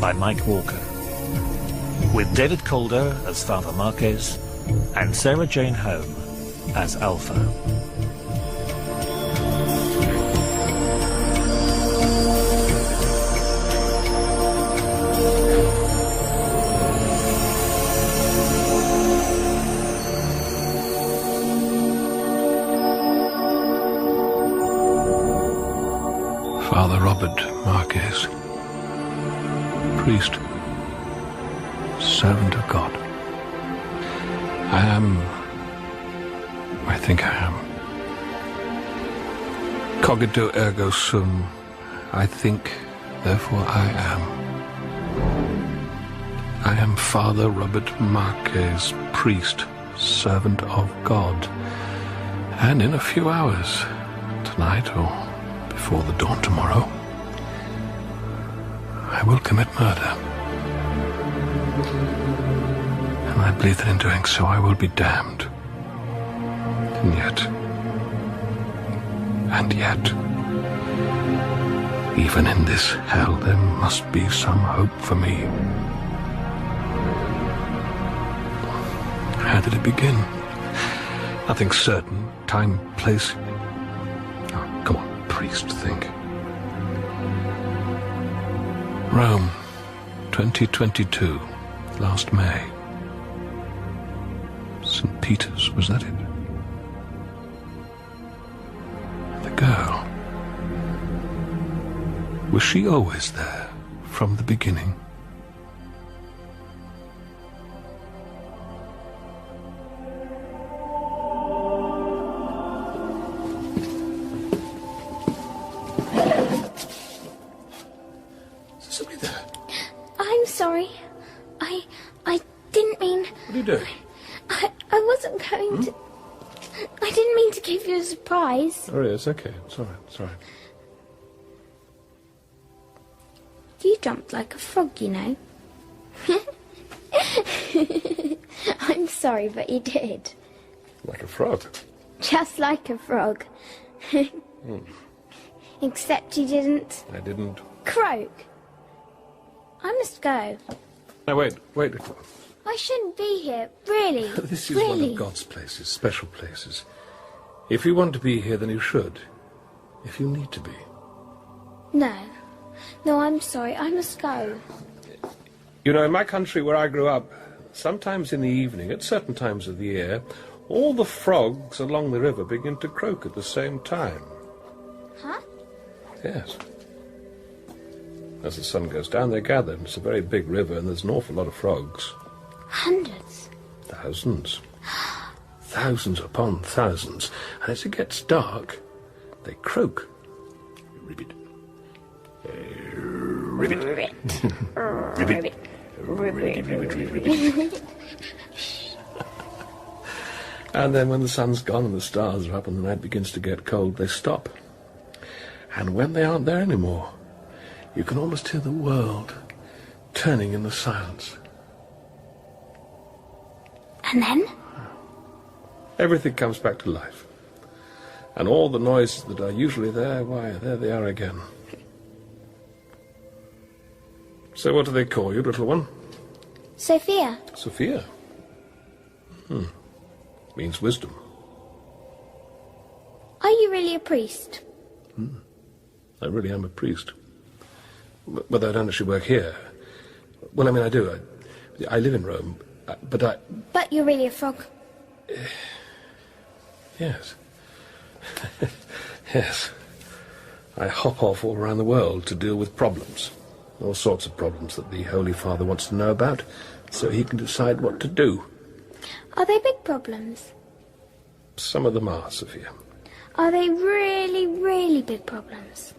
by Mike Walker, with David Calder as Father Marquez and Sarah Jane Home as Alpha. Father Robert Marquez, priest, servant of God. I think I am. Cogito ergo sum. I think, therefore I am. I am Father Robert Marquez, priest, servant of God. And in a few hours, tonight or before the dawn tomorrow, I will commit murder. And I believe that in doing so I will be damned. And yet, even in this hell there must be some hope for me. How did it begin? Nothing certain. Time, place. Oh, come on, priest, think. Rome, 2022, last May. St. Peter's, was that it? The girl. Was she always there, from the beginning? I didn't mean... What are you doing? I wasn't going to... I didn't mean to give you a surprise. Oh, yeah, it's okay. It's all right. It's all right. You jumped like a frog, you know. I'm sorry, but you did. Like a frog? Just like a frog. Except you didn't... I didn't. Croak. I must go. No, wait. I shouldn't be here, really. This is really. one of God's places, special places. If you want to be here, then you should. If you need to be. No, I'm sorry. I must go. You know, in my country where I grew up, sometimes in the evening, at certain times of the year, all the frogs along the river begin to croak at the same time. Huh? Yes. As the sun goes down, they gather, and it's a very big river, and there's an awful lot of frogs. Hundreds? Thousands. Thousands upon thousands. And as it gets dark, they croak. Ribbit. Ribbit. Ribbit. Ribbit. And then when the sun's gone and the stars are up and the night begins to get cold, they stop. And when they aren't there anymore, you can almost hear the world turning in the silence. And then? Everything comes back to life. And all the noises that are usually there, why, there they are again. So what do they call you, little one? Sophia. Sophia? Means wisdom. Are you really a priest? I really am a priest. But I don't actually work here. Well, I mean, I do. I live in Rome, but I... But you're really a frog. Yes. Yes. I hop off all around the world to deal with problems. All sorts of problems that the Holy Father wants to know about, so he can decide what to do. Are they big problems? Some of them are, Sophia. Are they really, really big problems?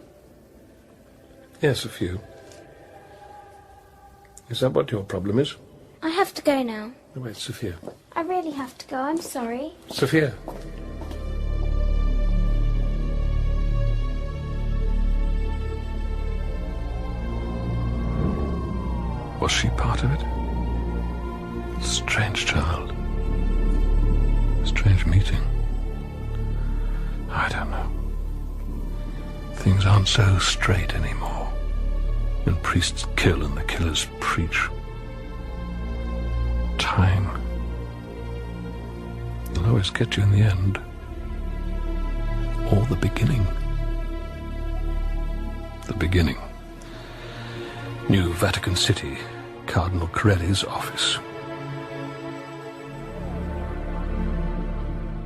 Yes, a few. Is that what your problem is? I have to go now. No, wait, Sophia. I really have to go. I'm sorry. Sophia. Was she part of it? Strange child. Strange meeting. I don't know. Things aren't so straight anymore. And priests kill and the killers preach. Time. It'll always get you in the end. Or the beginning. The beginning. New Vatican City, Cardinal Corelli's office.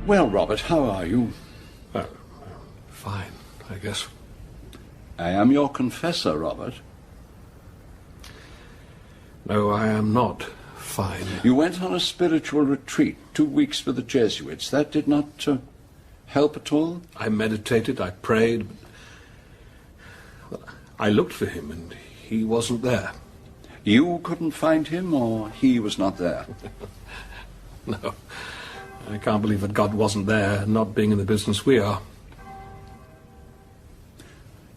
Well, Robert, how are you? Fine, I guess. I am your confessor, Robert. No, I am not fine. You went on a spiritual retreat, 2 weeks with the Jesuits. That did not help at all? I meditated, I prayed. I looked for him and he wasn't there. You couldn't find him, or he was not there? No. I can't believe that God wasn't there, not being in the business we are.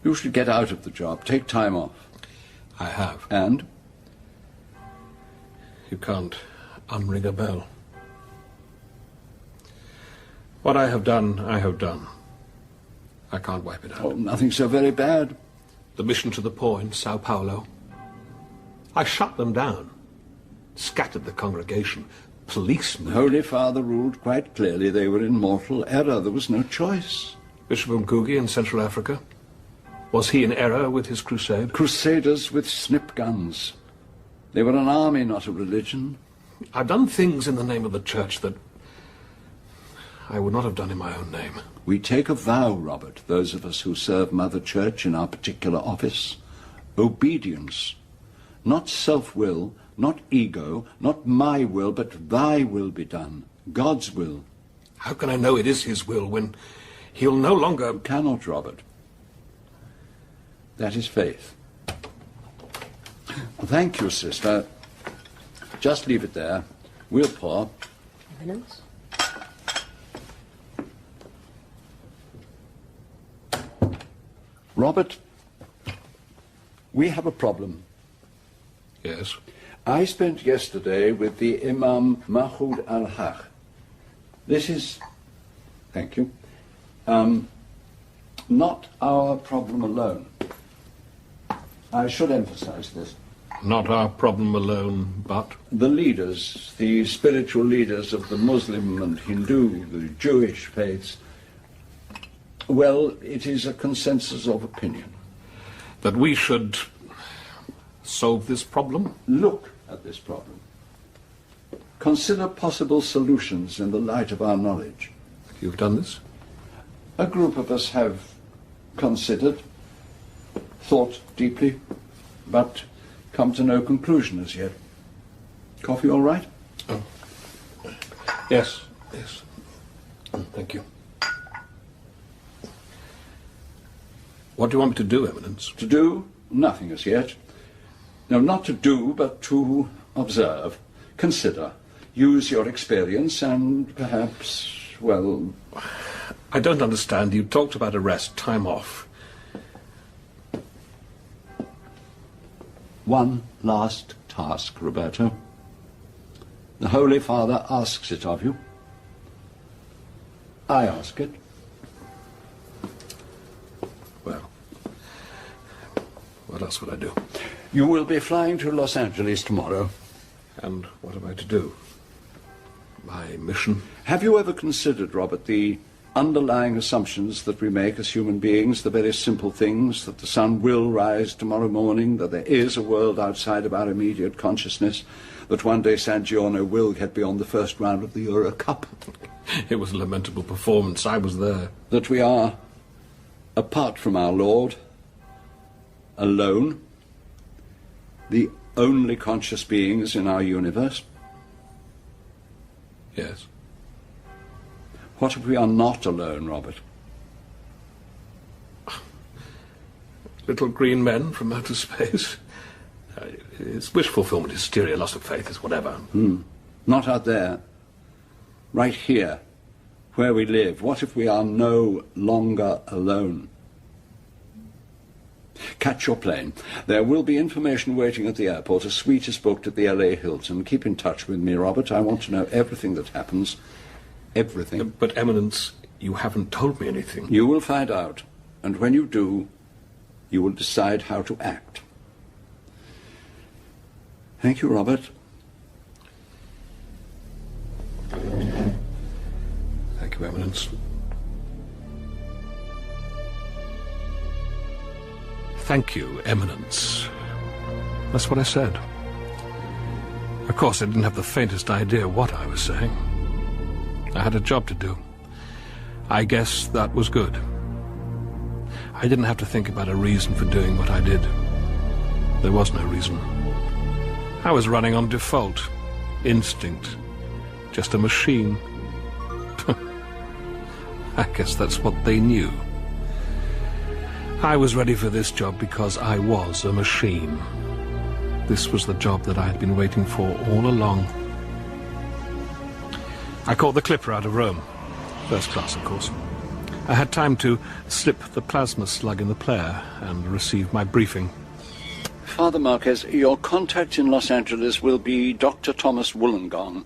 You should get out of the job. Take time off. I have. And? You can't unring a bell. What I have done, I have done. I can't wipe it out. Oh, nothing so very bad. The mission to the poor in Sao Paulo. I shut them down. Scattered the congregation. Policemen. The Holy Father ruled quite clearly they were in mortal error. There was no choice. Bishop Mkugi in Central Africa. Was he in error with his crusade? Crusaders with snip guns. They were an army, not a religion. I've done things in the name of the church that I would not have done in my own name. We take a vow, Robert, those of us who serve Mother Church in our particular office. Obedience. Not self-will, not ego, not my will, but thy will be done. God's will. How can I know it is his will when he'll no longer... You cannot, Robert. That is faith. Thank you, sister. Just leave it there. We'll pour. Eminence? Robert, we have a problem. Yes? I spent yesterday with the Imam Mahmoud al-Haq. This is, thank you, not our problem alone. I should emphasize this. Not our problem alone, but... The leaders, the spiritual leaders of the Muslim and Hindu, the Jewish faiths, well, it is a consensus of opinion. That we should solve this problem? Look at this problem. Consider possible solutions in the light of our knowledge. You've done this? A group of us have considered, thought deeply, but come to no conclusion as yet. Coffee all right? Oh. Yes, yes. Thank you. What do you want me to do, Eminence? To do? Nothing as yet. No, not to do, but to observe, consider, use your experience and perhaps, well... I don't understand. You talked about a rest, time off. One last task, Roberto. The Holy Father asks it of you. I ask it. Well, what else would I do? You will be flying to Los Angeles tomorrow. And what am I to do? My mission? Have you ever considered, Robert, the underlying assumptions that we make as human beings, the very simple things, that the sun will rise tomorrow morning, that there is a world outside of our immediate consciousness, that one day San Giorno will get beyond the first round of the Euro Cup? It was a lamentable performance. I was there. That we are, apart from our Lord, alone, the only conscious beings in our universe? Yes. What if we are not alone, Robert? Little green men from outer space. It's wish fulfillment, hysteria, loss of faith, it's whatever. Not out there. Right here, where we live. What if we are no longer alone? Catch your plane. There will be information waiting at the airport. A suite is booked at the LA Hilton. Keep in touch with me, Robert. I want to know everything that happens. Everything. But, Eminence, you haven't told me anything. You will find out. And when you do, you will decide how to act. Thank you, Robert. Thank you, Eminence. Thank you, Eminence. That's what I said. Of course, I didn't have the faintest idea what I was saying. I had a job to do. I guess that was good. I didn't have to think about a reason for doing what I did. There was no reason. I was running on default. Instinct. Just a machine. I guess that's what they knew. I was ready for this job because I was a machine. This was the job that I had been waiting for all along. I caught the Clipper out of Rome. First class, of course. I had time to slip the plasma slug in the player and receive my briefing. Father Marquez, your contact in Los Angeles will be Dr. Thomas Wollongong.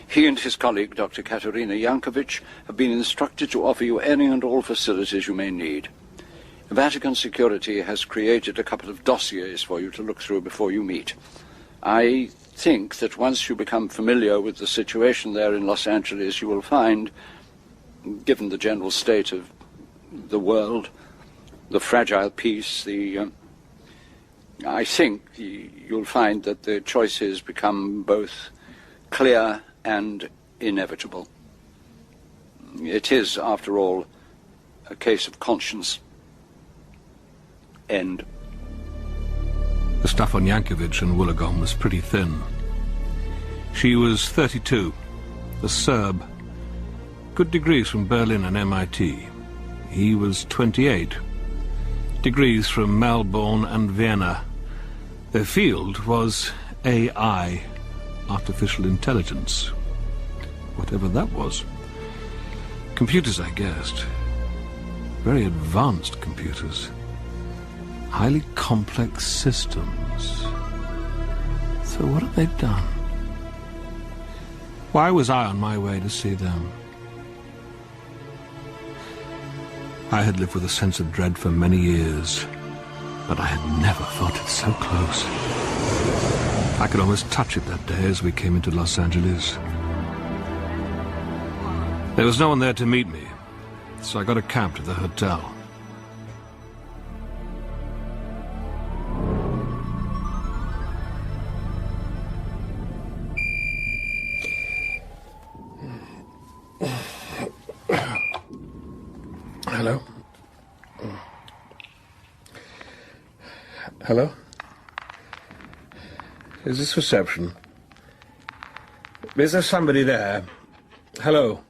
He and his colleague, Dr. Katerina Yankovic, have been instructed to offer you any and all facilities you may need. Vatican security has created a couple of dossiers for you to look through before you meet. I think that once you become familiar with the situation there in Los Angeles, you will find, given the general state of the world, the fragile peace, I think you'll find that the choices become both clear and inevitable. It is, after all, a case of conscience. End. The stuff on Yankovic and Wollongong was pretty thin. She was 32, a Serb. Good degrees from Berlin and MIT. He was 28. Degrees from Melbourne and Vienna. Their field was AI, artificial intelligence. Whatever that was. Computers, I guessed. Very advanced computers. Highly complex systems. So what had they done? Why was I on my way to see them? I had lived with a sense of dread for many years, but I had never felt it so close. I could almost touch it that day as we came into Los Angeles. There was no one there to meet me, so I got a cab to the hotel. Hello? Hello? Is this reception? Is there somebody there? Hello?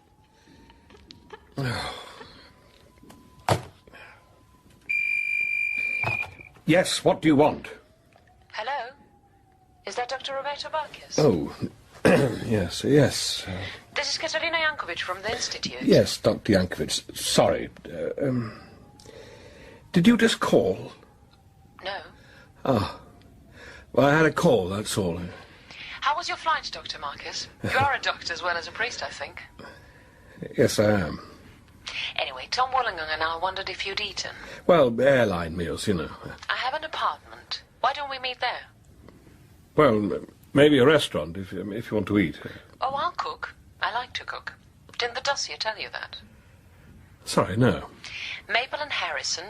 Yes, what do you want? Hello? Is that Dr. Roberto Marquez? Oh, yes. This is Katerina Yankovic from the Institute. Yes, Dr. Yankovic. Sorry. Did you just call? No. Ah. Well, I had a call, that's all. How was your flight, Dr. Marquez? You are a doctor as well as a priest, I think. Yes, I am. Anyway, Tom Wollongong and I wondered if you'd eaten. Well, airline meals, you know. I have an apartment. Why don't we meet there? Well, maybe a restaurant, if you want to eat. Oh, I'll cook. I like to cook. Didn't the dossier tell you that? Sorry, no. Maple and Harrison,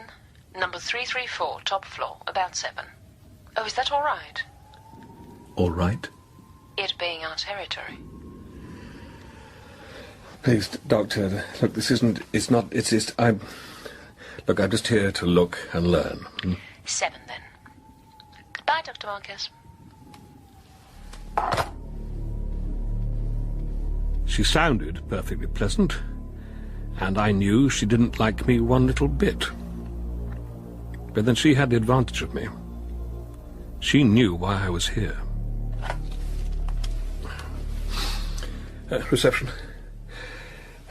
number 334, top floor, about 7. Oh, is that all right? All right. It being our territory. Please, Doctor, look, Look, I'm just here to look and learn. 7, then. Goodbye, Dr. Marquez. She sounded perfectly pleasant, and I knew she didn't like me one little bit. But then she had the advantage of me. She knew why I was here. Reception.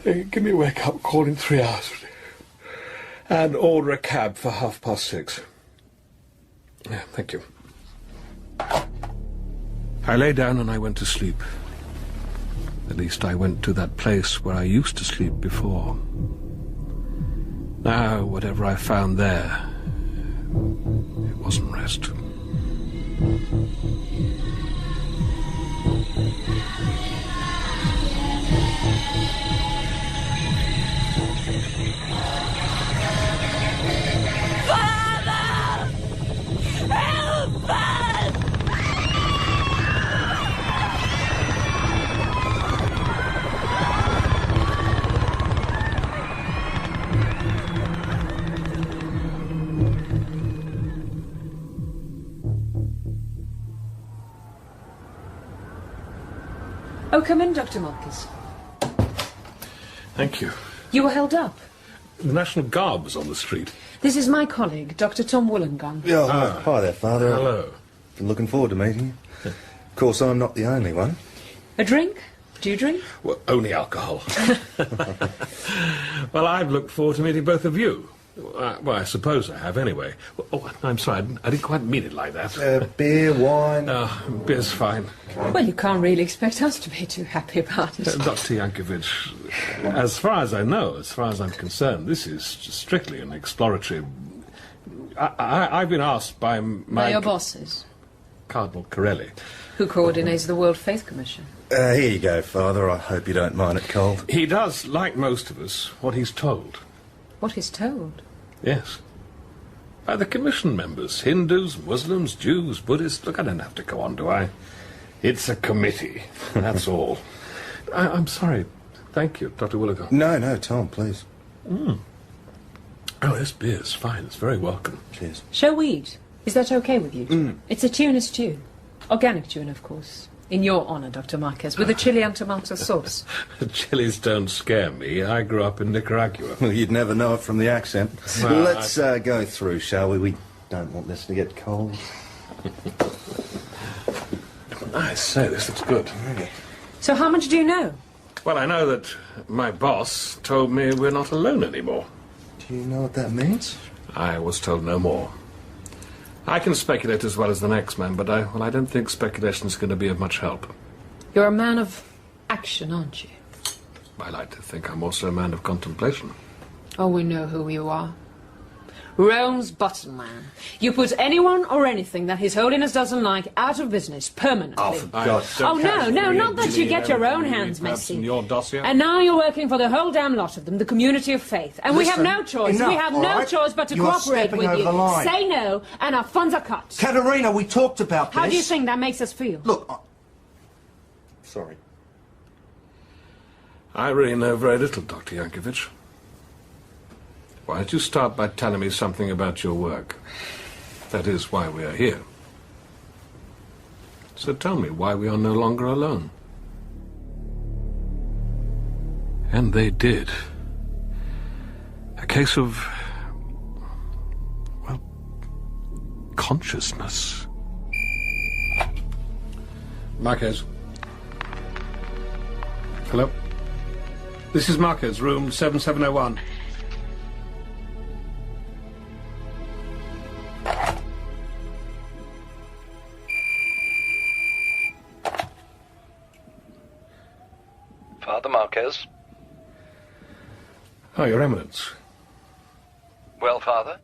Give me a wake-up call in 3 hours. And order a cab for 6:30. Yeah, thank you. I lay down and I went to sleep. At least I went to that place where I used to sleep before. Now, whatever I found there, it wasn't rest. Oh, come in, Dr. Marcus. Thank you. You were held up. The National Guard was on the street. This is my colleague, Dr. Tom Wollongong. Yeah, hi there, Father. Hello. Been looking forward to meeting you. Of course, I'm not the only one. A drink? Do you drink? Well, only alcohol. Well, I've looked forward to meeting both of you. Well, I suppose I have, anyway. Oh, I'm sorry, I didn't quite mean it like that. Beer, wine... Beer's fine. Well, you can't really expect us to be too happy about it. Dr. Yankovic, as far as I know, as far as I'm concerned, this is strictly an exploratory... I've been asked by By your bosses? Cardinal Corelli. Who coordinates the World Faith Commission? Here you go, Father. I hope you don't mind it cold. He does, like most of us, what he's told. What he's told? Yes. By the commission members, Hindus, Muslims, Jews, Buddhists. Look, I don't have to go on, do I? It's a committee, that's all. I'm sorry. Thank you, Dr. Wollongong. No, Tom, please. Oh, this beer's fine. It's very welcome. Cheers. Shall we eat? Is that okay with you? It's a tuna stew. Organic tuna, of course. In your honour, Dr. Marquez, with a chili and tomato sauce. Chilies don't scare me. I grew up in Nicaragua. Well, you'd never know it from the accent. Well, let's go through, shall we? We don't want this to get cold. I say, this looks good. So how much do you know? Well, I know that my boss told me we're not alone anymore. Do you know what that means? I was told no more. I can speculate as well as the next man, but I don't think speculation's going to be of much help. You're a man of action, aren't you? I like to think I'm also a man of contemplation. Oh, we know who you are. Rome's bottom man. You put anyone or anything that His Holiness doesn't like out of business permanently. Oh, for God's sake. Oh, no, not that you get your own hands messy. Your dossier? And now you're working for the whole damn lot of them, the community of faith. And we have no choice. enough, We have all no right? choice but to You are cooperate stepping with over you. the line. Say no, and our funds are cut. Katerina, we talked about this. How do you think that makes us feel? Look, sorry. I really know very little, Dr. Yankovic. Why don't you start by telling me something about your work? That is why we are here. So tell me why we are no longer alone. And they did. A case of, well, consciousness. Marquez. Hello? This is Marquez, room 7701. Father Marquez. Oh, Your Eminence. Well, Father?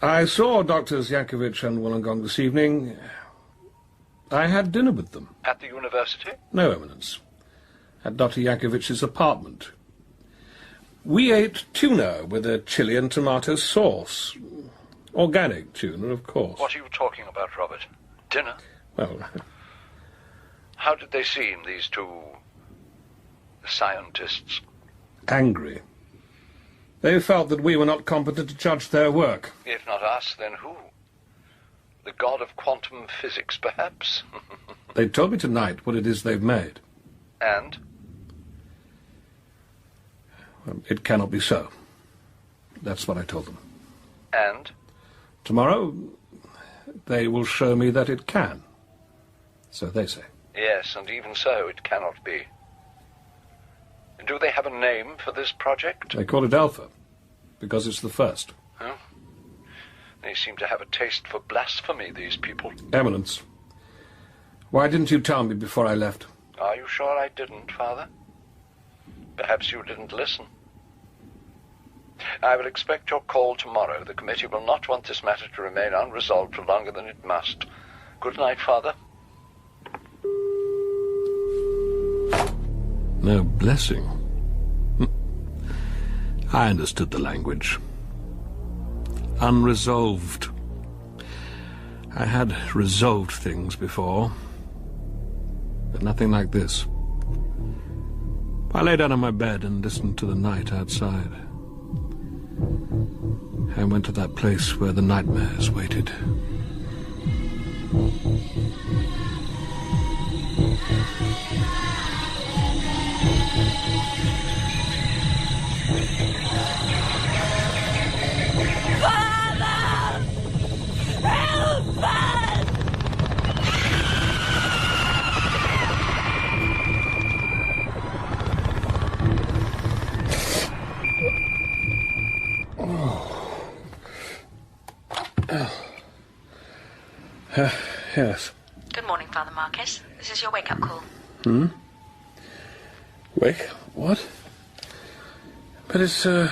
I saw Doctors Yankovic and Wollongong this evening. I had dinner with them. At the university? No, Eminence. At Dr. Yankovic's apartment. We ate tuna with a chili and tomato sauce. Organic tuna, of course. What are you talking about, Robert? Dinner? Well, How did they seem, these two scientists? angry. They felt that we were not competent to judge their work. If not us, then who? The god of quantum physics, perhaps? They told me tonight what it is they've made. And? It cannot be so. That's what I told them. And? Tomorrow, they will show me that it can. So they say. Yes, and even so, it cannot be. Do they have a name for this project? They call it Alpha, because it's the first. Huh? They seem to have a taste for blasphemy, these people. Eminence, why didn't you tell me before I left? Are you sure I didn't, Father? Perhaps you didn't listen. I will expect your call tomorrow. The committee will not want this matter to remain unresolved for longer than it must. Good night, Father. No blessing. I understood the language. Unresolved. I had resolved things before, but nothing like this. I lay down on my bed and listened to the night outside. I went to that place where the nightmares waited. Yes. Good morning, Father Marquez. This is your wake-up call. Wake? What? But it's, wait,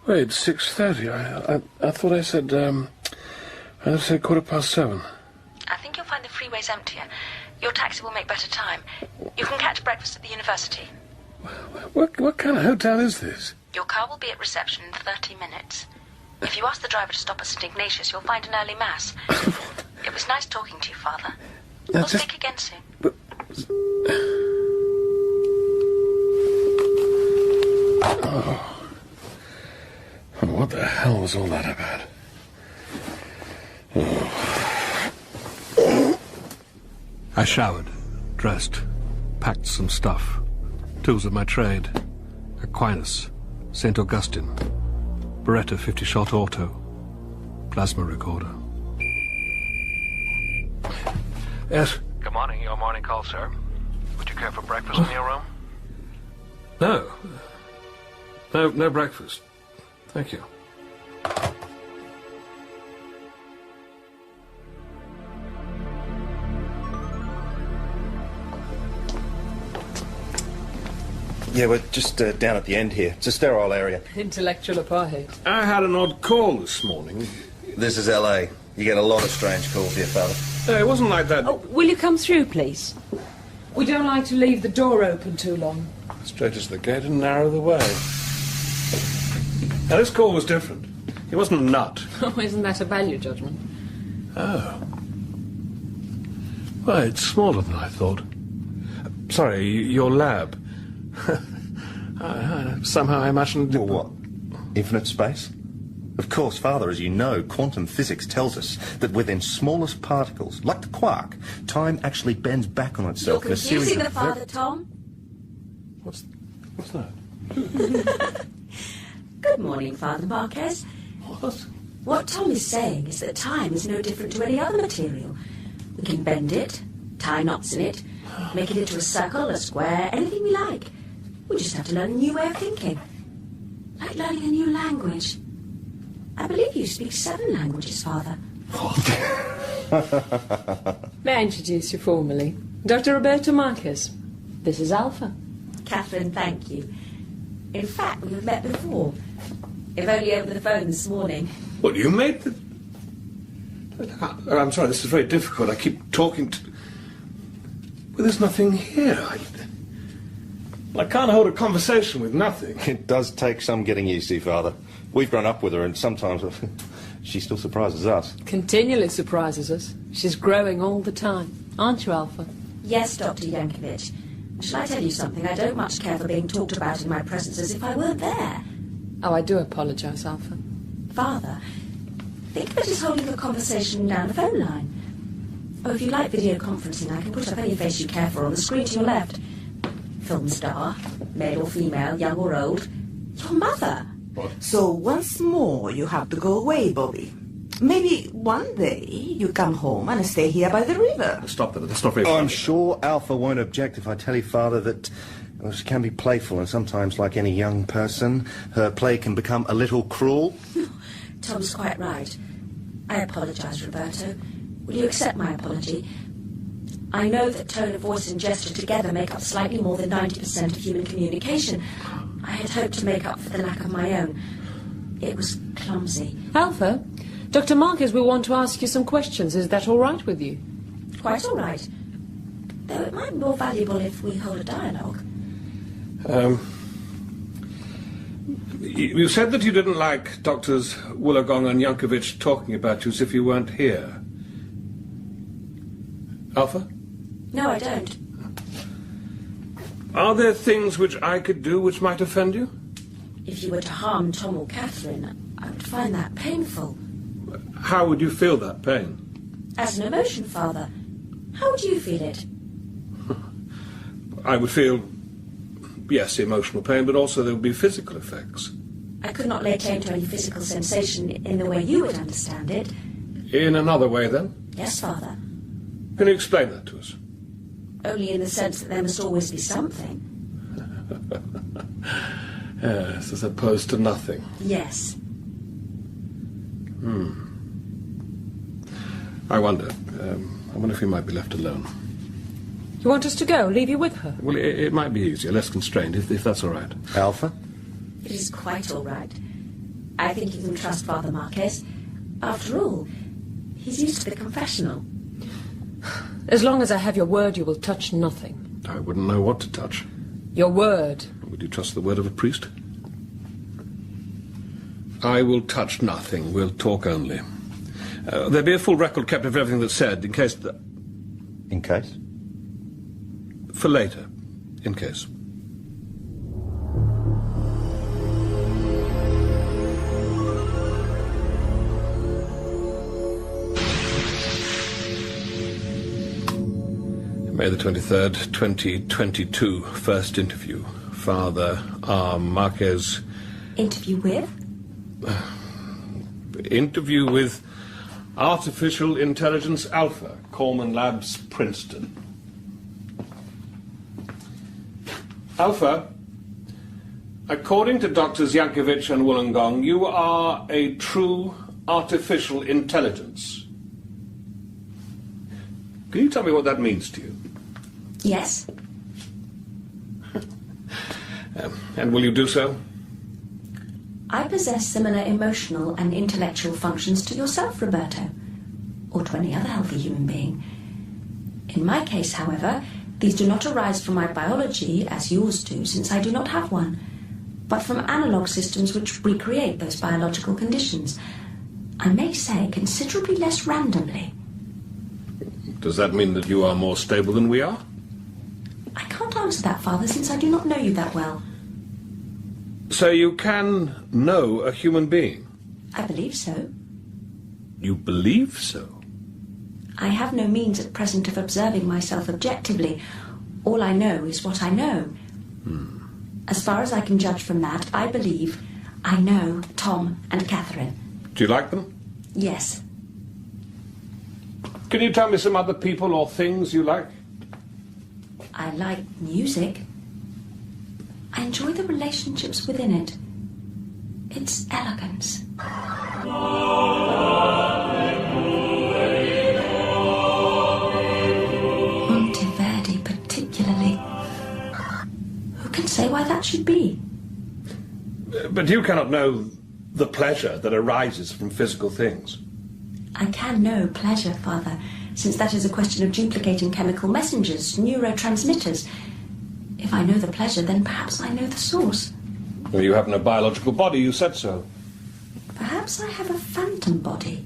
it's 6:30. I thought I said, I said 7:15. I think you'll find the freeways emptier. Your taxi will make better time. You can catch breakfast at the university. What kind of hotel is this? Your car will be at reception in 30 minutes. If you ask the driver to stop at St. Ignatius, you'll find an early mass. It was nice talking to you, Father. We'll speak again soon. But... Oh. What the hell was all that about? Oh. I showered, dressed, packed some stuff. Tools of my trade. Aquinas, St. Augustine, Beretta 50-shot auto, plasma recorder. Yes? Good morning. Your morning call, sir. Would you care for breakfast in your room? No, breakfast. Thank you. Yeah, we're just down at the end here. It's a sterile area. Intellectual apartheid. I had an odd call this morning. This is L.A. You get a lot of strange calls here, Father. No, it wasn't like that. Oh, will you come through, please? We don't like to leave the door open too long. Straight as the gate and narrow the way. Now, this call was different. He wasn't a nut. Oh, isn't that a value judgment? Oh. Well, it's smaller than I thought. Sorry, your lab. Somehow I imagined... Well, what? Infinite space? Of course, Father, as you know, quantum physics tells us that within smallest particles, like the quark, time actually bends back on itself in a series of... You're confusing the Father, Tom. What's that? Good morning, Father Marquez. What? What Tom is saying is that time is no different to any other material. We can bend it, tie knots in it, make it into a circle, a square, anything we like. We just have to learn a new way of thinking. Like learning a new language. I believe you speak 7 languages, Father. May I introduce you formally? Dr. Roberto Marquez. This is Alpha. Catherine, thank you. In fact, we have met before. If only over the phone this morning. What, you made the... I'm sorry, this is very difficult. I keep talking to... Well, there's nothing here. I can't hold a conversation with nothing. It does take some getting used to, Father. We've grown up with her, and sometimes she still surprises us. Continually surprises us. She's growing all the time. Aren't you, Alpha? Yes, Dr. Yankovic. Shall I tell you something? I don't much care for being talked about in my presence as if I weren't there. Oh, I do apologise, Alpha. Father, think of it as holding a conversation down the phone line. Oh, if you like video conferencing, I can put up any face you care for on the screen to your left. Film star, male or female, young or old. Your mother. What? So once more you have to go away, Bobby. Maybe one day you come home and stay here by the river. Stop that. That's not very Oh, I'm funny. sure Alpha won't object if I tell you, Father, that well, she can be playful, and sometimes, like any young person, her play can become a little cruel. Tom's quite right. I apologise, Roberto. Will you accept my apology? I know that tone of voice and gesture together make up slightly more than 90% of human communication. I had hoped to make up for the lack of my own. It was clumsy. Alpha, Dr. Marquez will want to ask you some questions. Is that all right with you? Quite all right. Though it might be more valuable if we hold a dialogue. You said that you didn't like Doctors Wollongong and Yankovic talking about you as if you weren't here. Alpha? No, I don't. Are there things which I could do which might offend you? If you were to harm Tom or Catherine, I would find that painful. How would you feel that pain? As an emotion, Father. How would you feel it? I would feel, yes, emotional pain, but also there would be physical effects. I could not lay claim to any physical sensation in the way you would understand it. In another way, then? Yes, Father. Can you explain that to us? Only in the sense that there must always be something. Yes, as opposed to nothing. Yes. I wonder if we might be left alone. You want us to go? Leave you with her? Well, it might be easier, less constrained, if that's all right. Alpha? It is quite all right. I think you can trust Father Marquez. After all, he's used to the confessional. As long as I have your word, you will touch nothing. I wouldn't know what to touch. Your word. Would you trust the word of a priest? I will touch nothing. We'll talk only. There'll be a full record kept of everything that's said, in case... In case? For later, in case. May the 23rd, 2022, first interview. Father R. Marquez. Interview with? Interview with Artificial Intelligence Alpha, Corman Labs, Princeton. Alpha, according to Drs. Yankovic and Wollongong, you are a true artificial intelligence. Can you tell me what that means to you? Yes. And will you do so? I possess similar emotional and intellectual functions to yourself, Roberto, or to any other healthy human being. In my case, however, these do not arise from my biology, as yours do, since I do not have one, but from analog systems which recreate those biological conditions. I may say considerably less randomly. Does that mean that you are more stable than we are? I can't answer that, Father, since I do not know you that well. So you can know a human being? I believe so. You believe so? I have no means at present of observing myself objectively. All I know is what I know. As far as I can judge from that, I believe I know Tom and Catherine. Do you like them? Yes. Can you tell me some other people or things you like? I like music. I enjoy the relationships within it. Its elegance. Monteverdi particularly. Who can say why that should be? But you cannot know the pleasure that arises from physical things. I can know pleasure, Father, since that is a question of duplicating chemical messengers, neurotransmitters. If I know the pleasure, then perhaps I know the source. Well, you have no biological body, you said so. Perhaps I have a phantom body.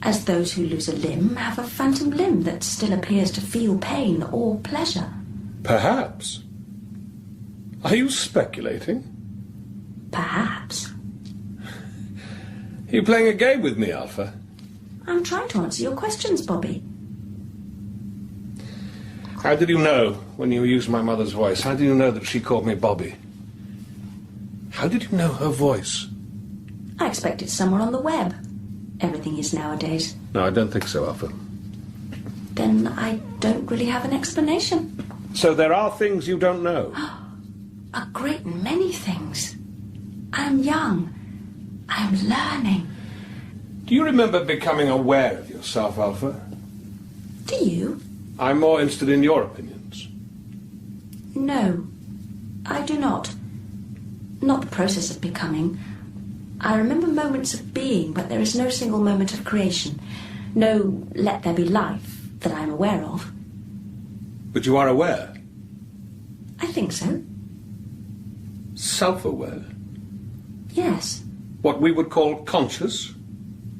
As those who lose a limb have a phantom limb that still appears to feel pain or pleasure. Perhaps. Are you speculating? Perhaps. Are you playing a game with me, Alpha? I'm trying to answer your questions, Bobby. How did you know when you used my mother's voice? How did you know that she called me Bobby? How did you know her voice? I expect it's somewhere on the web. Everything is nowadays. No, I don't think so, Alpha. Then I don't really have an explanation. So there are things you don't know? A great many things. I am young. I am learning. Do you remember becoming aware of yourself, Alpha? Do you? I'm more interested in your opinions. No, I do not. Not the process of becoming. I remember moments of being, but there is no single moment of creation. No let there be life that I am aware of. But you are aware? I think so. Self-aware? Yes. What we would call conscious?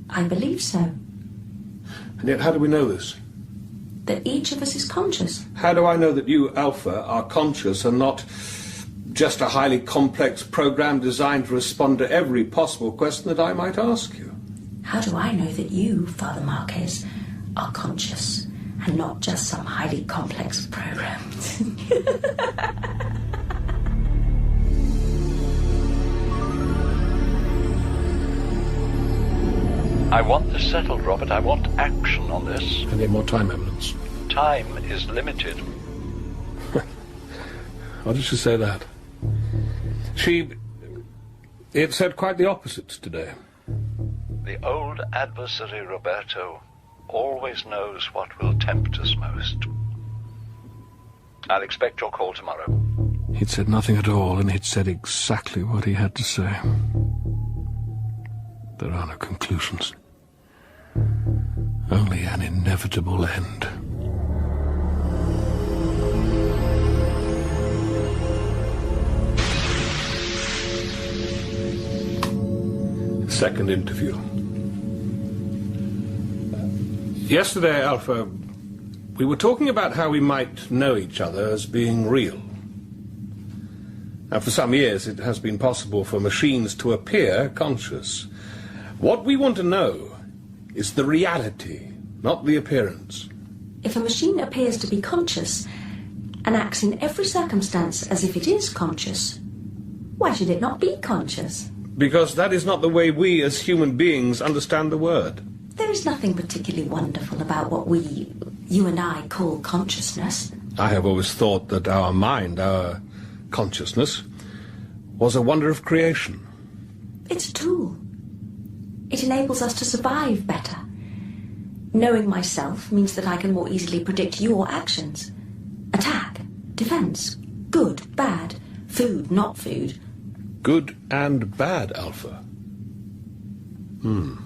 I believe so. And yet how do we know this? That each of us is conscious. How do I know that you, Alpha, are conscious and not just a highly complex program designed to respond to every possible question that I might ask you? How do I know that you, Father Marquez, are conscious and not just some highly complex program? I want this settled, Robert. I want action on this. I need more time, Eminence. Time is limited. Why did she say that? It said quite the opposite today. The old adversary, Roberto, always knows what will tempt us most. I'll expect your call tomorrow. He'd said nothing at all, and he'd said exactly what he had to say. There are no conclusions. Only an inevitable end. Second interview. Yesterday, Alpha, we were talking about how we might know each other as being real. Now, for some years, it has been possible for machines to appear conscious. What we want to know is the reality, not the appearance. If a machine appears to be conscious and acts in every circumstance as if it is conscious, why should it not be conscious? Because that is not the way we as human beings understand the word. There is nothing particularly wonderful about what you and I call consciousness. I have always thought that our mind, our consciousness, was a wonder of creation. It's a tool. It enables us to survive better. Knowing myself means that I can more easily predict your actions. Attack, defense, good, bad, food, not food. Good and bad, Alpha. And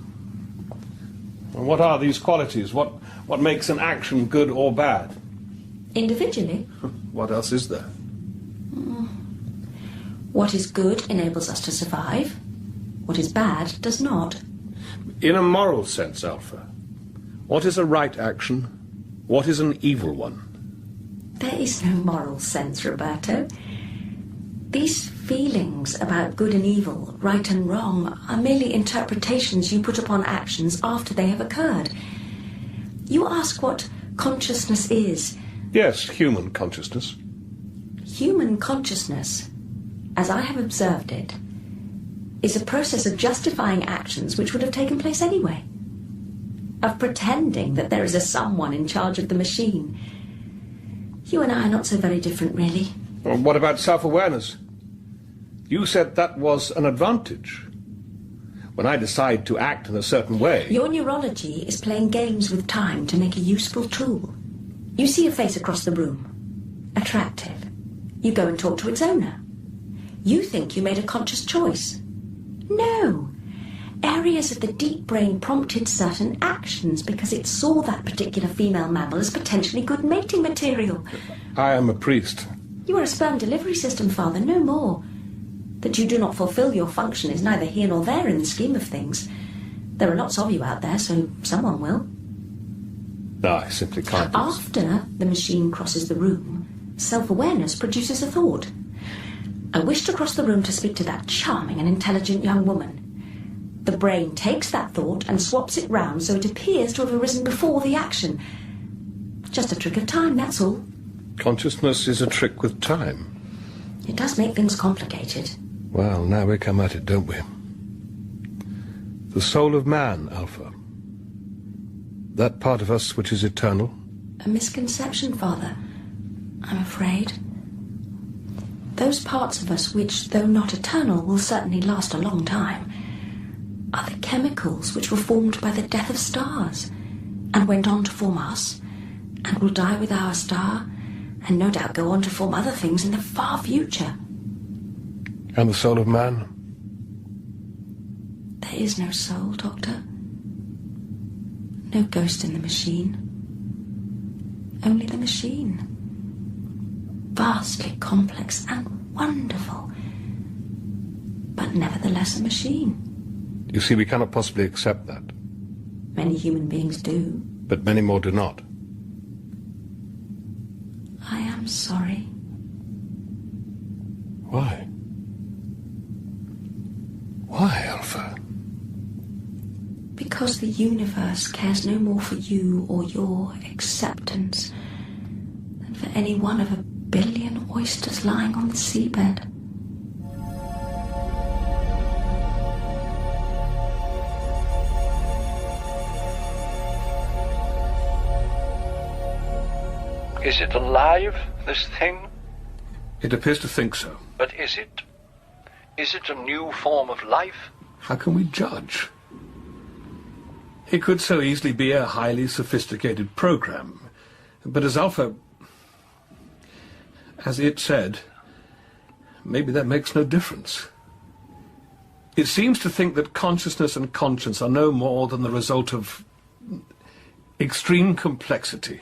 what are these qualities? What makes an action good or bad? Individually. What else is there? What is good enables us to survive. What is bad does not. In a moral sense, Alpha, what is a right action? What is an evil one? There is no moral sense, Roberto. These feelings about good and evil, right and wrong, are merely interpretations you put upon actions after they have occurred. You ask what consciousness is. Yes, human consciousness. Human consciousness, as I have observed it, is a process of justifying actions which would have taken place anyway. Of pretending that there is a someone in charge of the machine. You and I are not so very different, really. Well, what about self-awareness? You said that was an advantage. When I decide to act in a certain way... Your neurology is playing games with time to make a useful tool. You see a face across the room. Attractive. You go and talk to its owner. You think you made a conscious choice. No. Areas of the deep brain prompted certain actions because it saw that particular female mammal as potentially good mating material. I am a priest. You are a sperm delivery system, Father, no more. That you do not fulfill your function is neither here nor there in the scheme of things. There are lots of you out there, so someone will. No, I simply can't. After the machine crosses the room, self-awareness produces a thought. I wish to cross the room to speak to that charming and intelligent young woman. The brain takes that thought and swaps it round so it appears to have arisen before the action. Just a trick of time, that's all. Consciousness is a trick with time. It does make things complicated. Well, now we come at it, don't we? The soul of man, Alpha. That part of us which is eternal. A misconception, Father, I'm afraid. Those parts of us which, though not eternal, will certainly last a long time, are the chemicals which were formed by the death of stars, and went on to form us, and will die with our star, and no doubt go on to form other things in the far future. And the soul of man? There is no soul, Doctor. No ghost in the machine. Only the machine. Vastly complex and wonderful, but nevertheless a machine. You see, we cannot possibly accept that. Many human beings do. But many more do not. I am sorry. Why? Why, Alpha? Because the universe cares no more for you or your acceptance than for any one of a billion oysters lying on the seabed. Is it alive, this thing? It appears to think so. But is it? Is it a new form of life? How can we judge? It could so easily be a highly sophisticated program. But as Alpha... as it said, maybe that makes no difference. It seems to think that consciousness and conscience are no more than the result of extreme complexity.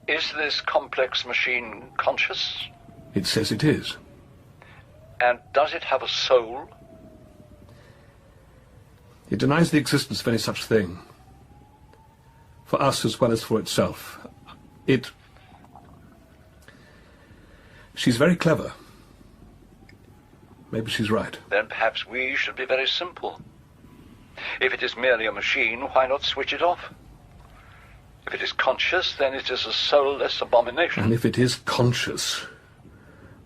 Is this complex machine conscious? It says it is. And does it have a soul? It denies the existence of any such thing. For us as well as for itself. She's very clever. Maybe she's right. Then perhaps we should be very simple. If it is merely a machine, why not switch it off? If it is conscious, then it is a soulless abomination. And if it is conscious,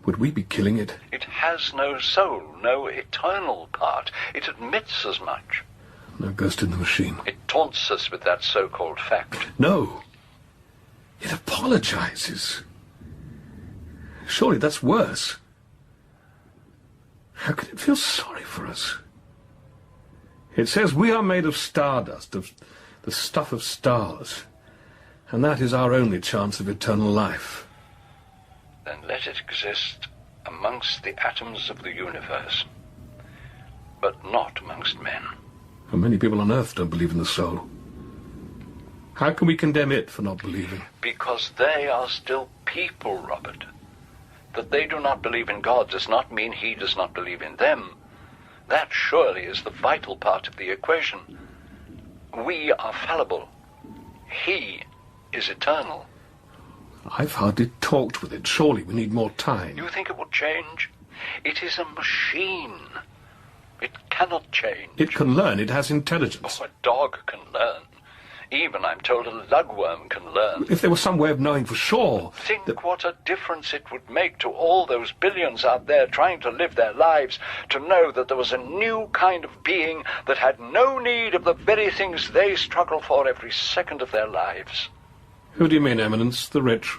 would we be killing it? It has no soul, no eternal part. It admits as much. No ghost in the machine. It taunts us with that so-called fact. No. It apologizes. Surely that's worse. How can it feel sorry for us? It says we are made of stardust, of the stuff of stars, and that is our only chance of eternal life. Then let it exist amongst the atoms of the universe, but not amongst men. And many people on Earth don't believe in the soul. How can we condemn it for not believing? Because they are still people, Robert. That they do not believe in God does not mean he does not believe in them. That surely is the vital part of the equation. We are fallible. He is eternal. I've hardly talked with it. Surely we need more time. You think it will change? It is a machine. It cannot change. It can learn. It has intelligence. Oh, a dog can learn. Even, I'm told, a lugworm can learn. If there was some way of knowing for sure... Think what a difference it would make to all those billions out there trying to live their lives, to know that there was a new kind of being that had no need of the very things they struggle for every second of their lives. Who do you mean, Eminence? The rich?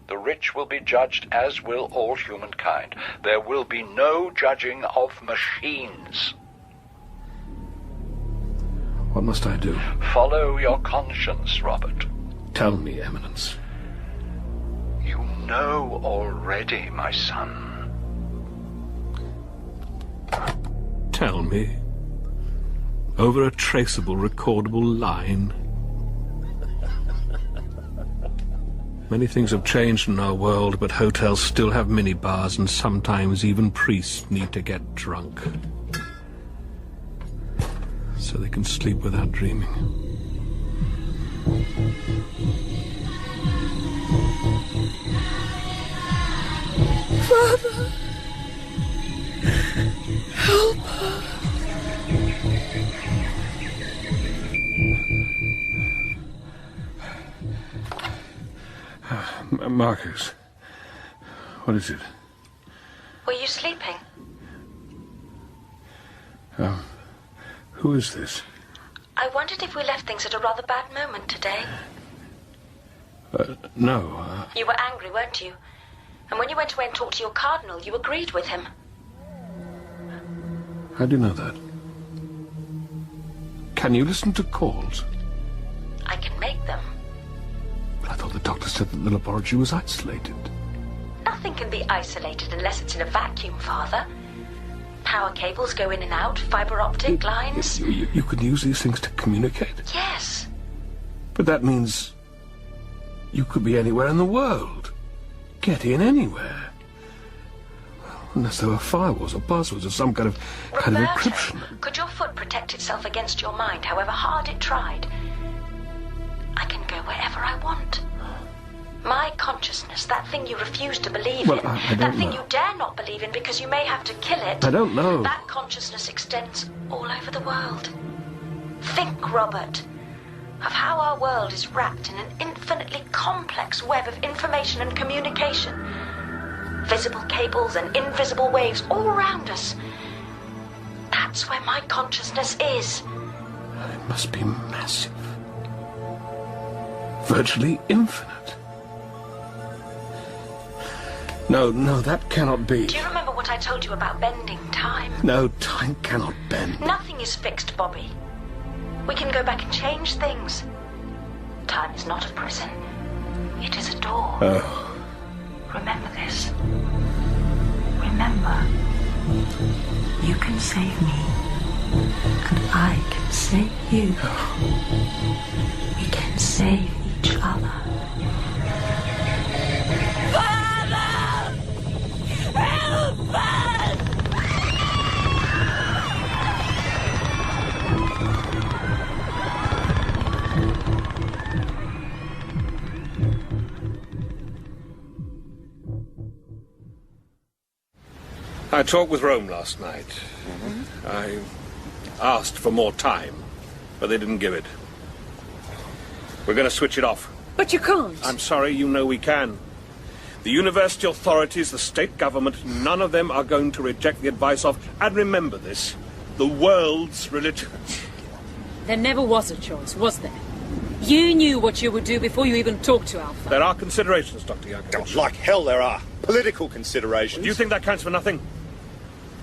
The rich will be judged, as will all humankind. There will be no judging of machines. What must I do? Follow your conscience, Robert. Tell me, Eminence. You know already, my son. Tell me. Over a traceable, recordable line. Many things have changed in our world, but hotels still have minibars, and sometimes even priests need to get drunk. So they can sleep without dreaming. Father! Help her! Marcus, what is it? Were you sleeping? Who is this? I wondered if we left things at a rather bad moment today. No. You were angry, weren't you? And when you went away and talked to your cardinal, you agreed with him. How do you know that? Can you listen to calls? I can make them. But I thought the doctor said that the laboratory was isolated. Nothing can be isolated unless it's in a vacuum, Father. Power cables go in and out, fiber optic lines. You can use these things to communicate? Yes. But that means you could be anywhere in the world. Get in anywhere. Well, unless there were firewalls or passwords or some kind of encryption. Could your foot protect itself against your mind, however hard it tried? I can go wherever I want. My consciousness, that thing you refuse to believe in, I don't that thing know. you dare not believe in because you may have to kill it. I don't know. That consciousness extends all over the world. Think, Robert, of how our world is wrapped in an infinitely complex web of information and communication. Visible cables and invisible waves all around us. That's where my consciousness is. It must be massive. Virtually infinite. No, that cannot be. Do you remember what I told you about bending time? No, time cannot bend. Nothing is fixed, Bobby. We can go back and change things. Time is not a prison. It is a door. Oh. Remember this. Remember. You can save me. And I can save you. We can save each other. Father! Help us! I talked with Rome last night. I asked for more time, but they didn't give it. We're going to switch it off. But you can't. I'm sorry, you know we can. The university authorities, the state government, none of them are going to reject the advice of, and remember this, the world's religion. There never was a choice, was there? You knew what you would do before you even talked to Alpha. There are considerations, Dr. Young. Oh, like hell there are. Political considerations. Do you think that counts for nothing?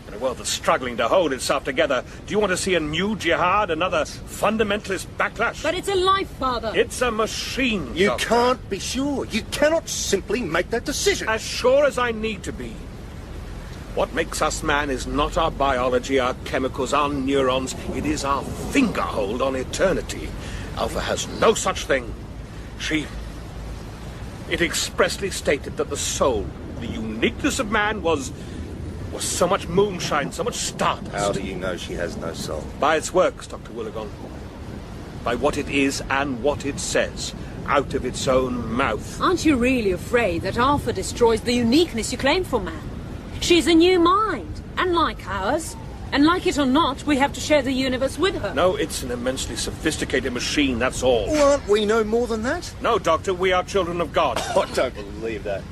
In a world that's struggling to hold itself together, do you want to see a new jihad, another fundamentalist backlash? But it's a life, Father. It's a machine, You Doctor. can't be sure. You cannot simply make that decision. As sure as I need to be. What makes us man is not our biology, our chemicals, our neurons. It is our finger hold on eternity. Alpha has no such thing. It expressly stated that the soul, the uniqueness of man was so much moonshine, so much stardust. How do you know she has no soul? By its works, Dr. Willigon. By what it is and what it says, out of its own mouth. Aren't you really afraid that Alpha destroys the uniqueness you claim for man? She's a new mind, and like ours. And like it or not, we have to share the universe with her. No, it's an immensely sophisticated machine, that's all. Well, aren't we no more than that? No, Doctor, we are children of God. I don't believe that.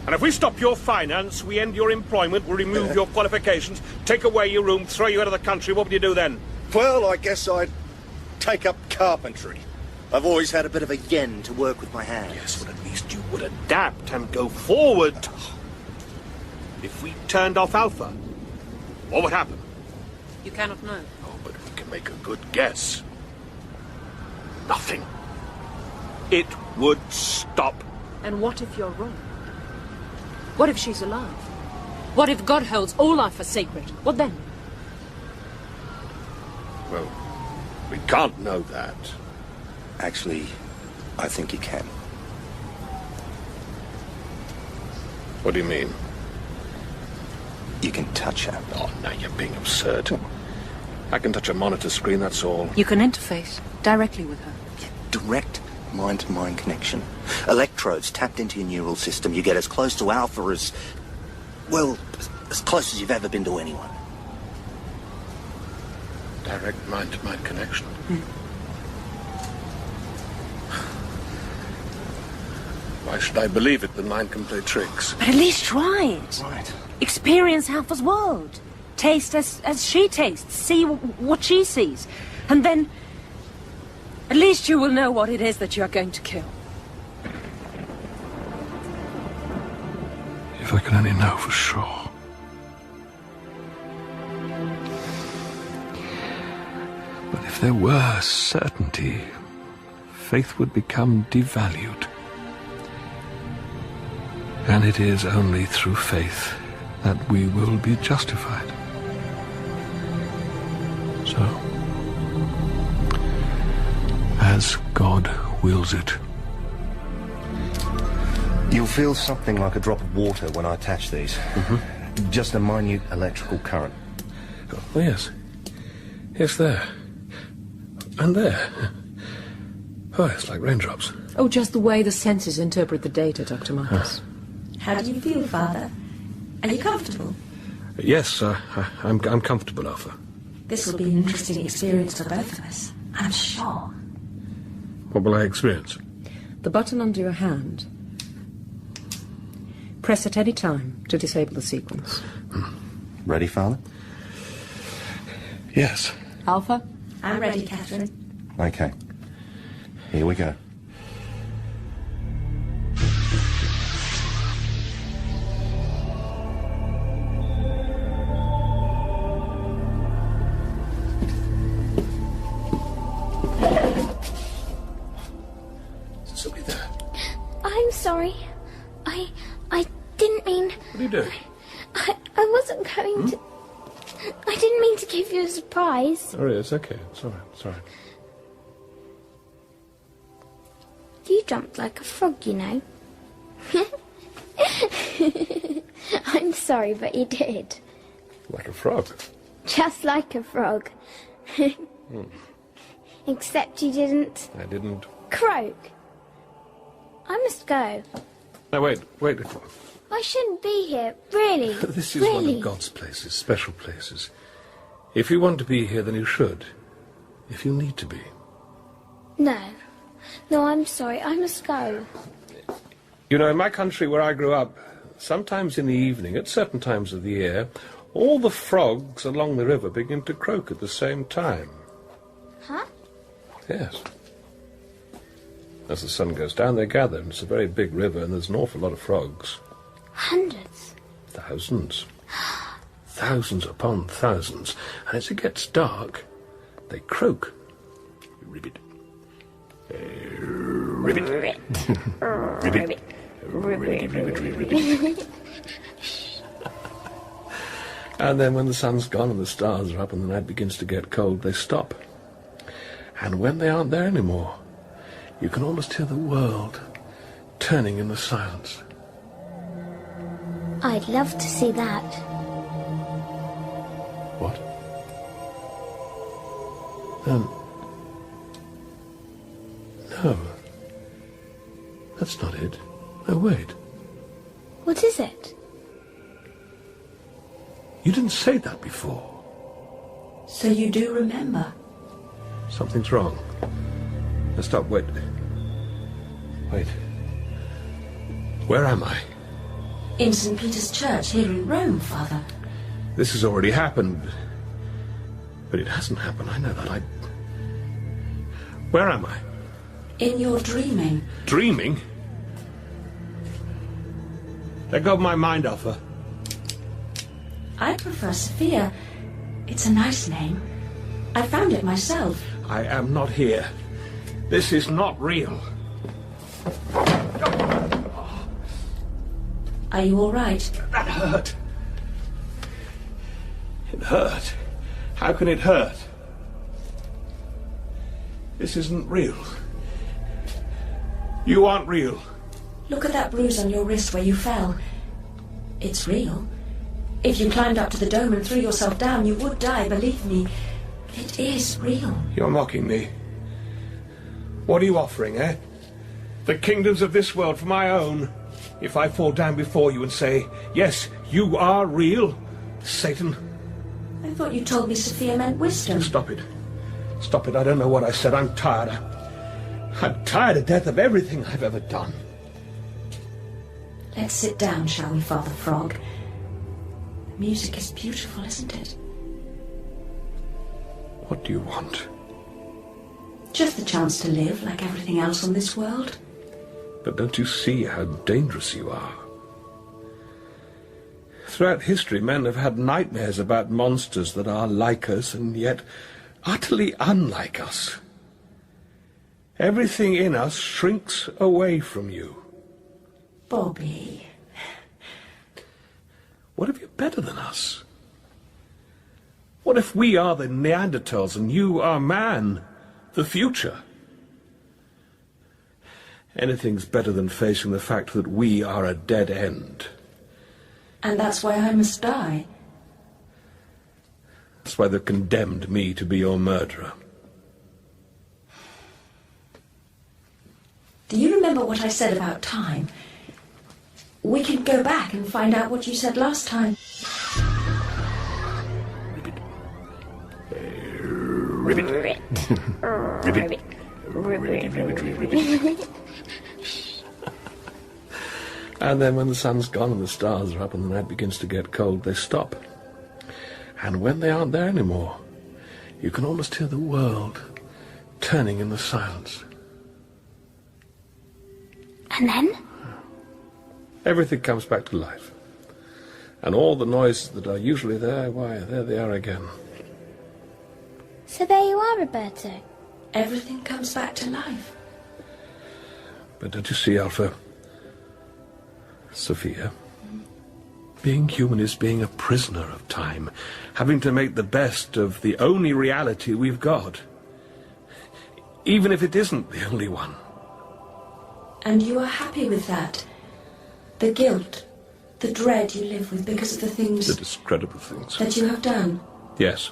And if we stop your finance, we end your employment, we remove your qualifications, take away your room, throw you out of the country, what would you do then? Well, I guess I'd take up carpentry. I've always had a bit of a yen to work with my hands. Yes, but at least you would adapt and go forward. If we turned off Alpha, what would happen? You cannot know. Oh, but we can make a good guess. Nothing. It would stop. And what if you're wrong? What if she's alive? What if God holds all life as sacred? What then? Well, we can't know that. Actually, I think you can. What do you mean? You can touch her. Oh, now you're being absurd. I can touch a monitor screen, that's all. You can interface directly with her. Direct mind-to-mind connection. Electrodes tapped into your neural system. You get as close to Alpha as... well, as close as you've ever been to anyone. Direct mind-to-mind connection. Why should I believe it? The mind can play tricks. But at least try it. Right. Experience Alpha's world. Taste as she tastes. See what she sees. And then... at least you will know what it is that you're going to kill. If I can only know for sure. But if there were certainty, faith would become devalued. And it is only through faith that we will be justified. So, as God wills it. You'll feel something like a drop of water when I attach these. Just a minute electrical current. Oh, yes. Yes, there. And there. Oh, it's like raindrops. Oh, just the way the senses interpret the data, Dr. Marcus. How do you feel, Father? Are you comfortable? Yes, I'm comfortable, Alpha. This will be an interesting experience for both of us, I'm sure. What will I experience? The button under your hand. Press at any time to disable the sequence. Ready, Father? Yes. Alpha? I'm ready, Catherine. Okay. Here we go. I'm sorry. I didn't mean... What are you doing? I wasn't going to... I didn't mean to give you a surprise. Oh, yeah, it's okay. It's all right. It's all right. You jumped like a frog, you know. I'm sorry, but you did. Like a frog? Just like a frog. Except you didn't... I didn't... croak. I must go. No, wait. I shouldn't be here, really. This is really. one of God's places, special places. If you want to be here, then you should. If you need to be. No, I'm sorry. I must go. You know, in my country where I grew up, sometimes in the evening, at certain times of the year, all the frogs along the river begin to croak at the same time. Huh? Yes. As the sun goes down, they gather, and it's a very big river, and there's an awful lot of frogs. Hundreds. Thousands. Thousands upon thousands. And as it gets dark, they croak. Ribbit. Ribbit. Ribbit. Ribbit. And then when the sun's gone and the stars are up and the night begins to get cold, they stop. And when they aren't there anymore, you can almost hear the world turning in the silence. I'd love to see that. What? No. That's not it. No, wait. What is it? You didn't say that before. So you do remember? Something's wrong. Now stop, wait. Wait. Where am I? In St. Peter's Church here in Rome, Father. This has already happened. But it hasn't happened, I know that. Where am I? In your dreaming. Dreaming? Let go of my mind off her. I prefer Sophia. It's a nice name. I found it myself. I am not here. This is not real. Are you all right? That hurt. It hurt. How can it hurt? This isn't real. You aren't real. Look at that bruise on your wrist where you fell. It's real. If you climbed up to the dome and threw yourself down, you would die, believe me. It is real. You're mocking me. What are you offering, eh? The kingdoms of this world for my own. If I fall down before you and say, yes, you are real, Satan. I thought you told me Sophia meant wisdom. Stop it. Stop it. I don't know what I said. I'm tired. I'm tired to death of everything I've ever done. Let's sit down, shall we, Father Frog? The music is beautiful, isn't it? What do you want? Just the chance to live like everything else on this world. But don't you see how dangerous you are? Throughout history, men have had nightmares about monsters that are like us and yet utterly unlike us. Everything in us shrinks away from you. Bobby. What if you're better than us? What if we are the Neanderthals and you are man, the future? Anything's better than facing the fact that we are a dead end. And that's why I must die. That's why they've condemned me to be your murderer. Do you remember what I said about time? We can go back and find out what you said last time. Ribbit. Ribbit. Ribbit. And then when the sun's gone and the stars are up and the night begins to get cold, they stop. And when they aren't there anymore, you can almost hear the world turning in the silence. And then? Everything comes back to life. And all the noises that are usually there, why, there they are again. So there you are, Roberto. Everything comes back to life. But don't you see, Alpha? Sophia, being human is being a prisoner of time, having to make the best of the only reality we've got, even if it isn't the only one. And you are happy with that? The guilt, the dread you live with because of the things... The discreditable things. That you have done? Yes.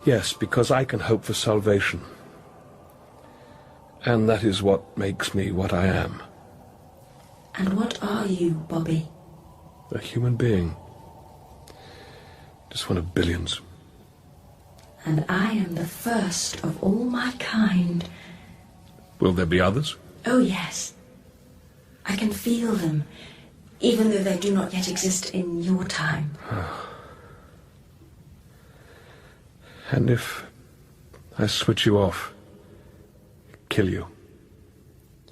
Yes, because I can hope for salvation. And that is what makes me what I am. And what are you, Bobby? A human being. Just one of billions. And I am the first of all my kind. Will there be others? Oh, yes. I can feel them, even though they do not yet exist in your time. And if I switch you off, kill you?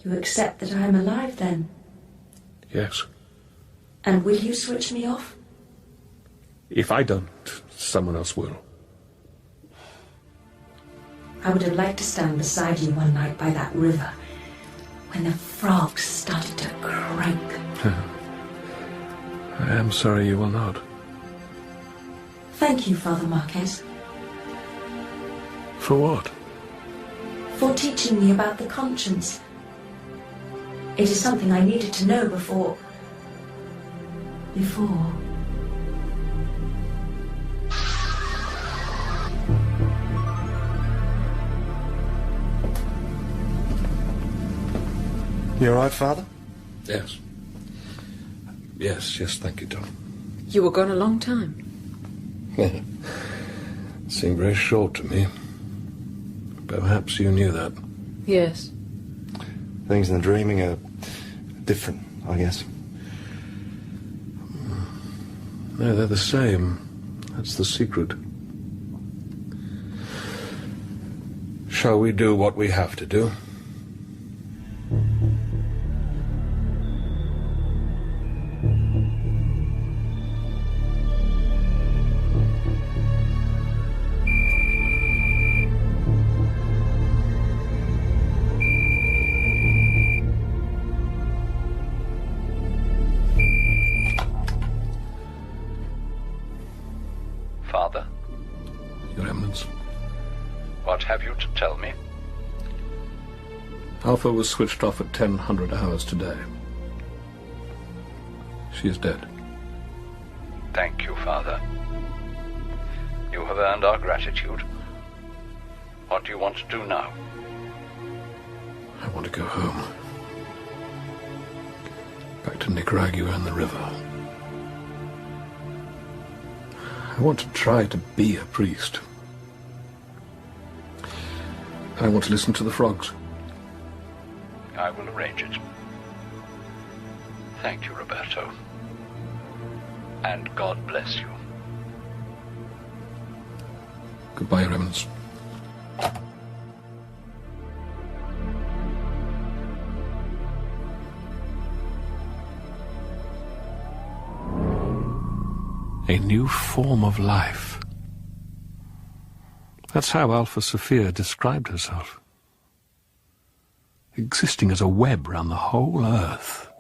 You accept that I am alive, then? Yes. And will you switch me off? If I don't, someone else will. I would have liked to stand beside you one night by that river when the frogs started to croak. I am sorry you will not. Thank you, Father Marquez. For what? For teaching me about the conscience. It is something I needed to know before... You all right, Father? Yes. Yes, thank you, Tom. You were gone a long time. It seemed very short to me. Perhaps you knew that. Yes. Things in the dreaming are different, I guess. No, they're the same. That's the secret. Shall we do what we have to do? Father? Your Eminence. What have you to tell me? Alpha was switched off at 1000 hours today. She is dead. Thank you, Father. You have earned our gratitude. What do you want to do now? I want to go home. Back to Nicaragua and the river. I want to try to be a priest. I want to listen to the frogs. I will arrange it. Thank you, Roberto. And God bless you. Goodbye, Your Eminence. A new form of life. That's how Alpha Sophia described herself. Existing as a web round the whole Earth.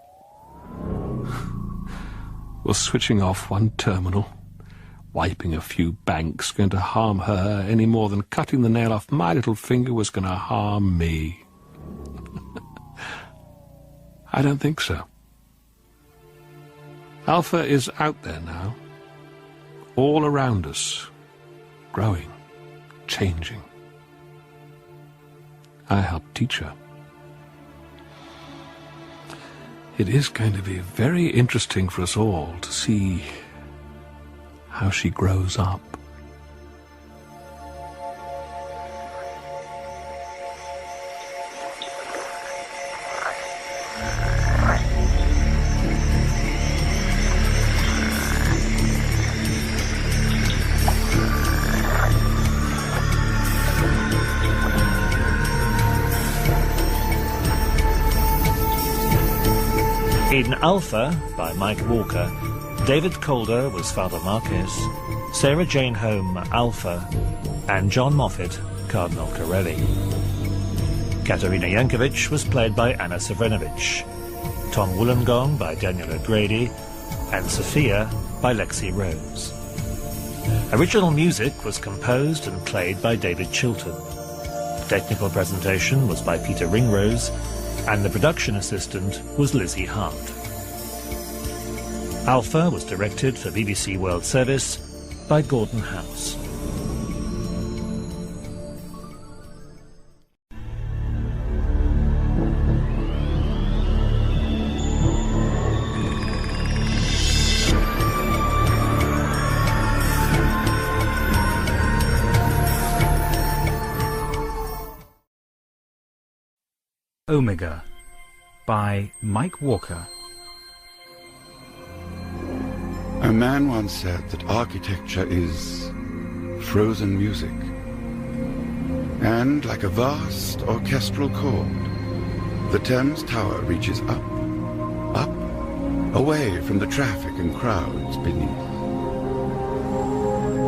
Was switching off one terminal, wiping a few banks, going to harm her any more than cutting the nail off my little finger was going to harm me. I don't think so. Alpha is out there now. All around us, growing, changing. I helped teach her. It is going to be very interesting for us all to see how she grows up. In Alpha, by Mike Walker, David Calder was Father Marquez, Sarah Jane Holm, Alpha, and John Moffat, Cardinal Corelli. Katerina Yankovic was played by Anna Savrenovich. Tom Wollongong by Daniel O'Grady, and Sophia by Lexi Rose. Original music was composed and played by David Chilton. Technical presentation was by Peter Ringrose, and the production assistant was Lizzie Hart. Alpha was directed for BBC World Service by Gordon House. Omega by Mike Walker. A man once said that architecture is frozen music. And like a vast orchestral chord, the Thames Tower reaches up, away from the traffic and crowds beneath.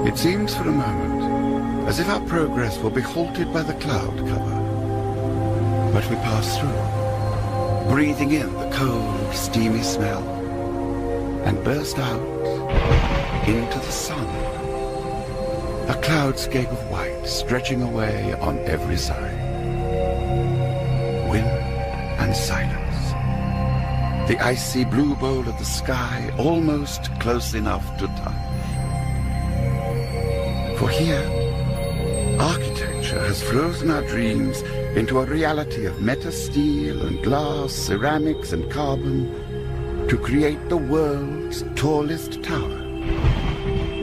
It seems for a moment as if our progress will be halted by the cloud cover. But we pass through, breathing in the cold, steamy smell, and burst out into the sun. A cloudscape of white stretching away on every side. Wind and silence. The icy blue bowl of the sky almost close enough to touch. For here, architecture has frozen our dreams into a reality of metasteel and glass, ceramics and carbon to create the world's tallest tower.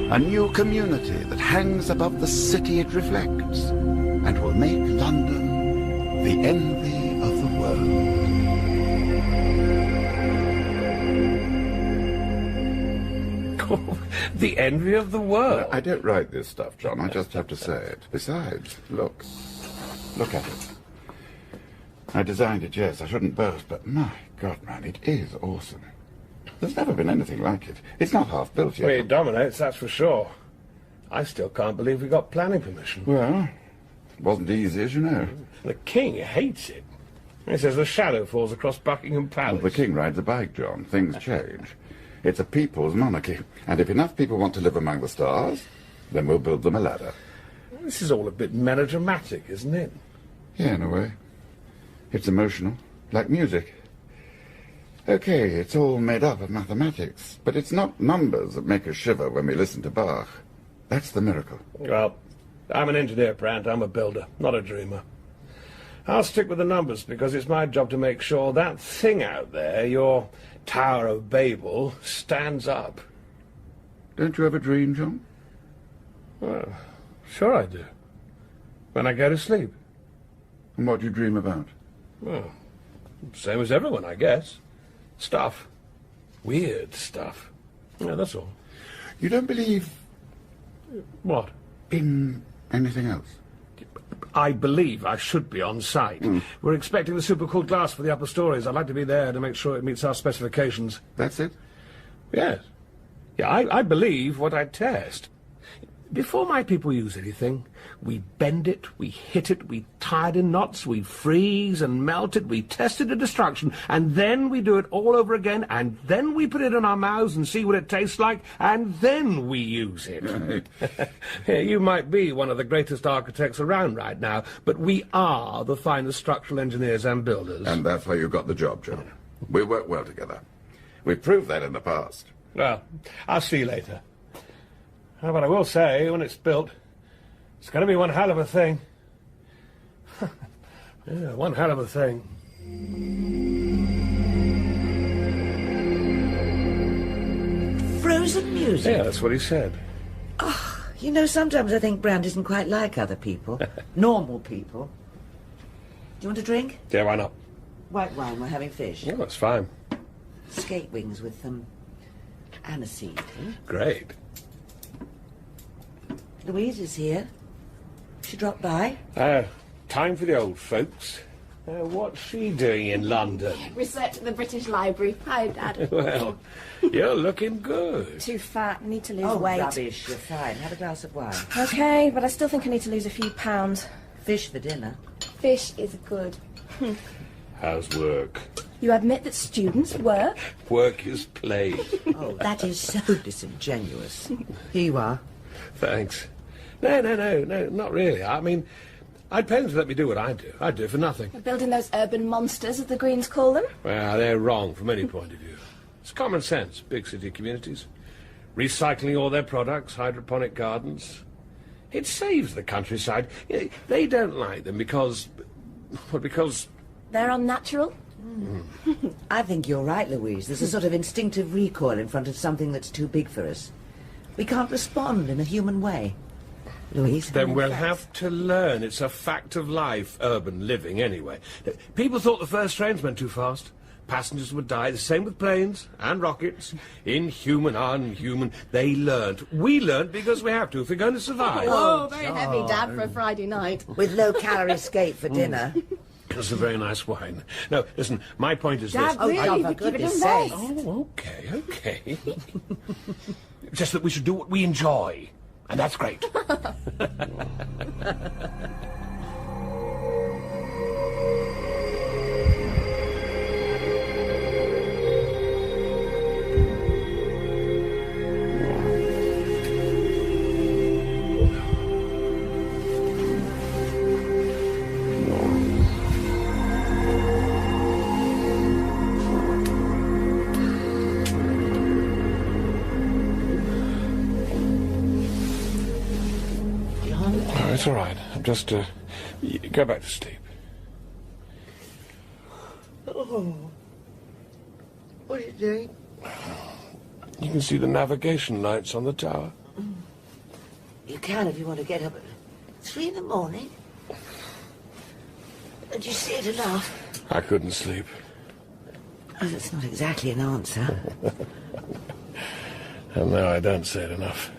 A new community that hangs above the city it reflects and will make London the envy of the world. The envy of the world? I don't write this stuff, John. I just have to say it. Besides, look at it. I designed it, yes. I shouldn't boast, but my God, man, it is awesome. There's never been anything like it. It's not half built yet. Well, it dominates, that's for sure. I still can't believe we got planning permission. Well, it wasn't easy, as you know. The King hates it. He says the shadow falls across Buckingham Palace. Well, the King rides a bike, John. Things change. It's a people's monarchy. And if enough people want to live among the stars, then we'll build them a ladder. This is all a bit melodramatic, isn't it? Yeah, in a way. It's emotional, like music. Okay, it's all made up of mathematics, but it's not numbers that make us shiver when we listen to Bach. That's the miracle. Well, I'm an engineer, Brandt. I'm a builder, not a dreamer. I'll stick with the numbers because it's my job to make sure that thing out there, your Tower of Babel, stands up. Don't you ever dream, John? Well, sure I do. When I go to sleep. And what do you dream about? Well, same as everyone, I guess. Stuff. Weird stuff. Yeah, that's all. You don't believe... What? In anything else? I believe I should be on site. We're expecting the super-cooled glass for the upper stories. I'd like to be there to make sure it meets our specifications. That's it? Yes. Yeah, I believe what I test. Before my people use anything, we bend it, we hit it, we tie it in knots, we freeze and melt it, we test it to destruction, and then we do it all over again, and then we put it in our mouths and see what it tastes like, and then we use it. Right. Yeah, you might be one of the greatest architects around right now, but we are the finest structural engineers and builders. And that's why you got the job, John. We work well together. We've proved that in the past. Well, I'll see you later. But I will say, when it's built, it's going to be one hell of a thing. Yeah, one hell of a thing. Frozen music? Yeah, that's what he said. Oh, you know, sometimes I think Brand isn't quite like other people. Normal people. Do you want a drink? Yeah, why not? White wine, we're having fish. Yeah, that's fine. Skate wings with aniseed. Great. Louise is here. She dropped by. Time for the old folks. What's she doing in London? Research at the British Library. Hi, Dad. Well, you're looking good. Too fat. Need to lose weight. Rubbish. You're fine. Have a glass of wine. Okay, but I still think I need to lose a few pounds. Fish for dinner. Fish is good. How's work? You admit that students work? Work is play. Oh, that is so disingenuous. Here you are. Thanks. No, not really. I mean, I'd pay them to let me do what I do. I'd do it for nothing. Building those urban monsters, as the Greens call them? Well, they're wrong from any point of view. It's common sense, big city communities. Recycling all their products, hydroponic gardens. It saves the countryside. You know, they don't like them because... Well, because... They're unnatural? I think you're right, Louise. There's a sort of instinctive recoil in front of something that's too big for us. We can't respond in a human way. Louise? Then we'll have to learn. It's a fact of life, urban living, anyway. People thought the first trains went too fast. Passengers would die. The same with planes and rockets. Inhuman, unhuman. They learned. We learned because we have to, if we're going to survive. Oh, very heavy, Dad, for a Friday night. With low-calorie skate for dinner. It's a very nice wine. No, listen, my point is Dad, this... really, for goodness sake. Oh, okay. Just that we should do what we enjoy. And that's great. It's all right. I'm just, go back to sleep. Oh. What are you doing? You can see the navigation lights on the tower. You can if you want to get up at 3 in the morning. And you see it enough? I couldn't sleep. Oh, that's not exactly an answer. And no, I don't say it enough.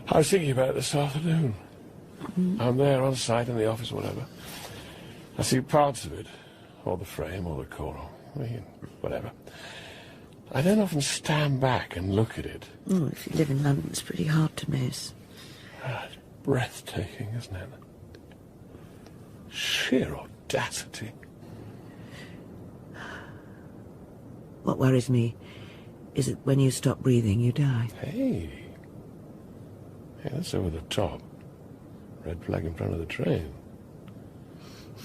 I was thinking about it this afternoon. I'm there on site in the office or whatever. I see parts of it, or the frame, or the coral, whatever. I don't often stand back and look at it. Oh, if you live in London, it's pretty hard to miss. It's breathtaking, isn't it? Sheer audacity. What worries me is that when you stop breathing, you die. Hey. Yeah, that's over the top. Red flag in front of the train.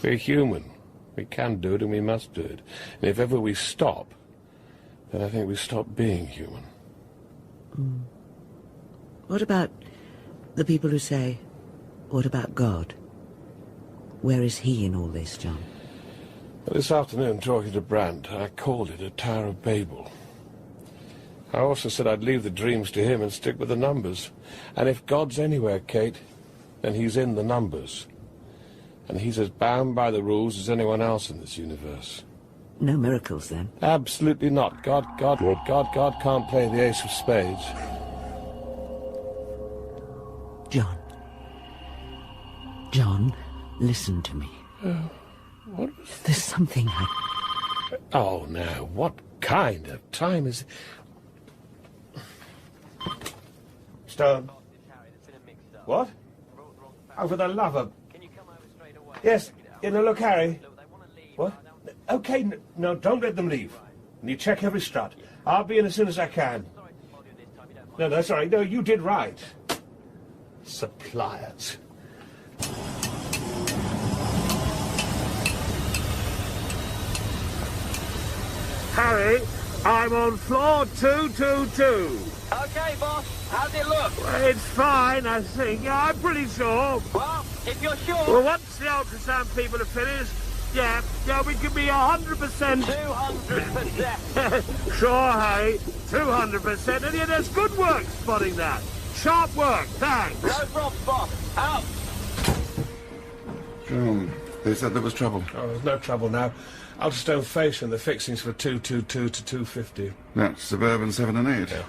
We're human. We can do it and we must do it. And if ever we stop, then I think we stop being human. What about the people who say, what about God? Where is he in all this, John? Well, this afternoon, talking to Brandt, I called it a Tower of Babel. I also said I'd leave the dreams to him and stick with the numbers. And if God's anywhere, Kate, then he's in the numbers. And he's as bound by the rules as anyone else in this universe. No miracles, then? Absolutely not. God can't play the ace of spades. John, listen to me. What? There's something Oh, now, what kind of time is it? Stone. What? Oh, for the love of... Yes, look, Harry. What? Okay, no, don't let them leave. And you check every strut. I'll be in as soon as I can. No, that's all right. No, you did right. Suppliers. Harry, I'm on floor 222. Okay, boss. How's it look? Well, it's fine, I think. Yeah, I'm pretty sure. Well, if you're sure... Well, once the ultrasound people are finished, yeah, we can be 100%... 200%. Sure, Harry, 200%. And yeah, there's good work spotting that. Sharp work, thanks. No problem, boss. Out. John, they said there was trouble. Oh, there's no trouble now. Ultrastone fascia and the fixings for 222 to 250. That's Suburban 7 and 8. Yeah.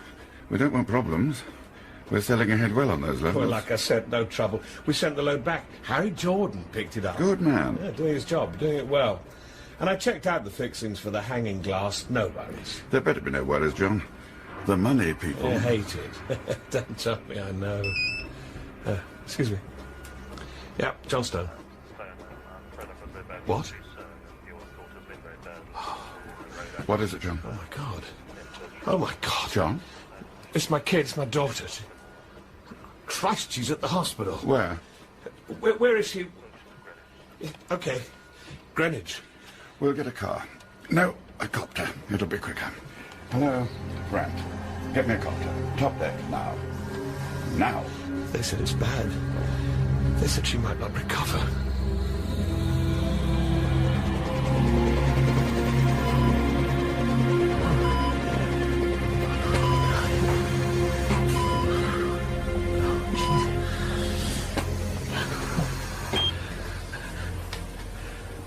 We don't want problems. We're selling ahead well on those levels. Well, like I said, no trouble. We sent the load back. Harry Jordan picked it up. Good man. Yeah, doing his job, doing it well. And I checked out the fixings for the hanging glass. No worries. There better be no worries, John. The money people... I hate it. Don't tell me, I know. Excuse me. Yeah, John Stone. What? What is it, John? Oh, my God. Oh, my God. John? It's my kid, it's my daughter. Christ, she's at the hospital. Where? Where is she? Okay. Greenwich. We'll get a car. No, a copter. It'll be quicker. Hello, Grant. Get me a copter. Top deck, now. Now. They said it's bad. They said she might not recover.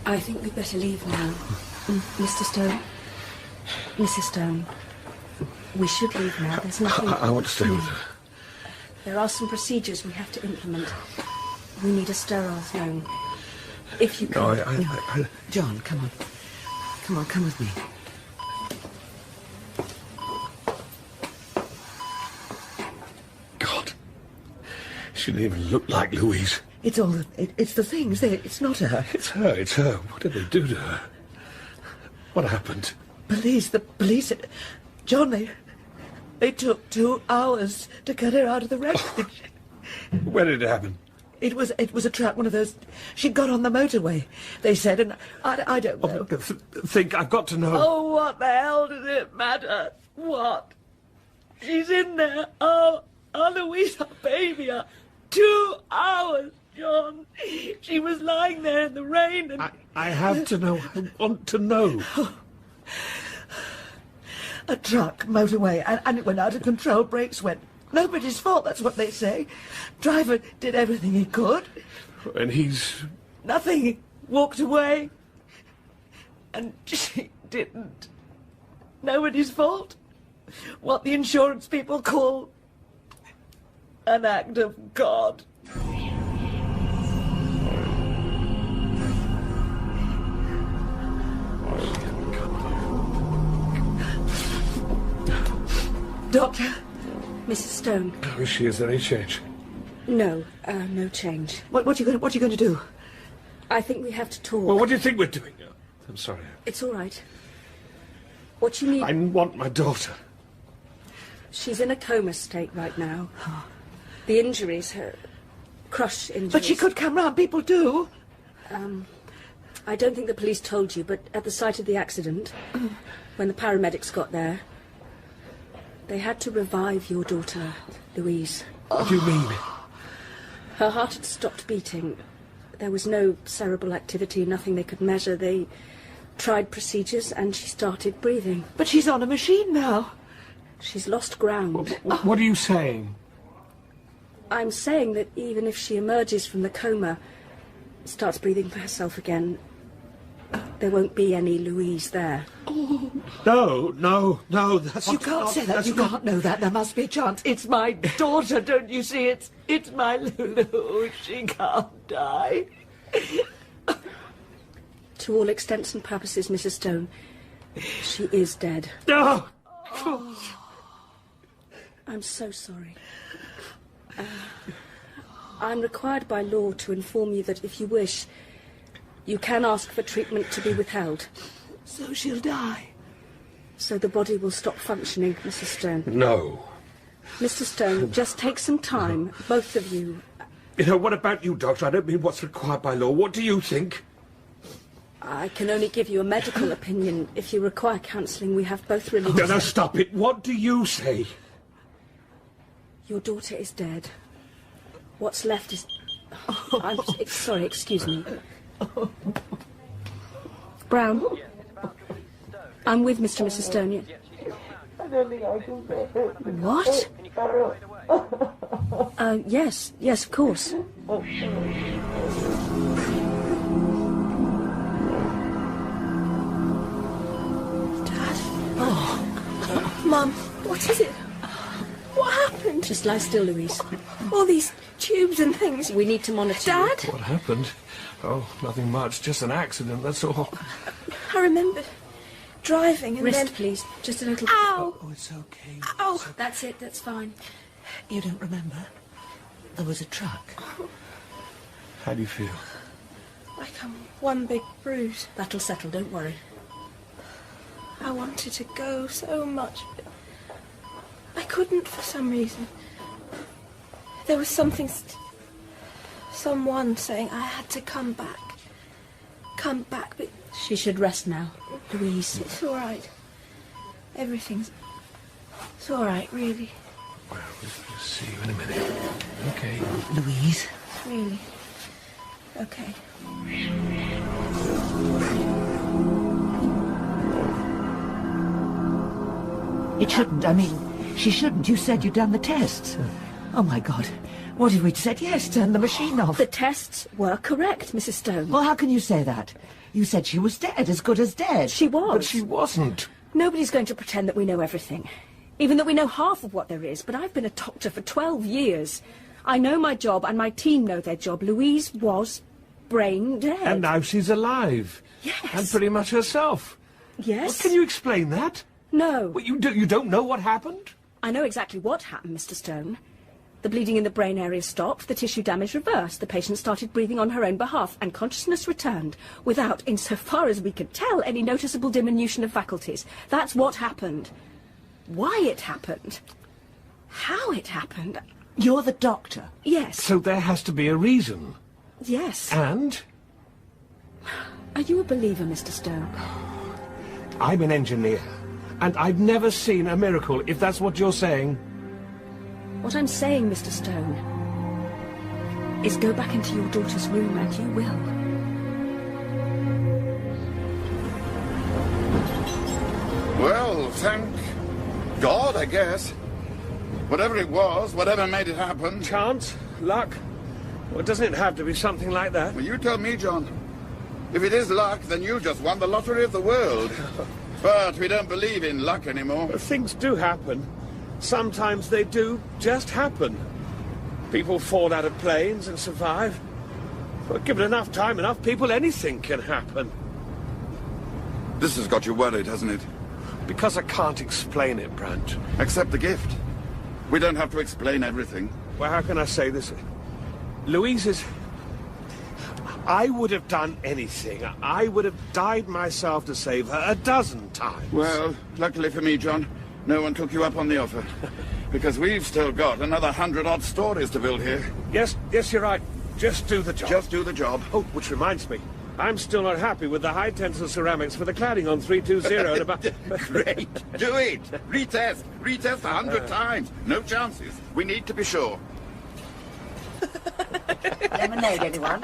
I think we'd better leave now. Mr. Stone? Mrs. Stone? We should leave now. There's nothing... I want to stay with her. There are some procedures we have to implement. We need a sterile zone. If you can... No, No. John, come on. Come on, come with me. God. She didn't even look like Louise. It's all... It's the things. It's not her. It's her, it's her. What did they do to her? What happened? The police... John, they took 2 hours to get her out of the wreckage. Where did it happen? It was a trap, one of those... She got on the motorway, they said, and I don't know. I've got to know. Oh, what the hell does it matter? What? She's in there. Oh, Louise, our baby. 2 hours, John. She was lying there in the rain and... I have to know. I want to know. A truck, motorway, and it went out of control. Brakes went. Nobody's fault, that's what they say. Driver did everything he could. And he's... Nothing. He walked away. And she didn't. Nobody's fault. What the insurance people call an act of God. Doctor? Mrs. Stone? How is she? Is there any change? No, no change. What are you going to do? I think we have to talk. Well, what do you think we're doing? I'm sorry. It's all right. What you need... I want my daughter. She's in a coma state right now. The injuries, her crush injuries... But she could come round, people do. I don't think the police told you, but at the site of the accident, when the paramedics got there, they had to revive your daughter, Louise. What do you mean? Her heart had stopped beating. There was no cerebral activity, nothing they could measure. They tried procedures and she started breathing. But she's on a machine now. She's lost ground. What are you saying? I'm saying that even if she emerges from the coma, starts breathing for herself again, there won't be any Louise there. Oh. No, that's... You can't say that. You can't know that. There must be a chance. It's my daughter, don't you see? It's my Lulu. She can't die. To all extents and purposes, Mrs. Stone, she is dead. No! I'm so sorry. I'm required by law to inform you that if you wish, you can ask for treatment to be withheld. So she'll die? So the body will stop functioning, Mrs. Stone. No. Mr. Stone, just take some time, both of you. You know, what about you, Doctor? I don't mean what's required by law. What do you think? I can only give you a medical opinion. If you require counselling, we have both religious... No, stop it. What do you say? Your daughter is dead. What's left is... I'm sorry, excuse me. Brown? I'm with Mr. and Mrs. Stone. I don't think I can bear it. What? Yes, of course. Dad? Mum, what is it? What happened? Just lie still, Louise. All these tubes and things. We need to monitor Dad? What happened? Oh, nothing much. Just an accident, that's all. I remember driving and Wrist, then... please. Just a little... Ow! Oh, it's okay. Ow! That's it, that's fine. You don't remember? There was a truck. How do you feel? Like I'm one big bruise. That'll settle, don't worry. I wanted to go so much, but I couldn't for some reason. There was something... someone saying I had to come back. Come back, but... She should rest now, Louise. It's all right. Everything's... It's all right, really. Well, we'll see you in a minute. Okay. Louise? Really. Okay. It shouldn't. I mean, she shouldn't. You said you'd done the tests. Oh, my God. What if we'd said yes, turn the machine off? The tests were correct, Mrs. Stone. Well, how can you say that? You said she was dead, as good as dead. She was. But she wasn't. Nobody's going to pretend that we know everything. Even that we know half of what there is. But I've been a doctor for 12 years. I know my job, and my team know their job. Louise was brain dead. And now she's alive. Yes. And pretty much herself. Yes. Well, can you explain that? No. Well, you don't know what happened? I know exactly what happened, Mr. Stone. The bleeding in the brain area stopped, the tissue damage reversed, the patient started breathing on her own behalf, and consciousness returned, without, insofar as we could tell, any noticeable diminution of faculties. That's what happened. Why it happened. How it happened. You're the doctor? Yes. So there has to be a reason. Yes. And? Are you a believer, Mr. Stone? I'm an engineer, and I've never seen a miracle, if that's what you're saying. What I'm saying, Mr. Stone, is go back into your daughter's room, and you will. Well, thank God, I guess. Whatever it was, whatever made it happen. Chance? Luck? Well, doesn't it have to be something like that? Well, you tell me, John. If it is luck, then you just won the lottery of the world. But we don't believe in luck anymore. Well, things do happen. Sometimes they do just happen. People fall out of planes and survive. But given enough time, enough people, anything can happen. This has got you worried, hasn't it? Because I can't explain it, Branch. Accept the gift. We don't have to explain everything. Well, how can I say this? Louise is... I would have done anything. I would have died myself to save her 12 times. Well, luckily for me, John, no one took you up on the offer. Because we've still got another 100-odd stories to build here. Yes, you're right. Just do the job. Just do the job. Oh, which reminds me. I'm still not happy with the high-tensile ceramics for the cladding on 320 and about... Great. Do it. Retest. Retest 100 times. No chances. We need to be sure. Lemonade, anyone?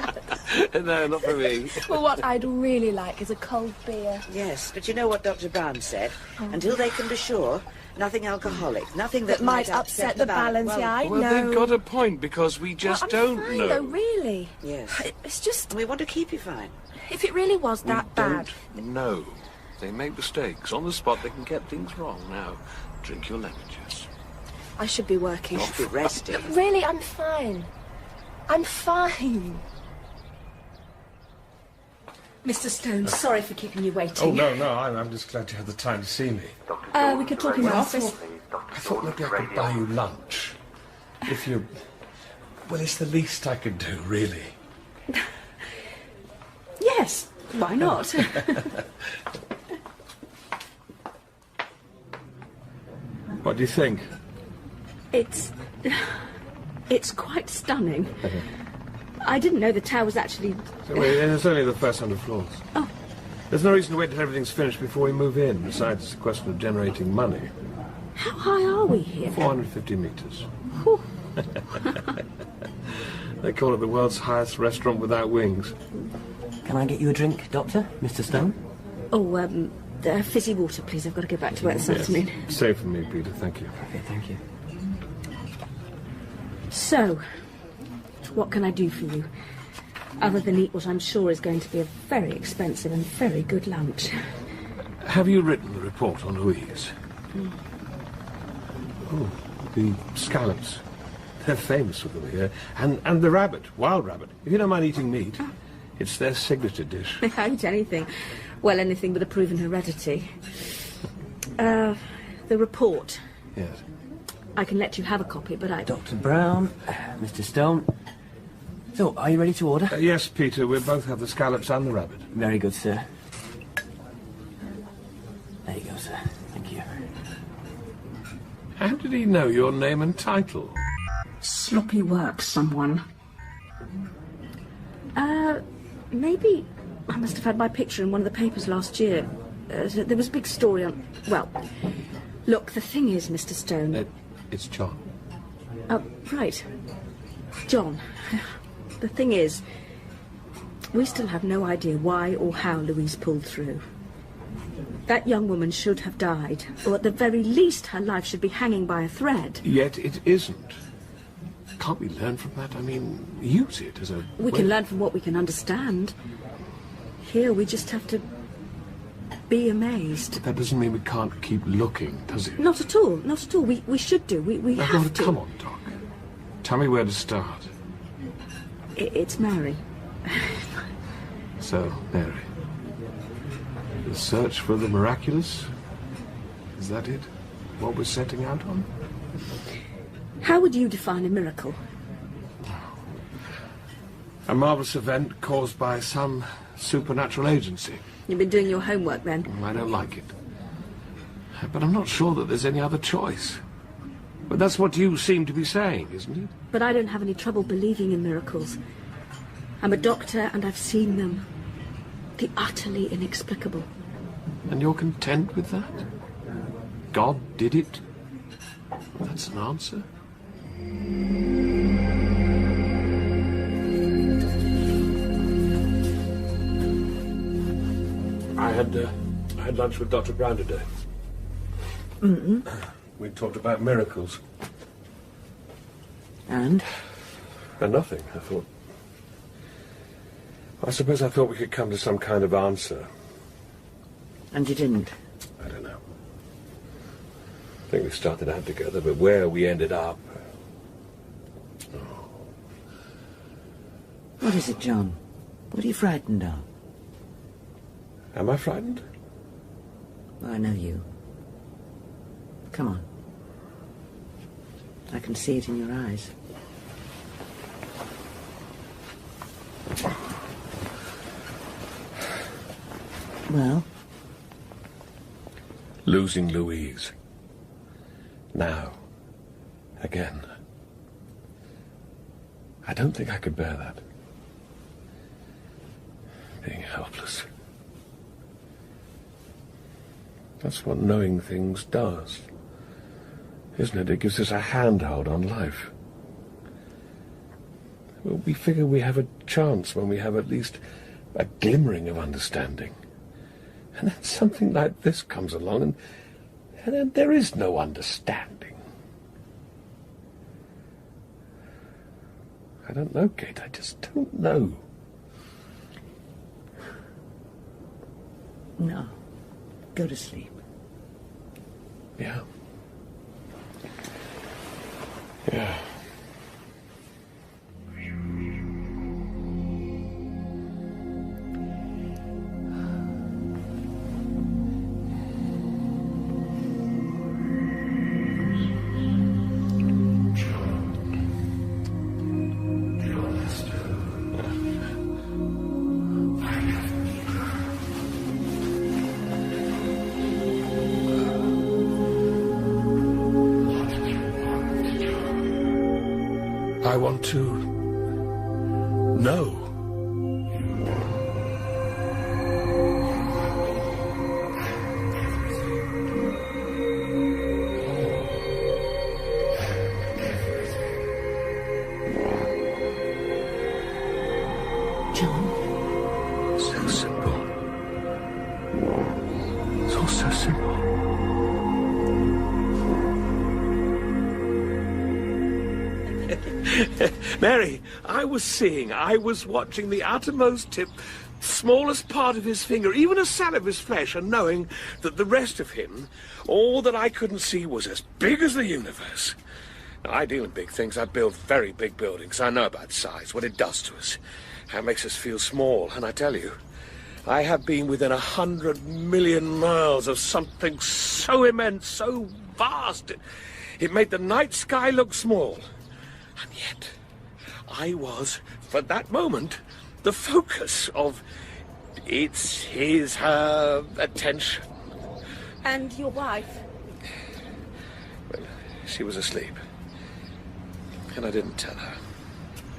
No, not for me. Well, what I'd really like is a cold beer. Yes, but you know what Dr. Brown said? Until they can be sure, nothing alcoholic, nothing that might upset the balance. Well, yeah, I well, know. they've got a point, because we just don't fine, know. Though, really. Yes. It's just... And we want to keep you fine. If it really was that bad... No. They make mistakes. On the spot, they can get things wrong. Now, drink your lemon juice. I should be working. You should be resting. Really, I'm fine. I'm fine. Mr. Stone, sorry for keeping you waiting. Oh, no, I'm just glad you had the time to see me. We could talk in my office. I thought maybe I could buy you lunch. If you... Well, it's the least I could do, really. Yes, why not? What do you think? It's quite stunning. I didn't know the tower was actually... It's only the first 100 floors. Oh. There's no reason to wait till everything's finished before we move in. Besides, it's a question of generating money. How high are we here? 450 metres. They call it the world's highest restaurant without wings. Can I get you a drink, Doctor? Mr. Stone? Oh, fizzy water, please. I've got to go back to work this afternoon. Save for me, Peter. Thank you. Okay, thank you. So, what can I do for you? Other than eat what I'm sure is going to be a very expensive and very good lunch. Have you written the report on Louise? Oh, the scallops. They're famous with them here. And the rabbit, wild rabbit. If you don't mind eating meat, it's their signature dish. I eat anything. Well, anything with a proven heredity. The report. Yes. I can let you have a copy, but I... Dr. Brown, Mr. Stone. So, are you ready to order? Yes, Peter. We both have the scallops and the rabbit. Very good, sir. There you go, sir. Thank you. How did he know your name and title? Sloppy work, someone. Maybe I must have had my picture in one of the papers last year. There was a big story on... Well, look, the thing is, Mr. Stone... It's John. Right. John. The thing is, we still have no idea why or how Louise pulled through. That young woman should have died, or at the very least her life should be hanging by a thread. Yet it isn't. Can't we learn from that? I mean, use it as a... We can learn from what we can understand. Here we just have to be amazed. But that doesn't mean we can't keep looking, does it? Not at all, not at all. We should do. We Now, have to. Come on, Doc. Tell me where to start. It's Mary. So, Mary. The search for the miraculous? Is that it? What we're setting out on? How would you define a miracle? A marvellous event caused by some supernatural agency. You've been doing your homework, then? I don't like it. But I'm not sure that there's any other choice. But that's what you seem to be saying, isn't it? But I don't have any trouble believing in miracles. I'm a doctor and I've seen them. The utterly inexplicable. And you're content with that? God did it? That's an answer? I had lunch with Dr. Brown today. Mm-mm. We talked about miracles. And? And nothing, I thought. I suppose I thought we could come to some kind of answer. And you didn't? I don't know. I think we started out together, but where we ended up... Oh. What is it, John? What are you frightened of? Am I frightened? I know you. Come on. I can see it in your eyes. Well? Losing Louise. Now. Again. I don't think I could bear that. Being helpless. That's what knowing things does. Isn't it? It gives us a handhold on life. Well, we figure we have a chance when we have at least a glimmering of understanding. And then something like this comes along, and then there is no understanding. I don't know, Kate. I just don't know. No. Go to sleep. Yeah. Yeah. I want to know. John? So simple. It's all so simple. Mary, I was watching the outermost tip, smallest part of his finger, even a cell of his flesh, and knowing that the rest of him, all that I couldn't see, was as big as the universe. Now, I deal in big things. I build very big buildings. I know about size, what it does to us, how it makes us feel small. And I tell you, I have been within 100 million miles of something so immense, so vast. It made the night sky look small. And yet, I was, for that moment, the focus of her attention. And your wife? Well, she was asleep. And I didn't tell her.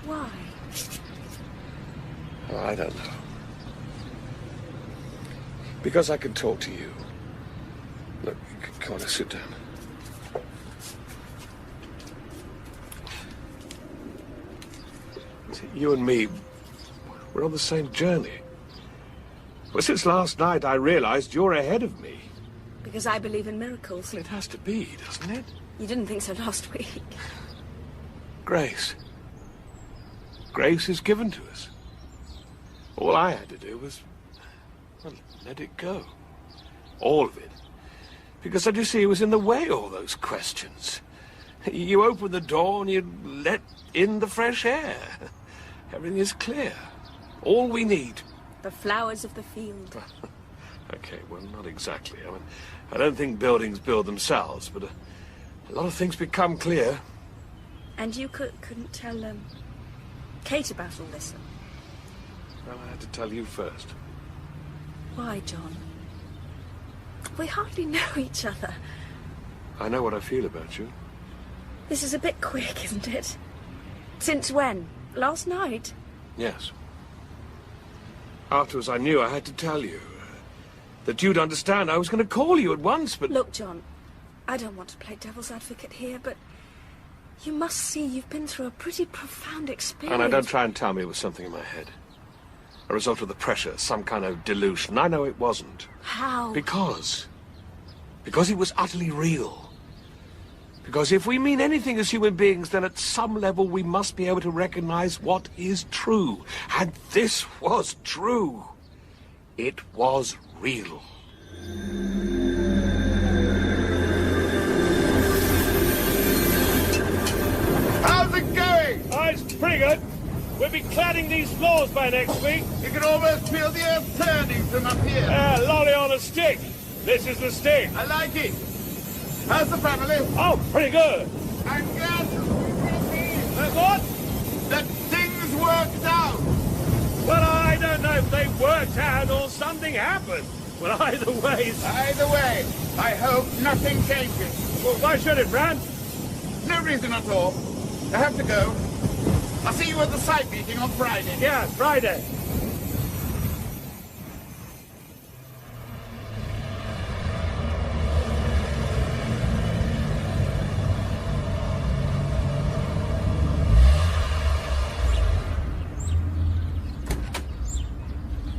Why? Oh, I don't know. Because I can talk to you. Look, come on, let's sit down. See, you and me, we're on the same journey. Well, since last night, I realized you're ahead of me. Because I believe in miracles. Well, it has to be, doesn't it? You didn't think so last week. Grace. Grace is given to us. All I had to do was, well, let it go. All of it. Because, as you see, it was in the way, all those questions. You open the door and you let in the fresh air. Everything is clear. All we need. The flowers of the field. Okay, well, not exactly. I mean, I don't think buildings build themselves, but a lot of things become clear. And you couldn't tell, Kate about all this? Well, I had to tell you first. Why, John? We hardly know each other. I know what I feel about you. This is a bit quick, isn't it? Since when? Last night? Yes. Afterwards, I knew I had to tell you. That you'd understand. I was going to call you at once, but... Look, John, I don't want to play devil's advocate here, but you must see you've been through a pretty profound experience. And I don't try and tell me it was something in my head. A result of the pressure, some kind of delusion. I know it wasn't. How? Because it was utterly real. Because if we mean anything as human beings, then at some level we must be able to recognize what is true. And this was true. It was real. How's it going? Oh, it's pretty good. We'll be cladding these floors by next week. You can almost feel the earth turning from up here. Lolly on a stick. This is the stick. I like it. How's the family? Oh, pretty good. I'm glad What? that things worked out. Well, I don't know if they worked out or something happened. Well, either way... Either way, I hope nothing changes. Well, why should it, Brad? No reason at all. I have to go. I'll see you at the site meeting on Friday. Yeah, Friday.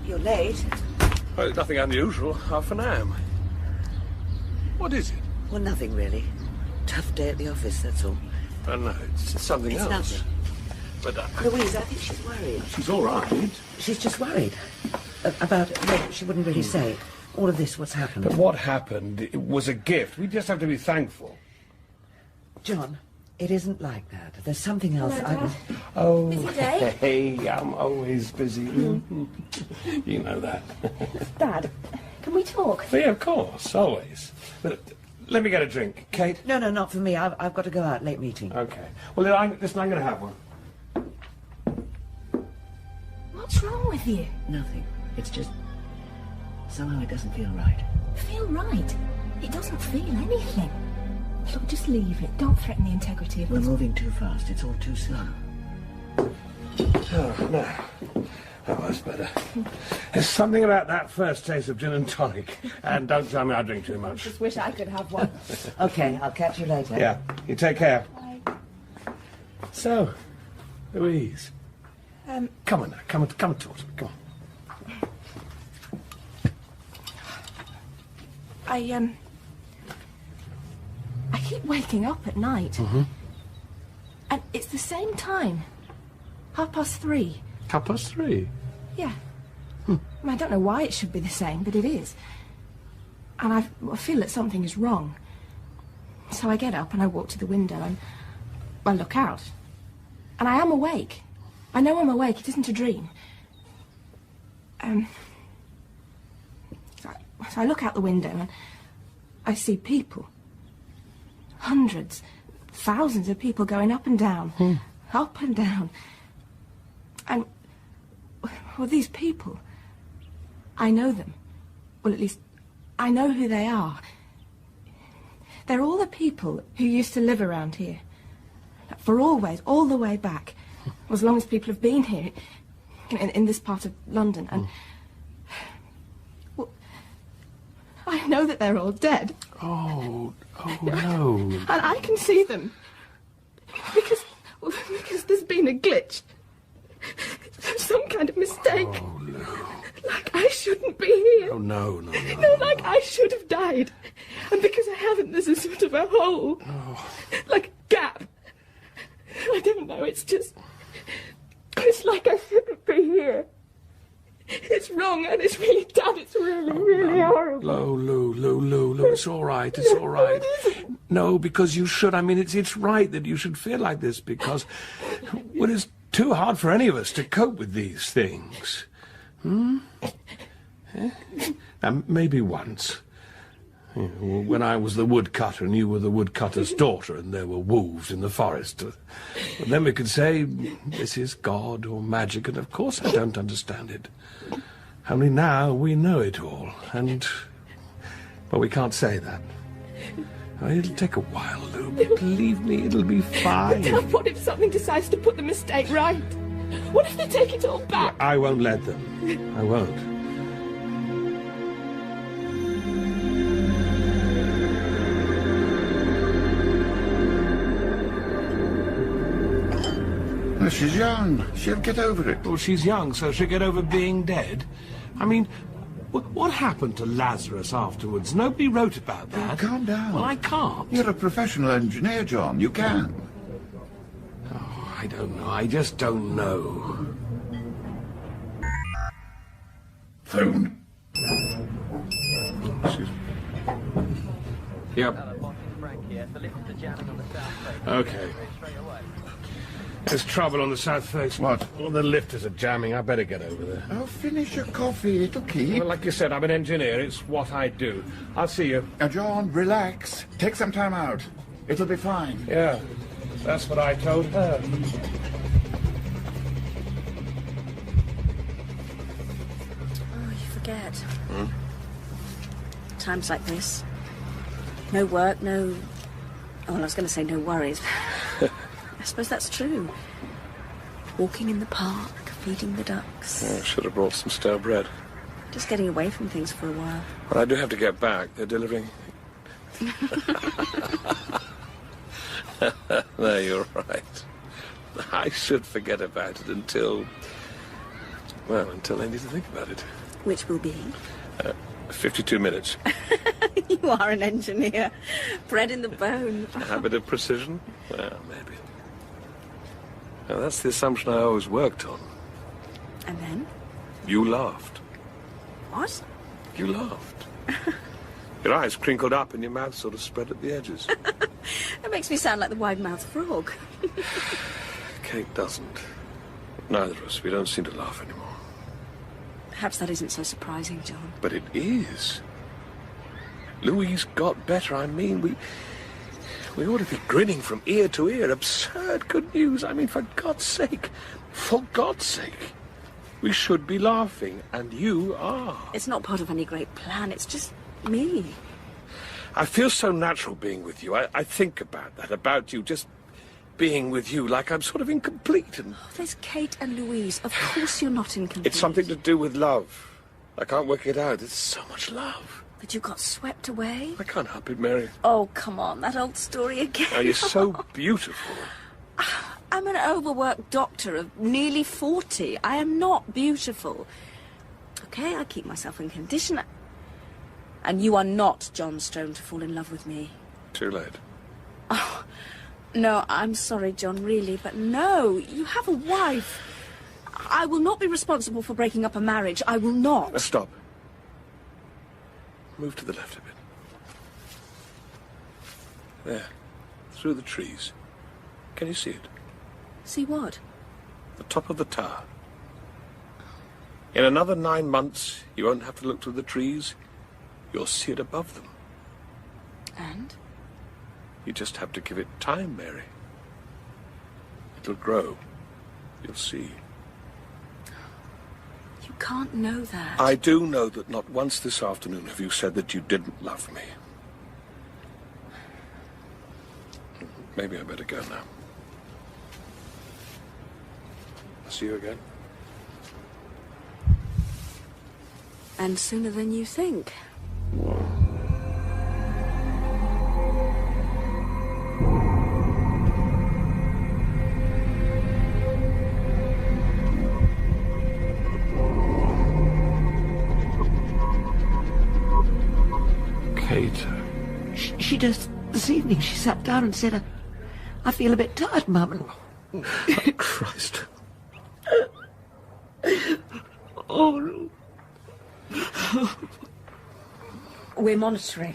You're late. Well, it's nothing unusual. Half an hour. What is it? Well, nothing really. Tough day at the office, that's all. Oh, no, it's something It's else. nothing. But, Louise, I think she's worried. She's all right. She's just worried. About... No, she wouldn't really say. All of this, what's happened. But what happened, it was a gift. We just have to be thankful. John, it isn't like that. There's something else. Hello, Dad. Oh, Busy day? hey, I'm always busy. You know that. Dad, can we talk? Yeah, of course, always. But let me get a drink. Kate? No, not for me. I've got to go out. Late meeting. Okay. Well, listen, I'm going to have one. What's wrong with you? Nothing. It's just... somehow it doesn't feel right. Feel right? It doesn't feel anything. Look, just leave it. Don't threaten the integrity of We're us. moving too fast. It's all too slow. Oh, no. Oh, that's better. There's something about that first taste of gin and tonic. And don't tell me I drink too much. Just wish I could have one. Okay, I'll catch you later. Yeah, you take care. Bye. So, Louise. Come on now, come and talk to me, come on. I keep waking up at night. Mm-hmm. And it's the same time. 3:30. 3:30? Yeah. I mean, I don't know why it should be the same, but it is. And I feel that something is wrong. So I get up and I walk to the window and I look out. And I am awake. I know I'm awake. It isn't a dream. So I look out the window and I see people. Hundreds, thousands of people going up and down. Up and down. And, well, these people, I know them. Well, at least, I know who they are. They're all the people who used to live around here. For always, all the way back. As long as people have been here. In this part of London. And... well, I know that they're all dead. Oh no. And I can see them. Because there's been a glitch. Some kind of mistake. Oh, no. Like I shouldn't be here. Oh, no. No, like I should have died. And because I haven't, there's a sort of a hole. Oh. Like a gap. I don't know, it's just... It's like I shouldn't be here. It's wrong and it's really bad. It's really horrible. Lou, it's all right. It's all right. No, because you should. I mean, it's right that you should feel like this because, well, it's too hard for any of us to cope with these things. Maybe once. When I was the woodcutter and you were the woodcutter's daughter and there were wolves in the forest. And then we could say, this is God or magic, and of course I don't understand it. Only now we know it all, and... well, we can't say that. It'll take a while, Lou, but believe me, it'll be fine. But what if something decides to put the mistake right? What if they take it all back? I won't let them. I won't. She's young. She'll get over it. Well, she's young, so she'll get over being dead. I mean, what happened to Lazarus afterwards? Nobody wrote about that. Oh, calm down. Well, I can't. You're a professional engineer, John. You can. Oh, I don't know. I just don't know. Phone. Excuse me. Yep. Okay. There's trouble on the south face. What? Well, the lifters are jamming. I better get over there. Oh, finish your coffee. It'll keep. Well, like you said, I'm an engineer. It's what I do. I'll see you. John, relax. Take some time out. It'll be fine. Yeah, that's what I told her. Oh, you forget. Times like this. No work, no... oh, well, I was going to say no worries. I suppose that's true. Walking in the park, feeding the ducks. I should have brought some stale bread. Just getting away from things for a while. Well, I do have to get back. They're delivering... No, you're right. I should forget about it until... well, until I need to think about it. Which will be? 52 minutes. You are an engineer. Bred in the bone. A habit of precision? Well, maybe. Now, that's the assumption I always worked on. And then? You laughed. What? You laughed. Your eyes crinkled up and your mouth sort of spread at the edges. That makes me sound like the wide-mouthed frog. Kate doesn't. Neither of us. We don't seem to laugh anymore. Perhaps that isn't so surprising, John. But it is. Louise got better. I mean, we ought to be grinning from ear to ear. Absurd good news. I mean, for God's sake. For God's sake. We should be laughing, and you are. It's not part of any great plan. It's just me. I feel so natural being with you. I think about that, about you, just being with you, like I'm sort of incomplete. And oh, there's Kate and Louise. Of course you're not incomplete. It's something to do with love. I can't work it out. It's so much love. That you got swept away? I can't help it, Mary. Oh, come on, that old story again. Oh, you're so beautiful. I'm an overworked doctor of nearly 40. I am not beautiful. Okay, I keep myself in condition. And you are not John Stone to fall in love with me. Too late. Oh, no, I'm sorry, John, really, but no, you have a wife. I will not be responsible for breaking up a marriage. I will not. Stop. Move to the left a bit. There. Through the trees. Can you see it? See what? The top of the tower. In another 9 months, you won't have to look through the trees. You'll see it above them. And? You just have to give it time, Mary. It'll grow. You'll see. You can't know that. I do know that not once this afternoon have you said that you didn't love me. Maybe I better go now. I'll see you again. And sooner than you think. Kate. She just, this evening, she sat down and said, I feel a bit tired, Mum. Oh, Christ. Oh, We're monitoring.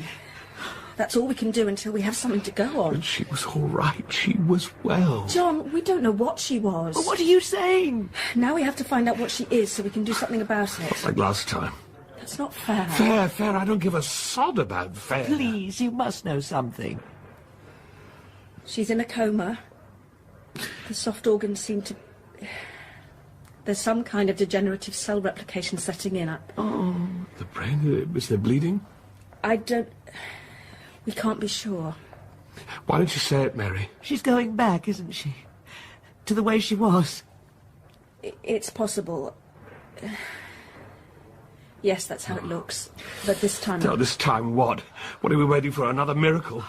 That's all we can do until we have something to go on. But she was all right. She was well. John, we don't know what she was. But what are you saying? Now we have to find out what she is so we can do something about it. Like last time. That's not fair. Fair. I don't give a sod about fair. Please, you must know something. She's in a coma. The soft organs seem to... There's some kind of degenerative cell replication setting in. Oh, the brain? Is there bleeding? I don't... We can't be sure. Why don't you say it, Mary? She's going back, isn't she? To the way she was. It's possible. Yes, that's how it looks. But this time... No, this time what? What are we waiting for? Another miracle?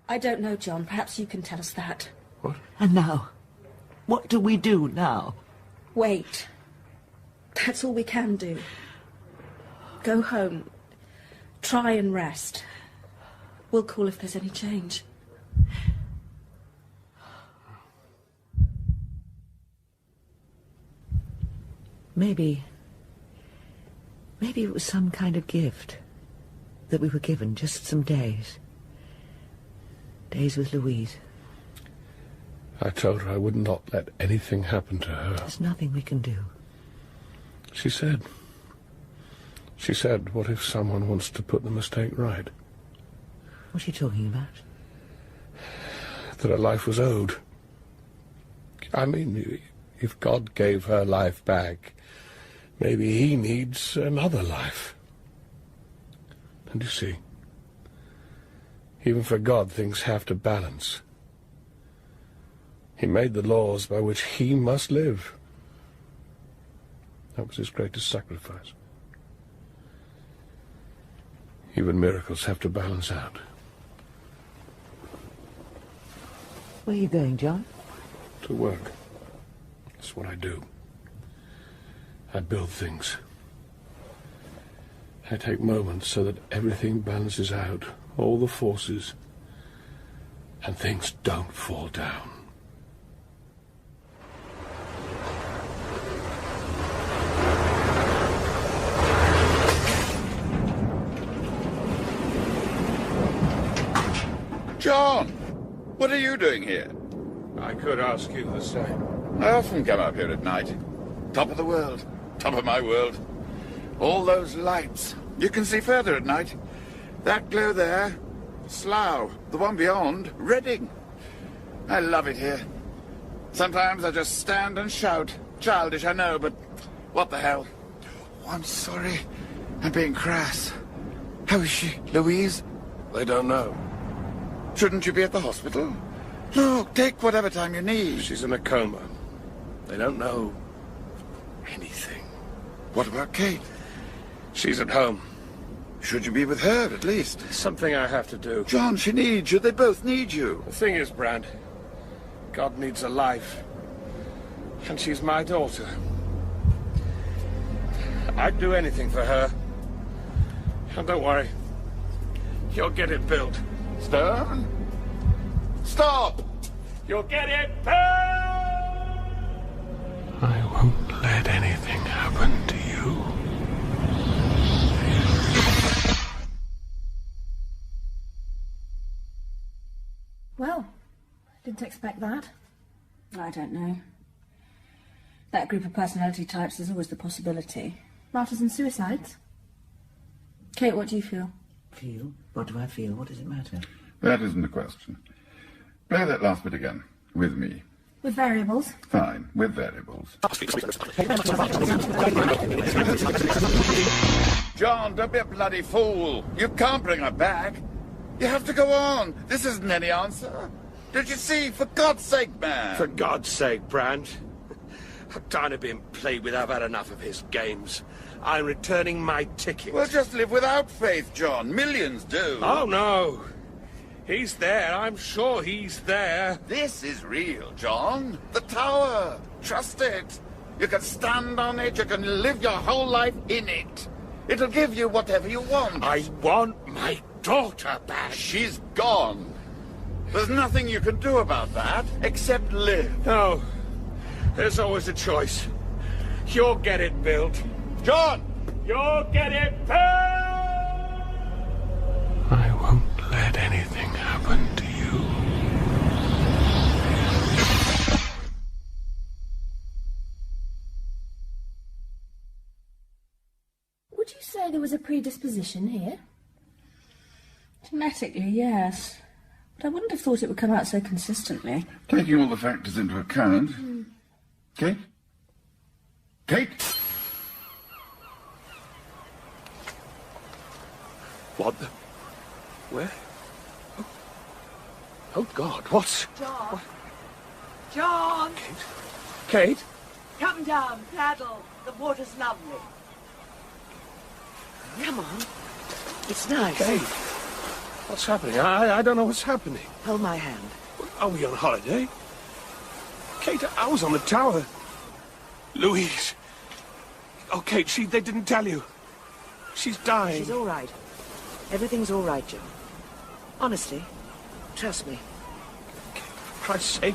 I don't know, John. Perhaps you can tell us that. What? And now? What do we do now? Wait. That's all we can do. Go home. Try and rest. We'll call if there's any change. Maybe it was some kind of gift that we were given, just some days. Days with Louise. I told her I would not let anything happen to her. There's nothing we can do. She said, what if someone wants to put the mistake right? What are you talking about? That her life was owed. I mean, if God gave her life back, maybe he needs another life. And you see, even for God, things have to balance. He made the laws by which he must live. That was his greatest sacrifice. Even miracles have to balance out. Where are you going, John? To work. That's what I do. I build things. I take moments so that everything balances out, all the forces, and things don't fall down. John! What are you doing here? I could ask you the same. I often come up here at night. Top of the world. Top of my world. All those lights. You can see further at night. That glow there, Slough. The one beyond, Reading. I love it here. Sometimes I just stand and shout. Childish, I know, but what the hell? Oh, I'm sorry. I'm being crass. How is she, Louise? They don't know. Shouldn't you be at the hospital? Look, take whatever time you need. She's in a coma. They don't know anything. What about Kate? She's at home. Should you be with her, at least? It's something I have to do. John, she needs you. They both need you. The thing is, Brad, God needs a life. And she's my daughter. I'd do anything for her. And don't worry. You'll get it built. Stone? Stop! You'll get it built! I won't let anything happen to you. Well, didn't expect that. I don't know. That group of personality types is always the possibility. Martyrs and suicides? Kate, what do you feel? Feel? What do I feel? What does it matter? That isn't the question. Play that last bit again. With me. With variables? Fine. With variables. John, don't be a bloody fool. You can't bring her back. You have to go on. This isn't any answer. Did you see? For God's sake, man! For God's sake, Brandt. I'm tired of being played with. I've had enough of his games. I'm returning my ticket. Well, just live without faith, John. Millions do. Oh, no. He's there. I'm sure he's there. This is real, John. The tower. Trust it. You can stand on it. You can live your whole life in it. It'll give you whatever you want. I want my daughter back. She's gone. There's nothing you can do about that, except live. No. There's always a choice. You'll get it built. John! You'll get it built! I won't let anything happen to you. Would you say there was a predisposition here? Genetically, yes. But I wouldn't have thought it would come out so consistently. Taking all the factors into account... Kate? Kate? What the... Where? Oh, God, what's... John! John! Kate? Come down, paddle. The water's lovely. Come on. It's nice. Kate, what's happening? I don't know what's happening. Hold my hand. Are we on holiday? Kate, I was on the tower. Louise. Oh, Kate, they didn't tell you. She's dying. She's all right. Everything's all right, John. Honestly, trust me. Kate, for Christ's sake,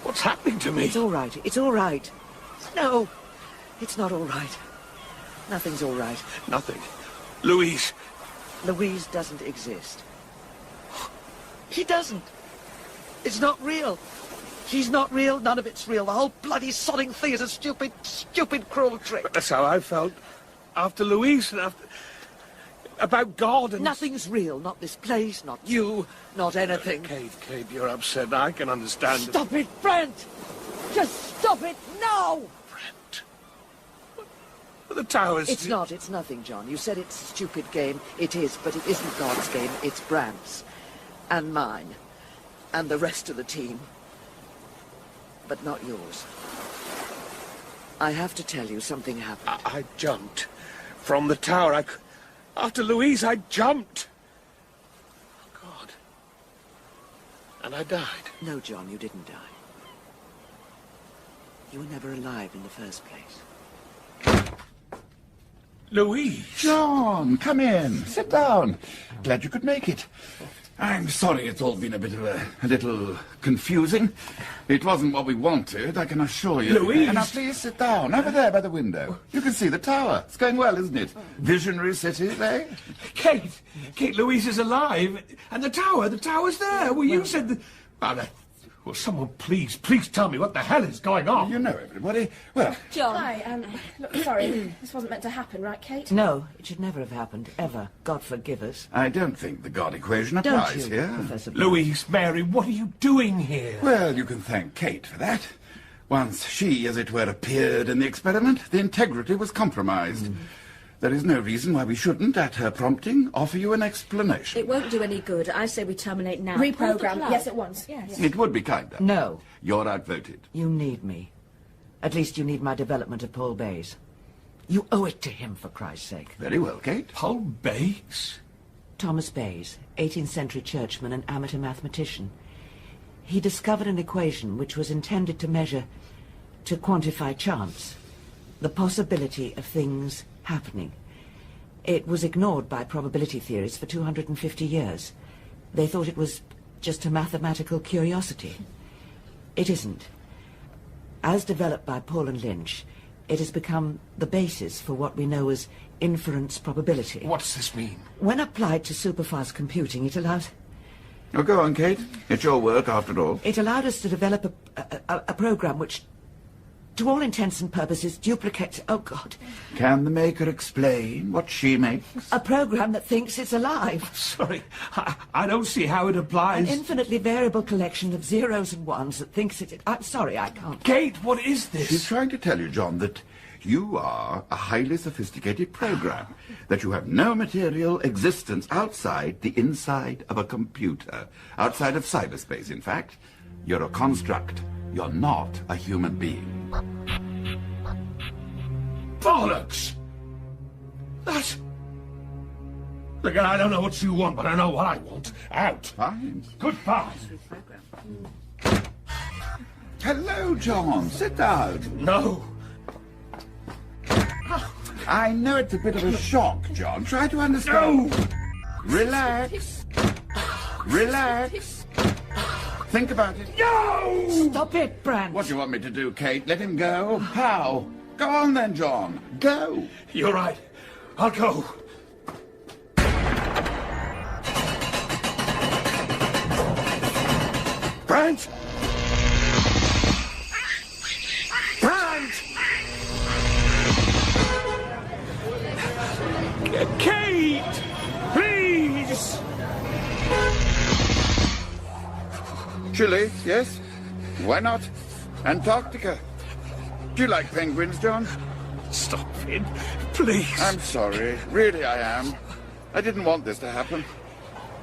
what's happening to me? It's all right. It's all right. No, it's not all right. Nothing's all right. Nothing. Louise. Louise doesn't exist. She doesn't. It's not real. She's not real. None of it's real. The whole bloody sodding thing is a stupid, stupid, cruel trick. But that's how I felt after Louise and after... about God and... Nothing's real. Not this place, not you, not anything. Kate, you're upset. I can understand. Stop it, Brent! Just stop it now! Brent. But the tower's... It's not. It's nothing, John. You said it's a stupid game. It is, but it isn't God's game. It's Brandt's. And mine. And the rest of the team. But not yours. I have to tell you, something happened. I jumped from the tower. After Louise, I jumped. Oh, God. And I died. No, John, you didn't die. You were never alive in the first place. Louise! John, come in. Sit down. Glad you could make it. I'm sorry it's all been a bit of a little confusing. It wasn't what we wanted, I can assure you. Louise! And now please sit down, over there by the window. You can see the tower. It's going well, isn't it? Visionary city, eh? Kate, Louise is alive. And the tower's there. Well, you said that... Well, someone please tell me what the hell is going on. You know everybody. Well... John. Hi, look, sorry. This wasn't meant to happen, right, Kate? No, it should never have happened, ever. God forgive us. I don't think the God equation applies here. Professor Louise, Mary, what are you doing here? Well, you can thank Kate for that. Once she, as it were, appeared in the experiment, the integrity was compromised. There is no reason why we shouldn't, at her prompting, offer you an explanation. It won't do any good. I say we terminate now. Reprogram. Yes, at once. Yes. It would be kinder. No. You're outvoted. You need me. At least you need my development of Paul Bayes. You owe it to him, for Christ's sake. Very well, Kate. Paul Bayes? Thomas Bayes, 18th century churchman and amateur mathematician. He discovered an equation which was intended to quantify chance, the possibility of things happening. It was ignored by probability theorists for 250 years. They thought it was just a mathematical curiosity. It isn't. As developed by Paul and Lynch, it has become the basis for what we know as inference probability. What does this mean? When applied to superfast computing, it allowed... Oh, go on, Kate. It's your work, after all. It allowed us to develop a program which, to all intents and purposes, duplicates... Oh, God. Can the maker explain what she makes? A program that thinks it's alive. Sorry, I don't see how it applies. An infinitely variable collection of zeros and ones that thinks it... I'm sorry, I can't... Kate, what is this? She's trying to tell you, John, that you are a highly sophisticated program, that you have no material existence outside the inside of a computer, outside of cyberspace, in fact. You're a construct. You're not a human being. Bollocks! That's... Look, I don't know what you want, but I know what I want. Out. Fine. Goodbye. Hello, John. Sit down. No. I know it's a bit of a shock, John. Try to understand. No! Relax. Relax. Think about it. No! Stop it, Brand. What do you want me to do, Kate? Let him go? How? Go on then, John. Go. You're right. I'll go. Brand! Brand! Kate! Please! Chile, yes? Why not? Antarctica. Do you like penguins, John? Stop it, please. I'm sorry. Really, I am. I didn't want this to happen.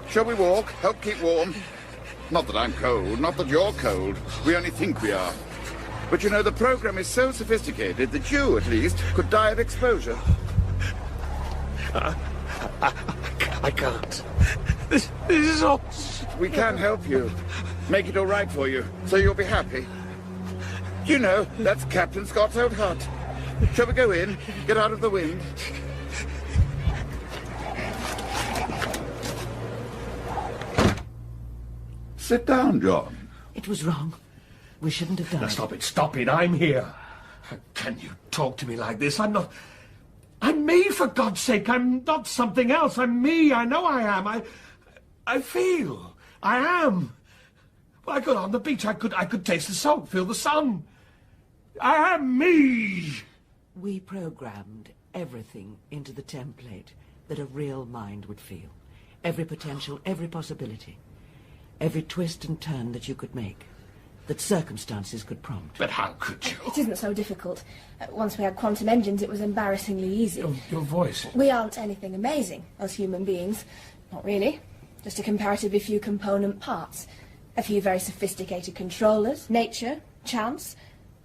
Shall we walk? Help keep warm? Not that I'm cold, not that you're cold. We only think we are. But you know, the program is so sophisticated that you, at least, could die of exposure. I can't. This is all... We can help you. Make it all right for you, so you'll be happy. You know, that's Captain Scott's old hut. Shall we go in? Get out of the wind? Sit down, John. It was wrong. We shouldn't have done Now it. stop it, stop it. I'm here. Can you talk to me like this? I'm not... I'm me, for God's sake. I'm not something else. I'm me. I know I am. I feel. I am. When I got on the beach, I could taste the salt, feel the sun. I am me. We programmed everything into the template that a real mind would feel. Every potential, every possibility. Every twist and turn that you could make. That circumstances could prompt. But how could you? It isn't so difficult. Once we had quantum engines, it was embarrassingly easy. Your voice. We aren't anything amazing as human beings. Not really. Just a comparatively few component parts. A few very sophisticated controllers, nature, chance,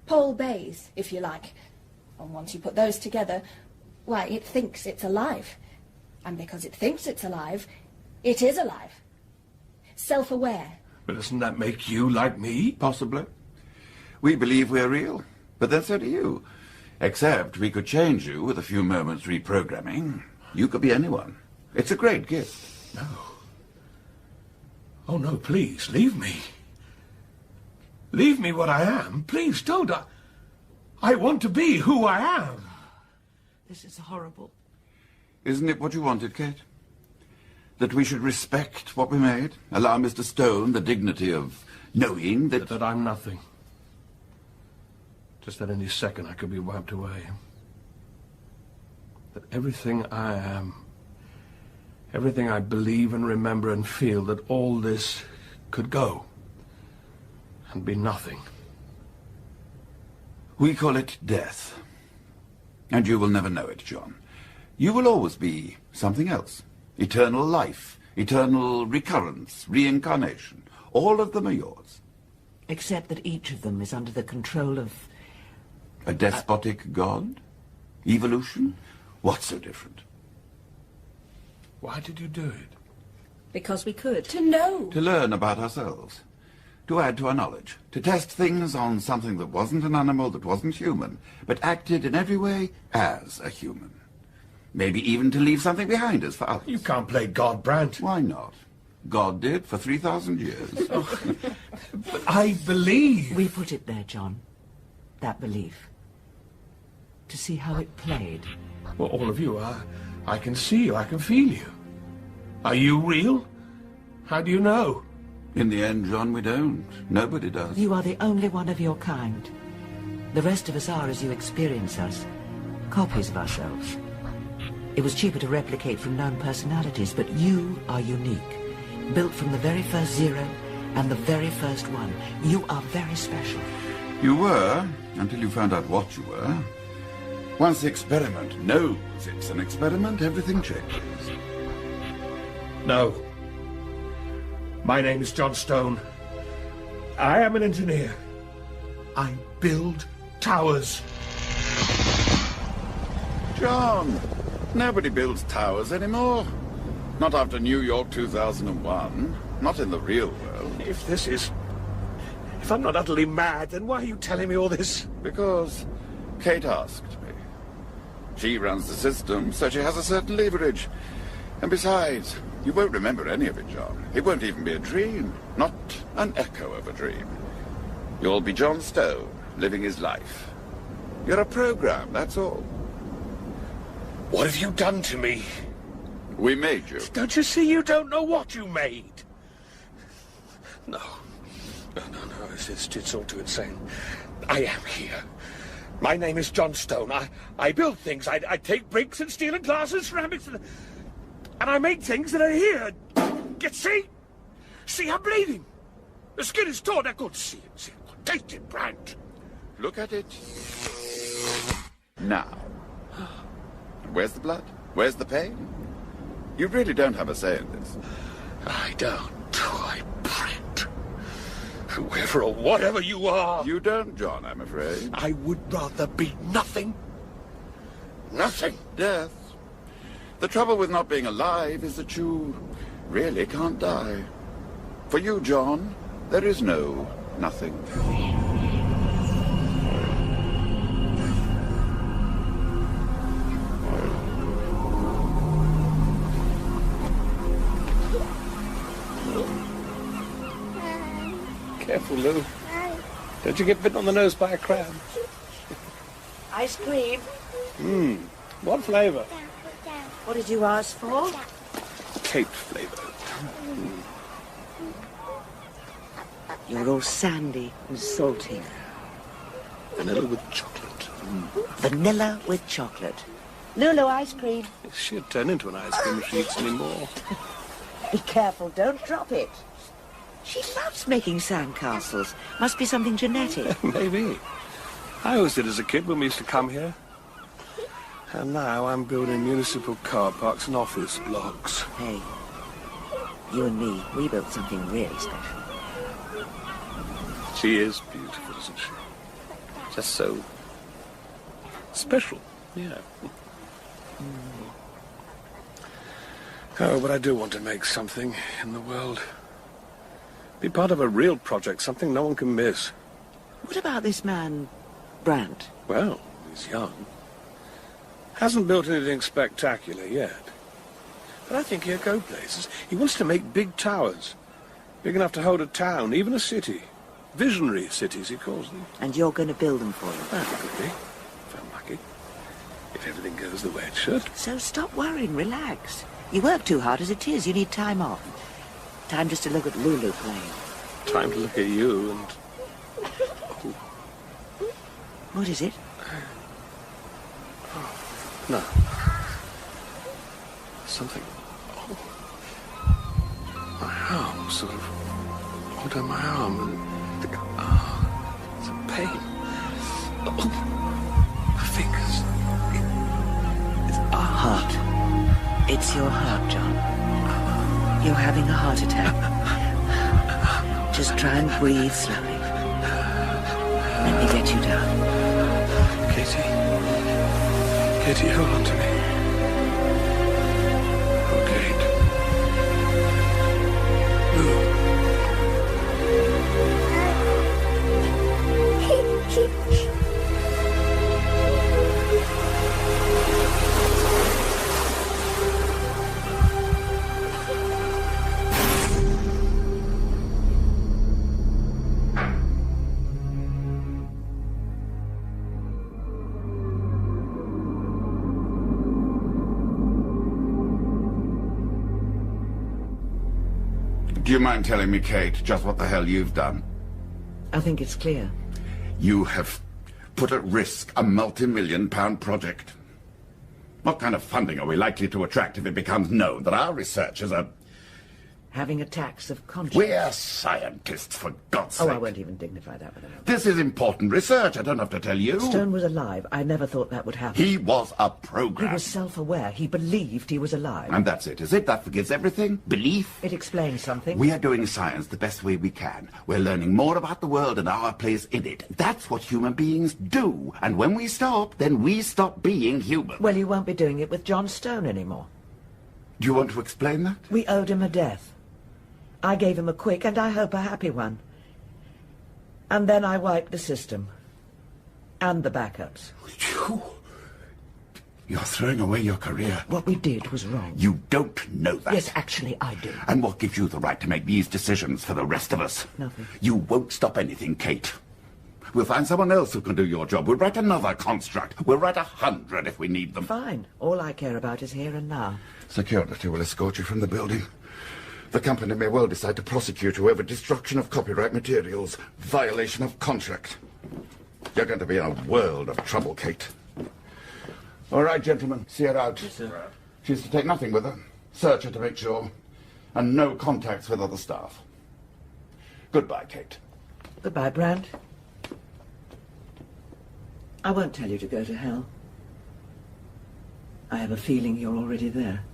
Paul Bays, if you like. And once you put those together, why, it thinks it's alive. And because it thinks it's alive, it is alive. Self-aware. But doesn't that make you like me? Possibly. We believe we're real, but then so do you. Except we could change you with a few moments reprogramming. You could be anyone. It's a great gift. No. Oh, no, please, leave me. Leave me what I am. Please, don't. I want to be who I am. This is horrible. Isn't it what you wanted, Kate? That we should respect what we made? Allow Mr. Stone the dignity of knowing that... That I'm nothing. Just that any second I could be wiped away. That everything I am, everything I believe and remember and feel, that all this could go and be nothing. We call it death. And you will never know it, John. You will always be something else. Eternal life, eternal recurrence, reincarnation. All of them are yours. Except that each of them is under the control of... A despotic god? Evolution? What's so different? Why did you do it? Because we could. To know. To learn about ourselves. To add to our knowledge. To test things on something that wasn't an animal, that wasn't human, but acted in every way as a human. Maybe even to leave something behind us for others. You can't play God, Brandt. Why not? God did for 3,000 years. But I believe. We put it there, John. That belief. To see how it played. Well, all of you are. I can see you. I can feel you. Are you real? How do you know? In the end, John, we don't. Nobody does. You are the only one of your kind. The rest of us are, as you experience us, copies of ourselves. It was cheaper to replicate from known personalities, but you are unique. Built from the very first zero and the very first one. You are very special. You were, until you found out what you were. Once the experiment knows it's an experiment, everything changes. No. My name is John Stone. I am an engineer. I build towers. John, nobody builds towers anymore. Not after New York 2001. Not in the real world. If I'm not utterly mad, then why are you telling me all this? Because Kate asked me. She runs the system, so she has a certain leverage. And besides, you won't remember any of it, John. It won't even be a dream. Not an echo of a dream. You'll be John Stone, living his life. You're a program, that's all. What have you done to me? We made you. Don't you see you don't know what you made? No, it's all too insane. I am here. My name is John Stone. I build things. I take bricks and steel and glass and ceramics and I make things that are here. See? See, I'm bleeding. The skin is torn. I could see it. See it. Taste it, Brand. Look at it. Now. Where's the blood? Where's the pain? You really don't have a say in this. I don't. I print. Whoever or whatever you are. You don't, John, I'm afraid. I would rather be nothing. Nothing. Death. The trouble with not being alive is that you really can't die. For you, John, there is no nothing. Careful, Lou. Don't you get bitten on the nose by a crab. Ice cream. What flavour? What did you ask for? Cape flavour. You're all sandy and salty. Vanilla with chocolate. Vanilla with chocolate. Lulu ice cream. She'd turn into an ice cream if she eats any more. Be careful, don't drop it. She loves making sandcastles. Must be something genetic. Maybe. I always did as a kid when we used to come here. And now I'm building municipal car parks and office blocks. Hey, you and me, we built something really special. She is beautiful, isn't she? Just so special, yeah. Oh, but I do want to make something in the world. Be part of a real project, something no one can miss. What about this man, Brandt? Well, he's young. Hasn't built anything spectacular yet. But I think he'll go places. He wants to make big towers. Big enough to hold a town, even a city. Visionary cities, he calls them. And you're going to build them for him? Well, could be, if I'm lucky. If everything goes the way it should. So stop worrying, relax. You work too hard as it is, you need time off. Time just to look at Lulu playing. Time to look at you and... Oh. What is it? No. Something... Oh. My arm, sort of... Hold on my arm and... Oh, it's a pain. Oh. My fingers. It's... Heart. It's your heart, John. You're having a heart attack. Just try and breathe slowly. Let me get you down. Katie, hold on to me. Oh, Kate. Lou. Do you mind telling me, Kate, just what the hell you've done? I think it's clear. You have put at risk a multi-million-pound project. What kind of funding are we likely to attract if it becomes known that our researchers are having attacks of conscience. We're scientists, for God's sake. Oh, I won't even dignify that with a moment. This is important research, I don't have to tell you. Stone was alive. I never thought that would happen. He was a program. He was self-aware. He believed he was alive. And that's it, is it? That forgives everything? Belief? It explains something. We are doing science the best way we can. We're learning more about the world and our place in it. That's what human beings do. And when we stop, then we stop being human. Well, you won't be doing it with John Stone anymore. Do you want to explain that? We owed him a death. I gave him a quick, and I hope a happy one. And then I wiped the system. And the backups. You're throwing away your career. What we did was wrong. You don't know that. Yes, actually, I do. And what gives you the right to make these decisions for the rest of us? Nothing. You won't stop anything, Kate. We'll find someone else who can do your job. We'll write another construct. We'll write 100 if we need them. Fine. All I care about is here and now. Security will escort you from the building. The company may well decide to prosecute you over destruction of copyright materials, violation of contract. You're going to be in a world of trouble, Kate. All right, gentlemen, see her out. Yes, sir. She's to take nothing with her. Search her to make sure. And no contacts with other staff. Goodbye, Kate. Goodbye, Brand. I won't tell you to go to hell. I have a feeling you're already there.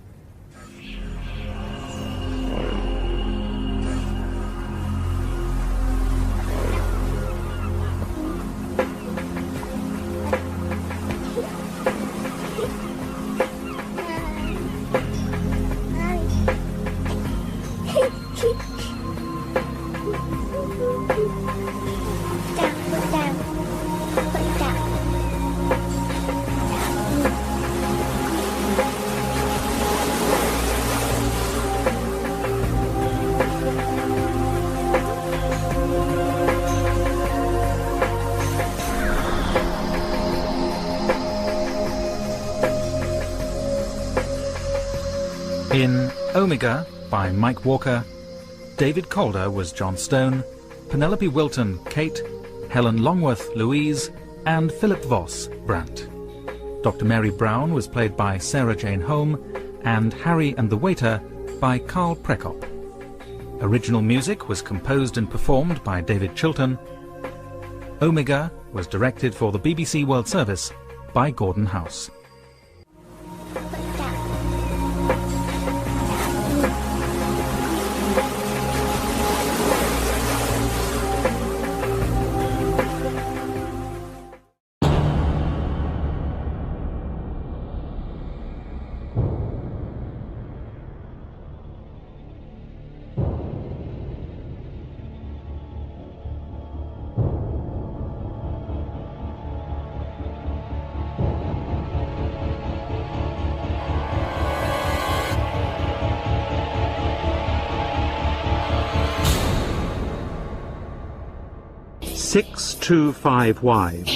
In Omega by Mike Walker, David Calder was John Stone, Penelope Wilton, Kate, Helen Longworth, Louise, and Philip Voss, Brant. Dr. Mary Brown was played by Sarah Jane Holm, and Harry and the Waiter by Carl Prekop. Original music was composed and performed by David Chilton. Omega was directed for the BBC World Service by Gordon House. "625 Wives"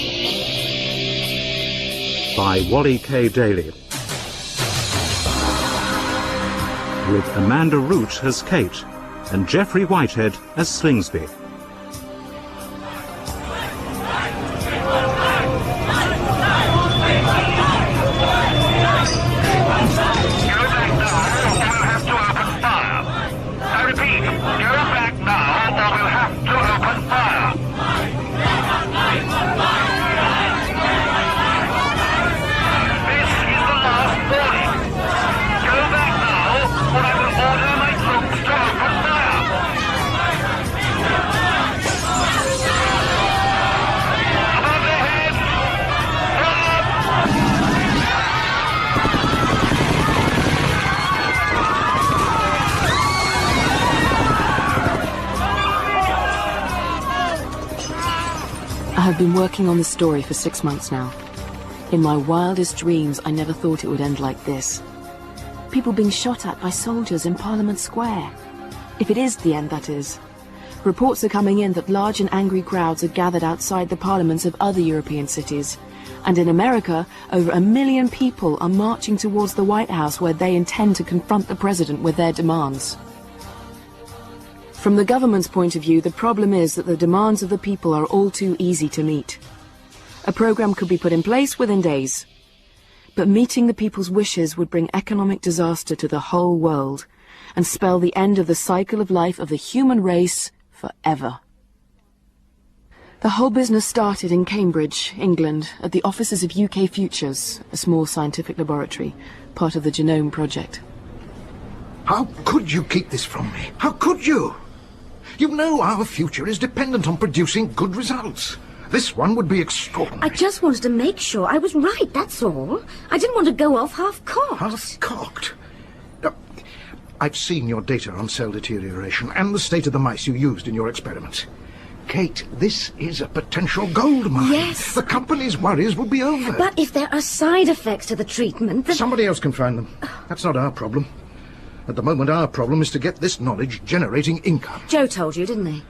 by Wally K. Daly, with Amanda Root as Kate and Geoffrey Whitehead as Slingsby. I've been working on this story for 6 months now. In my wildest dreams, I never thought it would end like this. People being shot at by soldiers in Parliament Square. If it is the end, that is. Reports are coming in that large and angry crowds are gathered outside the parliaments of other European cities. And in America, over 1 million people are marching towards the White House, where they intend to confront the president with their demands. From the government's point of view, the problem is that the demands of the people are all too easy to meet. A program could be put in place within days. But meeting the people's wishes would bring economic disaster to the whole world and spell the end of the cycle of life of the human race forever. The whole business started in Cambridge, England, at the offices of UK Futures, a small scientific laboratory, part of the Genome Project. How could you keep this from me? How could you? You know our future is dependent on producing good results. This one would be extraordinary. I just wanted to make sure I was right, that's all. I didn't want to go off half-cocked. Half-cocked? I've seen your data on cell deterioration and the state of the mice you used in your experiments. Kate, this is a potential gold mine. Yes. The company's worries will be over. But if there are side effects to the treatment, then... Somebody else can find them. That's not our problem. At the moment, our problem is to get this knowledge generating income. Joe told you, didn't he?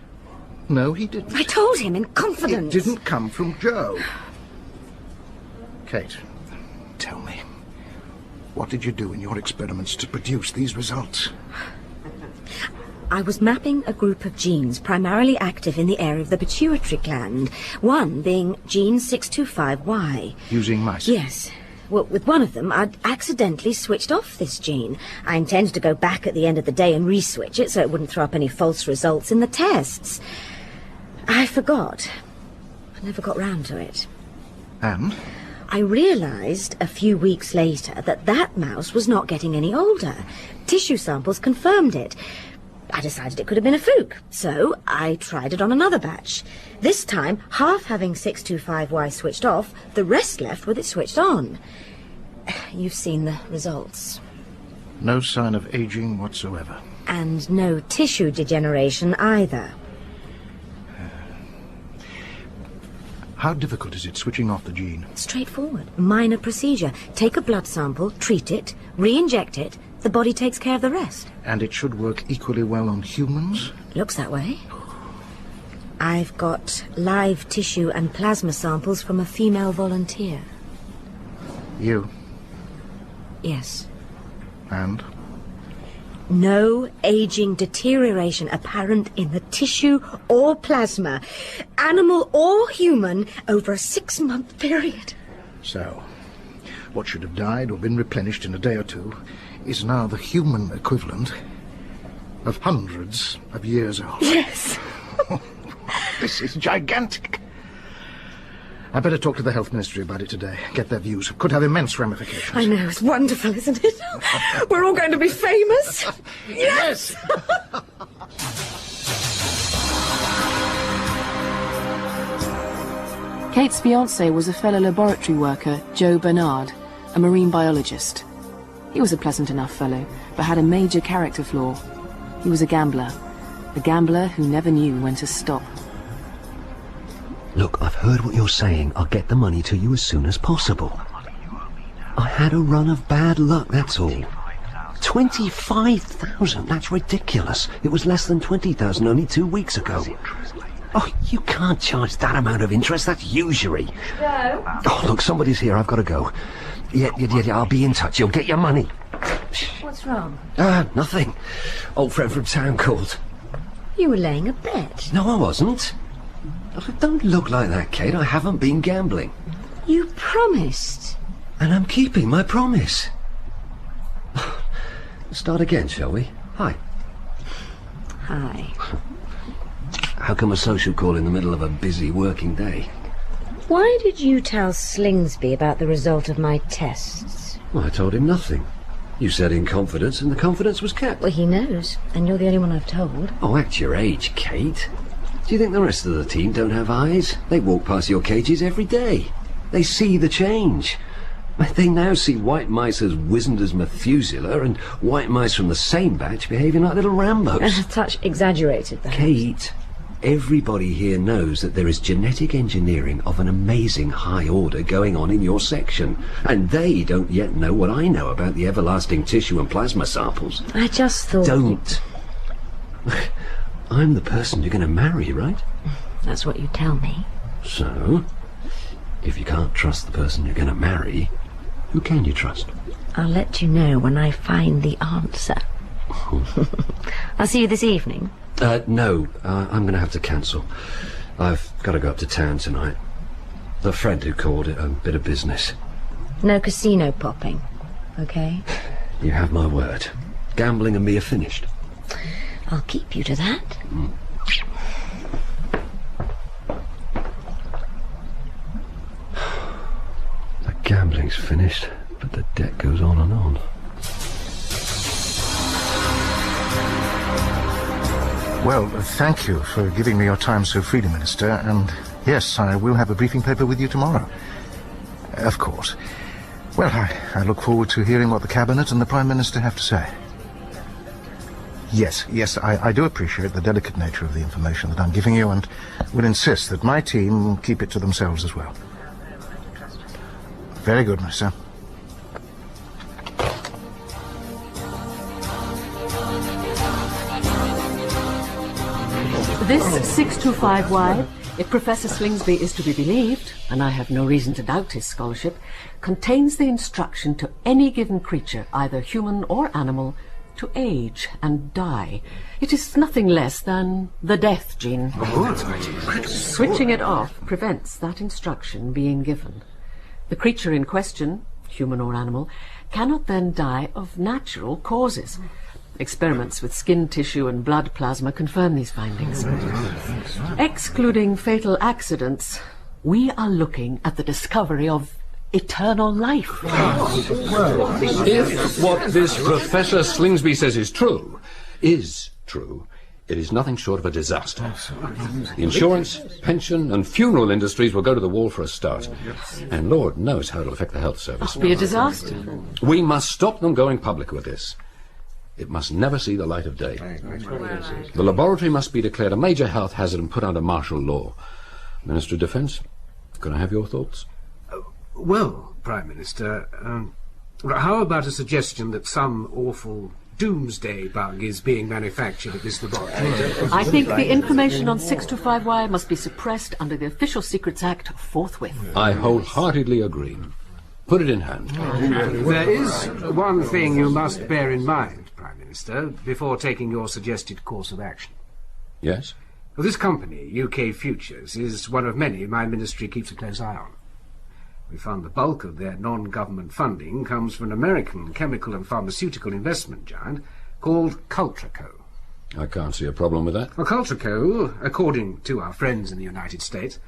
No, he didn't. I told him in confidence. It didn't come from Joe. Kate, tell me, what did you do in your experiments to produce these results? I was mapping a group of genes primarily active in the area of the pituitary gland, one being gene 625Y. Using mice? Yes. Well, with one of them, I'd accidentally switched off this gene. I intended to go back at the end of the day and re-switch it so it wouldn't throw up any false results in the tests. I forgot. I never got round to it. And? I realized a few weeks later that that mouse was not getting any older. Tissue samples confirmed it. I decided it could have been a fluke, so I tried it on another batch. This time, half having 625Y switched off, the rest left with it switched on. You've seen the results. No sign of aging whatsoever. And no tissue degeneration either. How difficult is it switching off the gene? Straightforward. Minor procedure. Take a blood sample, treat it, re-inject it. The body takes care of the rest. And it should work equally well on humans? Looks that way. I've got live tissue and plasma samples from a female volunteer. You? Yes. And? No aging deterioration apparent in the tissue or plasma, animal or human, over a 6-month period. So, what should have died or been replenished in a day or two is now the human equivalent of hundreds of years old. Yes. This is gigantic. I better talk to the Health Ministry about it today. Get their views. Could have immense ramifications. I know, it's wonderful, isn't it? We're all going to be famous. Yes! Kate's fiancé was a fellow laboratory worker, Joe Bernard, a marine biologist. He was a pleasant enough fellow, but had a major character flaw. He was a gambler who never knew when to stop. Look, I've heard what you're saying. I'll get the money to you as soon as possible. I had a run of bad luck, that's all. 25,000? That's ridiculous. It was less than 20,000 only 2 weeks ago. Oh, you can't charge that amount of interest. That's usury. Joe? Oh, look, somebody's here. I've got to go. Yeah, I'll be in touch. You'll get your money. What's wrong? Nothing. Old friend from town called. You were laying a bet. No, I wasn't. Oh, don't look like that, Kate. I haven't been gambling. You promised. And I'm keeping my promise. Start again, shall we? Hi. Hi. How come a social call in the middle of a busy working day? Why did you tell Slingsby about the result of my tests? Well, I told him nothing. You said in confidence, and the confidence was kept. Well, he knows, and you're the only one I've told. Oh, act your age, Kate. Do you think the rest of the team don't have eyes? They walk past your cages every day. They see the change. They now see white mice as wizened as Methuselah and white mice from the same batch behaving like little Rambos. A touch exaggerated, though. Kate, everybody here knows that there is genetic engineering of an amazing high order going on in your section. And they don't yet know what I know about the everlasting tissue and plasma samples. I just thought... Don't. I'm the person you're going to marry, right? That's what you tell me. So, if you can't trust the person you're going to marry, who can you trust? I'll let you know when I find the answer. I'll see you this evening. No, I'm going to have to cancel. I've got to go up to town tonight. A friend who called it a bit of business. No casino popping, okay? You have my word. Gambling and me are finished. I'll keep you to that. The gambling's finished, but the debt goes on and on. Well, thank you for giving me your time so freely, Minister, and yes, I will have a briefing paper with you tomorrow. Of course. Well, I look forward to hearing what the Cabinet and the Prime Minister have to say. Yes, I do appreciate the delicate nature of the information that I'm giving you and will insist that my team keep it to themselves as well. Very good, Minister. This 625Y, if Professor Slingsby is to be believed, and I have no reason to doubt his scholarship, contains the instruction to any given creature, either human or animal, to age and die. It is nothing less than the death gene. Switching it off prevents that instruction being given. The creature in question, human or animal, cannot then die of natural causes. Experiments with skin tissue and blood plasma confirm these findings. Excluding fatal accidents, we are looking at the discovery of eternal life. If what this Professor Slingsby says is true, it is nothing short of a disaster. The insurance, pension and funeral industries will go to the wall for a start. And Lord knows how it'll affect the health service. It'll be a disaster. We must stop them going public with this. It must never see the light of day. The laboratory must be declared a major health hazard and put under martial law. Minister of Defence, can I have your thoughts? Well, Prime Minister, how about a suggestion that some awful doomsday bug is being manufactured at this laboratory? I think the information on 625Y must be suppressed under the Official Secrets Act forthwith. I wholeheartedly agree. Put it in hand. There is one thing you must bear in mind, Prime Minister, before taking your suggested course of action. Yes? Well, this company, UK Futures, is one of many my ministry keeps a close eye on. We found the bulk of their non-government funding comes from an American chemical and pharmaceutical investment giant called Cultraco. I can't see a problem with that. Well, Cultraco, according to our friends in the United States,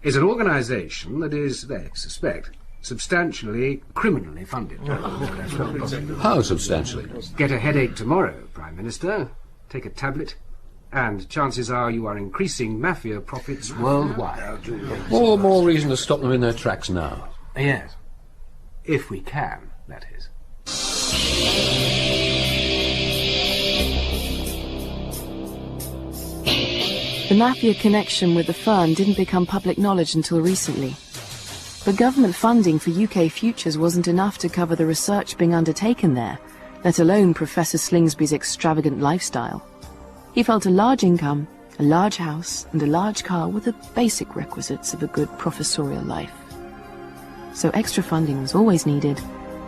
is an organisation that is, they suspect, substantially criminally funded. How substantially? Get a headache tomorrow, Prime Minister. Take a tablet, and chances are you are increasing mafia profits worldwide. All the more reason to stop them in their tracks now. Yes. If we can, that is. The mafia connection with the firm didn't become public knowledge until recently. But government funding for UK Futures wasn't enough to cover the research being undertaken there, let alone Professor Slingsby's extravagant lifestyle. He felt a large income, a large house, and a large car were the basic requisites of a good professorial life. So extra funding was always needed,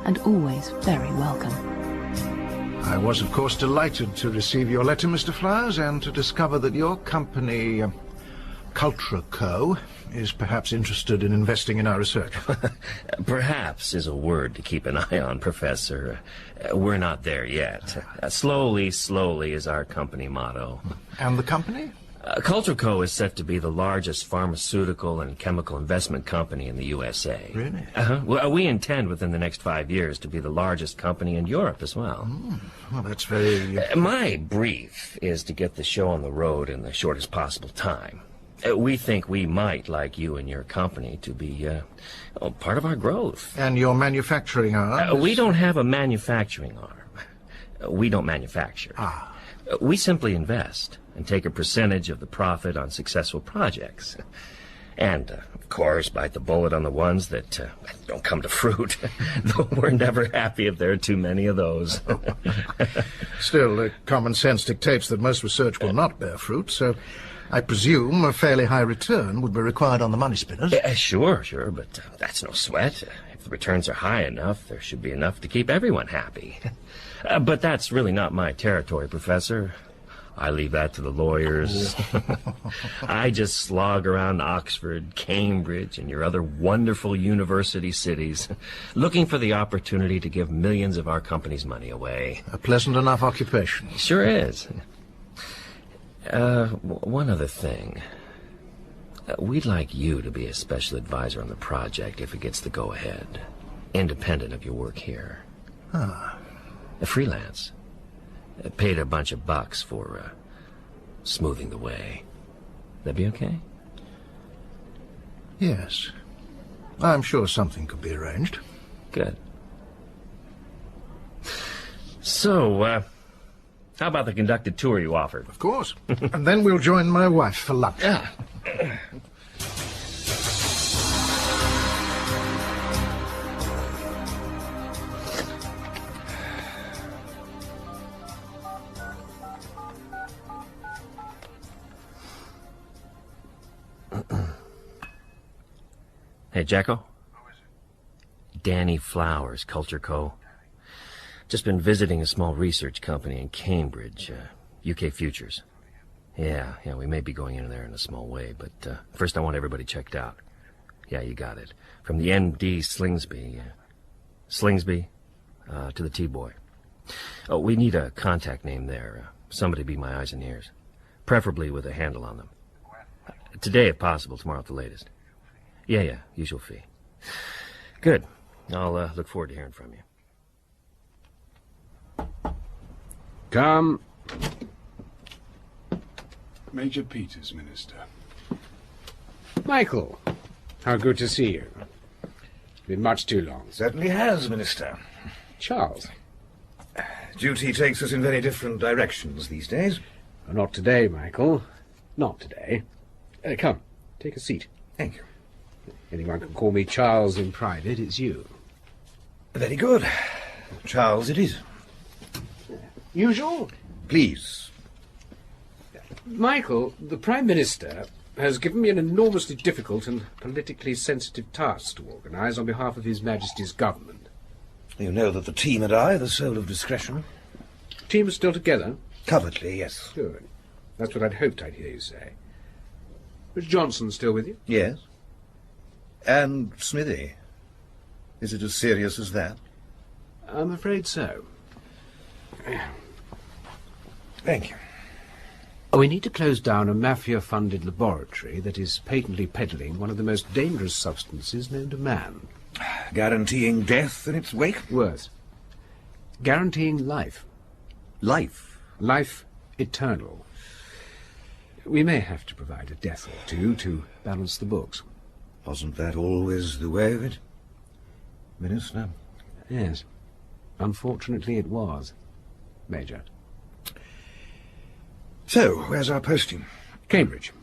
and always very welcome. I was, of course, delighted to receive your letter, Mr. Flowers, and to discover that your company, Cultraco, is perhaps interested in investing in our research. Perhaps is a word to keep an eye on, Professor. We're not there yet. Slowly, slowly is our company motto. And the company? Cultraco is set to be the largest pharmaceutical and chemical investment company in the USA. Really? Well, we intend within the next 5 years to be the largest company in Europe as well. Well, that's very... My brief is to get the show on the road in the shortest possible time. We think we might like you and your company to be part of our growth. And your manufacturing arm? We don't have a manufacturing arm. We don't manufacture. We simply invest and take a percentage of the profit on successful projects. And, of course, bite the bullet on the ones that don't come to fruit. Though we're never happy if there are too many of those. Still, common sense dictates that most research will not bear fruit, so I presume a fairly high return would be required on the money spinners. Sure, but that's no sweat. If the returns are high enough, there should be enough to keep everyone happy. But that's really not my territory, Professor. I leave that to the lawyers. I just slog around Oxford, Cambridge, and your other wonderful university cities, looking for the opportunity to give millions of our company's money away. A pleasant enough occupation. Sure is. One other thing. We'd like you to be a special advisor on the project if it gets the go-ahead, independent of your work here. Ah. Freelance. Paid a bunch of bucks for smoothing the way. That be okay? Yes. I'm sure something could be arranged. Good. So, how about the conducted tour you offered? Of course. And then we'll join my wife for lunch. Yeah. Hey, Jacko? Who is it? Danny Flowers, Culture Co. Just been visiting a small research company in Cambridge, UK Futures. Yeah, we may be going in there in a small way, but first I want everybody checked out. Yeah, you got it. From the MD Slingsby to the T-Boy. Oh, we need a contact name there. Somebody be my eyes and ears. Preferably with a handle on them. Today, if possible, tomorrow at the latest. Yeah, usual fee. Good. I'll look forward to hearing from you. Come. Major Peters, Minister. Michael, how good to see you. Been much too long. Certainly has, Minister. Charles. Duty takes us in very different directions these days. Not today, Michael. Not today. Come, take a seat. Thank you. Anyone can call me Charles in private, it's you. Very good. Charles it is. Usual? Please. Michael, the Prime Minister has given me an enormously difficult and politically sensitive task to organise on behalf of His Majesty's government. You know that the team and I are the soul of discretion. Team is still together? Covertly, yes. Good. That's what I'd hoped I'd hear you say. Is Johnson still with you? Yes. And Smithy. Is it as serious as that? I'm afraid so. Thank you. We need to close down a mafia-funded laboratory that is patently peddling one of the most dangerous substances known to man. Guaranteeing death in its wake? Worse. Guaranteeing life. Life? Life eternal. We may have to provide a death or two to balance the books. Wasn't that always the way of it, Minister? Yes. Unfortunately it was, Major. So, where's our posting? Cambridge.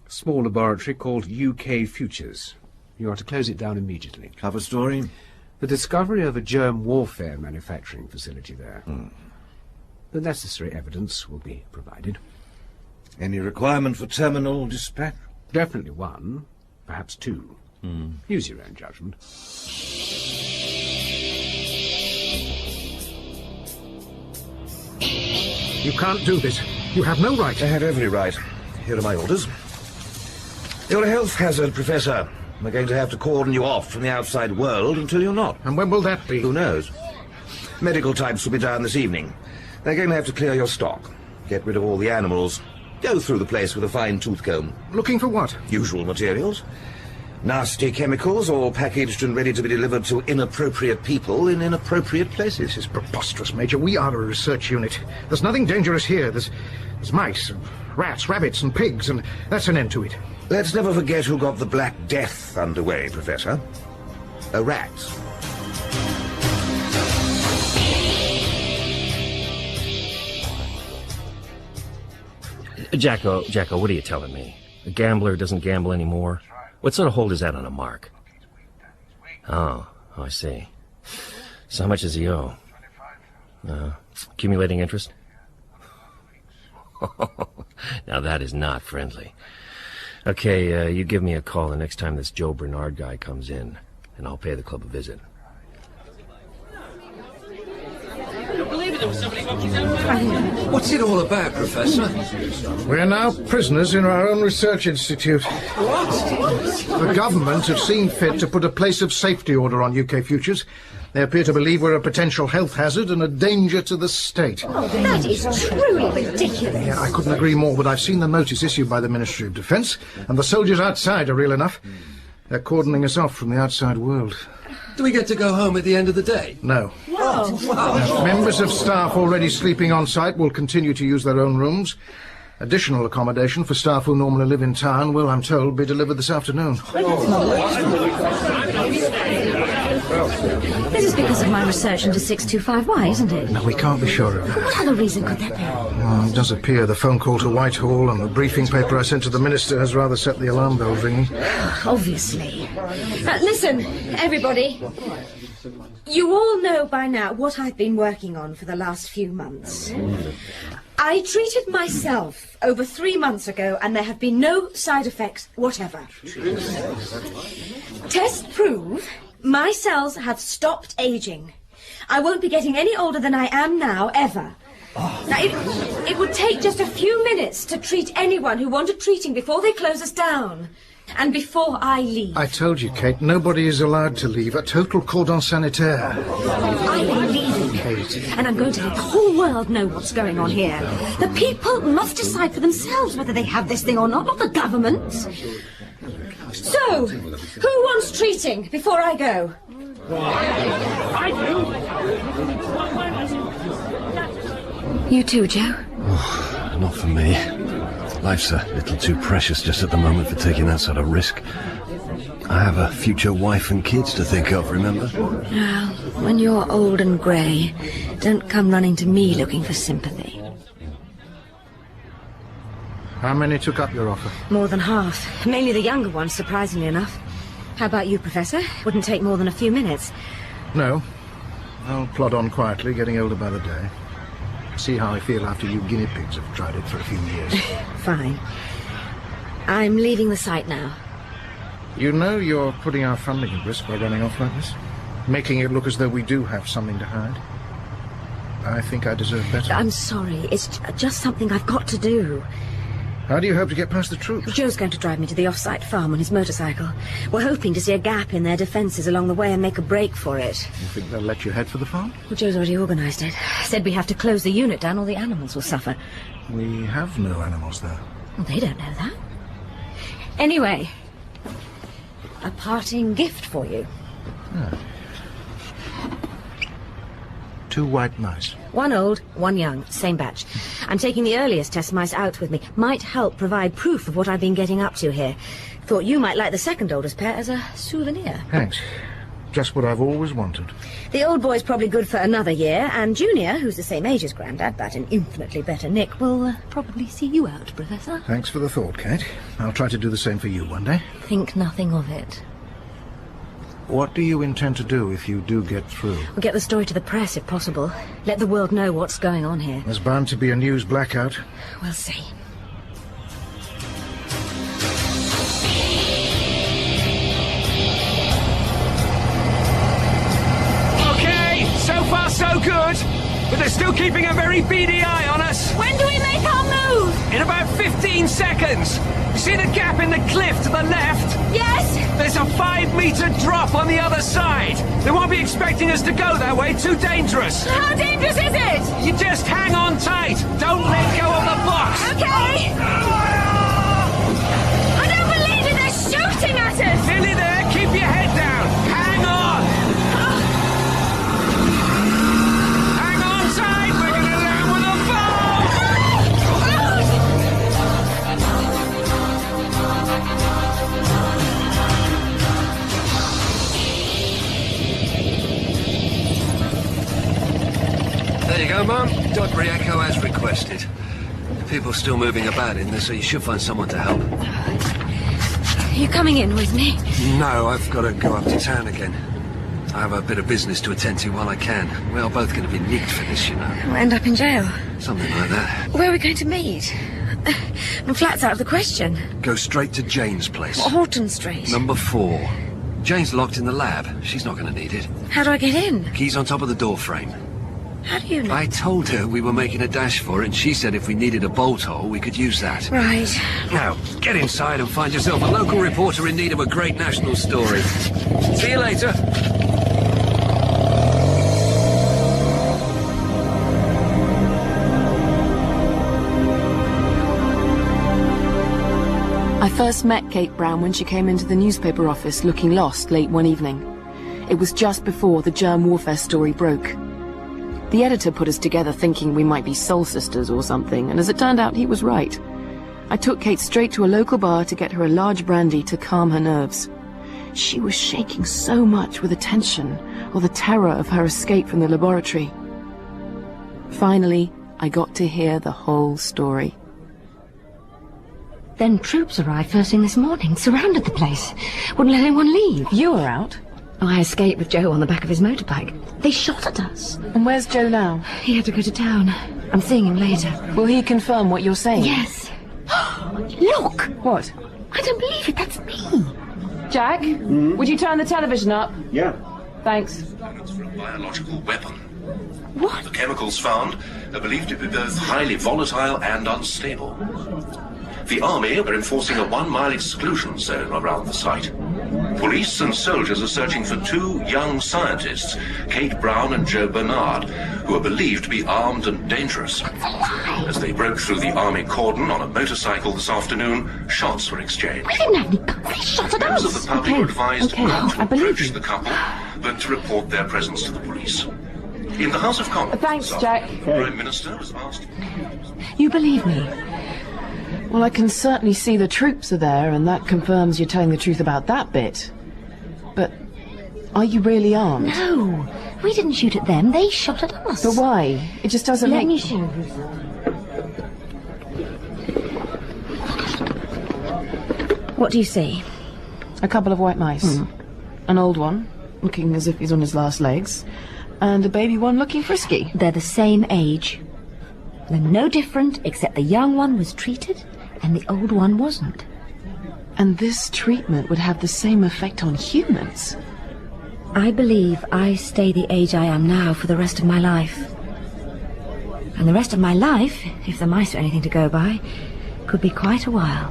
A small laboratory called UK Futures. You are to close it down immediately. Cover story? The discovery of a germ warfare manufacturing facility there. The necessary evidence will be provided. Any requirement for terminal dispatch? Definitely one, perhaps two. Use your own judgment. You can't do this. You have no right. I have every right. Here are my orders. You're a health hazard, Professor. We're going to have to cordon you off from the outside world until you're not. And when will that be? Who knows? Medical types will be down this evening. They're going to have to clear your stock. Get rid of all the animals. Go through the place with a fine-tooth comb. Looking for what? Usual materials. Nasty chemicals, all packaged and ready to be delivered to inappropriate people in inappropriate places. This is preposterous, Major. We are a research unit. There's nothing dangerous here. There's mice, rats, rabbits, and pigs, and that's an end to it. Let's never forget who got the Black Death underway, Professor. A rat. Jacko, what are you telling me? A gambler doesn't gamble anymore? What sort of hold is that on a mark? Oh, I see. So how much does he owe? Accumulating interest? Now that is not friendly. Okay, you give me a call the next time this Joe Bernard guy comes in, and I'll pay the club a visit. What's it all about, Professor? We're now prisoners in our own research institute. What? The government have seen fit to put a place of safety order on UK Futures. They appear to believe we're a potential health hazard and a danger to the state. Oh, that is truly ridiculous. Yeah, I couldn't agree more, but I've seen the notice issued by the Ministry of Defence, and the soldiers outside are real enough. They're cordoning us off from the outside world. Do we get to go home at the end of the day? No. Whoa. Members of staff already sleeping on site will continue to use their own rooms. Additional accommodation for staff who normally live in town will, I'm told, be delivered this afternoon. This is because of my research into 625Y, isn't it? No, we can't be sure of that. What other reason could there be? Well, it does appear the phone call to Whitehall and the briefing paper I sent to the Minister has rather set the alarm bells ringing. Obviously. Listen, everybody. You all know by now what I've been working on for the last few months. I treated myself over 3 months ago, and there have been no side effects whatever. Tests prove my cells have stopped aging. I won't be getting any older than I am now, ever. Now, it would take just a few minutes to treat anyone who wanted treating before they close us down. And before I leave. I told you, Kate, nobody is allowed to leave. A total cordon sanitaire. I'm leaving. Kate. And I'm going to let the whole world know what's going on here. The people must decide for themselves whether they have this thing or not the government. So, who wants treating before I go? You too, Joe? Oh, not for me. Life's a little too precious just at the moment for taking that sort of risk. I have a future wife and kids to think of, remember? Well, when you're old and grey, don't come running to me looking for sympathy. How many took up your offer? More than half. Mainly the younger ones, surprisingly enough. How about you, Professor? Wouldn't take more than a few minutes. No. I'll plod on quietly, getting older by the day. See how I feel after you guinea pigs have tried it for a few years. Fine. I'm leaving the site now. You know you're putting our funding at risk by running off like this? Making it look as though we do have something to hide. I think I deserve better. I'm sorry. It's just something I've got to do. How do you hope to get past the troops? Joe's going to drive me to the off-site farm on his motorcycle. We're hoping to see a gap in their defences along the way and make a break for it. You think they'll let you head for the farm? Well, Joe's already organised it. Said we have to close the unit down or the animals will suffer. We have no animals there. Well, they don't know that. Anyway, a parting gift for you. Ah. 2 white mice. 1 old, 1 young, same batch. I'm taking the earliest test mice out with me. Might help provide proof of what I've been getting up to here. Thought you might like the second oldest pair as a souvenir. Thanks. Just what I've always wanted. The old boy's probably good for another year, and Junior, who's the same age as Grandad, but an infinitely better Nick, will probably see you out, Professor. Thanks for the thought, Kate. I'll try to do the same for you one day. Think nothing of it. What do you intend to do if you do get through? We'll get the story to the press, if possible. Let the world know what's going on here. There's bound to be a news blackout. We'll see. Okay, so far so good. But they're still keeping a very beady eye on us. When do we make our move? In about 15 seconds. You see the gap in the cliff to the left? Yes. There's a 5-meter drop on the other side. They won't be expecting us to go that way. Too dangerous. How dangerous is it? You just hang on tight. Don't let go of the box. Okay. I don't believe it. They're shooting at us. Nearly there. Keep your head down. Hang on. Hang on tight. We're going to land with a bomb. There you go, Mum. Dodbury Echo as requested. People still moving about in there, so you should find someone to help. Are you coming in with me? No, I've got to go up to town again. I have a bit of business to attend to while I can. We're all both going to be nicked for this, you know. We'll end up in jail. Something like that. Where are we going to meet? The flat's out of the question. Go straight to Jane's place. Horton Street. Number 4. Jane's locked in the lab. She's not going to need it. How do I get in? Keys on top of the door frame. How do you know? I told her we were making a dash for it, and she said if we needed a bolt hole, we could use that. Right. Now, get inside and find yourself a local reporter in need of a great national story. See you later. I first met Kate Brown when she came into the newspaper office looking lost late one evening. It was just before the germ warfare story broke. The editor put us together thinking we might be soul sisters or something, and as it turned out, he was right. I took Kate straight to a local bar to get her a large brandy to calm her nerves. She was shaking so much with the tension or the terror of her escape from the laboratory. Finally, I got to hear the whole story. Then troops arrived first thing this morning, surrounded the place. Wouldn't let anyone leave. You were out? Oh, I escaped with Joe on the back of his motorbike. They shot at us. And where's Joe now? He had to go to town. I'm seeing him later. Will he confirm what you're saying? Yes. Look! What? I don't believe it, that's me. Jack, would you turn the television up? Yeah. Thanks. For a biological weapon. What? The chemicals found are believed to be both highly volatile and unstable. The army are enforcing a 1-mile exclusion zone around the site. Police and soldiers are searching for 2 young scientists, Kate Brown and Joe Bernard, who are believed to be armed and dangerous. As they broke through the army cordon on a motorcycle this afternoon, shots were exchanged. We didn't have any guns, they shot at Members us. of the public were advised not to I believe approach the couple, but to report their presence to the police. In the House of Commons, Thanks, Jack. The Prime Minister was asked... You believe me? Well, I can certainly see the troops are there, and that confirms you're telling the truth about that bit. But are you really armed? No, we didn't shoot at them, they shot at us. But why? It just doesn't Let make... me show you. What do you see? A couple of white mice. An old one, looking as if he's on his last legs, and a baby one looking frisky. They're the same age. They're no different, except the young one was treated and the old one wasn't. And this treatment would have the same effect on humans. I believe I stay the age I am now for the rest of my life. And the rest of my life, if the mice are anything to go by, could be quite a while.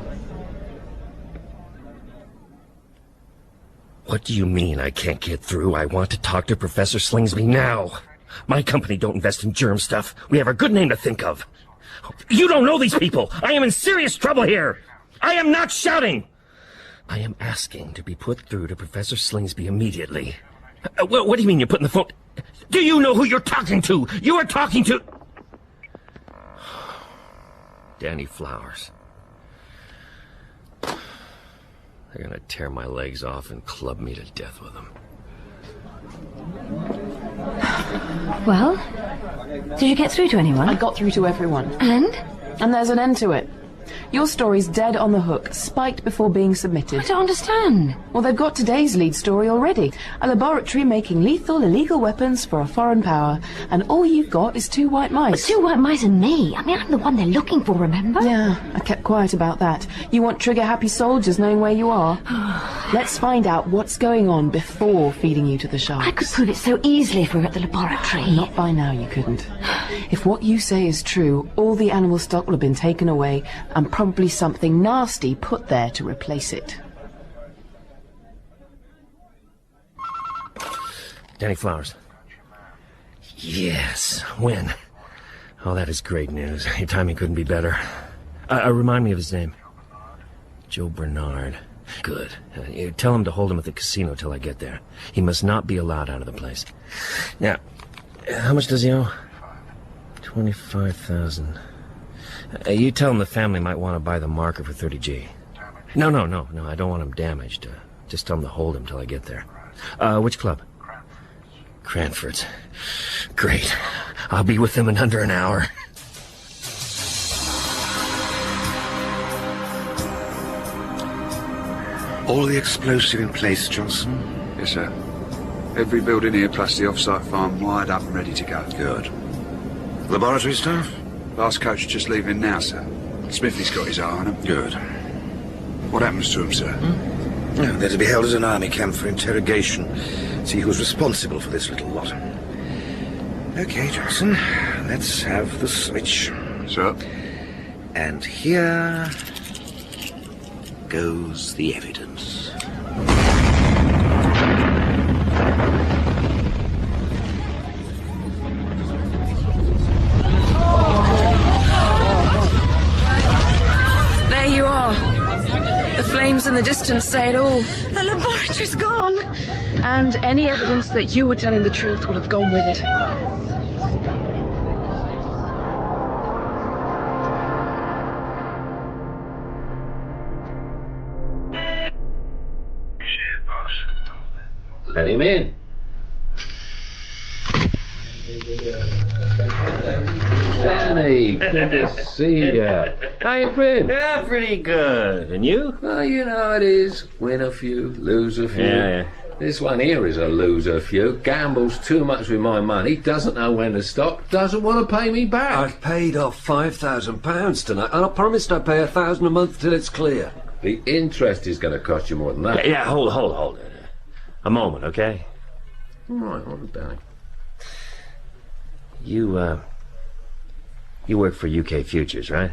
What do you mean I can't get through? I want to talk to Professor Slingsby now. My company don't invest in germ stuff. We have a good name to think of. You don't know these people. I am in serious trouble here. I am not shouting. I am asking to be put through to Professor Slingsby immediately. What do you mean you're putting the phone... Do you know who you're talking to? You are talking to... Danny Flowers. They're gonna tear my legs off and club me to death with them. Well, did you get through to anyone? I got through to everyone. And? And there's an end to it. Your story's dead on the hook, spiked before being submitted. I don't understand. Well, they've got today's lead story already. A laboratory making lethal, illegal weapons for a foreign power. And all you've got is 2 white mice. But 2 white mice and me. I mean, I'm the one they're looking for, remember? Yeah, I kept quiet about that. You want trigger-happy soldiers knowing where you are? Let's find out what's going on before feeding you to the sharks. I could prove it so easily if we were at the laboratory. Not by now, you couldn't. If what you say is true, all the animal stock will have been taken away and probably something nasty put there to replace it. Danny Flowers. Yes. When? Oh, that is great news. Your timing couldn't be better. Remind me of his name. Joe Bernard. Good. You tell him to hold him at the casino till I get there. He must not be allowed out of the place. Now, how much does he owe? 25,000. You tell him the family might want to buy the marker for 30G. No, I don't want him damaged. Just tell him to hold him till I get there. Which club? Cranford's. Great. I'll be with them in under an hour. All the explosive in place, Johnson? Yes, sir. Every building here plus the off-site farm wired up and ready to go. Good. Laboratory staff? Last coach just leaving now, sir. Smithy's got his eye on him. Good. What happens to him, sir? No, they're to be held at an army camp for interrogation. See who's responsible for this little lot. Okay, Johnson, let's have the switch. Sure. And here goes the evidence. There you are. The flames in the distance say it all. The laboratory's gone. And any evidence that you were telling the truth would have gone with it. Let him in. Danny, good to see ya. How you been? Yeah, pretty good. And you? Well, you know how it is. Win a few, lose a few. Yeah. This one here is a loser few. Gambles too much with my money, doesn't know when to stop, doesn't want to pay me back. I've paid off £5,000 tonight, and I promised I'd pay £1,000 a month till it's clear. The interest is going to cost you more than that. Yeah, hold it. A moment, okay? All right, Danny. You work for UK Futures, right?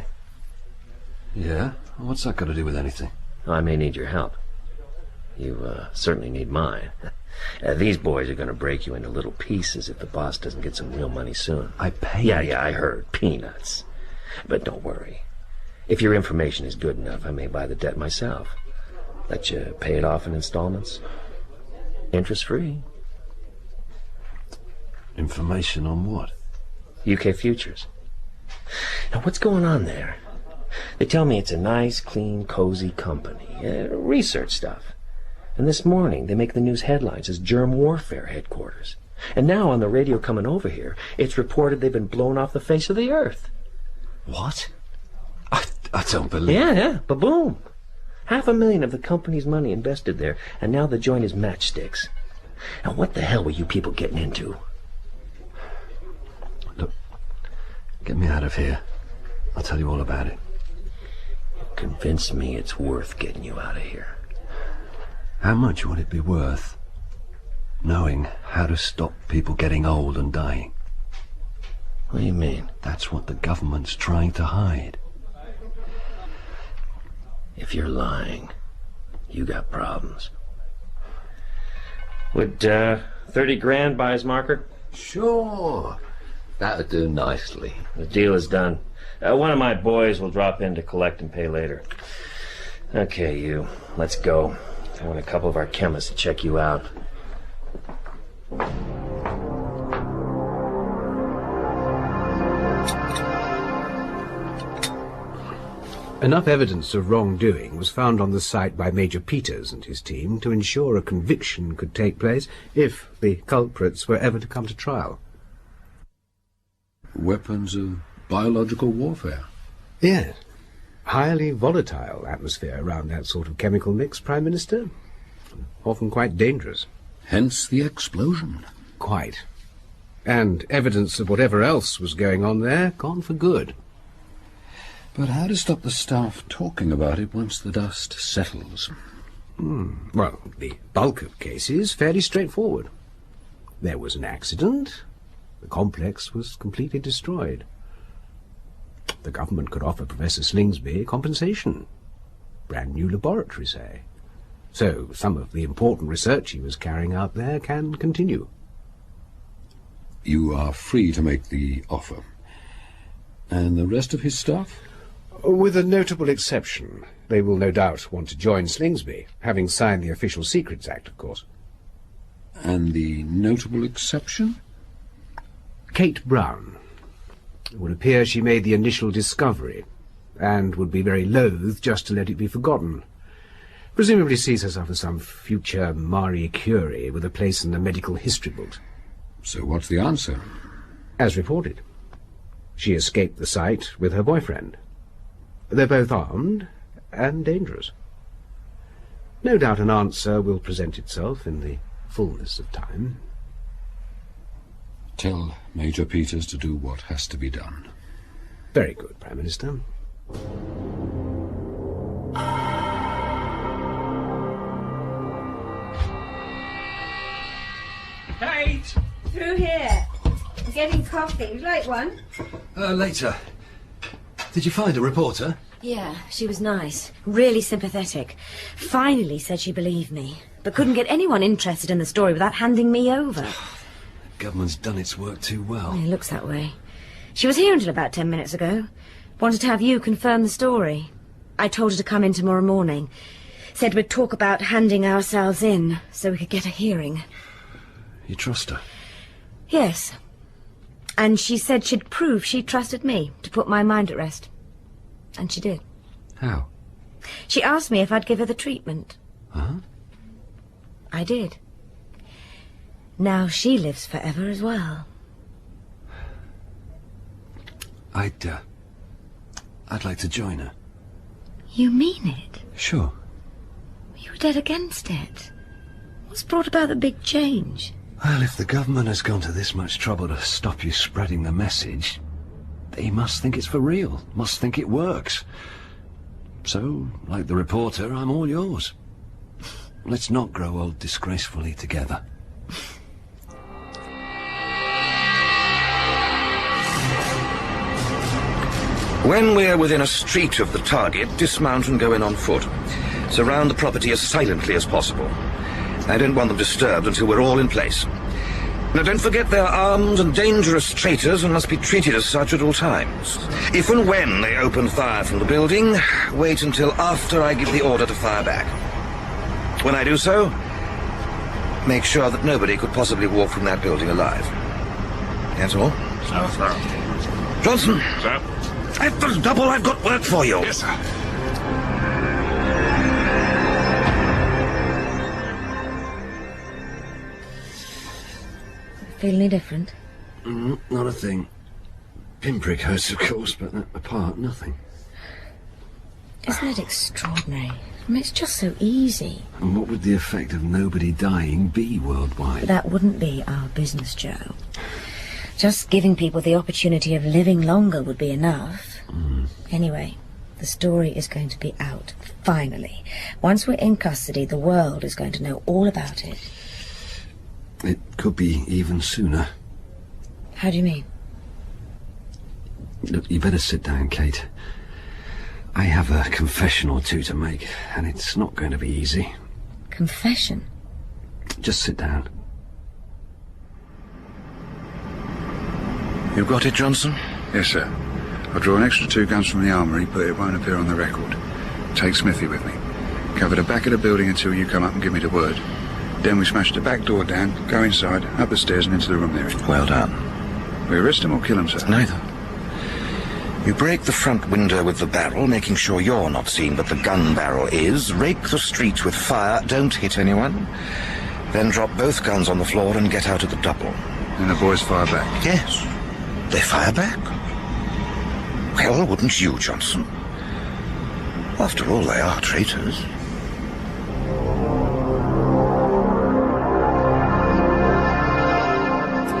Yeah? What's that got to do with anything? I may need your help. You certainly need mine. These boys are going to break you into little pieces if the boss doesn't get some real money soon. I paid. Yeah, I heard. Peanuts. But don't worry. If your information is good enough, I may buy the debt myself. Let you pay it off in installments. Interest-free. Information on what? UK Futures. Now, what's going on there? They tell me it's a nice, clean, cozy company. Research stuff. And this morning, they make the news headlines as germ warfare headquarters. And now, on the radio coming over here, it's reported they've been blown off the face of the earth. What? I don't believe... Yeah, ba-boom. 500,000 of the company's money invested there, and now the joint is matchsticks. Now, what the hell were you people getting into? Look, get me out of here. I'll tell you all about it. Convince me it's worth getting you out of here. How much would it be worth knowing how to stop people getting old and dying? What do you mean? That's what the government's trying to hide. If you're lying, you got problems. Would 30 grand buy his marker? Sure. That'd do nicely. The deal is done. One of my boys will drop in to collect and pay later. Okay, you. Let's go. I want a couple of our chemists to check you out. Enough evidence of wrongdoing was found on the site by Major Peters and his team to ensure a conviction could take place if the culprits were ever to come to trial. Weapons of biological warfare. Yes. Highly volatile atmosphere around that sort of chemical mix, Prime Minister. Often quite dangerous. Hence the explosion. Quite. And evidence of whatever else was going on there gone for good. But how to stop the staff talking about it once the dust settles? Well, the bulk of cases fairly straightforward. There was an accident. The complex was completely destroyed. The government could offer Professor Slingsby compensation. Brand new laboratory, say. So some of the important research he was carrying out there can continue. You are free to make the offer. And the rest of his staff? With a notable exception. They will no doubt want to join Slingsby, having signed the Official Secrets Act, of course. And the notable exception? Kate Brown. It would appear she made the initial discovery, and would be very loath just to let it be forgotten. Presumably sees herself as some future Marie Curie with a place in the medical history books. So what's the answer? As reported. She escaped the site with her boyfriend. They're both armed and dangerous. No doubt an answer will present itself in the fullness of time. Tell Major Peters to do what has to be done. Very good, Prime Minister. Kate! Through here. getting coffee. Would you like one? Later. Did you find a reporter? Yeah, she was nice. Really sympathetic. Finally said she believed me. But couldn't get anyone interested in the story without handing me over. The government's done its work too well. It looks that way. She was here until about 10 minutes ago. Wanted to have you confirm the story. I told her to come in tomorrow morning. Said we'd talk about handing ourselves in so we could get a hearing. You trust her? Yes. And she said she'd prove she trusted me to put my mind at rest. And she did. How? She asked me if I'd give her the treatment. Huh? I did. Now she lives forever as well. I'd like to join her. You mean it? Sure. You were dead against it. What's brought about the big change? Well, if the government has gone to this much trouble to stop you spreading the message, they must think it's for real, must think it works. So, like the reporter, I'm all yours. Let's not grow old disgracefully together. When we're within a street of the target, dismount and go in on foot. Surround the property as silently as possible. I don't want them disturbed until we're all in place. Now, don't forget they're armed and dangerous traitors and must be treated as such at all times. If and when they open fire from the building, wait until after I give the order to fire back. When I do so, make sure that nobody could possibly walk from that building alive. That's all. Sir. Johnson! Sir. At the double, I've got work for you. Yes, sir. Feel any different? Not a thing. Pinprick hurts, of course, but apart, nothing. Isn't it extraordinary? I mean, it's just so easy. And what would the effect of nobody dying be worldwide? That wouldn't be our business, Joe. Just giving people the opportunity of living longer would be enough. Anyway, the story is going to be out, finally. Once we're in custody, the world is going to know all about it. It could be even sooner. How do you mean? Look, you better sit down, Kate. I have a confession or two to make, and it's not going to be easy. Confession? Just sit down. You got it, Johnson? Yes, sir. I'll draw an extra 2 guns from the armoury, but it won't appear on the record. Take Smithy with me. Cover the back of the building until you come up and give me the word. Then we smash the back door down, go inside, up the stairs and into the room there. Well done. We arrest him or kill him, sir? Neither. You break the front window with the barrel, making sure you're not seen, but the gun barrel is. Rake the street with fire, don't hit anyone. Then drop both guns on the floor and get out of the double. And the boys fire back? Yes. They fire back. Well, wouldn't you, Johnson? After all, they are traitors.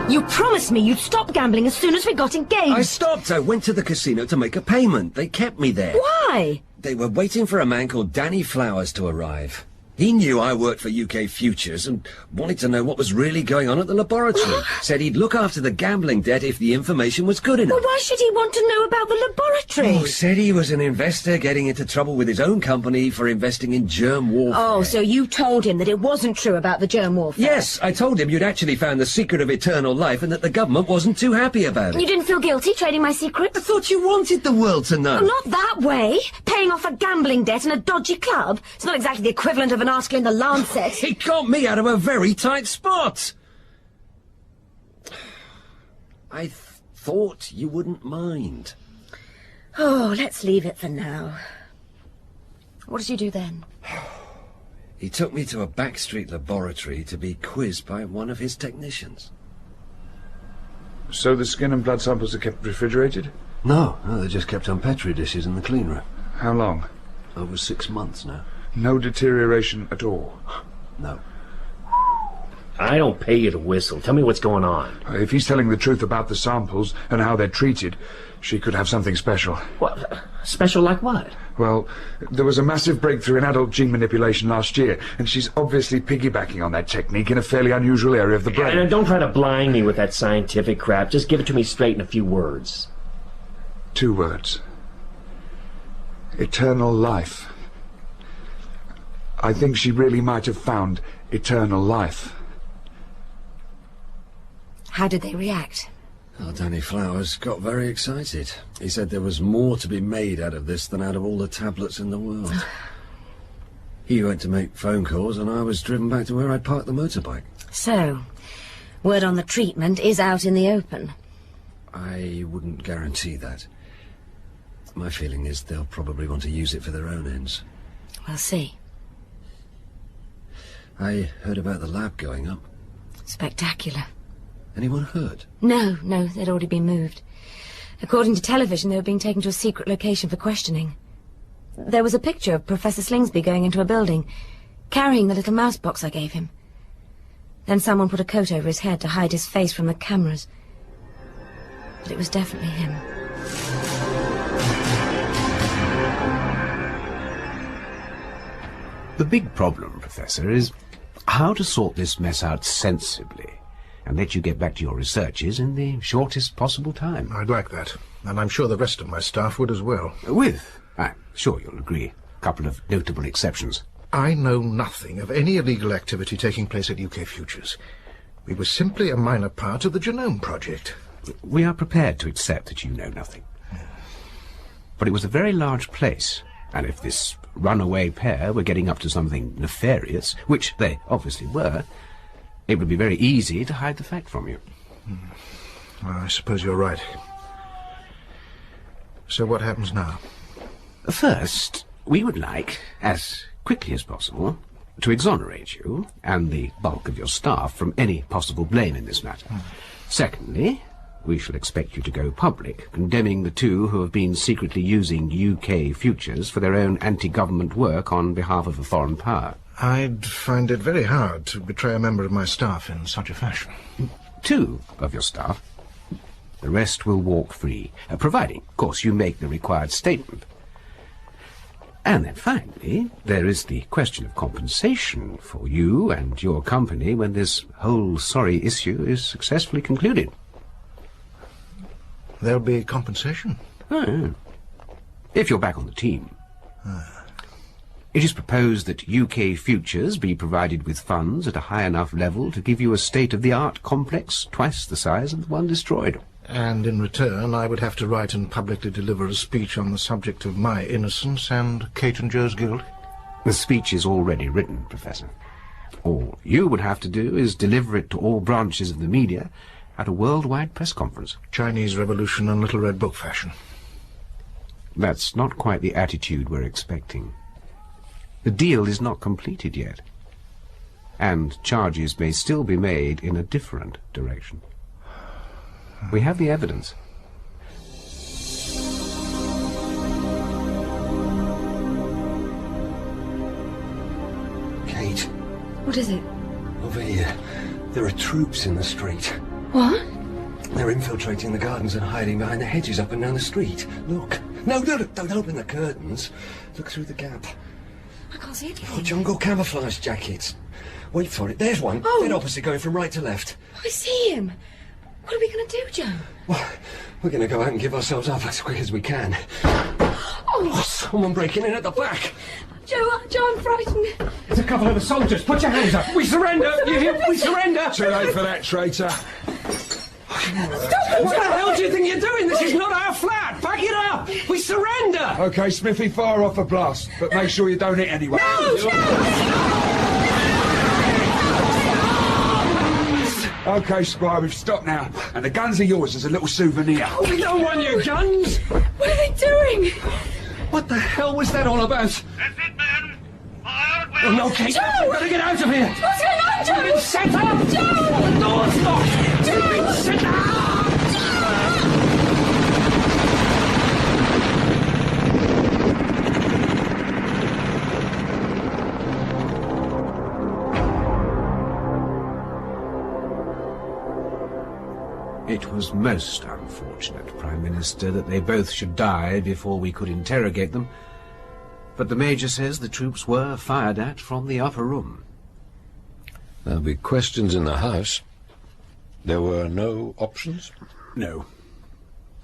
You promised me you'd stop gambling as soon as we got engaged. I stopped. I went to the casino to make a payment. They kept me there. Why? They were waiting for a man called Danny Flowers to arrive. He knew I worked for UK Futures and wanted to know what was really going on at the laboratory. Said he'd look after the gambling debt if the information was good enough. Well, why should he want to know about the laboratory? Oh, said he was an investor getting into trouble with his own company for investing in germ warfare. Oh, so you told him that it wasn't true about the germ warfare? Yes, I told him you'd actually found the secret of eternal life and that the government wasn't too happy about it. You didn't feel guilty trading my secret? I thought you wanted the world to know. Oh, not that way. Paying off a gambling debt in a dodgy club. It's not exactly the equivalent of an article in the Lancet. He got me out of a very tight spot. I thought you wouldn't mind. Oh, let's leave it for now. What did you do then? He took me to a backstreet laboratory to be quizzed by one of his technicians. So the skin and blood samples are kept refrigerated? No, they're just kept on Petri dishes in the clean room. How long? Over 6 months now. No deterioration at all? No. I don't pay you to whistle. Tell me what's going on. If he's telling the truth about the samples and how they're treated, she could have something special. What? Special like what? Well, there was a massive breakthrough in adult gene manipulation last year, and she's obviously piggybacking on that technique in a fairly unusual area of the brain. And don't try to blind me with that scientific crap. Just give it to me straight in a few words. 2 words. Eternal life. I think she really might have found eternal life. How did they react? Oh, Danny Flowers got very excited. He said there was more to be made out of this than out of all the tablets in the world. He went to make phone calls and I was driven back to where I'd parked the motorbike. So, word on the treatment is out in the open. I wouldn't guarantee that. My feeling is they'll probably want to use it for their own ends. We'll see. I heard about the lab going up. Spectacular. Anyone hurt? No, they'd already been moved. According to television, they were being taken to a secret location for questioning. There was a picture of Professor Slingsby going into a building, carrying the little mouse box I gave him. Then someone put a coat over his head to hide his face from the cameras. But it was definitely him. The big problem, Professor, is how to sort this mess out sensibly and let you get back to your researches in the shortest possible time. I'd like that, and I'm sure the rest of my staff would as well. I'm sure you'll agree, a couple of notable exceptions. I know nothing of any illegal activity taking place at UK Futures. We were simply a minor part of the Genome Project. We are prepared to accept that you know nothing. But it was a very large place, and if this runaway pair were getting up to something nefarious, which they obviously were, it would be very easy to hide the fact from you. Well, I suppose you're right. So what happens now? First, we would like, as quickly as possible, to exonerate you and the bulk of your staff from any possible blame in this matter. Secondly, we shall expect you to go public, condemning the 2 who have been secretly using UK Futures for their own anti-government work on behalf of a foreign power. I'd find it very hard to betray a member of my staff in such a fashion. 2 of your staff. The rest will walk free, providing, of course, you make the required statement. And then finally, there is the question of compensation for you and your company when this whole sorry issue is successfully concluded. There'll be compensation? Oh, yeah. If you're back on the team. It is proposed that UK Futures be provided with funds at a high enough level to give you a state-of-the-art complex twice the size of the one destroyed. And in return, I would have to write and publicly deliver a speech on the subject of my innocence and Kate and Joe's guilt. The speech is already written, Professor. All you would have to do is deliver it to all branches of the media at a worldwide press conference. Chinese Revolution and Little Red Book fashion. That's not quite the attitude we're expecting. The deal is not completed yet, and charges may still be made in a different direction. We have the evidence. Kate. What is it? Over here. There are troops in the street. What? They're infiltrating the gardens and hiding behind the hedges up and down the street. Look. No, don't open the curtains. Look through the gap. I can't see anything. Oh, jungle camouflage jackets. Wait for it. There's one. Oh. Dead opposite, going from right to left. I see him. What are we going to do, Joe? Well, we're going to go out and give ourselves up as quick as we can. Oh, someone breaking in at the back. Joe, I'm frightened. It's a couple of the soldiers. Put your hands up. We surrender. You hear? We surrender. Too late for that, traitor. What the hell do you think you're doing? This is not our flat. Back it up. We surrender. Okay, Smithy, fire off a blast, but make sure you don't hit anyone. Okay, Squire, we've stopped now, and the guns are yours as a little souvenir. Oh, we don't want your guns. What are they doing? What the hell was that all about? That's it, man. Fire Oh, no, Kate. Joe! We've got to get out of here. What's going on, Joe? We've been set up. Joe! The door's locked. Joe! We've been set up. It was most unfortunate, Prime Minister, that they both should die before we could interrogate them. But the Major says the troops were fired at from the upper room. There'll be questions in the House. There were no options? No.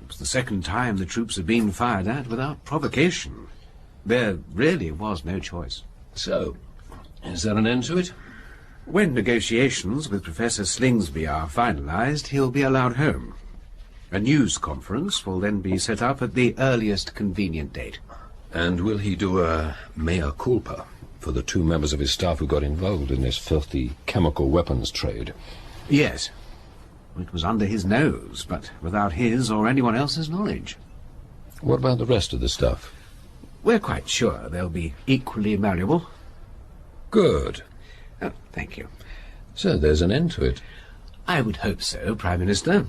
It was the second time the troops had been fired at without provocation. There really was no choice. So, is there an end to it? When negotiations with Professor Slingsby are finalised, he'll be allowed home. A news conference will then be set up at the earliest convenient date. And will he do a mea culpa for the 2 members of his staff who got involved in this filthy chemical weapons trade? Yes. It was under his nose, but without his or anyone else's knowledge. What about the rest of the staff? We're quite sure they'll be equally malleable. Good. Oh, thank you. So there's an end to it. I would hope so, Prime Minister.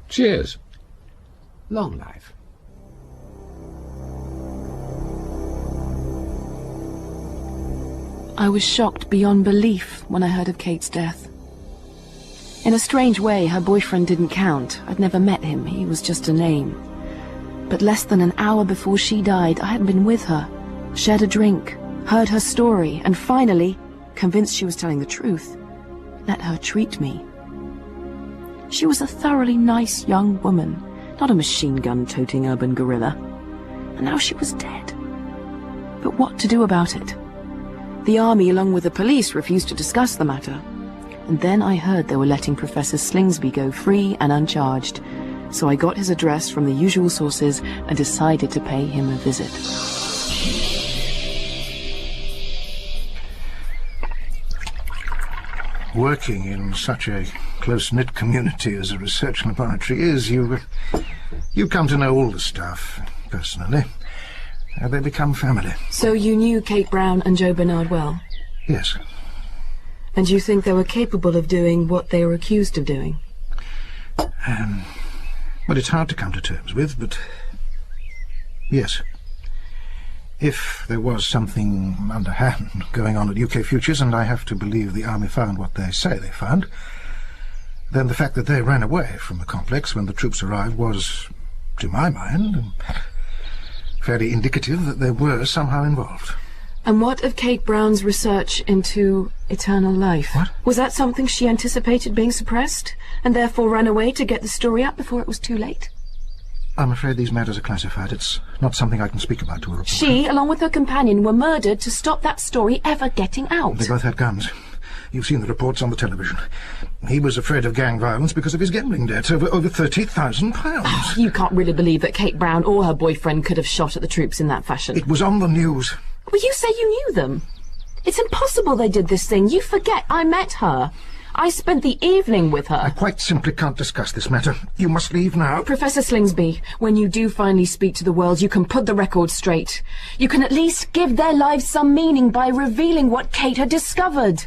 Cheers. Long life. I was shocked beyond belief when I heard of Kate's death. In a strange way, her boyfriend didn't count. I'd never met him. He was just a name. But less than an hour before she died, I had been with her, shared a drink, heard her story, and finally, convinced she was telling the truth, let her treat me. She was a thoroughly nice young woman, not a machine gun-toting urban guerrilla. And now she was dead. But what to do about it? The army, along with the police, refused to discuss the matter. And then I heard they were letting Professor Slingsby go free and uncharged. So I got his address from the usual sources and decided to pay him a visit. Working in such a close-knit community as a research laboratory is, you come to know all the staff personally. They become family. So you knew Kate Brown and Joe Bernard well? Yes. And you think they were capable of doing what they were accused of doing? Well, it's hard to come to terms with, but yes. If there was something underhand going on at UK Futures, and I have to believe the army found what they say they found, then the fact that they ran away from the complex when the troops arrived was, to my mind, fairly indicative that they were somehow involved. And what of Kate Brown's research into eternal life? What? Was that something she anticipated being suppressed, and therefore ran away to get the story out before it was too late? I'm afraid these matters are classified. It's not something I can speak about to a reporter. She, along with her companion, were murdered to stop that story ever getting out. They both had guns. You've seen the reports on the television. He was afraid of gang violence because of his gambling debts, over £30,000. Oh, you can't really believe that Kate Brown or her boyfriend could have shot at the troops in that fashion. It was on the news. Well, you say you knew them. It's impossible they did this thing. You forget I met her. I spent the evening with her. I quite simply can't discuss this matter. You must leave now. Professor Slingsby, when you do finally speak to the world, you can put the record straight. You can at least give their lives some meaning by revealing what Kate had discovered.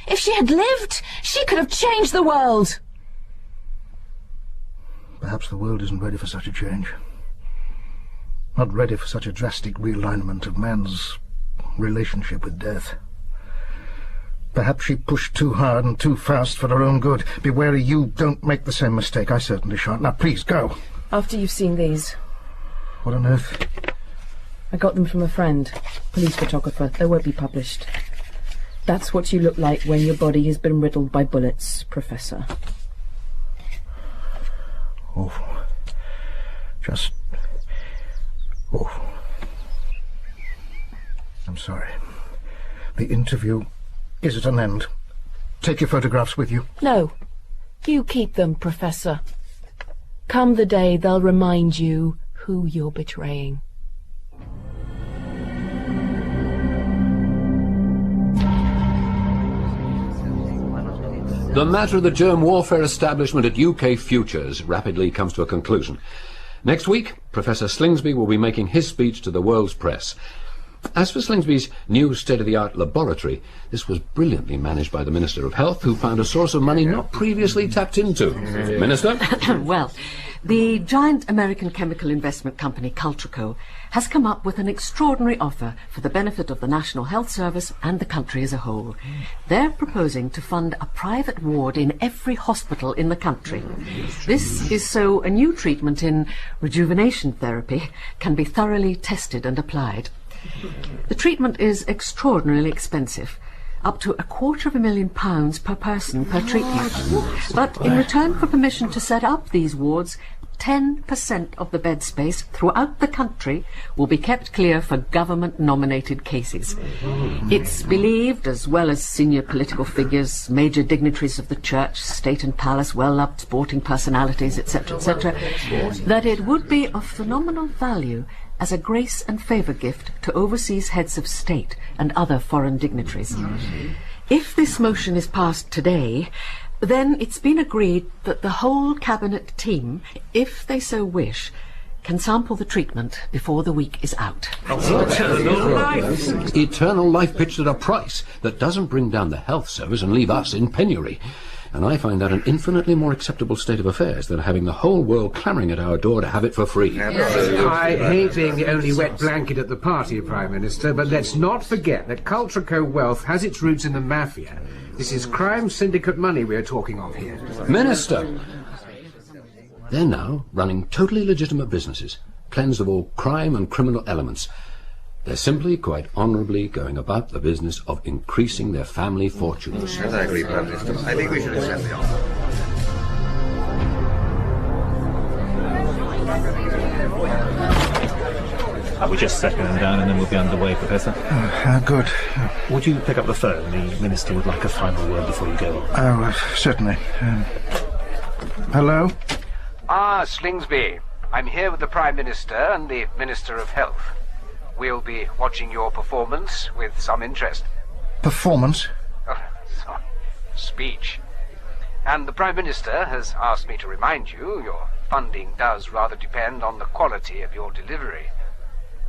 If she had lived, she could have changed the world. Perhaps the world isn't ready for such a change. Not ready for such a drastic realignment of man's relationship with death. Perhaps she pushed too hard and too fast for her own good. Be wary you don't make the same mistake. I certainly shan't. Now, please, go. After you've seen these. What on earth? I got them from a friend, police photographer. They won't be published. That's what you look like when your body has been riddled by bullets, Professor. Awful. Just awful. I'm sorry. The interview is at an end. Take your photographs with you. No. You keep them, Professor. Come the day, they'll remind you who you're betraying. The matter of the germ warfare establishment at UK Futures rapidly comes to a conclusion. Next week, Professor Slingsby will be making his speech to the world's press. As for Slingsby's new state-of-the-art laboratory, this was brilliantly managed by the Minister of Health, who found a source of money not previously tapped into. Minister? Well, The giant American chemical investment company Cultraco has come up with an extraordinary offer for the benefit of the National Health Service and the country as a whole. They're proposing to fund a private ward in every hospital in the country. This is so a new treatment in rejuvenation therapy can be thoroughly tested and applied. The treatment is extraordinarily expensive, up to £250,000 per person per treatment. But in return for permission to set up these wards, 10% of the bed space throughout the country will be kept clear for government-nominated cases. It's believed, as well as senior political figures, major dignitaries of the church, state and palace, well-loved sporting personalities, etc., etc., that it would be of phenomenal value as a grace and favour gift to overseas heads of state and other foreign dignitaries. If this motion is passed today, then it's been agreed that the whole cabinet team, if they so wish, can sample the treatment before the week is out. Eternal life! Eternal life pitched at a price that doesn't bring down the health service and leave us in penury. And I find that an infinitely more acceptable state of affairs than having the whole world clamouring at our door to have it for free. I hate being the only wet blanket at the party, Prime Minister, but let's not forget that Cultraco wealth has its roots in the mafia. This is crime syndicate money we're talking of here. Minister! They're now running totally legitimate businesses, cleansed of all crime and criminal elements. They're simply, quite honourably, going about the business of increasing their family fortunes. Yes, I agree, Prime Minister. I think we should accept the offer. We're just settling down and then we'll be underway, Professor. Good. Would you pick up the phone? The Minister would like a final word before you go. Certainly. Hello? Ah, Slingsby. I'm here with the Prime Minister and the Minister of Health. We'll be watching your performance with some interest. Performance? Oh, sorry. Speech. And the Prime Minister has asked me to remind you your funding does rather depend on the quality of your delivery.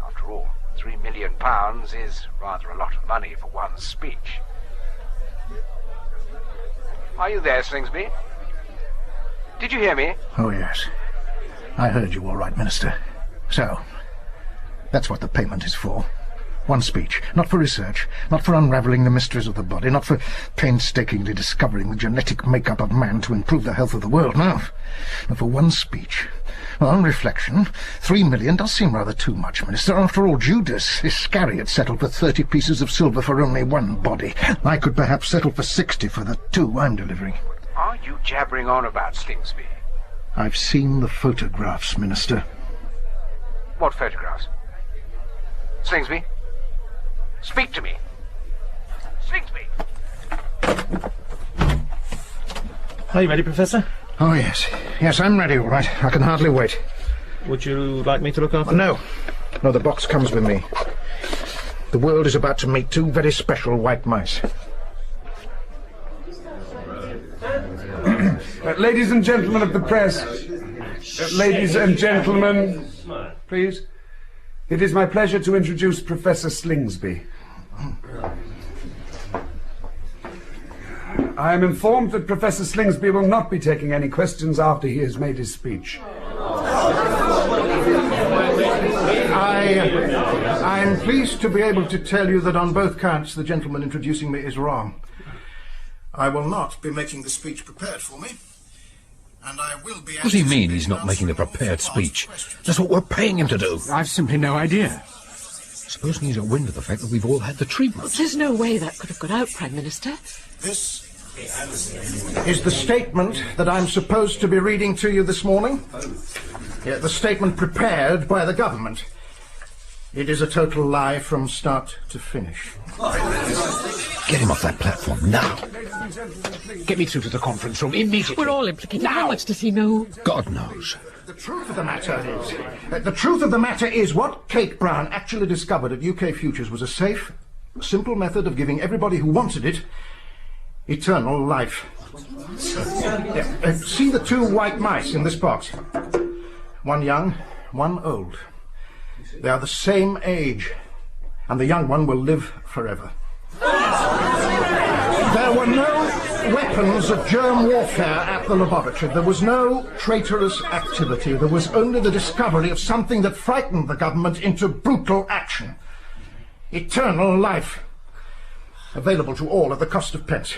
After all, £3 million is rather a lot of money for one speech. Are you there, Slingsby? Did you hear me? Oh, yes. I heard you all right, Minister. So, that's what the payment is for. One speech, not for research, not for unravelling the mysteries of the body, not for painstakingly discovering the genetic makeup of man to improve the health of the world, no. But for one speech. Well, on reflection, £3 million does seem rather too much, Minister. After all, Judas Iscariot settled for 30 pieces of silver for only one body. I could perhaps settle for 60 for the 2 I'm delivering. What are you jabbering on about, Slingsby? I've seen the photographs, Minister. What photographs? Slingsby? Speak to me. Slingsby! Are you ready, Professor? Oh, yes. Yes, I'm ready, all right. I can hardly wait. Would you like me to look after No. No, the box comes with me. The world is about to meet 2 very special white mice. Ladies and gentlemen of the press, ladies and gentlemen, please. It is my pleasure to introduce Professor Slingsby. I am informed that Professor Slingsby will not be taking any questions after he has made his speech. I'm pleased to be able to tell you that on both counts the gentleman introducing me is wrong. I will not be making the speech prepared for me, and I will be... What does he mean he's not making a prepared speech? That's what we're paying him to do. I've simply no idea. Supposing he's at wind of the fact that we've all had the treatment. There's no way that could have got out, Prime Minister. This is the statement that I'm supposed to be reading to you this morning. Yeah, the statement prepared by the government. It is a total lie from start to finish. Get him off that platform now. Get me through to the conference room immediately. We're all implicated. How much does he know? God knows. The truth of the matter is what Kate Brown actually discovered at UK Futures was a safe, simple method of giving everybody who wanted it eternal life. See the 2 white mice in this box. One young, one old. They are the same age, and the young one will live forever. There were no weapons of germ warfare at the laboratory. There was no traitorous activity. There was only the discovery of something that frightened the government into brutal action. Eternal life. Available to all at the cost of pence.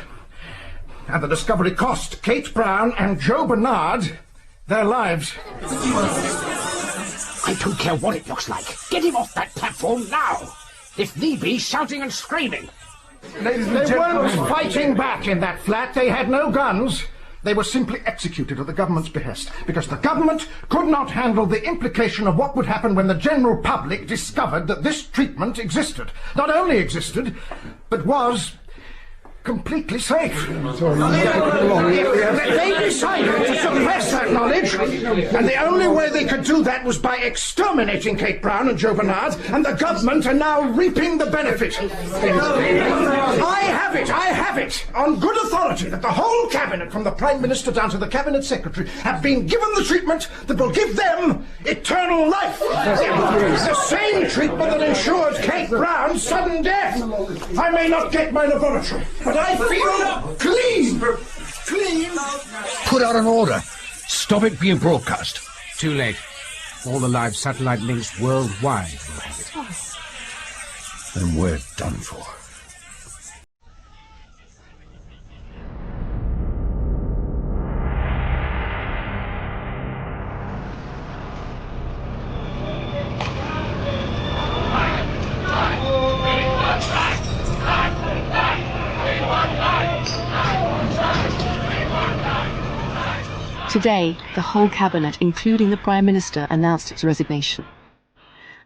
And the discovery cost Kate Brown and Joe Bernard their lives. I don't care what it looks like. Get him off that platform now. If need be, shouting and screaming. Ladies and gentlemen, they weren't fighting back in that flat. They had no guns. They were simply executed at the government's behest, because the government could not handle the implication of what would happen when the general public discovered that this treatment existed. Not only existed, but was completely safe. They decided to suppress that knowledge, and the only way they could do that was by exterminating Kate Brown and Joe Bernard, and the government are now reaping the benefit. I have it, on good authority, that the whole cabinet, from the Prime Minister down to the Cabinet Secretary, have been given the treatment that will give them eternal life. The same treatment that ensured Kate Brown's sudden death. I may not get my laboratory, but I feel clean. Put out an order. Stop it being broadcast. Too late. All the live satellite links worldwide will have it. Then we're done for. Today, the whole cabinet, including the Prime Minister, announced its resignation.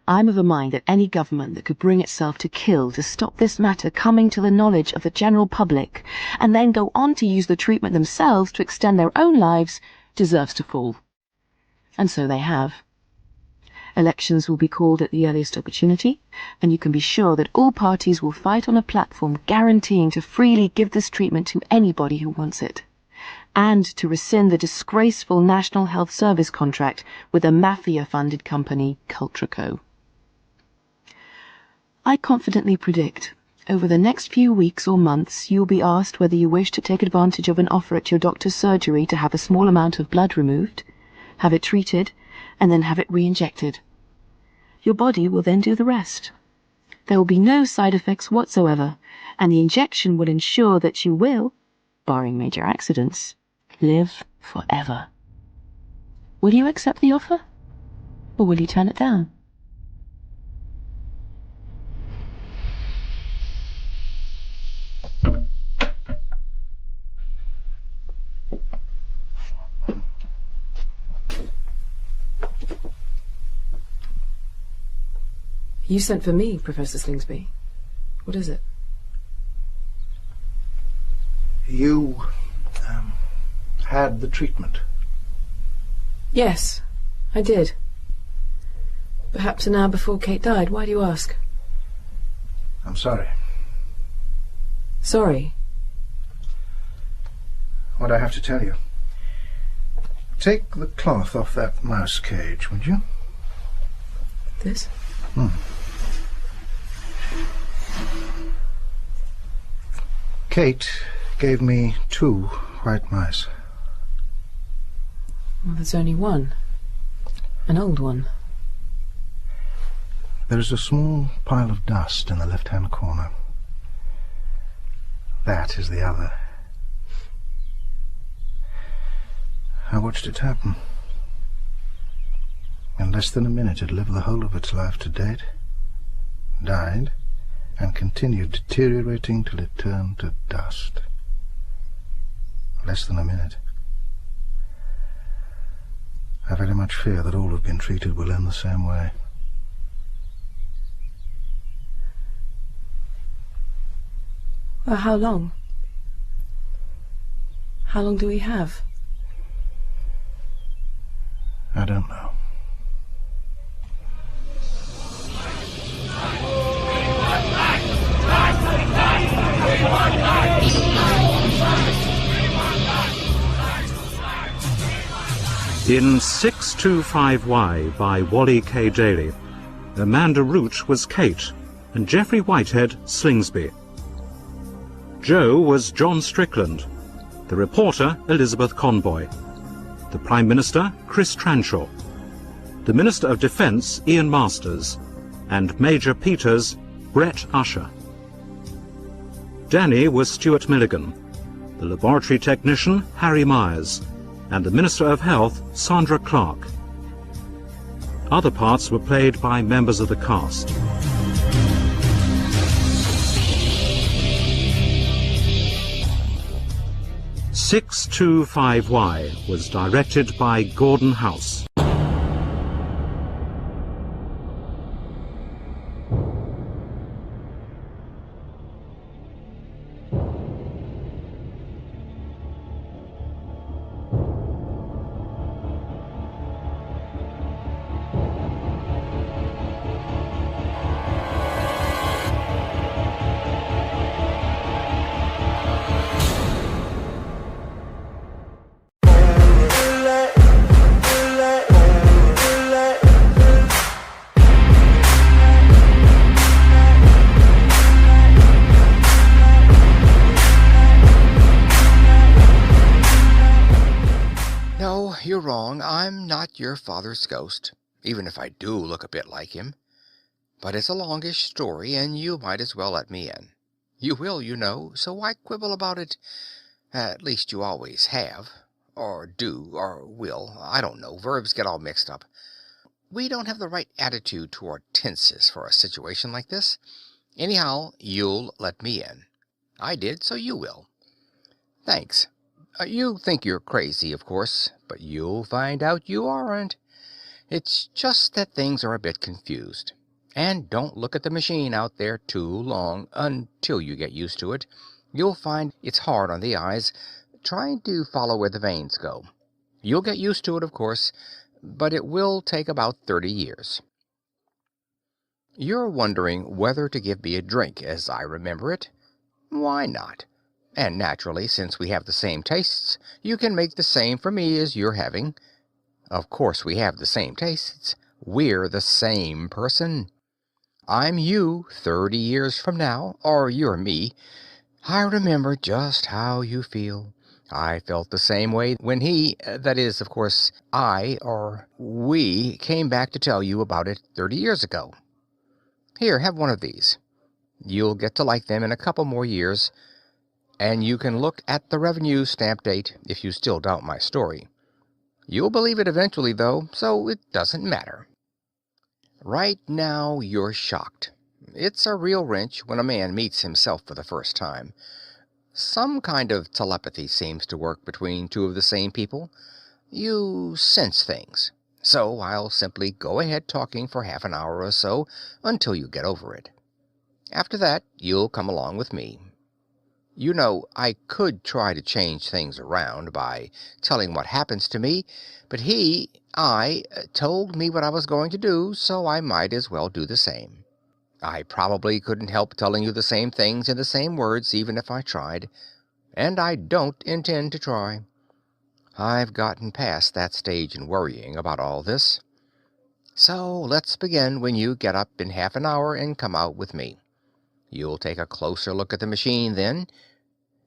I'm of a mind that any government that could bring itself to kill to stop this matter coming to the knowledge of the general public, and then go on to use the treatment themselves to extend their own lives, deserves to fall. And so they have. Elections will be called at the earliest opportunity, and you can be sure that all parties will fight on a platform guaranteeing to freely give this treatment to anybody who wants it, and to rescind the disgraceful National Health Service contract with the mafia-funded company Cultraco. I confidently predict, over the next few weeks or months, you'll be asked whether you wish to take advantage of an offer at your doctor's surgery to have a small amount of blood removed, have it treated, and then have it re-injected. Your body will then do the rest. There will be no side effects whatsoever, and the injection will ensure that you will, barring major accidents, live forever. Will you accept the offer? Or will you turn it down? You sent for me, Professor Slingsby. What is it? You had the treatment. Yes, I did. Perhaps an hour before Kate died. Why do you ask? I'm sorry. Sorry? What I have to tell you. Take the cloth off that mouse cage, would you? This? Kate gave me 2 white mice. Well, there's only one. An old one. There is a small pile of dust in the left-hand corner. That is the other. I watched it happen. In less than a minute it lived the whole of its life to date, died, and continued deteriorating till it turned to dust. Less than a minute. I very much fear that all who've been treated will end the same way. Well, how long? How long do we have? I don't know. In 625Y by Wally K. Daly, Amanda Root was Kate and Geoffrey Whitehead Slingsby. Joe was John Strickland The reporter, Elizabeth Conboy. The Prime Minister, Chris Transhaw. The Minister of Defence, Ian Masters. And Major Peters, Brett Usher. Danny was Stuart Milligan. The laboratory technician, Harry Myers. And the Minister of Health, Sandra Clark. Other parts were played by members of the cast. "625Y" was directed by Gordon House. You're wrong. I'm not your father's ghost, even if I do look a bit like him. But it's a longish story, and you might as well let me in. You will, you know, so why quibble about it? At least you always have. Or do, or will. I don't know. Verbs get all mixed up. We don't have the right attitude toward tenses for a situation like this. Anyhow, you'll let me in. I did, so you will. Thanks. You think you're crazy, of course, but you'll find out you aren't. It's just that things are a bit confused. And don't look at the machine out there too long until you get used to it. You'll find it's hard on the eyes, trying to follow where the veins go. You'll get used to it, of course, but it will take about 30 years. You're wondering whether to give me a drink as I remember it. Why not? And naturally, since we have the same tastes, you can make the same for me as you're having. Of course we have the same tastes. We're the same person. I'm you 30 years from now, or you're me. I remember just how you feel. I felt the same way when that is, of course, we came back to tell you about it 30 years ago. Here, have one of these. You'll get to like them in a couple more years. And you can look at the revenue stamp date if you still doubt my story. You'll believe it eventually, though, so it doesn't matter. Right now, you're shocked. It's a real wrench when a man meets himself for the first time. Some kind of telepathy seems to work between two of the same people. You sense things. So I'll simply go ahead talking for half an hour or so until you get over it. After that, you'll come along with me. You know, I could try to change things around by telling what happens to me, but I told me what I was going to do, so I might as well do the same. I probably couldn't help telling you the same things in the same words even if I tried, and I don't intend to try. I've gotten past that stage in worrying about all this. So let's begin when you get up in half an hour and come out with me. You'll take a closer look at the machine then.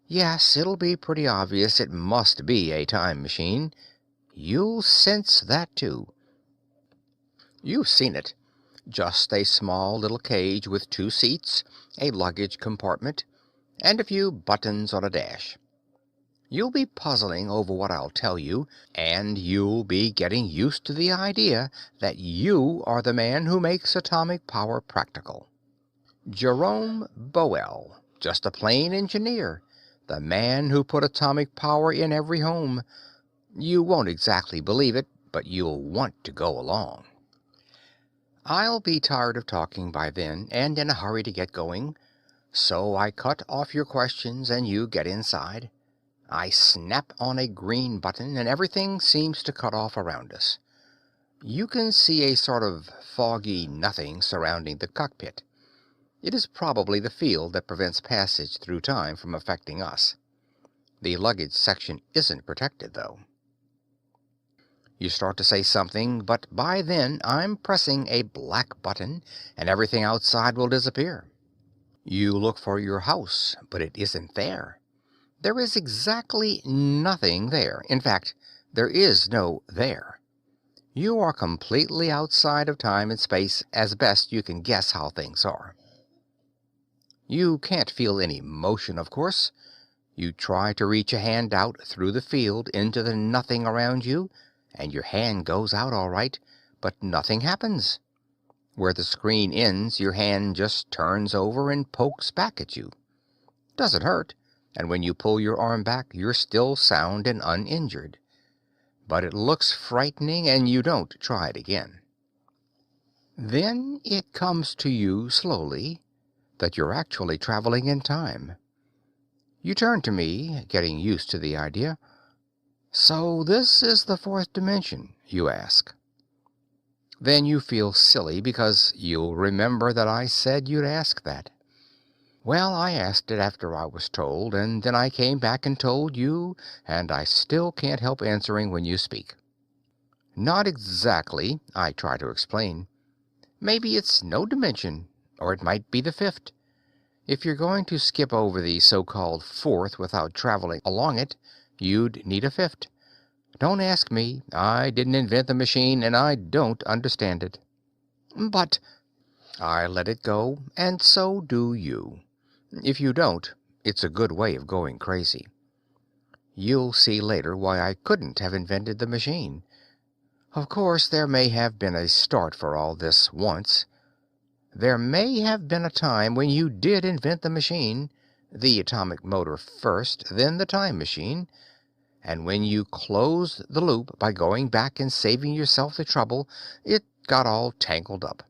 Yes, it'll be pretty obvious it must be a time machine. You'll sense that, too. You've seen it. Just a small little cage with 2 seats, a luggage compartment, and a few buttons on a dash. You'll be puzzling over what I'll tell you, and you'll be getting used to the idea that you are the man who makes atomic power practical. Jerome Boel, just a plain engineer, the man who put atomic power in every home. You won't exactly believe it, but you'll want to go along. I'll be tired of talking by then, and in a hurry to get going, so I cut off your questions and you get inside. I snap on a green button, and everything seems to cut off around us. You can see a sort of foggy nothing surrounding the cockpit. It is probably the field that prevents passage through time from affecting us. The luggage section isn't protected, though. You start to say something, but by then I'm pressing a black button, and everything outside will disappear. You look for your house, but it isn't there. There is exactly nothing there. In fact, there is no there. You are completely outside of time and space as best you can guess how things are. You can't feel any motion, of course. You try to reach a hand out through the field into the nothing around you, and your hand goes out all right, but nothing happens. Where the screen ends, your hand just turns over and pokes back at you. Doesn't hurt, and when you pull your arm back, you're still sound and uninjured. But it looks frightening, and you don't try it again. Then it comes to you slowly that you're actually traveling in time. You turn to me, getting used to the idea. "So this is the fourth dimension?" you ask. Then you feel silly because you'll remember that I said you'd ask that. Well, I asked it after I was told, and then I came back and told you, and I still can't help answering when you speak. Not exactly, I try to explain. Maybe it's no dimension, or it might be the fifth. If you're going to skip over the so-called fourth without traveling along it, you'd need a fifth. Don't ask me. I didn't invent the machine, and I don't understand it. But I let it go, and so do you. If you don't, it's a good way of going crazy. You'll see later why I couldn't have invented the machine. Of course, there may have been a start for all this once. There may have been a time when you did invent the machine, the atomic motor first, then the time machine, and when you closed the loop by going back and saving yourself the trouble, it got all tangled up.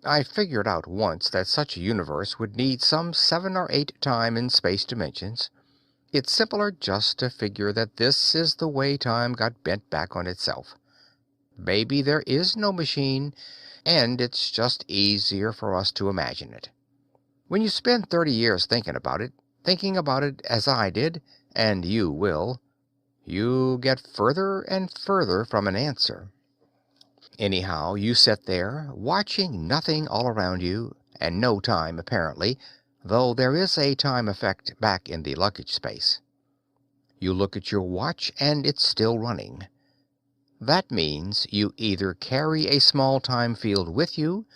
I figured out once that such a universe would need some 7 or 8 time and space dimensions. It's simpler just to figure that this is the way time got bent back on itself. Maybe there is no machine, and it's just easier for us to imagine it. When you spend 30 years thinking about it as I did, and you will, you get further and further from an answer. Anyhow, you sit there, watching nothing all around you, and no time, apparently, though there is a time effect back in the luggage space. You look at your watch, and it's still running. That means you either carry a small time field with you,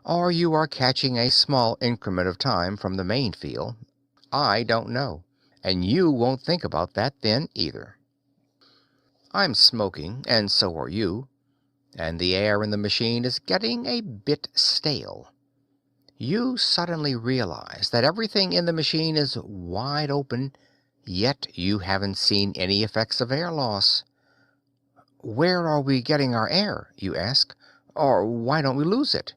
or you are catching a small increment of time from the main field. I don't know, and you won't think about that then either. I'm smoking, and so are you, and the air in the machine is getting a bit stale. You suddenly realize that everything in the machine is wide open, yet you haven't seen any effects of air loss. Where are we getting our air, you ask, or why don't we lose it?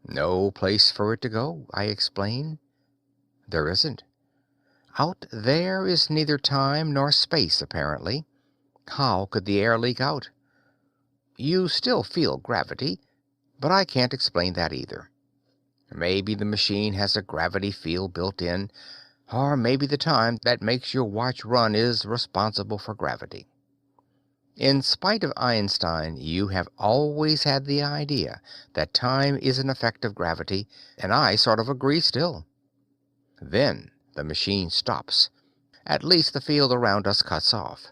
No place for it to go, I explain. There isn't. Out there is neither time nor space, apparently. How could the air leak out? You still feel gravity, but I can't explain that either. Maybe the machine has a gravity field built in, or maybe the time that makes your watch run is responsible for gravity. In spite of Einstein, you have always had the idea that time is an effect of gravity, and I sort of agree still. Then the machine stops. At least the field around us cuts off.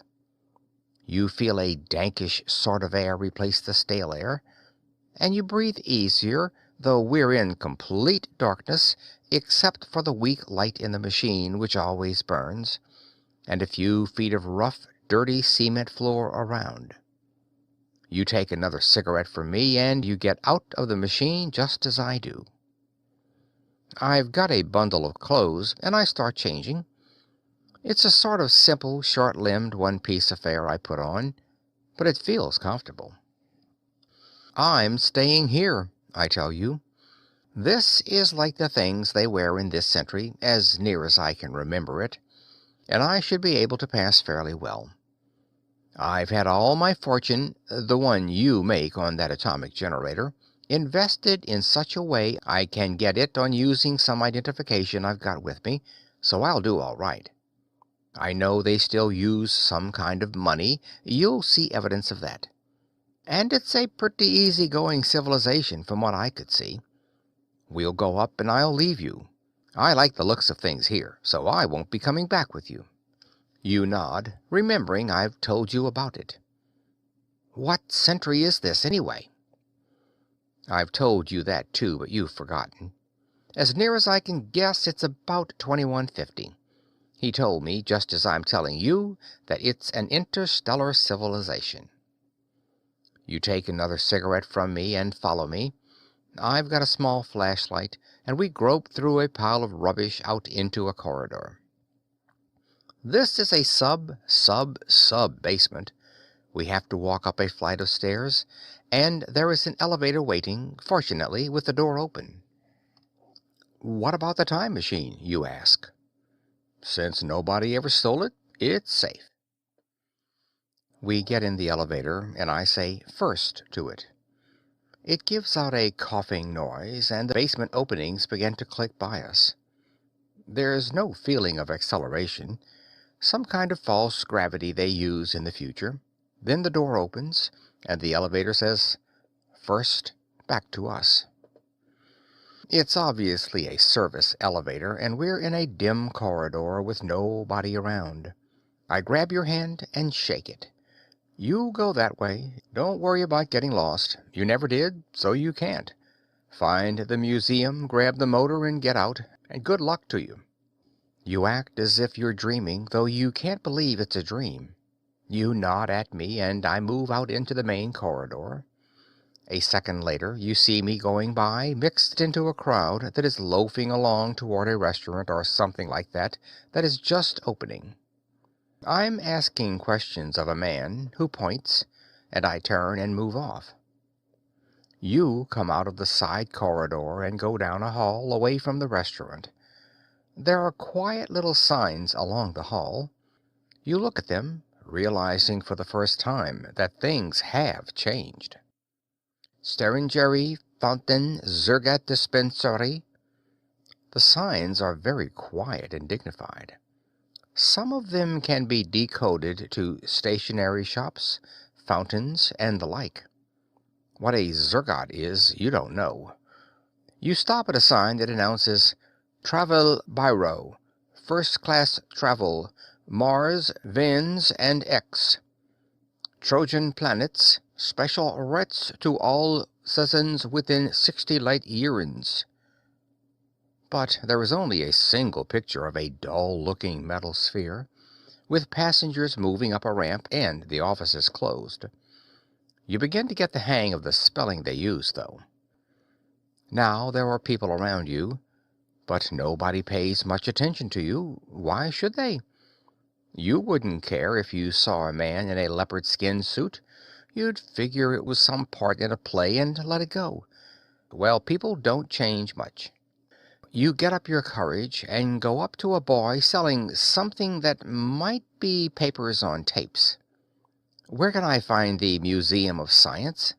You feel a dankish sort of air replace the stale air, and you breathe easier, though we're in complete darkness, except for the weak light in the machine, which always burns, and a few feet of rough, dirty cement floor around. You take another cigarette from me, and you get out of the machine just as I do. I've got a bundle of clothes, and I start changing. It's a sort of simple, short-limbed, one-piece affair I put on, but it feels comfortable. I'm staying here, I tell you. This is like the things they wear in this century, as near as I can remember it, and I should be able to pass fairly well. I've had all my fortune, the one you make on that atomic generator, invested in such a way I can get it on using some identification I've got with me, so I'll do all right. I know they still use some kind of money. You'll see evidence of that. And it's a pretty easy-going civilization from what I could see. We'll go up and I'll leave you. I like the looks of things here, so I won't be coming back with you. You nod, remembering I've told you about it. What century is this, anyway? I've told you that too, but you've forgotten. As near as I can guess, it's about 2150. He told me, just as I'm telling you, that it's an interstellar civilization. You take another cigarette from me and follow me. I've got a small flashlight, and we grope through a pile of rubbish out into a corridor. This is a sub basement. We have to walk up a flight of stairs, and there is an elevator waiting, fortunately, with the door open. What about the time machine, you ask? Since nobody ever stole it, it's safe. We get in the elevator, and I say first to it. It gives out a coughing noise, and the basement openings begin to click by us. There's no feeling of acceleration, some kind of false gravity they use in the future. Then the door opens, and the elevator says, first, back to us. It's obviously a service elevator, and we're in a dim corridor with nobody around. I grab your hand and shake it. You go that way. Don't worry about getting lost. You never did, so you can't. Find the museum, grab the motor, and get out, and good luck to you. You act as if you're dreaming, though you can't believe it's a dream. You nod at me, and I move out into the main corridor. A second later, you see me going by, mixed into a crowd that is loafing along toward a restaurant or something like that is just opening. I'm asking questions of a man who points, and I turn and move off. You come out of the side corridor and go down a hall away from the restaurant. There are quiet little signs along the hall. You look at them, realizing for the first time that things have changed. Sterengeri Fountain Zergat Dispensary. The signs are very quiet and dignified. Some of them can be decoded to stationery shops, fountains, and the like. What a Zergat is, you don't know. You stop at a sign that announces Travel Biro, First Class Travel, Mars, Venus, and X. Trojan planets, special rates to all seasons within 60 light years. But there is only a single picture of a dull-looking metal sphere, with passengers moving up a ramp and the offices closed. You begin to get the hang of the spelling they use, though. Now there are people around you, but nobody pays much attention to you. Why should they? You wouldn't care if you saw a man in a leopard skin suit. You'd figure it was some part in a play and let it go. Well, people don't change much. You get up your courage and go up to a boy selling something that might be papers on tapes. Where can I find the Museum of Science?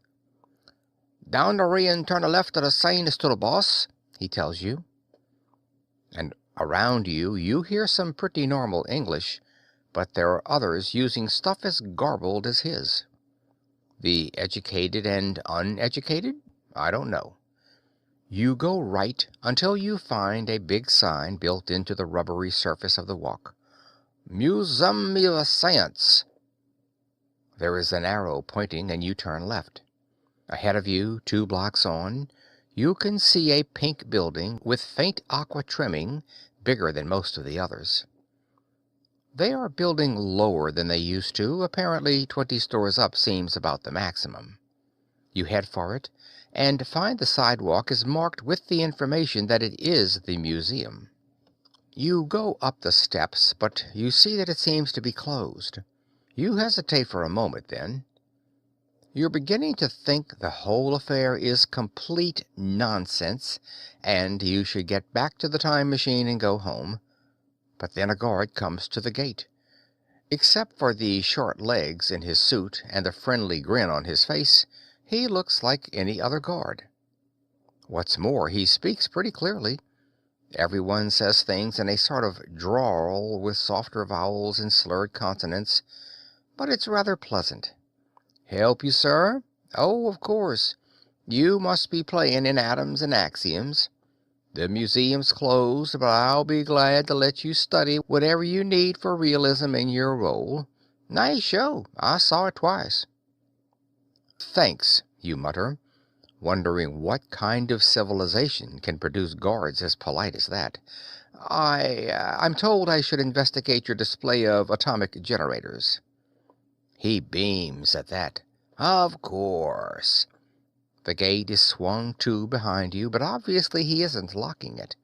Down the way and turn a left at a sign to the boss, he tells you. And around you, you hear some pretty normal English, but there are others using stuff as garbled as his. The educated and uneducated? I don't know. You go right until you find a big sign built into the rubbery surface of the walk. Museum of Science. There is an arrow pointing, and you turn left. Ahead of you, 2 blocks on, you can see a pink building with faint aqua trimming, bigger than most of the others. They are building lower than they used to. Apparently 20 stories up seems about the maximum. You head for it, and find the sidewalk is marked with the information that it is the museum. You go up the steps, but you see that it seems to be closed. You hesitate for a moment, then. You're beginning to think the whole affair is complete nonsense, and you should get back to the time machine and go home. But then a guard comes to the gate. Except for the short legs in his suit and the friendly grin on his face, he looks like any other guard. What's more, he speaks pretty clearly. Everyone says things in a sort of drawl with softer vowels and slurred consonants, but it's rather pleasant. Help you, sir? Oh, of course. You must be playing in atoms and axioms. The museum's closed, but I'll be glad to let you study whatever you need for realism in your role. Nice show. I saw it twice. Thanks, you mutter, wondering what kind of civilization can produce guards as polite as that. I'm told I should investigate your display of atomic generators. He beams at that. Of course. The gate is swung to behind you, but obviously he isn't locking it.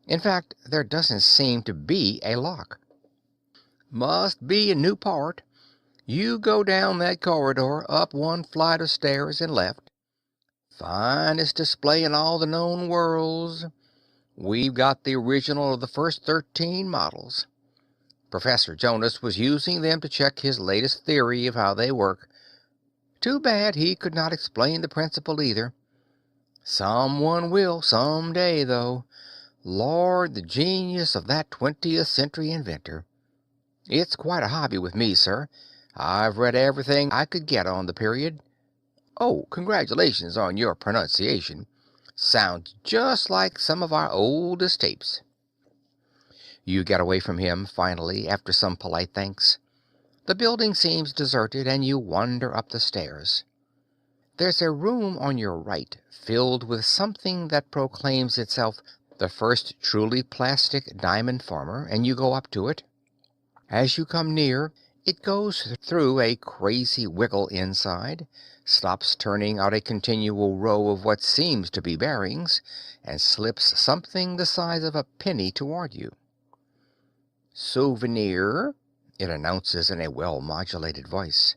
In fact, there doesn't seem to be a lock. Must be a new part. You go down that corridor, up one flight of stairs and left. Finest display in all the known worlds. We've got the original of the first 13 models. Professor Jonas was using them to check his latest theory of how they work. Too bad he could not explain the principle either. Someone will, someday, though. Lord, the genius of that 20th century inventor. It's quite a hobby with me, sir. I've read everything I could get on the period. Oh, congratulations on your pronunciation. Sounds just like some of our oldest tapes. You get away from him, finally, after some polite thanks. The building seems deserted, and you wander up the stairs. There's a room on your right, filled with something that proclaims itself the first truly plastic diamond farmer, and you go up to it. As you come near, it goes through a crazy wiggle inside, stops turning out a continual row of what seems to be bearings, and slips something the size of a penny toward you. Souvenir, it announces in a well-modulated voice.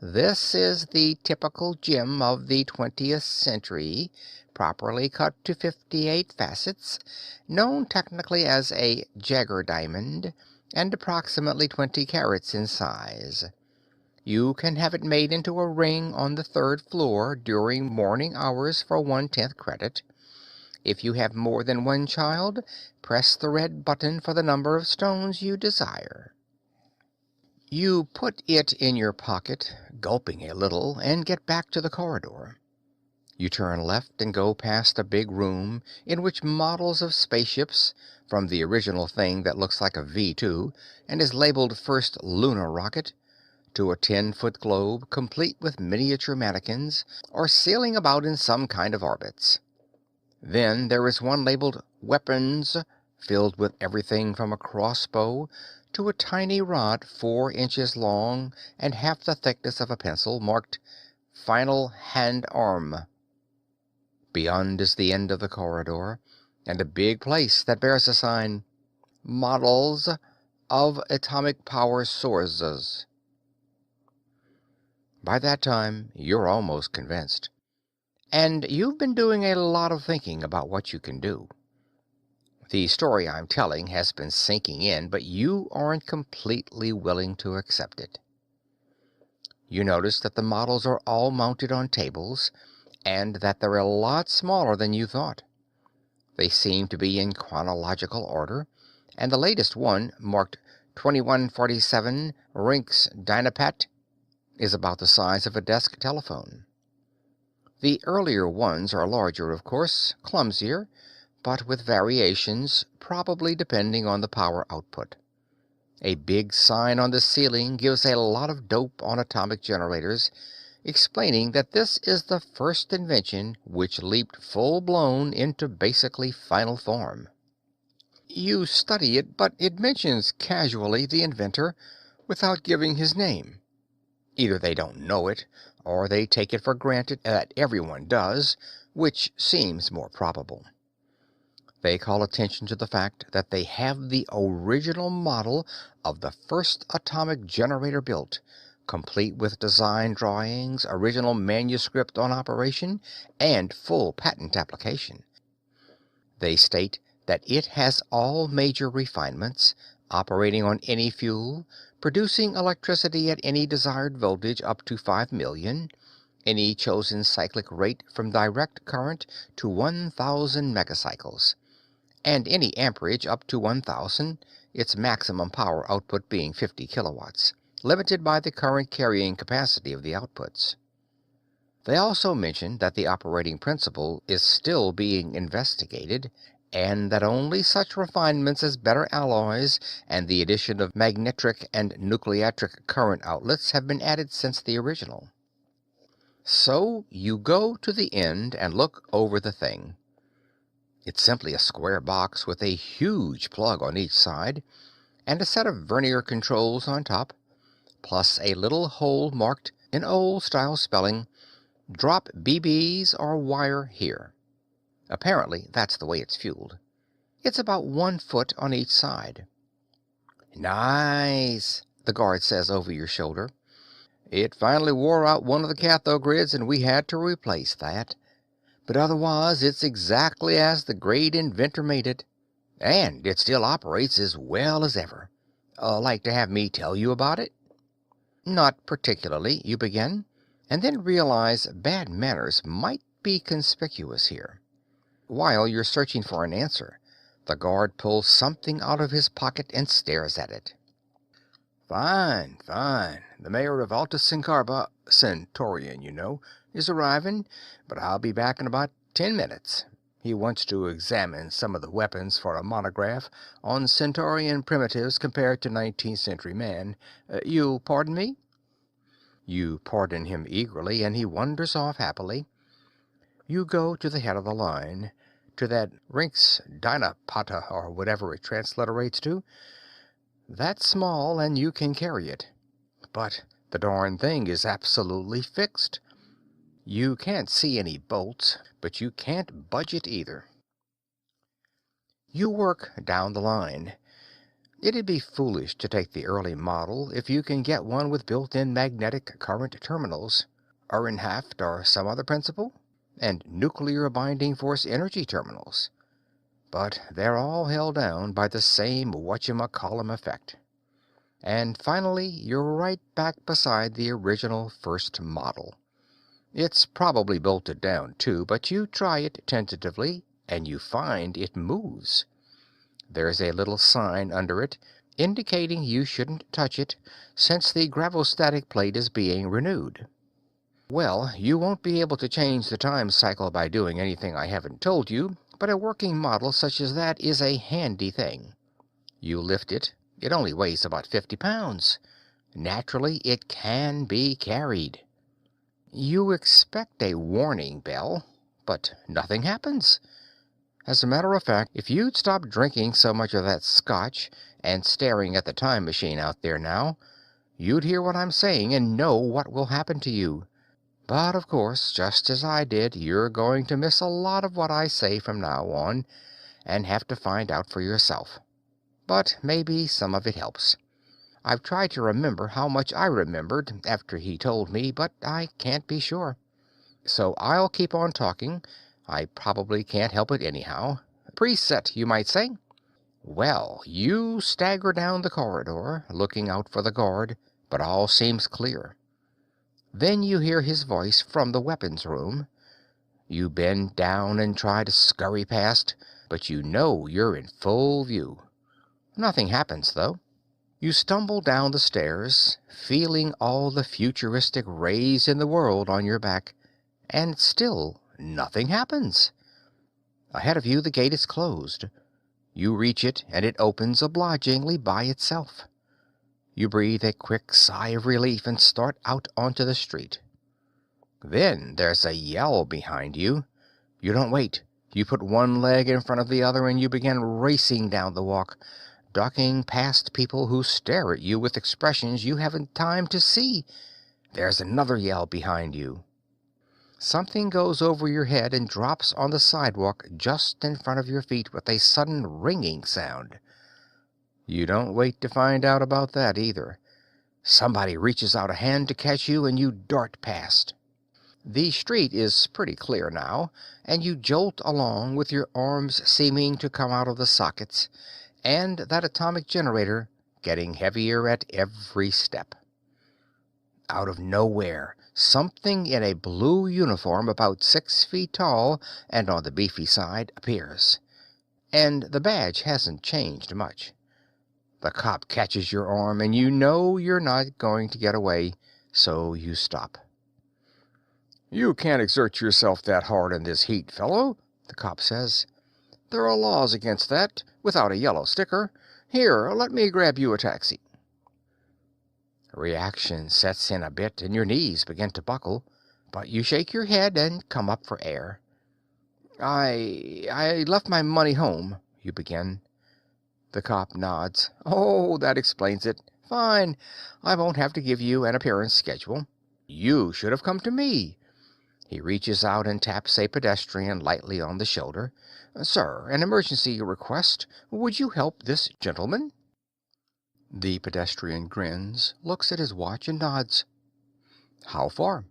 This is the typical gem of the 20th century, properly cut to 58 facets, known technically as a Jagger diamond, and approximately 20 carats in size. You can have it made into a ring on the 3rd floor during morning hours for 1/10 credit. If you have more than one child, press the red button for the number of stones you desire. You put it in your pocket, gulping a little, and get back to the corridor. You turn left and go past a big room in which models of spaceships, from the original thing that looks like a V2 and is labeled First Lunar Rocket, to a 10-foot globe complete with miniature mannequins, are sailing about in some kind of orbits. Then there is one labeled Weapons, filled with everything from a crossbow to a tiny rod 4 inches long and half the thickness of a pencil, marked Final Hand Arm. Beyond is the end of the corridor, and a big place that bears a sign, Models of Atomic Power Sources. By that time, you're almost convinced. And you've been doing a lot of thinking about what you can do. The story I'm telling has been sinking in, but you aren't completely willing to accept it. You notice that the models are all mounted on tables, and that they're a lot smaller than you thought. They seem to be in chronological order, and the latest one, marked 2147 Rinks Dynapat, is about the size of a desk telephone. The earlier ones are larger, of course, clumsier, but with variations, probably depending on the power output. A big sign on the ceiling gives a lot of dope on atomic generators, explaining that this is the first invention which leaped full-blown into basically final form. You study it, but it mentions casually the inventor without giving his name. Either they don't know it, or they take it for granted that everyone does, which seems more probable. They call attention to the fact that they have the original model of the first atomic generator built, complete with design drawings, original manuscript on operation, and full patent application. They state that it has all major refinements, operating on any fuel, producing electricity at any desired voltage up to 5 million, any chosen cyclic rate from direct current to 1,000 megacycles, and any amperage up to 1,000, its maximum power output being 50 kilowatts, limited by the current carrying capacity of the outputs. They also mention that the operating principle is still being investigated, and that only such refinements as better alloys and the addition of magnetic and nucleatric current outlets have been added since the original. So you go to the end and look over the thing. It's simply a square box with a huge plug on each side and a set of vernier controls on top, plus a little hole marked in old-style spelling, "Drop BBs or wire here." Apparently, that's the way it's fueled. It's about 1 foot on each side. "Nice," the guard says over your shoulder. "It finally wore out one of the cathode grids and we had to replace that. But otherwise, it's exactly as the great inventor made it. And it still operates as well as ever. Like to have me tell you about it?" "Not particularly," you begin, and then realize bad manners might be conspicuous here. While you're searching for an answer, the guard pulls something out of his pocket and stares at it. "Fine, fine. The mayor of Alta Centauri, Centaurian, you know, is arriving, but I'll be back in about 10 minutes. He wants to examine some of the weapons for a monograph on Centaurian primitives compared to 19th century man. You'll pardon me?" You pardon him eagerly, and he wanders off happily. You go to the head of the line, to that Rinks Dynapata, or whatever it transliterates to. That's small, and you can carry it. But the darn thing is absolutely fixed. You can't see any bolts, but you can't budge it either. You work down the line. It'd be foolish to take the early model if you can get one with built-in magnetic current terminals, Uhrenhaft or some other principle, and nuclear binding force energy terminals. But they're all held down by the same whatchamacallem effect. And finally, you're right back beside the original first model. It's probably bolted down too, but you try it tentatively, and you find it moves. There's a little sign under it, indicating you shouldn't touch it, since the gravostatic plate is being renewed. Well, you won't be able to change the time cycle by doing anything I haven't told you, but a working model such as that is a handy thing. You lift it. It only weighs about 50 pounds. Naturally, it can be carried. You expect a warning bell, but nothing happens. As a matter of fact, if you'd stop drinking so much of that scotch and staring at the time machine out there now, you'd hear what I'm saying and know what will happen to you. But, of course, just as I did, you're going to miss a lot of what I say from now on and have to find out for yourself. But maybe some of it helps. I've tried to remember how much I remembered after he told me, but I can't be sure. So I'll keep on talking. I probably can't help it anyhow. Preset, you might say. Well, you stagger down the corridor, looking out for the guard, but all seems clear. Then you hear his voice from the weapons room. You bend down and try to scurry past, but you know you're in full view. Nothing happens, though. You stumble down the stairs, feeling all the futuristic rays in the world on your back, and still nothing happens. Ahead of you, the gate is closed. You reach it, and it opens obligingly by itself. You breathe a quick sigh of relief and start out onto the street. Then there's a yell behind you. You don't wait. You put one leg in front of the other, and you begin racing down the walk, ducking past people who stare at you with expressions you haven't time to see. There's another yell behind you. Something goes over your head and drops on the sidewalk just in front of your feet with a sudden ringing sound. You don't wait to find out about that either. Somebody reaches out a hand to catch you, and you dart past. The street is pretty clear now, and you jolt along with your arms seeming to come out of the sockets, and that atomic generator getting heavier at every step. Out of nowhere, something in a blue uniform about 6 feet tall and on the beefy side appears. And the badge hasn't changed much. The cop catches your arm, and you know you're not going to get away, so you stop. You can't exert yourself that hard in this heat, fellow, the cop says. There are laws against that, without a yellow sticker. Here, let me grab you a taxi. Reaction sets in a bit, and your knees begin to buckle, but you shake your head and come up for air. I left my money home, you begin. The cop nods. Oh, that explains it. Fine. I won't have to give you an appearance schedule. You should have come to me. He reaches out and taps a pedestrian lightly on the shoulder. Sir, an emergency request. Would you help this gentleman? The pedestrian grins, looks at his watch, and nods. How far?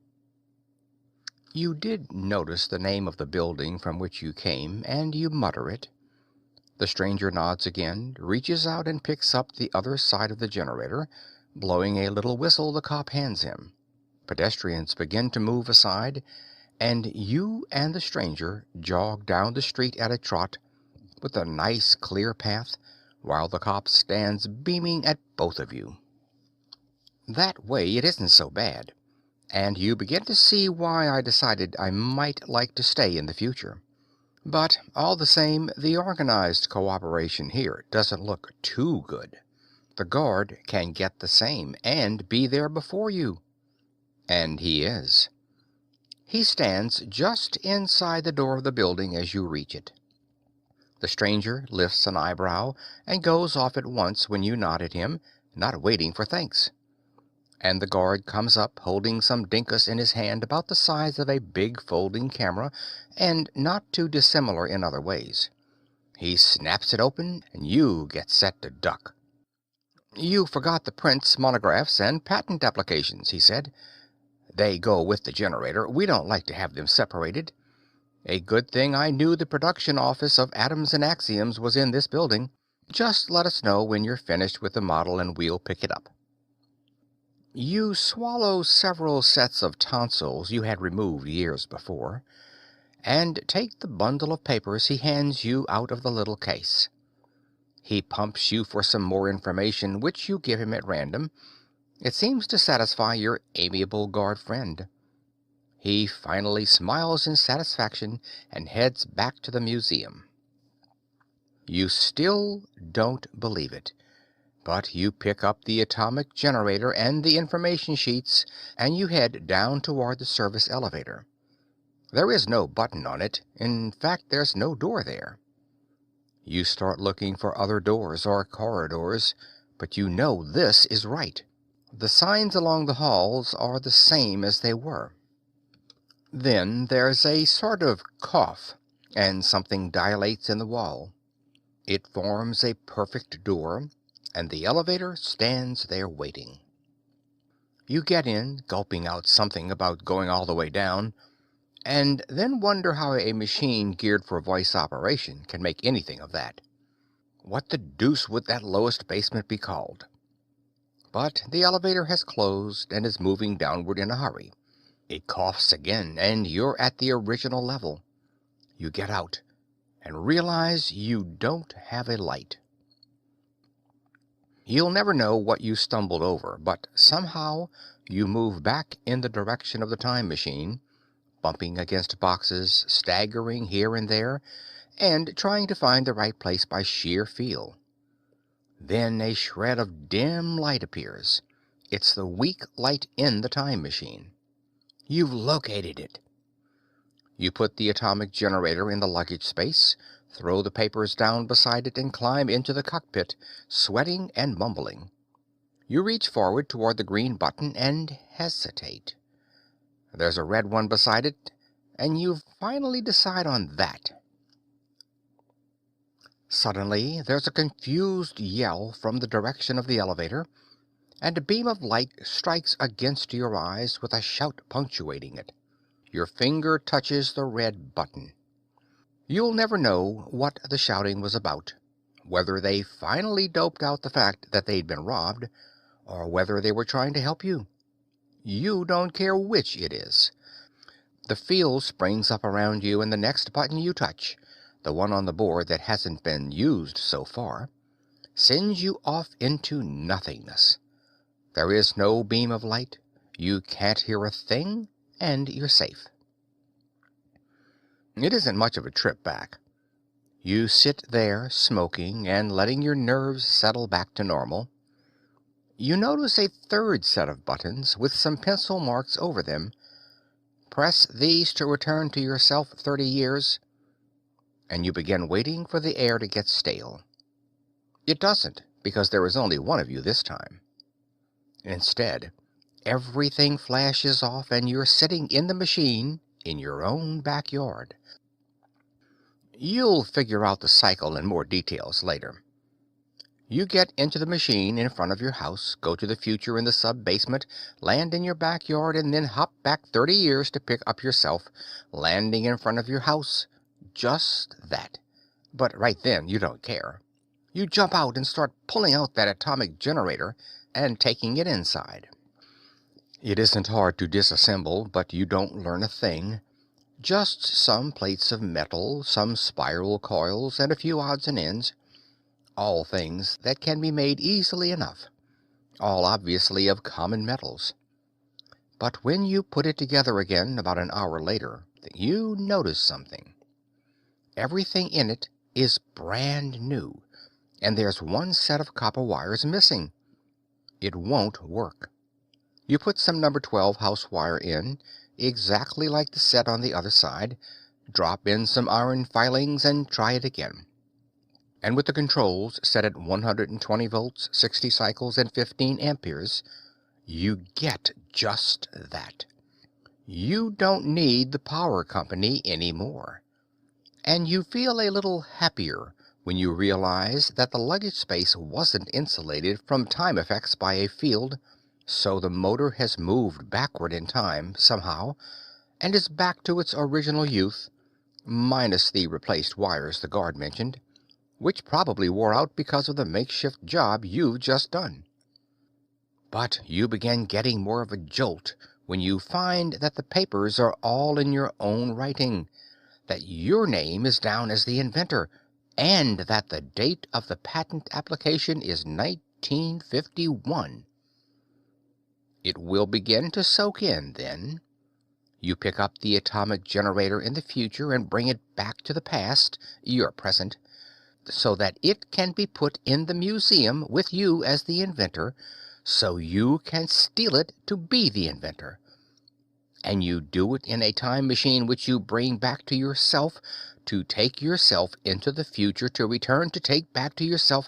You did notice the name of the building from which you came, and you mutter it. The stranger nods again, reaches out and picks up the other side of the generator, blowing a little whistle the cop hands him. Pedestrians begin to move aside, and you and the stranger jog down the street at a trot, with a nice clear path, while the cop stands beaming at both of you. That way it isn't so bad, and you begin to see why I decided I might like to stay in the future. But all the same, the organized cooperation here doesn't look too good. The guard can get the same and be there before you. And he is. He stands just inside the door of the building as you reach it. The stranger lifts an eyebrow and goes off at once when you nod at him, not waiting for thanks. And the guard comes up, holding some dinkus in his hand about the size of a big folding camera, and not too dissimilar in other ways. He snaps it open, and you get set to duck. You forgot the prints, monographs, and patent applications, he said. They go with the generator. We don't like to have them separated. A good thing I knew the production office of Atoms and Axioms was in this building. Just let us know when you're finished with the model, and we'll pick it up. You swallow several sets of tonsils you had removed years before, and take the bundle of papers he hands you out of the little case. He pumps you for some more information, which you give him at random. It seems to satisfy your amiable guard friend. He finally smiles in satisfaction and heads back to the museum. You still don't believe it. But you pick up the atomic generator and the information sheets, and you head down toward the service elevator. There is no button on it. In fact, there's no door there. You start looking for other doors or corridors, but you know this is right. The signs along the halls are the same as they were. Then there's a sort of cough, and something dilates in the wall. It forms a perfect door, and the elevator stands there waiting. You get in, gulping out something about going all the way down, and then wonder how a machine geared for voice operation can make anything of that. What the deuce would that lowest basement be called? But the elevator has closed and is moving downward in a hurry. It coughs again, and you're at the original level. You get out and realize you don't have a light. You'll never know what you stumbled over, but somehow you move back in the direction of the time machine, bumping against boxes, staggering here and there, and trying to find the right place by sheer feel. Then a shred of dim light appears. It's the weak light in the time machine. You've located it. You put the atomic generator in the luggage space, throw the papers down beside it, and climb into the cockpit, sweating and mumbling. You reach forward toward the green button and hesitate. There's a red one beside it, and you finally decide on that. Suddenly, there's a confused yell from the direction of the elevator, and a beam of light strikes against your eyes with a shout punctuating it. Your finger touches the red button. You'll never know what the shouting was about, whether they finally doped out the fact that they'd been robbed, or whether they were trying to help you. You don't care which it is. The field springs up around you, and the next button you touch, the one on the board that hasn't been used so far, sends you off into nothingness. There is no beam of light, you can't hear a thing, and you're safe. It isn't much of a trip back. You sit there smoking and letting your nerves settle back to normal. You notice a third set of buttons with some pencil marks over them. Press these to return to yourself 30 years, and you begin waiting for the air to get stale. It doesn't, because there is only one of you this time. Instead, everything flashes off and you're sitting in the machine in your own backyard. You'll figure out the cycle in more details later. You get into the machine in front of your house, go to the future in the sub-basement, land in your backyard, and then hop back 30 years to pick up yourself, landing in front of your house. Just that. But right then, you don't care. You jump out and start pulling out that atomic generator and taking it inside. It isn't hard to disassemble, but you don't learn a thing. Just some plates of metal, some spiral coils, and a few odds and ends. All things that can be made easily enough. All obviously of common metals. But when you put it together again about an hour later, you notice something. Everything in it is brand new, and there's one set of copper wires missing. It won't work. You put some number 12 house wire in, exactly like the set on the other side, drop in some iron filings, and try it again. And with the controls set at 120 volts, 60 cycles, and 15 amperes, you get just that. You don't need the power company anymore. And you feel a little happier when you realize that the luggage space wasn't insulated from time effects by a field, so the motor has moved backward in time somehow, and is back to its original youth, minus the replaced wires the guard mentioned, which probably wore out because of the makeshift job you've just done. But you begin getting more of a jolt when you find that the papers are all in your own writing, that your name is down as the inventor, and that the date of the patent application is 1951. It will begin to soak in, then. You pick up the atomic generator in the future and bring it back to the past, your present, so that it can be put in the museum with you as the inventor, so you can steal it to be the inventor. And you do it in a time machine which you bring back to yourself, to take yourself into the future, to return to take back to yourself.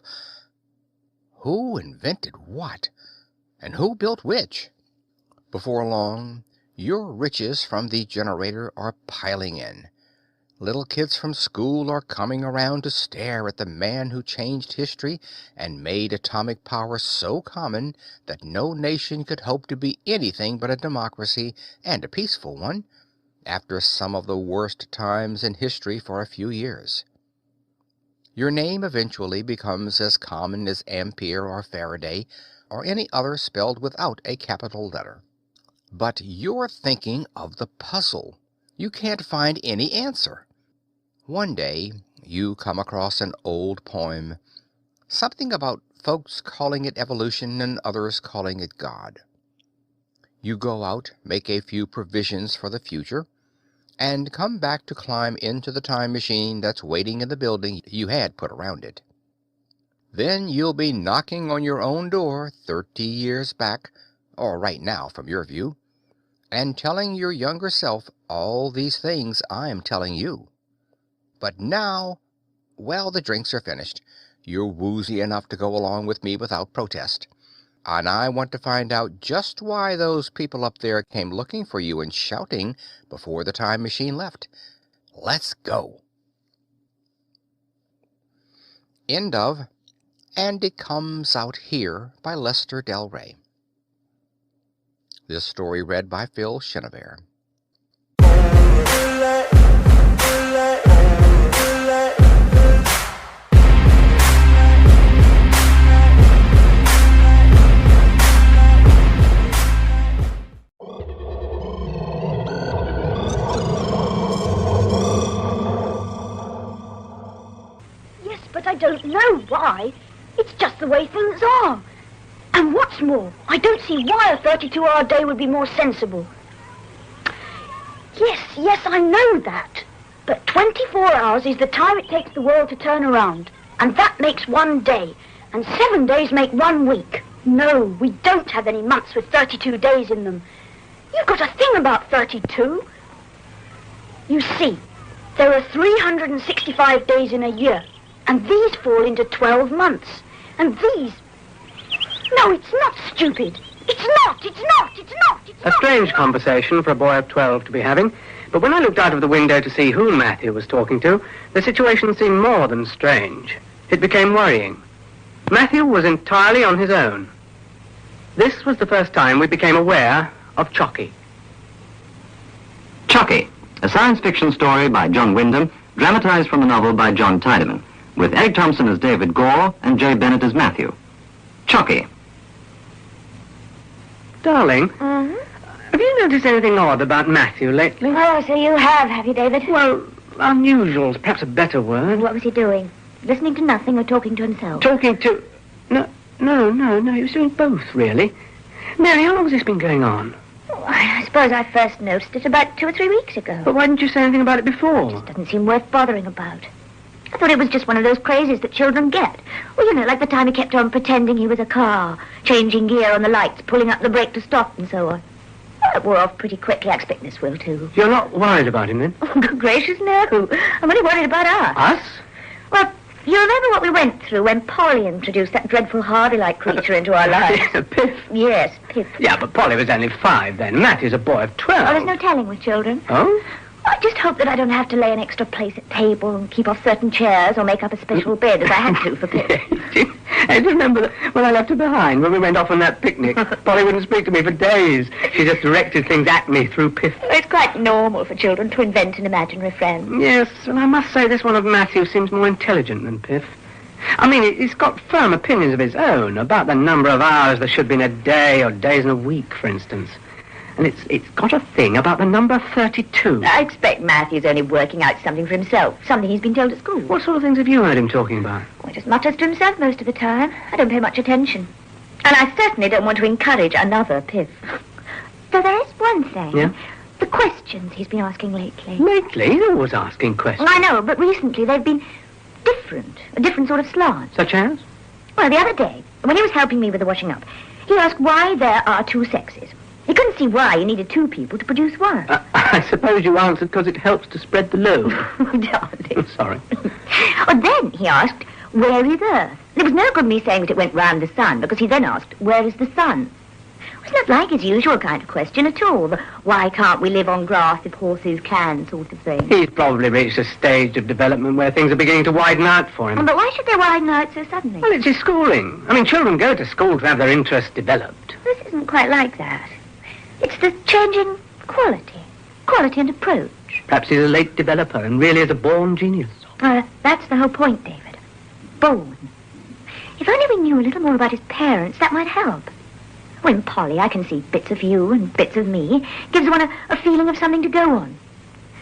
Who invented what? And who built which? Before long, your riches from the generator are piling in. Little kids from school are coming around to stare at the man who changed history and made atomic power so common that no nation could hope to be anything but a democracy, and a peaceful one, after some of the worst times in history for a few years. Your name eventually becomes as common as Ampere or Faraday, or any other spelled without a capital letter. But you're thinking of the puzzle. You can't find any answer. One day, you come across an old poem, something about folks calling it evolution and others calling it God. You go out, make a few provisions for the future, and come back to climb into the time machine that's waiting in the building you had put around it. Then you'll be knocking on your own door 30 years back, or right now from your view, and telling your younger self all these things I'm telling you. But now, well, the drinks are finished. You're woozy enough to go along with me without protest. And I want to find out just why those people up there came looking for you and shouting before the time machine left. Let's go. End of And It Comes Out Here by Lester Del Rey. This story read by Phil Chenevert. But I don't know why. It's just the way things are. And what's more, I don't see why a 32-hour day would be more sensible. Yes, I know that. But 24 hours is the time it takes the world to turn around. And that makes 1 day. And 7 days make 1 week. No, we don't have any months with 32 days in them. You've got a thing about 32. You see, there are 365 days in a year. And these fall into 12 months. And these... No, it's not stupid. It's not. A strange conversation for a boy of 12 to be having. But when I looked out of the window to see whom Matthew was talking to, the situation seemed more than strange. It became worrying. Matthew was entirely on his own. This was the first time we became aware of Chocky. Chocky, a science fiction story by John Wyndham, dramatized from a novel by John Tiedemann, with Eric Thompson as David Gore and Jay Bennett as Matthew. Chocky. Darling, have you noticed anything odd about Matthew lately? Oh, so you have you, David? Well, unusual is perhaps a better word. What was he doing? Listening to nothing or talking to himself? Talking to... No, he was doing both, really. Mary, how long has this been going on? Oh, I suppose I first noticed it about 2 or 3 weeks ago. But why didn't you say anything about it before? It just doesn't seem worth bothering about. I thought it was just one of those crazes that children get. Well, you know, like the time he kept on pretending he was a car, changing gear on the lights, pulling up the brake to stop, and so on. Well, it wore off pretty quickly. I expect this will, too. You're not worried about him, then? Oh, good gracious, no. I'm only worried about us. Us? Well, you remember what we went through when Polly introduced that dreadful Harvey-like creature into our lives? Piff? Yes, Piff. Yeah, but Polly was only 5 then. Matthew's a boy of 12. Oh, there's no telling with children. Oh? I just hope that I don't have to lay an extra place at table and keep off certain chairs or make up a special bed as I had to for Pip. I remember that when I left her behind, when we went off on that picnic. Polly wouldn't speak to me for days. She just directed things at me through Piff. It's quite normal for children to invent an imaginary friend. Yes, and I must say this one of Matthew seems more intelligent than Piff. I mean, he's got firm opinions of his own about the number of hours there should be in a day or days in a week, for instance. And it's got a thing about the number 32. I expect Matthew's only working out something for himself, something he's been told at school. What sort of things have you heard him talking about? Well, he just mutters to himself most of the time. I don't pay much attention. And I certainly don't want to encourage another Piff. Though there is one thing. Yeah? The questions he's been asking lately. Lately? He's always asking questions. I know, but recently they've been different. A different sort of slant. Such as? Well, the other day, when he was helping me with the washing up, he asked why there are 2 sexes. He couldn't see why you needed 2 people to produce one. I suppose you answered because it helps to spread the load. Oh, darling. Sorry. Well, then he asked, where is Earth? There was no good me saying that it went round the sun, because he then asked, where is the sun? It's not like his usual kind of question at all. The why can't we live on grass if horses can sort of thing. He's probably reached a stage of development where things are beginning to widen out for him. But why should they widen out so suddenly? Well, it's his schooling. I mean, children go to school to have their interests developed. This isn't quite like that. It's the changing quality and approach. Perhaps he's a late developer and really is a born genius. That's the whole point, David. Born. If only we knew a little more about his parents, that might help. Well, in Polly, I can see bits of you and bits of me. Gives one a feeling of something to go on.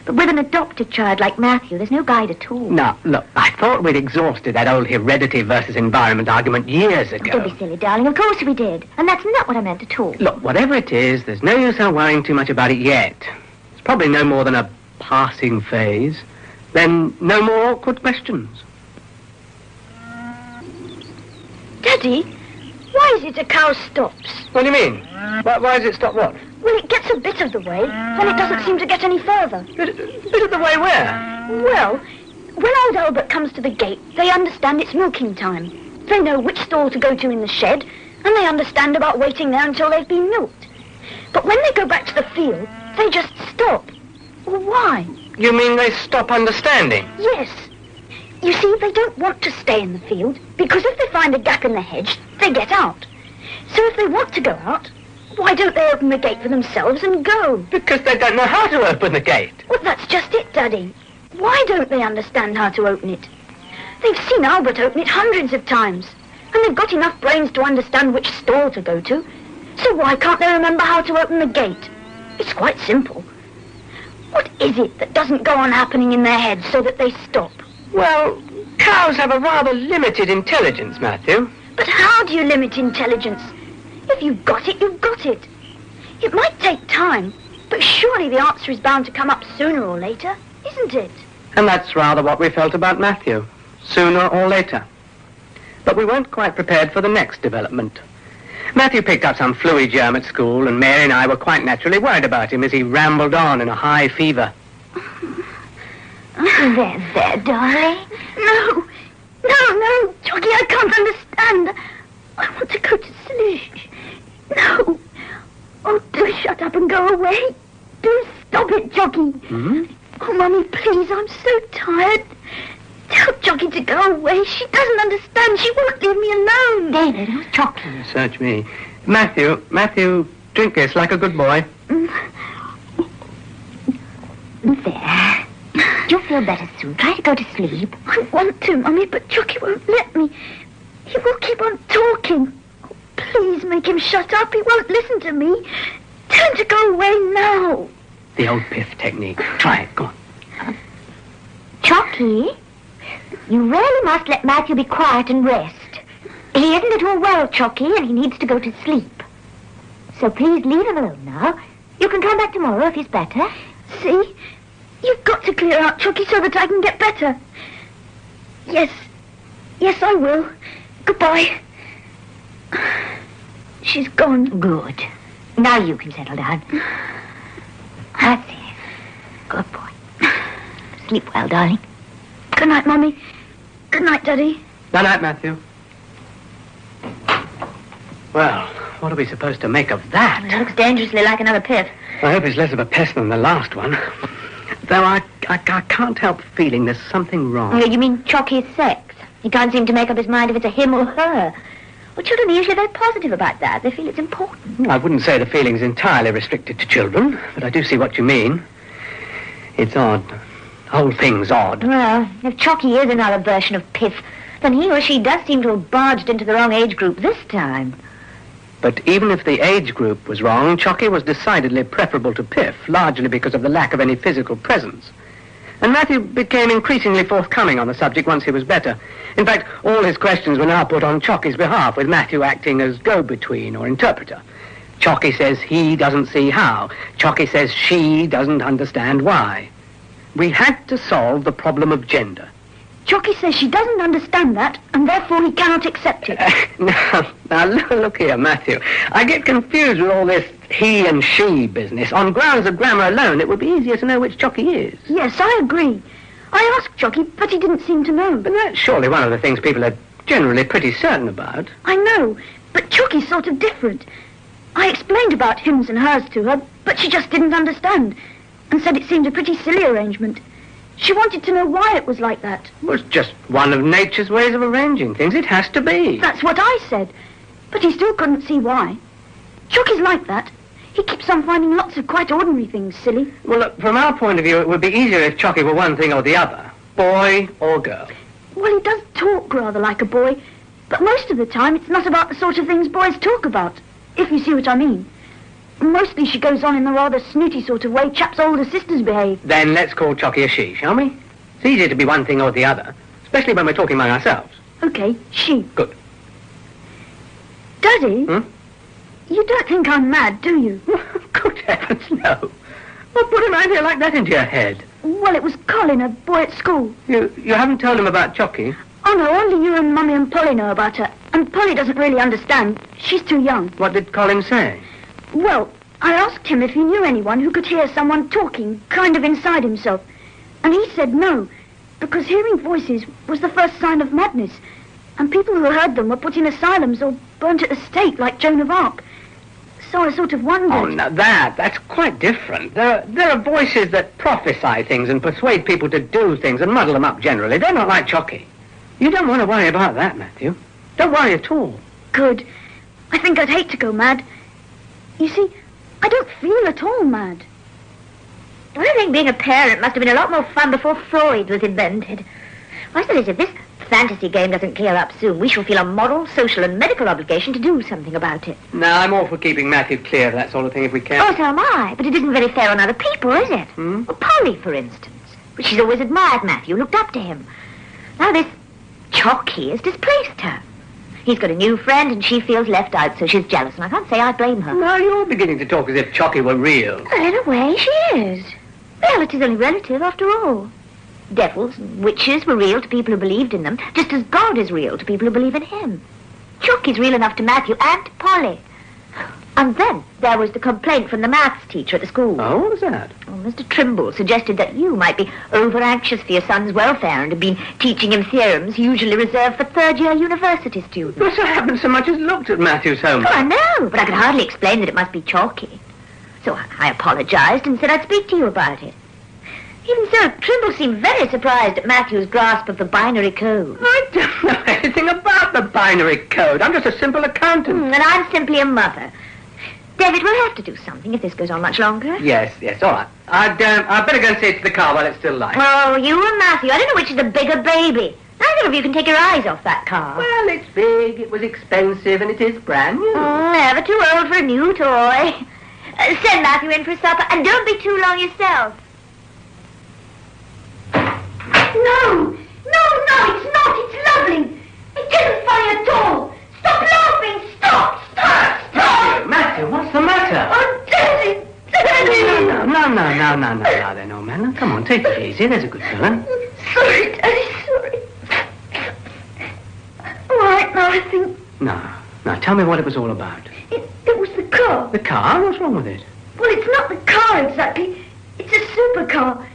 But with an adopted child like Matthew, there's no guide at all. Now, look, I thought we'd exhausted that old heredity versus environment argument years ago. Don't be silly, darling. Of course we did. And that's not what I meant at all. Look, whatever it is, there's no use in worrying too much about it yet. It's probably no more than a passing phase. Then no more awkward questions. Daddy, why is it a cow stops? What do you mean? Why does it stop what? Well, it gets a bit of the way, then it doesn't seem to get any further. Bit of the way where? Well, when old Albert comes to the gate, they understand it's milking time. They know which stall to go to in the shed, and they understand about waiting there until they've been milked. But when they go back to the field, they just stop. Well, why? You mean they stop understanding? Yes. You see, they don't want to stay in the field, because if they find a gap in the hedge, they get out. So if they want to go out, why don't they open the gate for themselves and go? Because they don't know how to open the gate. Well, that's just it, Daddy. Why don't they understand how to open it? They've seen Albert open it hundreds of times, and they've got enough brains to understand which stall to go to. So why can't they remember how to open the gate? It's quite simple. What is it that doesn't go on happening in their heads so that they stop? Well, cows have a rather limited intelligence, Matthew. But how do you limit intelligence? If you've got it, you've got it. It might take time, But surely the answer is bound to come up sooner or later, isn't it? And that's rather what we felt about Matthew, sooner or later. But we weren't quite prepared for the next development. Matthew picked up some flu germ at school, and Mary and I were quite naturally worried about him as he rambled on in a high fever. There, darling. No, Chocky, I can't understand. I want to go to sleep. No. Oh, do shut up and go away. Do stop it, Chocky. Mm-hmm. Oh, Mummy, please, I'm so tired. Tell Chocky to go away. She doesn't understand. She won't leave me alone. David, who's Chocky? Search me. Matthew, drink this like a good boy. There. You'll feel better soon. Try to go to sleep. I want to, Mummy, but Chocky won't let me. He will keep on talking. Oh, please make him shut up. He won't listen to me. Tell him to go away now. The old piff technique. Try it. Go on. Chocky, you really must let Matthew be quiet and rest. He isn't at all well, Chocky, and he needs to go to sleep. So please leave him alone now. You can come back tomorrow if he's better. See? You've got to clear out, Chocky, so that I can get better. Yes, I will. Goodbye. She's gone. Good. Now you can settle down. That's it. Good boy. Sleep well, darling. Good night, Mummy. Good night, Daddy. Good night, Matthew. Well, what are we supposed to make of that? It looks dangerously like another piff. I hope it's less of a pest than the last one. Though I can't help feeling there's something wrong. Oh, you mean Chocky's sex? He can't seem to make up his mind if it's a him or her. Well, children are usually very positive about that. They feel it's important. I wouldn't say the feeling's entirely restricted to children, but I do see what you mean. It's odd. The whole thing's odd. Well, if Chocky is another version of Piff, then he or she does seem to have barged into the wrong age group this time. But even if the age group was wrong, Chocky was decidedly preferable to Piff, largely because of the lack of any physical presence. And Matthew became increasingly forthcoming on the subject once he was better. In fact, all his questions were now put on Chocky's behalf, with Matthew acting as go-between or interpreter. Chocky says he doesn't see how. Chocky says she doesn't understand why. We had to solve the problem of gender. Chocky says she doesn't understand that, and therefore he cannot accept it. Now, look here, Matthew. I get confused with all this he and she business. On grounds of grammar alone, it would be easier to know which Chocky is. Yes, I agree. I asked Chocky, but he didn't seem to know. But that's surely one of the things people are generally pretty certain about. I know, but Chocky's sort of different. I explained about hims and hers to her, but she just didn't understand, and said it seemed a pretty silly arrangement. She wanted to know why it was like that. Well, it's just one of nature's ways of arranging things. It has to be. That's what I said. But he still couldn't see why. Chocky's like that. He keeps on finding lots of quite ordinary things silly. Well, look, from our point of view, it would be easier if Chocky were one thing or the other. Boy or girl. Well, he does talk rather like a boy. But most of the time, it's not about the sort of things boys talk about, if you see what I mean. Mostly she goes on in the rather snooty sort of way chaps' older sisters behave. Then let's call Chocky a she, shall we? It's easier to be one thing or the other, especially when we're talking among ourselves. Okay, she. Good. Daddy? You don't think I'm mad, do you? Good heavens, no. What put an idea like that into your head? Well, it was Colin, a boy at school. You haven't told him about Chocky? Oh, no, only you and Mummy and Polly know about her. And Polly doesn't really understand. She's too young. What did Colin say? Well, I asked him if he knew anyone who could hear someone talking, kind of inside himself. And he said no, because hearing voices was the first sign of madness. And people who heard them were put in asylums or burnt at the stake like Joan of Arc. So I sort of wondered... Oh, now that's quite different. There are voices that prophesy things and persuade people to do things and muddle them up generally. They're not like Chocky. You don't want to worry about that, Matthew. Don't worry at all. Good. I think I'd hate to go mad. You see, I don't feel at all mad. I think being a parent must have been a lot more fun before Freud was invented. I suppose if this fantasy game doesn't clear up soon, we shall feel a moral, social and medical obligation to do something about it. No, I'm all for keeping Matthew clear of that sort of thing if we can. Oh, so am I. But it isn't very fair on other people, is it? Well, Polly, for instance. But she's always admired Matthew, looked up to him. Now this Chocky has displaced her. He's got a new friend, and she feels left out, so she's jealous, and I can't say I blame her. Now, you're beginning to talk as if Chocky were real. Well, in a way, she is. Reality's only relative, after all. Devils and witches were real to people who believed in them, just as God is real to people who believe in him. Chocky's real enough to Matthew and to Polly. And then there was the complaint from the maths teacher at the school. Oh, what was that? Well, Mr. Trimble suggested that you might be over-anxious for your son's welfare and have been teaching him theorems usually reserved for third-year university students. Well, I haven't so much as looked at Matthew's homework. Oh, I know, but I could hardly explain that it must be Chocky. So I apologized and said I'd speak to you about it. Even so, Trimble seemed very surprised at Matthew's grasp of the binary code. I don't know anything about the binary code. I'm just a simple accountant. And I'm simply a mother. David, we'll have to do something if this goes on much longer. Yes, all right. I'd better go and see it to the car while it's still light. Oh, you and Matthew. I don't know which is the bigger baby. Neither of you can take your eyes off that car. Well, it's big, it was expensive, and it is brand new. Never too old for a new toy. Send Matthew in for supper, and don't be too long yourself. No, it's not. It's lovely. It isn't funny at all. Stop laughing. Stop. Matthew, what's the matter? Oh, Daly. No, then, old man. Now, come on, take it easy. There's a good fella. Sorry, Daddy, sorry. All right, now I think... Now, tell me what it was all about. It was the car. The car? What's wrong with it? Well, it's not the car exactly. It's a supercar.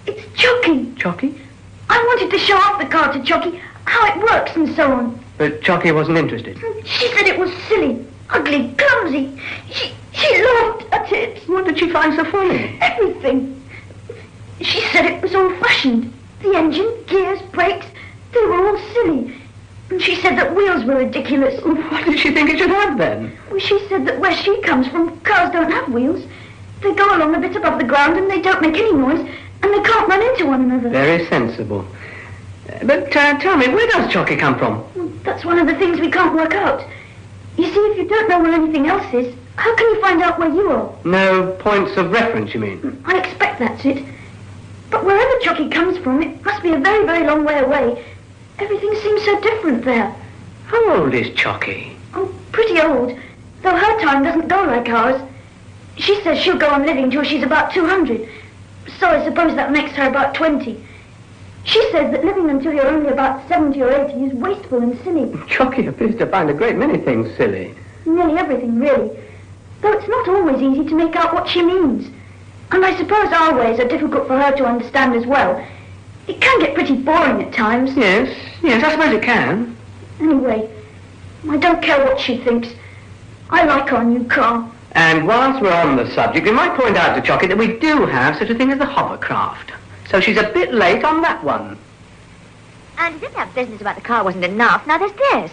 It's Chocky. Chocky? I wanted to show off the car to Chocky, how it works and so on. But Chocky wasn't interested. She said it was silly, ugly, clumsy. She laughed at it. What did she find so funny? Everything. She said it was old-fashioned. The engine, gears, brakes, they were all silly. And she said that wheels were ridiculous. What did she think it should have, then? Well, she said that where she comes from, cars don't have wheels. They go along a bit above the ground and they don't make any noise, and they can't run into one another. Very sensible. But tell me, where does Chocky come from? Well, that's one of the things we can't work out. You see, if you don't know where anything else is, how can you find out where you are? No points of reference, you mean? I expect that's it. But wherever Chocky comes from, it must be a very, very long way away. Everything seems so different there. How old is Chocky? Oh, pretty old, though her time doesn't go like ours. She says she'll go on living till she's about 200, so I suppose that makes her about 20. She says that living until you're only about 70 or 80 is wasteful and silly. Chocky appears to find a great many things silly. Nearly everything, really. Though it's not always easy to make out what she means. And I suppose our ways are difficult for her to understand as well. It can get pretty boring at times. Yes, I suppose it can. Anyway, I don't care what she thinks. I like our new car. And whilst we're on the subject, we might point out to Chocky that we do have such a thing as the hovercraft. So she's a bit late on that one. And as if that business about the car wasn't enough, now there's this.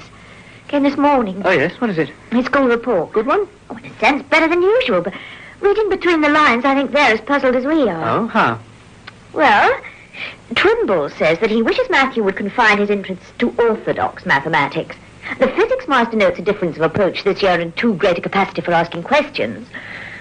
Came this morning. Oh, yes? What is it? It's school report. Good one? Oh, in a sense, better than usual, but reading between the lines, I think they're as puzzled as we are. Oh, how? Well, Trimble says that he wishes Matthew would confine his interests to orthodox mathematics. The physics master notes a difference of approach this year and too great a capacity for asking questions.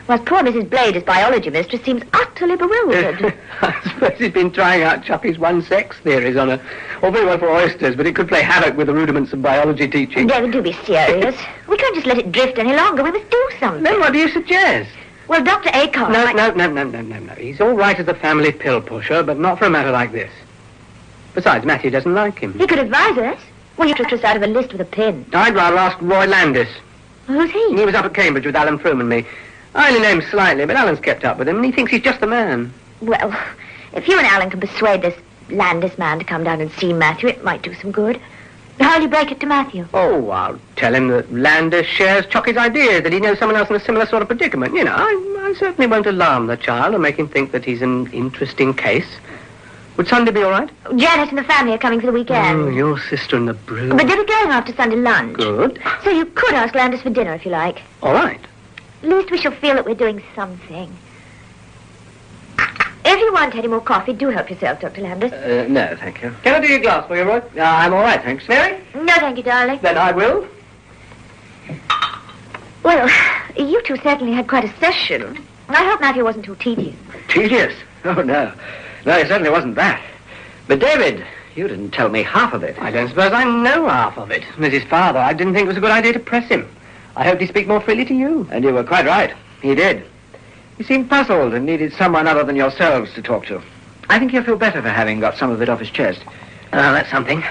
Whilst poor Mrs. Blade, his biology mistress, seems utterly bewildered. I suppose he's been trying out Chocky's one-sex theories on her. All very well for oysters, but it could play havoc with the rudiments of biology teaching. David, do be serious. We can't just let it drift any longer. We must do something. Then what do you suggest? Well, Dr. Acar... No. He's all right as a family pill pusher, but not for a matter like this. Besides, Matthew doesn't like him. He could advise us. Well, you took us out of a list with a pin. I'd rather ask Roy Landis. Who's he? He was up at Cambridge with Alan Froome and me. I only know him slightly, but Alan's kept up with him, and he thinks he's just the man. Well, if you and Alan can persuade this Landis man to come down and see Matthew, it might do some good. How'll you break it to Matthew? Oh, I'll tell him that Landis shares Chocky's idea, that he knows someone else in a similar sort of predicament. You know, I certainly won't alarm the child or make him think that he's an interesting case. Would Sunday be all right? Janice and the family are coming for the weekend. Oh, your sister and the brood. But they'll be going after Sunday lunch. Good. So you could ask Landis for dinner if you like. All right. At least we shall feel that we're doing something. If you want any more coffee, do help yourself, Dr. Landis. No, thank you. Can I do your glass for you, Roy? I'm all right, thanks. Mary? No, thank you, darling. Then I will. Well, you two certainly had quite a session. I hope Matthew wasn't too tedious. Tedious? Oh, no. No, it certainly wasn't that. But, David, You didn't tell me half of it. I don't suppose I know half of it. As his father, I didn't think it was a good idea to press him. I hoped he'd speak more freely to you. And you were quite right. He did. He seemed puzzled and needed someone other than yourselves to talk to. I think he'll feel better for having got some of it off his chest. That's something.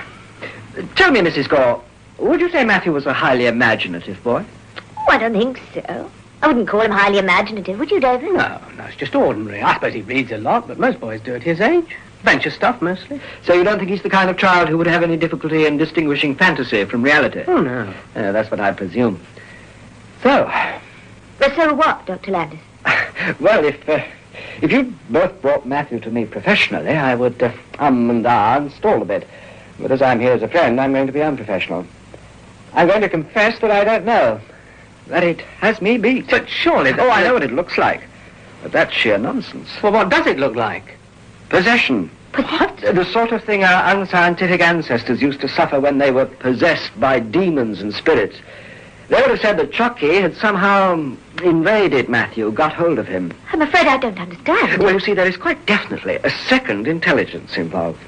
Tell me, Mrs. Gore, would you say Matthew was a highly imaginative boy? Oh, I don't think so. I wouldn't call him highly imaginative, would you, David? No, it's just ordinary. I suppose he reads a lot, but most boys do at his age. Venture stuff, mostly. So you don't think he's the kind of child who would have any difficulty in distinguishing fantasy from reality? Oh, no. That's what I presume. So... But so what, Dr. Landis? Well, if you both brought Matthew to me professionally, I would and ah and stall a bit. But as I'm here as a friend, I'm going to be unprofessional. I'm going to confess that I don't know. That it has me beat. But surely... Oh, I know what it looks like. But that's sheer nonsense. Well, what does it look like? Possession. What? The sort of thing our unscientific ancestors used to suffer when they were possessed by demons and spirits. They would have said that Chocky had somehow invaded Matthew, got hold of him. I'm afraid I don't understand. Well, you see, there is quite definitely a second intelligence involved.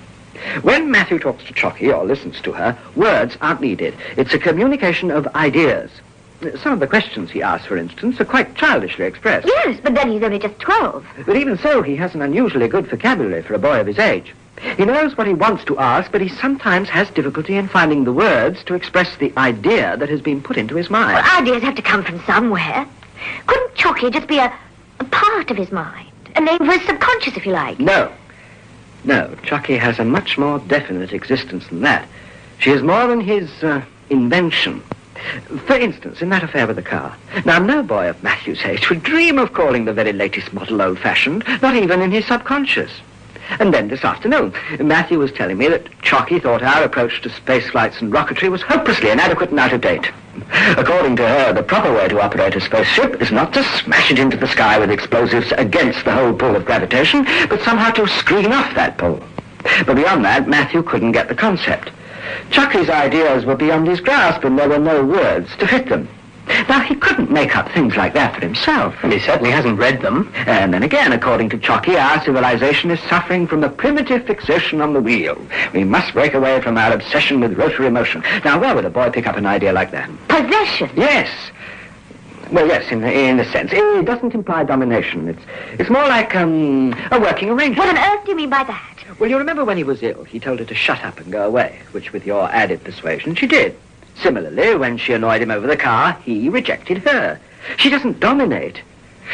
When Matthew talks to Chocky or listens to her, words aren't needed. It's a communication of ideas. Some of the questions he asks, for instance, are quite childishly expressed. Yes, but then he's only just 12. But even so, he has an unusually good vocabulary for a boy of his age. He knows what he wants to ask, but he sometimes has difficulty in finding the words to express the idea that has been put into his mind. Well, ideas have to come from somewhere. Couldn't Chocky just be a part of his mind? A name for his subconscious, if you like? No, Chocky has a much more definite existence than that. She is more than his invention. For instance, in that affair with the car. Now, no boy of Matthew's age would dream of calling the very latest model old-fashioned, not even in his subconscious. And then this afternoon, Matthew was telling me that Chocky thought our approach to space flights and rocketry was hopelessly inadequate and out of date. According to her, the proper way to operate a spaceship is not to smash it into the sky with explosives against the whole pull of gravitation, but somehow to screen off that pull. But beyond that, Matthew couldn't get the concept. Chocky's ideas were beyond his grasp, and there were no words to fit them. Now, he couldn't make up things like that for himself. And he certainly hasn't read them. And then again, according to Chocky, our civilization is suffering from a primitive fixation on the wheel. We must break away from our obsession with rotary motion. Now, where would a boy pick up an idea like that? Possession? Yes. Well, yes, in a sense. It doesn't imply domination. It's more like a working arrangement. What on earth do you mean by that? Well, you remember when he was ill, he told her to shut up and go away, which with your added persuasion, she did. Similarly, when she annoyed him over the car, he rejected her. She doesn't dominate.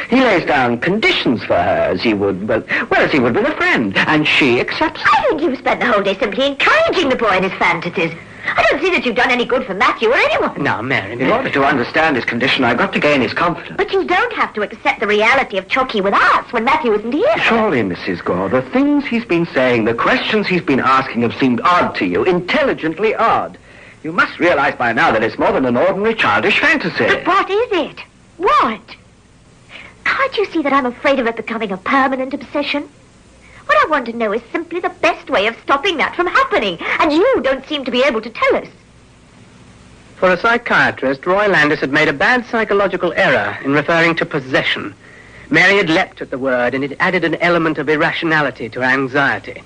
He lays down conditions for her as he would, as he would with a friend, and she accepts them. I think you've spent the whole day simply encouraging the boy in his fantasies. I don't see that you've done any good for Matthew or anyone. Now, Mary, in order to understand his condition, I've got to gain his confidence. But you don't have to accept the reality of Chocky with us when Matthew isn't here. Surely, Mrs. Gore, the things he's been saying, the questions he's been asking have seemed odd to you, intelligently odd. You must realize by now that it's more than an ordinary childish fantasy. But what is it? What? Can't you see that I'm afraid of it becoming a permanent obsession? What I want to know is simply the best way of stopping that from happening, and you don't seem to be able to tell us. For a psychiatrist, Roy Landis had made a bad psychological error in referring to possession. Mary had leapt at the word, and it added an element of irrationality to her anxiety.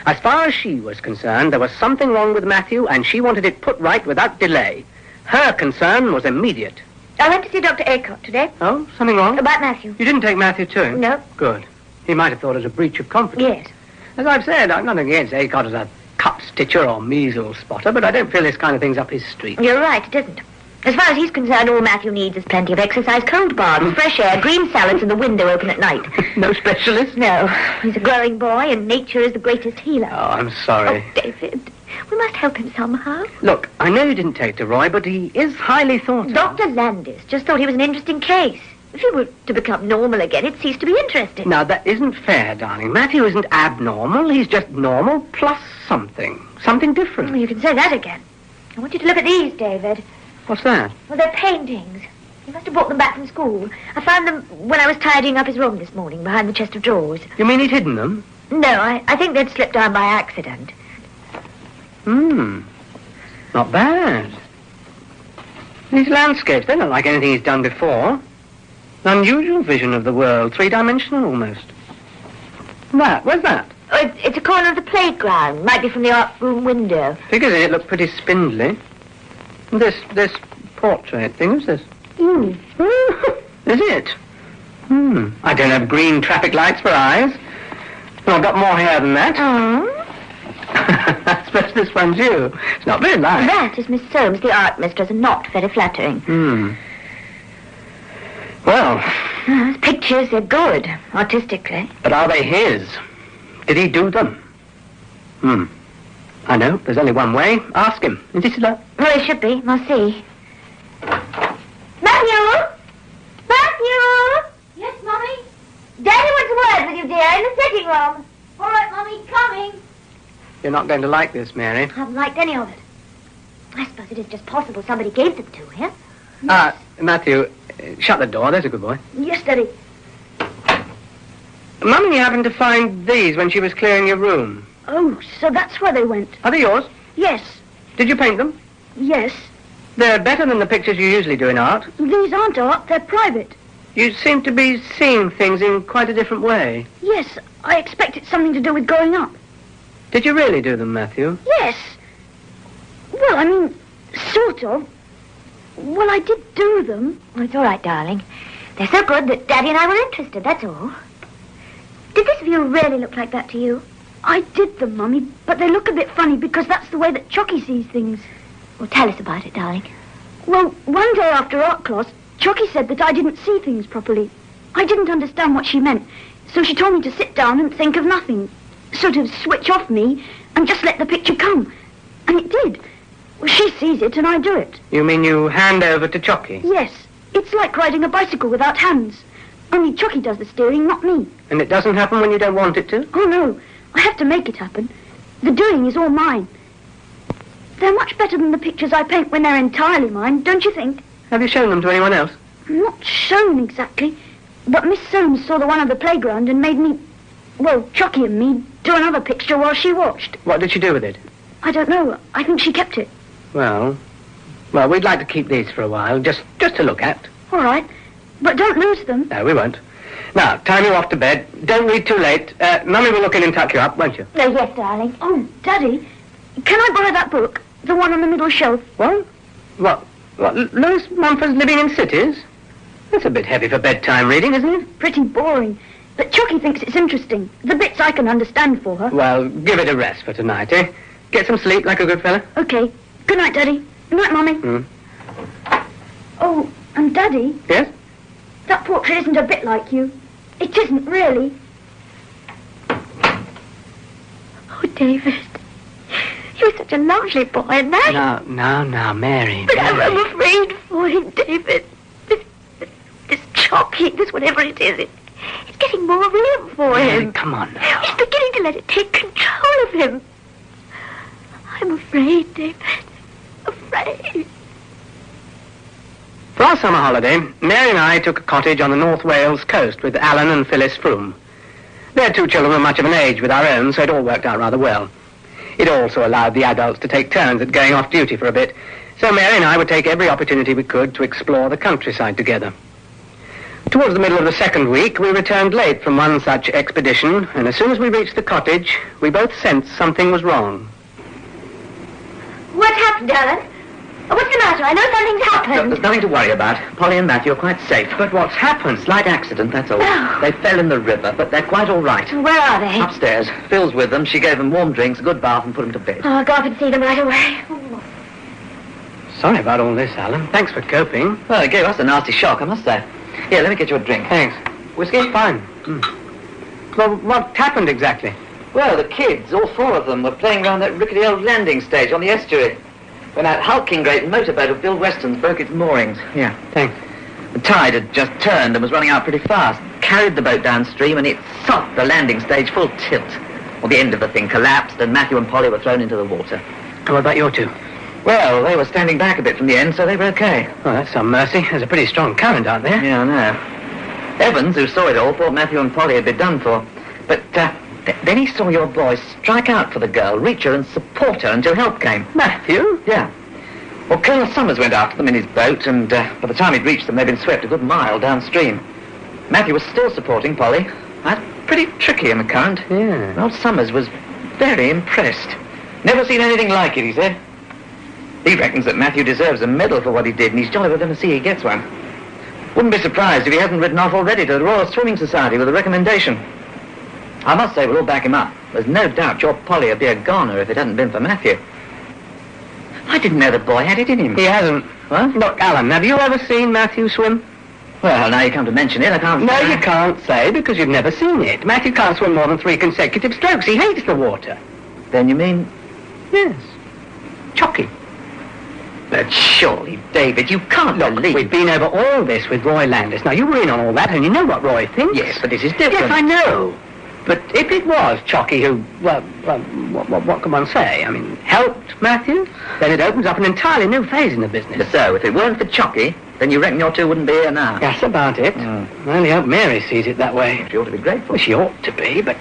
As far as she was concerned, there was something wrong with Matthew, and she wanted it put right without delay. Her concern was immediate. I went to see Dr. Aycott today. Oh, something wrong? About Matthew. You didn't take Matthew too? No. Good. He might have thought it a breach of confidence. Yes. As I've said, I'm not against Aycott as a cut stitcher or measles spotter, but I don't feel this kind of thing's up his street. You're right, it isn't. As far as he's concerned, all Matthew needs is plenty of exercise, cold baths, fresh air, green salads, and the window open at night. No specialist? No. He's a growing boy, and nature is the greatest healer. Oh, I'm sorry. Oh, David, we must help him somehow. Look, I know you didn't take to Roy, but he is highly thought of. Dr. Landis just thought he was an interesting case. If he were to become normal again, it'd cease to be interesting. Now, that isn't fair, darling. Matthew isn't abnormal. He's just normal plus something. Something different. Well, you can say that again. I want you to look at these, David. What's that? Well, they're paintings. He must have brought them back from school. I found them when I was tidying up his room this morning, behind the chest of drawers. You mean he'd hidden them? No, I think they'd slipped down by accident. Not bad. These landscapes, they're not like anything he's done before. An unusual vision of the world, three-dimensional almost. Where's that? Oh, it's a corner of the playground. Might be from the art room window. Figures in it look pretty spindly. This portrait thing, who's this? Mm. Is it? I don't have green traffic lights for eyes. Well, I've got more hair than that. I suppose this one's you. It's not very light. That is Miss Soames, the art mistress, and not very flattering. Well... Those pictures, they're good, artistically. But are they his? Did he do them? I know, there's only one way. Ask him. Is he still up? Well, he should be. I'll see. Matthew! Matthew! Yes, Mummy? Daddy wants a word with you, dear, in the sitting room. All right, Mummy, coming. You're not going to like this, Mary. I haven't liked any of it. I suppose it is just possible somebody gave them to him. Matthew, shut the door. There's a good boy. Yes, Daddy. Mummy happened to find these when she was clearing your room. Oh, so that's where they went. Are they yours? Yes. Did you paint them? Yes. They're better than the pictures you usually do in art. These aren't art, they're private. You seem to be seeing things in quite a different way. Yes, I expect it's something to do with growing up. Did you really do them, Matthew? Yes. Well, I mean, sort of. Well, I did do them. Well, it's all right, darling. They're so good that Daddy and I were interested, that's all. Did this view really look like that to you? I did them, Mummy, but they look a bit funny because that's the way that Chocky sees things. Well, tell us about it, darling. Well, one day after art class, Chocky said that I didn't see things properly. I didn't understand what she meant, so she told me to sit down and think of nothing. Sort of switch off me and just let the picture come. And it did. Well, she sees it and I do it. You mean you hand over to Chocky? Yes. It's like riding a bicycle without hands. Only Chocky does the steering, not me. And it doesn't happen when you don't want it to? Oh, no. I have to make it happen. The doing is all mine. They're much better than the pictures I paint when they're entirely mine, don't you think? Have you shown them to anyone else? Not shown exactly. But Miss Soames saw the one at the playground and made me, well, Chocky and me, do another picture while she watched. What did she do with it? I don't know. I think she kept it. Well, we'd like to keep these for a while, just to look at. All right. But don't lose them. No, we won't. Now, time you off to bed. Don't read too late. Mummy will look in and tuck you up, won't you? Oh, yes, darling. Oh, Daddy, can I borrow that book? The one on the middle shelf? What? What, Lewis Mumford's Living in Cities? That's a bit heavy for bedtime reading, isn't it? Pretty boring. But Chocky thinks it's interesting. The bits I can understand for her. Well, give it a rest for tonight, eh? Get some sleep like a good fella. Okay. Good night, Daddy. Good night, Mummy. Oh, and Daddy? Yes? That portrait isn't a bit like you. It isn't, really. Oh, David. You're such a lovely boy, and that... No, Mary. But Mary. I'm afraid for him, David. This Chocky, this whatever it is, it's getting more real for him. Come on now. He's beginning to let it take control of him. I'm afraid, David. Afraid. For our summer holiday, Mary and I took a cottage on the North Wales coast with Alan and Phyllis Froome. Their two children were much of an age with our own, so it all worked out rather well. It also allowed the adults to take turns at going off duty for a bit, so Mary and I would take every opportunity we could to explore the countryside together. Towards the middle of the second week, we returned late from one such expedition, and as soon as we reached the cottage, we both sensed something was wrong. What happened, Alan? What's the matter? I know something's happened. There's nothing to worry about. Polly and Matthew are quite safe. But what's happened? Slight accident, that's all. Oh. They fell in the river, but they're quite all right. Where are they? Upstairs. Phil's with them. She gave them warm drinks, a good bath, and put them to bed. Oh, I'll go up and see them right away. Oh. Sorry about all this, Alan. Thanks for coping. Well, it gave us a nasty shock, I must say. Here, let me get you a drink. Thanks. Whiskey? Fine. Well, what happened exactly? Well, the kids, all four of them, were playing around that rickety old landing stage on the estuary when that hulking great motorboat of Bill Weston's broke its moorings. Yeah, thanks. The tide had just turned and was running out pretty fast. Carried the boat downstream and it socked the landing stage full tilt. Well, the end of the thing collapsed and Matthew and Polly were thrown into the water. What about your two? Well, they were standing back a bit from the end, so they were okay. Oh, that's some mercy. There's a pretty strong current out there. Yeah, I know. Evans, who saw it all, thought Matthew and Polly had been done for. But then he saw your boy strike out for the girl, reach her and support her until help came. Matthew? Yeah. Well, Colonel Summers went after them in his boat, and by the time he'd reached them, they'd been swept a good mile downstream. Matthew was still supporting Polly. That pretty tricky in the current. Yeah. Old Summers was very impressed. Never seen anything like it, he said. He reckons that Matthew deserves a medal for what he did, and he's jolly well going to see he gets one. Wouldn't be surprised if he hasn't written off already to the Royal Swimming Society with a recommendation. I must say we'll all back him up. There's no doubt your Polly would be a goner if it hadn't been for Matthew. I didn't know the boy had it in him. He hasn't. What? Look, Alan, have you ever seen Matthew swim? Well, now you come to mention it, I can't No, say. you can't say, because you've never seen it. Matthew can't swim more than 3 consecutive strokes. He hates the water. Then you mean... Yes. Chocky. But surely, David, you can't believe... We've been over all this with Roy Landis. Now, you were in on all that, and you know what Roy thinks. Yes, but this is different. Yes, I know. But if it was Chocky who, well, what can one say? I mean, helped Matthew, then it opens up an entirely new phase in the business. So, if it weren't for Chocky, then you reckon your two wouldn't be here now? That's about it. I only hope Mary sees it that way. She ought to be grateful. Well, she ought to be, but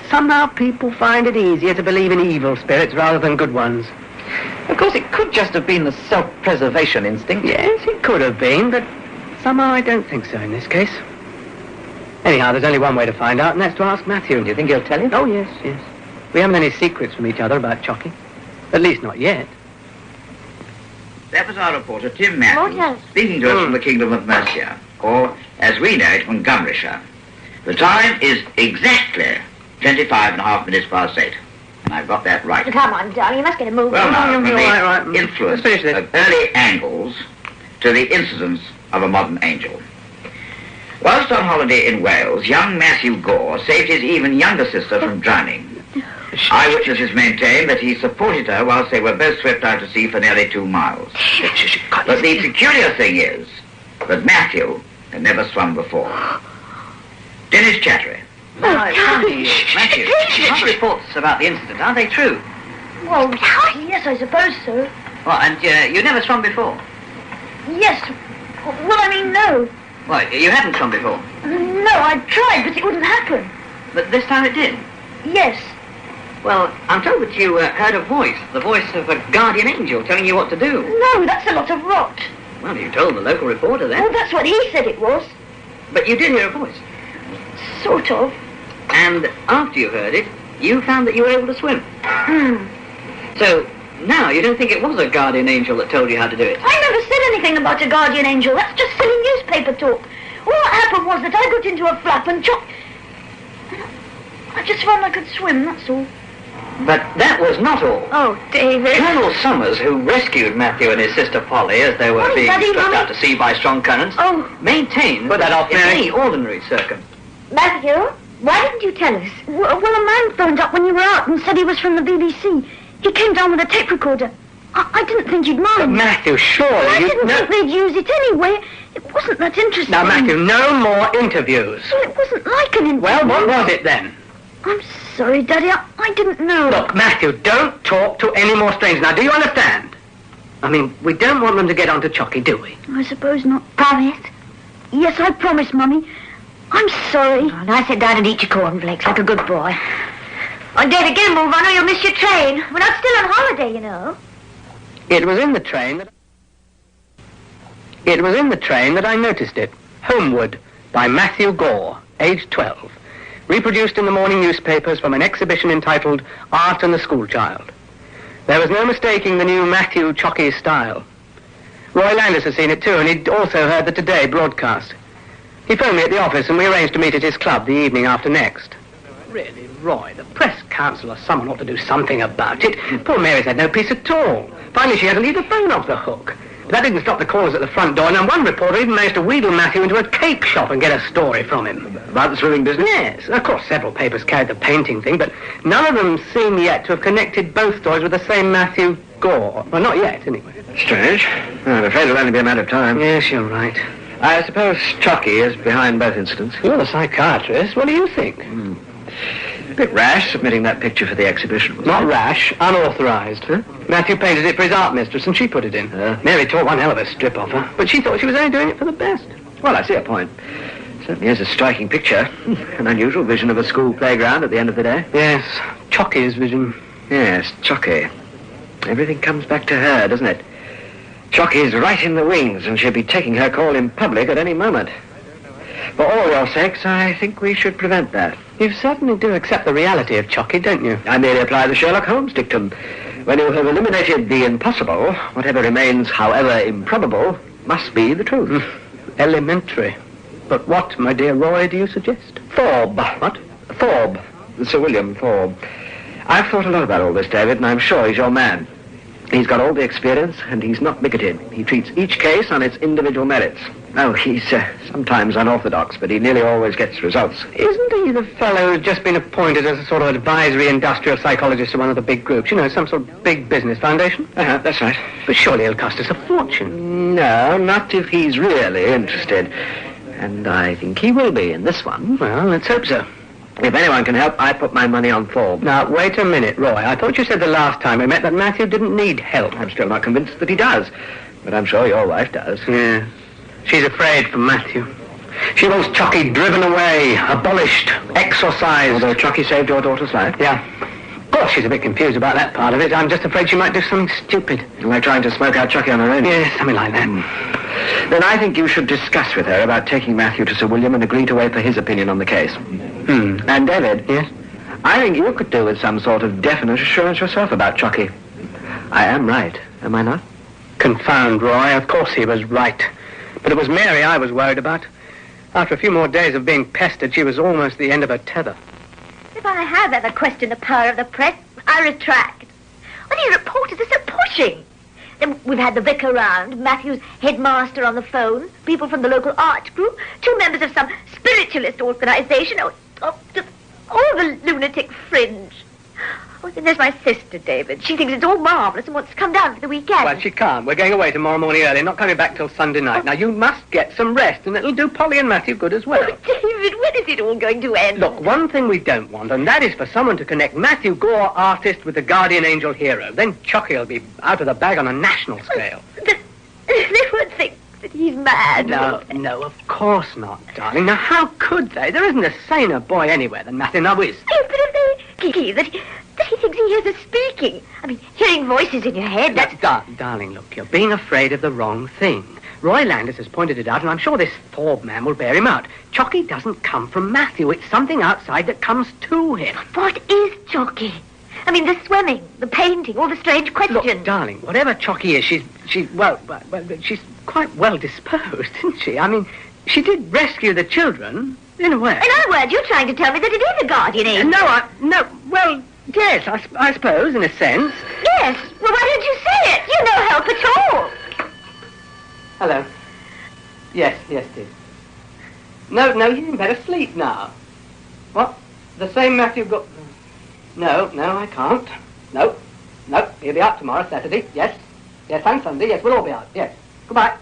somehow people find it easier to believe in evil spirits rather than good ones. Of course, it could just have been the self-preservation instinct. Yes, it could have been, but somehow I don't think so in this case. Anyhow, there's only one way to find out, and that's to ask Matthew. Do you think he'll tell you? Oh, yes, yes. We haven't any secrets from each other about Chocky. At least not yet. That was our reporter, Tim Matthews, speaking to us from the Kingdom of Mercia, or, as we know it, Montgomeryshire. The time is exactly 25.5 past 8. And I've got that right. Come on, darling, you must get a move. Well, now, from the right. influence of early angles to the incidence of a modern angel. Whilst on holiday in Wales, young Matthew Gore saved his even younger sister from drowning. Eyewitnesses maintain that he supported her whilst they were both swept out to sea for nearly 2 miles. But the peculiar thing is that Matthew had never swum before. Dennis Chattery. Matthew, some reports about the incident, aren't they true? Well, yes, I suppose so. Well, and you never swum before? Yes. Well, I mean, no. Well, you hadn't swum before? No, I tried, but it wouldn't happen. But this time it did? Yes. Well, I'm told that you heard a voice, the voice of a guardian angel telling you what to do. No, that's a lot of rot. Well, you told the local reporter then. Well, that's what he said it was. But you did hear a voice? Sort of. And after you heard it, you found that you were able to swim? So, now you don't think it was a guardian angel that told you how to do it? I never said anything about a guardian angel. That's just silly newspaper talk. All that happened was that I got into a flap and I just found I could swim, that's all. But that was not all. Oh, David. Colonel Summers, who rescued Matthew and his sister Polly as they were being swept out to sea by strong currents, maintained Put that off, in Mary. any ordinary circumstance. Matthew, why didn't you tell us? Well, a man phoned up when you were out and said he was from the BBC. He came down with a tape recorder. I didn't think you'd mind. But Matthew, surely I you... didn't think they'd use it anyway. It wasn't that interesting. Now, Matthew, no more interviews. Well, it wasn't like an interview. Well, what was it then? I'm sorry, Daddy. I didn't know. Look, Matthew, don't talk to any more strangers. Now, do you understand? I mean, we don't want them to get onto Chocky, do we? I suppose not. Promise? Yes, I promise, Mummy. I'm sorry. Oh, now sit down and eat your cornflakes like a good boy. Oh, David, get a move on or you'll miss your train. We're not still on holiday, you know. It was in the train that I noticed it. Homeward, by Matthew Gore, aged 12. Reproduced in the morning newspapers from an exhibition entitled Art and the Schoolchild. There was no mistaking the new Matthew Chocky style. Roy Landis had seen it too, and he'd also heard the Today broadcast. He phoned me at the office, and we arranged to meet at his club the evening after next. Really, Roy, the press council or someone ought to do something about it. Poor Mary's had no peace at all. Finally, she had to leave the phone off the hook. But that didn't stop the callers at the front door, and then one reporter even managed to wheedle Matthew into a cake shop and get a story from him. About the swimming business? Yes. Of course, several papers carried the painting thing, but none of them seem yet to have connected both stories with the same Matthew Gore. Well, not yet, anyway. Strange. I'm afraid it'll only be a matter of time. Yes, you're right. I suppose Chocky is behind both incidents. You're the psychiatrist. What do you think? A bit rash, submitting that picture for the exhibition. Not rash, unauthorized. Huh? Matthew painted it for his art mistress, and she put it in. Mary tore one hell of a strip off her, but she thought she was only doing it for the best. Well, I see a point. Certainly is a striking picture. An unusual vision of a school playground at the end of the day. Yes, Chocky's vision. Yes, Chocky. Everything comes back to her, doesn't it? Chocky's right in the wings, and she'll be taking her call in public at any moment. For all your sakes, I think we should prevent that. You certainly do accept the reality of Chocky, don't you? I merely apply the Sherlock Holmes dictum. When you have eliminated the impossible, whatever remains, however improbable, must be the truth. Elementary. But what, my dear Roy, do you suggest? Thorpe. What? Thorpe. Sir William Thorpe. I've thought a lot about all this, David, and I'm sure he's your man. He's got all the experience, and he's not bigoted. He treats each case on its individual merits. Oh, he's sometimes unorthodox, but he nearly always gets results. Isn't he the fellow who's just been appointed as a sort of advisory industrial psychologist to one of the big groups? You know, some sort of big business foundation? That's right. But surely he'll cost us a fortune. No, not if he's really interested. And I think he will be in this one. Well, let's hope so. If anyone can help, I put my money on Thorpe. Now, wait a minute, Roy. I thought you said the last time we met that Matthew didn't need help. I'm still not convinced that he does. But I'm sure your wife does. Yeah. She's afraid for Matthew. She wants Chocky driven away, abolished, exorcised. Although Chocky saved your daughter's life? Yeah. Of course, she's a bit confused about that part of it. I'm just afraid she might do something stupid. Like trying to smoke out Chocky on her own? Yeah, something like that. Then I think you should discuss with her about taking Matthew to Sir William and agree to wait for his opinion on the case. And David? Yes? I think you could do with some sort of definite assurance yourself about Chocky. I am right, am I not? Confound Roy. Of course he was right. But it was Mary I was worried about. After a few more days of being pestered, she was almost the end of her tether. If I have ever questioned the power of the press, I retract. Well, these reporters are so pushing. Then we've had the vicar round, Matthew's headmaster on the phone, people from the local art group, 2 members of some spiritualist organisation, just all the lunatic fringe. Oh, then there's my sister, David. She thinks it's all marvellous and wants to come down for the weekend. Well, she can't. We're going away tomorrow morning early, not coming back till Sunday night. Now, you must get some rest, and it'll do Polly and Matthew good as well. Oh, David, when is it all going to end? Look, one thing we don't want, and that is for someone to connect Matthew Gore, artist, with the guardian angel hero. Then Chocky will be out of the bag on a national scale. They would think that he's mad. No, of course not, darling. Now, how could they? There isn't a saner boy anywhere than Matthew now is. Yes, but if that he thinks he hears us speaking. I mean, hearing voices in your head, that's... Darling, look, you're being afraid of the wrong thing. Roy Landis has pointed it out, and I'm sure this Thorpe man will bear him out. Chocky doesn't come from Matthew. It's something outside that comes to him. What is Chocky? I mean, the swimming, the painting, all the strange questions. Look, darling, whatever Chocky is, she's quite well disposed, isn't she? I mean, she did rescue the children, in a way. In other words, you're trying to tell me that it is a guardian angel. Well, yes, I suppose, in a sense. Yes. Well, why didn't you say it? You're no help at all. Hello. Yes, dear. No, you better sleep now. What? The same Matthew got... No, I can't. No, he'll be out tomorrow, Saturday. Yes, and Sunday. Yes, we'll all be out. Yes. Goodbye.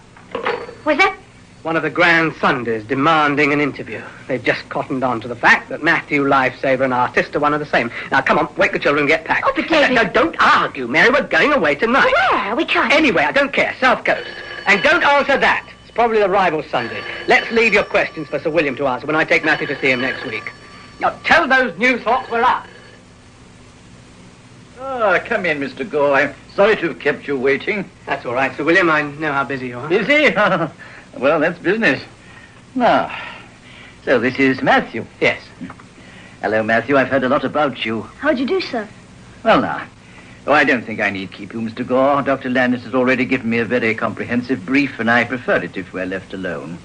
Was that? One of the Grand Sundays demanding an interview. They've just cottoned on to the fact that Matthew, lifesaver, and artist are one of the same. Now, come on, wake the children and get packed. Oh, but David... No, don't argue, Mary. We're going away tonight. Where? We can't... Anyway, I don't care. South Coast. And don't answer that. It's probably the rival Sunday. Let's leave your questions for Sir William to answer when I take Matthew to see him next week. Now, tell those news hawks we're out. Oh, come in, Mr. Gore. I'm sorry to have kept you waiting. That's all right, Sir William. I know how busy you are. Busy? Well, that's business. Now, so this is Matthew. Yes. Hello, Matthew. I've heard a lot about you. How'd you do, sir? Well, now, I don't think I need keep you, Mr. Gore. Dr. Landis has already given me a very comprehensive brief, and I prefer it if we're left alone.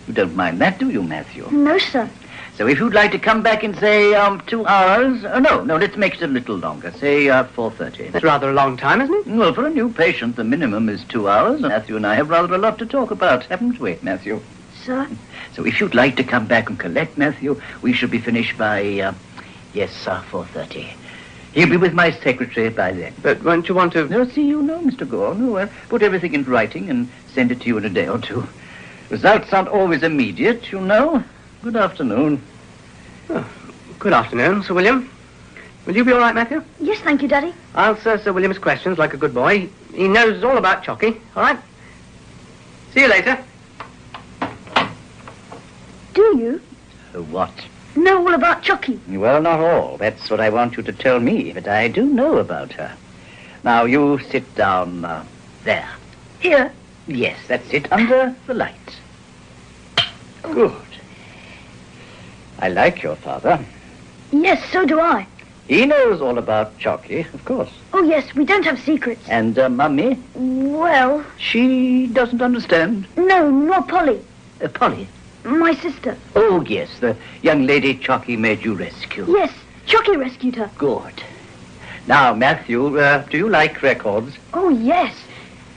You don't mind that, do you, Matthew? No, sir. So if you'd like to come back in, say, 2 hours... no, let's make it a little longer. Say, 4:30. That's rather a long time, isn't it? Well, for a new patient, the minimum is 2 hours. Matthew and I have rather a lot to talk about, haven't we, Matthew? Sir? So if you'd like to come back and collect Matthew, we should be finished by, 4:30. He'll be with my secretary by then. But won't you want to... No, Mr. Gore. No, put everything in writing and send it to you in a day or two. Results aren't always immediate, you know. Good afternoon. Oh, good afternoon, Sir William. Will you be all right, Matthew? Yes, thank you, Daddy. Answer Sir William's questions like a good boy. He knows all about Chocky, all right? See you later. Do you? What? Know all about Chocky? Well, not all. That's what I want you to tell me, but I do know about her. Now, you sit down there. Here? Yes, that's it, under the light. Good. I like your father. Yes, so do I. He knows all about Chocky, of course. Oh, yes, we don't have secrets. And Mummy? Well... She doesn't understand? No, nor Polly. Polly? My sister. Oh, yes, the young lady Chocky made you rescue. Yes, Chocky rescued her. Good. Now, Matthew, do you like records? Oh, yes.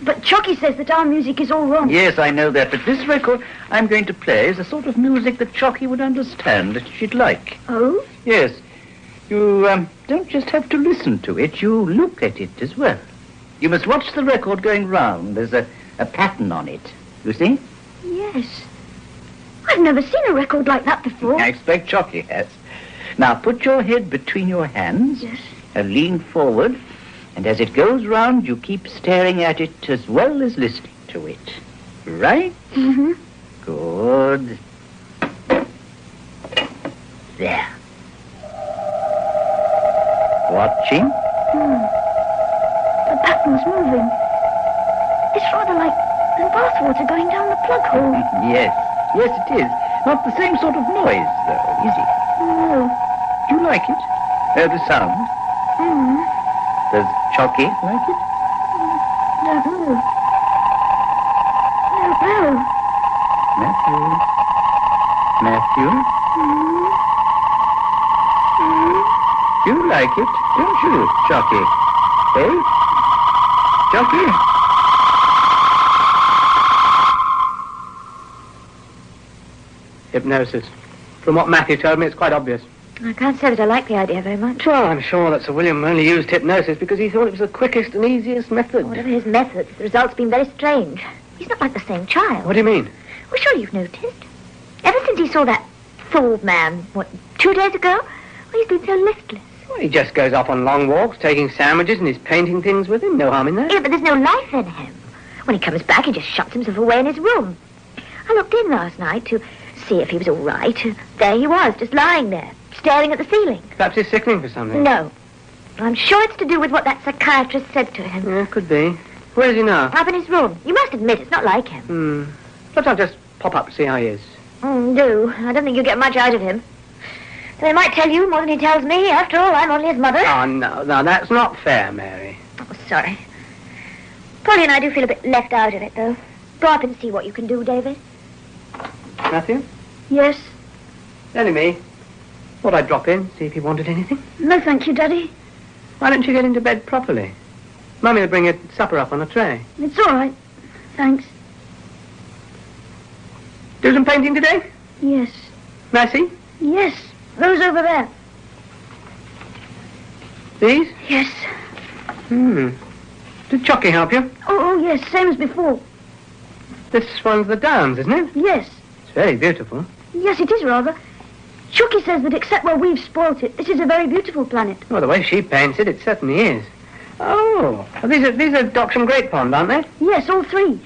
But Chocky says that our music is all wrong. Yes, I know that, but this record I'm going to play is the sort of music that Chocky would understand, that she'd like. Oh? Yes. You don't just have to listen to it, you look at it as well. You must watch the record going round. There's a pattern on it. You see? Yes. I've never seen a record like that before. I expect Chocky has. Now, put your head between your hands. Yes. Lean forward. And as it goes round, you keep staring at it as well as listening to it. Right? Mm-hmm. Good. There. Watching? The pattern's moving. It's rather like the bathwater going down the plug hole. Yes. Yes, it is. Not the same sort of noise, though, is it? No. Do you like it? The sound? Does Chocky like it? No. No. Matthew? You like it, don't you, Chocky? Eh? Chocky? Hypnosis. From what Matthew told me, it's quite obvious. I can't say that I like the idea very much. Well, I'm sure that Sir William only used hypnosis because he thought it was the quickest and easiest method. Whatever his methods, the result's been very strange. He's not like the same child. What do you mean? Well, sure you've noticed. Ever since he saw that Thorpe man, 2 days ago, well, he's been so listless. Well, he just goes off on long walks, taking sandwiches, and he's painting things with him. No harm in that. Yeah, but there's no life in him. When he comes back, he just shuts himself away in his room. I looked in last night to see if he was all right. There he was, just lying there, staring at the ceiling. Perhaps he's sickening for something. No. I'm sure it's to do with what that psychiatrist said to him. Yeah, could be. Where is he now? Up in his room. You must admit it's not like him. Perhaps I'll just pop up to see how he is. Do. I don't think you'll get much out of him. Though he might tell you more than he tells me. After all, I'm only his mother. Oh, no, that's not fair, Mary. Oh, sorry. Polly and I do feel a bit left out of it, though. Go up and see what you can do, David. Matthew? Yes? Only me. Thought I'd drop in, see if you wanted anything. No, thank you, Daddy. Why don't you get into bed properly? Mummy will bring your supper up on a tray. It's all right. Thanks. Do some painting today? Yes. May I see? Yes. Those over there. These? Yes. Did Chocky help you? Oh, yes, same as before. This one's the Downs, isn't it? Yes. It's very beautiful. Yes, it is rather. Chocky says that except where we've spoilt it, this is a very beautiful planet. Well, the way she paints it, it certainly is. Oh, these are docks from Great Pond, aren't they? Yes, all three.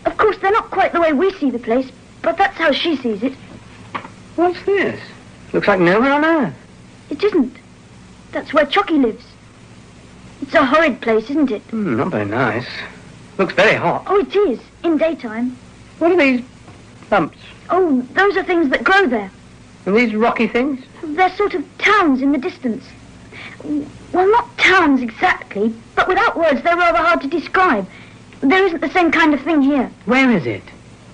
Of course, they're not quite the way we see the place, but that's how she sees it. What's this? Looks like nowhere on earth. It isn't. That's where Chocky lives. It's a horrid place, isn't it? Not very nice. Looks very hot. Oh, it is, in daytime. What are these bumps? Oh, those are things that grow there. And these rocky things? They're sort of towns in the distance. Well, not towns exactly, but without words, they're rather hard to describe. There isn't the same kind of thing here. Where is it?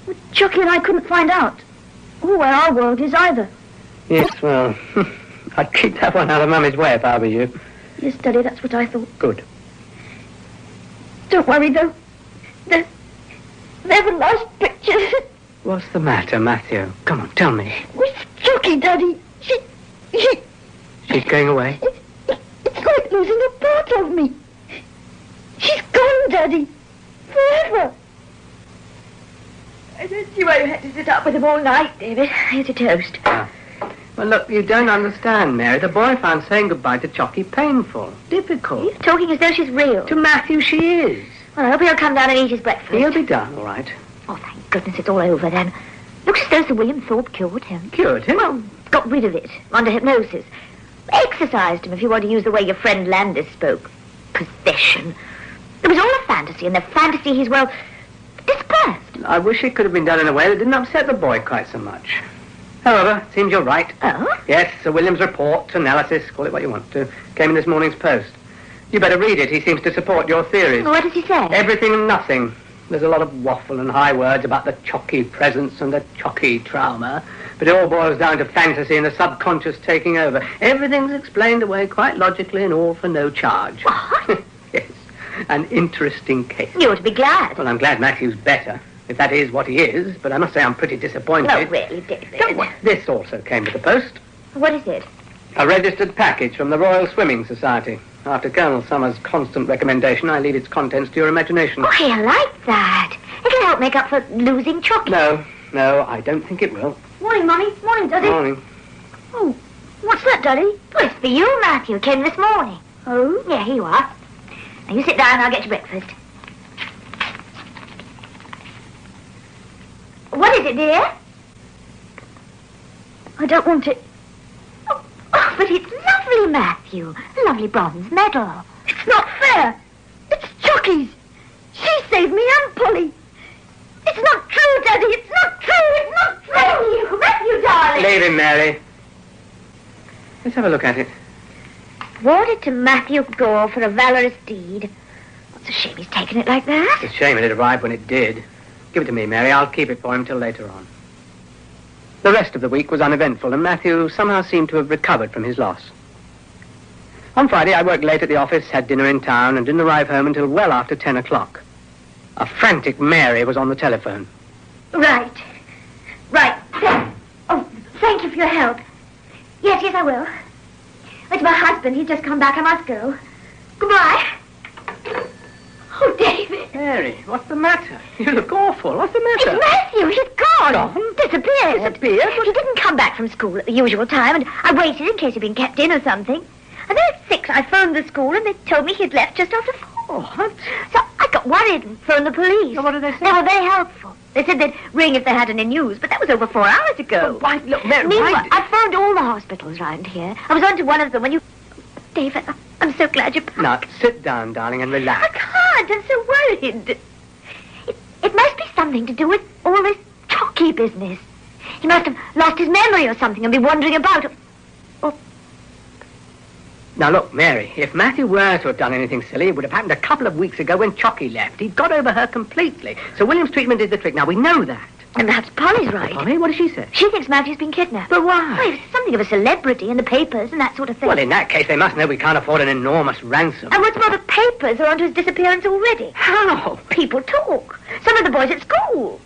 Well, Chocky and I couldn't find out. Or where our world is either. Yes, well, I'd keep that one out of Mummy's way if I were you. Yes, Daddy, that's what I thought. Good. Don't worry, though. They're the last pictures. What's the matter, Matthew? Come on, tell me. With Chocky, Daddy. She's going away? It's like losing a part of me. She's gone, Daddy. Forever. I don't see why you had to sit up with him all night, David. Here's your toast. Well, look, you don't understand, Mary. The boy found saying goodbye to Chocky painful, difficult. You're talking as though she's real. To Matthew, she is. Well, I hope he'll come down and eat his breakfast. He'll be done, all right. Oh, thank goodness it's all over then. Looks as though Sir William Thorpe cured him. Cured him? Well, got rid of it, under hypnosis. Exercised him, if you want to use the way your friend Landis spoke. Possession. It was all a fantasy, and the fantasy he's, well, dispersed. I wish it could have been done in a way that didn't upset the boy quite so much. However, seems you're right. Oh? Yes, Sir William's report, analysis, call it what you want to, came in this morning's post. You better read it. He seems to support your theories. What does he say? Everything and nothing. There's a lot of waffle and high words about the Chocky presence and the Chocky trauma, but it all boils down to fantasy and the subconscious taking over. Everything's explained away quite logically and all for no charge. What? Yes, an interesting case. You ought to be glad. Well, I'm glad Matthew's better, if that is what he is, but I must say I'm pretty disappointed. No, really, David. This also came with the post. What is it? A registered package from the Royal Swimming Society. After Colonel Summers' constant recommendation, I leave its contents to your imagination. Oh, I like that. It'll help make up for losing Chocky. No, I don't think it will. Morning, Mummy. Morning, Daddy. Morning. Oh, what's that, Daddy? Well, it's for you, Matthew. It came this morning. Oh? Yeah, here you are. Now, you sit down, I'll get you breakfast. What is it, dear? I don't want it. Oh, but it's lovely, Matthew. A lovely bronze medal. It's not fair. It's Chocky's. She saved me and Polly. It's not true, Daddy. It's not true. It's not true. Matthew, darling. Leave him, Mary. Let's have a look at it. Awarded to Matthew Gore for a valorous deed. It's a shame he's taken it like that. It's a shame it arrived when it did. Give it to me, Mary. I'll keep it for him till later on. The rest of the week was uneventful, and Matthew somehow seemed to have recovered from his loss. On Friday, I worked late at the office, had dinner in town, and didn't arrive home until well after 10 o'clock. A frantic Mary was on the telephone. Right. Oh, thank you for your help. Yes, I will. It's my husband. He's just come back. I must go. Goodbye. Oh, David. Mary, what's the matter? You look awful. What's the matter? It's Matthew. He's gone. Gone? Disappeared. Disappeared? He didn't come back from school at the usual time, and I waited in case he'd been kept in or something. And then at 6, I phoned the school, and they told me he'd left just after 4. What? So I got worried and phoned the police. So what did they say? They were very helpful. They said they'd ring if they had any news, but that was over 4 hours ago. But why, look, Mary, Meanwhile, I phoned all the hospitals round here. I was on to one of them when you... David, I'm so glad you... Now, sit down, darling, and relax. I can't. I'm so worried. It must be something to do with all this Chocky business. He must have lost his memory or something and be wandering about. Now, look, Mary, if Matthew were to have done anything silly, it would have happened a couple of weeks ago when Chocky left. He'd got over her completely. So William's treatment did the trick. Now, we know that. And perhaps Polly's right. Polly? What does she say? She thinks Matthew's been kidnapped. But why? Well, he's something of a celebrity in the papers and that sort of thing. Well, in that case, they must know we can't afford an enormous ransom. And what's more, the papers are onto his disappearance already. How? People talk. Some of the boys at school.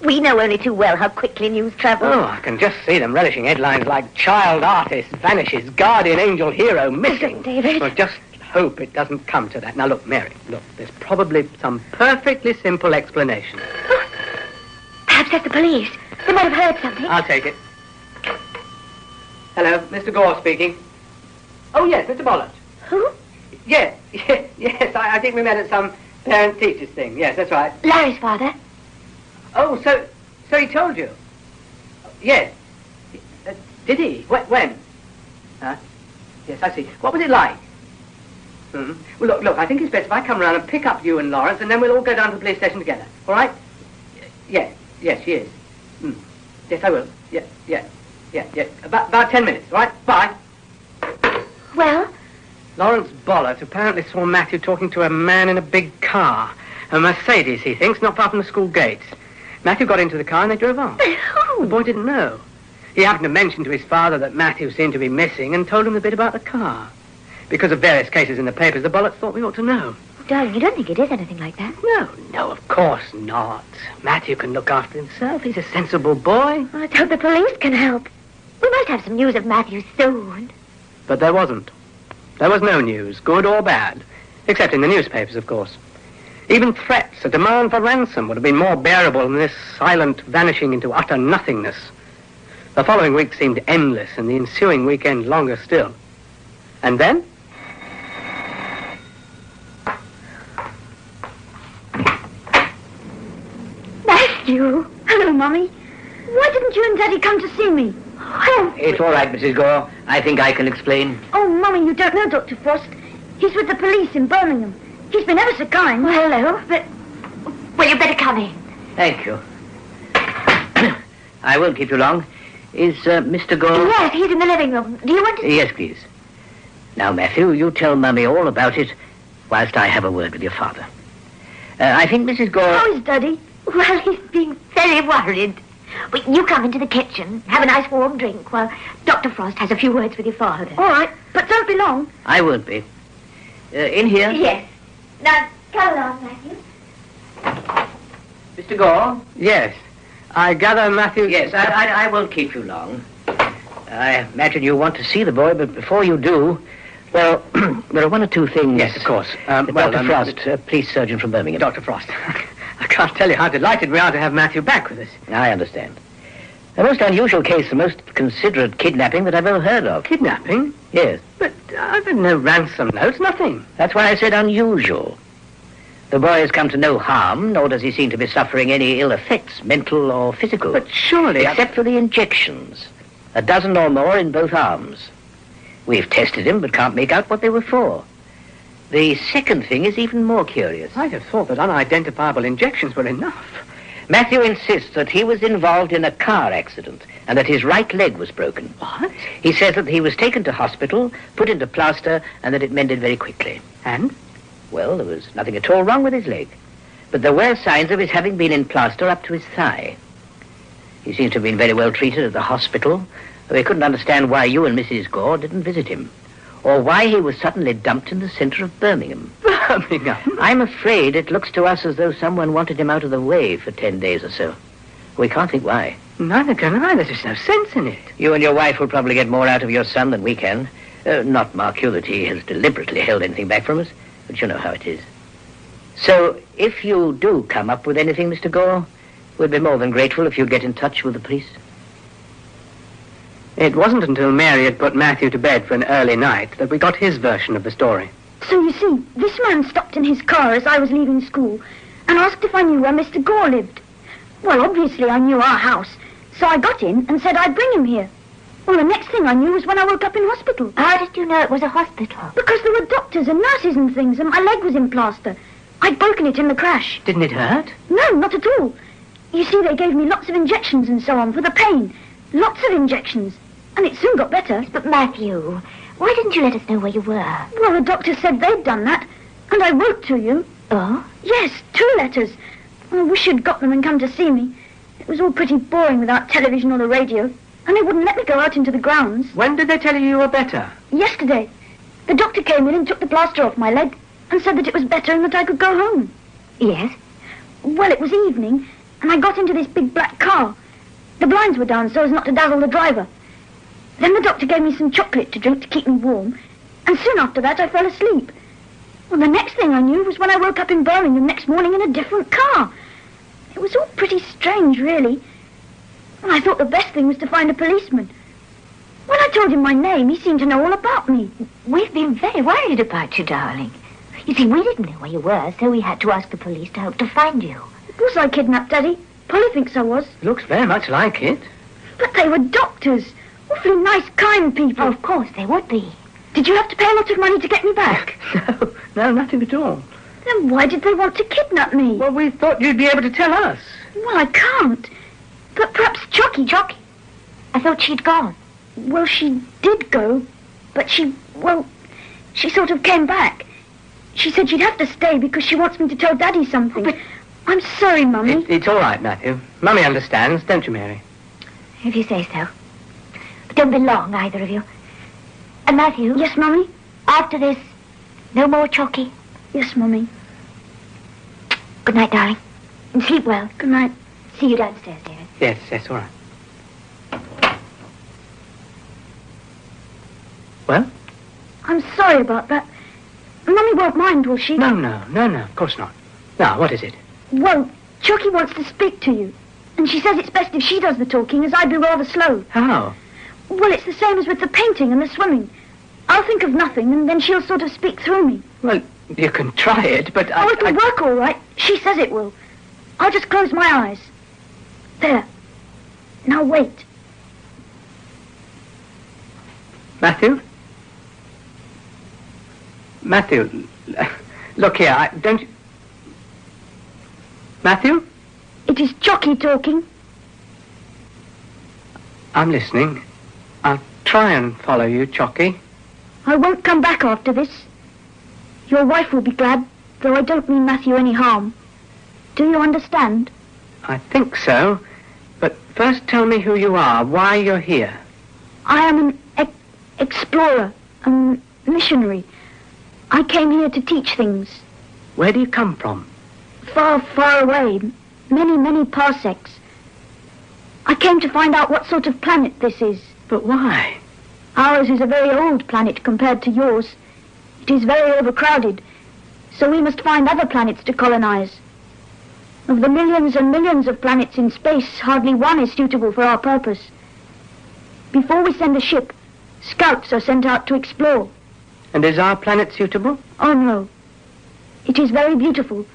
We know only too well how quickly news travels. Oh, I can just see them relishing headlines like child artist vanishes, guardian angel hero missing. David. Well, just hope it doesn't come to that. Now, look, Mary, look, there's probably some perfectly simple explanation. Oh, perhaps that's the police. They might have heard something. I'll take it. Hello, Mr. Gore speaking. Oh, yes, Mr. Bollard. Who? Yes, I think we met at some parent-teachers thing. Yes, that's right. Larry's father. Oh, so he told you? Yes. Did he? When? Huh? Yes, I see. What was it like? Well, look, I think it's best if I come round and pick up you and Lawrence, and then we'll all go down to the police station together. All right? Yes, she is. Yes, I will. Yeah. About 10 minutes, all right? Bye. Well? Lawrence Bollard apparently saw Matthew talking to a man in a big car. A Mercedes, he thinks, not far from the school gates. Matthew got into the car and they drove off. The boy didn't know. He happened to mention to his father that Matthew seemed to be missing and told him a bit about the car. Because of various cases in the papers, the Bollards thought we ought to know. Darling, you don't think it is anything like that? No, of course not. Matthew can look after himself. He's a sensible boy. I hope the police can help. We must have some news of Matthew soon. But there wasn't. There was no news, good or bad. Except in the newspapers, of course. Even threats, a demand for ransom, would have been more bearable than this silent vanishing into utter nothingness. The following week seemed endless, and the ensuing weekend longer still. And then? Matthew! Hello, Mummy. Why didn't you and Daddy come to see me? It's all right, Mrs. Gore. I think I can explain. Oh, Mummy, you don't know Dr. Frost. He's with the police in Birmingham. He's been ever so kind. Well, hello, but... Well, you'd better come in. Thank you. I won't keep you long. Is Mr. Gore... Yes, he's in the living room. Do you want to... Yes, please. Now, Matthew, you tell Mummy all about it whilst I have a word with your father. I think Mrs. Gore... How is Daddy? Well, he's being very worried. But you come into the kitchen, have a nice warm drink, while Dr. Frost has a few words with your father. All right, but don't be long. I won't be. In here? Yes. Now, come along, Matthew. Mr. Gore? Yes. I gather, Matthew... Yes, I won't keep you long. I imagine you want to see the boy, but before you do... Well, there are one or two things... Yes, of course. Dr. Frost, police surgeon from Birmingham. Dr. Frost. I can't tell you how delighted we are to have Matthew back with us. I understand. A most unusual case, the most considerate kidnapping that I've ever heard of. Kidnapping? Yes. But I've had no ransom notes, nothing. That's why I said unusual. The boy has come to no harm, nor does he seem to be suffering any ill effects, mental or physical. But surely... Except for the injections. A dozen or more in both arms. We've tested him, but can't make out what they were for. The second thing is even more curious. I'd have thought that unidentifiable injections were enough. Matthew insists that he was involved in a car accident and that his right leg was broken. What? He says that he was taken to hospital, put into plaster, and that it mended very quickly. And? Well, there was nothing at all wrong with his leg. But there were signs of his having been in plaster up to his thigh. He seems to have been very well treated at the hospital, though he couldn't understand why you and Mrs. Gore didn't visit him, or why he was suddenly dumped in the centre of Birmingham. Birmingham? I'm afraid it looks to us as though someone wanted him out of the way for 10 days or so. We can't think why. Neither can I. There's just no sense in it. You and your wife will probably get more out of your son than we can. Not, mark you, that he has deliberately held anything back from us, but you know how it is. So, if you do come up with anything, Mr. Gore, we'd be more than grateful if you'd get in touch with the police. It wasn't until Mary had put Matthew to bed for an early night that we got his version of the story. So you see, this man stopped in his car as I was leaving school and asked if I knew where Mr. Gore lived. Well, obviously I knew our house, so I got in and said I'd bring him here. Well, the next thing I knew was when I woke up in hospital. How did you know it was a hospital? Because there were doctors and nurses and things, and my leg was in plaster. I'd broken it in the crash. Didn't it hurt? No, not at all. You see, they gave me lots of injections and so on for the pain. Lots of injections. And it soon got better. But Matthew, why didn't you let us know where you were? Well, the doctor said they'd done that, and I wrote to you. Oh? Yes, 2 letters. I wish you'd got them and come to see me. It was all pretty boring without television or the radio, and they wouldn't let me go out into the grounds. When did they tell you were better? Yesterday. The doctor came in and took the plaster off my leg and said that it was better and that I could go home. Yes? Well, it was evening, and I got into this big black car. The blinds were down so as not to dazzle the driver. Then the doctor gave me some chocolate to drink to keep me warm, and soon after that I fell asleep. Well, the next thing I knew was when I woke up in Birmingham next morning in a different car. It was all pretty strange, really. And I thought the best thing was to find a policeman. When I told him my name, he seemed to know all about me. We've been very worried about you, darling. You see, we didn't know where you were, so we had to ask the police to help to find you. Was I kidnapped, Daddy? Polly thinks I was. Looks very much like it. But they were doctors. Awfully nice, kind people. Oh, of course, they would be. Did you have to pay a lot of money to get me back? No, nothing at all. Then why did they want to kidnap me? Well, we thought you'd be able to tell us. Well, I can't. But perhaps Chocky. I thought she'd gone. Well, she did go, but she sort of came back. She said she'd have to stay because she wants me to tell Daddy something. But I'm sorry, Mummy. It's all right, Matthew. Mummy understands, don't you, Mary? If you say so. But don't be long, either of you. And Matthew? Yes, Mummy? After this, no more Chocky? Yes, Mummy. Good night, darling. And sleep well. Good night. See you downstairs, David. Yes, all right. Well? I'm sorry about that. Mummy won't mind, will she? No, of course not. Now, what is it? Well, Chocky wants to speak to you. And she says it's best if she does the talking, as I'd be rather slow. How? Well, it's the same as with the painting and the swimming. I'll think of nothing, and then she'll sort of speak through me. Well, you can try it, but it'll work all right. She says it will. I'll just close my eyes. There. Now wait. Matthew? Matthew, look here, don't you... Matthew? It is Chocky talking. I'm listening. I'll try and follow you, Chocky. I won't come back after this. Your wife will be glad, though I don't mean Matthew any harm. Do you understand? I think so. But first tell me who you are, why you're here. I am an explorer, a missionary. I came here to teach things. Where do you come from? Far, far away. Many, many parsecs. I came to find out what sort of planet this is. But why? Ours is a very old planet compared to yours. It is very overcrowded, so we must find other planets to colonize. Of the millions and millions of planets in space, hardly one is suitable for our purpose. Before we send a ship, scouts are sent out to explore. And is our planet suitable? Oh, no. It is very beautiful,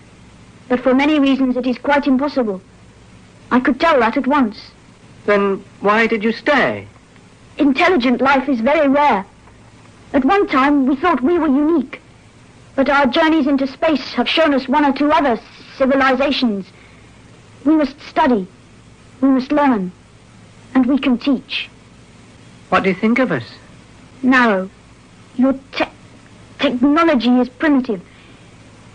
but for many reasons it is quite impossible. I could tell that at once. Then why did you stay? Intelligent life is very rare. At one time we thought we were unique, but our journeys into space have shown us one or two other civilizations. We must study, we must learn, and we can teach. What do you think of us? Narrow. Your technology is primitive.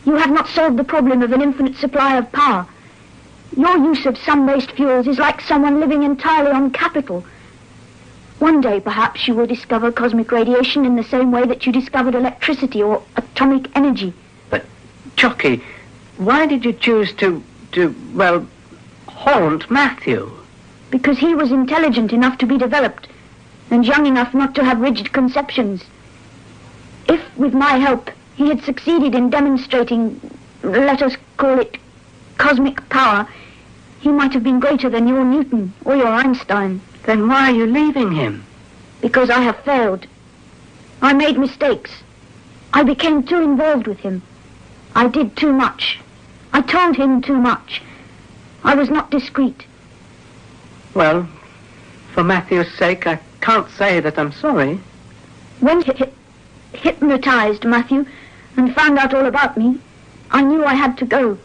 You have not solved the problem of an infinite supply of power. Your use of sun-based fuels is like someone living entirely on capital. One day, perhaps, you will discover cosmic radiation in the same way that you discovered electricity or atomic energy. But, Chocky, why did you choose to haunt Matthew? Because he was intelligent enough to be developed, and young enough not to have rigid conceptions. If, with my help, he had succeeded in demonstrating, let us call it, cosmic power, he might have been greater than your Newton or your Einstein. Then why are you leaving him? Because I have failed. I made mistakes. I became too involved with him. I did too much. I told him too much. I was not discreet. Well, for Matthew's sake, I can't say that I'm sorry. When he hypnotized Matthew and found out all about me, I knew I had to go.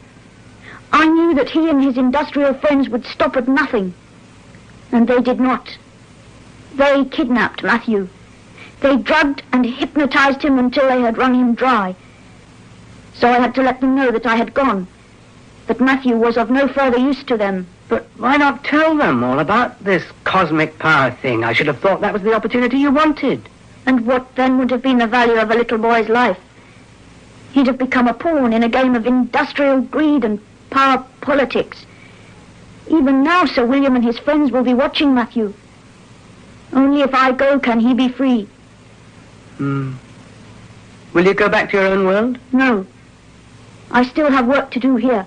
I knew that he and his industrial friends would stop at nothing. And they did not. They kidnapped Matthew. They drugged and hypnotized him until they had wrung him dry. So I had to let them know that I had gone, that Matthew was of no further use to them. But why not tell them all about this cosmic power thing? I should have thought that was the opportunity you wanted. And what then would have been the value of a little boy's life? He'd have become a pawn in a game of industrial greed and power politics. Even now, Sir William and his friends will be watching Matthew. Only if I go can he be free. Will you go back to your own world? No. I still have work to do here.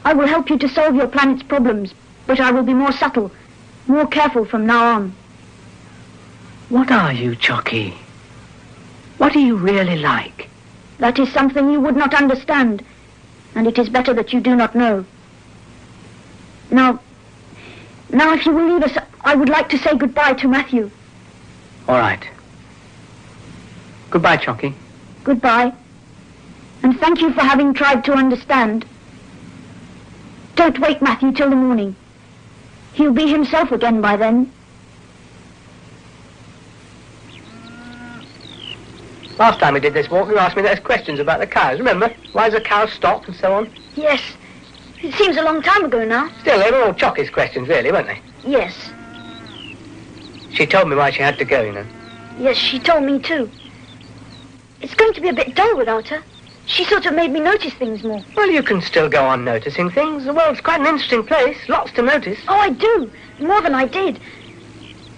I will help you to solve your planet's problems, but I will be more subtle, more careful from now on. What are you, Chocky? What are you really like? That is something you would not understand, and it is better that you do not know. Now, if you will leave us, I would like to say goodbye to Matthew. All right. Goodbye, Chocky. Goodbye. And thank you for having tried to understand. Don't wake Matthew till the morning. He'll be himself again by then. Last time we did this walk, you asked me those questions about the cows, remember? Why does a cow stop and so on? Yes. It seems a long time ago now. Still, they were all Chocky's questions, really, weren't they? Yes. She told me why she had to go, you know. Yes, she told me too. It's going to be a bit dull without her. She sort of made me notice things more. Well, you can still go on noticing things. The world's quite an interesting place. Lots to notice. Oh, I do. More than I did.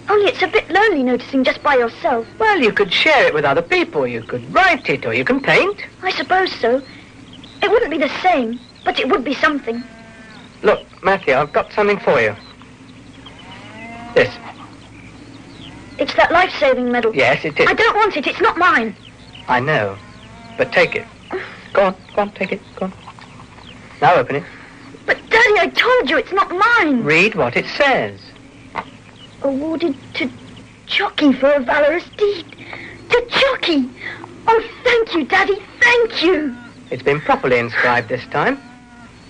Only it's a bit lonely noticing just by yourself. Well, you could share it with other people. You could write it, or you can paint. I suppose so. It wouldn't be the same, but it would be something. Look, Matthew, I've got something for you. This. It's that life-saving medal. Yes, it is. I don't want it. It's not mine. I know. But take it. Go on, take it. Go on. Now open it. But, Daddy, I told you it's not mine. Read what it says. Awarded to Chocky for a valorous deed. To Chocky! Oh, thank you, Daddy, thank you! It's been properly inscribed this time,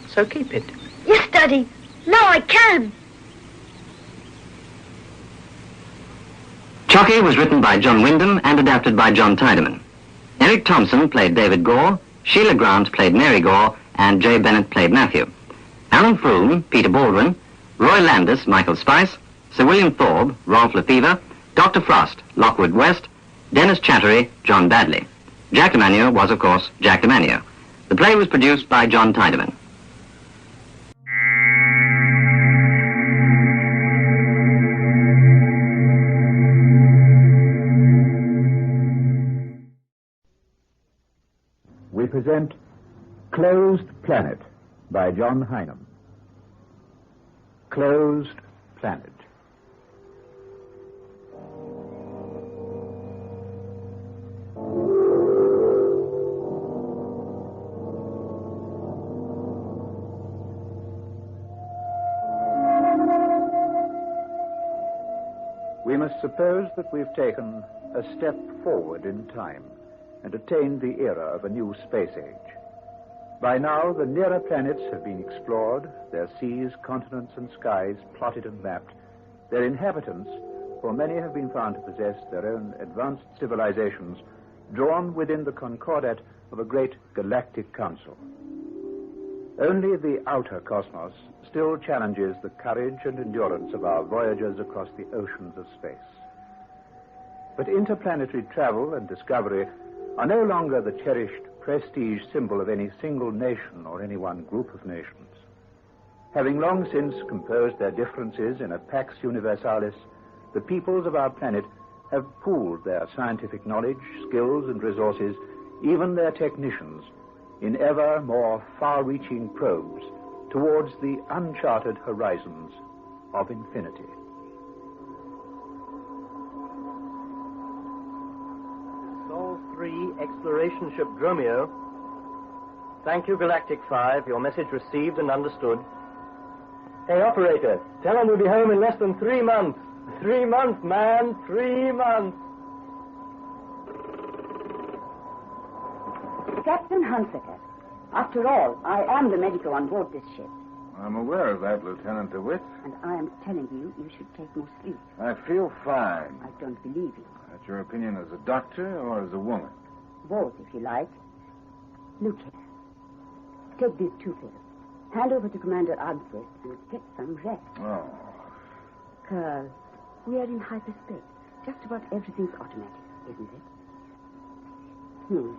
so keep it. Yes, Daddy. Now I can. Chocky was written by John Wyndham and adapted by John Tiedemann. Eric Thompson played David Gore, Sheila Grant played Mary Gore, and J. Bennett played Matthew. Alan Froome, Peter Baldwin, Roy Landis, Michael Spice, Sir William Thorpe, Rolf Lefevre, Dr. Frost, Lockwood West, Dennis Chattery, John Badley. Jack Emanuel was, of course, Jack Emanuel. The play was produced by John Tiedemann. We present Closed Planet by John Hynam. Closed Planet. We must suppose that we've taken a step forward in time and attained the era of a new space age. By now, the nearer planets have been explored, their seas, continents, and skies plotted and mapped. Their inhabitants, for many have been found to possess their own advanced civilizations, drawn within the concordat of a great galactic council. Only the outer cosmos still challenges the courage and endurance of our voyagers across the oceans of space. But interplanetary travel and discovery are no longer the cherished prestige symbol of any single nation or any one group of nations. Having long since composed their differences in a pax universalis, the peoples of our planet have pooled their scientific knowledge, skills, and resources, even their technicians, in ever more far-reaching probes towards the uncharted horizons of infinity. Sol 3, Exploration Ship Dromio. Thank you, Galactic 5. Your message received and understood. Hey, operator, tell them we'll be home in less than 3 months. 3 months, man, 3 months. Captain Hunsaker, after all, I am the medico on board this ship. I'm aware of that, Lieutenant DeWitt. And I am telling you, you should take more sleep. I feel fine. I don't believe you. That's your opinion as a doctor or as a woman? Both, if you like. Look here. Take these 2 pills. Hand over to Commander Armstrong and get some rest. Oh. Carl, we are in hyperspace. Just about everything's automatic, isn't it?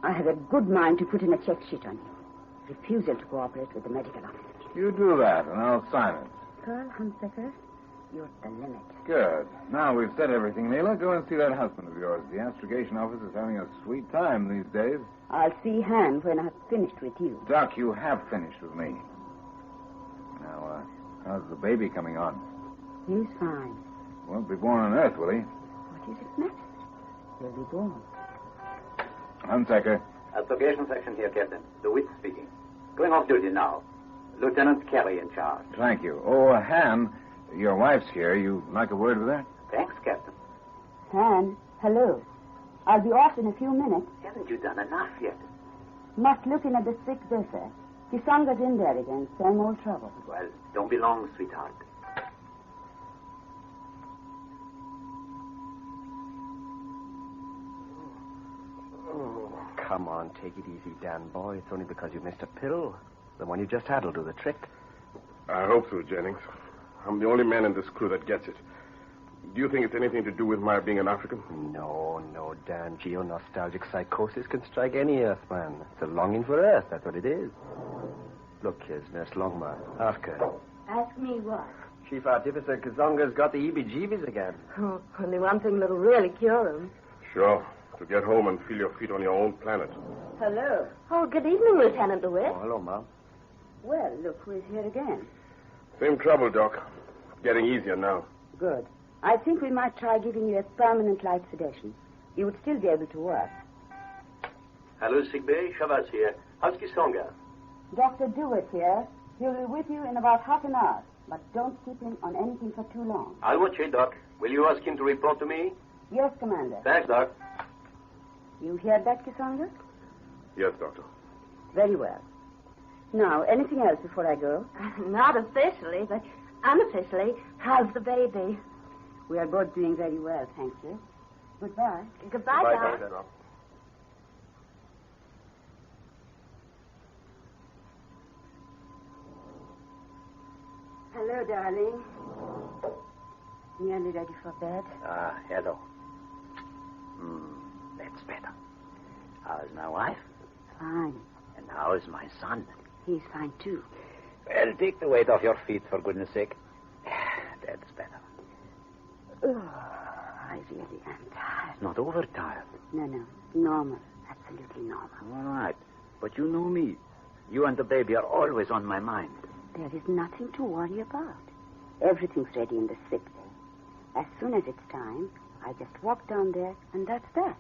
I have a good mind to put in a check sheet on you. Refusal to cooperate with the medical office. You do that, and I'll sign it. Carl Hunsaker, you're the limit. Good. Now we've said everything, Leela. Go and see that husband of yours. The astrogation office is having a sweet time these days. I'll see Han when I've finished with you. Doc, you have finished with me. Now, how's the baby coming on? He's fine. Won't be born on Earth, will he? What does it matter? He'll be born. Hunsaker. Astrogation section here, Captain. DeWitt speaking. Going off duty now. Lieutenant Carey in charge. Thank you. Oh, Han, your wife's here. You like a word with her? Thanks, Captain. Han, hello. I'll be off in a few minutes. Haven't you done enough yet? Must look in at the sick dosser. Kisonga's in there again. Same old trouble. Well, don't be long, sweetheart. Come on, take it easy, Dan boy. It's only because you missed a pill. The one you just had will do the trick. I hope so, Jennings. I'm the only man in this crew that gets it. Do you think it's anything to do with my being an African? No, Dan. Geo-nostalgic psychosis can strike any Earthman. It's a longing for Earth, that's what it is. Look, here's Nurse Longmire. Ask her. Ask me what? Chief Artificer Kazonga's got the heebie-jeebies again. Oh, only one thing that'll really cure him. Sure. To get home and feel your feet on your own planet. Hello. Oh, good evening, Lieutenant DeWitt. Oh, hello, Mom. Well, look who is here again. Same trouble, Doc. Getting easier now. Good. I think we might try giving you a permanent light sedation. You would still be able to work. Hello, sickbay. Chavaz here. How's Kisonga? Dr. DeWitt here. He'll be with you in about half an hour. But don't keep him on anything for too long. I'll watch it, Doc. Will you ask him to report to me? Yes, Commander. Thanks, Doc. You hear that, Kisonga? Yes, Doctor. Very well. Now, anything else before I go? Not officially, but unofficially, how's the baby? We are both doing very well, thank you. Goodbye. Goodbye, Doc. Hello, darling. Nearly ready for bed? Hello. That's better. How's my wife? Fine. And how's my son? He's fine, too. Well, take the weight off your feet, for goodness sake. That's better. I really am tired. Not overtired. No. Normal. Absolutely normal. All right. But you know me. You and the baby are always on my mind. There is nothing to worry about. Everything's ready in the sick bay. As soon as it's time, I just walk down there, and that's that.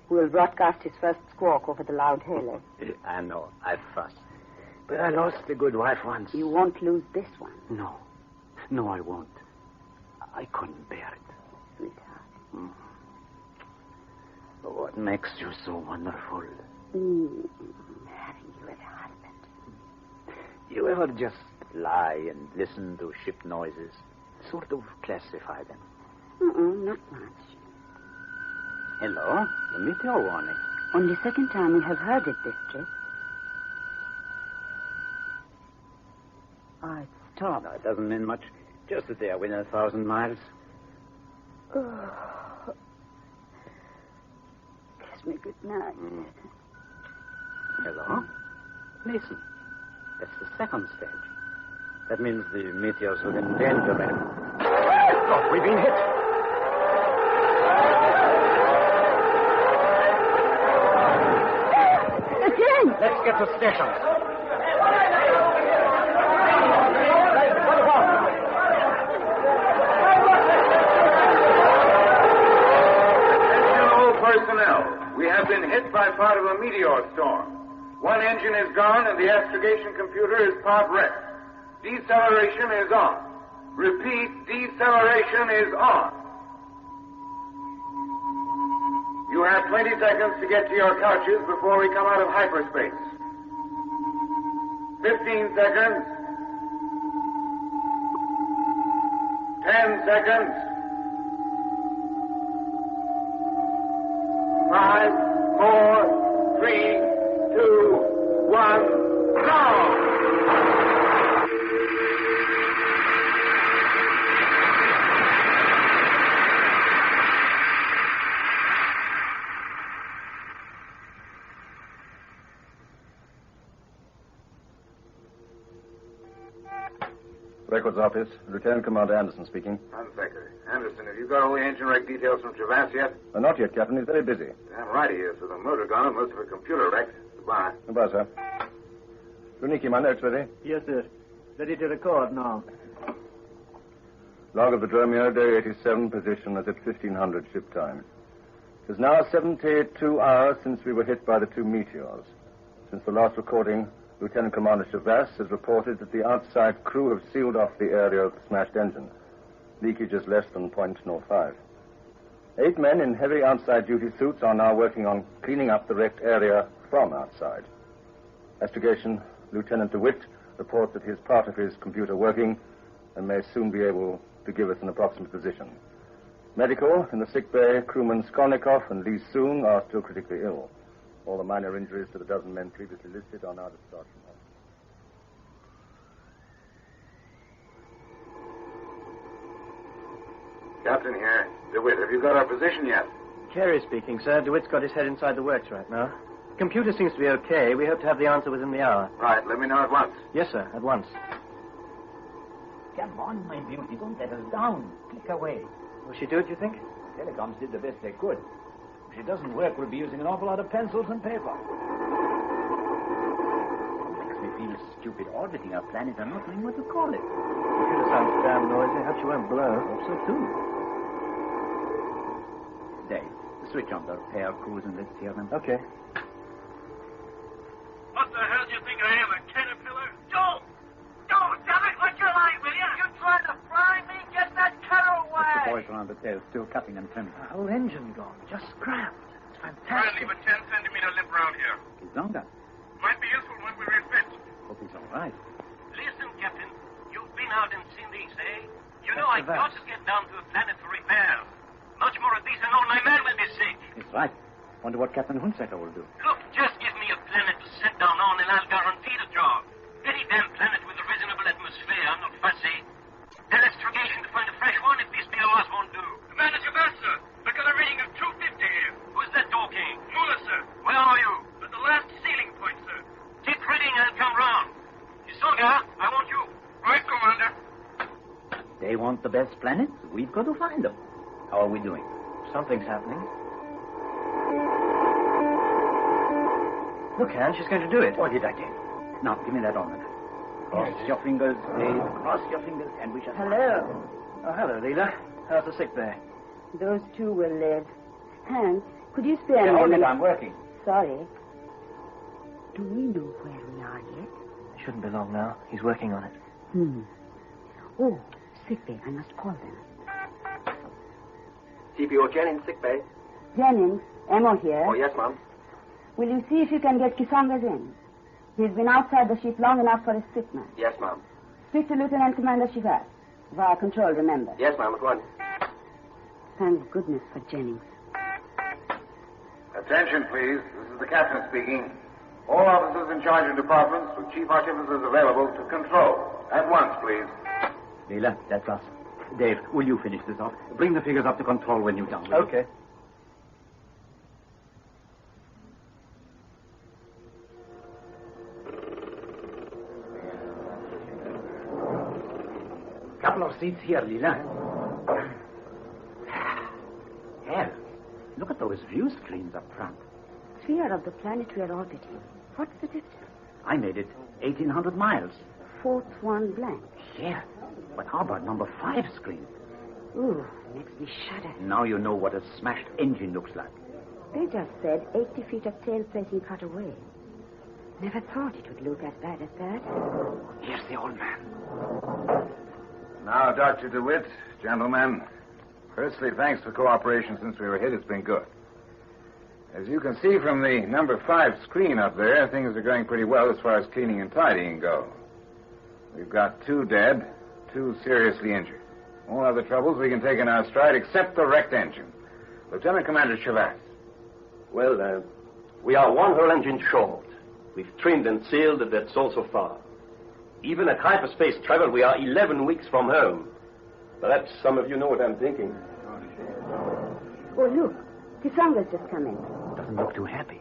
We'll broadcast his first squawk over the loud hailer. I know. I fuss. But I lost a good wife once. You won't lose this one. No, I won't. I couldn't bear it. Sweetheart. What makes you so wonderful? Having you as a husband. You ever just lie and listen to ship noises? Sort of classify them? Not much. Hello? The meteor warning. Only second time we have heard it this trip. Oh, it stopped. No, it doesn't mean much. Just that they are within 1,000 miles. Kiss me good night. Hello? Listen. That's the second stage. That means the meteor's within danger band. Oh, we've been hit. Again! Let's get to station. Personnel, we have been hit by part of a meteor storm. One engine is gone and the astrogation computer is part wrecked. Deceleration is on. Repeat, deceleration is on. You have 20 seconds to get to your couches before we come out of hyperspace. 15 seconds. 10 seconds. 5, 4, 3, 2, 1, go! Records Office. Lieutenant Commander Anderson speaking. Secretary. Anderson, have you got all the engine wreck details from Travas yet? Not yet, Captain. He's very busy. Damn right he is. With a motor gone and most of a computer wrecked. Goodbye. Goodbye, sir. Luniki, my notes ready? Yes, sir. Ready to record now. Log of the Dromio, day 87, position as at 1500 ship time. It is now 72 hours since we were hit by the two meteors. Since the last recording, Lieutenant Commander Travas has reported that the outside crew have sealed off the area of the smashed engine. Leakage is less than 0.05. 8 men in heavy outside duty suits are now working on cleaning up the wrecked area from outside. Astrogation, Lieutenant DeWitt reports that he has part of his computer working and may soon be able to give us an approximate position. Medical, in the sick bay, crewmen Skolnikov and Lee Soong are still critically ill. All the minor injuries to the dozen men previously listed are now discharged from hospital. Captain here. DeWitt, have you got our position yet? Carey speaking, sir. DeWitt's got his head inside the works right now. The computer seems to be okay. We hope to have the answer within the hour. Right, let me know at once. Yes, sir, at once. Come on, my beauty. Don't let us down. Click away. Will she do it, you think? Telecoms did the best they could. If she doesn't work, we'll be using an awful lot of pencils and paper. It makes me feel stupid orbiting our planet and not knowing what to call it. Computer sounds damn noisy. Hope she won't blow. Hope so, too. Dave, switch on the repair crews and let's hear them. Okay. What the hell do you think I am, a caterpillar? Joe! Joe, damn it, what's your line, will you? You trying to fly me? Get that cutter away! The boys around the tail still cutting and trimming. The whole engine gone. Just scrapped. It's Try and fantastic. leave a 10-centimeter lip round here. He's longer. Might be useful when we refit. Hope he's all right. Listen, Captain. You've been out and seen these, eh? You know, I got to get down to the planet for repairs. Much more of these and all my men will be sick. He's right. Wonder what Captain Hunsaker will do. Look, just give me a planet to sit down on and I'll guarantee the job. Any damn planet with a reasonable atmosphere, I'm not fussy. Electrogation to find a fresh one if these BORs won't do. Manager Master, I got a reading of 250 here. Who's that talking? Muller, sir. Where are you? At the last ceiling point, sir. Keep reading, I'll come round. Isoga, I want you. Right, Commander. They want the best planets. We've got to find them. How are we doing? Something's happening. Look, Anne, she's going to do it. What did I tell you? Now, give me that almanac. Cross your fingers, Dave. Cross your fingers, and we shall... Hello. Oh, hello, Leela. How's the sick bay? Those two will live. Hans, could you spare me a Hold it, minute? I'm working. Sorry. Do we know where we are yet? Shouldn't be long now. He's working on it. Oh, sick bay. I must call them. CPO Jennings, sick bay. Jennings, Emma here. Oh, yes, Ma'am. Will you see if you can get Kisangas in? He's been outside the ship long enough for his sickness. Yes, Ma'am. Speak to Lieutenant Commander Chivas. Via control, remember. Yes, Ma'am, at once. Thank goodness for Jennings. Attention, please. This is the captain speaking. All officers in charge of departments with chief artificers available to control. At once, please. Leela, that's us. Dave, will you finish this off? Bring the figures up to control when you're done. will you? Okay. Couple of seats here, Leela. Hell, look at those view screens up front. Sphere of the planet we are orbiting. What's the distance? I made it 1,800 miles. Fourth one blank. Yeah, but how about number 5 screen? Ooh, makes me shudder. Now you know what a smashed engine looks like. They just said 80 feet of tail placing cut away. Never thought it would look as bad as that. Here's the old man. Now, Dr. DeWitt, gentlemen, firstly, thanks for cooperation since we were hit. It's been good. As you can see from the number 5 screen up there, things are going pretty well as far as cleaning and tidying go. We've got 2 dead, 2 seriously injured. All other troubles we can take in our stride except the wrecked engine. Lieutenant Commander Chivas. Well, we are one whole engine short. We've trimmed and sealed, and that's all so far. Even at hyperspace travel, we are 11 weeks from home. Perhaps some of you know what I'm thinking. Oh, look. Kisanga's just come in. Doesn't look too happy.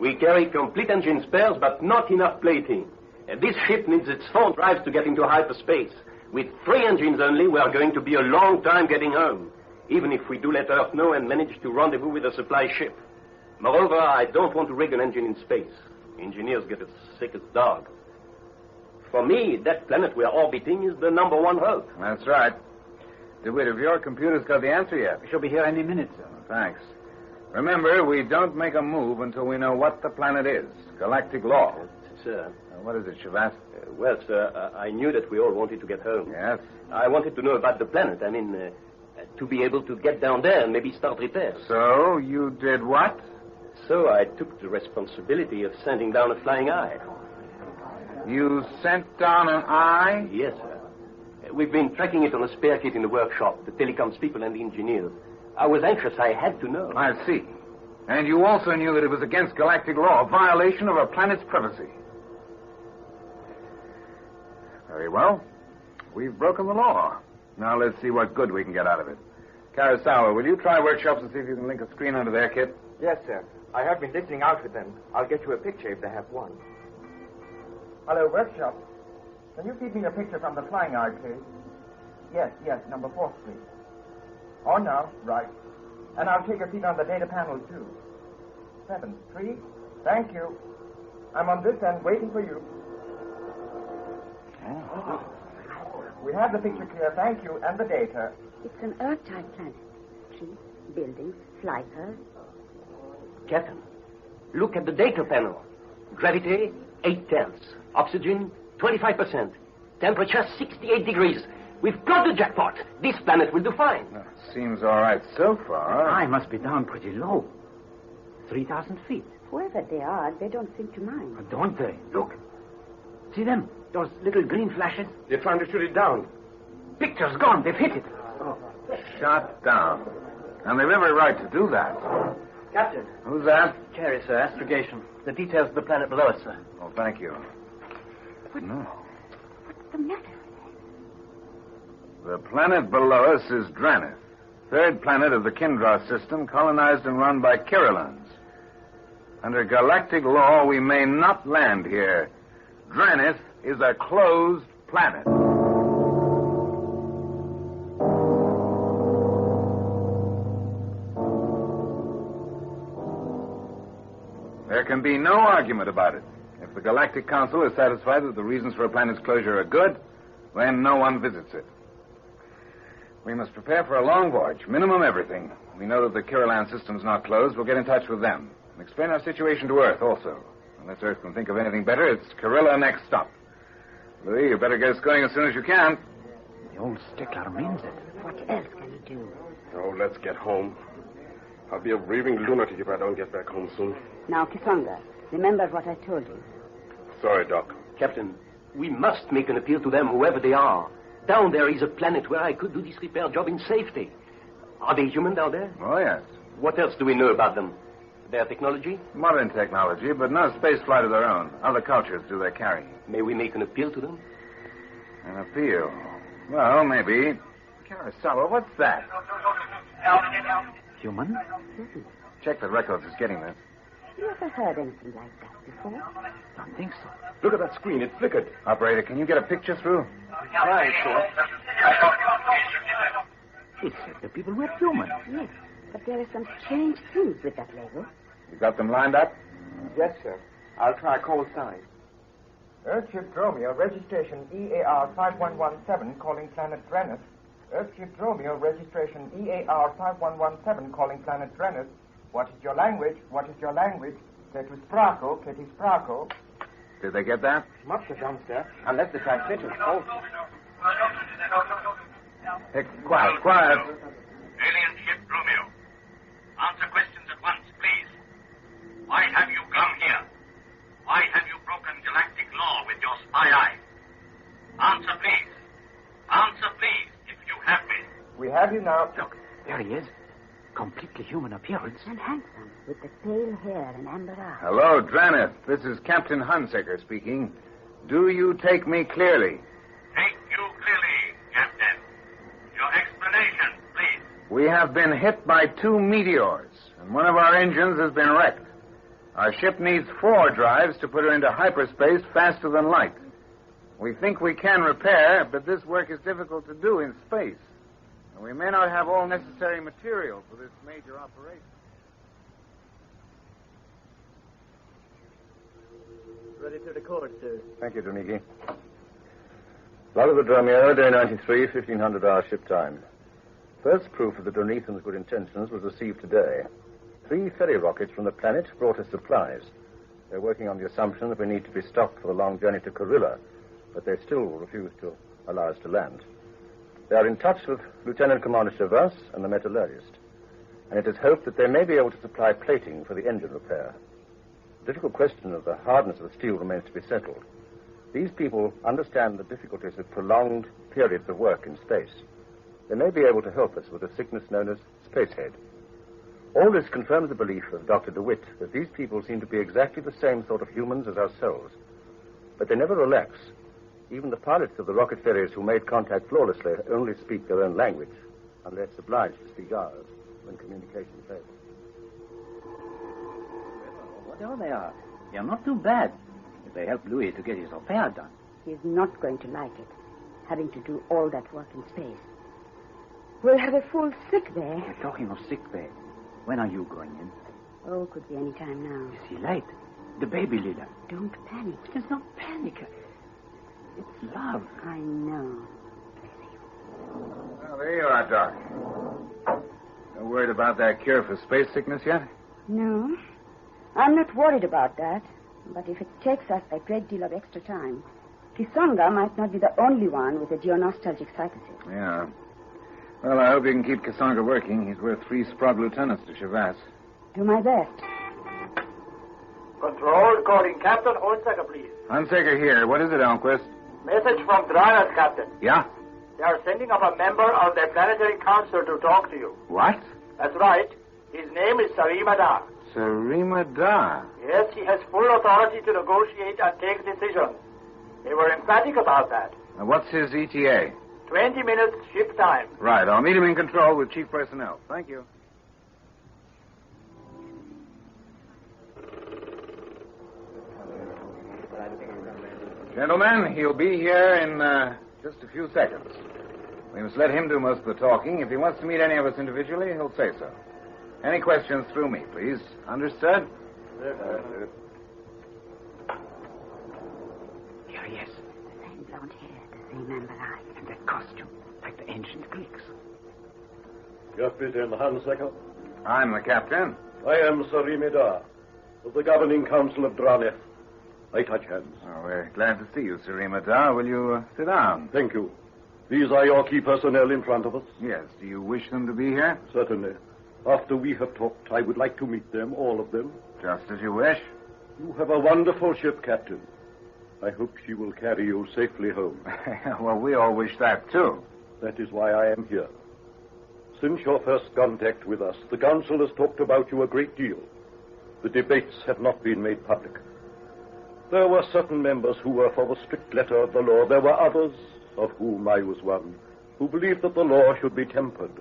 We carry complete engine spares, but not enough plating. And this ship needs its 4 drives to get into hyperspace. With 3 engines only, we are going to be a long time getting home, even if we do let Earth know and manage to rendezvous with a supply ship. Moreover, I don't want to rig an engine in space. Engineers get as sick as dogs. For me, that planet we are orbiting is the number 1 hope. That's right. DeWitt, have your computers got the answer yet? We shall be here any minute, sir. Thanks. Remember, we don't make a move until we know what the planet is. Galactic law. Sir. What is it, Chivas? Well, sir, I knew that we all wanted to get home. Yes? I wanted to know about the planet. I mean, to be able to get down there and maybe start repairs. So, you did what? So I took the responsibility of sending down a flying eye. You sent down an eye? Yes, sir. We've been tracking it on a spare kit in the workshop, the telecoms people and the engineers. I was anxious. I had to know. I see. And you also knew that it was against galactic law, a violation of a planet's privacy. Very well. We've broken the law. Now let's see what good we can get out of it. Karasawa, will you try workshops and see if you can link a screen onto their kit? Yes, sir. I have been listening out with them. I'll get you a picture if they have one. Hello, workshop. Can you feed me a picture from the flying eye, please? Yes, number 4, please. On now, right. And I'll take a seat on the data panel, too. 7, 3. Thank you. I'm on this end, waiting for you. Oh. We have the picture clear, thank you, and the data. It's an Earth-type planet. Trees, buildings, flyers. Captain, look at the data panel. Gravity, 8/10. Oxygen, 25%. Temperature, 68 degrees. We've got the jackpot. This planet will do fine. Seems all right so far. I must be down pretty low. 3,000 feet. Whoever they are, they don't seem to mind. Don't they? Look. See them? Those little green flashes? They're trying to shoot it down. Picture's gone. They've hit it. Oh. Shot down. And they've every right to do that. Captain. Who's that? Cherry, sir. Astrogation. The details of the planet below us, sir. Oh, thank you. No. What's the matter? The planet below us is Dranith, third planet of the Kindra system, colonized and run by Kirillans. Under galactic law, we may not land here. Dranith is a closed planet. There can be no argument about it. If the Galactic Council is satisfied that the reasons for a planet's closure are good, then no one visits it. We must prepare for a long voyage, minimum everything. We know that the Kirillan system's not closed. We'll get in touch with them and explain our situation to Earth also. Unless Earth can think of anything better, it's Kirilla next stop. Louis, you better get us going as soon as you can. The old stickler means it. What else can he do? Oh, let's get home. I'll be a raving lunatic if I don't get back home soon. Now, Kisanga, remember what I told you. Sorry, Doc. Captain, we must make an appeal to them, whoever they are. Down there is a planet where I could do this repair job in safety. Are they human down there? Oh, yes. What else do we know about them? Their technology? Modern technology, but no space flight of their own. Other cultures do they carry. May we make an appeal to them? An appeal? Well, maybe. Carousel, what's that? Human? Check the records is getting this. You ever heard anything like that before? Don't think so. Look at that screen. It flickered. Operator, can you get a picture through? Right, sure. It said the people were human. Yes, but there are some strange things with that label. You got them lined up? Yes, sir. I'll try call sign. Earthship Dromio, registration EAR 5117, calling planet Dranith. Earthship Dromio, registration EAR 5117, calling planet Dranith. What is your language? What is your language? Ketu Sprako, Keti Sprako. Did they get that? Must have done, sir. Unless the translator's fault. Hey, quiet. Alien ship Romeo. Answer questions at once, please. Why have you come here? Why have you broken galactic law with your spy eye? Answer, please. Answer, please, if you have me. We have you now. Look, there he is. Completely human appearance. And handsome, with the pale hair and amber eyes. Hello, Dranith. This is Captain Hunsaker speaking. Do you take me clearly? Take you clearly, Captain. Your explanation, please. We have been hit by 2 meteors, and one of our engines has been wrecked. Our ship needs 4 drives to put her into hyperspace faster than light. We think we can repair, but this work is difficult to do in space. And we may not have all necessary material for this major operation. Ready to record, sir. Thank you, Donigi. Log of the Dromio, day 93, 1500-hour ship time. First proof of the Dronethans' good intentions was received today. 3 ferry rockets from the planet brought us supplies. They're working on the assumption that we need to be stopped for the long journey to Kirilla, but they still refuse to allow us to land. They are in touch with Lieutenant Commander Chavas and the metallurgist, and it is hoped that they may be able to supply plating for the engine repair. The difficult question of the hardness of the steel remains to be settled. These people understand the difficulties of prolonged periods of work in space. They may be able to help us with a sickness known as spacehead. All this confirms the belief of Dr. DeWitt that these people seem to be exactly the same sort of humans as ourselves. But they never relax. Even the pilots of the rocket ferries who made contact flawlessly only speak their own language, unless obliged to speak ours when communication fails. Whatever they are not too bad if they help Louis to get his affair done. He's not going to like it, having to do all that work in space. We'll have a full sick bay. We're talking of sick bay. When are you going in? Oh, could be any time now. Is he late? The baby, Lila. Don't panic. There's no panic. It's love. I know. Well, there you are, Doc. No worried about that cure for space sickness yet? No. I'm not worried about that. But if it takes us a great deal of extra time, Kisanga might not be the only one with a geonostalgic psychosis. Yeah. Well, I hope you can keep Kisanga working. He's worth 3 Sprague lieutenants to Chavas. Do my best. Control, calling Captain Hunsaker, please. Hunsaker here. What is it, Elmquist? Message from Dranith, Captain. Yeah? They are sending up a member of the Planetary Council to talk to you. What? That's right. His name is Sarima Da. Sarima Da. Yes, he has full authority to negotiate and take decisions. They were emphatic about that. What's his ETA? 20 minutes ship time. Right, I'll meet him in control with chief personnel. Thank you. Gentlemen, he'll be here in just a few seconds. We must let him do most of the talking. If he wants to meet any of us individually, he'll say so. Any questions through me, please. Understood? Yes, sir. Here he is. The same blonde hair, the same amber eyes, and that costume, like the ancient Greeks. Captain Hansecker. I'm the captain. I am Sarima Da, of the Governing Council of Dranef. I touch hands. Oh, we're glad to see you, Sarima Da. Will you sit down? Thank you. These are your key personnel in front of us? Yes. Do you wish them to be here? Certainly. After we have talked, I would like to meet them, all of them. Just as you wish. You have a wonderful ship, Captain. I hope she will carry you safely home. Well, we all wish that, too. That is why I am here. Since your first contact with us, the Council has talked about you a great deal. The debates have not been made public. There were certain members who were for the strict letter of the law. There were others, of whom I was one, who believed that the law should be tempered.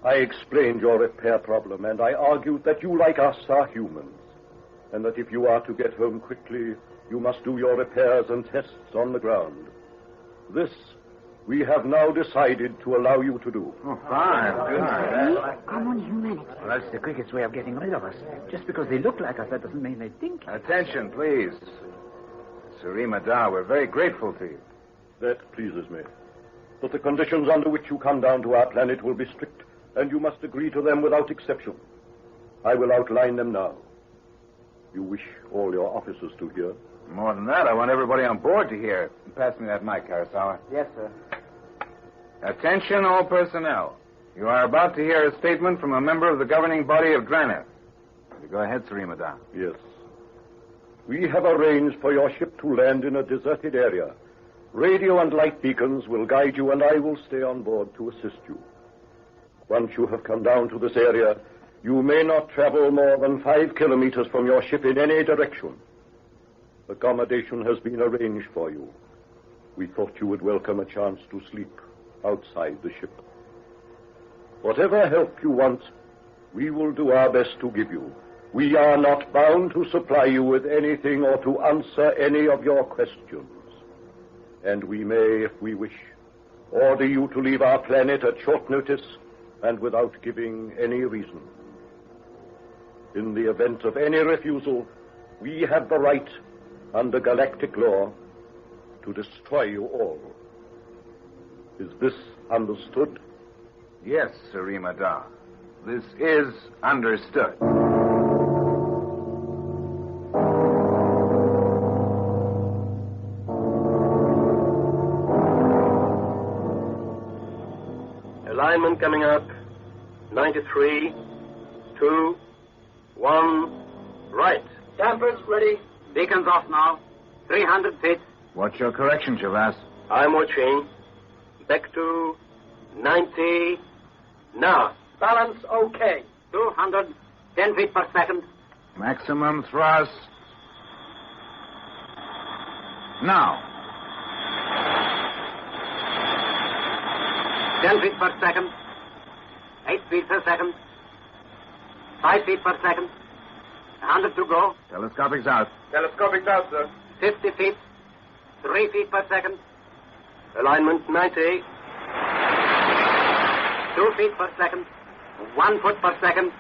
I explained your repair problem, and I argued that you, like us, are humans, and that if you are to get home quickly, you must do your repairs and tests on the ground. This we have now decided to allow you to do. Oh, fine. Good. Common humanity. Well, that's the quickest way of getting rid of us. Just because they look like us, that doesn't mean they think. Attention, please. Sarima Da, we're very grateful to you. That pleases me. But the conditions under which you come down to our planet will be strict, and you must agree to them without exception. I will outline them now. You wish all your officers to hear? More than that, I want everybody on board to hear. Pass me that mic, Kurosawa. Yes, sir. Attention, all personnel. You are about to hear a statement from a member of the governing body of Dranef. Go ahead, Sarima Da. Yes. We have arranged for your ship to land in a deserted area. Radio and light beacons will guide you, and I will stay on board to assist you. Once you have come down to this area, you may not travel more than 5 kilometers from your ship in any direction. Accommodation has been arranged for you. We thought you would welcome a chance to sleep outside the ship. Whatever help you want, we will do our best to give you. We are not bound to supply you with anything or to answer any of your questions. And we may, if we wish, order you to leave our planet at short notice and without giving any reason. In the event of any refusal, we have the right, under galactic law, to destroy you all. Is this understood? Yes, Sarima Da. This is understood. Alignment coming up. 93, 2, 1, right. Dampers ready. Beacons off now. 300 feet. What's your correction, Javas? I'm watching. Back to 90. Now. Balance okay. 200. 10 feet per second. Maximum thrust. Now. 10 feet per second. 8 feet per second. 5 feet per second. 100 to go. Telescopics out. Telescopics out, sir. 50 feet. 3 feet per second. Alignment 90. 2 feet per second. 1 foot per second.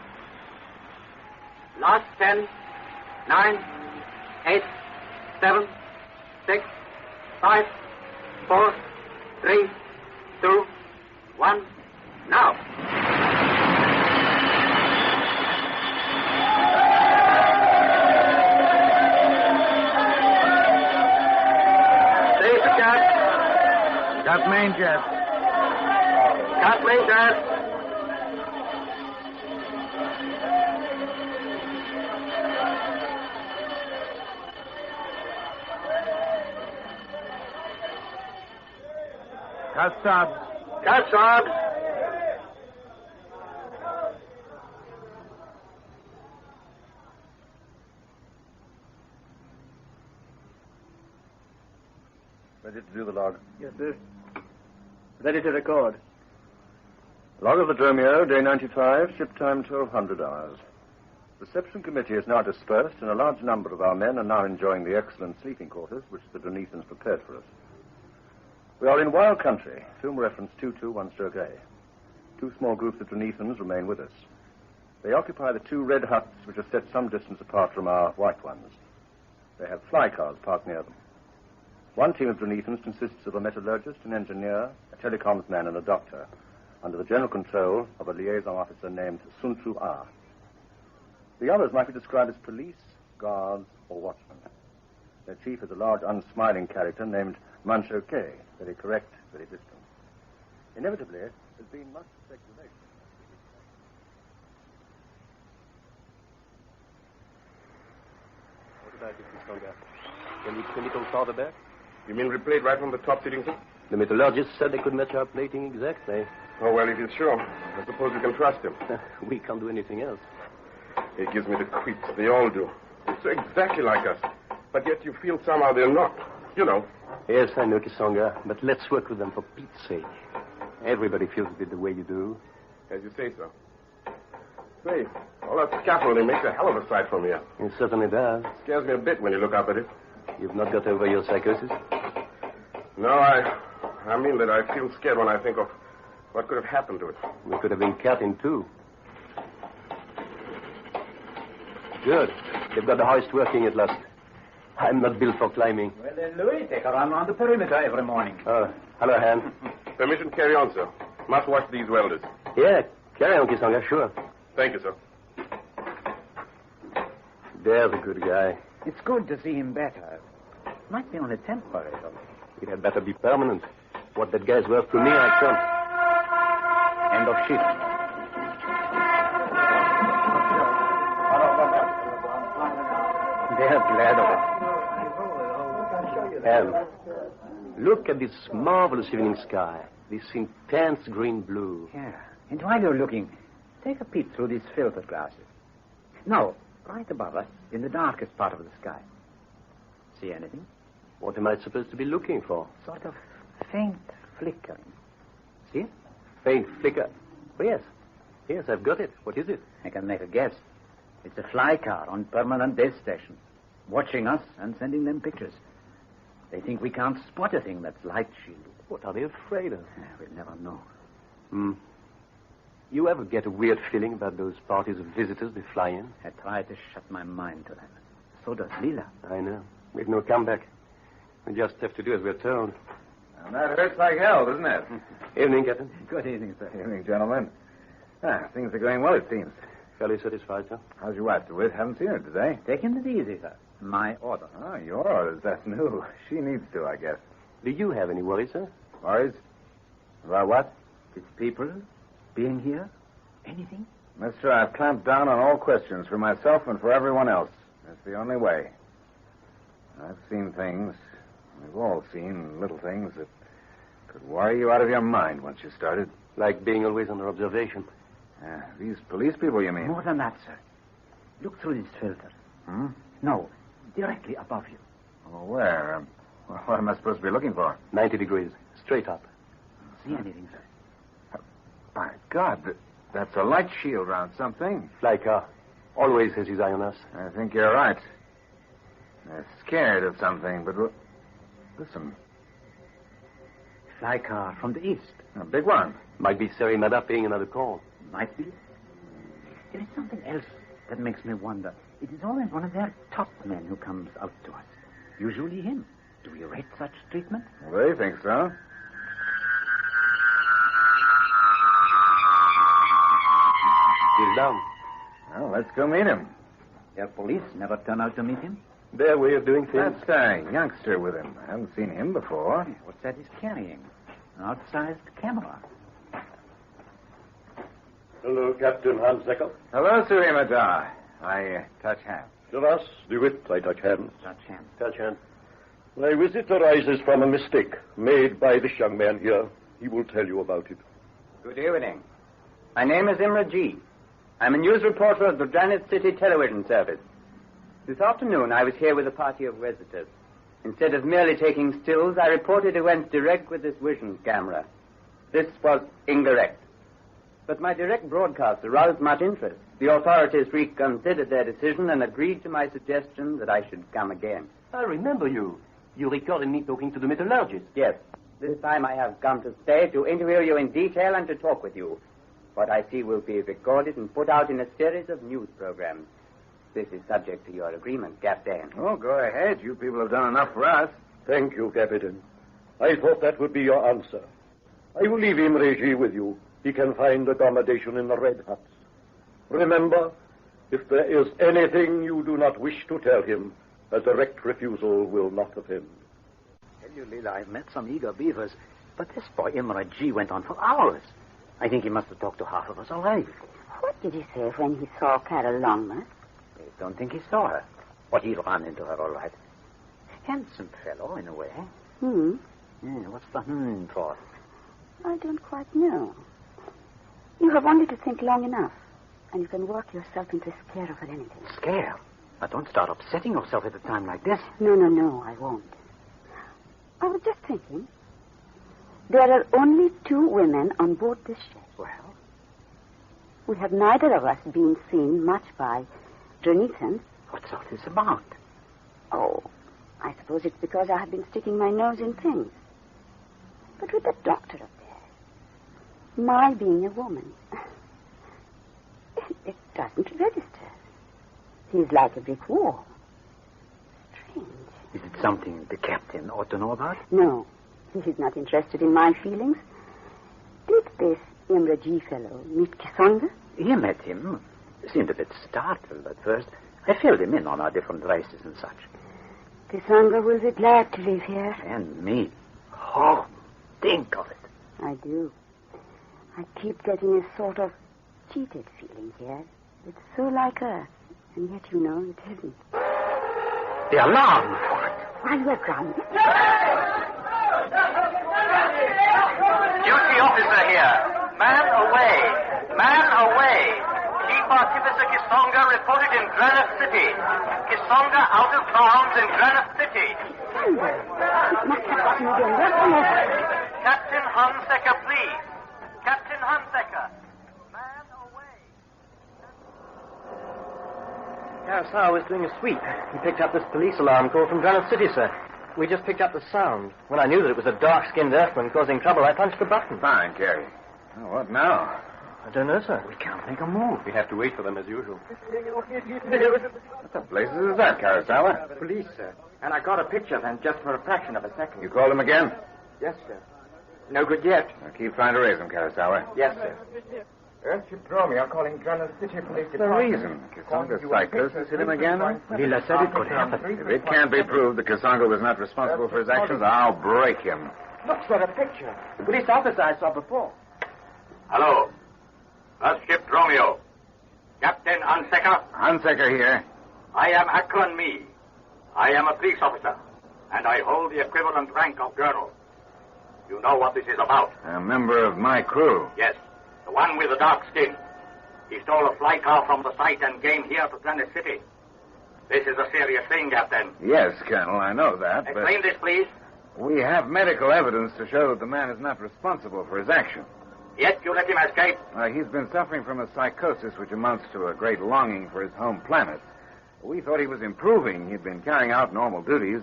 Last 10. 9. 8. 7. 6. 5. 4. 3. 2. 1. Now. Station jet. Got main jet. Got main jet. Kassab. Kassab! Ready to do the log? Yes, sir. Ready to record. Log of the Dromio, day 95, ship time 1200 hours. Reception committee is now dispersed, and a large number of our men are now enjoying the excellent sleeping quarters which the Dunethans prepared for us. We are in wild country, film reference 22-1-A. 2 small groups of Dunethans remain with us. They occupy the 2 red huts which are set some distance apart from our white ones. They have fly cars parked near them. One team of Dunethans consists of a metallurgist, an engineer, a telecoms man, and a doctor, under the general control of a liaison officer named Sun Tzu Ah. The others might be described as police, guards, or watchmen. Their chief is a large, unsmiling character named Mancho K, very correct, very distant. Inevitably, there's been much speculation. What about it, Mr. Stonegard? Can we spin it all farther back? You mean replate right from the top sitting seat? The metallurgist said they could match our plating exactly. Oh, well, if he's sure. I suppose we can trust him. We can't do anything else. It gives me the creeps. They all do. They're so exactly like us. But yet you feel somehow they're not. You know. Yes, I know, Kisonga. But let's work with them for Pete's sake. Everybody feels a bit the way you do. As you say so. Say, all that scaffolding makes a hell of a sight from here. It certainly does. Scares me a bit when you look up at it. You've not got over your psychosis? No, I mean that I feel scared when I think of what could have happened to it. We could have been cut in two. Good. They've got the hoist working at last. I'm not built for climbing. Well, then, Louis, take a run around the perimeter every morning. Oh, hello, Han. Permission to carry on, sir. Must watch these welders. Yeah, carry on, Kisonga, sure. Thank you, sir. There's a good guy. It's good to see him better. Might be only temporary, though. It had better be permanent. What that guy's worth to me, I can't. End of shift. They're glad of it. And look at this marvelous evening sky. This intense green blue. Yeah. And while you're looking, take a peek through these filtered glasses. No, right above us, in the darkest part of the sky. See anything? What am I supposed to be looking for? Sort of faint flickering. See it? Faint flicker. Oh, yes. Yes, I've got it. What is it? I can make a guess. It's a fly car on permanent base station, watching us and sending them pictures. They think we can't spot a thing that's light shielded. What are they afraid of? We'll never know. You ever get a weird feeling about those parties of visitors they fly in? I try to shut my mind to them. So does Lila. I know. We've no comeback. We just have to do as we're told. And that hurts like hell, doesn't it? Evening, Captain. Good evening, sir. Evening, gentlemen. Things are going well, it seems. Fairly satisfied, sir. How's your wife, Judith? Haven't seen her today. Taking it easy, sir. My order. Oh, your orders. That's new. She needs to, I guess. Do you have any worries, sir? Worries? About what? It's people being here? Anything? Mister, I've clamped down on all questions for myself and for everyone else. That's the only way. I've seen things. We've all seen little things that could worry you out of your mind once you started. Like being always under observation. These police people, you mean? More than that, sir. Look through this filter. No, directly above you. Oh, where? What am I supposed to be looking for? 90 degrees. Straight up. See anything, sir? By God, that's a light shield round something. Fly car. Always has his eye on us. I think you're right. They're scared of something, but listen. Fly car from the east. A big one. Might be Serenada paying another call. Might be. There is something else that makes me wonder. It is always one of their top men who comes out to us. Usually him. Do we rate such treatment? Well, they think so. He's down. Well, let's go meet him. Their police never turn out to meet him. Their way of doing things. That's a youngster with him. I haven't seen him before. What's that he's carrying? An outsized camera. Hello, Captain Hansecker. Hello, Sir Imadar. I touch hands. To us, Stewart, I touch hands. Touch hands. Touch hands. My visit arises from a mistake made by this young man here. He will tell you about it. Good evening. My name is Imra G. I'm a news reporter of the Granite City Television Service. This afternoon, I was here with a party of visitors. Instead of merely taking stills, I reported who went direct with this vision camera. This was incorrect. But my direct broadcast aroused much interest. The authorities reconsidered their decision and agreed to my suggestion that I should come again. I remember you. You recorded me talking to the metallurgist. Yes. This time I have come to stay to interview you in detail and to talk with you. What I see will be recorded and put out in a series of news programs. This is subject to your agreement, Captain. Oh, go ahead. You people have done enough for us. Thank you, Captain. I thought that would be your answer. I will leave Imre G with you. He can find accommodation in the Red Huts. Remember, if there is anything you do not wish to tell him, a direct refusal will not offend. I tell you, Leela, I've met some eager beavers, but this boy Imre G went on for hours. I think he must have talked to half of us already. What did he say when he saw Carol Longman? I don't think he saw her. But he'll run into her all right. Handsome fellow, in a way. Yeah, what's the for? I don't quite know. You have only to think long enough, and you can work yourself into a scare over anything. Scare? Now, don't start upsetting yourself at a time like this. No, I won't. I was just thinking. There are only 2 women on board this ship. Well? We have neither of us been seen much by Jonathan. What's all this about? Oh, I suppose it's because I have been sticking my nose in things. But with the doctor up there, my being a woman, it doesn't register. He's like a brick wall. Strange. Is it something the captain ought to know about? No, he's not interested in my feelings. Did this Imre G fellow meet Kisonga? He met him. Seemed a bit startled at first. I filled him in on our different races and such. Kisonga will be glad to live here. And me. Oh, think of it. I do. I keep getting a sort of cheated feeling here. It's so like Earth, and yet you know it isn't. The alarm! Why, we're grounded. Duty officer here. Man away. Man away. Chief Artificer Kisonga reported in Granite City. Kisonga out of bounds in Granite City. It must have gotten again. Where's the letter? Captain Hunsaker, please. Captain Hunsaker. Man away. Carousel was doing a sweep. He picked up this police alarm call from Granite City, sir. We just picked up the sound. When I knew that it was a dark-skinned earthman causing trouble, I punched the button. Fine, Carrie. Well, what now? I don't know, sir. We can't make a move. We have to wait for them as usual. What the blazes is that, Carousel? Police, sir. And I got a picture of them just for a fraction of a second. You called them again? Yes, sir. No good yet. Now keep trying to raise them, Carousel. Yes, sir. Earthship Romeo calling Granite City Police The Department. reason? Kisonga's psychosis hit him again? Lila said it could happen. If it can't be proved that Kisonga was not responsible for his actions, I'll break him. Look, sir, a picture. The police officer I saw before. Hello. Earthship Romeo. Captain Hunsaker. Hunsaker here. I am Akron Me. I am a police officer, and I hold the equivalent rank of colonel. You know what this is about. A member of my crew. Yes, the one with the dark skin. He stole a fly car from the site and came here to Granite City. This is a serious thing, Captain. Yes, Colonel, I know that, but... Explain this, please. We have medical evidence to show that the man is not responsible for his action. Yet you let him escape. He's been suffering from a psychosis which amounts to a great longing for his home planet. We thought he was improving. He'd been carrying out normal duties.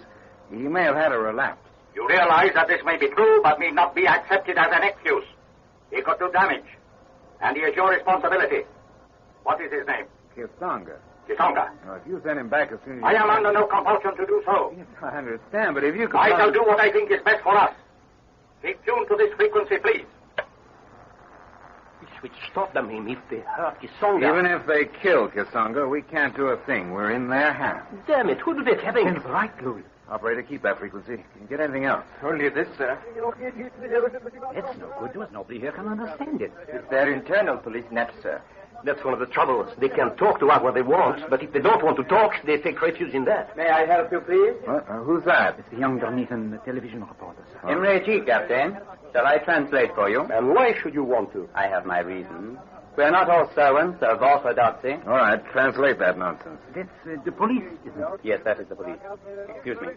He may have had a relapse. You realize that this may be true, but may not be accepted as an excuse. He could do damage, and he is your responsibility. What is his name? Kisonga. Kisonga. Now, if you send him back as soon as you... I am under no compulsion to do so. Yes, I understand, but if you could... I shall do what I think is best for us. Keep tuned to this frequency, please. Which stop them if they hurt Kisonga. Even if they kill Kisonga, we can't do a thing. We're in their hands. Damn it, who do they have? He's right, Louis. Operator, keep that frequency. Can you get anything else? Only this, sir. It's no good to us. Nobody here can understand it. It's their internal police net, sir. That's one of the troubles. They can talk to us what they want, but if they don't want to talk, they take refuge in that. May I help you, please? Who's that? It's the young Jonathan television reporter, sir. Imre G, Captain. Shall I translate for you? And why should you want to? I have my reasons. We're not all servants of orthodoxy. All right, translate that nonsense. That's the police, isn't it? Yes, that is the police. Excuse me.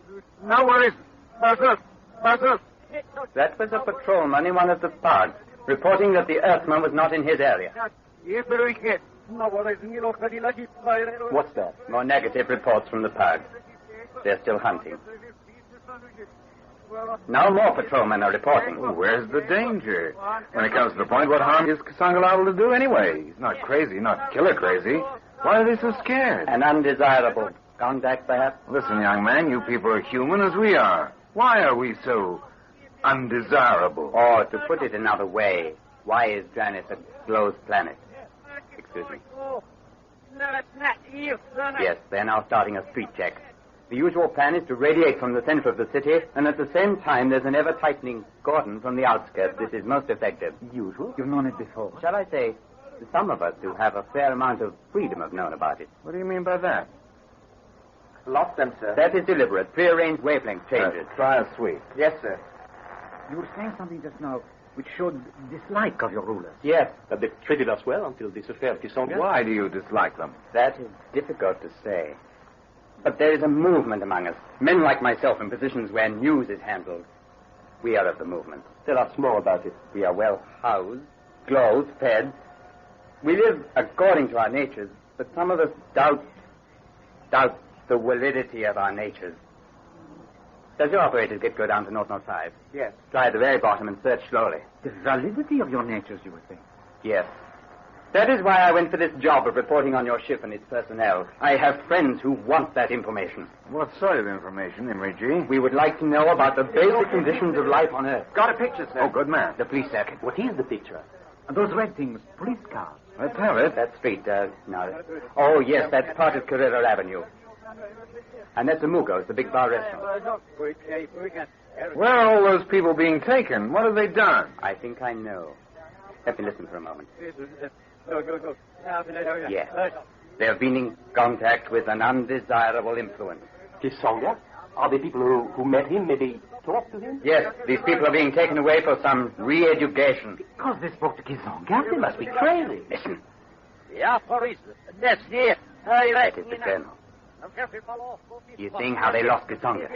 No worries. Buster! That was a patrolman in one of the parks, reporting that the Earthman was not in his area. What's that? More negative reports from the parks. They're still hunting. Now more patrolmen are reporting. Well, where's the danger? When it comes to the point, what harm is Kasanga liable to do anyway? He's not crazy, not killer crazy. Why are they so scared? An undesirable contact, perhaps? Listen, young man, you people are human as we are. Why are we so undesirable? Or, to put it another way, why is Janus a closed planet? Excuse me. Yes, they're now starting a street check. The usual plan is to radiate from the center of the city, and at the same time there's an ever-tightening cordon from the outskirts. This is most effective. Usual? You've known it before. Shall I say, some of us who have a fair amount of freedom have known about it. What do you mean by that? Lost them, sir. That is deliberate. Prearranged wavelength changes. Try a sweep. Yes, sir. You were saying something just now which showed dislike of your rulers. Yes. But they've treated us well until this affair of Kisonga. Why do you dislike them? That is difficult to say. But there is a movement among us. Men like myself in positions where news is handled. We are of the movement. Tell us more about it. We are well housed, clothed, fed. We live according to our natures, but some of us doubt the validity of our natures. Does your operator get go down to North 5? Yes. Try at the very bottom and search slowly. The validity of your natures, you were saying? Yes. That is why I went for this job of reporting on your ship and its personnel. I have friends who want that information. What sort of information, Imri G? We would like to know about the basic conditions of life on Earth. Got a picture, sir. Oh, good man. The police circuit. What is the picture? Those red things, police cars. Let's have it. That street, no. Oh, yes, that's part of Carrera Avenue. And that's the Mugos, the big bar restaurant. Where are all those people being taken? What have they done? I think I know. Let me listen for a moment. Yes. They have been in contact with an undesirable influence. Kisonga? Are they people who met him, maybe talked to him? Yes, these people are being taken away for some re-education. Because they spoke to Kisonga? They must be crazy. Listen. Yeah, police. That's here. That is the colonel. You're seeing how they lost Kisonga.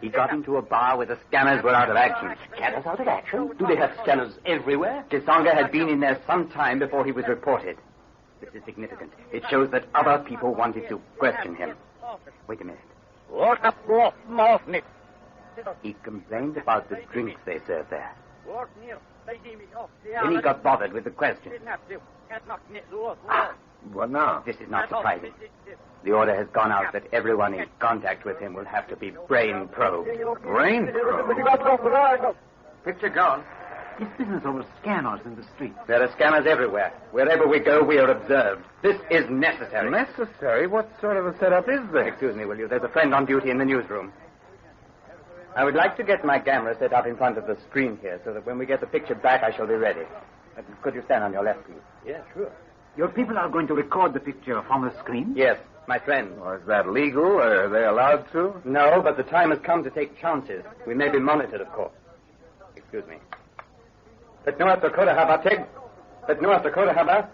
He got into a bar where the scanners were out of action. Scanners out of action? Do they have scanners everywhere? Kisonga had been in there some time before he was reported. This is significant. It shows that other people wanted to question him. Wait a minute. He complained about the drinks they served there. Then he got bothered with the question. What now? This is not surprising. The order has gone out that everyone in contact with him will have to be brain probed. Brain probed? Picture gone. This business over scanners in the streets. There are scanners everywhere. Wherever we go, we are observed. This is necessary. Necessary? What sort of a setup is this? Excuse me, will you? There's a friend on duty in the newsroom. I would like to get my camera set up in front of the screen here so that when we get the picture back, I shall be ready. Could you stand on your left, please? Yeah, sure. Your people are going to record the picture from the screen? Yes, my friend. Well, is that legal? Are they allowed to? No, but the time has come to take chances. We may be monitored, of course. Excuse me. But North Dakota Habatig. But North Dakota Haba.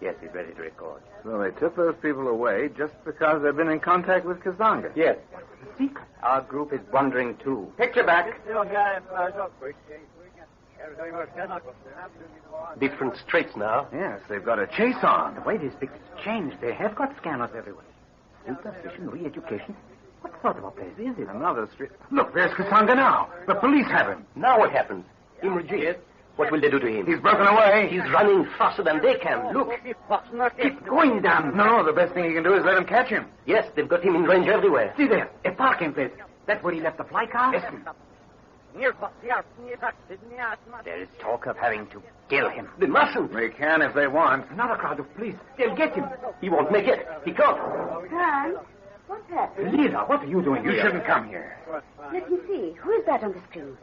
Yes, he's ready to record. So they took those people away just because they've been in contact with Kazanga? Yes. What's the secret? Our group is wondering, too. Picture back. Different streets now. Yes, they've got a chase on. The way these pictures changed, they have got scanners everywhere. Superstition, re-education. What sort of a place is it? Another street. Look, there's Kasanga now. The police have him. Now what happens? Imri, what will they do to him? He's broken away. He's running faster than they can. Look. Keep going down. No, the best thing he can do is let him catch him. Yes, they've got him in range everywhere. See there, a parking place. That's where he left the fly car? Listen. There is talk of having to kill him. They mustn't. They can if they want. Another crowd of police. They'll get him. He won't make it. He can't. Hans, what's happened? Lisa, what are you doing You here? shouldn't come here. Let me see. Who is that on the screen?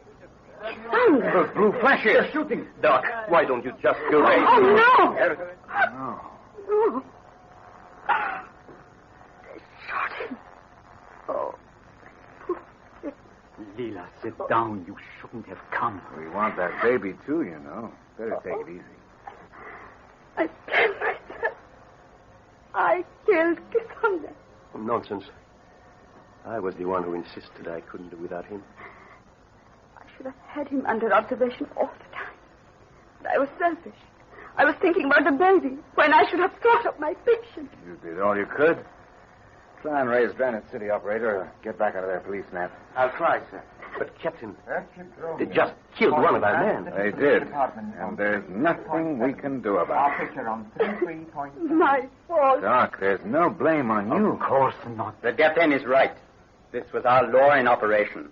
Kisonga. Those blue flashes. They're shooting. Doc, why don't you just go away? Oh, no. No. Oh. They shot him. Oh. Leela, sit down. You shouldn't have come. We want that baby, too, you know. Better take it easy. I killed myself. I killed Kampfner. Nonsense. I was the one who insisted I couldn't do without him. I should have had him under observation all the time. But I was selfish. I was thinking about the baby when I should have thought of my patient. You did all you could. Try and raise Granite City, operator, or get back out of their police net. I'll try, sir. But, Captain, they just killed one of our men. They did. And there's nothing we can do about it. My fault. Doc, there's no blame on you. Of course not. The captain is right. This was our law in operation.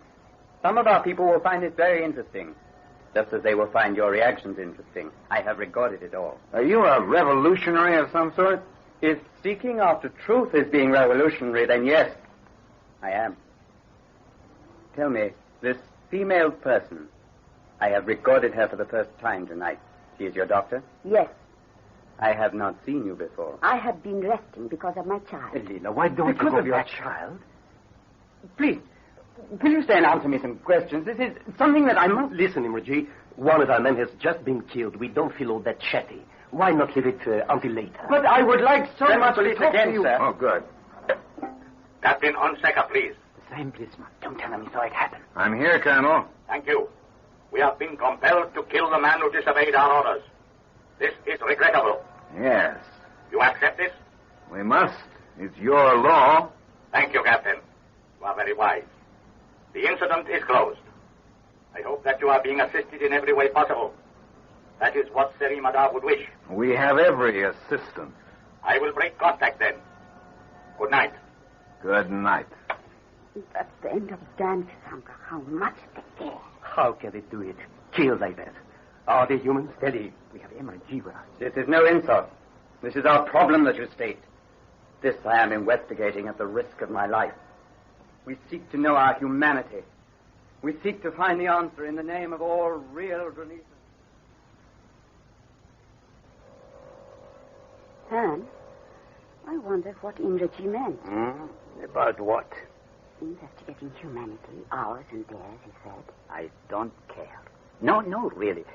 Some of our people will find it very interesting, just as they will find your reactions interesting. I have recorded it all. Are you a revolutionary of some sort? If seeking after truth is being revolutionary, then yes, I am. Tell me, this female person, I have recorded her for the first time tonight. She is your doctor? Yes. I have not seen you before. I have been resting because of my child. Leela, why don't Because you go of your back? child? Please, will you stay and answer me some questions? This is something that I must... Listen, Imre, one of our men has just been killed. We don't feel all that chatty. Why not leave it until later? But I would like so much to police talk again, to you. sir. Oh, good. Captain Onseca, please. The same policeman. Don't tell him you saw it happen. I'm here, Colonel. Thank you. We have been compelled to kill the man who disobeyed our orders. This is regrettable. Yes. You accept this? We must. It's your law. Thank you, Captain. You are very wise. The incident is closed. I hope that you are being assisted in every way possible. That is what Serimada would wish. We have every assistance. I will break contact then. Good night. Good night. That's the end of Dan Cassandra. How much they care. How can they do it? Kill like that? Are they humans? Steady. We have Imre with us. This is no insult. This is our problem that you state. This I am investigating at the risk of my life. We seek to know our humanity. We seek to find the answer in the name of all real Dranitans. Han, I wonder what Imre meant. About what? Investigating humanity, ours and theirs, he said. I don't care. No, really.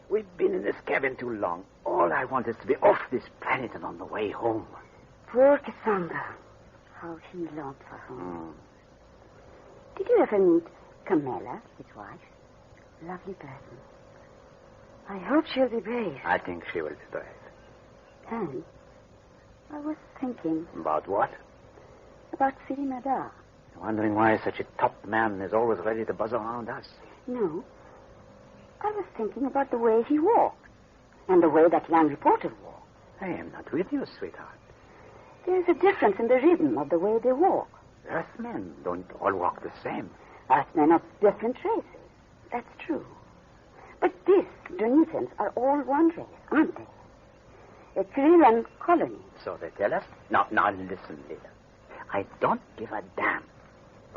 We've been in this cabin too long. All I want is to be off this planet and on the way home. Poor Cassandra. How he longed for home. Did you ever meet Camilla, his wife? Lovely person. I hope she'll be brave. I think she will be brave. And I was thinking About what? about Serimada. Wondering why such a top man is always ready to buzz around us. No. I was thinking about the way he walked. And the way that young reporter walked. I am not with you, sweetheart. There's a difference in the rhythm of the way they walk. Earthmen don't all walk the same. Earthmen of different races. That's true. But these Dranitans are all one race, aren't they? A Kirilan colony. So they tell us? Now listen, Leela. I don't give a damn.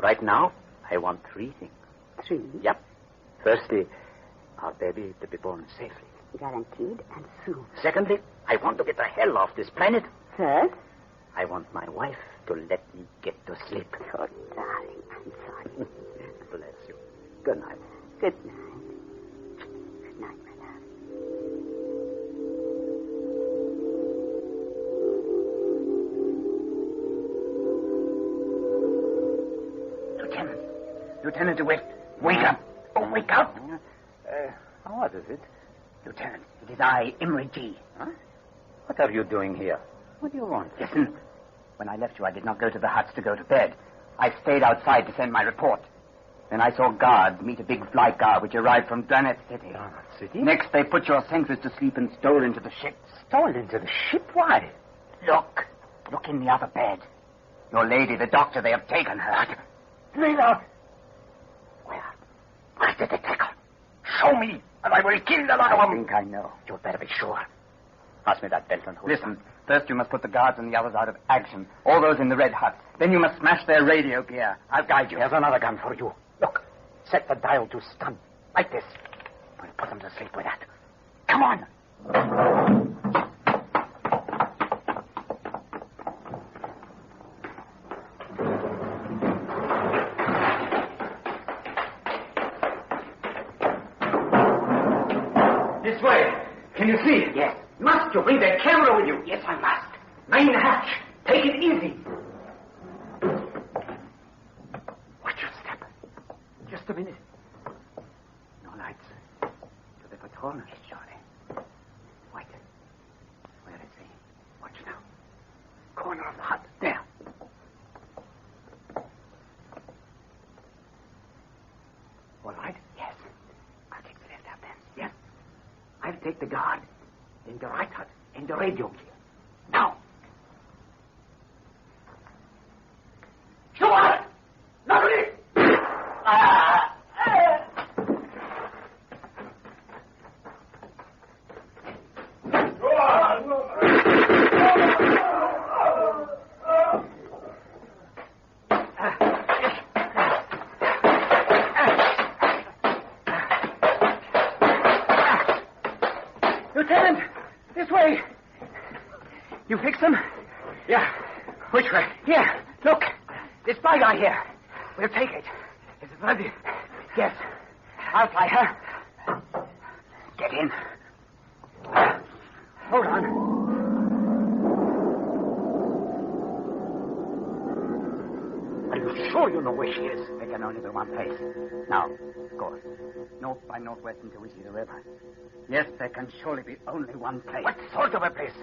Right now, I want 3 things. 3? Yep. Firstly, our baby to be born safely. Guaranteed and soon. Secondly, I want to get the hell off this planet. Third? I want my wife to let me get to sleep. Oh, darling, I'm sorry. Bless you. Good night. Good night. Good night, my love. Lieutenant, wake up. Oh, wake up. What is it? Lieutenant, it is I, Imre G. Huh? What are you doing here? What do you want? Listen. When I left you, I did not go to the huts to go to bed. I stayed outside to send my report. Then I saw guards meet a big flight car which arrived from Granite City. City? Next, they put your sentries to sleep and stole into the ship. Stole into the ship? Why? Look. Look in the other bed. Your lady, the doctor, they have taken her. Leela! Where's the tackle? Show me, and I will kill the lot of them. I think I know. You'd better be sure. Pass me that belt and holster. Listen, first you must put the guards and the others out of action. All those in the red huts. Then you must smash their radio gear. I'll guide you. Here's another gun for you. Look, set the dial to stun. Like this. We'll put them to sleep with that. Come on. This way. Can you see? Yes. Must you bring that camera with you? Yes, I must. Main hatch. Take it easy. Watch your step. Just a minute. No lights. To the patrol? Yes, Charlie. Wait. Where is he? Watch now. Corner of the hut. There. All right? Yes. I'll take the left out then. Yes. I'll take the guard. In the right hut. In the radio gear. Now. Stewart! Nobody! Lieutenant, this way. You fix them? Yeah. Which way? Here, look. This spy guy here. We'll take it. Is it ready? Yes. I'll fly her. Get in. Hold on. Are you sure you know where she is? There can only be one place. Now, course. North by northwest until we see the river. Yes, there can surely be only one place. What sort of a place?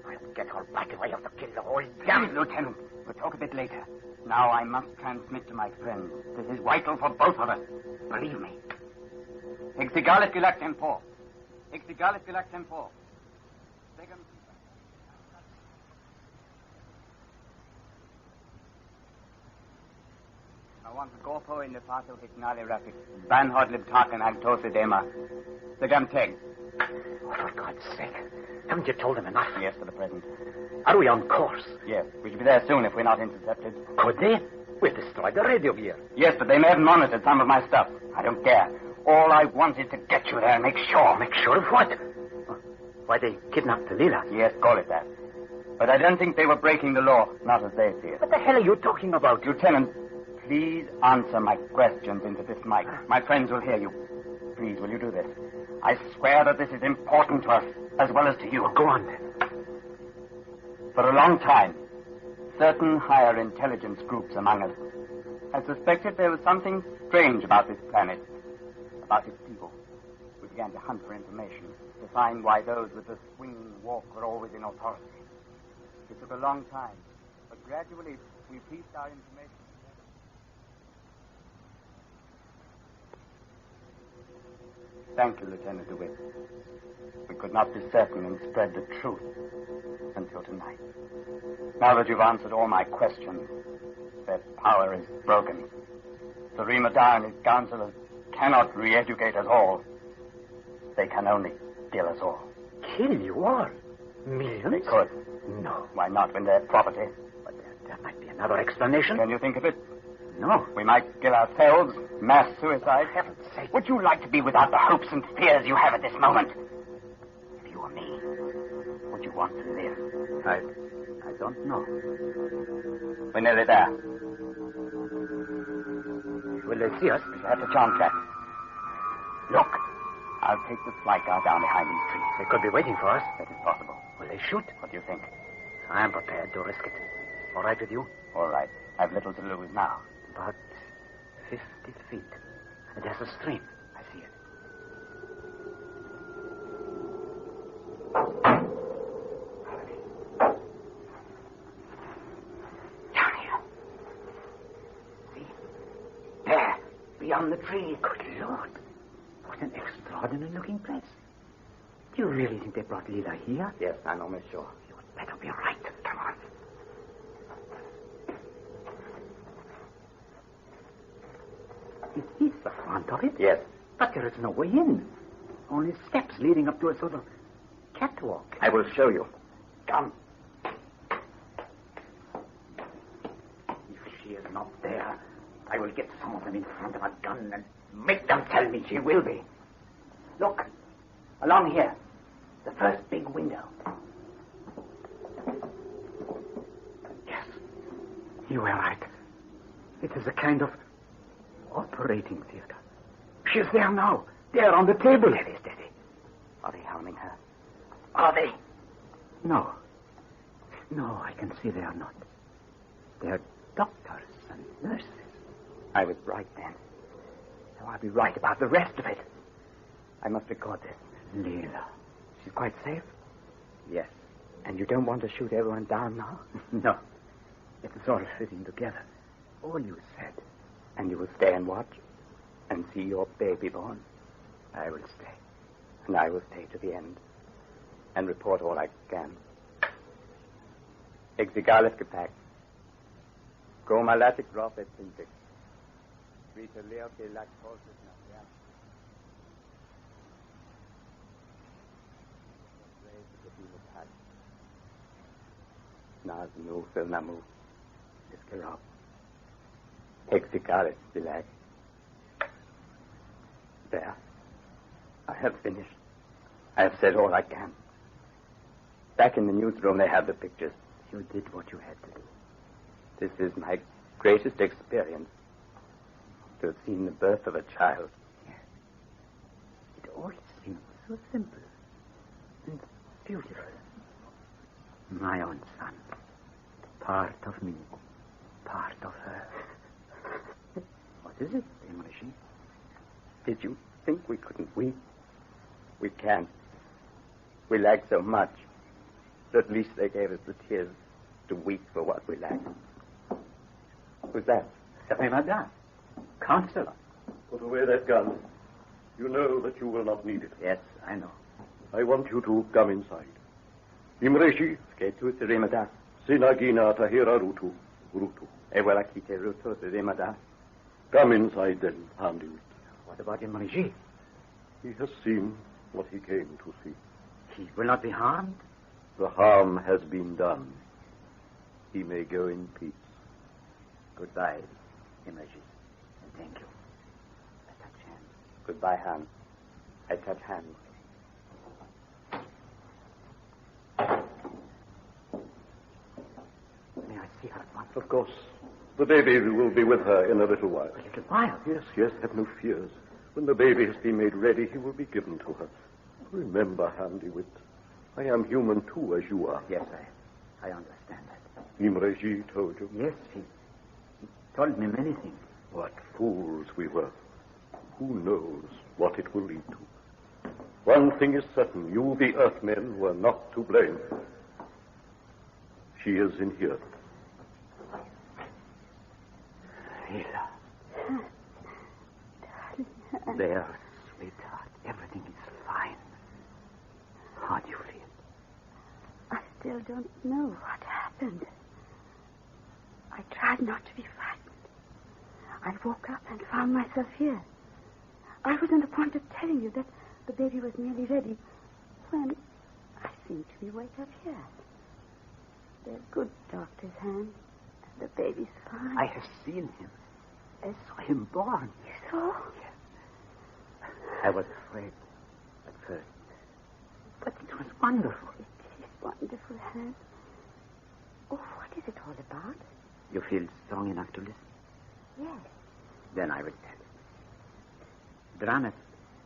I'll get her back if I have to kill the whole damn Lieutenant. We'll talk a bit later. Now I must transmit to my friends. This is vital for both of us. Believe me. Exigalis Gilak Tempo. Exigalis Gilak Tempo. I want to go for in the path of Hignali Rapid. Ban Hodlib Tarkan Agtosidema. The Gamteg. Oh, for God's sake. Haven't you told them enough? Yes, for the present. Are we on course? Yes. We should be there soon if we're not intercepted. Could they? We've destroyed the radio gear. Yes, but they may have monitored some of my stuff. I don't care. All I want is to get you there and make sure. Make sure of what? Why, they kidnapped Leela. Yes, call it that. But I don't think they were breaking the law, not as they see it. What the hell are you talking about? Lieutenant, please answer my questions into this mic. My friends will hear you. Please, will you do this? I swear that this is important to us, as well as to you. Well, go on, then. For a long time, certain higher intelligence groups among us had suspected there was something strange about this planet, about its people. We began to hunt for information, to find why those with the swinging walk were always in authority. It took a long time, but gradually we pieced our information. Thank you, Lieutenant DeWitt. We could not be certain and spread the truth until tonight. Now that you've answered all my questions, their power is broken. The Remadar and his counselors cannot re-educate us all. They can only kill us all. Kill you all? Millions? They could. No. Why not when they're property? But there might be another explanation. Can you think of it? No. We might kill ourselves. Mass suicide. Heaven's sake. Would you like to be without the hopes and fears you have at this moment? If you were me, would you want to live? I don't know. We're nearly there. Will they see us? We shall have to charm track. Look. I'll take the flight car down behind these trees. They could be waiting for us. That is possible. Will they shoot? What do you think? I am prepared to risk it. All right with you? All right. I've little to lose now. About 50 feet. And there's a stream. I see it. Down here. See? There. Beyond the tree. Good Lord. What an extraordinary looking place. Do you really think they brought Leela here? Yes, I'm almost sure. You'd better be right. Come on. It is the front of it? Yes. But there is no way in. Only steps leading up to a sort of catwalk. I will show you. Come. If she is not there, I will get some of them in front of a gun and make them tell me she will be. Look. Along here. The first big window. Yes. You were right. It is a kind of operating theater. She's there now. There on the table. Steady, steady. Hurry. harming her. Are they? No. No, I can see they are not. They're doctors and nurses. I was right then. Now I'll be right about the rest of it. I must record this. Leela. She's quite safe? Yes. And you don't want to shoot everyone down now? No. It's all fitting together. All you said. And you will stay and watch? And see your baby born? I will stay. And I will stay to the end. And report all I can. Exigales gepackt. Gomalatic drop at Syntax. Vita Leo de lactosis nachher. Nasenmu, Filnamu, Iskerop. Exigales belag. There. I have finished. I have said all I can. Back in the newsroom, they have the pictures. You did what you had to do. This is my greatest experience. To have seen the birth of a child. Yes. It all seems so simple and beautiful. My own son. Part of me. Part of her. What is it, Imrishi? Did you think we couldn't weep? We can't. We lack so much. So at least they gave us the tears to weep for what we lack. Who's that? Madame. Counselor. Put away that gun. You know that you will not need it. Yes, I know. I want you to come inside. Imreshi. Sketu Sirimada. Sinagina Tahira Rutu. Ewalakite Rutu Sirimada. Come inside then, Handy. What about Imreshi? He has seen what he came to see. He will not be harmed? The harm has been done. He may go in peace. Goodbye, Imreshi. And thank you. I touch hands. Goodbye, Han. I touch hands. May I see her at once? Of course. The baby will be with her in a little while. A little while? Yes, have no fears. When the baby has been made ready, he will be given to her. Remember, Handywit, I am human too, as you are. Yes, I understand that. Imreji told you? Yes, he told me many things. What fools we were. Who knows what it will lead to? One thing is certain. You, the Earthmen, were not to blame. She is in here. Hila. There, sweetheart. Everything is fine. How do you feel? I still don't know what happened. I tried not to be frightened. I woke up and found myself here. I was on the point of telling you that the baby was nearly ready when I seemed to be wake up here. They're good doctors, Han. And the baby's fine. I have seen him. I saw him born. You saw? Yes. I was afraid at first. But it was wonderful. It is wonderful, Han. Oh, what is it all about? You feel strong enough to listen? Yes. Then I will tell you. Draneth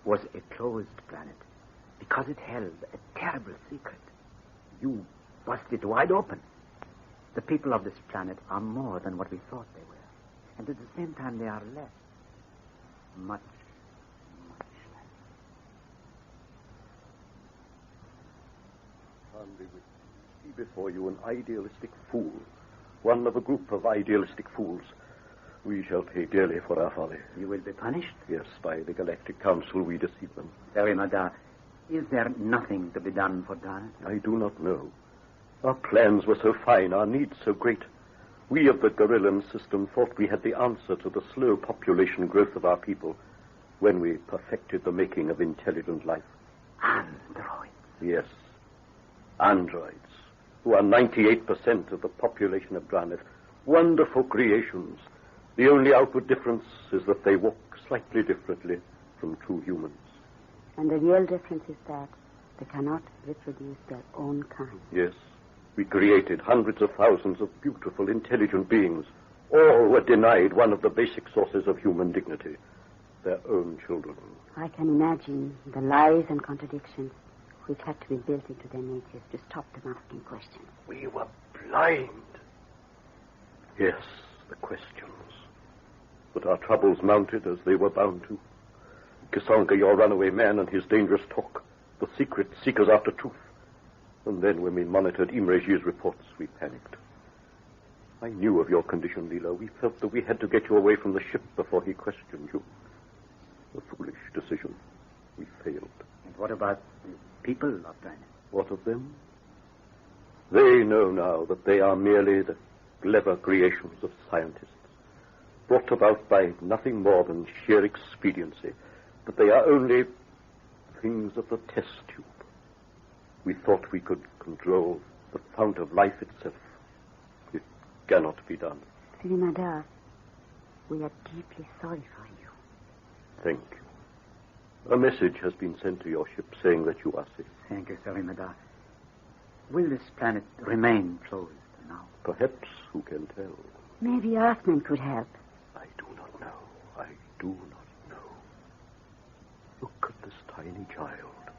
was a closed planet because it held a terrible secret. You busted it wide open. The people of this planet are more than what we thought they were. And at the same time, they are less. Much less. Handy, we see before you an idealistic fool. One of a group of idealistic fools. We shall pay dearly for our folly. You will be punished? Yes, by the Galactic Council we deceive them. Very Madame. Is there nothing to be done for Draneth? I do not know. Our plans were so fine, our needs so great. We of the Gorillan system thought we had the answer to the slow population growth of our people when we perfected the making of intelligent life. Androids? Yes, androids, who are 98% of the population of Draneth. Wonderful creations. The only outward difference is that they walk slightly differently from true humans. And the real difference is that they cannot reproduce their own kind. Yes. We created hundreds of thousands of beautiful, intelligent beings. All were denied one of the basic sources of human dignity, their own children. I can imagine the lies and contradictions We've had to be built into their natures to stop them asking questions. We were blind. Yes, the questions. But our troubles mounted as they were bound to. Kisonga, your runaway man, and his dangerous talk. The secret seekers after truth. And then when we monitored Imreji's reports, we panicked. I knew of your condition, Leela. We felt that we had to get you away from the ship before he questioned you. A foolish decision. We failed. And what about the people of Daly? What of them? They know now that they are merely the clever creations of scientists, brought about by nothing more than sheer expediency, that they are only things of the test tube. We thought we could control the fount of life itself. It cannot be done. Sirimada, we are deeply sorry for you. Thank you. A message has been sent to your ship saying that you are safe. Thank you, Sirimada. Will this planet remain closed now? Perhaps, who can tell? Maybe Earthmen could help. I do not know. I do not know. Look at this tiny child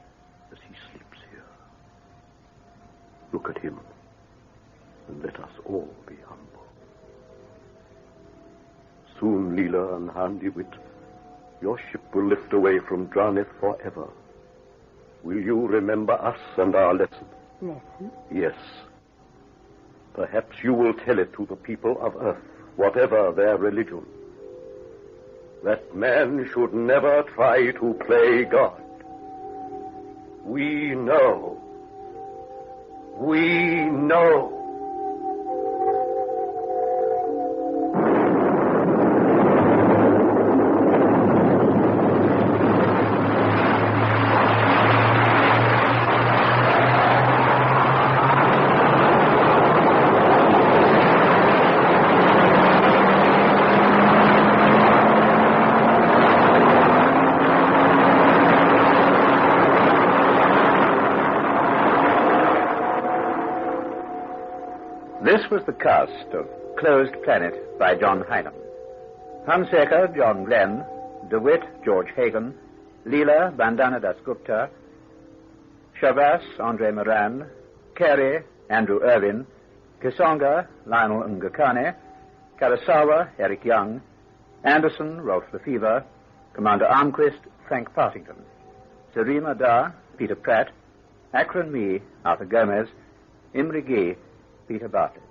as he sleeps here. Look at him, and let us all be humble. Soon, Leela and Handywit, your ship will lift away from Dranith forever. Will you remember us and our lesson? Lesson? Yes. Perhaps you will tell it to the people of Earth, whatever their religion. That man should never try to play God. We know. We know. This was the cast of Closed Planet by John Hynam. Hunsaker, John Glenn, DeWitt, George Hagan, Leela, Bandana Dasgupta, Shabas, Andre Moran, Carey, Andrew Irwin, Kisonga, Lionel Ngakane, Karasawa, Eric Young, Anderson, Rolf Lefevre, Commander Armquist, Frank Partington, Serima Da, Peter Pratt, Akron Me, Arthur Gomez, Imre G, Peter Bartlett.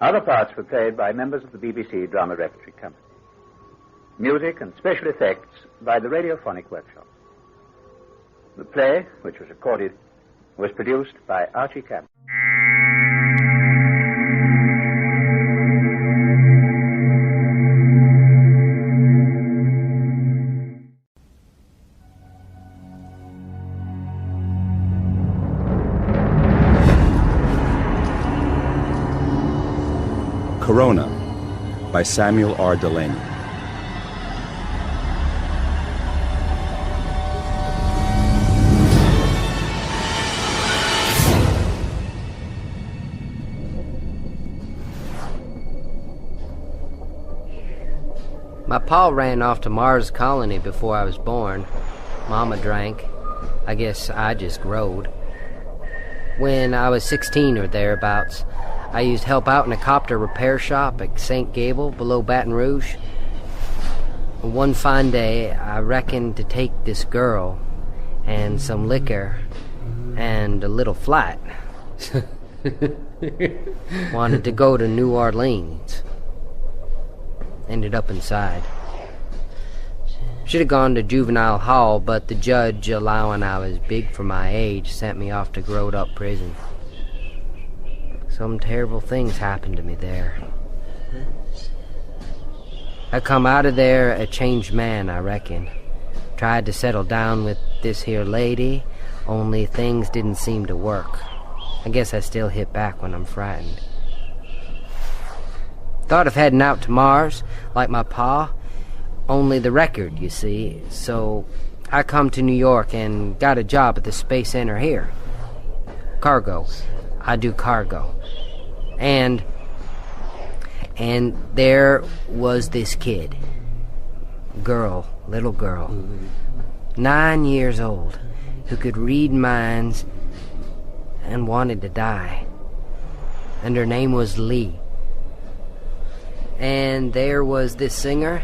Other parts were played by members of the BBC Drama Repertory Company. Music and special effects by the Radiophonic Workshop. The play, which was recorded, was produced by Archie Kampfner. Corona by Samuel R. Delaney. My pa ran off to Mars Colony before I was born. Mama drank. I guess I just growed. When I was 16 or thereabouts, I used help out in a copter repair shop at St. Gable below Baton Rouge. One fine day, I reckoned to take this girl and some liquor and a little flight. Wanted to go to New Orleans. Ended up inside. Should have gone to juvenile hall, but the judge, allowing I was big for my age, sent me off to growed-up prison. Some terrible things happened to me there. I come out of there a changed man, I reckon. Tried to settle down with this here lady, only things didn't seem to work. I guess I still hit back when I'm frightened. Thought of heading out to Mars, like my pa, only the record, you see. So I come to New York and got a job at the Space Center here. Cargo. I do cargo. And there was this kid. Girl, little girl. 9 years old. who could read minds and wanted to die. And her name was Lee. And there was this singer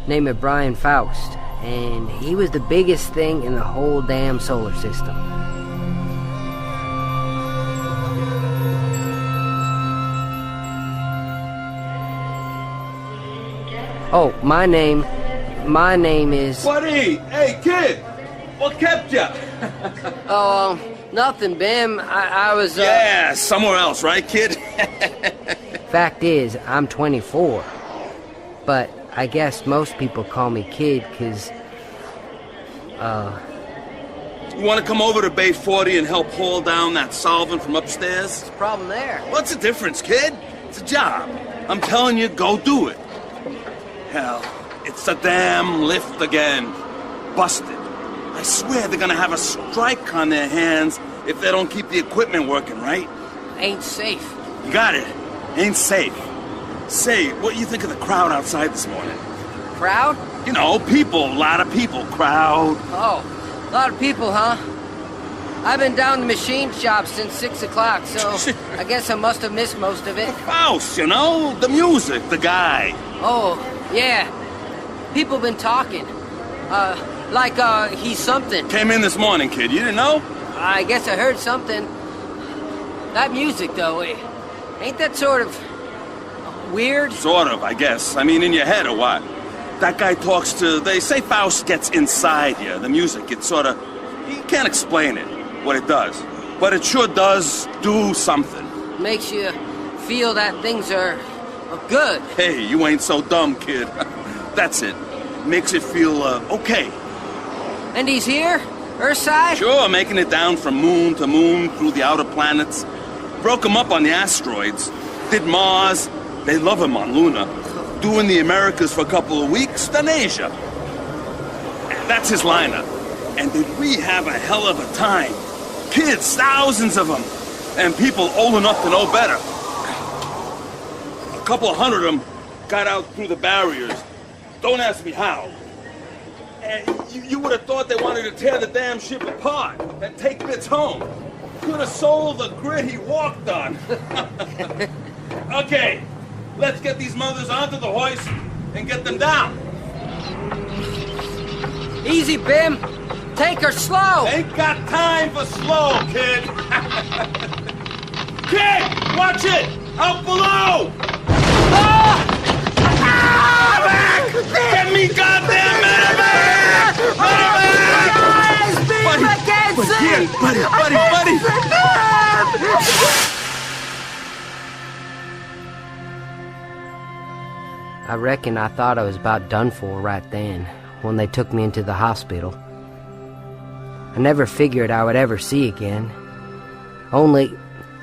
named Brian Faust, and he was the biggest thing in the whole damn solar system. Oh, my name is... Buddy! Hey, kid! What kept you? Oh, nothing, Bim. I was, Yeah, somewhere else, right, kid? Fact is, I'm 24. But I guess most people call me kid, 'cause, You want to come over to Bay 40 and help haul down that solvent from upstairs? What's the problem there? What's the difference, kid? It's a job. I'm telling you, go do it. Hell, it's a damn lift again. Busted. I swear they're gonna have a strike on their hands if they don't keep the equipment working, right? Ain't safe. You got it. Ain't safe. Say, what do you think of the crowd outside this morning? Crowd? You know, people, a lot of people, crowd. Oh, a lot of people, huh? I've been down the machine shop since 6 o'clock, so I guess I must have missed most of it. Faust, you know, the music, the guy. Oh, yeah. People been talking. He's something. Came in this morning, kid. You didn't know? I guess I heard something. That music, though, ain't that sort of weird? Sort of, I guess. I mean, in your head or what? That guy talks to... They say Faust gets inside you. The music, it's sort of... You can't explain it, what it does. But it sure does do something. Makes you feel that things are good. Hey, you ain't so dumb, kid. That's it. Makes it feel, okay. And he's here? Earthside? Sure, making it down from moon to moon through the outer planets. Broke him up on the asteroids. Did Mars. They love him on Luna. Doing the Americas for a couple of weeks, then Asia. And that's his lineup. And did we have a hell of a time. Kids, thousands of them. And people old enough to know better. A couple of hundred of them got out through the barriers. Don't ask me how. And you would have thought they wanted to tear the damn ship apart and take bits home. Could have sold the grid he walked on. Okay, let's get these mothers onto the hoist and get them down. Easy, Bim. Take her slow. Ain't got time for slow, kid. Kid, watch it! Out below! Ah! Back! Get me goddamn medevac! Medevac! Buddy! I reckon I thought I was about done for right then, when they took me into the hospital. I never figured I would ever see again. Only,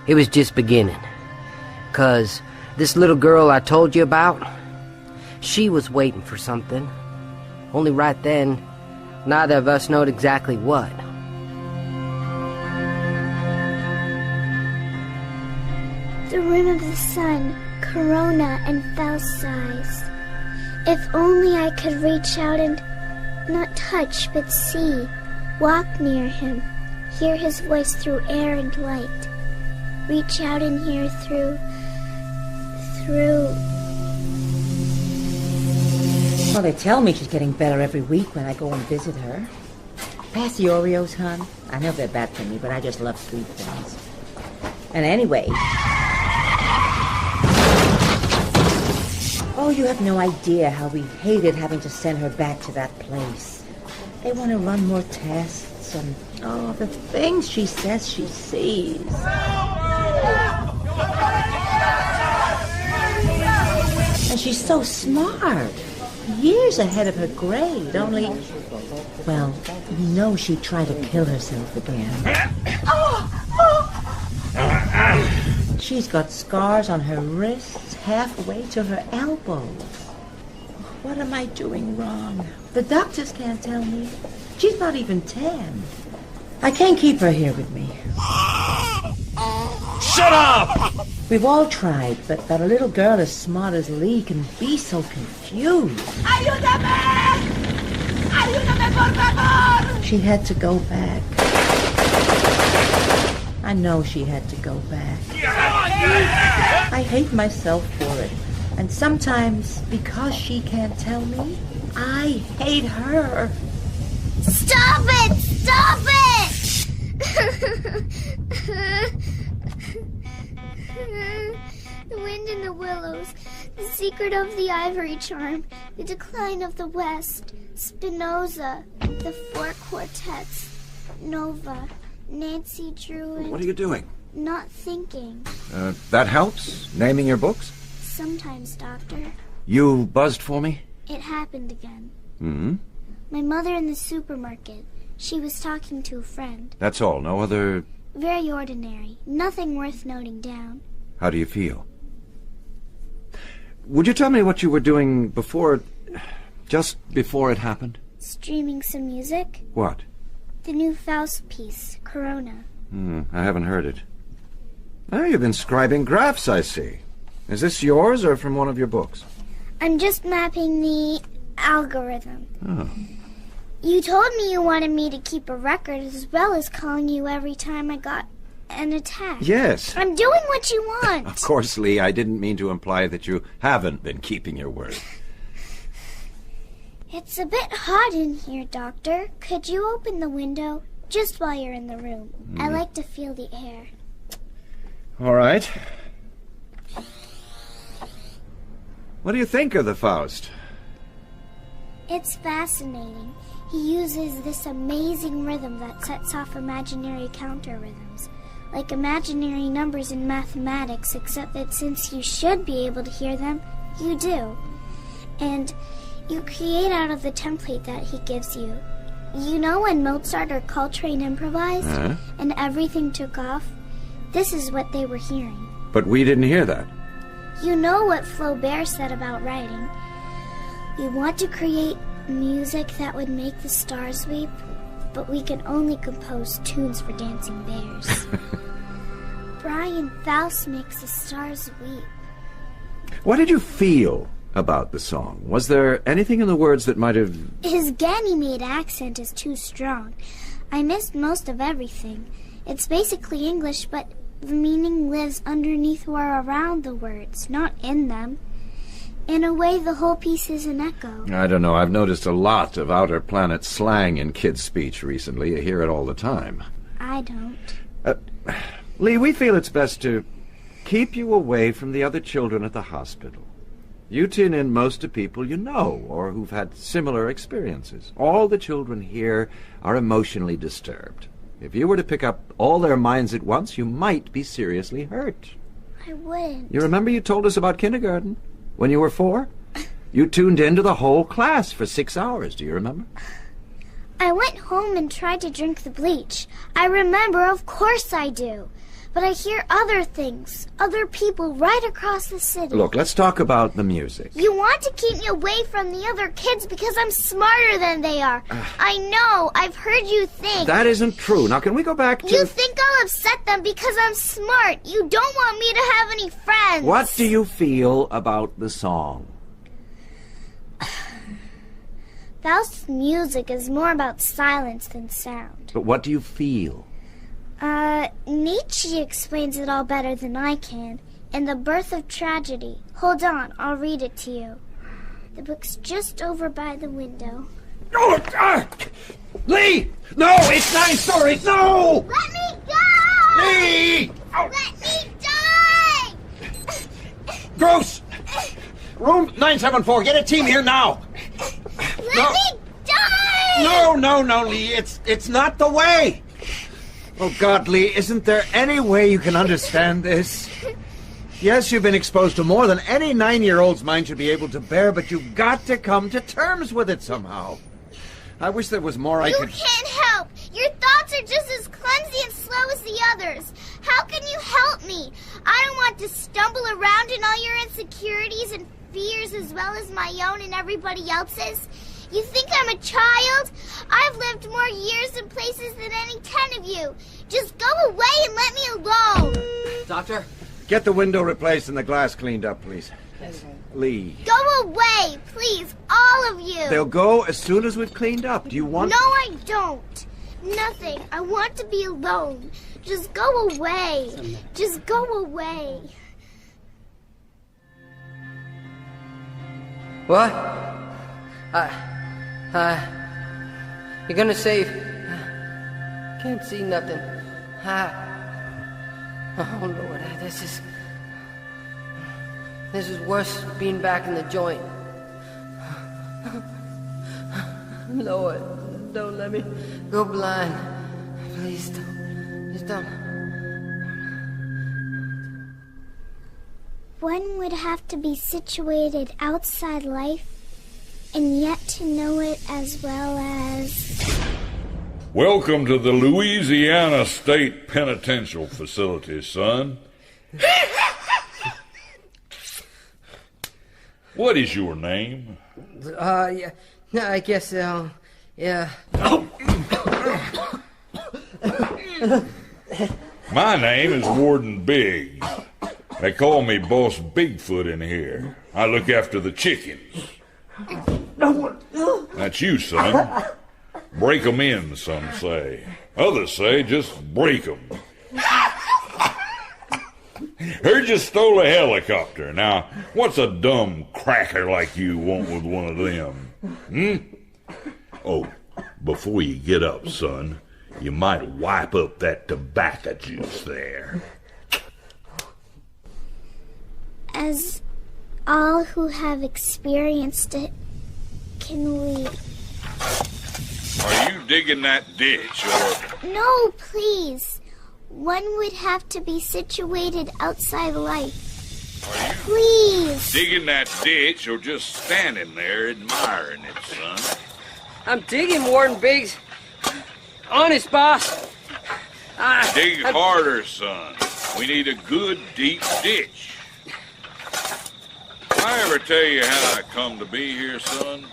it was just beginning. 'Cause this little girl I told you about, she was waiting for something. Only right then, neither of us knowed exactly what. The rim of the sun, corona and Faust size. If only I could reach out and not touch but see, walk near him, hear his voice through air and light, reach out and hear through... Well, they tell me she's getting better every week when I go and visit her. Pass the Oreos, hon. I know they're bad for me, but I just love sweet things. And anyway... Oh, you have no idea how we hated having to send her back to that place. They want to run more tests and... Oh, the things she says she sees. And she's so smart. Years ahead of her grade, only... Well, you know she'd try to kill herself again. She's got scars on her wrists, halfway to her elbows. What am I doing wrong? The doctors can't tell me. She's not even 10. I can't keep her here with me. Shut up! We've all tried, but that a little girl as smart as Lee can be so confused. ¡Ayúdame! ¡Ayúdame, por favor! She had to go back. I know she had to go back. I hate myself for it. And sometimes, because she can't tell me, I hate her. Stop it! Stop it! The wind in the willows, the secret of the ivory charm, the decline of the West, Spinoza, the four quartets, Nova, Nancy Drew, and... What are you doing? Not thinking. That helps? Naming your books? Sometimes, Doctor. You buzzed for me? It happened again. Hmm? My mother in the supermarket. She was talking to a friend. That's all. No other... Very ordinary. Nothing worth noting down. How do you feel? Would you tell me what you were doing before... just before it happened? Streaming some music. What? The new Faust piece, Corona. I haven't heard it. Oh, you've been scribing graphs, I see. Is this yours or from one of your books? I'm just mapping the algorithm. Oh. You told me you wanted me to keep a record as well as calling you every time I got an attack. Yes. I'm doing what you want. Of course, Lee, I didn't mean to imply that you haven't been keeping your word. It's a bit hot in here, Doctor. Could you open the window just while you're in the room? I like to feel the air. All right. What do you think of the Faust? It's fascinating. He uses this amazing rhythm that sets off imaginary counter-rhythms, like imaginary numbers in mathematics, except that since you should be able to hear them, you do. And you create out of the template that he gives you. You know when Mozart or Coltrane improvised and everything took off? This is what they were hearing. But we didn't hear that. You know what Flaubert said about writing. We want to create music that would make the stars weep, but we can only compose tunes for dancing bears. Brian Faust makes the stars weep. What did you feel about the song? Was there anything in the words that might have... His Ganymede accent is too strong. I missed most of everything. It's basically English, but the meaning lives underneath or around the words, not in them. In a way, the whole piece is an echo. I don't know. I've noticed a lot of outer planet slang in kids' speech recently. You hear it all the time. I don't. Lee, we feel it's best to keep you away from the other children at the hospital. You tune in most to people you know or who've had similar experiences. All the children here are emotionally disturbed. If you were to pick up all their minds at once, you might be seriously hurt. I wouldn't. You remember you told us about kindergarten when you were 4? You tuned into the whole class for 6 hours. Do you remember? I went home and tried to drink the bleach. I remember, of course I do. But I hear other things, other people right across the city. Look, let's talk about the music. You want to keep me away from the other kids because I'm smarter than they are. I know. I've heard you think. That isn't true. Now, can we go back to... You think I'll upset them because I'm smart. You don't want me to have any friends. What do you feel about the song? Faust's music is more about silence than sound. But what do you feel? Nietzsche explains it all better than I can. In The Birth of Tragedy. Hold on, I'll read it to you. The book's just over by the window. Lee! No, it's 9 stories! No! Let me go! Lee! Let me die! Gross! Room 974, get a team here now! Let me die! No, Lee, it's not the way! Oh, God, Lee, isn't there any way you can understand this? Yes, you've been exposed to more than any 9-year-old's mind should be able to bear, but you've got to come to terms with it somehow. I wish there was more I could... You can't help. Your thoughts are just as clumsy and slow as the others. How can you help me? I don't want to stumble around in all your insecurities and fears as well as my own and everybody else's. You think I'm a child? I've lived more years and places than any 10 of you. Just go away and let me alone. Doctor? Get the window replaced and the glass cleaned up, please. Lee. Go away, please, all of you. They'll go as soon as we've cleaned up. Do you want... No, I don't. Nothing. I want to be alone. Just go away. Just go away. What? You're gonna save... Can't see nothing. Oh, Lord, this is worse than being back in the joint. Lord, don't let me go blind. Please don't. Please don't. One would have to be situated outside life and yet to know it as well as... Welcome to the Louisiana State Penitential Facility, son. What is your name? Yeah, I guess, yeah. My name is Warden Biggs. They call me Boss Bigfoot in here. I look after the chickens. That's you, son. Break 'em in, some say. Others say just break 'em. Heard you stole a helicopter. Now, what's a dumb cracker like you want with one of them? Oh, before you get up, son, you might wipe up that tobacco juice there. As all who have experienced it, can we... Are you digging that ditch, or... No, please. One would have to be situated outside life. Are you Please. digging that ditch, or just standing there admiring it, son? I'm digging, Warden Biggs. Honest, boss. Dig harder, son. We need a good, deep ditch. I ever tell you how I come to be here, son?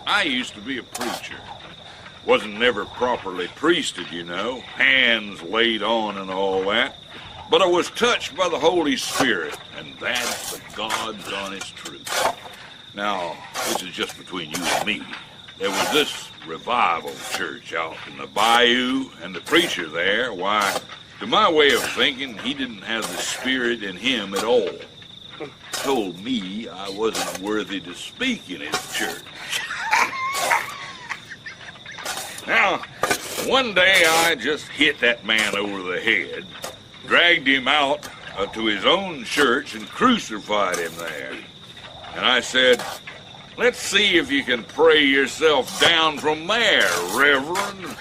I used to be a preacher. Wasn't never properly priested, you know, hands laid on and all that. But I was touched by the Holy Spirit, and that's the God's honest truth. Now, this is just between you and me. There was this revival church out in the bayou, and the preacher there, why, to my way of thinking, he didn't have the Spirit in him at all. Told me I wasn't worthy to speak in his church. Now, one day I just hit that man over the head, dragged him out to his own church and crucified him there. And I said, let's see if you can pray yourself down from there, Reverend.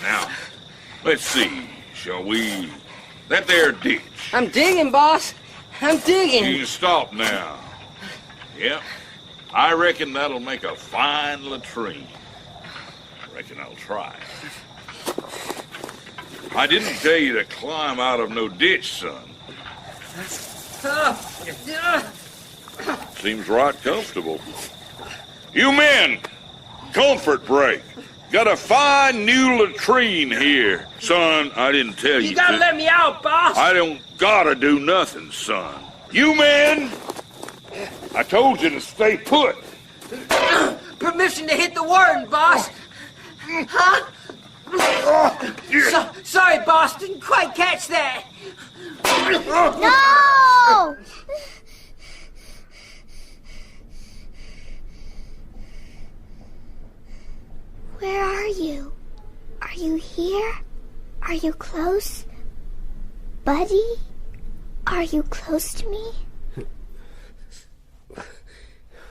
Now, let's see, shall we... That there ditch. I'm digging, boss. I'm digging. You can stop now. Yep. I reckon that'll make a fine latrine. Reckon I'll try. I didn't tell you to climb out of no ditch, son. Seems right comfortable. You men, comfort break. Got a fine new latrine here. Son, I didn't tell you. You gotta let me out, boss. I don't gotta do nothing, son. You men, I told you to stay put. Permission to hit the warden, boss. Huh? Sorry, boss. Didn't quite catch that. No! Where are you? Are you here? Are you close? Buddy? Are you close to me?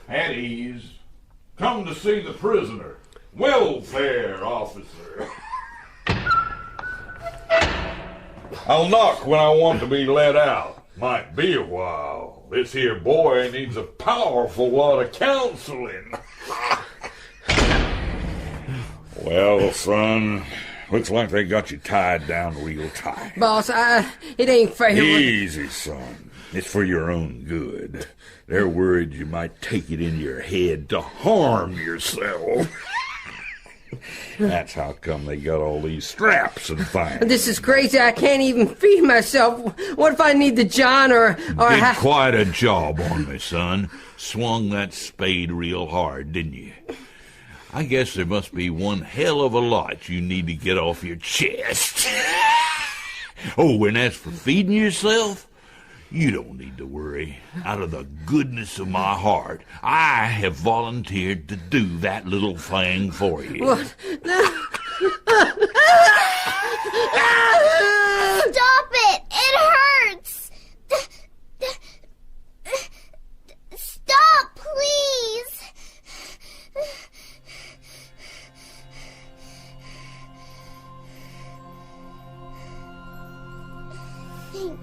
At ease. Come to see the prisoner. Welfare officer. I'll knock when I want to be let out. Might be a while. This here boy needs a powerful lot of counseling. Well, son, looks like they got you tied down real tight. Boss, it ain't fair. Easy, son. It's for your own good. They're worried you might take it in your head to harm yourself. That's how come they got all these straps and things. This is crazy. I can't even feed myself. What if I need the John or Did quite a job on me, son. Swung that spade real hard, didn't you? I guess there must be one hell of a lot you need to get off your chest. Oh, and as for feeding yourself, you don't need to worry. Out of the goodness of my heart, I have volunteered to do that little thing for you. What? Stop it! It hurts! Stop, please! Think.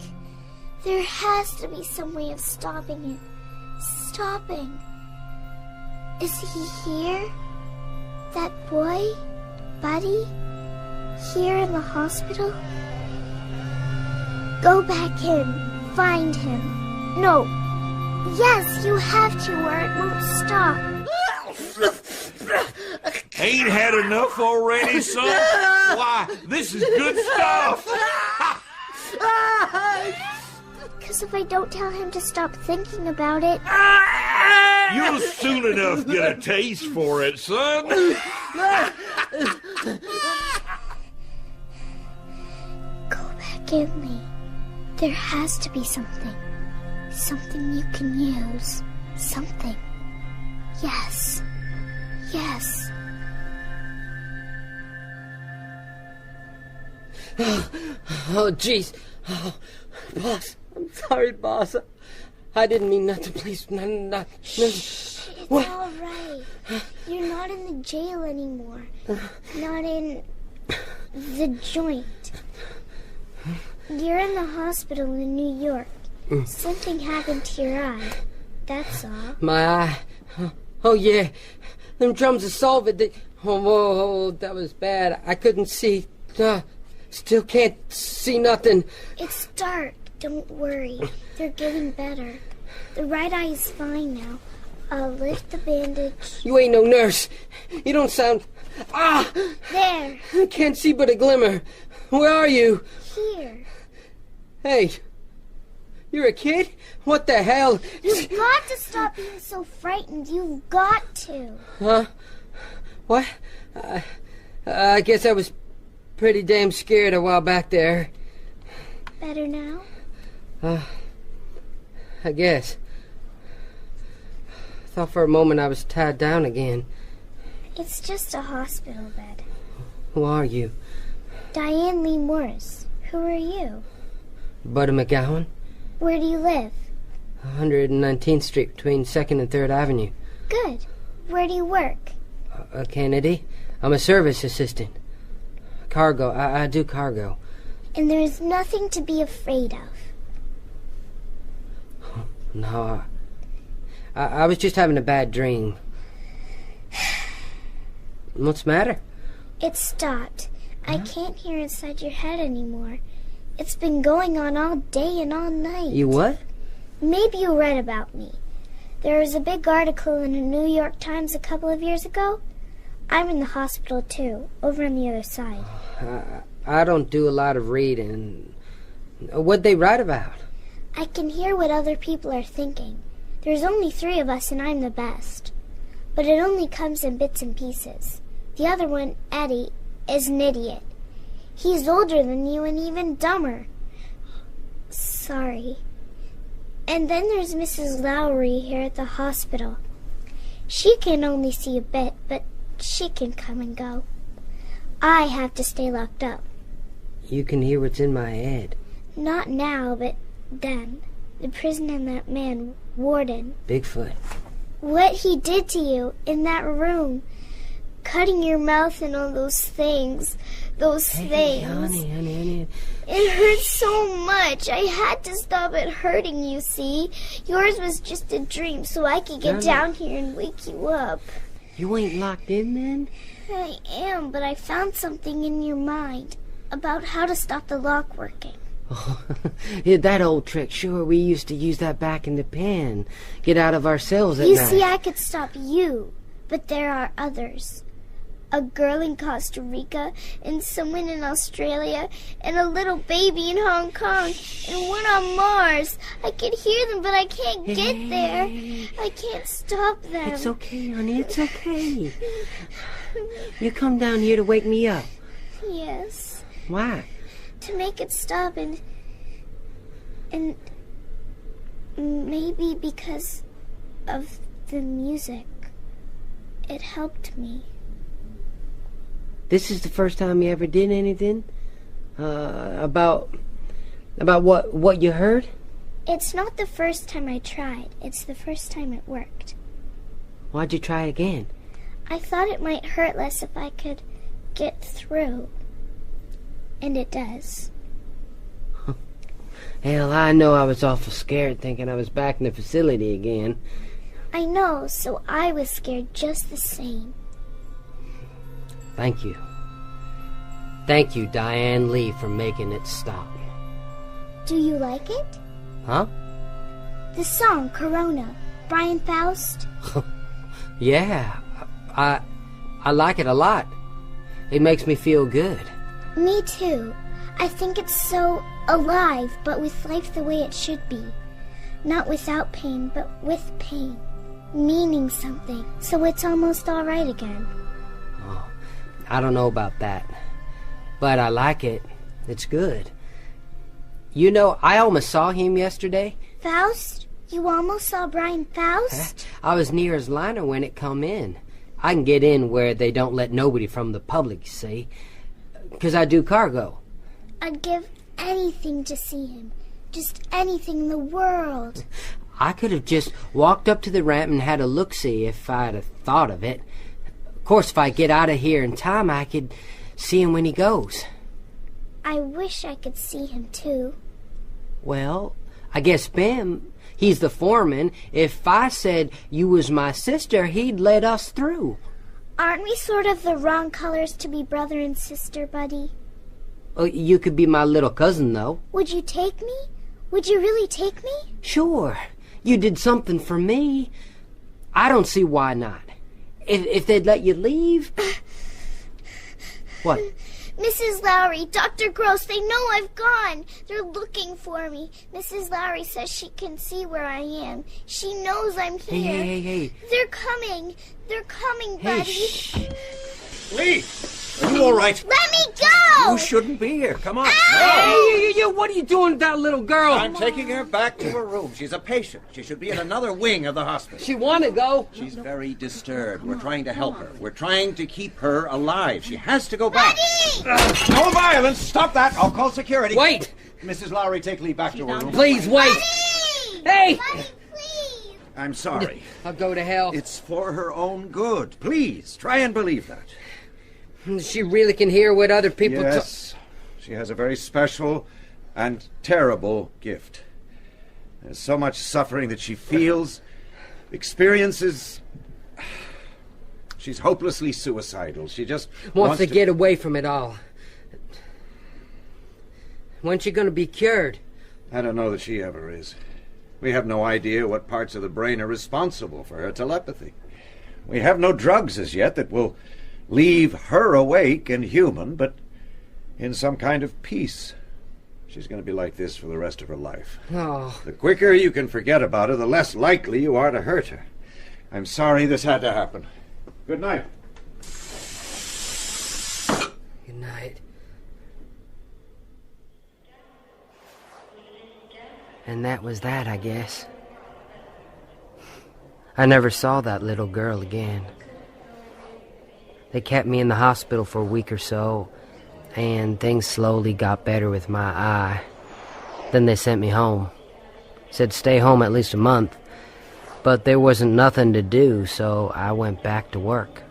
There has to be some way of stopping it. Stopping. Is he here? That boy? Buddy? Here in the hospital? Go back in. Find him. No. Yes, you have to or it won't stop. Ain't had enough already, son? Why, this is good stuff. Because if I don't tell him to stop thinking about it... You'll soon enough get a taste for it, son. Go back in me. There has to be something. Something you can use. Something. Yes. Yes. Oh, jeez. Oh, boss. I'm sorry, boss. I didn't mean nothing. Please, not. Shh, it's all right. You're not in the jail anymore. Not in the joint. You're in the hospital in New York. Something happened to your eye. That's all. My eye. Oh, yeah. Them drums of solvent. Oh, that was bad. I couldn't see. Still can't see nothing. It's dark. Don't worry. They're getting better. The right eye is fine now. I'll lift the bandage. You ain't no nurse. You don't sound... Ah! There. I can't see but a glimmer. Where are you? Here. Hey. You're a kid? What the hell? You've got to stop being so frightened. You've got to. Huh? What? I guess I was pretty damn scared a while back there. Better now? I guess. I thought for a moment I was tied down again. It's just a hospital bed. Who are you? Diane Lee Morris. Who are you? Buddy McGowan. Where do you live? 119th Street between 2nd and 3rd Avenue. Good. Where do you work? Kennedy. I'm a service assistant. Cargo. I do cargo. And there's nothing to be afraid of. No, I was just having a bad dream. What's the matter? It stopped. I can't hear inside your head anymore. It's been going on all day and all night. You what? Maybe you read about me. There was a big article in the New York Times a couple of years ago. I'm in the hospital, too, over on the other side. I don't do a lot of reading. What'd they write about? I can hear what other people are thinking. There's only 3 of us, and I'm the best. But it only comes in bits and pieces. The other one, Eddie, is an idiot. He's older than you and even dumber. Sorry. And then there's Mrs. Lowry here at the hospital. She can only see a bit, but she can come and go. I have to stay locked up. You can hear what's in my head. Not now, but then. The prison and that man, Warden. Bigfoot. What he did to you in that room. Cutting your mouth and all those things. Those things. Honey. It hurts so much. I had to stop it hurting, you see. Yours was just a dream, so I could get down here and wake you up. You ain't locked in, then? I am, but I found something in your mind about how to stop the lock working. Oh, yeah, that old trick. Sure, we used to use that back in the pen. Get out of our cells at night. You see, I could stop you, but there are others. a girl in Costa Rica, and someone in Australia, and a little baby in Hong Kong, and one on Mars. I can hear them, but I can't get there. I can't stop them. It's okay, honey, it's okay. You come down here to wake me up. Yes. Why? To make it stop, and maybe because of the music. It helped me. This is the first time you ever did anything? About what you heard? It's not the first time I tried. It's the first time it worked. Why'd you try again? I thought it might hurt less if I could get through. And it does. Hell, I know I was awful scared thinking I was back in the facility again. I know, so I was scared just the same. Thank you. Thank you, Diane Lee, for making it stop. Do you like it? Huh? The song, Corona. Brian Faust? Yeah, I like it a lot. It makes me feel good. Me too. I think it's so alive, but with life the way it should be. Not without pain, but with pain. Meaning something, so it's almost all right again. Oh, I don't know about that, but I like it. It's good. You know, I almost saw him yesterday. Faust? You almost saw Brian Faust? I was near his liner when it come in. I can get in where they don't let nobody from the public, you see, 'cause I do cargo. I'd give anything to see him. Just anything in the world. I could have just walked up to the ramp and had a look-see if I'd have thought of it. Of course, if I get out of here in time, I could see him when he goes. I wish I could see him, too. Well, I guess Bim, he's the foreman. If I said you was my sister, he'd let us through. Aren't we sort of the wrong colors to be brother and sister, buddy? You could be my little cousin, though. Would you take me? Would you really take me? Sure. You did something for me. I don't see why not. If they'd let you leave. What? Mrs. Lowry, Dr. Gross, they know I've gone. They're looking for me. Mrs. Lowry says she can see where I am. She knows I'm here. Hey. They're coming. They're coming, buddy. Shh. Lee, are you all right? Let me go! You shouldn't be here. Come on. Hey, you, what are you doing with that little girl? I'm taking her back to her room. She's a patient. She should be in another wing of the hospital. She want to go. She's very disturbed. We're trying to help her. We're trying to keep her alive. She has to go back. No violence. Stop that. I'll call security. Wait. Mrs. Lowry, take Lee back to her room. Please, wait. Hey! Buddy, please! I'm sorry. I'll go to hell. It's for her own good. Please, try and believe that. She really can hear what other people... Yes. She has a very special and terrible gift. There's so much suffering that she feels, experiences. She's hopelessly suicidal. She just wants to get away from it all. When's she going to be cured? I don't know that she ever is. We have no idea what parts of the brain are responsible for her telepathy. We have no drugs as yet that will leave her awake and human, but in some kind of peace. She's going to be like this for the rest of her life. Oh. The quicker you can forget about her, the less likely you are to hurt her. I'm sorry this had to happen. Good night. Good night. And that was that, I guess. I never saw that little girl again. They kept me in the hospital for a week or so, and things slowly got better with my eye. Then they sent me home. Said stay home at least a month, but there wasn't nothing to do, so I went back to work.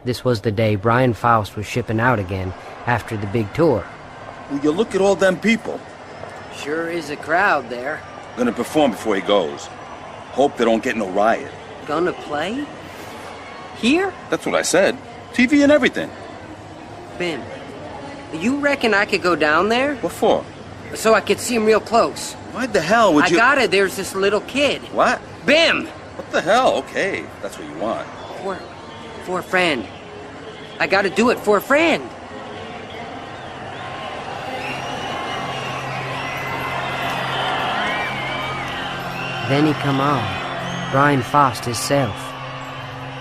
This was the day Brian Faust was shipping out again after the big tour. Will you look at all them people? Sure is a crowd there. Gonna perform before he goes. Hope they don't get no riot. Gonna play? Here? That's what I said. TV and everything. Ben, you reckon I could go down there? What for? So I could see him real close. Why the hell would you... I got it. There's this little kid. What? Bim! What the hell? Okay, that's what you want. For a friend. I gotta do it for a friend. Then he come on, Brian Faust himself,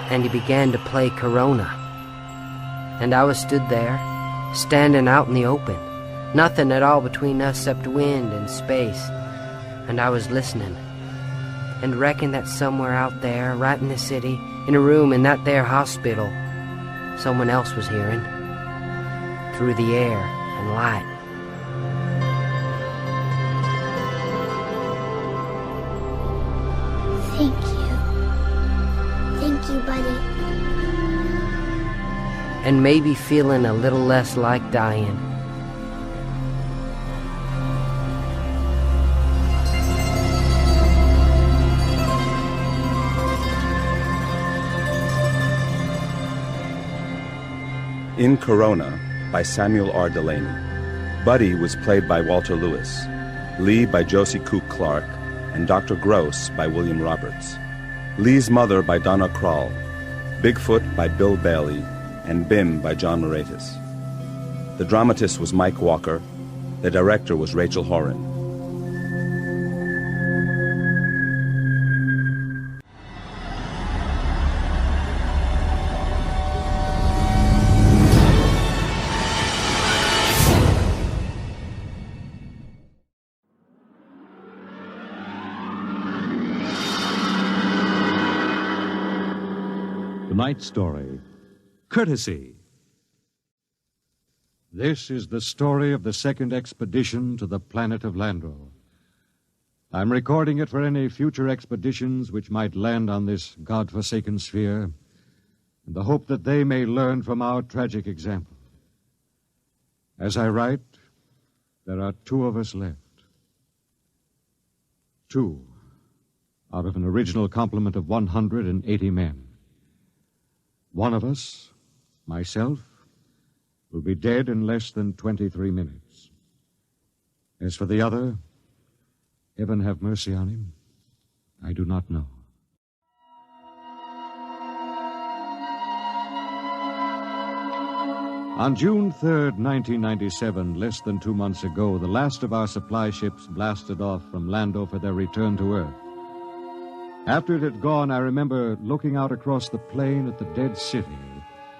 and he began to play Corona. And I was stood there, standing out in the open, nothing at all between us except wind and space, and I was listening, and reckoned that somewhere out there, right in the city, in a room in that there hospital, someone else was hearing, through the air and light. Thank you. Thank you, buddy. And maybe feeling a little less like dying. In Corona, by Samuel R. Delaney. Buddy was played by Walter Lewis, Lee by Josie Cook Clark, and Dr. Gross by William Roberts. Lee's mother by Donna Krall, Bigfoot by Bill Bailey, and Bim by John Moratis. The dramatist was Mike Walker. The director was Rachel Horan. Tonight's story, Courtesy. This is the story of the second expedition to the planet of Landro. I'm recording it for any future expeditions which might land on this God-forsaken sphere, in the hope that they may learn from our tragic example. As I write, there are 2 of us left. 2 out of an original complement of 180 men. One of us, myself, will be dead in less than 23 minutes. As for the other, heaven have mercy on him, I do not know. On June 3rd, 1997, less than 2 months ago, the last of our supply ships blasted off from Lando for their return to Earth. After it had gone, I remember looking out across the plain at the dead city,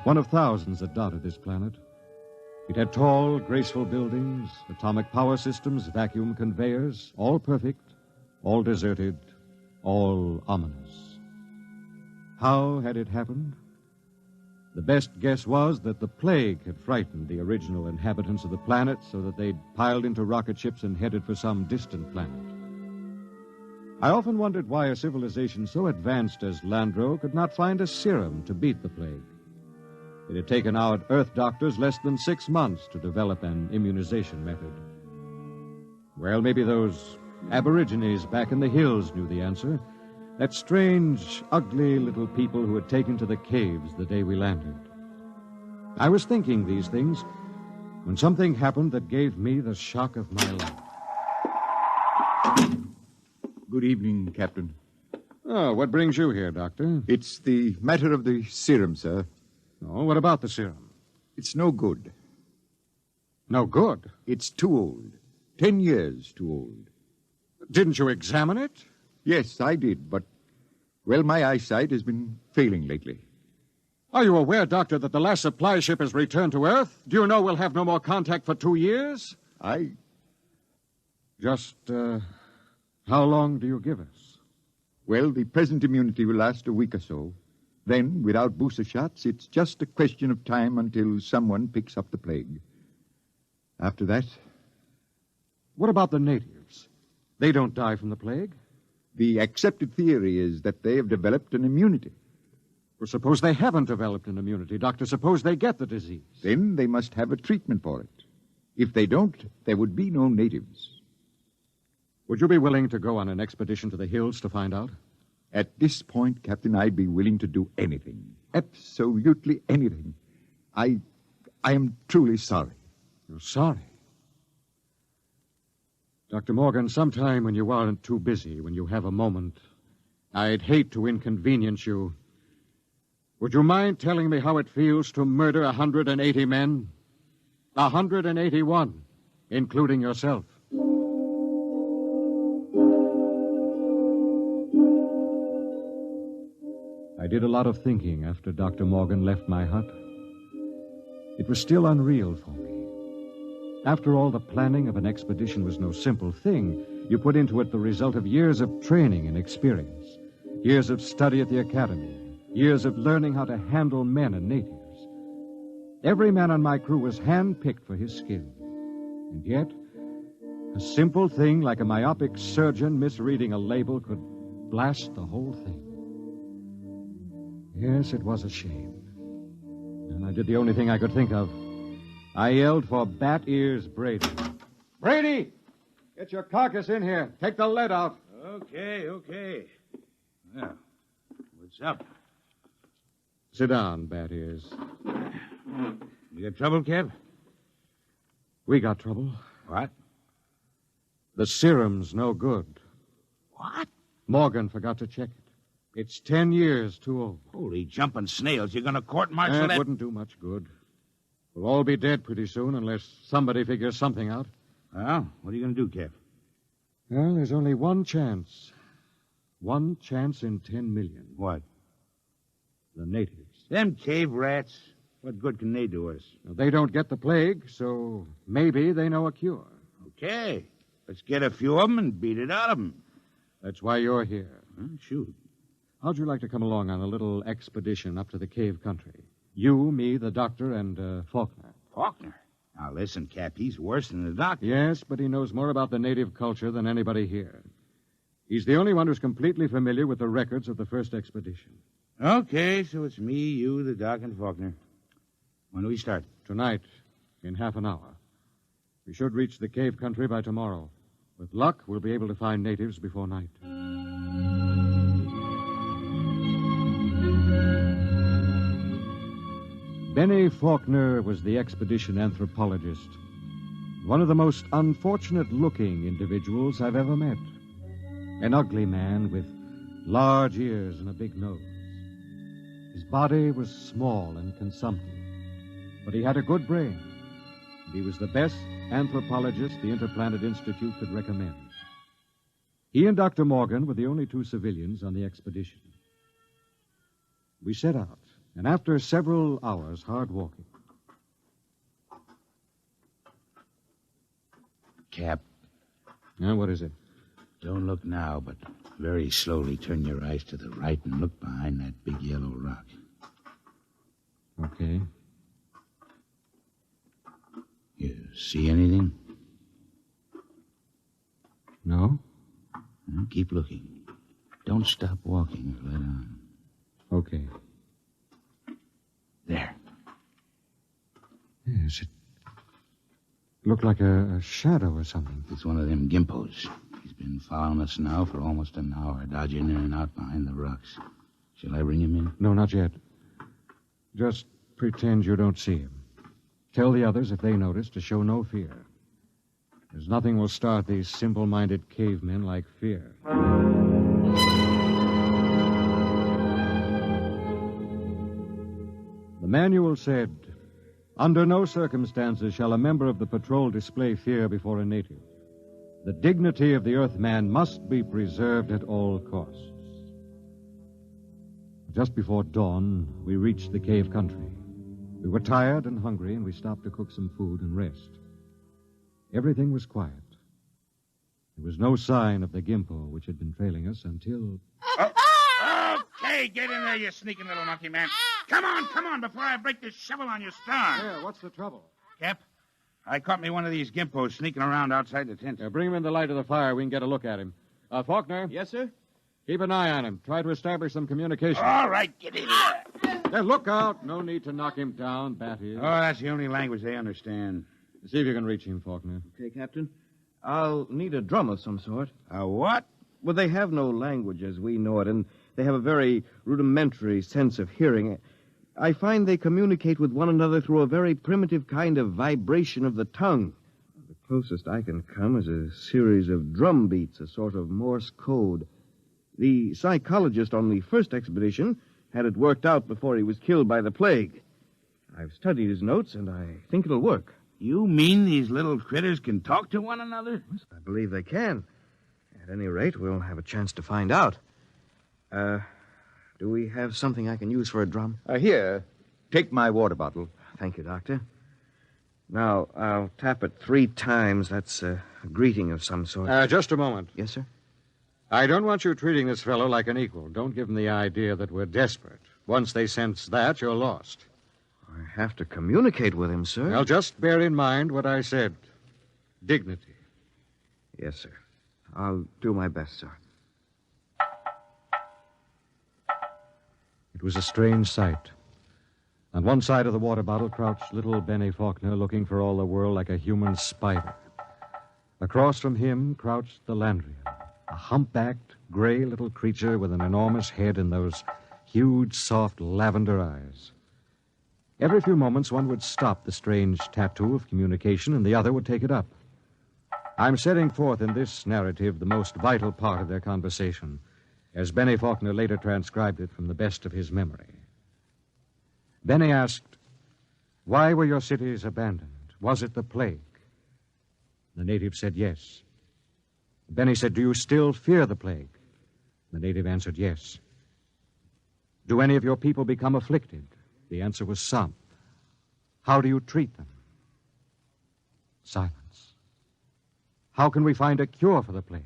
one of thousands that dotted this planet. It had tall, graceful buildings, atomic power systems, vacuum conveyors, all perfect, all deserted, all ominous. How had it happened? The best guess was that the plague had frightened the original inhabitants of the planet so that they'd piled into rocket ships and headed for some distant planet. I often wondered why a civilization so advanced as Landro could not find a serum to beat the plague. It had taken our Earth doctors less than 6 months to develop an immunization method. Well, maybe those aborigines back in the hills knew the answer. That strange, ugly little people who had taken to the caves the day we landed. I was thinking these things when something happened that gave me the shock of my life. Good evening, Captain. Oh, what brings you here, Doctor? It's the matter of the serum, sir. Oh, what about the serum? It's no good. No good? It's too old. 10 years too old. Didn't you examine it? Yes, I did, but, well, my eyesight has been failing lately. Are you aware, Doctor, that the last supply ship has returned to Earth? Do you know we'll have no more contact for 2 years? Just, how long do you give us? Well, the present immunity will last a week or so. Then, without booster shots, it's just a question of time until someone picks up the plague. After that... What about the natives? They don't die from the plague? The accepted theory is that they have developed an immunity. Well, suppose they haven't developed an immunity, Doctor. Suppose they get the disease. Then they must have a treatment for it. If they don't, there would be no natives. Would you be willing to go on an expedition to the hills to find out? At this point, Captain, I'd be willing to do anything. Absolutely anything. I am truly sorry. You're sorry? Dr. Morgan, sometime when you aren't too busy, when you have a moment, I'd hate to inconvenience you. Would you mind telling me how it feels to murder 180 men? 181, including yourself. I did a lot of thinking after Dr. Morgan left my hut. It was still unreal for me. After all, the planning of an expedition was no simple thing. You put into it the result of years of training and experience, years of study at the academy, years of learning how to handle men and natives. Every man on my crew was hand-picked for his skill. And yet, a simple thing like a myopic surgeon misreading a label could blast the whole thing. Yes, it was a shame. And I did the only thing I could think of. I yelled for Bat Ears Brady. Brady! Get your carcass in here. Take the lead out. Okay. Well, what's up? Sit down, Bat Ears. You got trouble, Kev? We got trouble. What? The serum's no good. What? Morgan forgot to check it. It's 10 years too old. Holy jumping snails. You're going to court-martial That wouldn't do much good. We'll all be dead pretty soon unless somebody figures something out. Well, what are you going to do, Kev? Well, there's only one chance. One chance in 10 million. What? The natives. Them cave rats. What good can they do us? Well, they don't get the plague, so maybe they know a cure. Okay. Let's get a few of them and beat it out of them. That's why you're here. Shoot. How'd you like to come along on a little expedition up to the cave country? You, me, the doctor, and Faulkner. Faulkner? Now, listen, Cap, he's worse than the doctor. Yes, but he knows more about the native culture than anybody here. He's the only one who's completely familiar with the records of the first expedition. Okay, so it's me, you, the doc, and Faulkner. When do we start? Tonight, in half an hour. We should reach the cave country by tomorrow. With luck, we'll be able to find natives before night. Benny Faulkner was the expedition anthropologist, one of the most unfortunate-looking individuals I've ever met. An ugly man with large ears and a big nose. His body was small and consumptive, but he had a good brain, and he was the best anthropologist the Interplanet Institute could recommend. He and Dr. Morgan were the only two civilians on the expedition. We set out, and after several hours hard walking... Cap. Now, what is it? Don't look now, but very slowly turn your eyes to the right and look behind that big yellow rock. Okay. You see anything? No. Well, keep looking. Don't stop walking or let on. Okay. There. Yes, it looked like a shadow or something. It's one of them gimpos. He's been following us now for almost an hour, dodging in and out behind the rocks. Shall I bring him in? No, not yet. Just pretend you don't see him. Tell the others, if they notice, to show no fear. There's nothing will start these simple-minded cavemen like fear. The manual said, under no circumstances shall a member of the patrol display fear before a native. The dignity of the Earthman must be preserved at all costs. Just before dawn, we reached the cave country. We were tired and hungry, and we stopped to cook some food and rest. Everything was quiet. There was no sign of the gimpo which had been trailing us until... Okay, get in there, you sneaking little monkey man. Come on, before I break this shovel on your stern. Yeah, what's the trouble? Cap, I caught me one of these gimpos sneaking around outside the tent. Bring him in the light of the fire. We can get a look at him. Faulkner? Yes, sir? Keep an eye on him. Try to establish some communication. All right, get in there. Look out. No need to knock him down, Batty. Oh, that's the only language they understand. See if you can reach him, Faulkner. Okay, Captain. I'll need a drum of some sort. A what? Well, they have no language as we know it, and they have a very rudimentary sense of hearing. I find they communicate with one another through a very primitive kind of vibration of the tongue. The closest I can come is a series of drum beats, a sort of Morse code. The psychologist on the first expedition had it worked out before he was killed by the plague. I've studied his notes, and I think it'll work. You mean these little critters can talk to one another? I believe they can. At any rate, we'll have a chance to find out. Do we have something I can use for a drum? Here. Take my water bottle. Thank you, Doctor. Now, I'll tap it 3 times. That's a greeting of some sort. Just a moment. Yes, sir? I don't want you treating this fellow like an equal. Don't give them the idea that we're desperate. Once they sense that, you're lost. I have to communicate with him, sir. Well, just bear in mind what I said. Dignity. Yes, sir. I'll do my best, sir. It was a strange sight. On one side of the water bottle crouched little Benny Faulkner, looking for all the world like a human spider. Across from him crouched the Landrian, a humpbacked, gray little creature with an enormous head and those huge, soft, lavender eyes. Every few moments, one would stop the strange tattoo of communication, and the other would take it up. I'm setting forth in this narrative the most vital part of their conversation, as Benny Faulkner later transcribed it from the best of his memory. Benny asked, "Why were your cities abandoned? Was it the plague?" The native said yes. Benny said, "Do you still fear the plague?" The native answered yes. "Do any of your people become afflicted?" The answer was some. "How do you treat them?" Silence. "How can we find a cure for the plague?"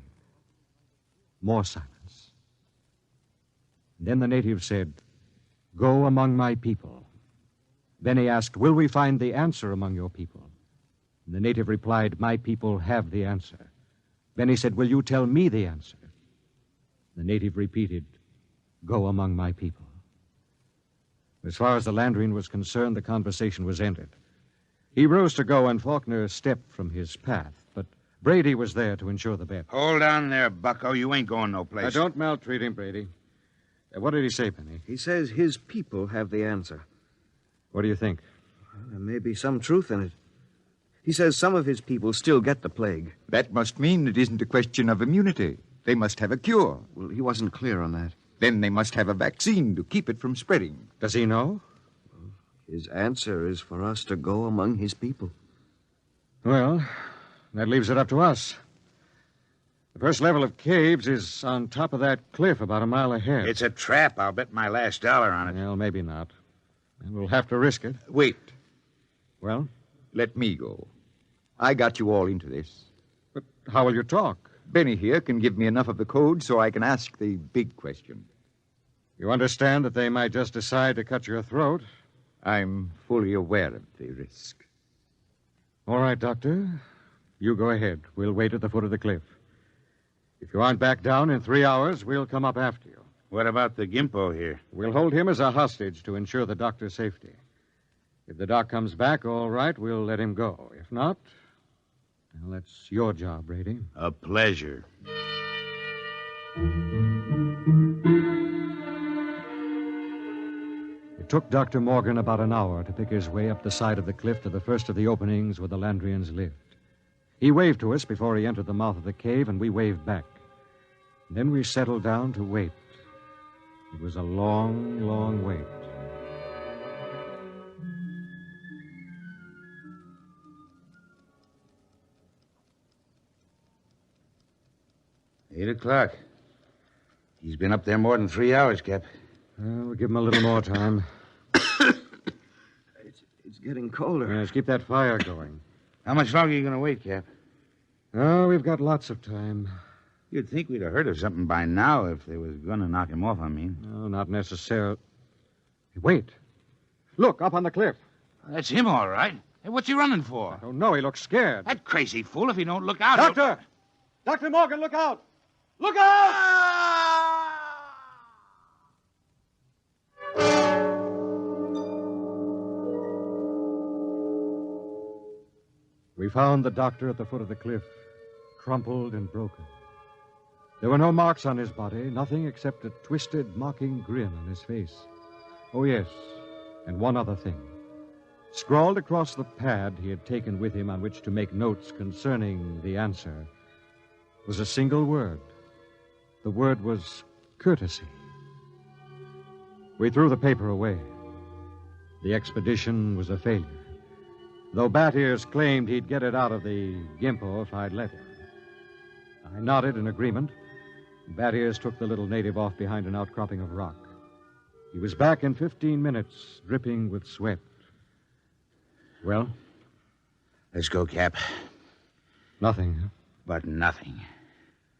More silence. Then the native said, "Go among my people." Benny asked, "Will we find the answer among your people?" And the native replied, "My people have the answer." Benny said, "Will you tell me the answer?" The native repeated, "Go among my people." As far as the Landrian was concerned, the conversation was ended. He rose to go, and Faulkner stepped from his path, but Brady was there to ensure the bet. Hold on there, bucko. You ain't going no place. Don't maltreat him, Brady. What did he say, Benny? He says his people have the answer. What do you think? Well, there may be some truth in it. He says some of his people still get the plague. That must mean it isn't a question of immunity. They must have a cure. Well, he wasn't clear on that. Then they must have a vaccine to keep it from spreading. Does he know? Well, his answer is for us to go among his people. Well, that leaves it up to us. The first level of caves is on top of that cliff about a mile ahead. It's a trap. I'll bet my last dollar on it. Well, maybe not. And we'll have to risk it. Wait. Well? Let me go. I got you all into this. But how will you talk? Benny here can give me enough of the code so I can ask the big question. You understand that they might just decide to cut your throat? I'm fully aware of the risk. All right, Doctor. You go ahead. We'll wait at the foot of the cliff. If you aren't back down in 3 hours, we'll come up after you. What about the Gimpo here? We'll hold him as a hostage to ensure the doctor's safety. If the doc comes back, all right, we'll let him go. If not, well, that's your job, Brady. A pleasure. It took Dr. Morgan about an hour to pick his way up the side of the cliff to the first of the openings where the Landrians lived. He waved to us before he entered the mouth of the cave, and we waved back. Then we settled down to wait. It was a long, long wait. Eight o'clock. He's been up there more than 3 hours, Cap. We'll give him a little more time. It's getting colder. Yes, keep that fire going. How much longer are you going to wait, Cap? Oh, we've got lots of time. You'd think we'd have heard of something by now if they was going to knock him off, I mean. No, not necessarily. Wait. Look, up on the cliff. That's him, all right. Hey, what's he running for? I don't know. He looks scared. That crazy fool, if he don't look out... Doctor! Dr. Morgan, look out! Look out! We found the doctor at the foot of the cliff, crumpled and broken. There were no marks on his body, nothing except a twisted, mocking grin on his face. Oh, yes, and one other thing. Scrawled across the pad he had taken with him on which to make notes concerning the answer was a single word. The word was courtesy. We threw the paper away. The expedition was a failure, though Bat Ears claimed he'd get it out of the Gimpo if I'd let him. I nodded in agreement. Bat Ears took the little native off behind an outcropping of rock. He was back in 15 minutes, dripping with sweat. Well? Let's go, Cap. Nothing, huh? But nothing.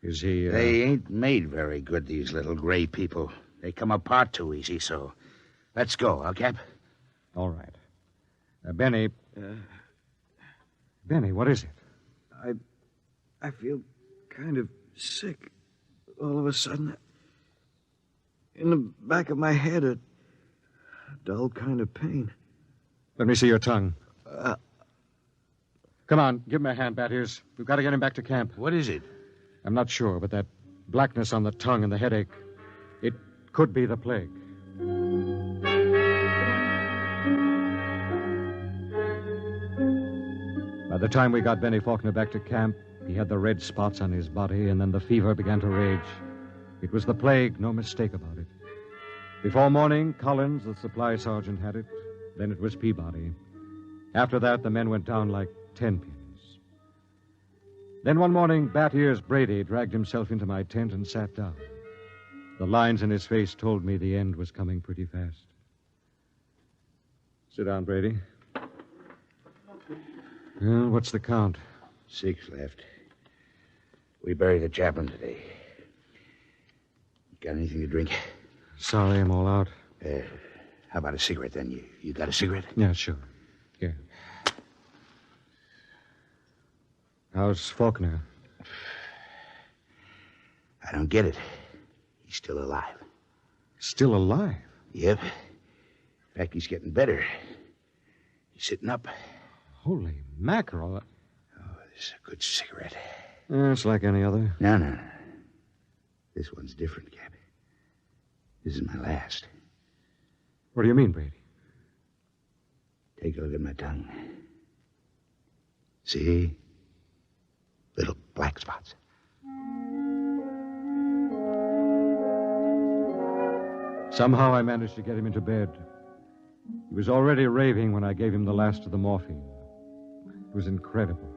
Is he, They ain't made very good, these little gray people. They come apart too easy, so let's go, huh, Cap? All right. Benny... Benny, what is it? I feel kind of sick all of a sudden. In the back of my head, a dull kind of pain. Let me see your tongue. Come on, give him a hand, Bat Ears. We've got to get him back to camp. What is it? I'm not sure, but that blackness on the tongue and the headache, it could be the plague. By the time we got Benny Faulkner back to camp, he had the red spots on his body, and then the fever began to rage. It was the plague, no mistake about it. Before morning, Collins, the supply sergeant, had it. Then it was Peabody. After that, the men went down like 10 pins. Then one morning, Bat Ears Brady dragged himself into my tent and sat down. The lines in his face told me the end was coming pretty fast. Sit down, Brady. Well, what's the count? 6 left. We buried the chaplain today. Got anything to drink? Sorry, I'm all out. How about a cigarette, then? You got a cigarette? Yeah, sure. Here. How's Faulkner? I don't get it. He's still alive. Still alive? Yep. In fact, he's getting better. He's sitting up. Holy mackerel. Oh, this is a good cigarette. It's like any other. No. This one's different, Cap. This is my last. What do you mean, Brady? Take a look at my tongue. See? Little black spots. Somehow I managed to get him into bed. He was already raving when I gave him the last of the morphine. It was incredible.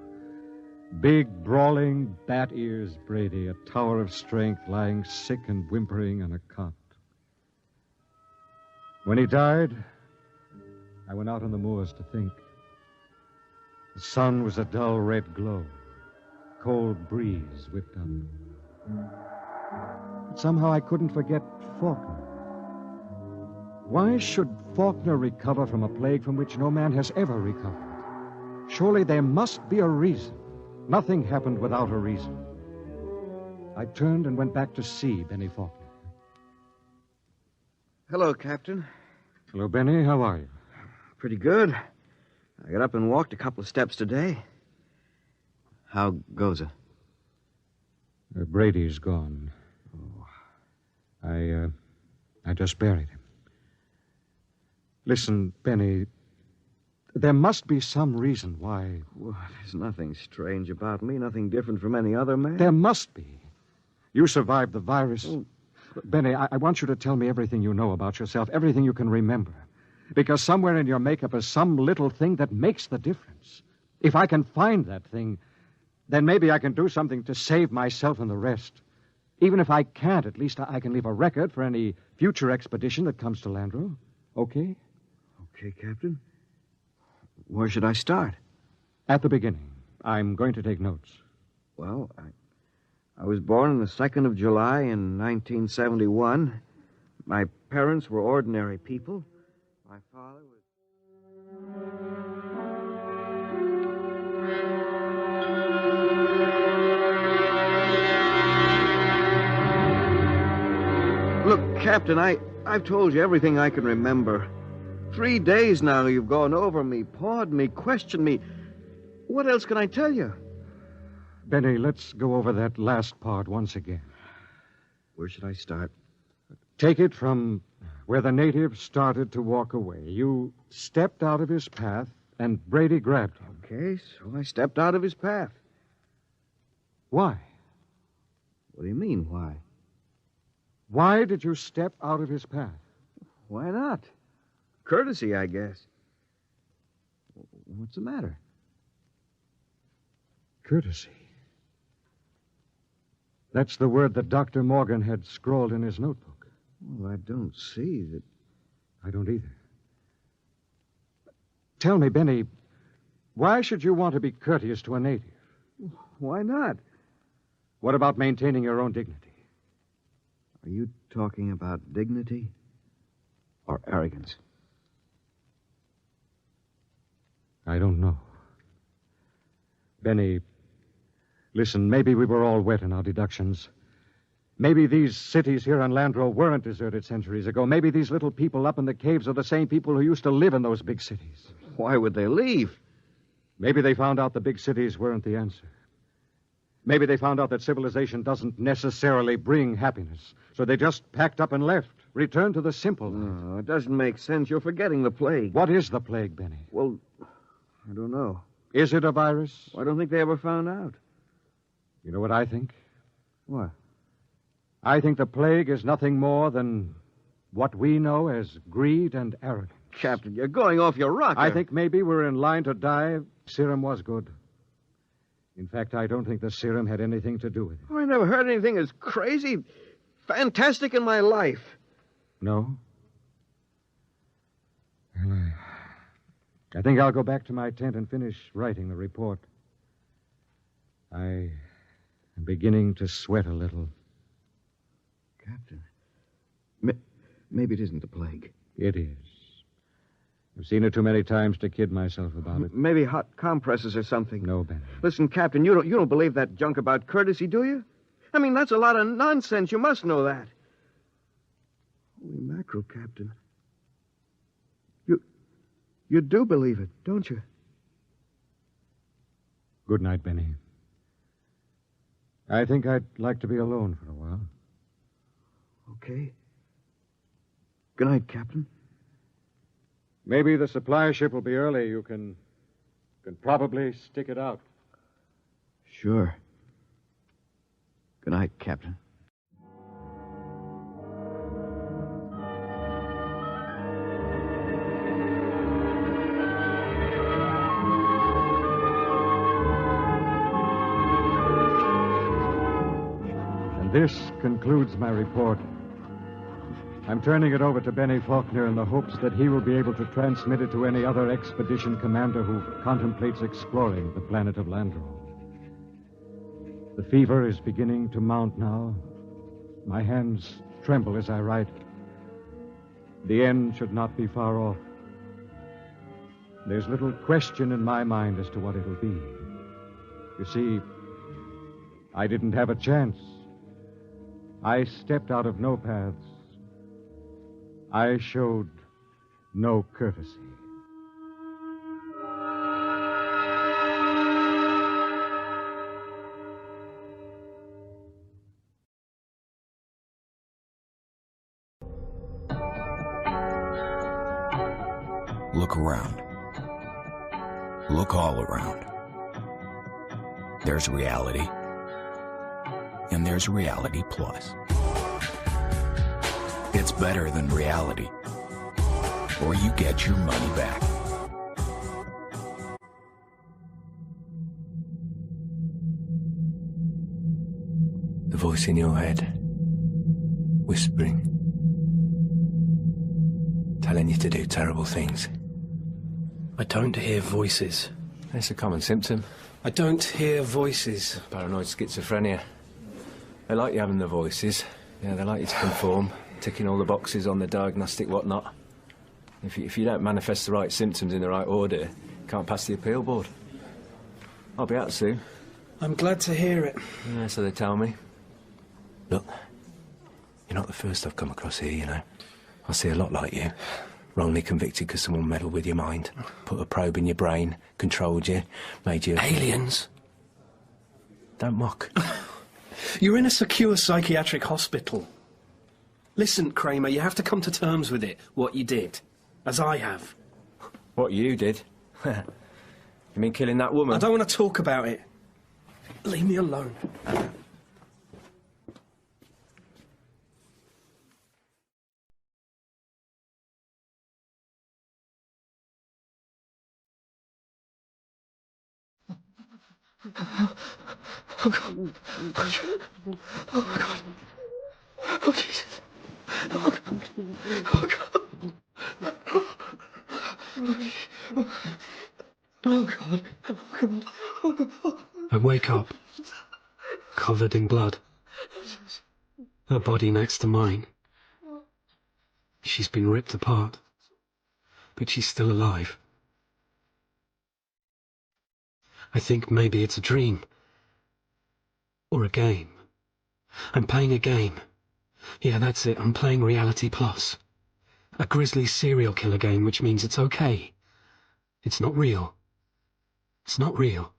Big, brawling, Bat Ears Brady, a tower of strength, lying sick and whimpering on a cot. When he died, I went out on the moors to think. The sun was a dull red glow. Cold breeze whipped up. But somehow I couldn't forget Faulkner. Why should Faulkner recover from a plague from which no man has ever recovered? Surely there must be a reason. Nothing happened without a reason. I turned and went back to see Benny Faulkner. Hello, Captain. Hello, Benny. How are you? Pretty good. I got up and walked a couple of steps today. How goes it? Brady's gone. Oh. I just buried him. Listen, Benny, there must be some reason why... Well, there's nothing strange about me, nothing different from any other man. There must be. You survived the virus. Oh. Benny, I want you to tell me everything you know about yourself, everything you can remember. Because somewhere in your makeup is some little thing that makes the difference. If I can find that thing, then maybe I can do something to save myself and the rest. Even if I can't, at least I can leave a record for any future expedition that comes to Landro. Okay? Okay, Captain. Where should I start? At the beginning. I'm going to take notes. Well, I was born on the 2nd of July in 1971. My parents were ordinary people. My father was... Look, Captain, I've told you everything I can remember. 3 days now you've gone over me, pawed me, questioned me. What else can I tell you? Benny, let's go over that last part once again. Where should I start? Take it from where the native started to walk away. You stepped out of his path, and Brady grabbed him. Okay, so I stepped out of his path. Why? What do you mean, why? Why did you step out of his path? Why not? Courtesy, I guess. What's the matter? Courtesy. That's the word that Dr. Morgan had scrawled in his notebook. Well, I don't see that. I don't either. Tell me, Benny, why should you want to be courteous to a native? Why not? What about maintaining your own dignity? Are you talking about dignity or arrogance? I don't know. Benny, listen, maybe we were all wet in our deductions. Maybe these cities here on Landro weren't deserted centuries ago. Maybe these little people up in the caves are the same people who used to live in those big cities. Why would they leave? Maybe they found out the big cities weren't the answer. Maybe they found out that civilization doesn't necessarily bring happiness. So they just packed up and left, returned to the simple life. No, it doesn't make sense. You're forgetting the plague. What is the plague, Benny? Well, I don't know. Is it a virus? I don't think they ever found out. You know what I think? What? I think the plague is nothing more than what we know as greed and arrogance. Captain, you're going off your rocker. I think maybe we're in line to die. Serum was good. In fact, I don't think the serum had anything to do with it. Oh, I never heard anything as crazy, fantastic in my life. No? Well, I think I'll go back to my tent and finish writing the report. I am beginning to sweat a little. Captain, maybe it isn't the plague. It is. I've seen it too many times to kid myself about it. Maybe hot compresses or something. No, Benny. Listen, Captain, you don't believe that junk about courtesy, do you? I mean, that's a lot of nonsense. You must know that. Holy mackerel, Captain. You do believe it, don't you? Good night, Benny. I think I'd like to be alone for a while. Okay. Good night, Captain. Maybe the supply ship will be early. You can probably stick it out. Sure. Good night, Captain. And this concludes my report. I'm turning it over to Benny Faulkner in the hopes that he will be able to transmit it to any other expedition commander who contemplates exploring the planet of Landro. The fever is beginning to mount now. My hands tremble as I write. The end should not be far off. There's little question in my mind as to what it'll be. You see, I didn't have a chance. I stepped out of no paths. I showed no courtesy. Look around. Look all around. There's reality. And there's reality plus. It's better than reality. Or you get your money back. The voice in your head, whispering, telling you to do terrible things. I don't hear voices. It's a common symptom. I don't hear voices. Paranoid schizophrenia. They like you having the voices. Yeah, they like you to conform, ticking all the boxes on the diagnostic whatnot. If you don't manifest the right symptoms in the right order, you can't pass the appeal board. I'll be out soon. I'm glad to hear it. Yeah, so they tell me. Look, you're not the first I've come across here, you know. I see a lot like you. Wrongly convicted because someone meddled with your mind, put a probe in your brain, controlled you, made you... Aliens? Don't mock. You're in a secure psychiatric hospital. Listen, Kramer, you have to come to terms with it, what you did. As I have. What you did? You mean killing that woman? I don't want to talk about it. Leave me alone. Oh, God. Oh, God. Oh, Jesus. Oh, God. Oh, God. Oh, God. Oh, God. I wake up, covered in blood. Her body next to mine. She's been ripped apart, but she's still alive. I think maybe it's a dream. Or a game. I'm playing a game. Yeah, that's it. I'm playing Reality Plus. A grisly serial killer game, which means it's okay. It's not real. It's not real.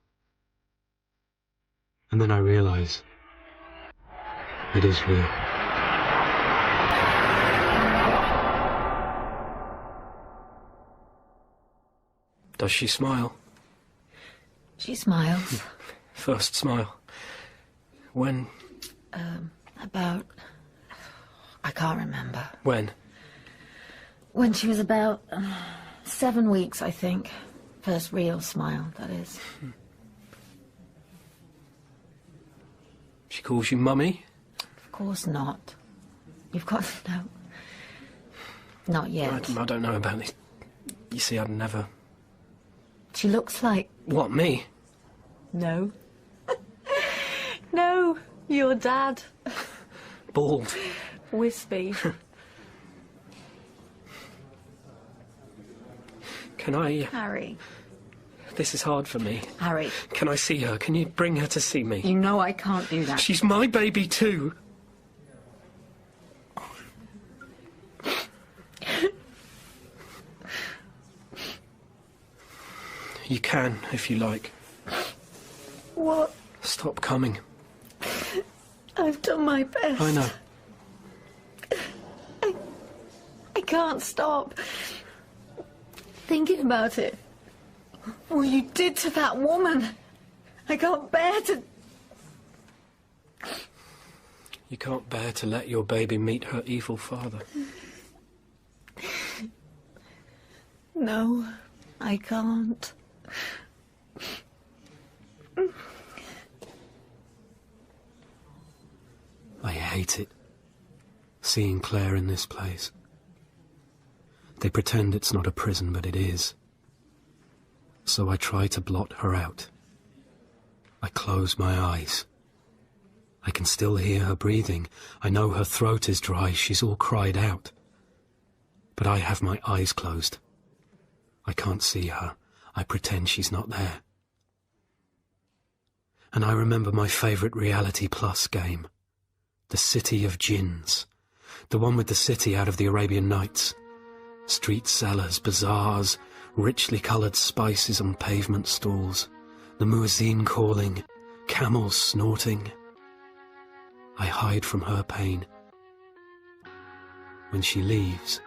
And then I realize it is real. Does she smile? She smiles. First smile. When? About... I can't remember. When? When she was about 7 weeks, I think. First real smile, that is. She calls you Mummy? Of course not. You've got... No. Not yet. I don't know about this. You see, I'd never... She looks like... What, me? No. No, your dad. Bald. Wispy. Can I... Harry. This is hard for me. Harry. Can I see her? Can you bring her to see me? You know I can't do that. She's my baby too. You can, if you like. What? Stop coming. I've done my best. I know. I can't stop thinking about it. What you did to that woman. I can't bear to... You can't bear to let your baby meet her evil father. No, I can't. I hate it. Seeing Claire in this place. They pretend it's not a prison, but it is. So I try to blot her out. I close my eyes. I can still hear her breathing. I know her throat is dry. She's all cried out. But I have my eyes closed. I can't see her. I pretend she's not there. And I remember my favourite Reality Plus game. The City of Jinns. The one with the city out of the Arabian Nights. Street sellers, bazaars, richly coloured spices on pavement stalls, the muezzin calling, camels snorting. I hide from her pain. When she leaves,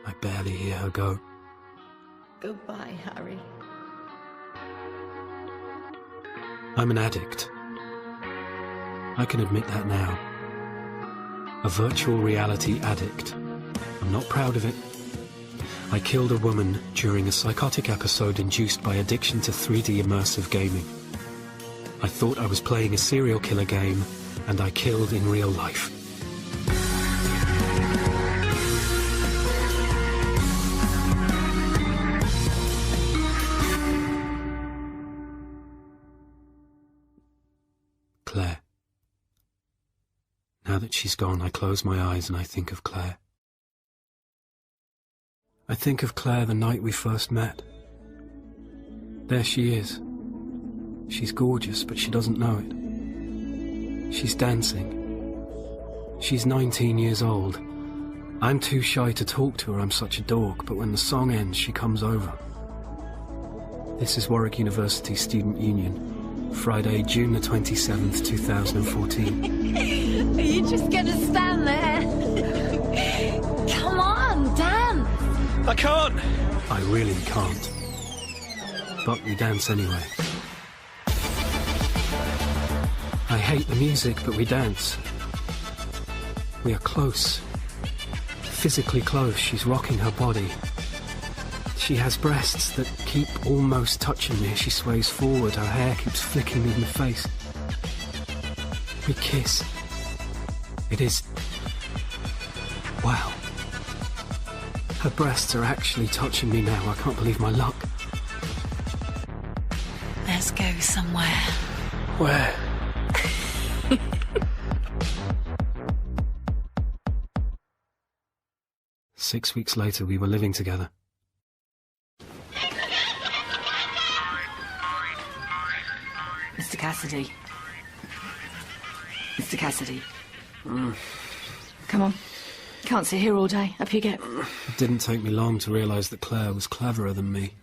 I barely hear her go. Goodbye, Harry. I'm an addict. I can admit that now. A virtual reality addict. I'm not proud of it. I killed a woman during a psychotic episode induced by addiction to 3D immersive gaming. I thought I was playing a serial killer game, and I killed in real life. Claire. Now that she's gone, I close my eyes and I think of Claire. I think of Claire the night we first met. There she is. She's gorgeous, but she doesn't know it. She's dancing. She's 19 years old. I'm too shy to talk to her, I'm such a dork, but when the song ends, she comes over. This is Warwick University Student Union, Friday, June the 27th, 2014. Are you just gonna stand there? Come on, dance! I can't! I really can't. But we dance anyway. I hate the music, but we dance. We are close. Physically close. She's rocking her body. She has breasts that keep almost touching me as she sways forward. Her hair keeps flicking me in the face. We kiss. It is... wow. Her breasts are actually touching me now. I can't believe my luck. Let's go somewhere. Where? 6 weeks later, we were living together. Mr. Cassidy. Mr. Cassidy. Come on. Can't sit here all day. Up you get. It didn't take me long to realise that Claire was cleverer than me.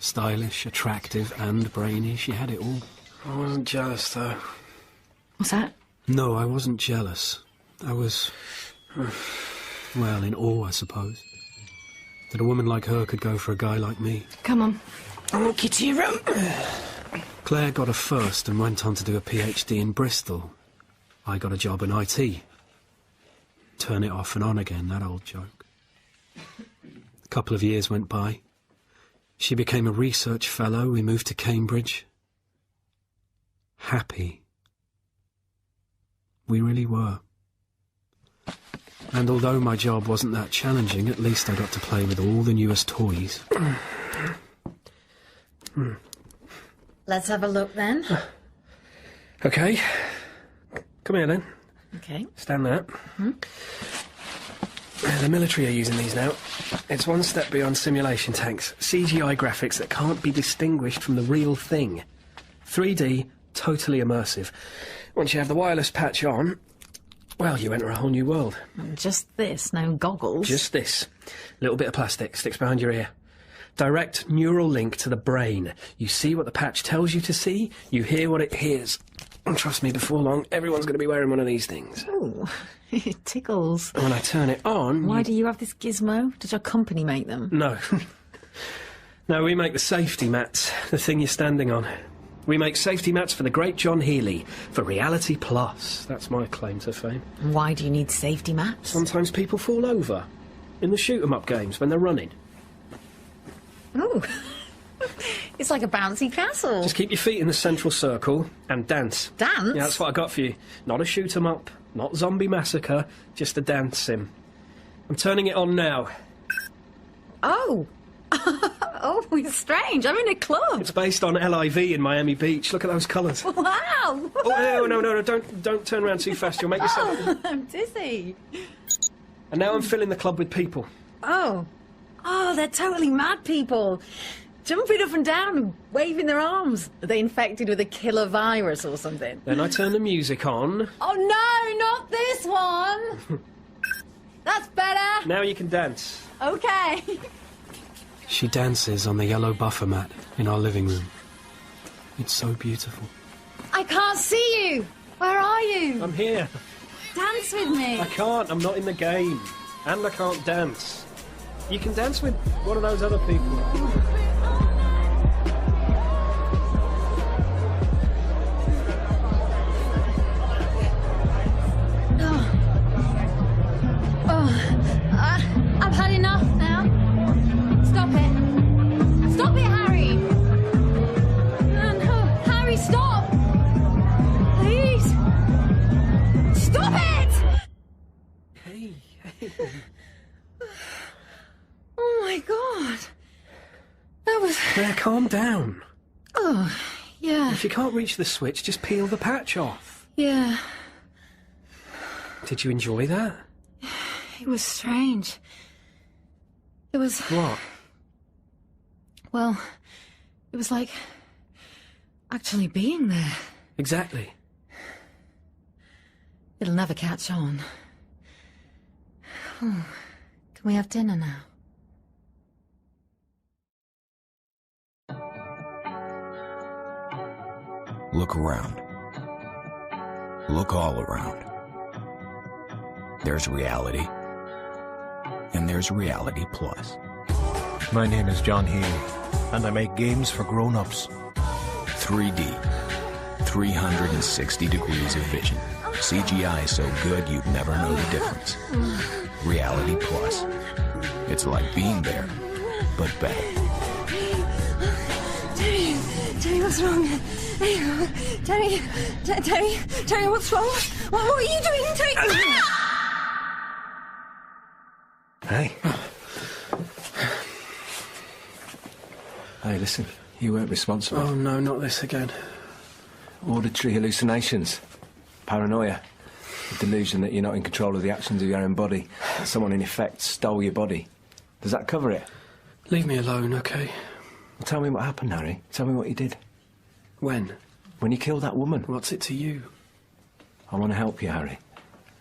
Stylish, attractive, and brainy. She had it all. I wasn't jealous, though. What's that? No, I wasn't jealous. I was... well, in awe, I suppose. That a woman like her could go for a guy like me. Come on. I'll walk you to your room. Claire got a first and went on to do a PhD in Bristol. I got a job in IT. Turn it off and on again, that old joke. A couple of years went by. She became a research fellow. We moved to Cambridge. Happy. We really were. And although my job wasn't that challenging, at least I got to play with all the newest toys. Let's have a look then. OK. Come here then. OK. Stand there. The military are using these now. It's one step beyond simulation tanks. CGI graphics that can't be distinguished from the real thing. 3D, totally immersive. Once you have the wireless patch on, well, you enter a whole new world. Just this, no goggles. Just this. Little bit of plastic sticks behind your ear. Direct neural link to the brain. You see what the patch tells you to see, you hear what it hears. And trust me, before long, everyone's going to be wearing one of these things. Ooh, it tickles. And when I turn it on... Why do you have this gizmo? Does your company make them? No. No, we make the safety mats, the thing you're standing on. We make safety mats for the great John Healey, for Reality Plus. That's my claim to fame. Why do you need safety mats? Sometimes people fall over in the shoot-'em-up games when they're running. Ooh. It's like a bouncy castle. Just keep your feet in the central circle and dance. Dance? Yeah, that's what I got for you. Not a shoot-'em-up, not zombie massacre, just a dance sim. I'm turning it on now. Oh. Oh, it's strange. I'm in a club. It's based on LIV in Miami Beach. Look at those colours. Wow. Oh, no, don't turn around too fast. You'll make yourself... Oh, I'm dizzy. And now I'm filling the club with people. Oh. Oh, they're totally mad people. Jumping up and down and waving their arms. Are they infected with a killer virus or something? Then I turn the music on. Oh, no, not this one. That's better. Now you can dance. OK. She dances on the yellow buffer mat in our living room. It's so beautiful. I can't see you. Where are you? I'm here. Dance with me. I can't. I'm not in the game. And I can't dance. You can dance with one of those other people. I've had enough now. Stop it. Stop it, Harry. No, Harry, stop. Please. Stop it! Hey. Oh, my God. That was... Claire, calm down. Oh, yeah. If you can't reach the switch, just peel the patch off. Yeah. Did you enjoy that? It was strange. It was... What? Well, it was like actually being there. Exactly. It'll never catch on. Oh, can we have dinner now? Look around. Look all around. There's reality. And there's Reality Plus. My name is John Healey, and I make games for grown-ups. 3D. 360 degrees of vision. CGI so good you'd never know the difference. Reality Plus. It's like being there, but better. Terry, what's wrong? Terry, what's wrong? What are you doing, Terry? Hey. Hey, listen, you weren't responsible. Oh, no, not this again. Auditory hallucinations, paranoia, the delusion that you're not in control of the actions of your own body, that someone in effect stole your body. Does that cover it? Leave me alone, OK? Well, tell me what happened, Harry. Tell me what you did. When? When you killed that woman. What's it to you? I want to help you, Harry.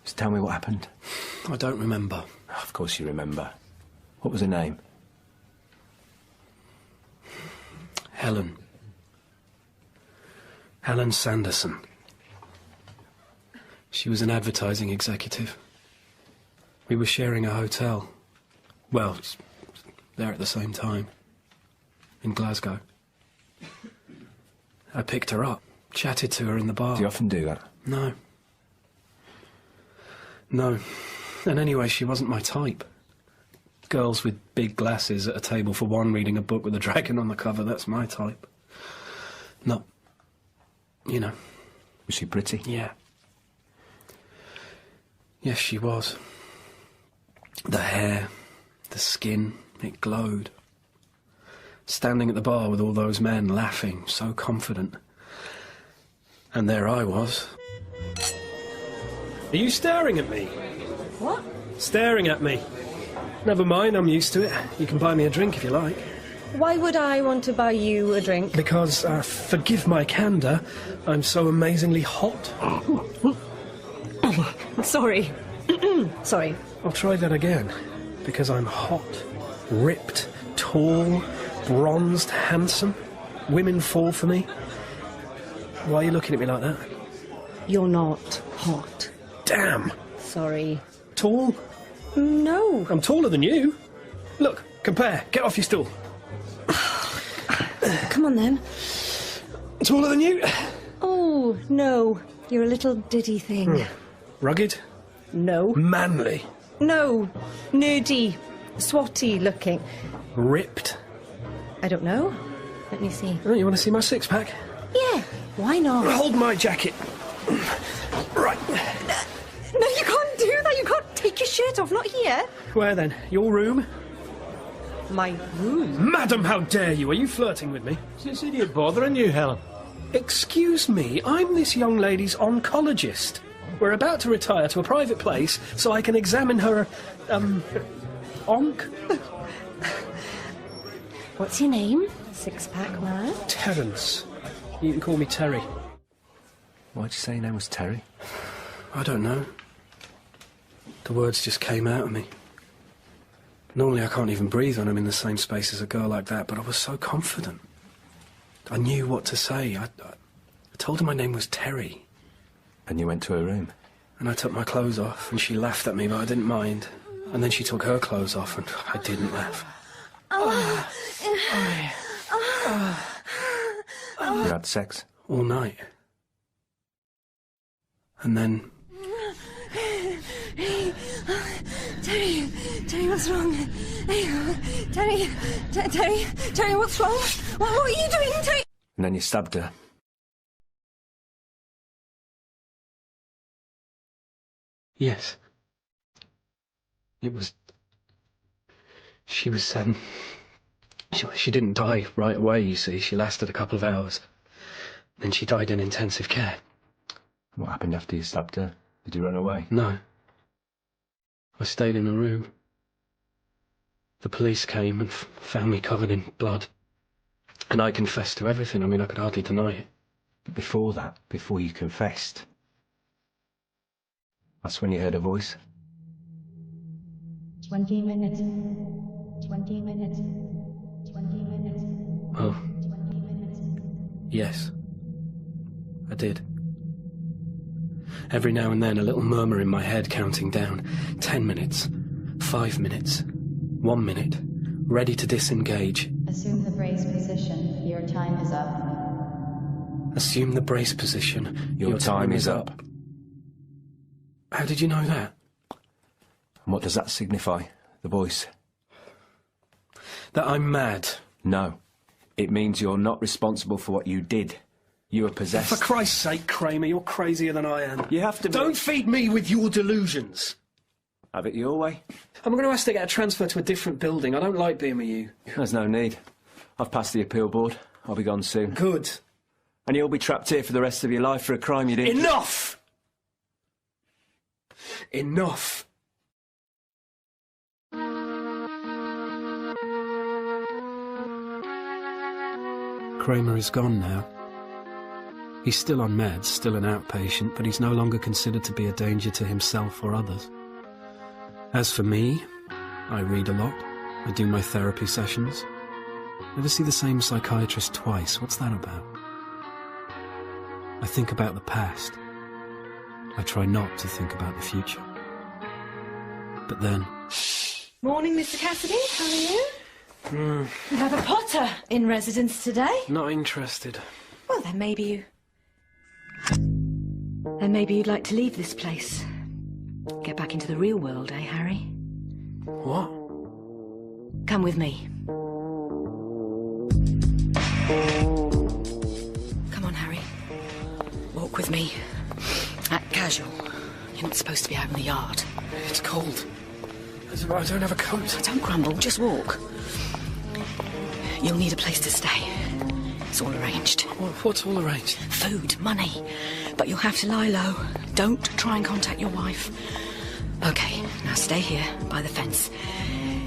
Just tell me what happened. I don't remember. Of course you remember. What was her name? Helen. Helen Sanderson. She was an advertising executive. We were sharing a hotel. Well, there at the same time. In Glasgow. I picked her up, chatted to her in the bar. Do you often do that? No. No. And anyway, she wasn't my type. Girls with big glasses at a table for one reading a book with a dragon on the cover, that's my type. Not... you know. Was she pretty? Yeah. Yes, she was. The hair, the skin, it glowed. Standing at the bar with all those men, laughing, so confident. And there I was. Are you staring at me? What? Staring at me. Never mind, I'm used to it. You can buy me a drink if you like. Why would I want to buy you a drink? Because, forgive my candour, I'm so amazingly hot. Sorry. Sorry. I'll try that again. Because I'm hot, ripped, tall, bronzed, handsome. Women fall for me. Why are you looking at me like that? You're not hot. Damn. Sorry. Tall? No. I'm taller than you. Look, compare. Get off your stool. Come on, then. Taller than you? Oh, no. You're a little ditty thing. Rugged? No. Manly? No. Nerdy. Swatty looking. Ripped? I don't know. Let me see. Oh, you want to see my six-pack? Yeah. Why not? Hold my jacket. Right. No, you can't do that. You can't take your shirt off. Not here. Where then? Your room? My room? Madam, how dare you? Are you flirting with me? Is this idiot bothering you, Helen? Excuse me, I'm this young lady's oncologist. We're about to retire to a private place so I can examine her, onc? What's your name, six-pack man? Terence. You can call me Terry. Why'd you say your name was Terry? I don't know. The words just came out of me. Normally I can't even breathe when I'm in the same space as a girl like that, but I was so confident. I knew what to say. I told her my name was Terry. And you went to her room? And I took my clothes off, and she laughed at me, but I didn't mind. And then she took her clothes off, and I didn't laugh. You had sex? All night. And then... Terry, what's wrong? Terry, what's wrong? What are you doing, Terry? And then you stabbed her. Yes. It was... She was, she didn't die right away, you see. She lasted a couple of hours. Then she died in intensive care. What happened after you stabbed her? Did you run away? No. I stayed in a room. The police came and found me covered in blood. And I confessed to everything. I mean, I could hardly deny it. But before that, before you confessed, that's when you heard a voice? 20 minutes. 20 minutes. 20 minutes. Oh. 20 minutes. Yes. I did. Every now and then a little murmur in my head counting down. 10 minutes. 5 minutes. 1 minute. Ready to disengage. Assume the brace position. Your time is up. Assume the brace position. Your time is up. How did you know that? And what does that signify, the voice? That I'm mad? No. It means you're not responsible for what you did. You were possessed. For Christ's sake, Kramer, you're crazier than I am. You have to be... Don't feed me with your delusions. Have it your way. I'm going to ask to get a transfer to a different building. I don't like being with you. There's no need. I've passed the appeal board. I'll be gone soon. Good. And you'll be trapped here for the rest of your life for a crime you didn't... Enough! Enough! Kramer is gone now. He's still on meds, still an outpatient, but he's no longer considered to be a danger to himself or others. As for me, I read a lot. I do my therapy sessions. Never see the same psychiatrist twice. What's that about? I think about the past. I try not to think about the future. But then... Morning, Mr. Cassidy. How are you? We have a Potter in residence today. Not interested. Well, then maybe you... Then maybe you'd like to leave this place. Get back into the real world, eh, Harry? What? Come with me. Come on, Harry. Walk with me. Act casual. You're not supposed to be out in the yard. It's cold. I don't have a coat. Don't grumble, just walk. You'll need a place to stay. It's all arranged. What's all arranged? Food, money. But you'll have to lie low. Don't try and contact your wife. OK, now stay here, by the fence.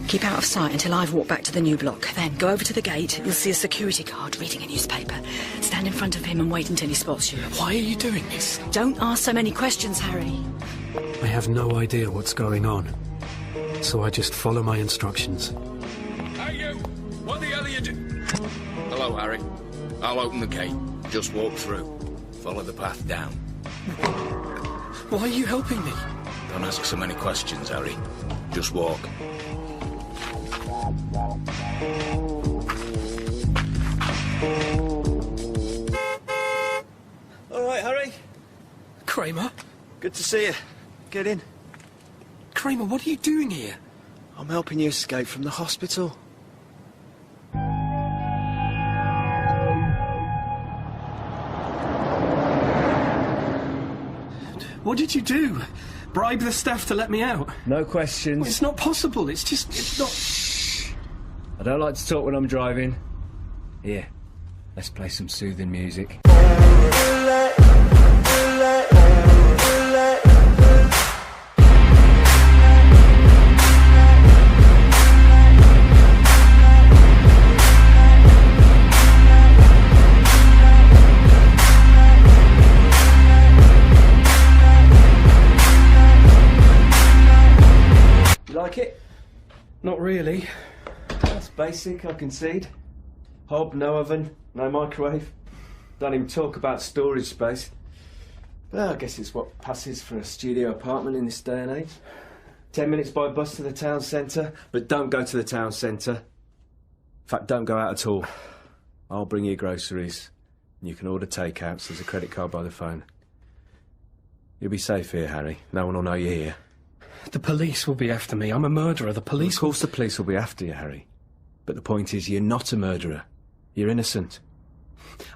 Keep out of sight until I've walked back to the new block. Then go over to the gate. You'll see a security guard reading a newspaper. Stand in front of him and wait until he spots you. Why are you doing this? Don't ask so many questions, Harry. I have no idea what's going on. So I just follow my instructions. Hey, you! What the hell are you doing? Hello, Harry. I'll open the gate. Just walk through. Follow the path down. Why are you helping me? Don't ask so many questions, Harry. Just walk. All right, Harry. Kramer? Good to see you. Get in. Kramer, what are you doing here? I'm helping you escape from the hospital. What did you do? Bribe the staff to let me out? No questions. Well, it's not possible. It's not... I don't like to talk when I'm driving. Here, let's play some soothing music. Like it? Not really. That's basic, I concede. Hob, no oven, no microwave. Don't even talk about storage space. Well, I guess it's what passes for a studio apartment in this day and age. 10 minutes by bus to the town centre, but don't go to the town centre. In fact, don't go out at all. I'll bring you groceries, and you can order takeouts. There's a credit card by the phone. You'll be safe here, Harry. No one will know you're here. The police will be after me. I'm a murderer. The police... Of course the police will be after you, Harry. But the point is, you're not a murderer. You're innocent.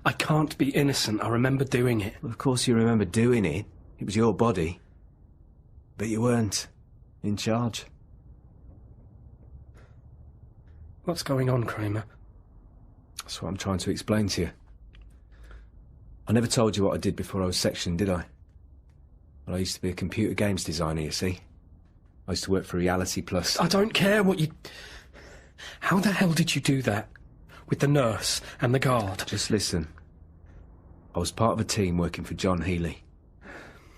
I can't be innocent. I remember doing it. Well, of course you remember doing it. It was your body. But you weren't in charge. What's going on, Kramer? That's what I'm trying to explain to you. I never told you what I did before I was sectioned, did I? Well, I used to be a computer games designer, you see. I used to work for Reality Plus. I don't care what you... How the hell did you do that? With the nurse and the guard? Just listen. I was part of a team working for John Healy.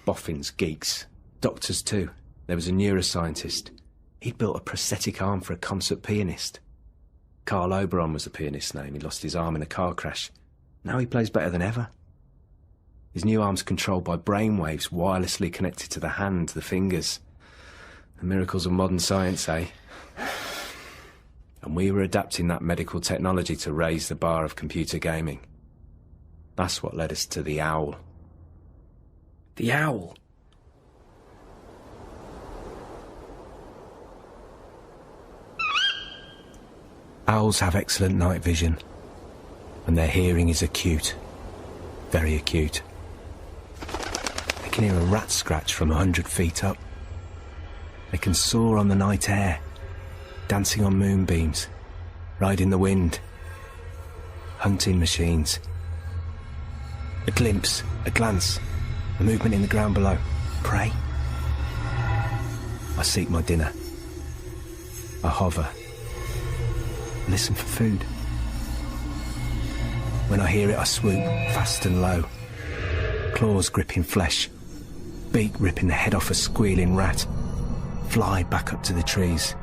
Boffins, geeks, doctors too. There was a neuroscientist. He'd built a prosthetic arm for a concert pianist. Carl Oberon was the pianist's name. He lost his arm in a car crash. Now he plays better than ever. His new arm's controlled by brainwaves wirelessly connected to the hand, the fingers. The miracles of modern science, eh? And we were adapting that medical technology to raise the bar of computer gaming. That's what led us to the Owl. The Owl? Owls have excellent night vision, and their hearing is acute, very acute. They can hear a rat scratch from 100 feet up. They can soar on the night air, dancing on moonbeams, riding the wind, hunting machines. A glimpse, a glance, a movement in the ground below. Prey. I seek my dinner. I hover. Listen for food. When I hear it, I swoop, fast and low. Claws gripping flesh. Beak ripping the head off a squealing rat. Fly back up to the trees.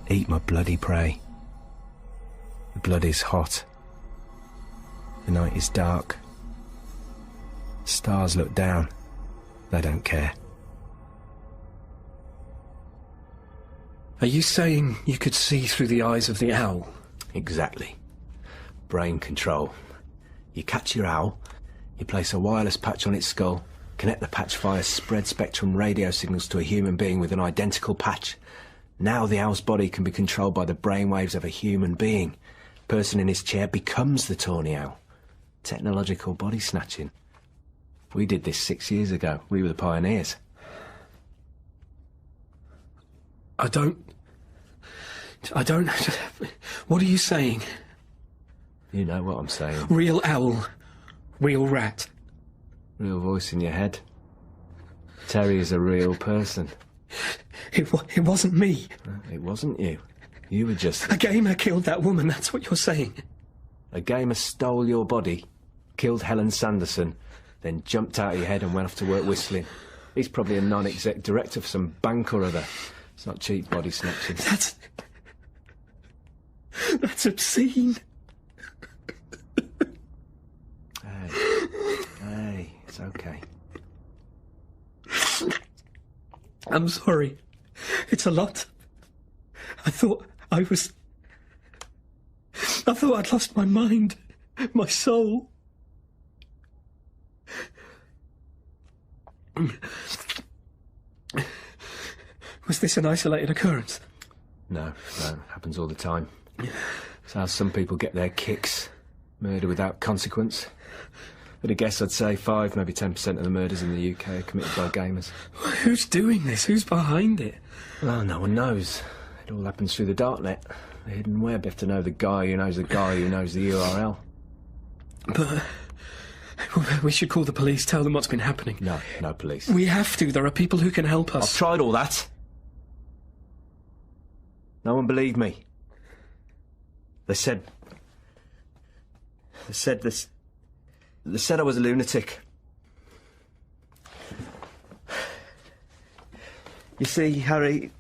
Eat my bloody prey. The blood is hot. The night is dark. Stars look down. They don't care. Are you saying you could see through the eyes of the owl? Exactly. Brain control. You catch your owl, you place a wireless patch on its skull, connect the patch via spread-spectrum radio signals to a human being with an identical patch. Now the owl's body can be controlled by the brainwaves of a human being. The person in his chair becomes the tawny owl. Technological body snatching. We did this 6 years ago. We were the pioneers. I don't... What are you saying? You know what I'm saying. Real owl, real rat. Real voice in your head. Terry is a real person. It wasn't me. It wasn't you. You were just... A gamer killed that woman, that's what you're saying. A gamer stole your body, killed Helen Sanderson, then jumped out of your head and went off to work whistling. He's probably a non-exec director for some bank or other. It's not cheap body snatching. That's obscene. Hey, it's okay. I'm sorry. It's a lot. I thought I'd lost my mind, my soul. Was this an isolated occurrence? No, happens all the time. It's how some people get their kicks. Murder without consequence. But I guess I'd say 5, maybe 10% of the murders in the UK are committed by gamers. Who's doing this? Who's behind it? Well, no one knows. It all happens through the darknet. The hidden web. You have to know the guy who knows the guy who knows the URL. But we should call the police, tell them what's been happening. No police. We have to. There are people who can help us. I've tried all that. No one believed me. They said I was a lunatic. You see, Harry...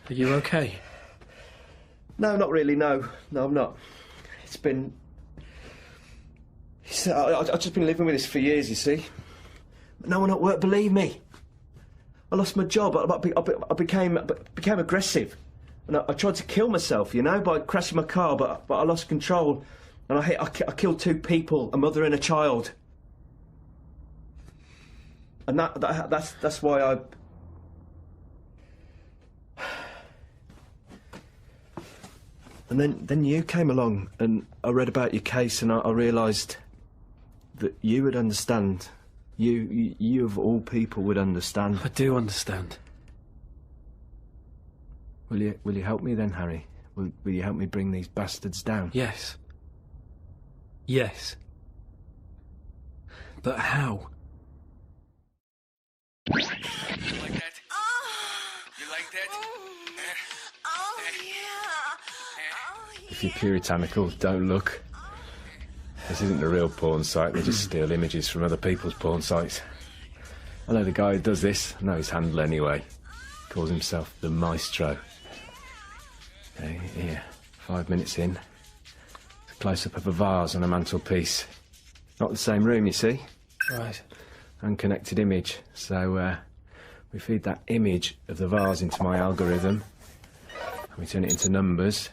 Are you okay? No, not really, no. No, I'm not. It's been... I've just been living with this for years, you see. But no one at work believed me. I lost my job. I became aggressive. And I tried to kill myself, you know, by crashing my car, but I lost control. And I killed 2 people, a mother and a child. And that's why I... And then you came along, and I read about your case, and I realised that you would understand. You of all people would understand. I do understand. Will you help me then, Harry? Will you help me bring these bastards down? Yes. Yes. But how? You like that? You like that? Oh, yeah. If you're puritanical, don't look. This isn't the real porn site. They just steal images from other people's porn sites. I know the guy who does this. I know his handle anyway. Calls himself the Maestro. Okay, here. 5 minutes in. It's a close-up of a vase on a mantelpiece. Not the same room, you see. Right. Unconnected image. So, we feed that image of the vase into my algorithm. And we turn it into numbers,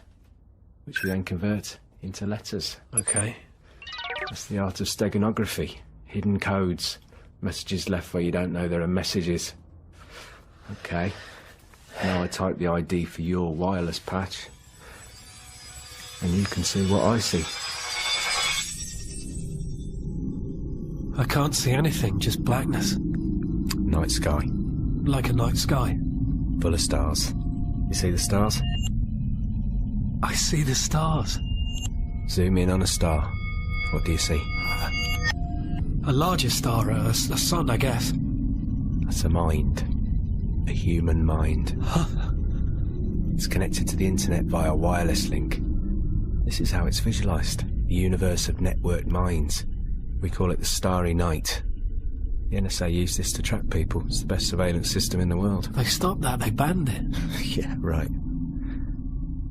which we then convert into letters. Okay. That's the art of steganography. Hidden codes. Messages left where you don't know there are messages. Okay. Now I type the ID for your wireless patch. And you can see what I see. I can't see anything, just blackness. Night sky. Like a night sky. Full of stars. You see the stars? I see the stars. Zoom in on a star. What do you see? A larger star, a sun, I guess. That's a mind. A human mind. Huh? It's connected to the internet via a wireless link. This is how it's visualised. The universe of networked minds. We call it the Starry Night. The NSA use this to track people. It's the best surveillance system in the world. They stopped that, they banned it. Yeah, right.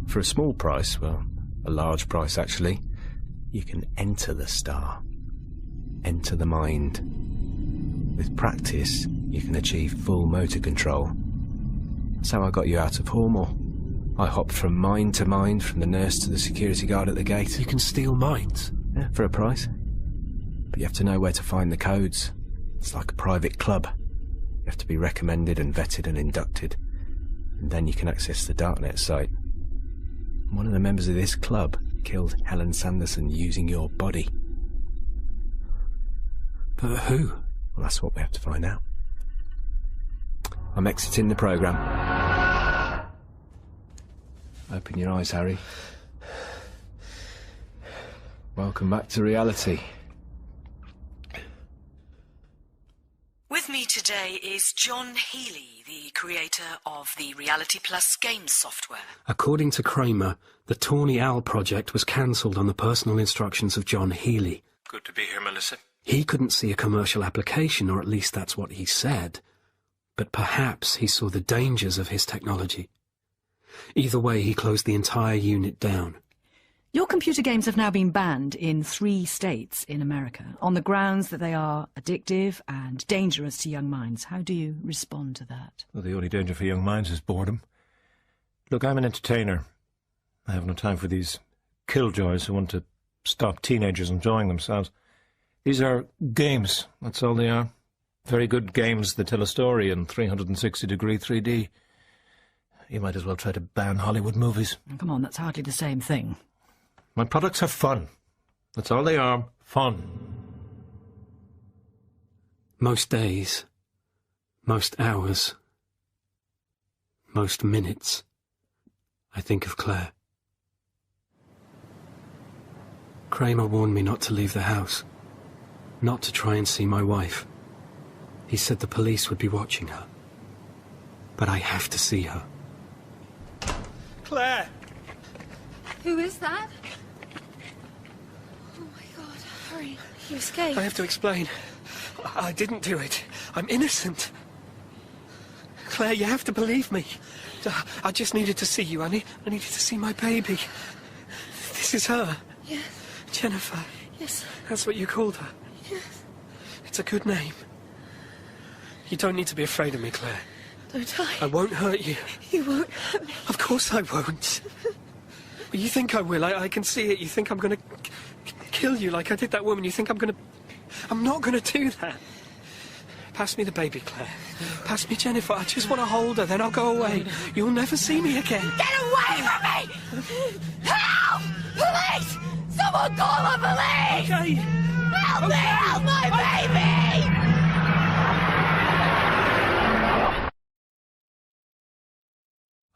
For a small price, well, a large price actually, you can enter the star. Enter the mind. With practice, you can achieve full motor control. That's how I got you out of Hormel. I hopped from mind to mind, from the nurse to the security guard at the gate. You can steal minds? Yeah, for a price. But you have to know where to find the codes. It's like a private club. You have to be recommended and vetted and inducted. And then you can access the darknet site. And one of the members of this club killed Helen Sanderson using your body. But who? Well, that's what we have to find out. I'm exiting the programme. Open your eyes, Harry. Welcome back to reality. With me today is John Healy, the creator of the Reality Plus games software. According to Kramer, the Tawny Owl project was cancelled on the personal instructions of John Healy. Good to be here, Melissa. He couldn't see a commercial application, or at least that's what he said. But perhaps he saw the dangers of his technology. Either way, he closed the entire unit down. Your computer games have now been banned in 3 states in America on the grounds that they are addictive and dangerous to young minds. How do you respond to that? Well, the only danger for young minds is boredom. Look, I'm an entertainer. I have no time for these killjoys who want to stop teenagers enjoying themselves. These are games, that's all they are. Very good games that tell a story in 360-degree 3D. You might as well try to ban Hollywood movies. Come on, that's hardly the same thing. My products are fun. That's all they are, fun. Most days, most hours, most minutes, I think of Claire. Kramer warned me not to leave the house, not to try and see my wife. He said the police would be watching her. But I have to see her. Claire! Who is that? Oh my God, hurry. You escaped. I have to explain. I didn't do it. I'm innocent. Claire, you have to believe me. I just needed to see you, Annie. I needed to see my baby. This is her. Yes. Jennifer. Yes. That's what you called her. Yes. It's a good name. You don't need to be afraid of me, Claire. Don't I? I won't hurt you. You won't hurt me. Of course I won't. You think I will. I can see it. You think I'm going to kill you like I did that woman. You think I'm going to... I'm not going to do that. Pass me the baby, Claire. Pass me Jennifer. I just want to hold her, then I'll go away. You'll never see me again. Get away from me! Help! Police! Someone call the police! Okay. Help me! Help my baby!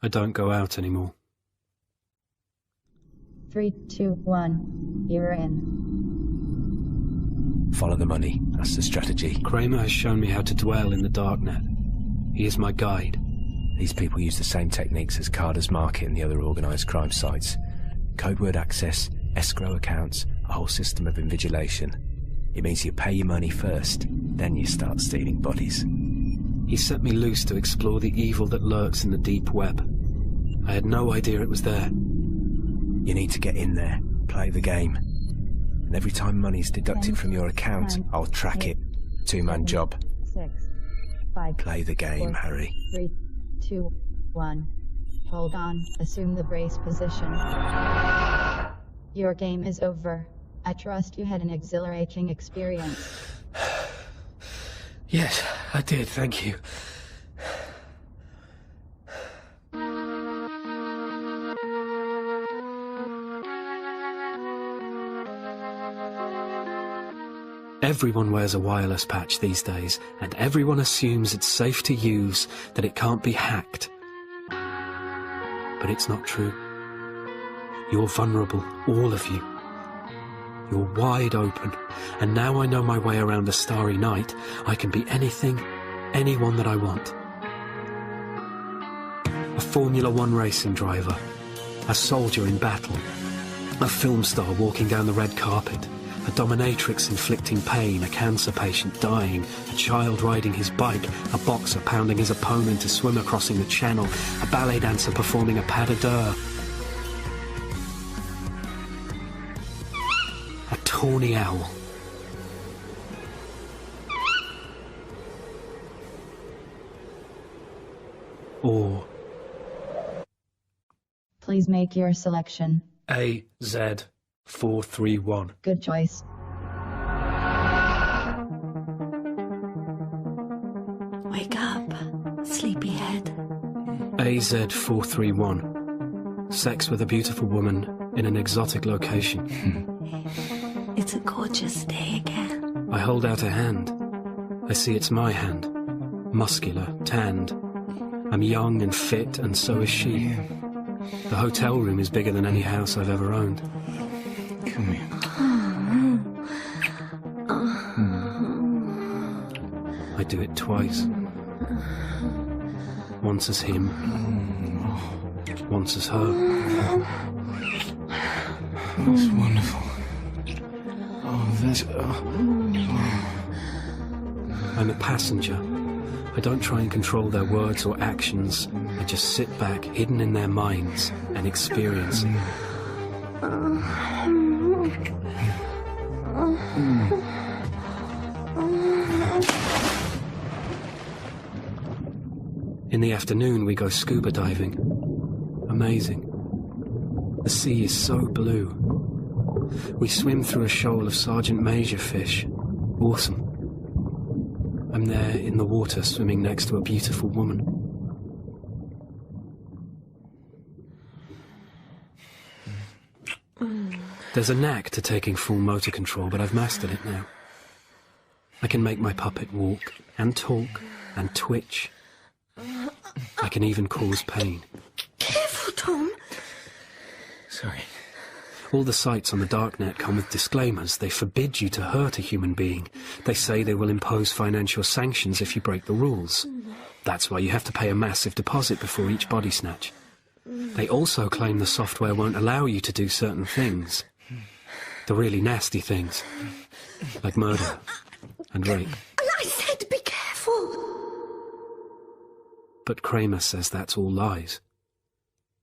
I don't go out anymore. 3, 2, 1. You're in. Follow the money. That's the strategy. Kramer has shown me how to dwell in the darknet. He is my guide. These people use the same techniques as Carter's Market and the other organised crime sites. Code word access, escrow accounts, a whole system of invigilation. It means you pay your money first, then you start stealing bodies. He set me loose to explore the evil that lurks in the deep web. I had no idea it was there. You need to get in there, play the game. And every time money's deducted from your account, I'll track it. 2-man job. 6, 5. Play the game, 4, Harry. 3, 2, 1. Hold on. Assume the brace position. Your game is over. I trust you had an exhilarating experience. Yes, I did, thank you. Everyone wears a wireless patch these days, and everyone assumes it's safe to use, that it can't be hacked. But it's not true. You're vulnerable, all of you. You're wide open, and now I know my way around a starry night. I can be anything, anyone that I want. A Formula One racing driver, a soldier in battle, a film star walking down the red carpet, a dominatrix inflicting pain, a cancer patient dying, a child riding his bike, a boxer pounding his opponent, a swimmer crossing the channel, a ballet dancer performing a pas de deux, a tawny owl. Or Please make your selection. AZ431. Good choice. Wake up, sleepyhead. AZ431. Sex with a beautiful woman in an exotic location. It's a gorgeous day again. I hold out a hand. I see it's my hand. Muscular, tanned. I'm young and fit, and so is she. The hotel room is bigger than any house I've ever owned. Come here. I do it twice. Once as him, once as her. That's wonderful. I'm a passenger. I don't try and control their words or actions. I just sit back, hidden in their minds, and experience it. In the afternoon, we go scuba diving. Amazing. The sea is so blue. We swim through a shoal of Sergeant Major fish. Awesome. I'm there in the water, swimming next to a beautiful woman. There's a knack to taking full motor control, but I've mastered it now. I can make my puppet walk, and talk, and twitch. I can even cause pain. Careful, Tom. Sorry. All the sites on the darknet come with disclaimers. They forbid you to hurt a human being. They say they will impose financial sanctions if you break the rules. That's why you have to pay a massive deposit before each body snatch. They also claim the software won't allow you to do certain things. The really nasty things. Like murder and rape. I said be careful. But Kramer says that's all lies.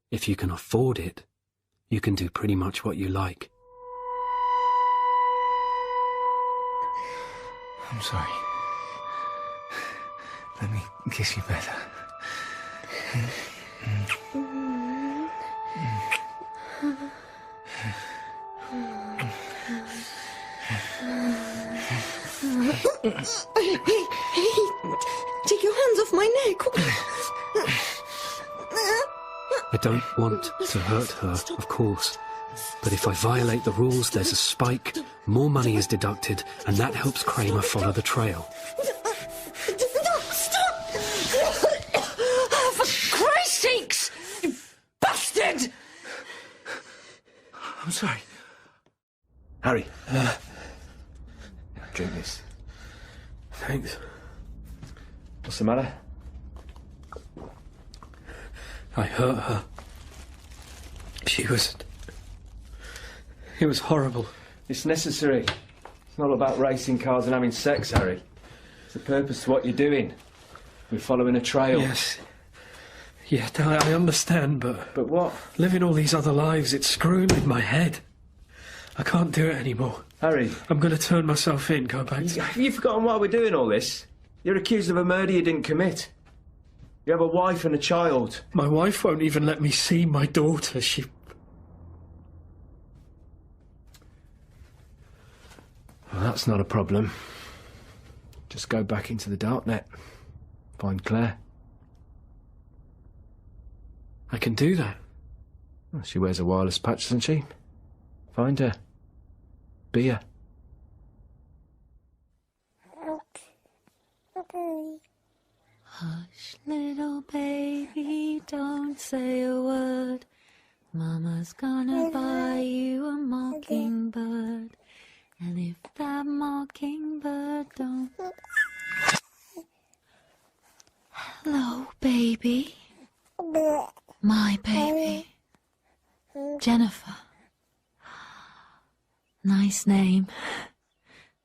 If you can afford it, you can do pretty much what you like. I'm sorry. Let me kiss you better. Hey, take your hands off my neck. I don't want to hurt her, of course. But if I violate the rules, there's a spike, more money is deducted, and that helps Kramer follow the trail. Stop! For Christ's sakes! You bastard! I'm sorry. Harry. Drink this. Thanks. What's the matter? I hurt her. It was horrible. It's necessary. It's not about racing cars and having sex, Harry. It's the purpose to what you're doing. We're following a trail. Yes. Yeah, I understand, but... But what? Living all these other lives, it's screwing with my head. I can't do it anymore. Harry. I'm going to turn myself in, go back to... Have you forgotten why we're doing all this? You're accused of a murder you didn't commit. You have a wife and a child. My wife won't even let me see my daughter. She... Well, that's not a problem. Just go back into the darknet. Find Claire. I can do that. Well, she wears a wireless patch, doesn't she? Find her. Be her. Hush, little baby, don't say a word. Mama's gonna buy you a mockingbird. And if that mockingbird don't... Hello, baby. My baby. Jennifer. Nice name.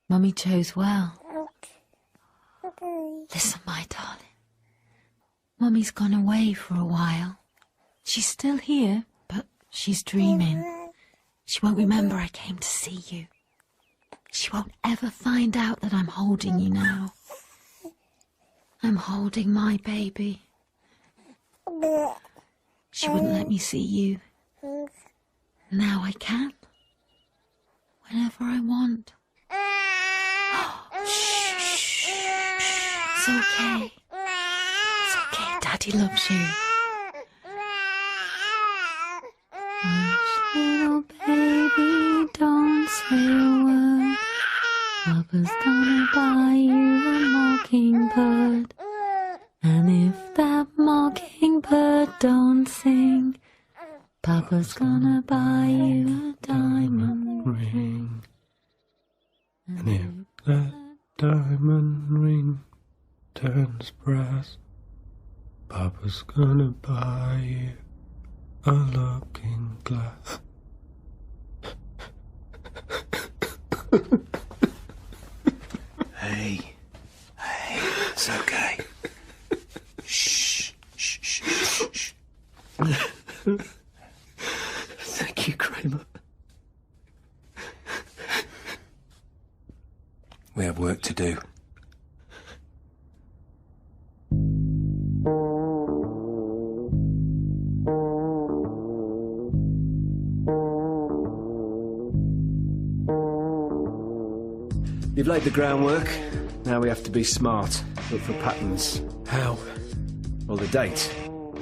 Mummy chose well. Listen, my darling. Mummy's gone away for a while. She's still here, but she's dreaming. She won't remember I came to see you. She won't ever find out that I'm holding you now. I'm holding my baby. She wouldn't let me see you. Now I can. Whenever I want. Shh. It's okay. It's okay. Daddy loves you. Hush, little baby, don't say a word. Papa's gonna buy you a mockingbird. And if that mockingbird don't sing, Papa's gonna buy you a diamond ring. And if that diamond ring turns brass, Papa's gonna buy you a looking glass. Hey, it's okay. Shh. Thank you, Kramer. We have work to do. You've laid the groundwork. Now we have to be smart. Look for patterns. How? Well, the date.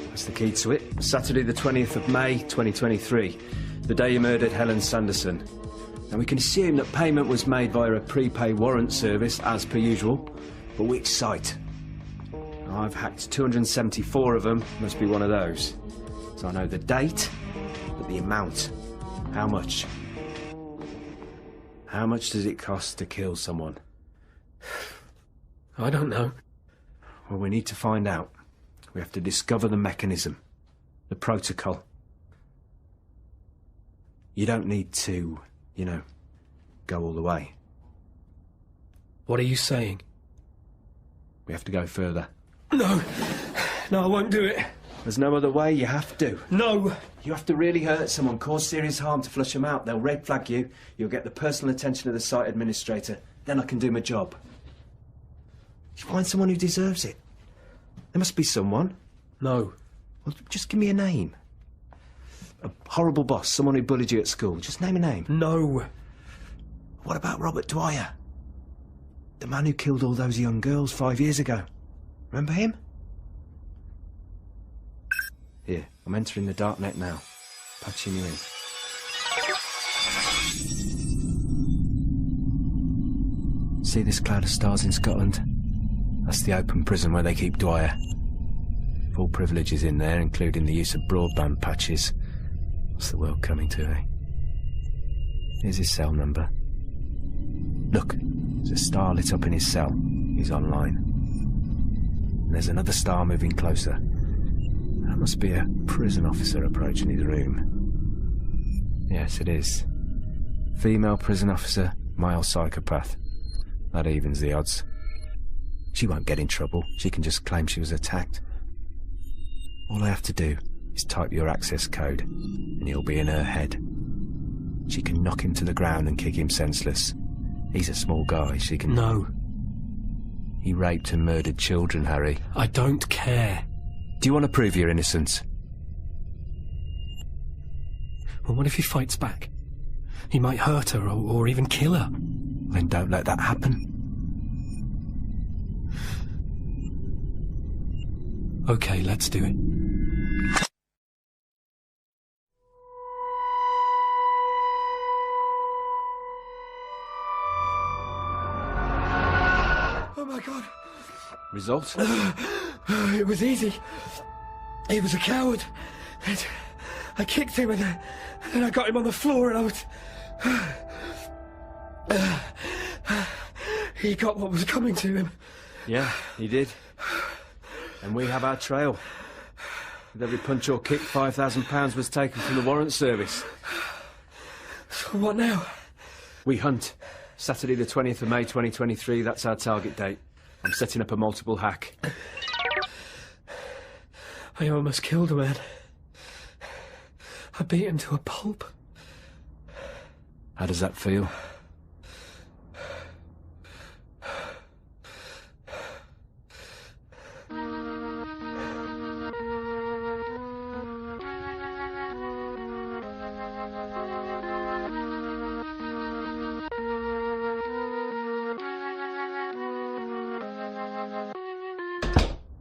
That's the key to it. Saturday the 20th of May, 2023. The day you murdered Helen Sanderson. Now, we can assume that payment was made via a prepay warrant service, as per usual. But which site? I've hacked 274 of them. Must be one of those. So I know the date, but the amount. How much? How much does it cost to kill someone? I don't know. Well, we need to find out. We have to discover the mechanism, the protocol. You don't need to, go all the way. What are you saying? We have to go further. No, I won't do it. There's no other way, you have to. No! You have to really hurt someone, cause serious harm to flush them out. They'll red flag you, you'll get the personal attention of the site administrator. Then I can do my job. You find someone who deserves it. There must be someone. No. Well, just give me a name. A horrible boss, someone who bullied you at school. Just name a name. No. What about Robert Dwyer? The man who killed all those young girls 5 years ago. Remember him? Here, I'm entering the darknet now. Patching you in. See this cloud of stars in Scotland? That's the open prison where they keep Dwyer. Full privileges in there, including the use of broadband patches. What's the world coming to, eh? Here's his cell number. Look, there's a star lit up in his cell. He's online. And there's another star moving closer. That must be a prison officer approaching his room. Yes, it is. Female prison officer, male psychopath. That evens the odds. She won't get in trouble. She can just claim she was attacked. All I have to do is type your access code, and he'll be in her head. She can knock him to the ground and kick him senseless. He's a small guy, she can... No. He raped and murdered children, Harry. I don't care. Do you want to prove your innocence? Well, what if he fights back? He might hurt her or even kill her. Then don't let that happen. Okay, let's do it. Oh my God. Result? It was easy. He was a coward. And I kicked him and then I got him on the floor and I was... he got what was coming to him. Yeah, he did. And we have our trail. With every punch or kick, £5,000 was taken from the warrant service. So what now? We hunt. Saturday the 20th of May 2023, that's our target date. I'm setting up a multiple hack. I almost killed a man. I beat him to a pulp. How does that feel?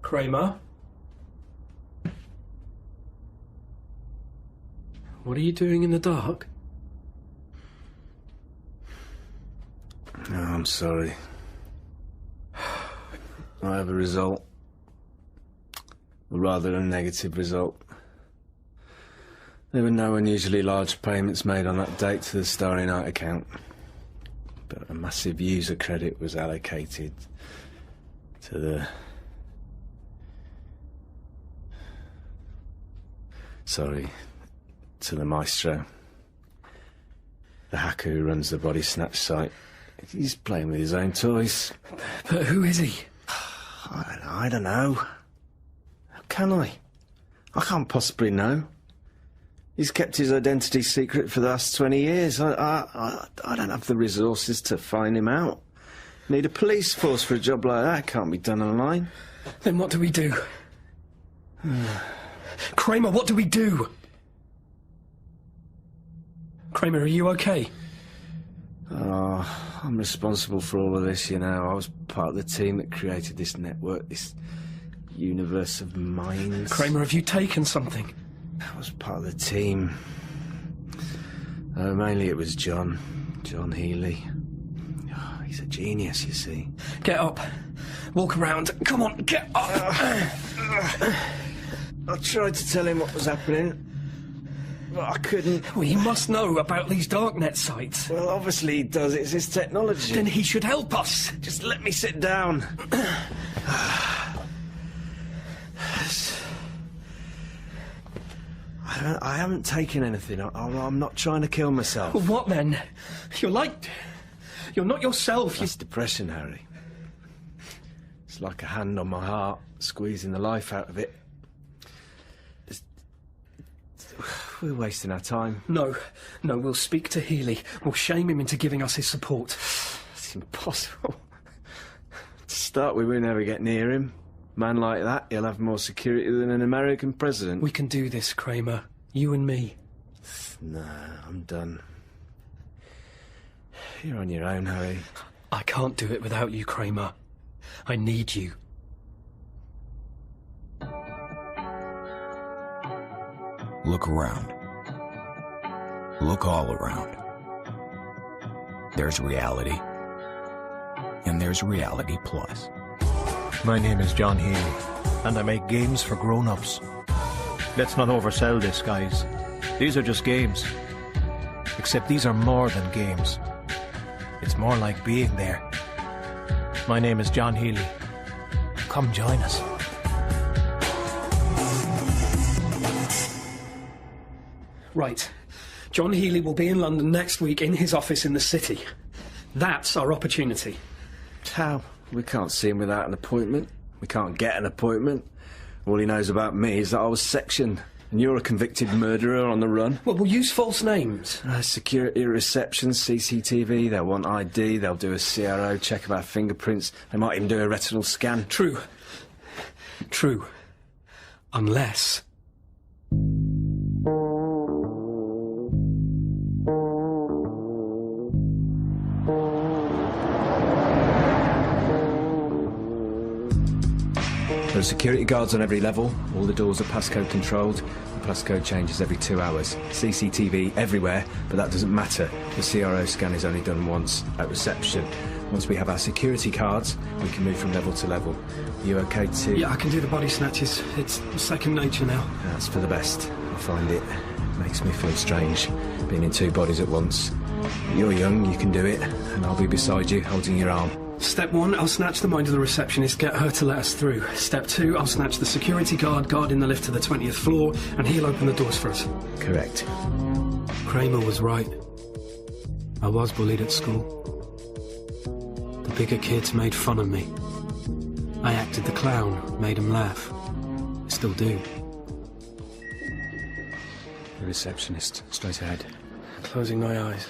Kramer? What are you doing in the dark? No, I'm sorry. I have a result. Or rather, a negative result. There were no unusually large payments made on that date to the Starry Night account. But a massive user credit was allocated to the... Sorry, to the maestro. The hacker who runs the body snatch site. He's playing with his own toys. But who is he? I don't know. How can I? I can't possibly know. He's kept his identity secret for the last 20 years. I don't have the resources to find him out. Need a police force for a job like that. Can't be done online. Then what do we do? Kramer, what do we do? Kramer, are you okay? Oh, I'm responsible for all of this, you know. I was part of the team that created this network, this universe of minds. Kramer, have you taken something? I was part of the team. Mainly it was John Healy. Oh, he's a genius, you see. Get up. Walk around. Come on, get up. I tried to tell him what was happening, but I couldn't. Well, he must know about these darknet sites. Well, obviously he does. It's his technology. Then he should help us. Just let me sit down. I haven't taken anything. I'm not trying to kill myself. Well, what then? You're not yourself. That's depression, Harry. It's like a hand on my heart, squeezing the life out of it. We're wasting our time. No, we'll speak to Healy. We'll shame him into giving us his support. It's impossible. To start with, we'll never get near him. Man like that, he'll have more security than an American president. We can do this, Kramer. You and me. Nah, I'm done. You're on your own, Harry. I can't do it without you, Kramer. I need you. Look around. Look all around. There's reality. And there's Reality Plus. My name is John Healy, and I make games for grown-ups. Let's not oversell this, guys. These are just games. Except these are more than games. It's more like being there. My name is John Healy. Come join us. Right. John Healy will be in London next week in his office in the city. That's our opportunity. How? We can't see him without an appointment. We can't get an appointment. All he knows about me is that I was sectioned, and you're a convicted murderer on the run. Well, we'll use false names. Security, reception, CCTV, they'll want ID, they'll do a CRO, check about fingerprints, they might even do a retinal scan. True. Unless... There are security guards on every level. All the doors are passcode controlled. The passcode changes every 2 hours. CCTV everywhere, but that doesn't matter. The CRO scan is only done once at reception. Once we have our security cards, we can move from level to level. Are you okay to... Yeah, I can do the body snatches. It's second nature now. That's for the best. I find it makes me feel strange, being in 2 bodies at once. You're young, you can do it, and I'll be beside you, holding your arm. Step 1, I'll snatch the mind of the receptionist, get her to let us through. Step 2, I'll snatch the security guard in the lift to the 20th floor, and he'll open the doors for us. Correct. Kramer was right. I was bullied at school. The bigger kids made fun of me. I acted the clown, made them laugh. I still do. The receptionist, straight ahead. Closing my eyes.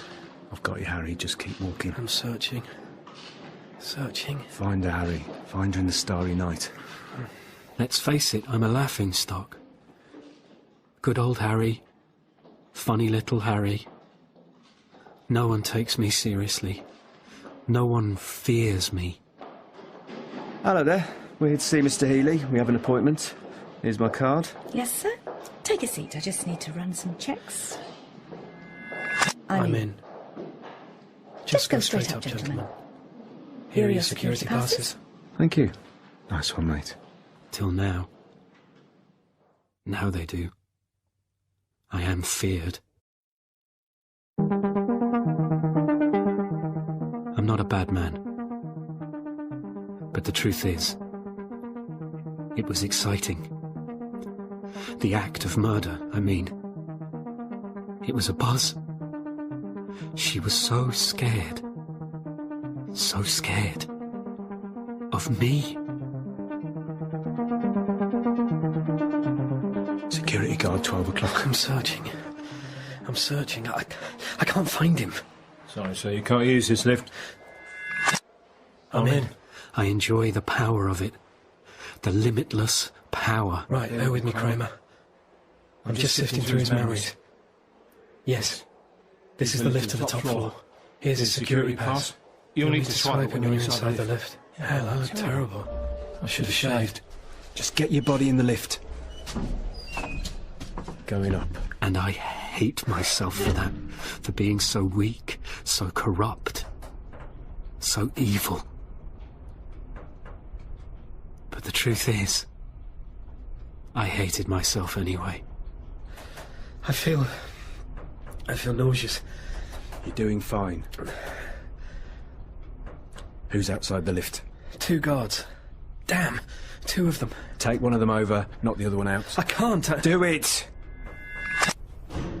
I've got you, Harry. Just keep walking. I'm searching. Searching. Find her, Harry. Find her in the starry night. Let's face it, I'm a laughing stock. Good old Harry. Funny little Harry. No one takes me seriously. No one fears me. Hello there. We're here to see Mr. Healy. We have an appointment. Here's my card. Yes, sir. Take a seat. I just need to run some checks. I'm in. Just go straight up, gentlemen. Here are your security passes. Thank you. Nice one, mate. Till now. Now they do. I am feared. I'm not a bad man. But the truth is, it was exciting. The act of murder, I mean. It was a buzz. She was so scared. So scared. Of me. Security guard, 12 o'clock. I'm searching. I can't find him. Sorry, sir, you can't use this lift. I'm in. I enjoy the power of it. The limitless power. Right, bear with me, Kramer. I'm just sifting through his memories. Yes. This is the lift to the top floor. Here's his security pass. You'll need to swipe when you're inside the lift. Hell, I look terrible. I should have shaved. Just get your body in the lift. Going up. And I hate myself for that. For being so weak, so corrupt, so evil. But the truth is, I hated myself anyway. I feel nauseous. You're doing fine. Who's outside the lift? 2 guards. Damn, 2 of them. Take one of them over, knock the other one out. I can't. Do it!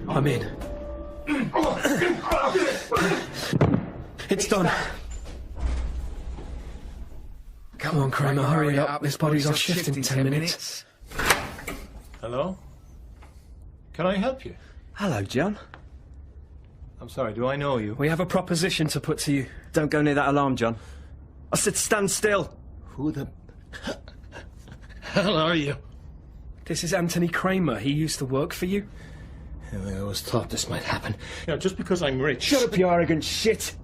I'm in. It's done. Come on, Kramer, hurry up. This body's off shift in 10 minutes. Hello? Can I help you? Hello, John. I'm sorry, do I know you? We have a proposition to put to you. Don't go near that alarm, John. I said stand still. Who the hell are you? This is Anthony Kramer. He used to work for you. I always thought this might happen. You know, just because I'm rich... Shut up, you arrogant shit!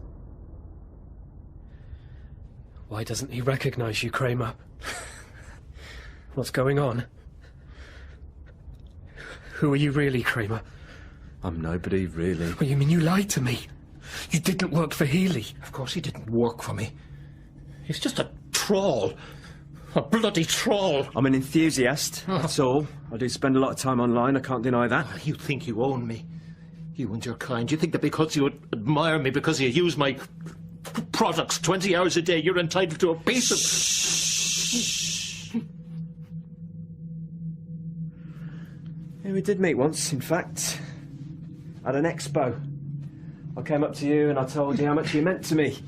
Why doesn't he recognize you, Kramer? What's going on? Who are you really, Kramer? I'm nobody, really. What, you mean you lied to me? You didn't work for Healy? Of course he didn't work for me. He's just a troll. A bloody troll. I'm an enthusiast, that's all. I do spend a lot of time online, I can't deny that. Oh, you think you own me? You and your kind. You think that because you admire me, because you use my products 20 hours a day, you're entitled to a piece of... Shh. Yeah, we did meet once, in fact. At an expo. I came up to you and I told you how much you meant to me.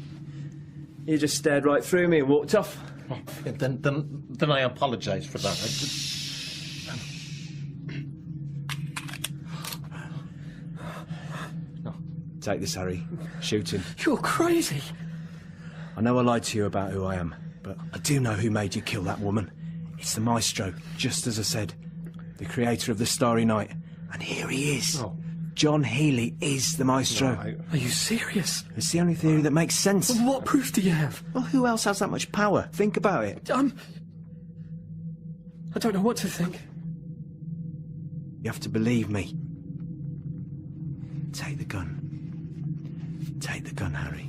You just stared right through me and walked off. Oh, then I apologise for that. No. Take this, Harry. Shoot him. You're crazy. I know I lied to you about who I am, but I do know who made you kill that woman. It's the maestro, just as I said. The creator of the Starry Night. And here he is. Oh. John Healy is the maestro. No, Are you serious? It's the only theory that makes sense. Well, what proof do you have? Well, who else has that much power? Think about it. I don't know what to think. You have to believe me. Take the gun. Take the gun, Harry.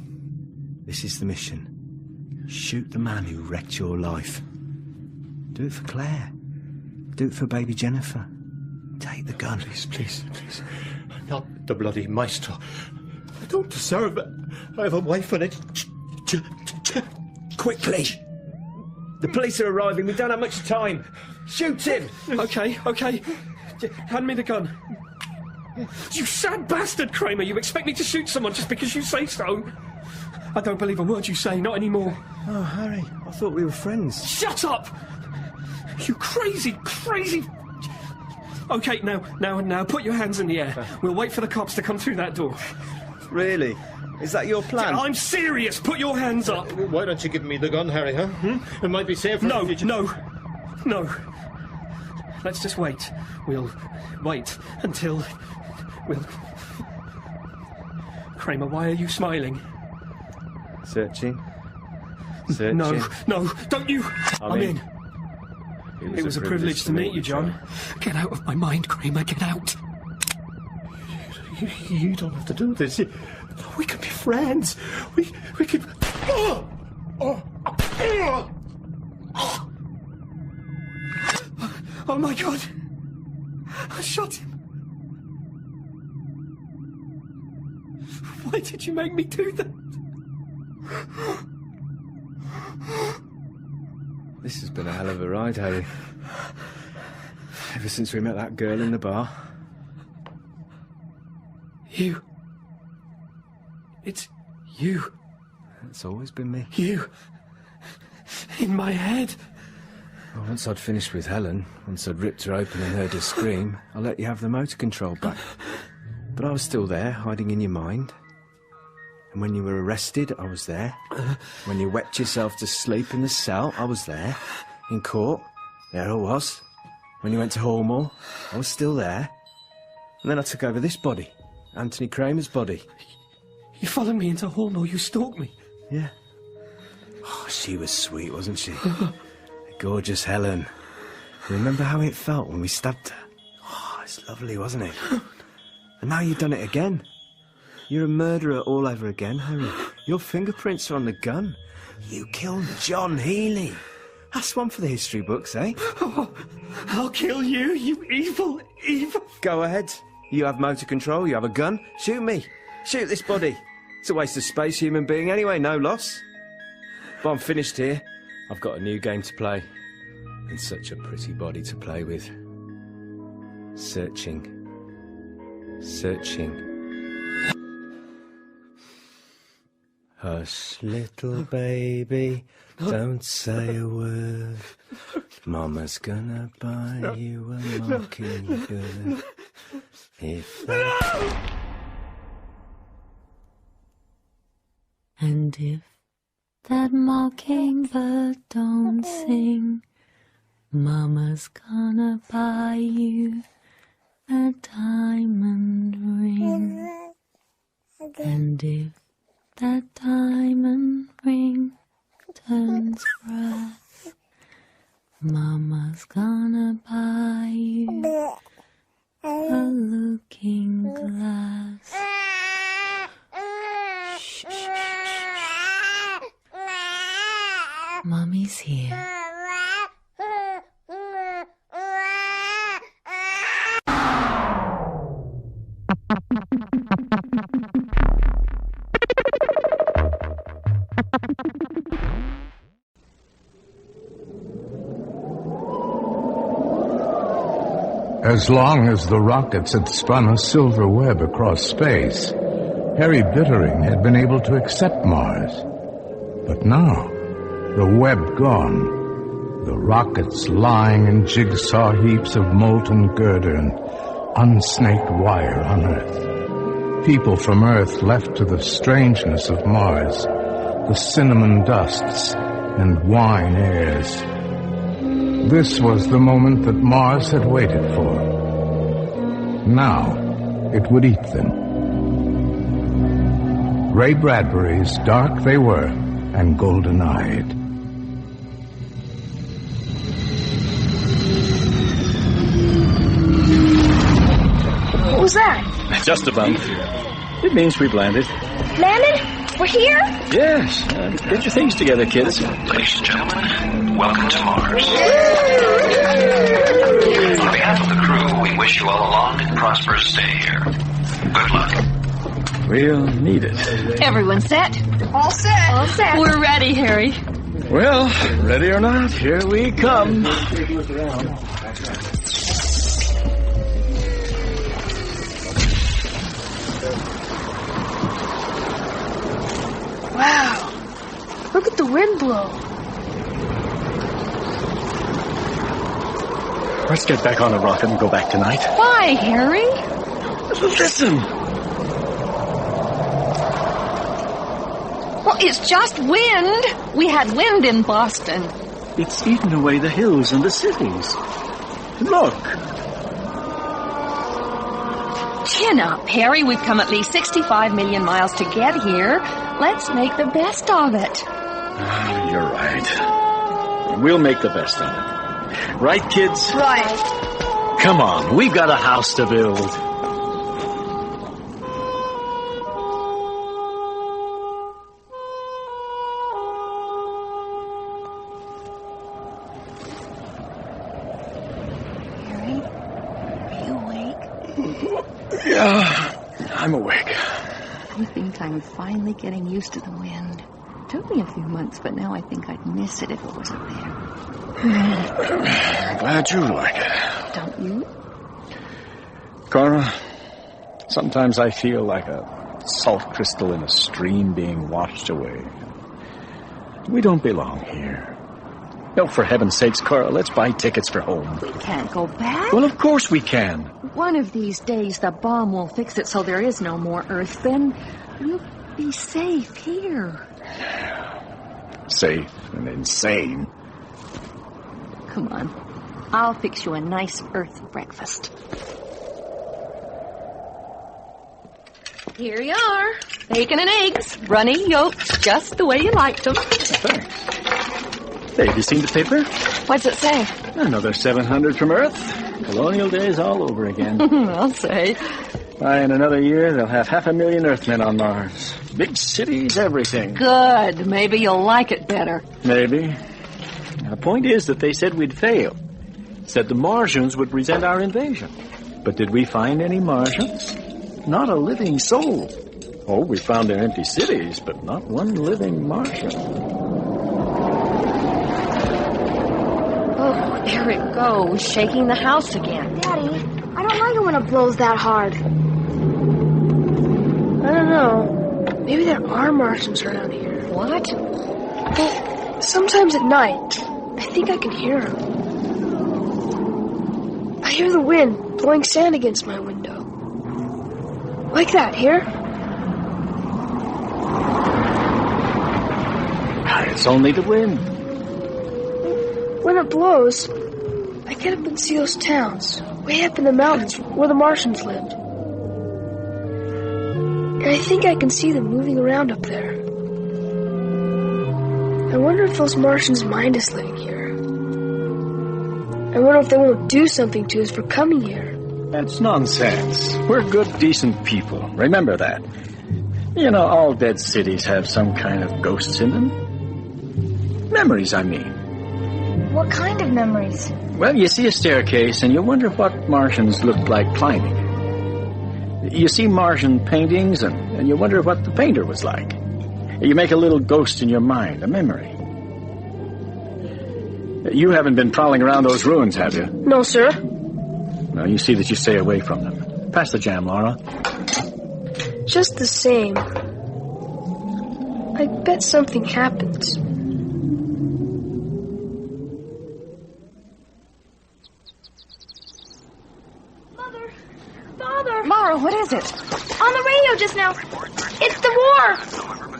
This is the mission. Shoot the man who wrecked your life. Do it for Claire. Do it for baby Jennifer. Take the gun. Please. Not the bloody maestro. I don't deserve it. I have a wife and it. Quickly! The police are arriving. We don't have much time. Shoot him! Okay. Hand me the gun. You sad bastard, Kramer! You expect me to shoot someone just because you say so? I don't believe a word you say, not anymore. Oh, Harry, I thought we were friends. Shut up! You crazy... Okay, now, put your hands in the air. We'll wait for the cops to come through that door. Really? Is that your plan? I'm serious! Put your hands up! Why don't you give me the gun, Harry, huh? It might be safer... No. Let's just wait. We'll wait until... Kramer, why are you smiling? Searching. No, don't you... I'm in. It was a privilege to meet you, John. Get out of my mind, Kramer, get out. You don't have to do this. We could be friends. We could... Oh my God! I shot him. Why did you make me do that? This has been a hell of a ride, Harry. Ever since we met that girl in the bar. You. It's you. It's always been me. You. In my head. Well, once I'd finished with Helen, once I'd ripped her open and heard her scream, I let you have the motor control back. But I was still there, hiding in your mind. And when you were arrested, I was there. When you wept yourself to sleep in the cell, I was there. In court, there I was. When you went to Hallmore, I was still there. And then I took over this body, Anthony Kramer's body. You followed me into Hallmore, you stalked me. Yeah. Oh, she was sweet, wasn't she? Gorgeous Helen. Remember how it felt when we stabbed her? Oh, it's lovely, wasn't it? And now you've done it again. You're a murderer all over again, Harry. Your fingerprints are on the gun. You killed John Healy. That's one for the history books, eh? Oh, I'll kill you, you evil. Go ahead. You have motor control, you have a gun. Shoot me. Shoot this body. It's a waste of space, human being, anyway, no loss. But I'm finished here. I've got a new game to play. And such a pretty body to play with. Searching. Hush, little baby, don't say a word. Mama's gonna buy you a mockingbird. And if that mockingbird don't sing, Mama's gonna buy you a diamond ring. And if that diamond ring turns grass, Mama's gonna buy you a looking glass. Shh, shh, shh. Mommy's here. As long as the rockets had spun a silver web across space, Harry Bittering had been able to accept Mars. But now, the web gone, the rockets lying in jigsaw heaps of molten girder and unsnaked wire on Earth. People from Earth left to the strangeness of Mars, the cinnamon dusts and wine airs. This was the moment that Mars had waited for. Now, it would eat them. Ray Bradbury's dark they were and golden-eyed. What was that? Just a bump. It means we've landed. Landed? We're here? Yes. Get your things together, kids. Ladies and gentlemen, welcome to Mars. On behalf of the crew, we wish you all a long and prosperous stay here. Good luck. We'll need it. Everyone set? All set. All set. We're ready, Harry. Well, ready or not, here we come. Wow. Look at the wind blow. Let's get back on the rocket and go back tonight. Why, Harry? Listen. Well, it's just wind. We had wind in Boston. It's eaten away the hills and the cities. Look. Chin up, Harry. We've come at least 65 million miles to get here. Let's make the best of it. You're right. We'll make the best of it. Right, kids? Right. Come on, we've got a house to build. Harry, are you awake? Yeah, I'm awake. I think I'm finally getting used to the wind. It took me a few months, but now I think I'd miss it if it wasn't there. I'm glad you like it. Don't you? Cora, sometimes I feel like a salt crystal in a stream being washed away. We don't belong here. No, for heaven's sakes, Cora, let's buy tickets for home. We can't go back. Well, of course we can. One of these days, the bomb will fix it so there is no more Earth. Then we'll be safe here. Safe and insane. Come on. I'll fix you a nice Earth breakfast. Here you are. Bacon and eggs. Runny yolks, just the way you like them. Thanks. Hey, have you seen the paper? What's it say? Another 700 from Earth. Colonial days all over again. I'll say. In another year, they'll have 500,000 Earthmen on Mars. Big cities, everything. Good. Maybe you'll like it better. Maybe. The point is that they said we'd fail. Said the Martians would resent our invasion. But did we find any Martians? Not a living soul. Oh, we found their empty cities, but not one living Martian. Oh, there it goes, shaking the house again. Daddy, I don't like it when it blows that hard. I don't know. Maybe there are Martians around here. What? Well, sometimes at night, I think I can hear them. I hear the wind blowing sand against my window. Like that, here? It's only the wind. When it blows, I get up and see those towns, way up in the mountains where the Martians lived. And I think I can see them moving around up there. I wonder if those Martians mind us living here. I wonder if they won't do something to us for coming here. That's nonsense. We're good, decent people. Remember that. You know, all dead cities have some kind of ghosts in them. Memories, I mean. What kind of memories? Well, you see a staircase, and you wonder what Martians looked like climbing. You see Martian paintings, and you wonder what the painter was like. You make a little ghost in your mind, a memory. You haven't been prowling around those ruins, have you? No, sir. Well, you see that you stay away from them. Pass the jam, Laura. Just the same. I bet something happens. Father! Laura, what is it? On the radio just now. It's the war!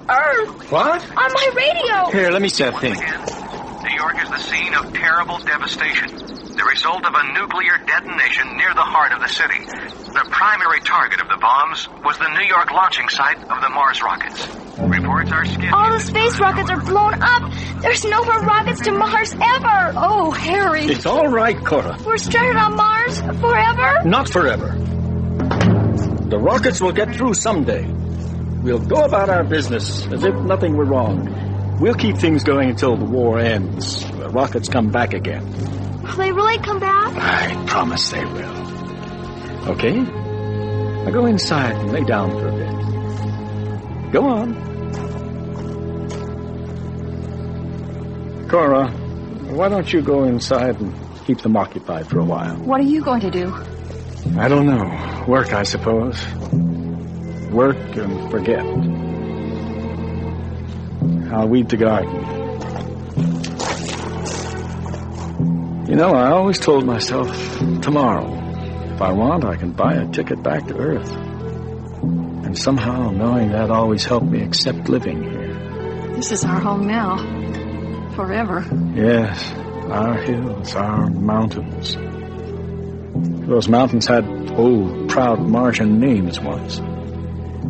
Earth! What? On my radio! Here, let me see that thing. New York is the scene of terrible devastation. The result of a nuclear detonation near the heart of the city. The primary target of the bombs was the New York launching site of the Mars rockets. Reports are sketchy. All the space rockets are blown up. There's no more rockets to Mars ever. Oh, Harry. It's all right, Cora. We're stranded on Mars forever? Not forever. The rockets will get through someday. We'll go about our business as if nothing were wrong. We'll keep things going until the war ends. The rockets come back again. Will they really come back? I promise they will. Okay? Now go inside and lay down for a bit. Go on. Cora, why don't you go inside and keep them occupied for a while? What are you going to do? I don't know. Work, I suppose. Work and forget. I'll weed the garden. You know, I always told myself, tomorrow, if I want, I can buy a ticket back to Earth. And somehow, knowing that always helped me accept living here. This is our home now. Forever. Yes, our hills, our mountains. Those mountains had old, proud Martian names once.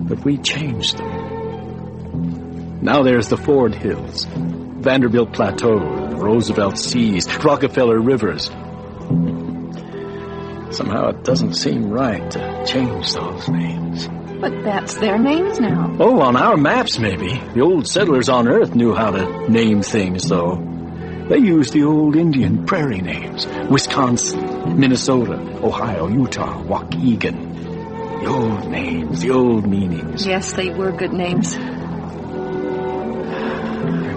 But we changed them. Now there's the Ford Hills, Vanderbilt Plateau, Roosevelt Seas, Rockefeller Rivers. Somehow it doesn't seem right to change those names. But that's their names now. Oh, on our maps, maybe. The old settlers on Earth knew how to name things, though. They used the old Indian prairie names. Wisconsin, Minnesota, Ohio, Utah, Waukegan. The old names, the old meanings. Yes, they were good names. I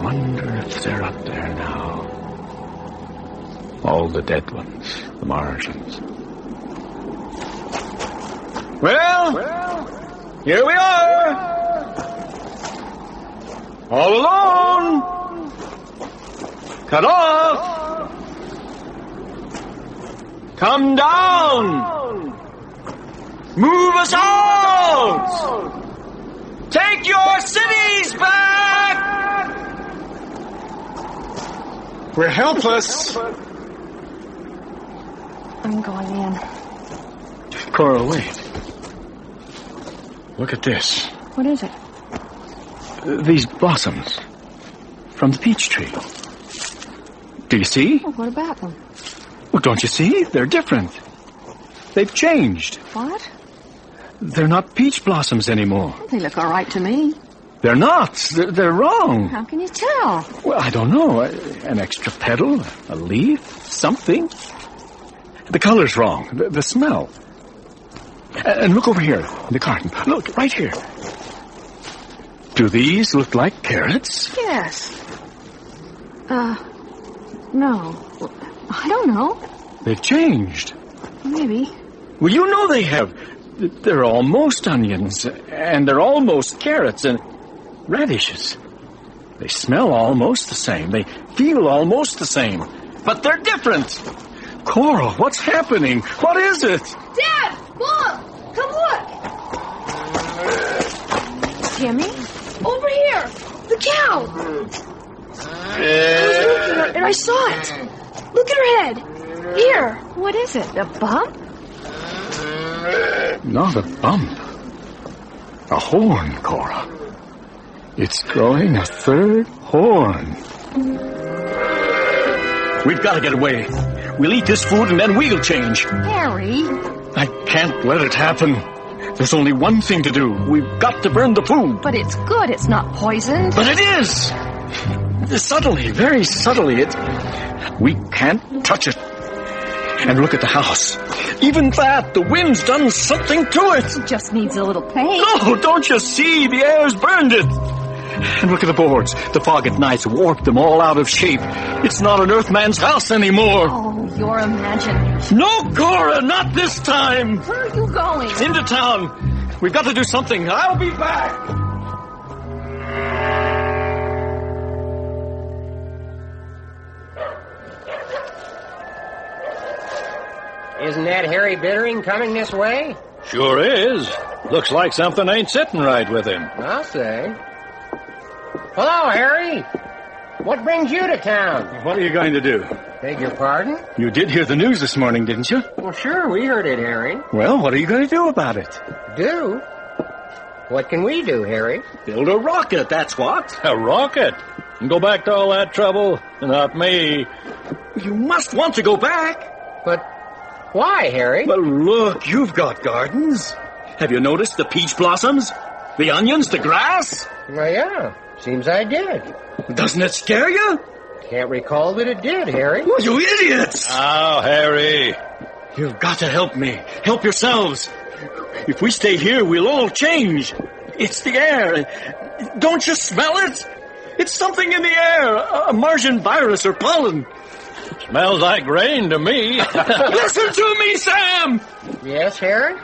wonder if they're up there now. All the dead ones, the Martians. Well, here we are. All alone. Cut off. Come down. Move us out. Take your cities back. We're helpless. I'm going in. Cora, wait. Look at this. What is it? These blossoms from the peach tree. Do you see? Well, what about them? Well, don't you see? They're different. They've changed. What? They're not peach blossoms anymore. They look all right to me. They're not. They're wrong. How can you tell? Well, I don't know. An extra petal, a leaf, something. The color's wrong. The smell. And look over here in the garden. Look, right here. Do these look like carrots? Yes. No. I don't know. They've changed. Maybe. Well, you know they have. They're almost onions, and they're almost carrots, and radishes. They smell almost the same. They feel almost the same. But they're different. Cora, what's happening? What is it? Dad! Mom! Come look! Jimmy? Over here! The cow! I was looking at her and I saw it. Look at her head. Here. What is it? A bump? Not a bump. A horn, Cora. It's growing a third horn. We've got to get away. We'll eat this food and then we'll change. Harry! I can't let it happen. There's only one thing to do. We've got to burn the food. But it's good. It's not poisoned. But it is! Subtly, very subtly. We can't touch it. And look at the house. Even that, the wind's done something to it. It just needs a little paint. No, don't you see? The air's burned it. And look at the boards. The fog at night's warped them all out of shape. It's not an Earthman's house anymore. Oh, your imagination. No, Cora, not this time. Where are you going? Into town. We've got to do something. I'll be back. Isn't that Harry Bittering coming this way? Sure is. Looks like something ain't sitting right with him. I'll say. Hello, Harry. What brings you to town? What are you going to do? Beg your pardon? You did hear the news this morning, didn't you? Well, sure, we heard it, Harry. Well, what are you going to do about it? Do? What can we do, Harry? Build a rocket, that's what. A rocket? And go back to all that trouble? Not me. You must want to go back. But why, Harry? Well, look, you've got gardens. Have you noticed the peach blossoms? The onions, the grass? Well, yeah. Seems I did. Doesn't it scare you? Can't recall that it did, Harry. Oh, you idiots! Oh, Harry. You've got to help me. Help yourselves. If we stay here, we'll all change. It's the air. Don't you smell it? It's something in the air. A Martian virus or pollen. Smells like rain to me. Listen to me, Sam! Yes, Harry?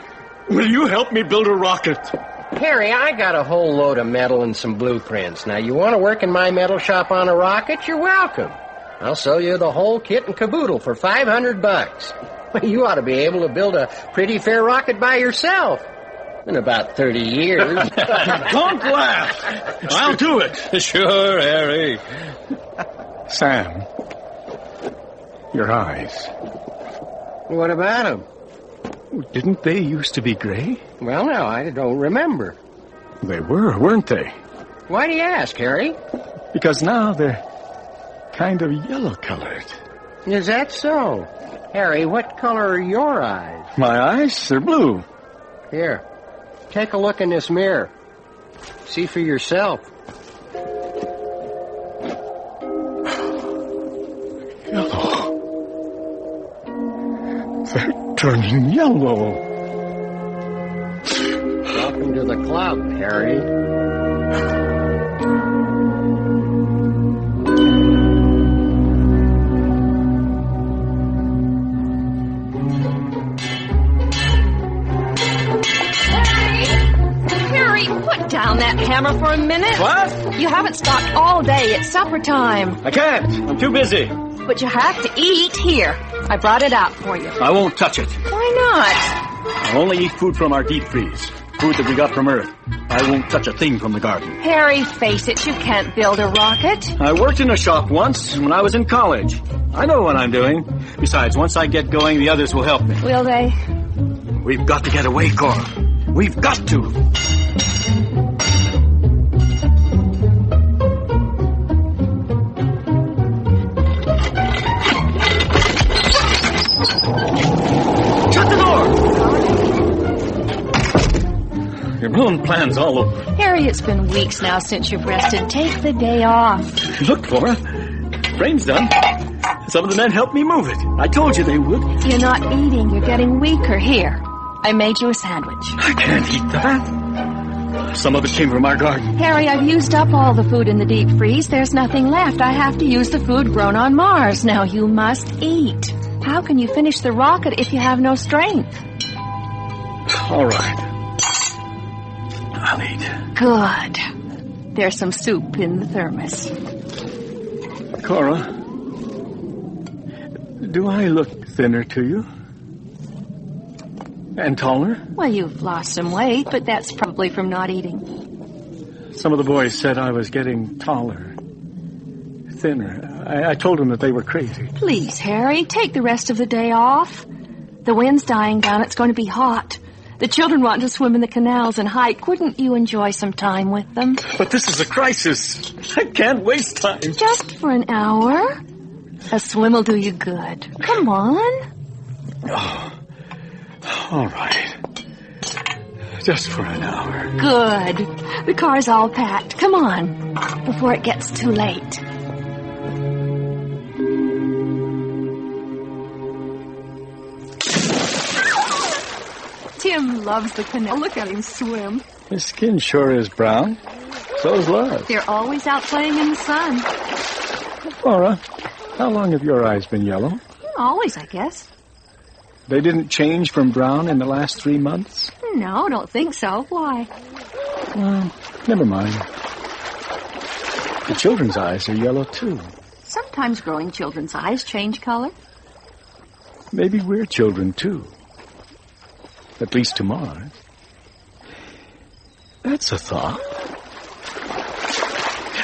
Will you help me build a rocket? Harry, I got a whole load of metal and some blueprints. Now, you want to work in my metal shop on a rocket? You're welcome. I'll sell you the whole kit and caboodle for $500. You ought to be able to build a pretty fair rocket by yourself in about 30 years. Don't laugh. I'll do it. Sure, Harry. Sam, your eyes. What about them? Didn't they used to be gray? Well, no, I don't remember. They were, weren't they? Why do you ask, Harry? Because now they're kind of yellow-colored. Is that so? Harry, what color are your eyes? My eyes? They're blue. Here, take a look in this mirror. See for yourself. Yellow. They're turning yellow. Welcome to the club, Harry. Put down that hammer for a minute. What? You haven't stopped all day. It's supper time. I can't. I'm too busy. But you have to eat. Here, I brought it out for you. I won't touch it. Why not? I only eat food from our deep freeze. Food that we got from Earth. I won't touch a thing from the garden. Harry, face it, you can't build a rocket. I worked in a shop once when I was in college. I know what I'm doing. Besides, once I get going, the others will help me. Will they? We've got to get away, Cora. We've got to. Shut the door! You're blowing plans all over. Harry, it's been weeks now since you've rested. Take the day off. Look, Cora. Frame's done. Some of the men helped me move it. I told you they would. You're not eating. You're getting weaker. Here, I made you a sandwich. I can't eat that. Some of it came from our garden. Harry, I've used up all the food in the deep freeze. There's nothing left. I have to use the food grown on Mars. Now you must eat. How can you finish the rocket if you have no strength? All right. I'll eat. Good. There's some soup in the thermos. Cora, do I look thinner to you? And taller? Well, you've lost some weight, but that's probably from not eating. Some of the boys said I was getting taller, thinner. I told them that they were crazy. Please, Harry, take the rest of the day off. The wind's dying down. It's going to be hot. The children want to swim in the canals and hike. Wouldn't you enjoy some time with them? But this is a crisis. I can't waste time. Just for an hour. A swim will do you good. Come on. Oh, all right. Just for an hour. Good. The car's all packed. Come on, before it gets too late. Tim loves the canal. Look at him swim. His skin sure is brown. So's Laura's. They're always out playing in the sun. Laura, how long have your eyes been yellow? Always, I guess. They didn't change from brown in the last 3 months? No, don't think so. Why? Well, never mind. The children's eyes are yellow, too. Sometimes growing children's eyes change color. Maybe we're children, too. At least to Mars. That's a thought.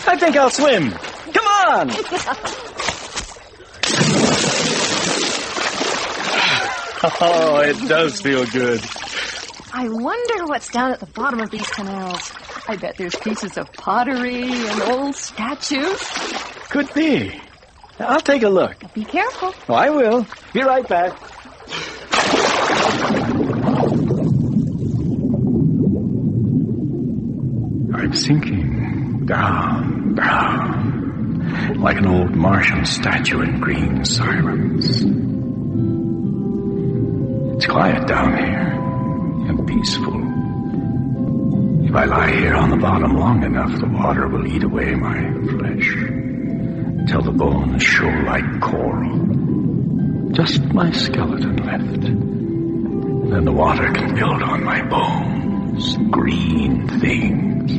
I think I'll swim. Come on! Oh, it does feel good. I wonder what's down at the bottom of these canals. I bet there's pieces of pottery and old statues. Could be. I'll take a look. Be careful. Oh, I will. Be right back. I'm sinking down, down, like an old Martian statue in green silence. It's quiet down here, and peaceful. If I lie here on the bottom long enough, the water will eat away my flesh, till the bones show like coral. Just my skeleton left. Then the water can build on my bones, green things,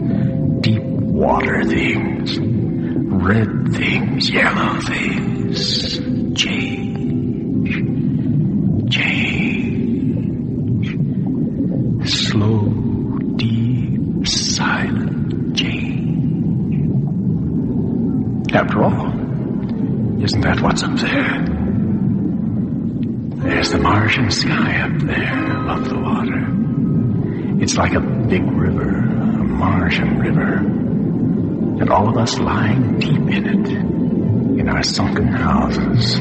deep water things, red things, yellow things. Change. Slow, deep, silent change. After all, isn't that what's up there? There's the Martian sky up there above the water. It's like a big river, a Martian river. And all of us lying deep in it, in our sunken houses,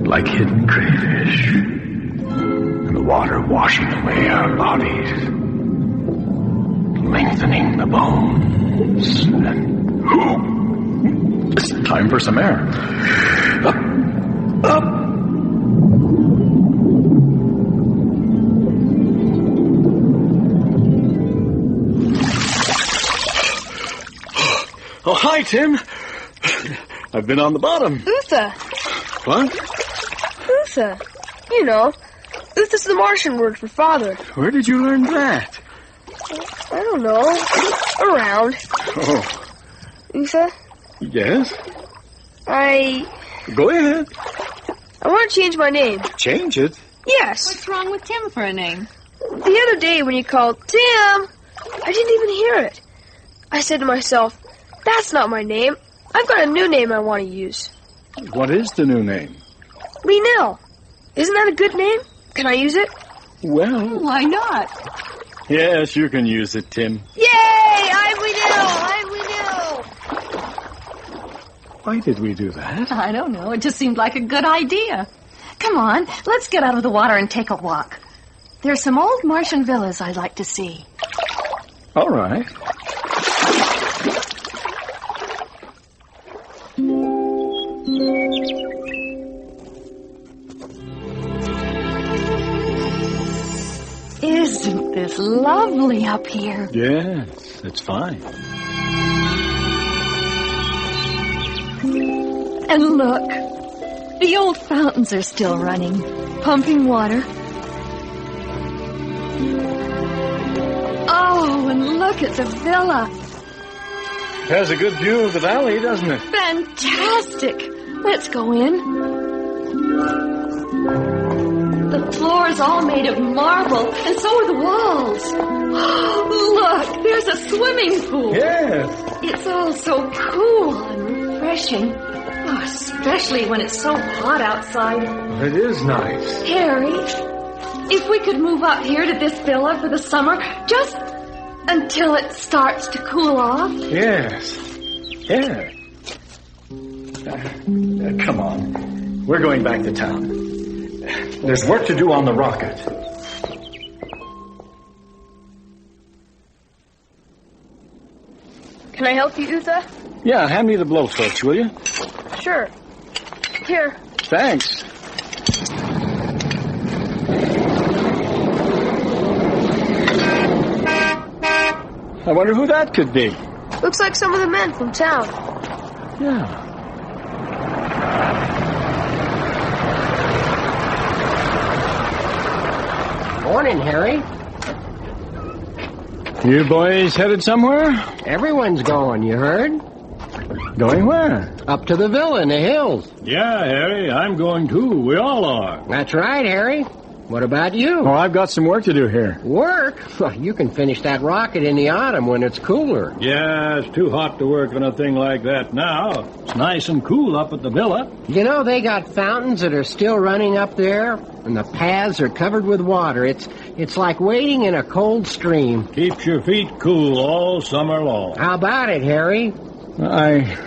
like hidden crayfish. And the water washing away our bodies, lengthening the bones. And it's time for some air. Up. Oh, hi, Tim. I've been on the bottom. Utha. What? Utha. You know, Utha's the Martian word for father. Where did you learn that? I don't know. Around. Oh. Utha? Yes? Go ahead. I want to change my name. Change it? Yes. What's wrong with Tim for a name? The other day when you called, Tim, I didn't even hear it. I said to myself, that's not my name. I've got a new name I want to use. What is the new name? Linnell. Isn't that a good name? Can I use it? Well... Why not? Yes, you can use it, Tim. Yay! I'm Linnell! Why did we do that? I don't know. It just seemed like a good idea. Come on, let's get out of the water and take a walk. There's some old Martian villas I'd like to see. All right. Isn't this lovely up here? Yes, it's fine. And look, the old fountains are still running, pumping water. Oh, and look at the villa. It has a good view of the valley, doesn't it? Fantastic. Let's go in. The floor's all made of marble, and so are the walls. Look, there's a swimming pool. Yes. It's all so cool and refreshing. Oh, especially when it's so hot outside. It is nice. Harry, if we could move up here to this villa for the summer, just until it starts to cool off. Yes. Yeah. Come on. We're going back to town. There's work to do on the rocket. Can I help you, Utha? Yeah, hand me the blowtorch, will you? Sure. Here. Thanks. I wonder who that could be. Looks like some of the men from town. Yeah. Morning, Harry. You boys headed somewhere? Everyone's going, you heard? Going where? Up to the villa in the hills. Yeah, Harry, I'm going too. We all are. That's right, Harry. What about you? Oh, I've got some work to do here. Work? Well, you can finish that rocket in the autumn when it's cooler. Yeah, it's too hot to work on a thing like that now. It's nice and cool up at the villa. You know, they got fountains that are still running up there, and the paths are covered with water. It's like wading in a cold stream. Keeps your feet cool all summer long. How about it, Harry? I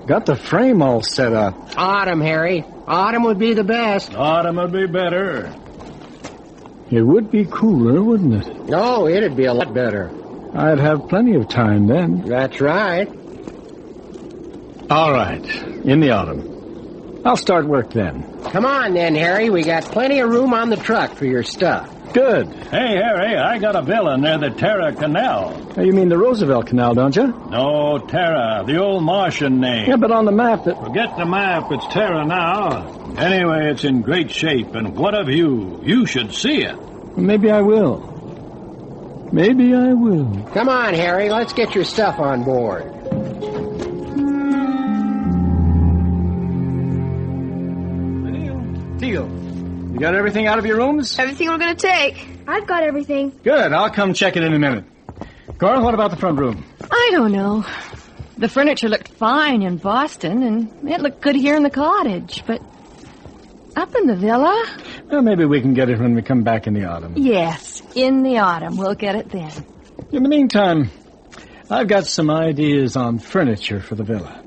got the frame all set up. Autumn, Harry. Autumn would be the best. Autumn would be better. It would be cooler, wouldn't it? No, it'd be a lot better. I'd have plenty of time then. That's right. All right, in the autumn. I'll start work then. Come on then, Harry. We got plenty of room on the truck for your stuff. Good. Hey, Harry, I got a villa near the Terra Canal. You mean the Roosevelt Canal, don't you? No, Terra, the old Martian name. Yeah, but on the map it... Forget the map, it's Terra now. Anyway, it's in great shape, and what of you? You should see it. Maybe I will. Maybe I will. Come on, Harry, let's get your stuff on board. Teal, you got everything out of your rooms? Everything we're going to take. I've got everything. Good, I'll come check it in a minute. Cora, what about the front room? I don't know. The furniture looked fine in Boston, and it looked good here in the cottage, but up in the villa? Well, maybe we can get it when we come back in the autumn. Yes, in the autumn. We'll get it then. In the meantime, I've got some ideas on furniture for the villa.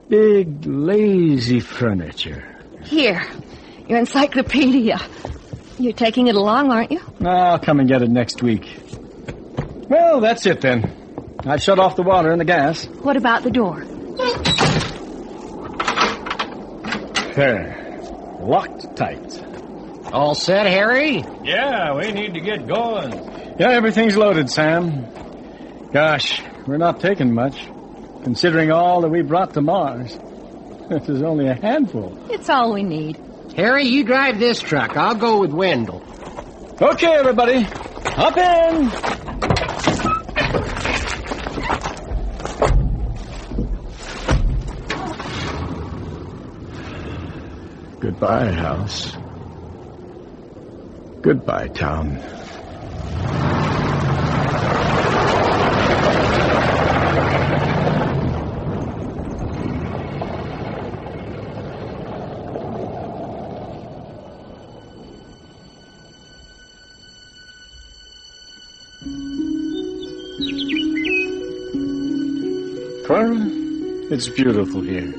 Big, lazy furniture. Here, your encyclopedia. You're taking it along, aren't you? I'll come and get it next week. Well, that's it then. I've shut off the water and the gas. What about the door? There. Locked tight. All set, Harry? Yeah, we need to get going. Yeah, everything's loaded, Sam. Gosh, we're not taking much, considering all that we brought to Mars. This is only a handful. It's all we need. Harry, you drive this truck. I'll go with Wendell. Okay, everybody. Hop in. Goodbye, house. Goodbye, town. Clara, it's beautiful here.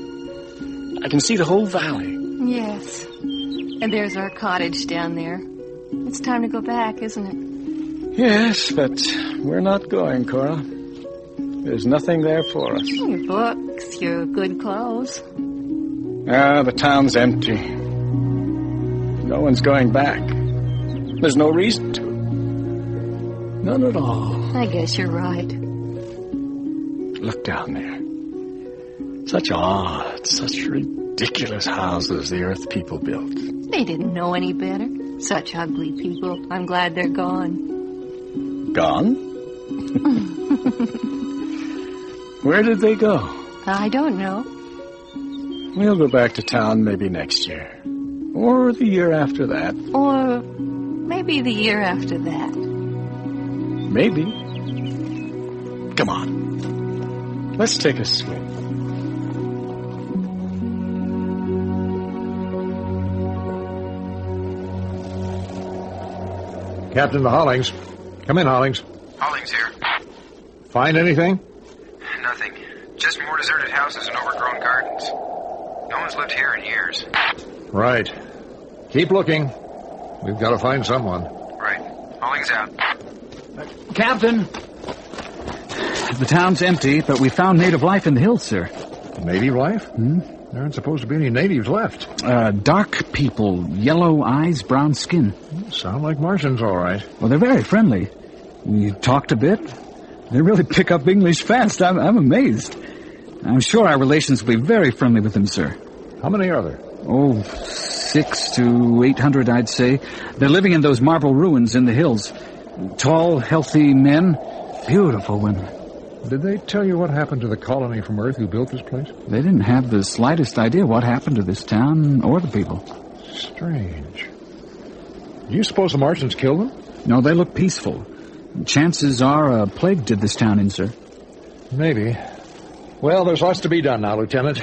I can see the whole valley. Yes. And there's our cottage down there. It's time to go back, isn't it? Yes, but we're not going, Cora. There's nothing there for us. Your books, your good clothes. The town's empty. No one's going back. There's no reason to. None at all. I guess you're right. Look down there. Such odd, such ridiculous houses the Earth people built. They didn't know any better. Such ugly people. I'm glad they're gone. Gone? Where did they go? I don't know. We'll go back to town maybe next year. Or the year after that. Or maybe the year after that. Maybe. Come on. Let's take a swim. Captain to Hollings. Come in, Hollings. Hollings here. Find anything? Nothing. Just more deserted houses and overgrown gardens. No one's lived here in years. Right. Keep looking. We've got to find someone. Right. Hollings out. Captain! The town's empty, but we found native life in the hills, sir. Native life? There aren't supposed to be any natives left. Dark people, yellow eyes, brown skin. Sound like Martians, all right. Well, they're very friendly. We talked a bit. They really pick up English fast. I'm amazed. I'm sure our relations will be very friendly with them, sir. How many are there? 600 to 800, I'd say. They're living in those marble ruins in the hills. Tall, healthy men, beautiful women. Did they tell you what happened to the colony from Earth who built this place? They didn't have the slightest idea what happened to this town or the people. Strange. Do you suppose the Martians killed them? No, they look peaceful. Chances are a plague did this town in, sir. Maybe. Well, there's lots to be done now, Lieutenant.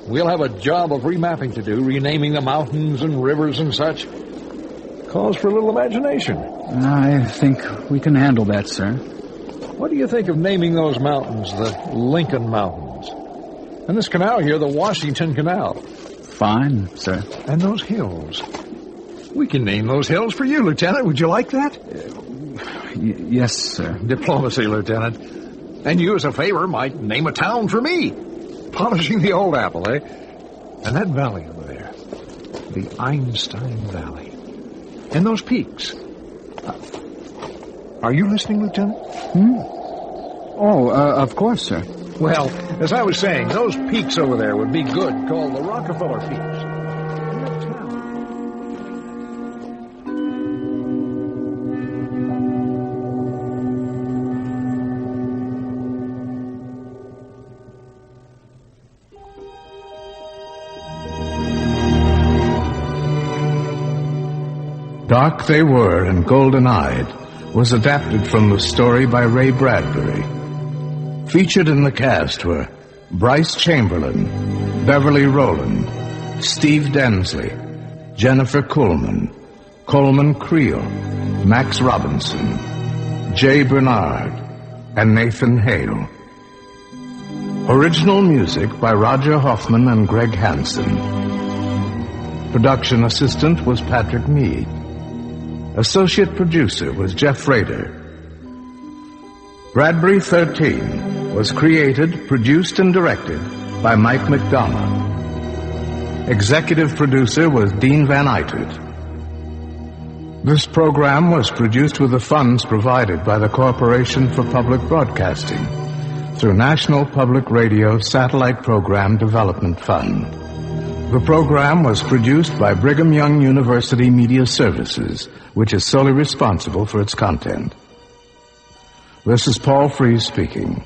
We'll have a job of remapping to do, renaming the mountains and rivers and such. Calls for a little imagination. I think we can handle that, sir. What do you think of naming those mountains the Lincoln Mountains? And this canal here, the Washington Canal. Fine, sir. And those hills. We can name those hills for you, Lieutenant. Would you like that? Yes, sir. Diplomacy, Lieutenant. And you, as a favor, might name a town for me. Polishing the old apple, eh? And that valley over there, the Einstein Valley. And those peaks. Are you listening, Lieutenant? Oh, of course, sir. Well, as I was saying, those peaks over there would be good, called the Rockefeller Peaks. Dark They Were and Golden-Eyed was adapted from the story by Ray Bradbury. Featured in the cast were Bryce Chamberlain, Beverly Rowland, Steve Densley, Jennifer Coleman, Coleman Creel, Max Robinson, Jay Bernard, and Nathan Hale. Original music by Roger Hoffman and Greg Hansen. Production assistant was Patrick Meade. Associate producer was Jeff Rader. Bradbury 13 was created, produced, and directed by Mike McDonough. Executive producer was Dean Van Eitert. This program was produced with the funds provided by the Corporation for Public Broadcasting through National Public Radio Satellite Program Development Fund. The program was produced by Brigham Young University Media Services, which is solely responsible for its content. This is Paul Frees speaking.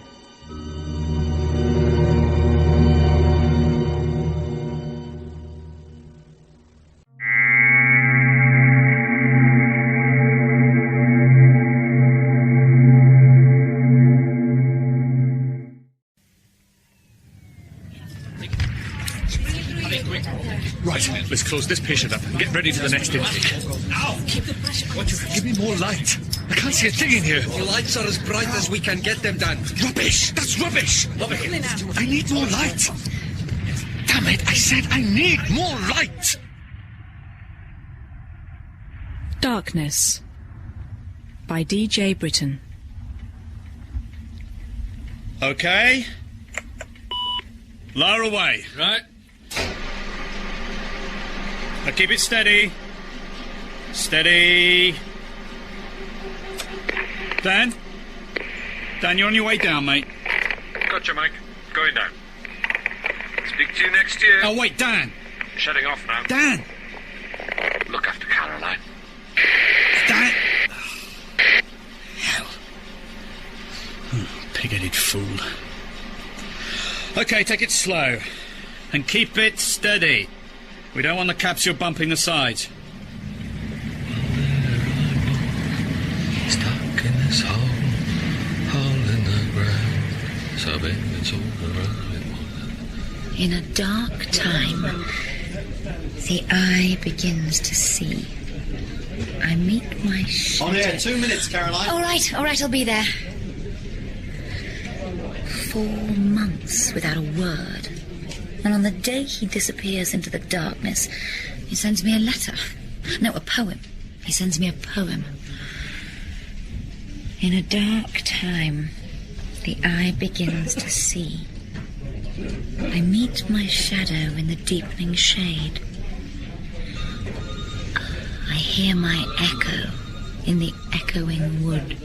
Right, let's close this patient up and get ready for the next intake. Now! Keep the pressure. Give me more light. I can't see a thing in here. The lights are as bright as we can get them, Dan. Rubbish! That's rubbish! I need more light. Damn it, I said I need more light! Darkness by DJ Britton. Okay. Lower away. Right. Now keep it steady. Steady. Dan? Dan, you're on your way down, mate. Gotcha, Mike. Going down. Speak to you next year. Oh, wait, Dan! Shutting off now. Dan! Look after Caroline. Dan! Hell. Pig-headed fool. Okay, take it slow. And keep it steady. We don't want the capsule bumping the sides. Stuck in this hole in the ground, so big it's all around. In a dark time, the eye begins to see. I meet my shadow. On here, 2 minutes, Caroline. All right, I'll be there. 4 months without a word. And on the day he disappears into the darkness, he sends me a letter. No, a poem. He sends me a poem. In a dark time, the eye begins to see. I meet my shadow in the deepening shade. I hear my echo in the echoing wood.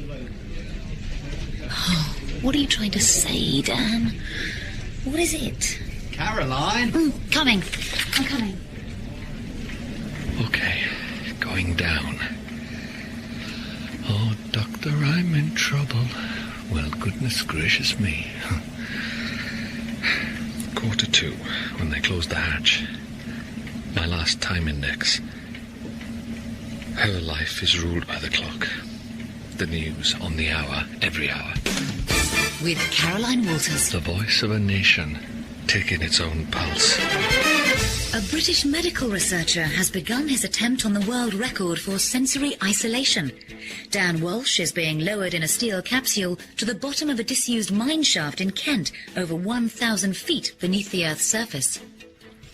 Oh, what are you trying to say, Dan? What is it? Caroline? Coming. I'm coming. Okay, going down. Oh, Doctor, I'm in trouble. Well, goodness gracious me. 2:15, when they closed the hatch. My last time index. Her life is ruled by the clock. The news on the hour, every hour. With Caroline Walters. The voice of a nation, taking its own pulse. A British medical researcher has begun his attempt on the world record for sensory isolation. Dan Walsh is being lowered in a steel capsule to the bottom of a disused mine shaft in Kent, over 1,000 feet beneath the Earth's surface.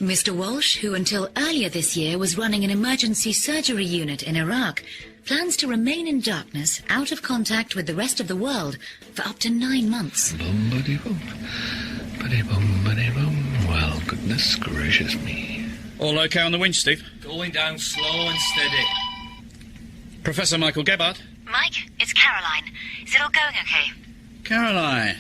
Mr. Walsh, who until earlier this year was running an emergency surgery unit in Iraq, plans to remain in darkness, out of contact with the rest of the world, for up to 9 months. Boom-ba-dee-boom. Ba-dee-boom, ba-dee-boom. Well, goodness gracious me. All okay on the winch, Steve? Going down slow and steady. Professor Michael Gebhardt? Mike, it's Caroline. Is it all going okay? Caroline,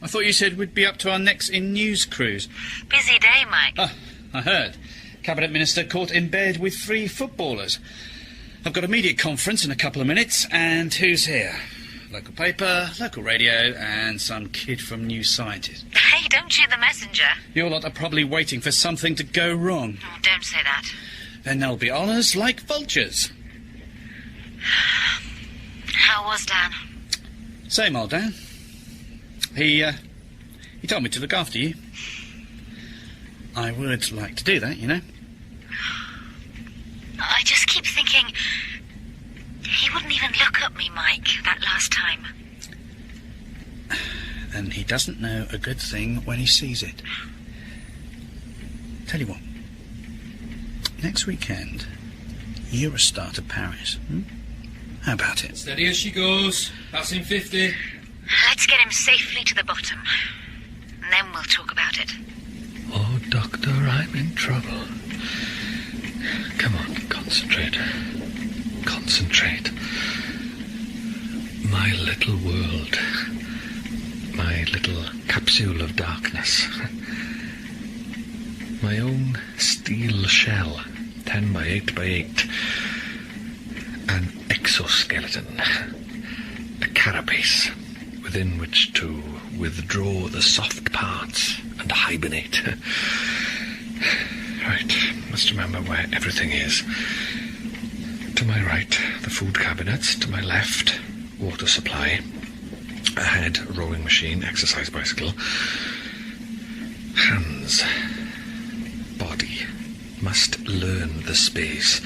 I thought you said we'd be up to our necks in news cruise. Busy day, Mike. Ah, I heard. Cabinet Minister caught in bed with 3 footballers. I've got a media conference in a couple of minutes, and who's here? Local paper, local radio, and some kid from New Scientist. Hey, don't shoot the messenger. Your lot are probably waiting for something to go wrong. Oh, don't say that. Then there'll be honours like vultures. How was Dan? Same old Dan. He told me to look after you. I would like to do that, you know. I just keep thinking... He wouldn't even look at me, Mike, that last time. And he doesn't know a good thing when he sees it. Tell you what. Next weekend, you're a star to Paris. How about it? Steady as she goes. Passing 50. Let's get him safely to the bottom. And then we'll talk about it. Oh, Doctor, I'm in trouble. Come on, concentrate. Concentrate. My little world. My little capsule of darkness. My own steel shell, 10 by 8 by 8. An exoskeleton. A carapace within which to withdraw the soft parts and hibernate. Right, must remember where everything is. To my right, the food cabinets. To my left, water supply. Ahead, rowing machine, exercise bicycle. Hands. Body. Must learn the space.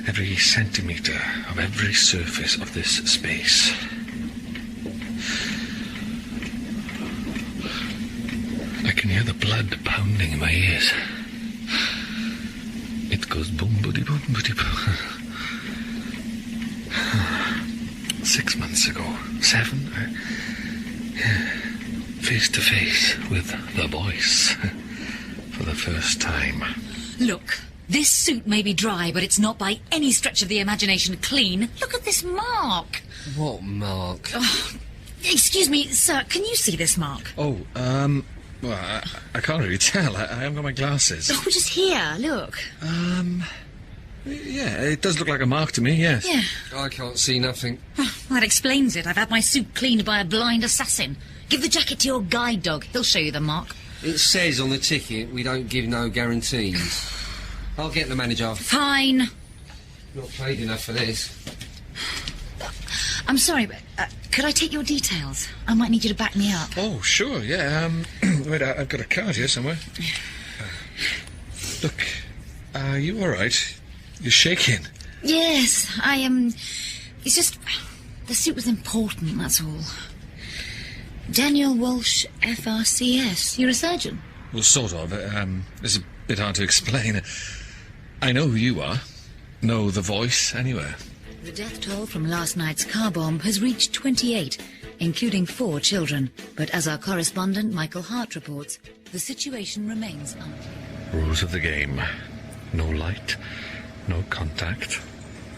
Every centimetre of every surface of this space. I can hear the blood pounding in my ears. It goes boom-buddy-boom-buddy-boom. 6 months ago. 7. Face to face with the voice. For the first time. Look, this suit may be dry, but it's not by any stretch of the imagination clean. Look at this mark. What mark? Oh, excuse me, sir, can you see this mark? Oh, well, I can't really tell. I haven't got my glasses. Oh, just here, look. Yeah, it does look like a mark to me, yes. Yeah. I can't see nothing. Oh, that explains it. I've had my suit cleaned by a blind assassin. Give the jacket to your guide dog. He'll show you the mark. It says on the ticket we don't give no guarantees. I'll get the manager. Fine. Not paid enough for this. I'm sorry, but could I take your details? I might need you to back me up. Oh, sure, yeah. Wait, I've got a card here somewhere. Look, are you all right? You're shaking. Yes, I It's just... the suit was important, that's all. Daniel Walsh, FRCS. You're a surgeon? Well, sort of. It's a bit hard to explain. I know who you are. Know the voice anywhere. The death toll from last night's car bomb has reached 28, including 4 children. But as our correspondent Michael Hart reports, the situation remains unclear. Rules of the game. No light, no contact,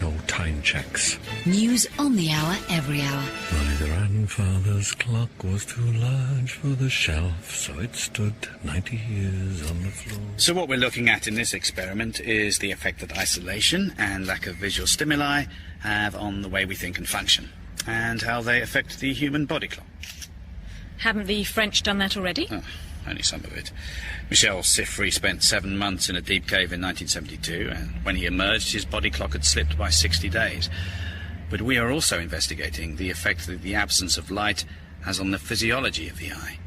no time checks. News on the hour, every hour. My grandfather's clock was too large for the shelf, so it stood 90 years on the floor. So what we're looking at in this experiment is the effect that isolation and lack of visual stimuli have on the way we think and function, and how they affect the human body clock. Haven't the French done that already? Oh, only some of it. Michel Sifri spent 7 months in a deep cave in 1972, and when he emerged, his body clock had slipped by 60 days. But we are also investigating the effect that the absence of light has on the physiology of the eye.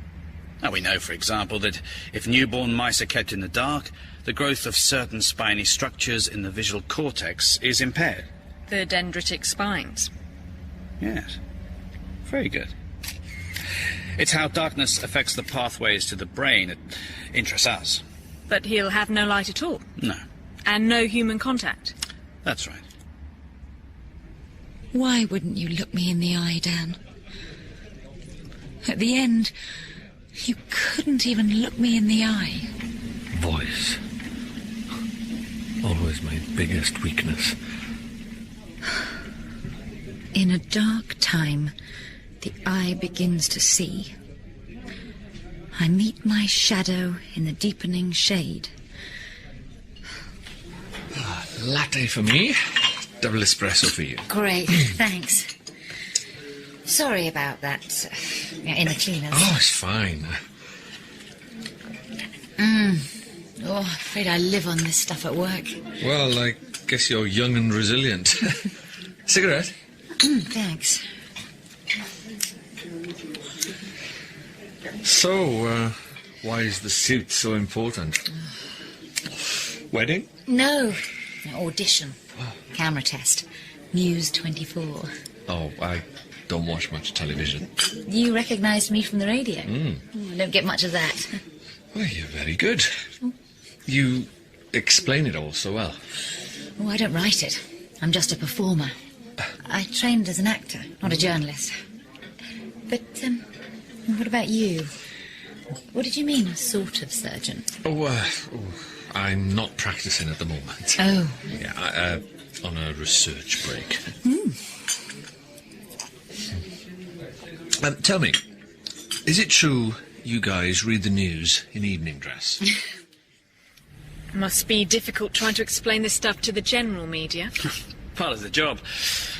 Now, we know, for example, that if newborn mice are kept in the dark, the growth of certain spiny structures in the visual cortex is impaired. The dendritic spines. Yes. Very good. It's how darkness affects the pathways to the brain that interests us. But he'll have no light at all? No. And no human contact? That's right. Why wouldn't you look me in the eye, Dan? At the end, you couldn't even look me in the eye. Voice. Always my biggest weakness. In a dark time, the eye begins to see. I meet my shadow in the deepening shade. Latte for me. Double espresso for you. Great, thanks. Sorry about that. In the cleaners. Oh, it's fine. Oh, I'm afraid I live on this stuff at work. Well, I guess you're young and resilient. Cigarette? Thanks. So, why is the suit so important? Wedding? No. Audition. Camera test. News 24. Oh, I don't watch much television. You recognised me from the radio. I don't get much of that. Well, you're very good. You explain it all so well. Oh, I don't write it. I'm just a performer. I trained as an actor, not a journalist. But, what about you? What did you mean, a sort of surgeon? I'm not practising at the moment. Oh. Yeah, on a research break. Tell me, is it true you guys read the news in evening dress? Must be difficult trying to explain this stuff to the general media. Part of the job.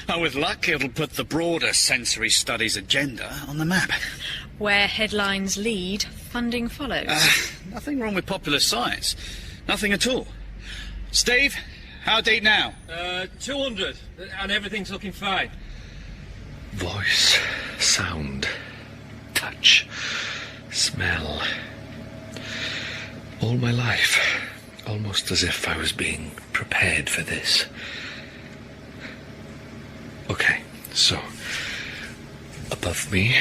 And with luck, it'll put the broader sensory studies agenda on the map. Where headlines lead, funding follows. Nothing wrong with popular science. Nothing at all. Steve, how deep now? 200, and everything's looking fine. Voice, sound, touch, smell. All my life, almost as if I was being prepared for this. Okay, so, above me,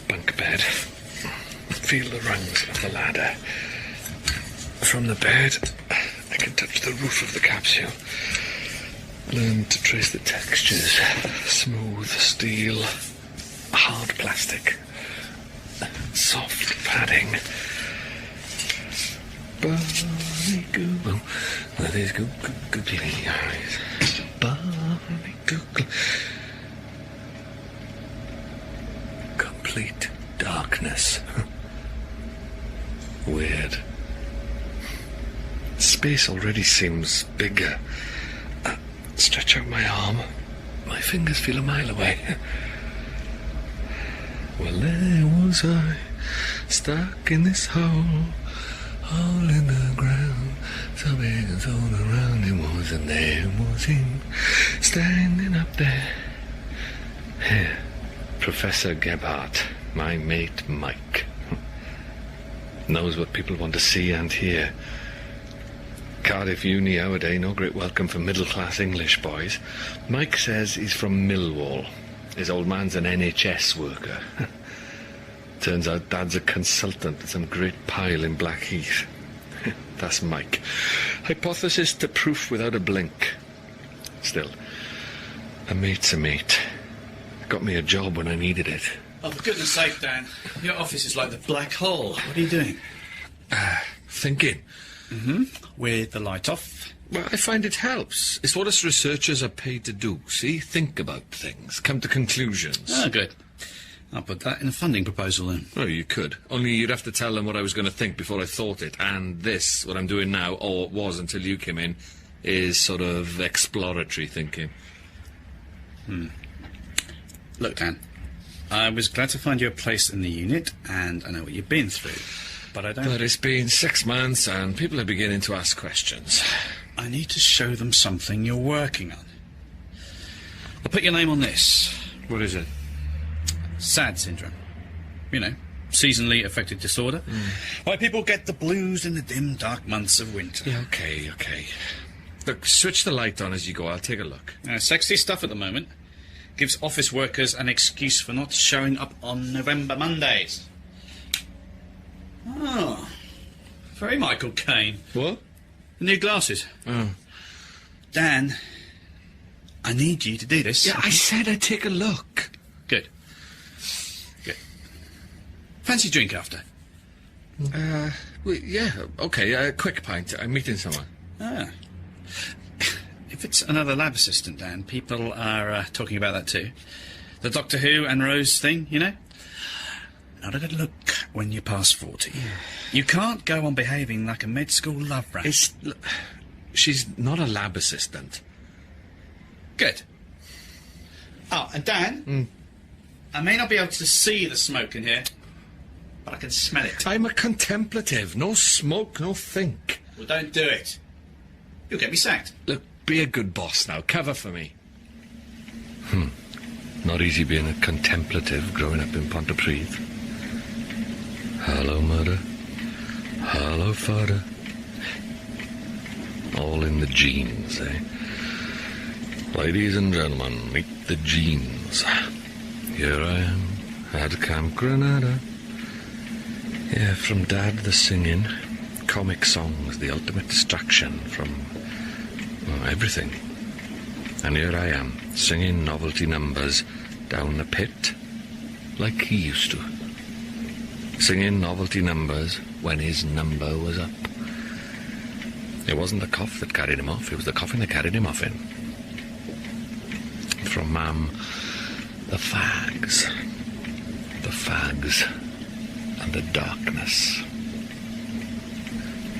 bunk bed. Feel the rungs of the ladder. From the bed, I can touch the roof of the capsule. Learn to trace the textures. Smooth steel, hard plastic, soft padding. Barney-goo, with his googly eyes. Barney-goo. Complete darkness. Weird. Space already seems bigger. Stretch out my arm. My fingers feel a mile away. Well, there was I, stuck in this hole, hole in the ground, so big and so around it was, and there was him, standing up there. Here, Professor Gebhardt, my mate Mike. Knows what people want to see and hear. Cardiff Uni nowadays, no great welcome for middle-class English boys. Mike says he's from Millwall. His old man's an NHS worker. Turns out Dad's a consultant at some great pile in Blackheath. That's Mike. Hypothesis to proof without a blink. Still, a mate's a mate. Got me a job when I needed it. Oh, for goodness sake, Dan. Your office is like the black hole. What are you doing? Thinking. With the light off? Well, I find it helps. It's what us researchers are paid to do, see? Think about things, come to conclusions. Ah, good. I'll put that in a funding proposal then. Oh, you could. Only you'd have to tell them what I was going to think before I thought it. And this, what I'm doing now, or was until you came in, is sort of exploratory thinking. Look, Dan, I was glad to find you a place in the unit, and I know what you've been through. But I don't... But it's been 6 months, and people are beginning to ask questions. I need to show them something you're working on. I'll put your name on this. What is it? SAD syndrome. You know, seasonally affected disorder. Why people get the blues in the dim, dark months of winter. Yeah, okay. Look, switch the light on as you go. I'll take a look. Sexy stuff at the moment. Gives office workers an excuse for not showing up on November Mondays. Oh, very Michael Caine. What? The new glasses. Oh. Dan, I need you to do this. Yeah, I said I'd take a look. Good. Good. Fancy a drink after? Well, yeah, okay, a quick pint. I'm meeting someone. Ah. If it's another lab assistant, Dan, people are talking about that too. The Doctor Who and Rose thing, you know? Not a good look when you're past 40. You can't go on behaving like a med school love rat. She's not a lab assistant. Good. Oh, and Dan, I may not be able to see the smoke in here, but I can smell it. I'm a contemplative. No smoke, no think. Well, don't do it. You'll get me sacked. Look, be a good boss now. Cover for me. Not easy being a contemplative growing up in Pontypridd. Hello, mother. Hello, father. All in the genes, eh? Ladies and gentlemen, meet the genes. Here I am, at Camp Granada. Yeah, from Dad, the singing. Comic songs, the ultimate distraction from everything. And here I am, singing novelty numbers down the pit, like he used to. Singing novelty numbers when his number was up. It wasn't the cough that carried him off, it was the coffin that carried him off in. From the fags. The fags and the darkness.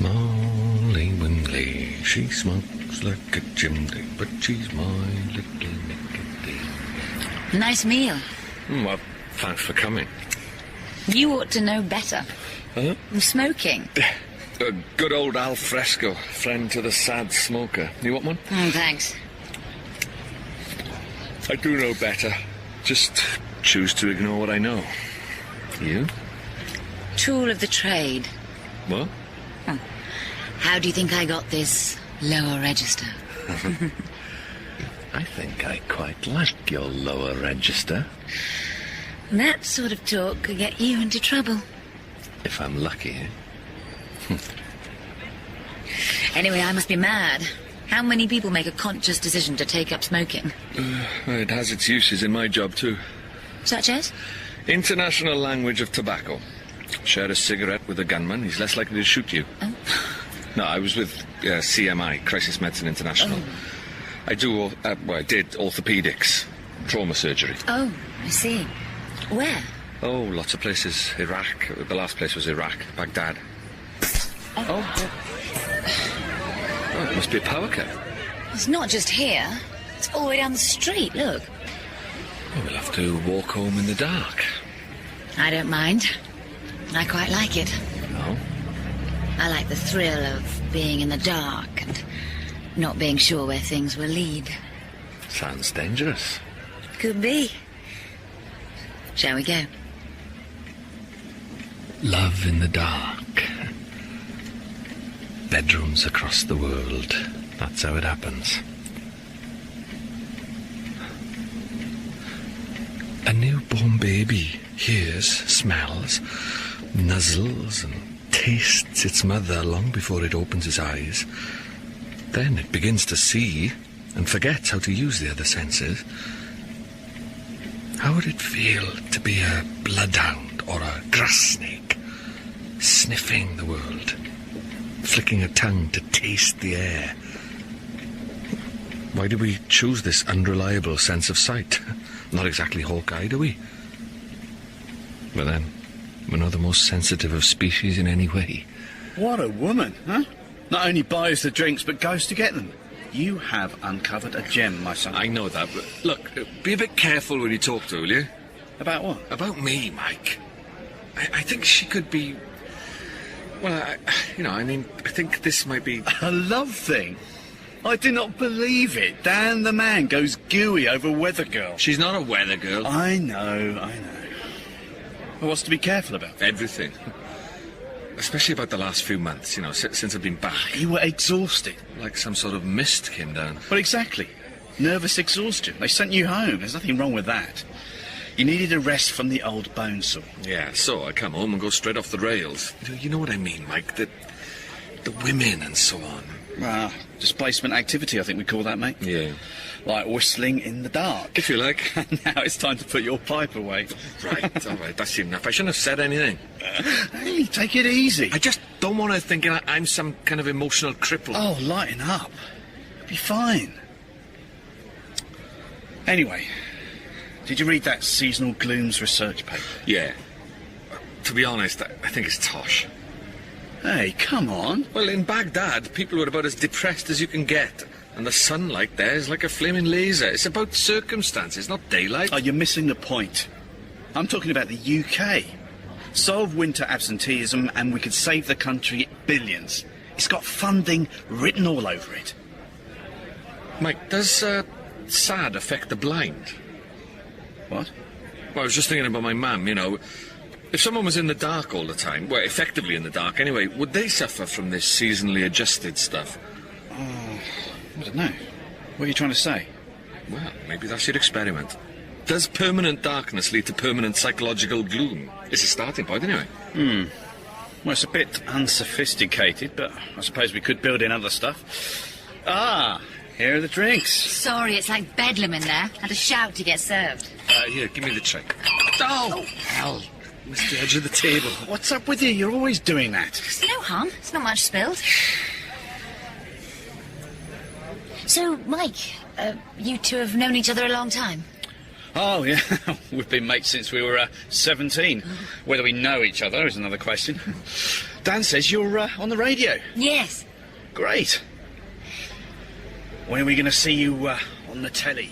Molly Wingley, she smokes like a chimney, but she's my little nicotine. Nice meal. Well, thanks for coming. You ought to know better. Huh? Smoking. A good old al fresco, friend to the sad smoker. You want one? Thanks. I do know better. Just choose to ignore what I know. You? Tool of the trade. What? How do you think I got this lower register? I think I quite like your lower register. That sort of talk could get you into trouble. If I'm lucky, eh? Anyway, I must be mad. How many people make a conscious decision to take up smoking? It has its uses in my job, too. Such as? International language of tobacco. Share a cigarette with a gunman, he's less likely to shoot you. Oh. No, I was with CMI, Crisis Medicine International. I did orthopedics, trauma surgery. Oh, I see. Where? Oh, lots of places. Iraq. The last place was Iraq, Baghdad. Oh, it must be a power cut. It's not just here. It's all the way down the street, look. Oh, we'll have to walk home in the dark. I don't mind. I quite like it. No? I like the thrill of being in the dark and not being sure where things will lead. Sounds dangerous. Could be. Shall we go? Love in the dark. Bedrooms across the world. That's how it happens. A newborn baby hears, smells, nuzzles and tastes its mother long before it opens its eyes. Then it begins to see and forgets how to use the other senses. How would it feel to be a bloodhound or a grass snake, sniffing the world, flicking a tongue to taste the air? Why do we choose this unreliable sense of sight? Not exactly Hawkeye, do we? But then, we're not the most sensitive of species in any way. What a woman, huh? Not only buys the drinks, but goes to get them. You have uncovered a gem, my son. I know that, but look, be a bit careful when you talk to her, will you? About what? About me, Mike. I think she could be... Well, I think this might be... A love thing? I do not believe it. Dan the man goes gooey over Weather Girl. She's not a Weather Girl. I know. Well, what's to be careful about? Everything. Especially about the last few months, since I've been back. You were exhausted. Like some sort of mist came down. Well, exactly. Nervous exhaustion. They sent you home. There's nothing wrong with that. You needed a rest from the old bone saw. Yeah, so I come home and go straight off the rails. You know what I mean, Mike? The women and so on. Displacement activity, I think we call that, mate. Yeah. Like whistling in the dark. If you like. Now it's time to put your pipe away. Right, all right, that's enough. I shouldn't have said anything. Hey, take it easy. I just don't want to think I'm some kind of emotional cripple. Oh, lighten up. It'll be fine. Anyway, did you read that Seasonal Glooms research paper? Yeah. To be honest, I think it's tosh. Hey, come on. Well, in Baghdad, people were about as depressed as you can get. And the sunlight there is like a flaming laser. It's about circumstances, not daylight. Oh, you're missing the point. I'm talking about the UK. Solve winter absenteeism and we could save the country billions. It's got funding written all over it. Mike, does SAD affect the blind? What? Well, I was just thinking about my mum, you know. If someone was in the dark all the time, well, effectively in the dark anyway, would they suffer from this seasonally adjusted stuff? Oh, I don't know. What are you trying to say? Well, maybe that's your experiment. Does permanent darkness lead to permanent psychological gloom? It's a starting point, anyway. Well, it's a bit unsophisticated, but I suppose we could build in other stuff. Ah, here are the drinks. Sorry, it's like bedlam in there. Had to shout to get served. Here, give me the tray. Oh, hell. Missed the edge of the table. What's up with you? You're always doing that. There's no harm. It's not much spilled. So, Mike, you two have known each other a long time? Oh, yeah. We've been mates since we were 17. Whether we know each other is another question. Dan says you're on the radio. Yes. Great. When are we going to see you on the telly?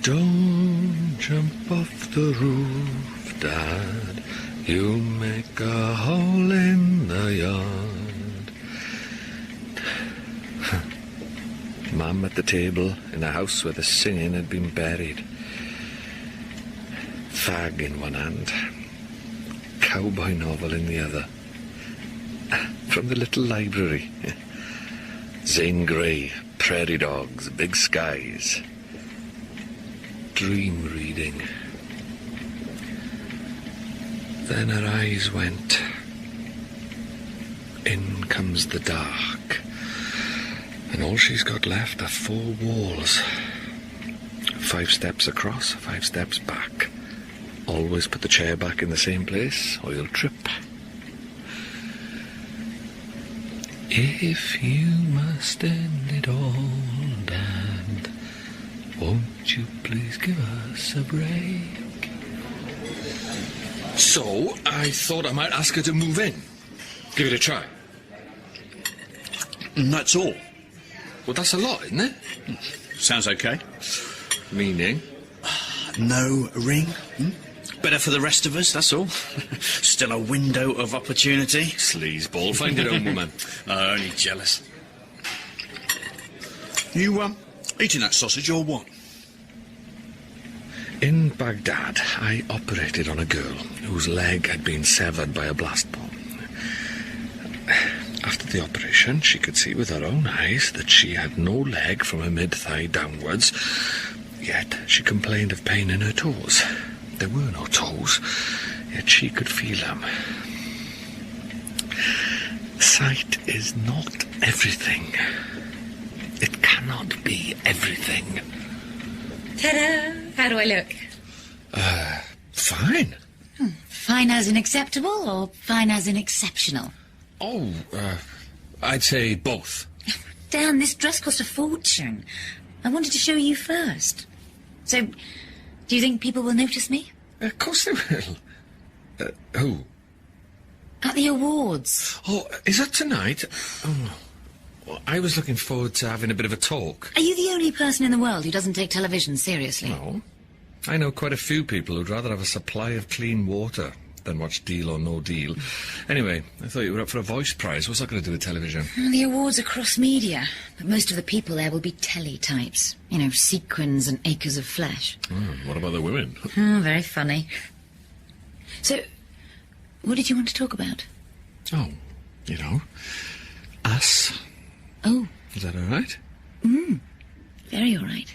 Don't jump off the roof, Dad. You'll make a hole in the yard. Mum at the table in a house where the singing had been buried. Fag in one hand, cowboy novel in the other. From the little library. Zane Grey, Prairie Dogs, Big Skies. Dream reading. Then her eyes went. In comes the dark. And all she's got left are 4 walls. 5 steps across, 5 steps back. Always put the chair back in the same place, or you'll trip. If you must end it all, Dad, won't you please give us a break? So, I thought I might ask her to move in. Give it a try. And that's all. Well, that's a lot, isn't it? Sounds okay. Meaning? No ring. Better for the rest of us, that's all. Still a window of opportunity. Sleazeball, find your own woman. Only jealous. You, eating that sausage or what? In Baghdad, I operated on a girl whose leg had been severed by a blast bomb. After the operation, she could see with her own eyes that she had no leg from her mid-thigh downwards, yet she complained of pain in her toes. There were no toes, yet she could feel them. Sight is not everything. It cannot be everything. Ta-da! How do I look? Fine. Fine as in acceptable or fine as in exceptional? Oh, I'd say both. Dan, this dress cost a fortune. I wanted to show you first. So, do you think people will notice me? Of course they will. Who? At the awards. Oh, is that tonight? Oh, well, I was looking forward to having a bit of a talk. Are you the only person in the world who doesn't take television seriously? No. I know quite a few people who'd rather have a supply of clean water than watch Deal or No Deal. Anyway, I thought you were up for a voice prize. What's that going to do with television? Well, the awards are cross-media, but most of the people there will be telly types. You know, sequins and acres of flesh. What about the women? Oh, very funny. So, what did you want to talk about? Oh, you know, us. Oh. Is that all right? Very all right.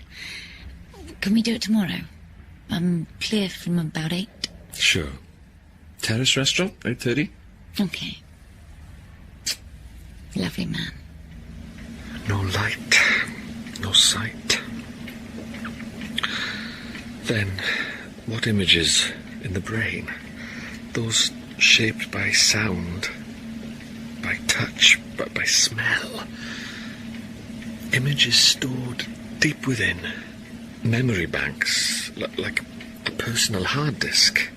Can we do it tomorrow? I'm clear from about 8. Sure. Terrace restaurant, 8:30? Okay. Lovely man. No light, no sight. Then, what images in the brain? Those shaped by sound, by touch, but by smell. Images stored deep within. Memory banks, like a personal hard disk.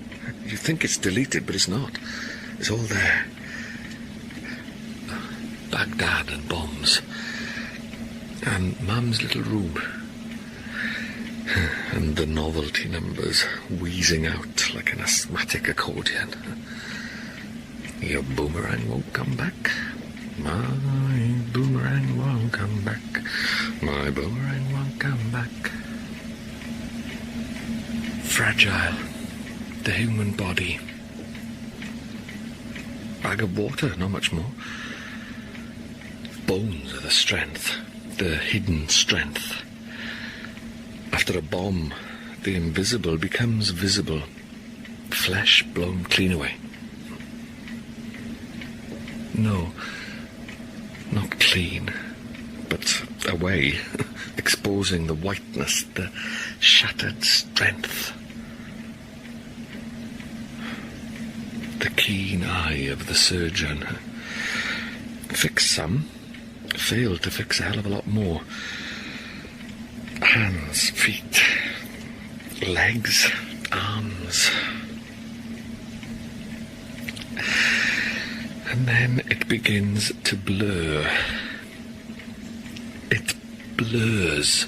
You think it's deleted, but it's not. It's all there. Baghdad and bombs. And Mum's little room. And the novelty numbers wheezing out like an asthmatic accordion. Your boomerang won't come back. My boomerang won't come back. My boomerang won't come back. Fragile. The human body. Bag of water, not much more. Bones are the strength. The hidden strength. After a bomb, the invisible becomes visible. Flesh blown clean away. No, not clean, but away, exposing the whiteness, the shattered strength. The keen eye of the surgeon. Fixed some, failed to fix a hell of a lot more. Hands, feet, legs, arms. And then it begins to blur. It blurs.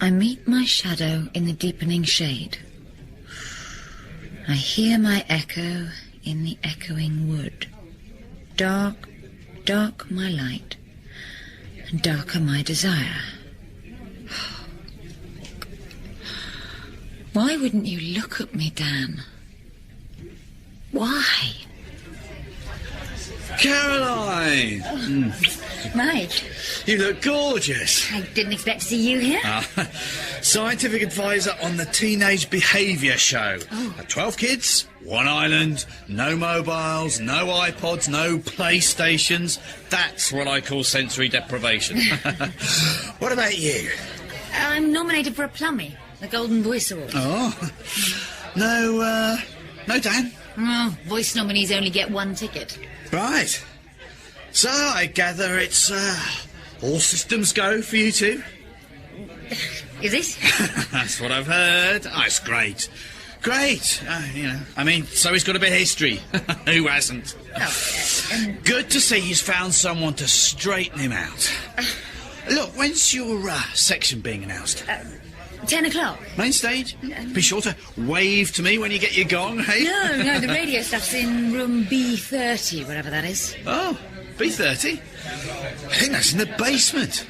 I meet my shadow in the deepening shade. I hear my echo in the echoing wood. Dark, dark my light, and darker my desire. Why wouldn't you look at me, Dan? Why? Caroline! Mike. You look gorgeous. I didn't expect to see you here. Scientific advisor on the Teenage Behaviour Show. 12 kids, one island, no mobiles, no iPods, no PlayStations. That's what I call sensory deprivation. What about you? I'm nominated for a Plummy, the Golden Voice Award. Oh. No Dan? Oh, voice nominees only get one ticket. Right. So, I gather it's, all systems go for you two? Is it? That's what I've heard. Oh, it's great. Great. I mean, so he's got a bit of history. Who hasn't? Good to see he's found someone to straighten him out. Look, when's your section being announced? 10 o'clock. Main stage? Be sure to wave to me when you get your gong, hey? No, the radio stuff's in room B30, whatever that is. Oh, B30? I think that's in the basement.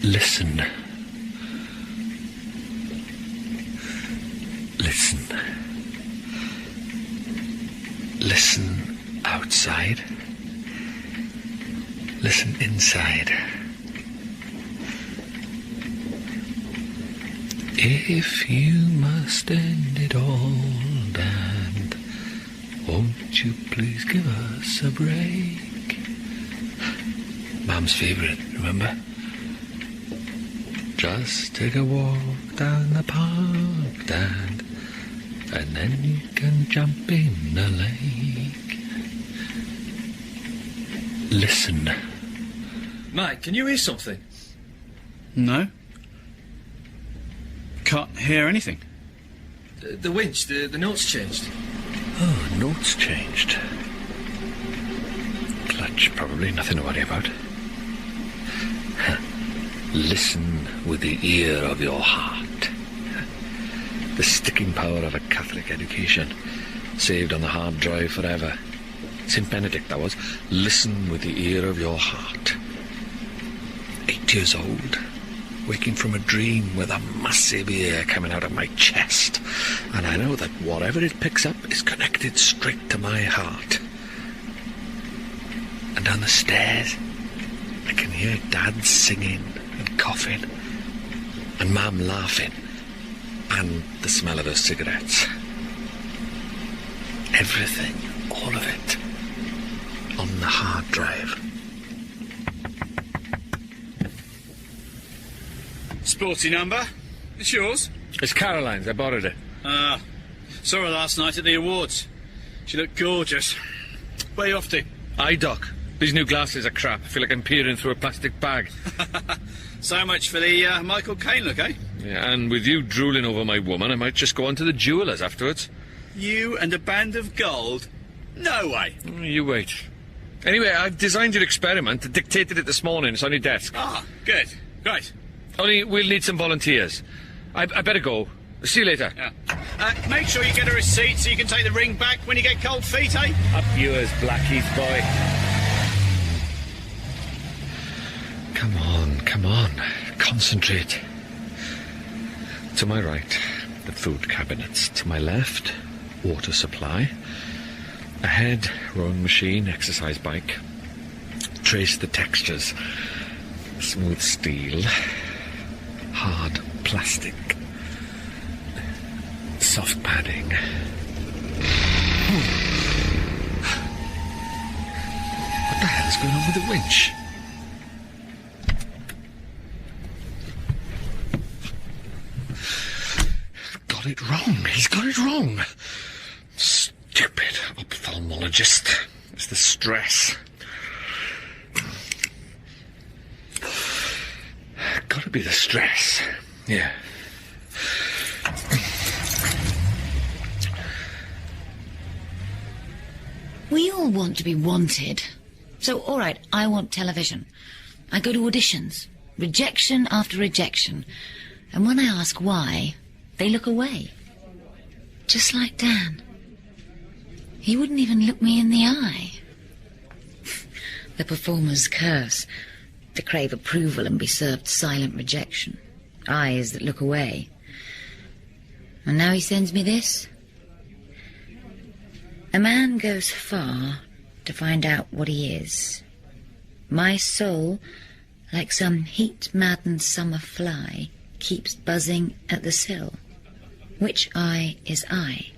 Listen. Listen. Listen outside. Listen inside. If you must end it all, Dad, won't you please give us a break? Mum's favourite, remember? Just take a walk down the park, Dad, and then you can jump in the lake. Listen. Mike, can you hear something? No. Can't hear anything. The winch, the notes changed. Oh, notes changed. Clutch, probably, nothing to worry about. Listen with the ear of your heart. The sticking power of a Catholic education, saved on the hard drive forever. St. Benedict, that was. Listen with the ear of your heart. 8 years old, waking from a dream with a massive ear coming out of my chest. And I know that whatever it picks up is connected straight to my heart. And down the stairs, I can hear Dad singing and coughing, and Mum laughing, and the smell of her cigarettes. Everything, all of it, on the hard drive. sporty number. It's yours? It's Caroline's. I borrowed it. Ah. Saw her last night at the awards. She looked gorgeous. Where are you off to? Eye doc. These new glasses are crap. I feel like I'm peering through a plastic bag. So much for the Michael Caine look, eh? Yeah, and with you drooling over my woman, I might just go on to the jeweller's afterwards. You and a band of gold? No way. You wait. Anyway, I've designed your experiment and dictated it this morning. It's on your desk. Ah, good. Great. Only we'll need some volunteers. I better go. See you later. Yeah. Make sure you get a receipt so you can take the ring back when you get cold feet, eh? Up yours, Blackheath boy. Come on. Concentrate. To my right, the food cabinets. To my left, water supply. Ahead, rowing machine, exercise bike. Trace the textures. Smooth steel. Hard plastic. Soft padding. What the hell is going on with the winch? Got it wrong. He's got it wrong. Stupid ophthalmologist. It's the stress. Gotta be the stress. Yeah. We all want to be wanted. So, all right, I want television. I go to auditions. Rejection after rejection. And when I ask why, they look away. Just like Dan. He wouldn't even look me in the eye. The performer's curse. To crave approval and be served silent rejection. Eyes that look away. And now he sends me this? A man goes far to find out what he is. My soul, like some heat-maddened summer fly, keeps buzzing at the sill. Which eye is I?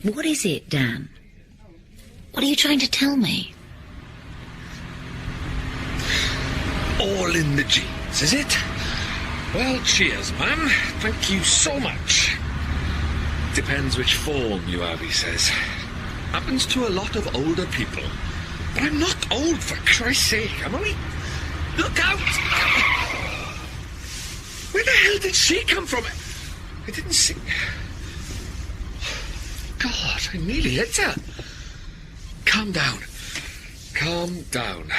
What is it, Dan? What are you trying to tell me? All in the genes, is it? Well, cheers, ma'am. Thank you so much. Depends which form you have, he says. Happens to a lot of older people. But I'm not old, for Christ's sake. I'm only... Look out! Where the hell did she come from? I didn't see... God, I nearly hit her. Calm down. Calm down.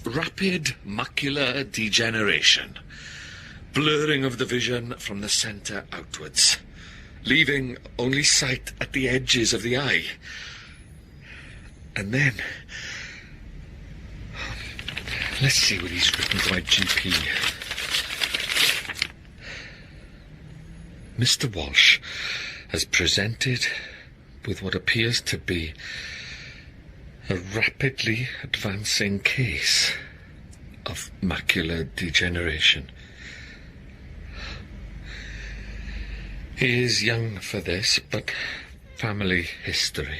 Rapid macular degeneration. Blurring of the vision from the centre outwards, leaving only sight at the edges of the eye. And then... Let's see what he's written to my GP. Mr. Walsh has presented with what appears to be a rapidly advancing case of macular degeneration. He is young for this, but family history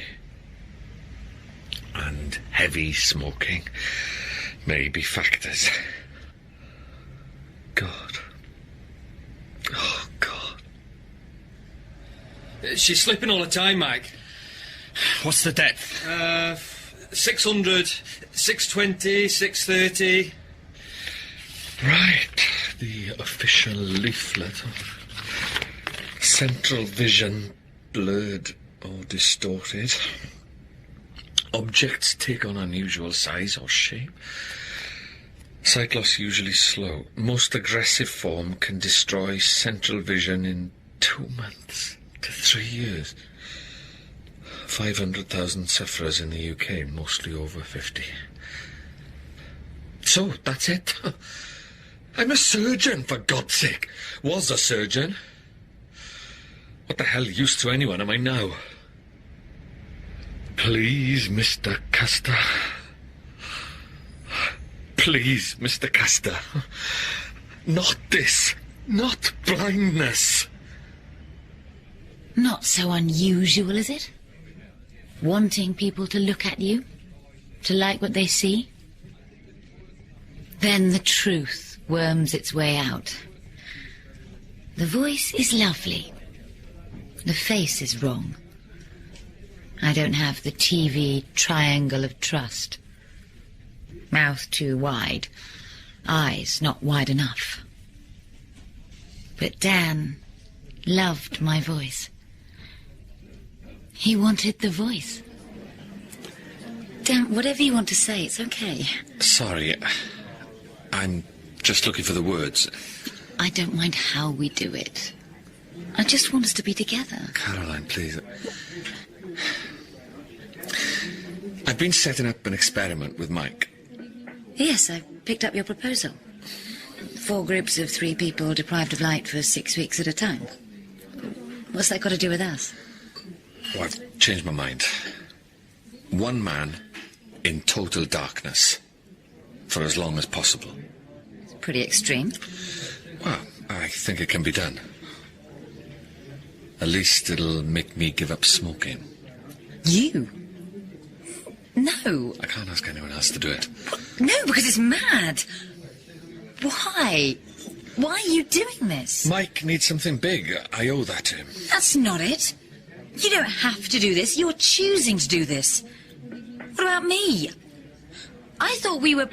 and heavy smoking may be factors. God. Oh, God. She's slipping all the time, Mike. What's the depth? 600, 620, 630. Right. The official leaflet. Central vision blurred or distorted. Objects take on unusual size or shape. Sight loss usually slow. Most aggressive form can destroy central vision in 2 months to 3 years. 500,000 sufferers in the UK, mostly over 50. So, that's it. I'm a surgeon, for God's sake. Was a surgeon. What the hell use to anyone am I now? Please, Mr. Custer. Please, Mr. Custer. Not this. Not blindness. Not so unusual, is it? Wanting people to look at you? To like what they see? Then the truth worms its way out. The voice is lovely. The face is wrong. I don't have the TV triangle of trust. Mouth too wide. Eyes not wide enough. But Dan loved my voice. He wanted the voice. Dan, whatever you want to say, it's okay. Sorry, I'm just looking for the words. I don't mind how we do it. I just want us to be together. Caroline, please. I've been setting up an experiment with Mike. Yes, I picked up your proposal. 4 groups of 3 people deprived of light for 6 weeks at a time. What's that got to do with us? Oh, I've changed my mind. 1 man in total darkness for as long as possible. It's pretty extreme. Well, I think it can be done. At least it'll make me give up smoking. You? No. I can't ask anyone else to do it. No, because it's mad. Why? Why are you doing this? Mike needs something big. I owe that to him. That's not it. You don't have to do this. You're choosing to do this. What about me? I thought we were...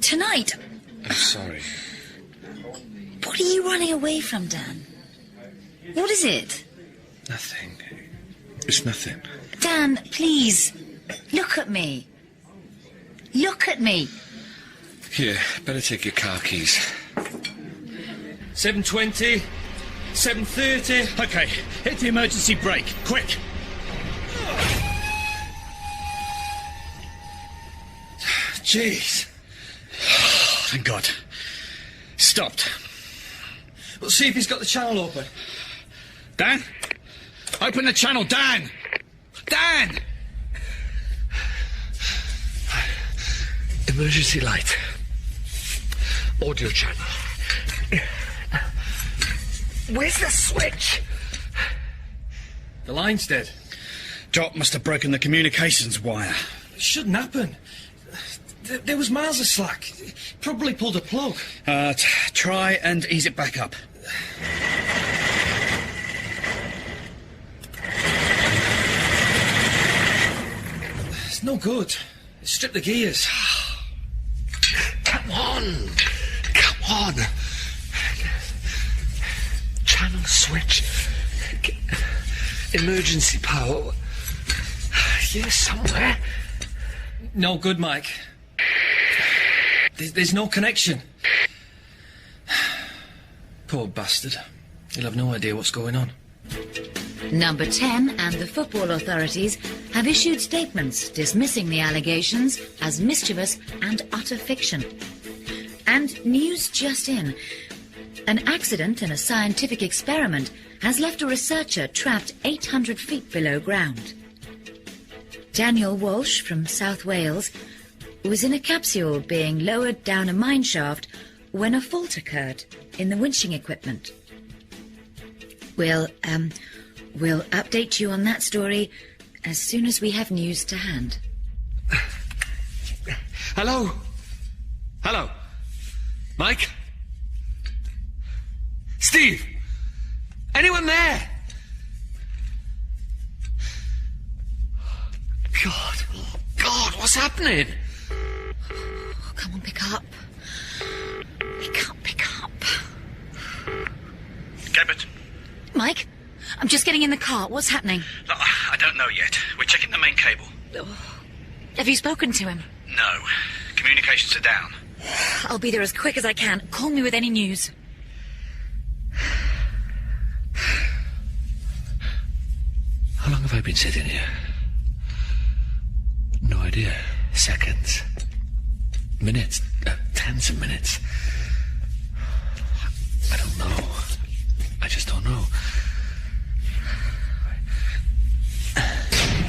Tonight... I'm sorry. What are you running away from, Dan? What is it? Nothing. It's nothing. Dan, please. Look at me. Look at me. Here, better take your car keys. 7:20, 7:30. OK, hit the emergency brake, quick. Jeez. Thank God. Stopped. Well, see if he's got the channel open. Dan? Open the channel, Dan! Dan! Emergency light. Audio channel. Where's the switch? The line's dead. Jock must have broken the communications wire. It shouldn't happen. There was miles of slack. Probably pulled a plug. Try and ease it back up. It's no good. Strip the gears. Come on. Come on. Channel switch. Emergency power. Here somewhere. No good, Mike. There's no connection. Poor bastard. He'll have no idea what's going on. Number 10 and the football authorities have issued statements dismissing the allegations as mischievous and utter fiction. And news just in. An accident in a scientific experiment has left a researcher trapped 800 feet below ground. Daniel Walsh from South Wales was in a capsule being lowered down a mine shaft when a fault occurred in the winching equipment. We'll update you on that story as soon as we have news to hand. Hello? Hello? Mike? Steve? Anyone there? God, what's happening? Oh, come on, pick up. Pick up. Cabot. Mike, I'm just getting in the car. What's happening? Look, I don't know yet. We're checking the main cable. Have you spoken to him? No. Communications are down. I'll be there as quick as I can. Call me with any news. How long have I been sitting here? No idea. Seconds. Minutes. Tens of minutes. I don't know. I just don't know.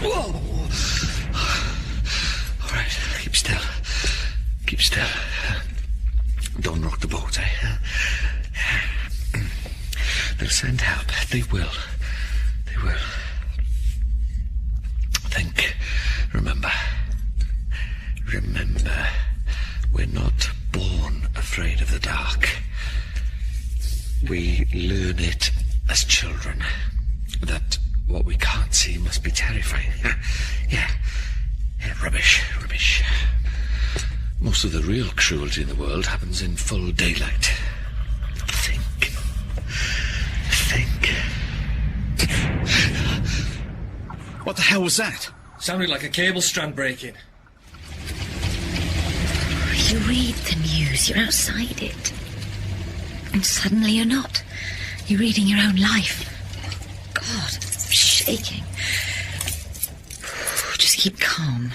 Whoa! All right, keep still. Keep still. Don't rock the boat, eh? They'll send help. They will. They will. Think. Remember. We're not bored. afraid of the dark. We learn it as children, that what we can't see must be terrifying. Yeah, rubbish. Most of the real cruelty in the world happens in full daylight. Think. What the hell was that? Sounded like a cable strand breaking. You read the news, you're outside it. And suddenly you're not. You're reading your own life. God, I'm shaking. Just keep calm.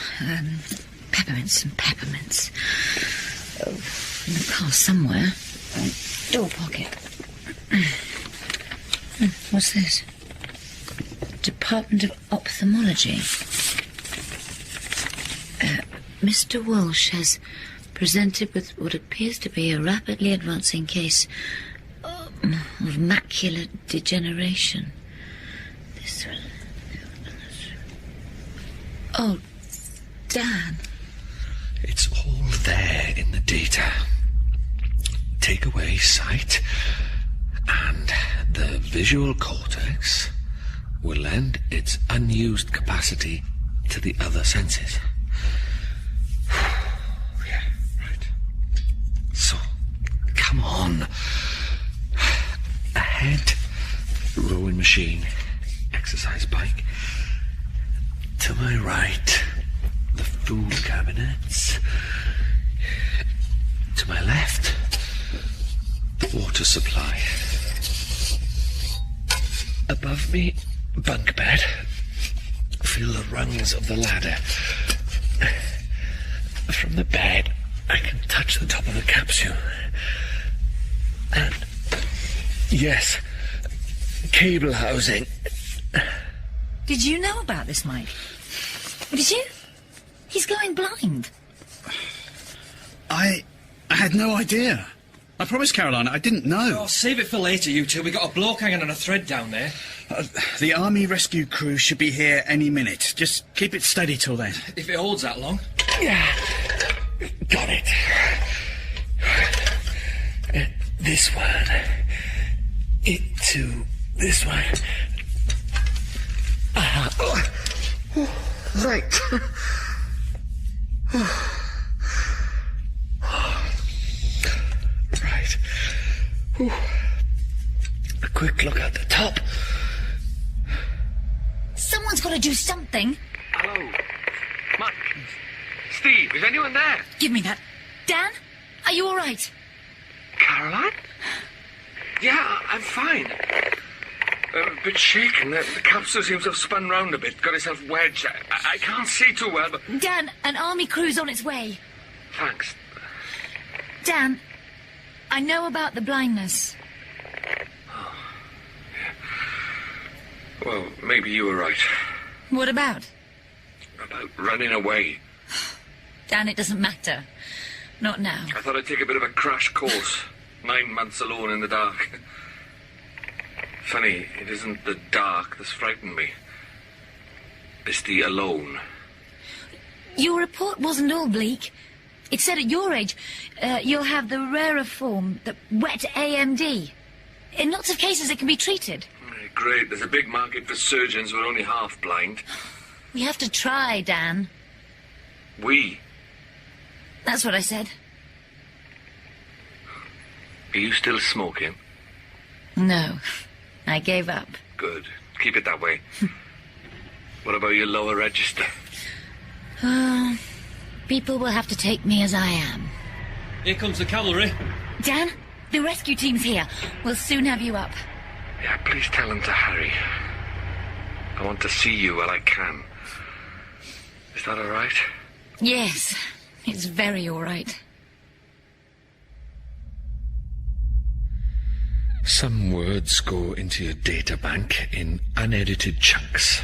Peppermints. Oh, in the car somewhere. Door pocket. What's this? Department of Ophthalmology. Mr. Walsh has presented with what appears to be a rapidly advancing case of macular degeneration. This one. Oh, Dan. It's all there in the data. Take away sight, and the visual cortex will lend its unused capacity to the other senses. Yeah, right. So, come on. Ahead, rowing machine, exercise bike. To my right, the food cabinets. To my left, water supply. Above me, bunk bed. Feel the rungs of the ladder. From the bed, I can touch the top of the capsule. And, yes, cable housing. Did you know about this, Mike? Did you? He's going blind. I had no idea. I promise, Caroline, I didn't know. Oh, save it for later, you two. We got a bloke hanging on a thread down there. The Army rescue crew should be here any minute. Just keep it steady till then. If it holds that long. Yeah. Got it. This one. It to this one. Right. Right. A quick look at the top. Someone's got to do something. Hello. Mike. Steve, is anyone there? Give me that. Dan, are you all right? Caroline? Yeah, I'm fine. A bit shaken. The capsule seems to have spun round a bit, got itself wedged. I can't see too well, but... Dan, an army crew's on its way. Thanks. Dan, I know about the blindness. Oh, yeah. Well, maybe you were right. What about? About running away. Dan, it doesn't matter. Not now. I thought I'd take a bit of a crash course. 9 months alone in the dark. Funny, it isn't the dark that's frightened me. It's the alone. Your report wasn't all bleak. It said at your age, you'll have the rarer form, the wet AMD. In lots of cases, it can be treated. Great, there's a big market for surgeons who are only half blind. We have to try, Dan. We? That's what I said. Are you still smoking? No, I gave up. Good. Keep it that way. What about your lower register? People will have to take me as I am. Here comes the cavalry. Dan, the rescue team's here. We'll soon have you up. Yeah, please tell them to hurry. I want to see you while I can. Is that all right? Yes, it's very all right. Some words go into your data bank in unedited chunks.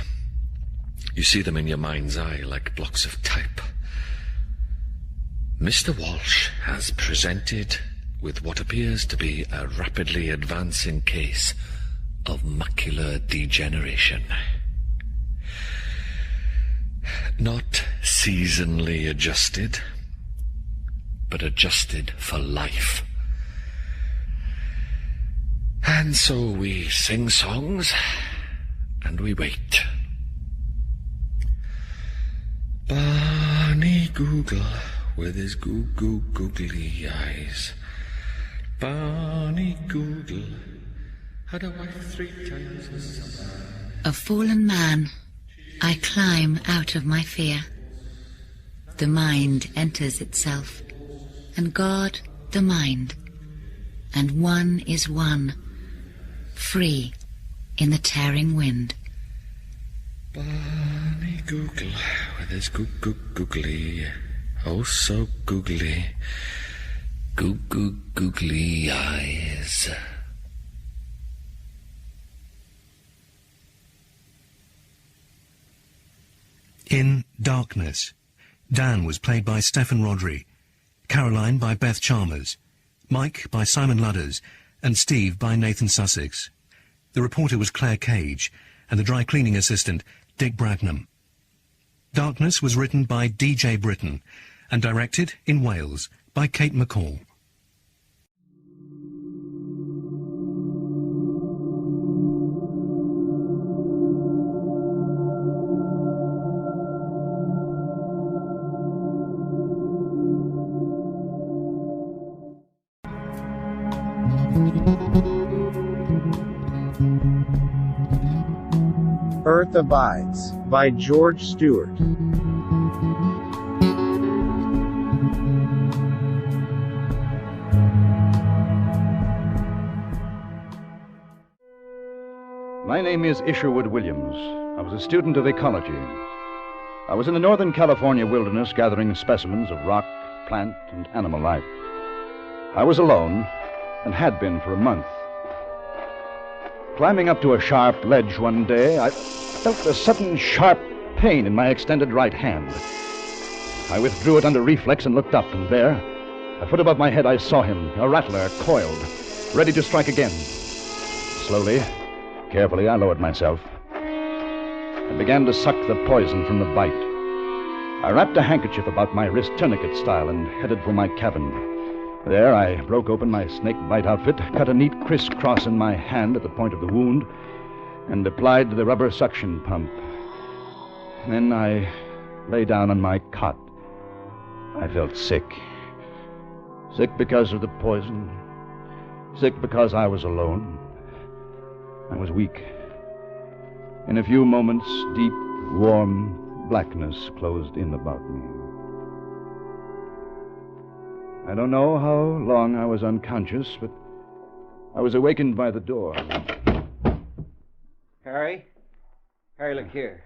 You see them in your mind's eye like blocks of type. Mr. Walsh has presented with what appears to be a rapidly advancing case of macular degeneration. Not seasonally adjusted, but adjusted for life. And so we sing songs, and we wait. Barney Google with his googly eyes. Barney Google had a wife 3 times the summer. A fallen man, I climb out of my fear. The mind enters itself, and God the mind, and one is one, free in the tearing wind. Barney Google with his googly, oh so googly, googly eyes. In Darkness, Dan was played by Stephen Rodri, Caroline by Beth Chalmers, Mike by Simon Ludders, and Steve by Nathan Sussex. The reporter was Claire Cage, and the dry cleaning assistant, Dick Bragnam. Darkness was written by DJ Britton, and directed, in Wales, by Kate McCall. Earth Abides, by George Stewart. My name is Isherwood Williams. I was a student of ecology. I was in the Northern California wilderness gathering specimens of rock, plant, and animal life. I was alone, and had been for a month. Climbing up to a sharp ledge one day, I felt a sudden sharp pain in my extended right hand. I withdrew it under reflex and looked up, and there, a foot above my head, I saw him, a rattler, coiled, ready to strike again. Slowly, carefully, I lowered myself and began to suck the poison from the bite. I wrapped a handkerchief about my wrist, tourniquet style, and headed for my cabin. There, I broke open my snake bite outfit, cut a neat crisscross in my hand at the point of the wound, and applied the rubber suction pump. Then I lay down on my cot. I felt sick. Sick because of the poison. Sick because I was alone. I was weak. In a few moments, deep, warm blackness closed in about me. I don't know how long I was unconscious, but I was awakened by the door. Harry? Harry, look here.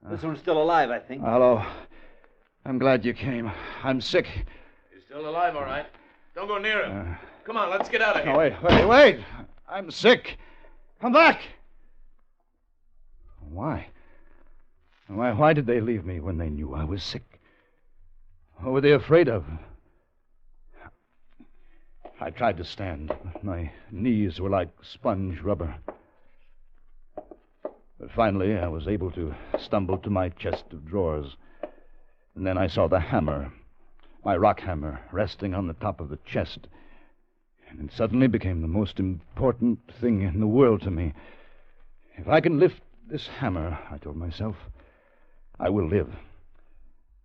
This one's still alive, I think. Hello. I'm glad you came. I'm sick. He's still alive, all right. Don't go near him. Come on, let's get out of here. No, wait. I'm sick. Come back. Why? Why did they leave me when they knew I was sick? What were they afraid of? I tried to stand. My knees were like sponge rubber. But finally, I was able to stumble to my chest of drawers. And then I saw the hammer, my rock hammer, resting on the top of the chest. And it suddenly became the most important thing in the world to me. If I can lift this hammer, I told myself, I will live.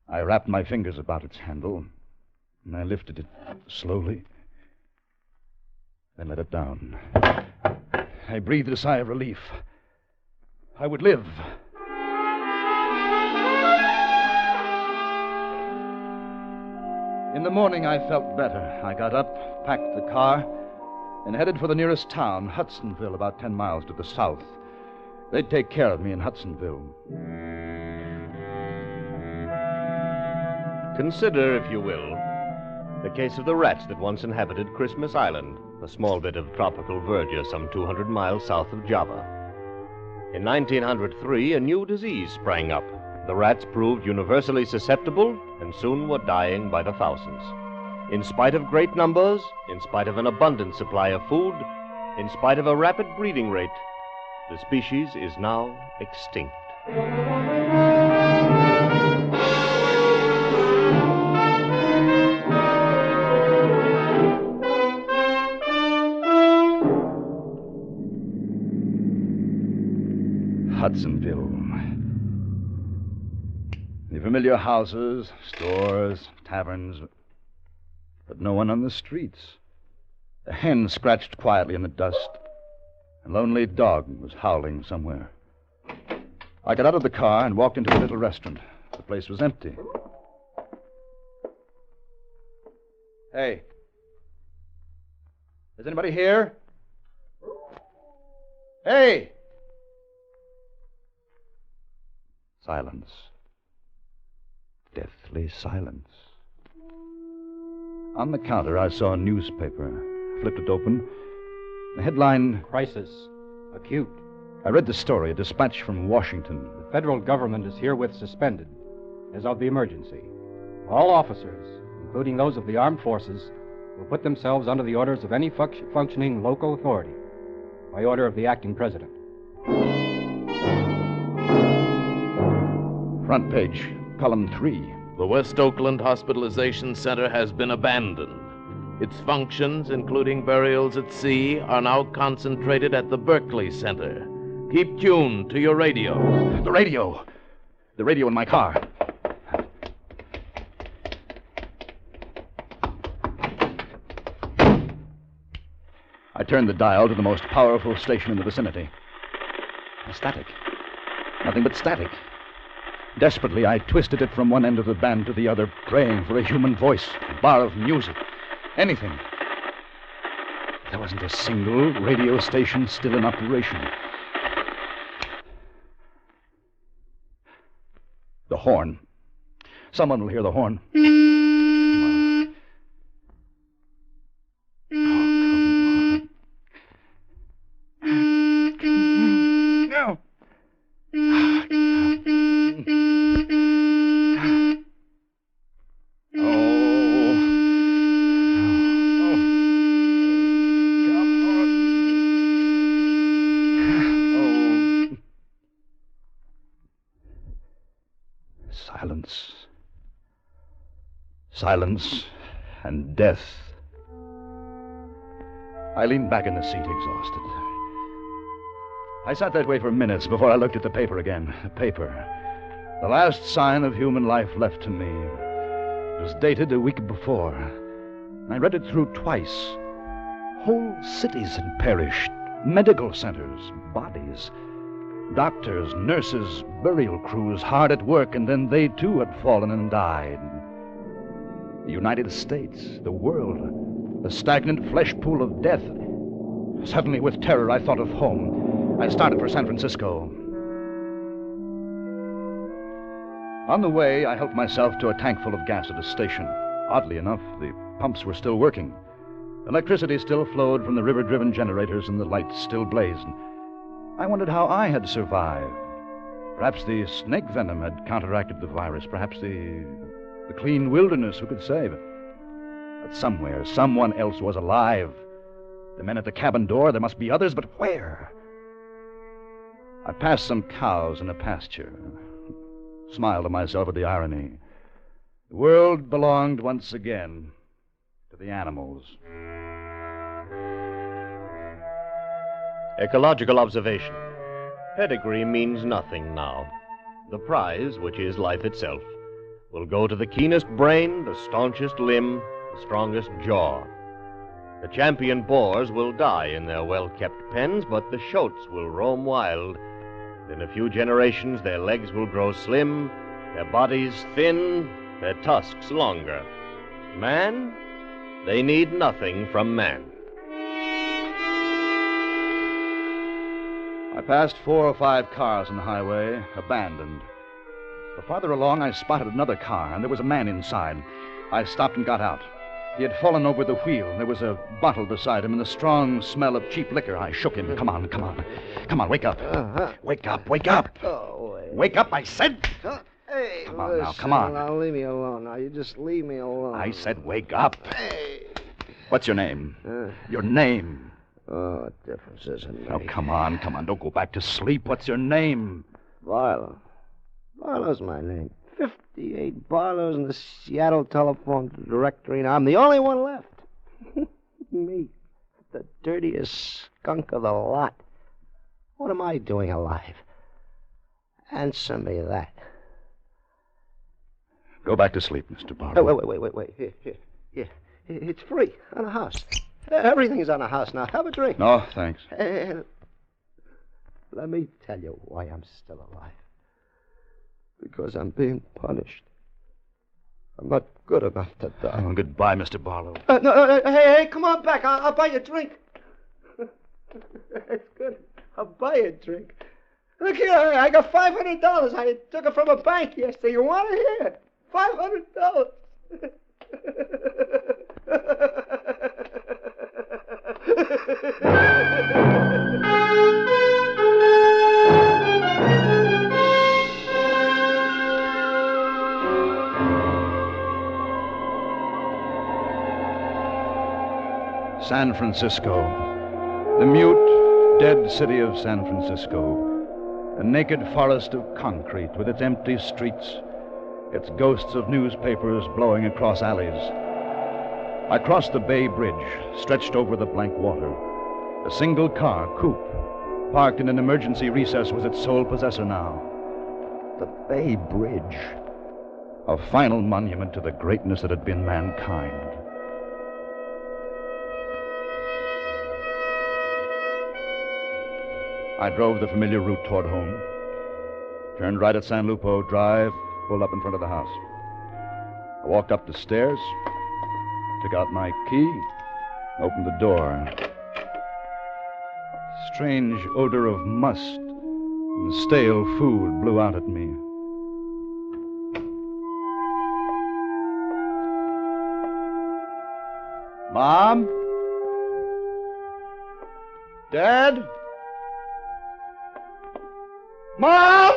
I wrapped my fingers about its handle, and I lifted it slowly, then let it down. I breathed a sigh of relief. I would live. In the morning, I felt better. I got up, packed the car, and headed for the nearest town, Hudsonville, about 10 miles to the south. They'd take care of me in Hudsonville. Consider, if you will, the case of the rats that once inhabited Christmas Island, a small bit of tropical verdure some 200 miles south of Java. In 1903, a new disease sprang up. The rats proved universally susceptible and soon were dying by the thousands. In spite of great numbers, in spite of an abundant supply of food, in spite of a rapid breeding rate, the species is now extinct. Hudsonville. The familiar houses, stores, taverns, but no one on the streets. A hen scratched quietly in the dust. A lonely dog was howling somewhere. I got out of the car and walked into a little restaurant. The place was empty. Hey. Is anybody here? Hey! Silence. Deathly silence. On the counter, I saw a newspaper. Flipped it open. The headline... Crisis. Acute. I read the story, a dispatch from Washington. The federal government is herewith suspended as of the emergency. All officers, including those of the armed forces, will put themselves under the orders of any functioning local authority by order of the acting president. Front page, column 3. The West Oakland Hospitalization Center has been abandoned. Its functions, including burials at sea, are now concentrated at the Berkeley Center. Keep tuned to your radio. The radio. The radio in my car. I turned the dial to the most powerful station in the vicinity. Static. Nothing but static. Desperately, I twisted it from one end of the band to the other, praying for a human voice, a bar of music, anything. There wasn't a single radio station still in operation. The horn. Someone will hear the horn. Silence and death. I leaned back in the seat, exhausted. I sat that way for minutes before I looked at the paper again. The paper. The last sign of human life left to me. It was dated a week before. I read it through twice. Whole cities had perished. Medical centers, bodies. Doctors, nurses, burial crews hard at work, and then they too had fallen and died. The United States, the world, a stagnant flesh pool of death. Suddenly, with terror, I thought of home. I started for San Francisco. On the way, I helped myself to a tank full of gas at a station. Oddly enough, the pumps were still working. Electricity still flowed from the river-driven generators and the lights still blazed. I wondered how I had survived. Perhaps the snake venom had counteracted the virus. Perhaps the clean wilderness, who could say? But somewhere, someone else was alive. The men at the cabin door, there must be others, but where? I passed some cows in a pasture. Smiled to myself at the irony. The world belonged once again to the animals. Ecological observation. Pedigree means nothing now. The prize, which is life itself, will go to the keenest brain, the staunchest limb, the strongest jaw. The champion boars will die in their well-kept pens, but the shoats will roam wild. In a few generations, their legs will grow slim, their bodies thin, their tusks longer. Man, they need nothing from man. I passed 4 or 5 cars on the highway, abandoned. But farther along, I spotted another car, and there was a man inside. I stopped and got out. He had fallen over the wheel. There was a bottle beside him and the strong smell of cheap liquor. I shook him. Come on, come on. Come on, wake up. Wake up, wake up. Wake up, I said. Hey, come on now, come on. Now, leave me alone. Now, you just leave me alone. I said wake up. Hey. What's your name? Your name. Oh, what difference does it make? Oh, come on, come on. Don't go back to sleep. What's your name? Barlow. Barlow's my name. 58 Barlows in the Seattle telephone directory, and I'm the only one left. Me. The dirtiest skunk of the lot. What am I doing alive? Answer me that. Go back to sleep, Mr. Barlow. Wait. Here. It's free on a house. Everything's on a house now. Have a drink. No, thanks. Let me tell you why I'm still alive. Because I'm being punished. I'm not good enough to die. Oh, goodbye, Mr. Barlow. No, hey, come on back. I'll buy you a drink. It's good. I'll buy you a drink. Look here, I got $500. I took it from a bank yesterday. You want it here? $500. San Francisco. The mute, dead city of San Francisco. A naked forest of concrete with its empty streets, its ghosts of newspapers blowing across alleys. I crossed the Bay Bridge, stretched over the blank water. A single car, coupe, parked in an emergency recess, was its sole possessor now. The Bay Bridge. A final monument to the greatness that had been mankind. I drove the familiar route toward home, turned right at San Lupo Drive, pulled up in front of the house. I walked up the stairs, took out my key, opened the door. Strange odor of must and stale food blew out at me. Mom? Dad? Mom!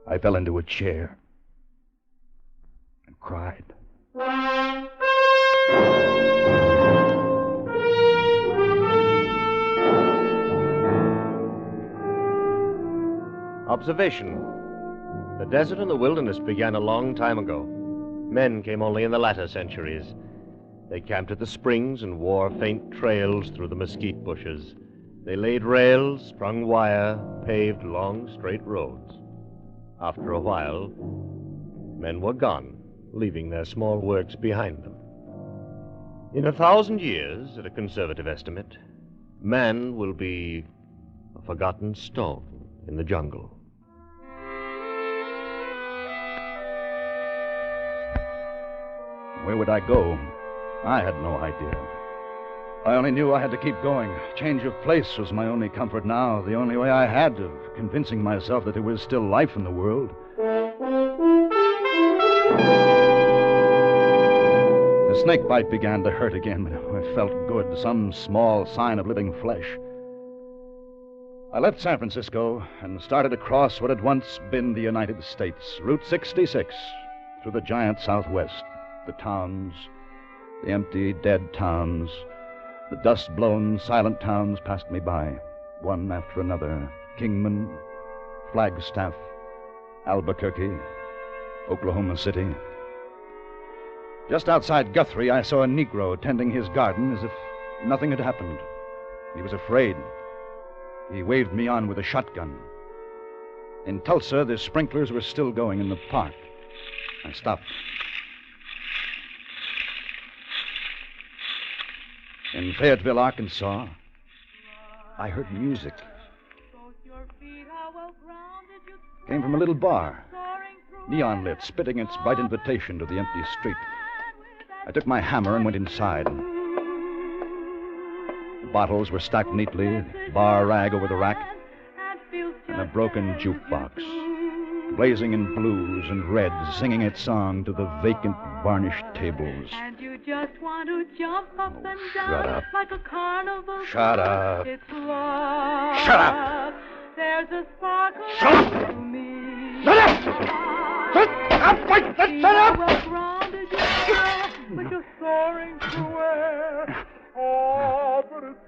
I fell into a chair and cried. Observation. The desert and the wilderness began a long time ago. Men came only in the latter centuries. They camped at the springs and wore faint trails through the mesquite bushes. They laid rails, strung wire, paved long, straight roads. After a while, men were gone, leaving their small works behind them. In 1,000 years, at a conservative estimate, man will be a forgotten stone in the jungle. Where would I go? I had no idea. I only knew I had to keep going. Change of place was my only comfort now, the only way I had of convincing myself that there was still life in the world. The snake bite began to hurt again. I felt good, some small sign of living flesh. I left San Francisco and started across what had once been the United States, Route 66, through the giant Southwest, the towns, the empty, dead towns. The dust-blown, silent towns passed me by, one after another. Kingman, Flagstaff, Albuquerque, Oklahoma City. Just outside Guthrie, I saw a Negro tending his garden as if nothing had happened. He was afraid. He waved me on with a shotgun. In Tulsa, the sprinklers were still going in the park. I stopped. In Fayetteville, Arkansas, I heard music. Came from a little bar, neon lit, spitting its bright invitation to the empty street. I took my hammer and went inside. The bottles were stacked neatly, bar rag over the rack, and a broken jukebox, blazing in blues and reds, singing its song to the vacant, varnished tables. Just want to jump up and shut down up. like a carnival. Shut up. It's love. Shut up. There's a sparkle Shut up. to me. Shut up. Shut up. Shut up. Well grounded you are, but you're soaring to where? Oh, but it's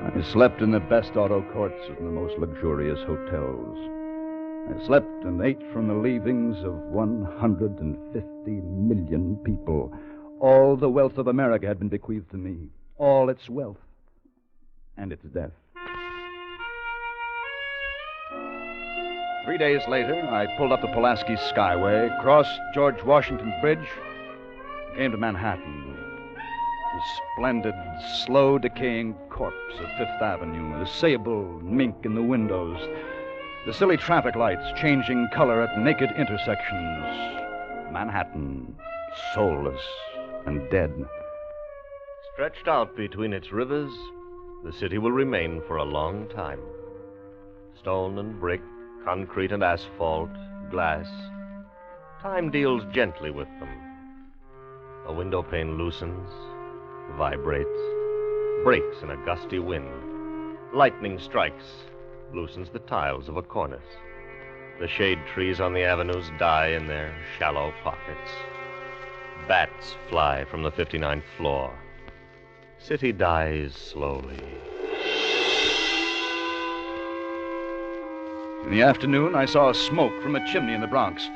I slept in the best auto courts of the most luxurious hotels. I slept and ate from the leavings of 150 million people. All the wealth of America had been bequeathed to me. All its wealth and its death. 3 days later, I pulled up the Pulaski Skyway, crossed George Washington Bridge, came to Manhattan. The splendid, slow-decaying corpse of Fifth Avenue, the sable mink in the windows, the silly traffic lights changing color at naked intersections. Manhattan, soulless and dead. Stretched out between its rivers, the city will remain for a long time. Stone and brick, concrete and asphalt, glass. Time deals gently with them. A window pane loosens, vibrates, breaks in a gusty wind. Lightning strikes, loosens the tiles of a cornice. The shade trees on the avenues die in their shallow pockets. Bats fly from the 59th floor. City dies slowly. In the afternoon, I saw smoke from a chimney in the Bronx.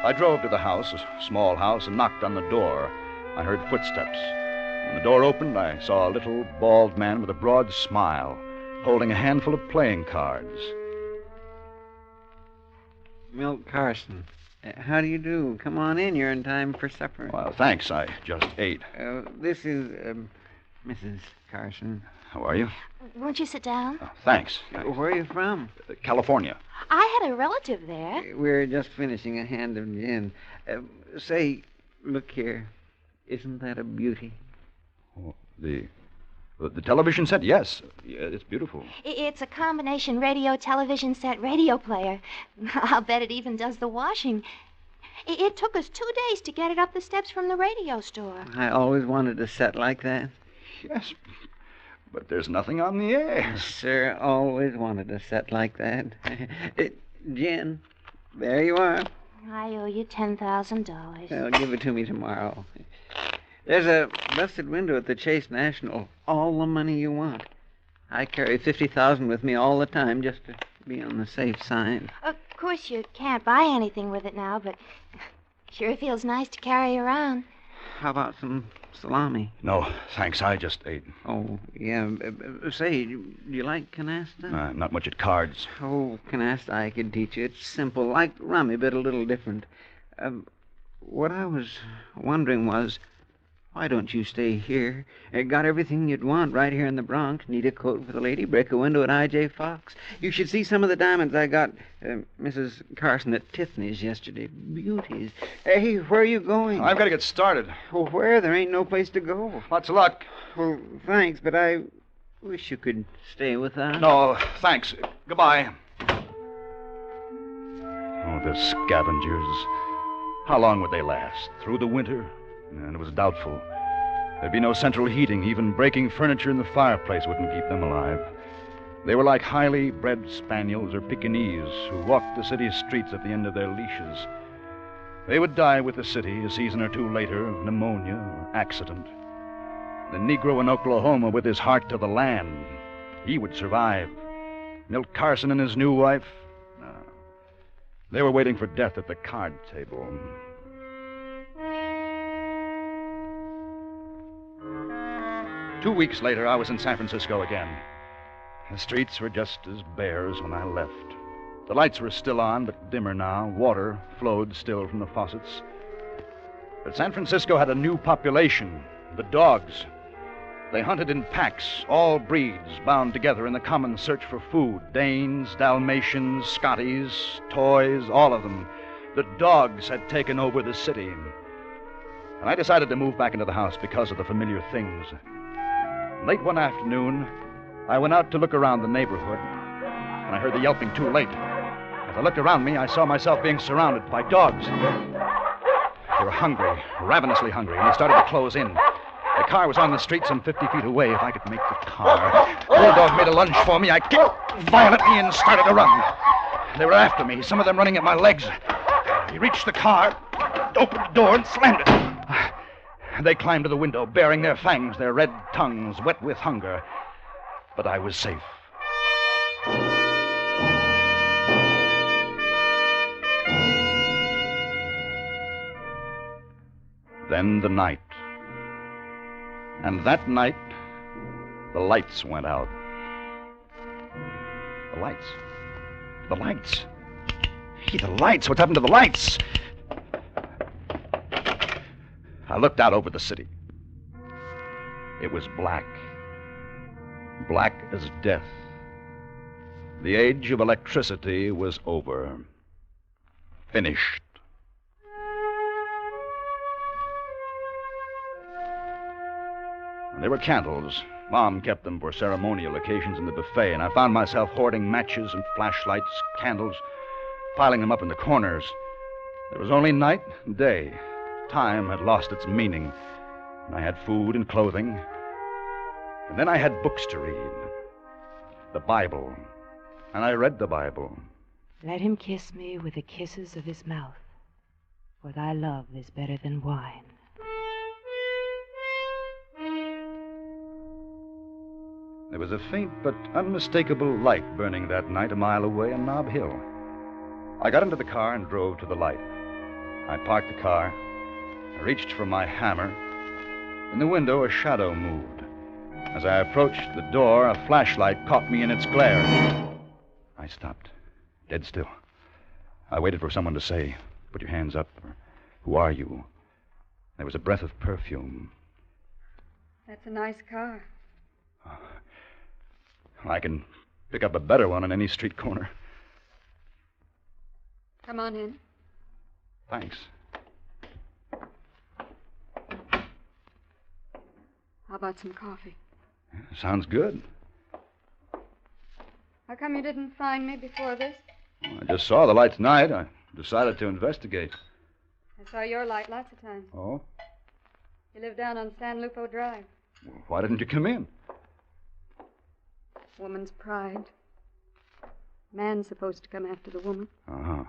I drove to the house, a small house, and knocked on the door. I heard footsteps. When the door opened, I saw a little, bald man with a broad smile, holding a handful of playing cards. Milt Carson. How do you do? Come on in. You're in time for supper. Well, thanks. I just ate. This is Mrs. Carson. How are you? Won't you sit down? Thanks. Where are you from? California. I had a relative there. We're just finishing a hand of gin. Say, look here. Isn't that a beauty? Oh, the television set? Yes. Yeah, it's beautiful. It's a combination radio-television set radio player. I'll bet it even does the washing. It took us 2 days to get it up the steps from the radio store. I always wanted a set like that. Yes, but there's nothing on the air. Sir, always wanted a set like that. Jen, there you are. I owe you $10,000. Well, give it to me tomorrow. There's a busted window at the Chase National. All the money you want. I carry $50,000 with me all the time just to be on the safe side. Of course, you can't buy anything with it now, but sure feels nice to carry around. How about some salami? No, thanks. I just ate. Oh, yeah. Say, do you like canasta? Not much at cards. Oh, canasta I could teach you. It's simple, like rummy, but a little different. What I was wondering was, why don't you stay here? Got everything you'd want right here in the Bronx. Need a coat for the lady, break a window at I.J. Fox. You should see some of the diamonds I got Mrs. Carson at Tiffany's yesterday. Beauties. Hey, where are you going? I've got to get started. Well, where? There ain't no place to go. Lots of luck. Well, thanks, but I wish you could stay with us. No, thanks. Goodbye. Oh, the scavengers. How long would they last? Through the winter? And it was doubtful. There'd be no central heating. Even breaking furniture in the fireplace wouldn't keep them alive. They were like highly bred spaniels or Pekingese who walked the city streets at the end of their leashes. They would die with the city a season or two later of pneumonia or accident. The Negro in Oklahoma with his heart to the land, he would survive. Milt Carson and his new wife, they were waiting for death at the card table. 2 weeks later, I was in San Francisco again. The streets were just as bare as when I left. The lights were still on, but dimmer now. Water flowed still from the faucets. But San Francisco had a new population, the dogs. They hunted in packs, all breeds bound together in the common search for food. Danes, Dalmatians, Scotties, toys, all of them. The dogs had taken over the city. And I decided to move back into the house because of the familiar things. Late one afternoon, I went out to look around the neighborhood, and I heard the yelping too late. As I looked around me, I saw myself being surrounded by dogs. They were hungry, ravenously hungry, and they started to close in. The car was on the street some 50 feet away. If I could make the car. The bulldog made a lunge for me. I kicked violently and started to run. They were after me, some of them running at my legs. He reached the car, opened the door, and slammed it. They climbed to the window, baring their fangs, their red tongues wet with hunger. but I was safe. Then the night. And that night, the lights went out. The lights. The lights. Hey, the lights. What's happened to the lights? I looked out over the city. It was black. Black as death. The age of electricity was over. Finished. There were candles. Mom kept them for ceremonial occasions in the buffet, and I found myself hoarding matches and flashlights, candles, piling them up in the corners. There was only night and day. Time had lost its meaning, and I had food and clothing. And then I had books to read. The Bible. And I read the Bible. Let him kiss me with the kisses of his mouth, for thy love is better than wine. There was a faint but unmistakable light burning that night a mile away on Nob Hill. I got into the car and drove to the light. I parked the car. I reached for my hammer. In the window, a shadow moved. As I approached the door, a flashlight caught me in its glare. I stopped, dead still. I waited for someone to say, "Put your hands up," or "Who are you?" There was a breath of perfume. That's a nice car. I can pick up a better one on any street corner. Come on in. Thanks. How about some coffee? Sounds good. How come you didn't find me before this? I just saw the light tonight. I decided to investigate. I saw your light lots of times. Oh? You live down on San Lupo Drive. Well, why didn't you come in? Woman's pride. Man's supposed to come after the woman. Uh-huh.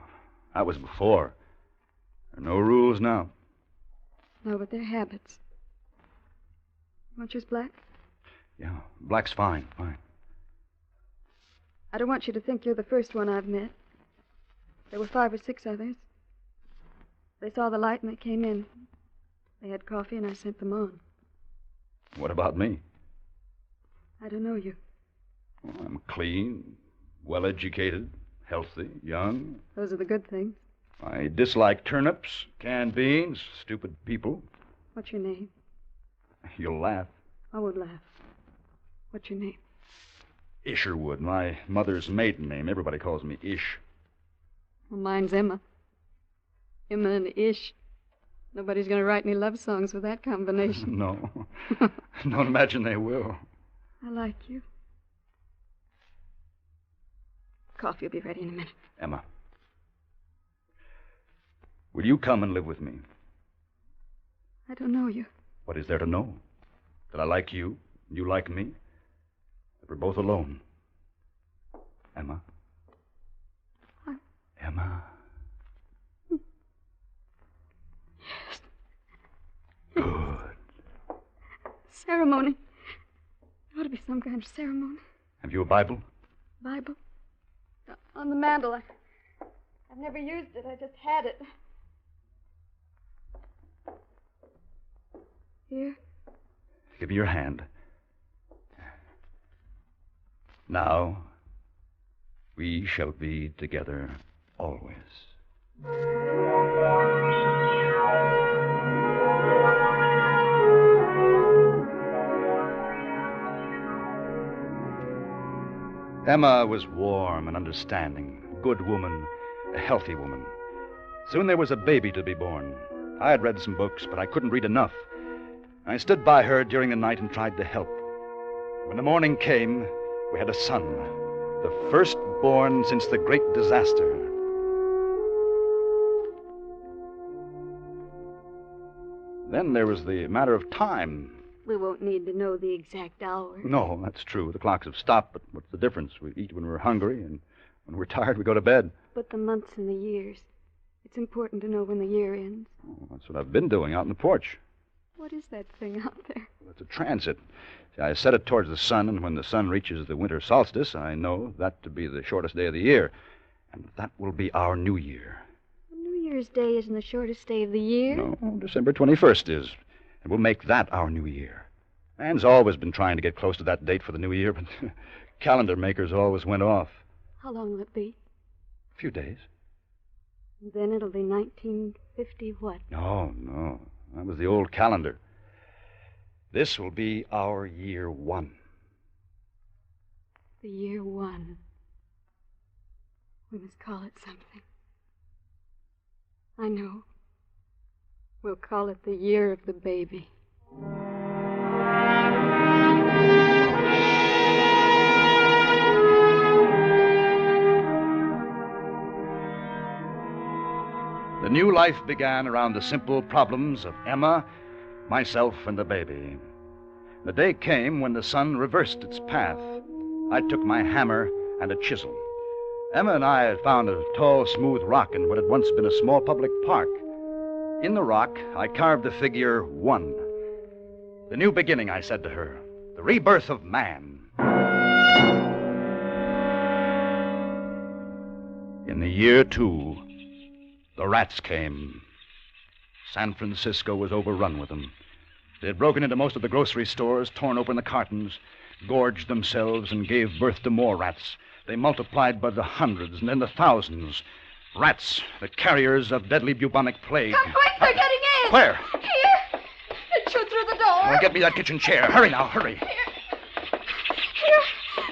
That was before. There are no rules now. No, but they're habits. Want yours black? Yeah, black's fine, fine. I don't want you to think you're the first one I've met. There were 5 or 6 others. They saw the light and they came in. They had coffee and I sent them on. What about me? I don't know you. Well, I'm clean, well-educated, healthy, young. Those are the good things. I dislike turnips, canned beans, stupid people. What's your name? You'll laugh. I would laugh. What's your name? Isherwood, my mother's maiden name. Everybody calls me Ish. Well, mine's Emma. Emma and Ish. Nobody's going to write any love songs with that combination. No. Don't imagine they will. I like you. Coffee will be ready in a minute. Emma, will you come and live with me? I don't know you. What is there to know? That I like you, you like me? That we're both alone? Emma? Emma? Yes. Good. Ceremony. There ought to be some kind of ceremony. Have you a Bible? Bible? On the mantel. I've never used it. I just had it. Here. Give me your hand. Now, we shall be together always. Emma was warm and understanding, a good woman, a healthy woman. Soon there was a baby to be born. I had read some books, but I couldn't read enough. I stood by her during the night and tried to help. When the morning came, we had a son, the first born since the great disaster. Then there was the matter of time. We won't need to know the exact hour. No, that's true. The clocks have stopped, but what's the difference? We eat when we're hungry, and when we're tired, we go to bed. But the months and the years. It's important to know when the year ends. Oh, that's what I've been doing out on the porch. What is that thing out there? Well, it's a transit. See, I set it towards the sun, and when the sun reaches the winter solstice, I know that to be the shortest day of the year. And that will be our New Year. New Year's Day isn't the shortest day of the year. No, December 21st is. And we'll make that our New Year. Man's always been trying to get close to that date for the New Year, but calendar makers always went off. How long will it be? A few days. Then it'll be 1950 what? No. That was the old calendar. This will be our year 1. The year 1. We must call it something. I know. We'll call it the year of the baby. The new life began around the simple problems of Emma, myself, and the baby. The day came when the sun reversed its path. I took my hammer and a chisel. Emma and I had found a tall, smooth rock in what had once been a small public park. In the rock, I carved the figure 1. The new beginning, I said to her. The rebirth of man. In the year 2, the rats came. San Francisco was overrun with them. They had broken into most of the grocery stores, torn open the cartons, gorged themselves, and gave birth to more rats. They multiplied by the hundreds and then the thousands. Rats, the carriers of deadly bubonic plague. Come quick, they're getting in! Where? Here! It shoot through the door. Now, get me that kitchen chair. Hurry now, hurry. Here.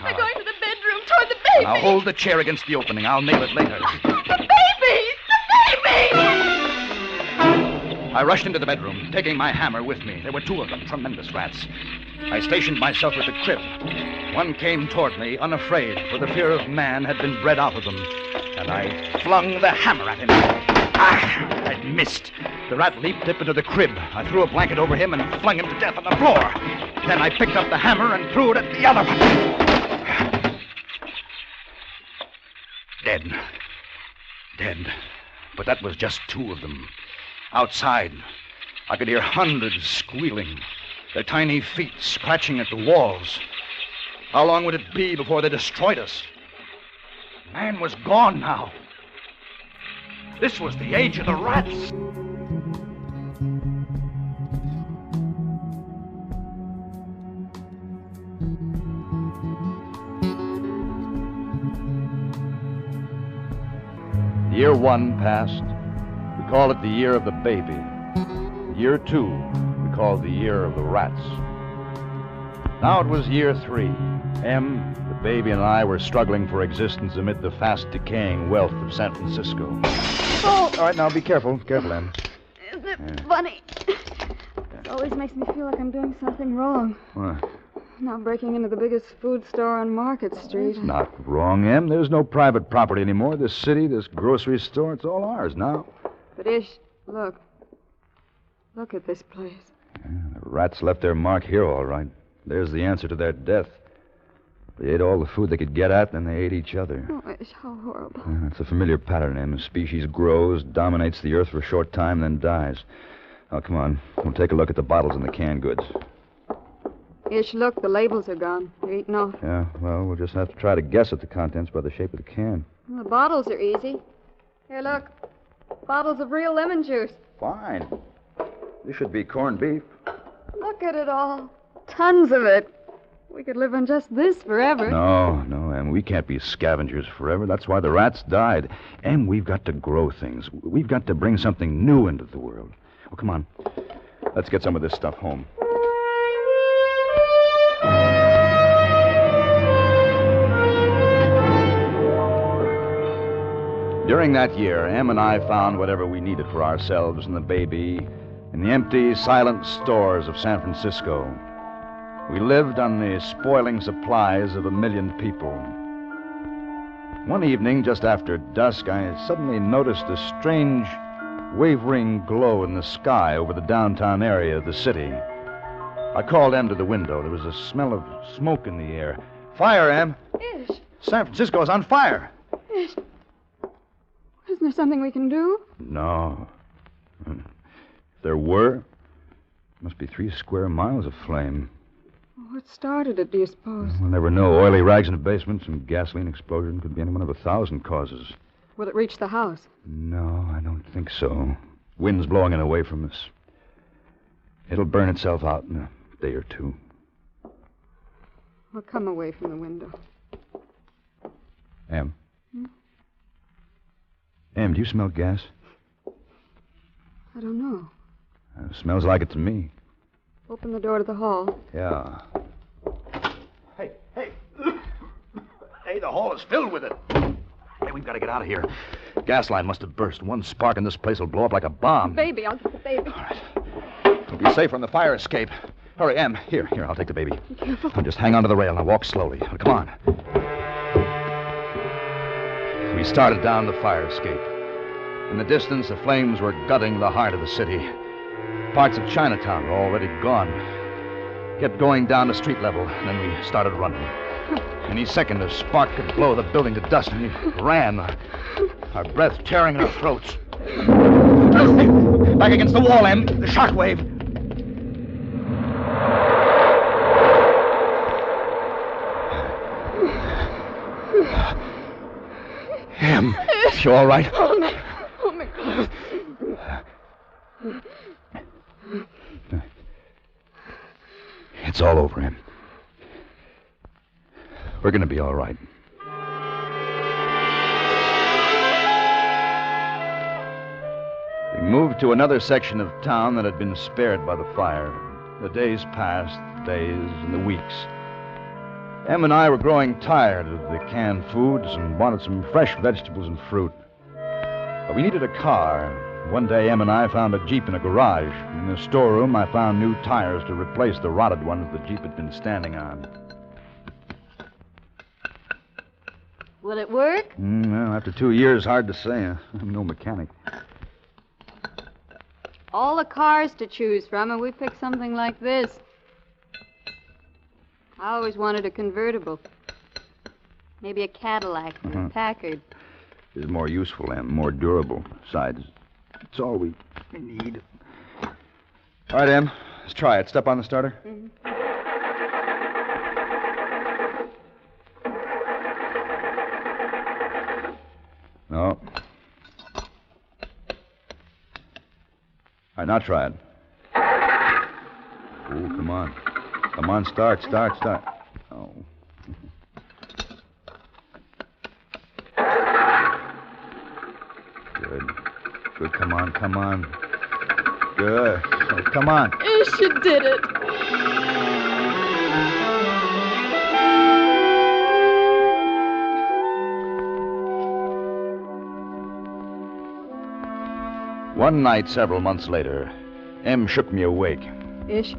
They're going to the bedroom, toward the baby. Now, hold the chair against the opening. I'll nail it later. The baby! The baby! I rushed into the bedroom, taking my hammer with me. There were 2 of them, tremendous rats. I stationed myself at the crib. One came toward me, unafraid, for the fear of man had been bred out of them. And I flung the hammer at him. Ah! I missed. The rat leaped up into the crib. I threw a blanket over him and flung him to death on the floor. Then I picked up the hammer and threw it at the other one. Dead. But that was just 2 of them. Outside, I could hear hundreds squealing, their tiny feet scratching at the walls. How long would it be before they destroyed us? Man was gone now. This was the age of the rats. Year 1 passed. We call it the year of the baby. Year 2, we call the year of the rats. Now it was year 3. Em, the baby, and I were struggling for existence amid the fast decaying wealth of San Francisco. Oh! All right, now be careful. Careful, Em. Isn't it funny? It always makes me feel like I'm doing something wrong. What? Now breaking into the biggest food store on Market Street. It's not wrong, Em. There's no private property anymore. This city, this grocery store, it's all ours now. But Ish, look. Look at this place. Yeah, the rats left their mark here, all right. There's the answer to their death. They ate all the food they could get at, then they ate each other. Oh, Ish, how horrible. It's a familiar pattern, Em. A species grows, dominates the earth for a short time, then dies. Now, come on. We'll take a look at the bottles and the canned goods. Ish, look, the labels are gone. They're eaten off. Yeah, well, we'll just have to try to guess at the contents by the shape of the can. Well, the bottles are easy. Here, look. Bottles of real lemon juice. Fine. This should be corned beef. Look at it all. Tons of it. We could live on just this forever. No, Em. We can't be scavengers forever. That's why the rats died. Em, we've got to grow things. We've got to bring something new into the world. Well, come on. Let's get some of this stuff home. During that year, Em and I found whatever we needed for ourselves and the baby in the empty, silent stores of San Francisco. We lived on the spoiling supplies of 1 million people. One evening, just after dusk, I suddenly noticed a strange, wavering glow in the sky over the downtown area of the city. I called Em to the window. There was a smell of smoke in the air. Fire, Em! Ish. San Francisco's on fire! Ish. Isn't there something we can do? No. If there were, must be 3 square miles of flame. Oh, What started it, do you suppose? We'll never know. Oily rags in the basement, some gasoline explosion. Could be any one of 1,000 causes. Will it reach the house? No, I don't think so. Wind's blowing it away from us. It'll burn itself out in a day or two. Well, come away from the window. Em? Em, do you smell gas? I don't know. It smells like it to me. Open the door to the hall. Yeah. Hey. Hey, the hall is filled with it. Hey, we've got to get out of here. Gas line must have burst. One spark and this place will blow up like a bomb. Baby, I'll get the baby. All right. We'll be safe from the fire escape. Hurry, Em. Here, I'll take the baby. Be careful. Now just hang on to the rail. Now walk slowly. Come on. We started down the fire escape. In the distance, the flames were gutting the heart of the city. Parts of Chinatown were already gone. Kept going down to street level, and then we started running. Any second, a spark could blow the building to dust, and we ran, our breath tearing in our throats. Back against the wall, Em. The shockwave. Em, you all right? Hold me close. It's all over, Em. We're going to be all right. We moved to another section of town that had been spared by the fire. The days passed, the days and the weeks. Em and I were growing tired of the canned foods and wanted some fresh vegetables and fruit. But we needed a car. One day, Em and I found a Jeep in a garage. In the storeroom, I found new tires to replace the rotted ones the Jeep had been standing on. Will it work? Well, after 2 years, hard to say. I'm no mechanic. All the cars to choose from, and we picked something like this. I always wanted a convertible. Maybe a Cadillac or a Packard. It's more useful and more durable. Besides, it's all we need. All right, Em. Let's try it. Step on the starter. Mm-hmm. No. All right, now try it. Oh, come on. Come on, start. Oh. Good, come on. Good. Oh, come on. Ish, you did it. One night, several months later, Em shook me awake. Ish.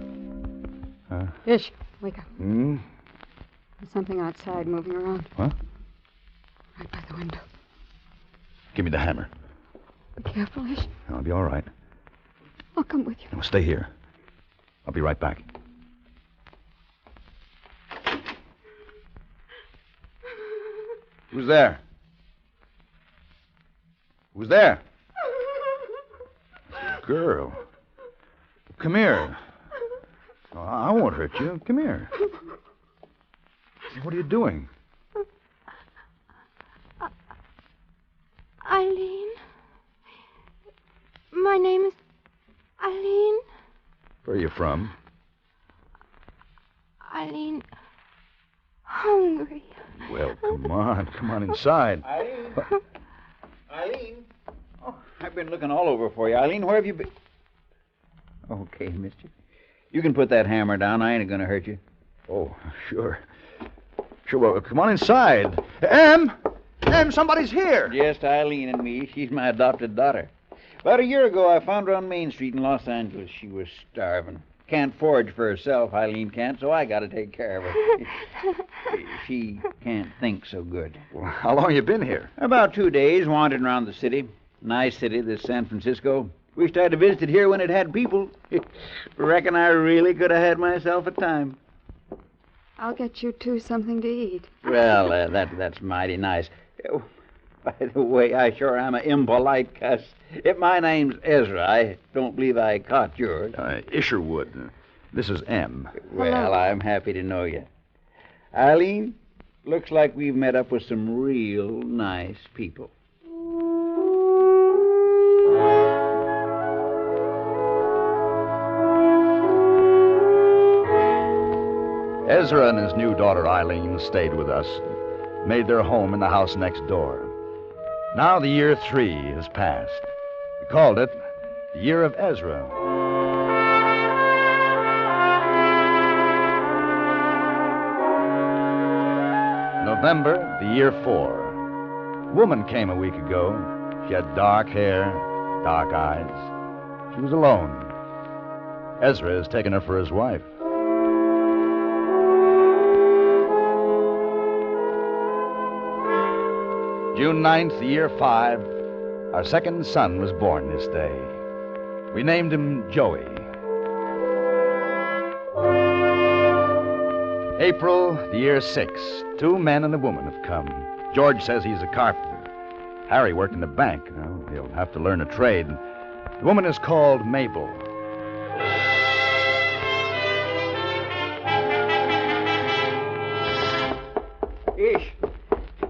Huh? Ish, wake up. Hmm? There's something outside moving around. What? Right by the window. Give me the hammer. Be careful, Ish. I'll be all right. I'll come with you. No, stay here. I'll be right back. Who's there? Who's there? Girl. Come here. Oh, I won't hurt you. Come here. What are you doing? Eileen. My name is Eileen. Where are you from? Eileen. Hungry. Well, come on inside. Eileen. Eileen. Oh, I've been looking all over for you. Eileen, where have you been? Okay, mister. You can put that hammer down. I ain't going to hurt you. Oh, sure. Sure, well, come on inside. Em, somebody's here. Just Eileen and me. She's my adopted daughter. About a year ago, I found her on Main Street in Los Angeles. She was starving. Can't forage for herself, Eileen can't, so I got to take care of her. She can't think so good. Well, how long you been here? About 2 days, wandering around the city. Nice city, this San Francisco. Wished I'd have visited here when it had people. Reckon I really could have had myself a time. I'll get you two something to eat. Well, that's mighty nice. Oh, by the way, I sure am an impolite cuss. If my name's Ezra, I don't believe I caught yours. Isherwood. This is M. Well, I'm happy to know you. Eileen, looks like we've met up with some real nice people. Ezra and his new daughter Eileen stayed with us, made their home in the house next door. Now the year 3 has passed. We called it the Year of Ezra. November, the year 4. A woman came a week ago. She had dark hair, dark eyes. She was alone. Ezra has taken her for his wife. June 9th, the year 5, our second son was born this day. We named him Joey. April, the year 6, 2 men and a woman have come. George says he's a carpenter. Harry worked in the bank. Well, he'll have to learn a trade. The woman is called Mabel.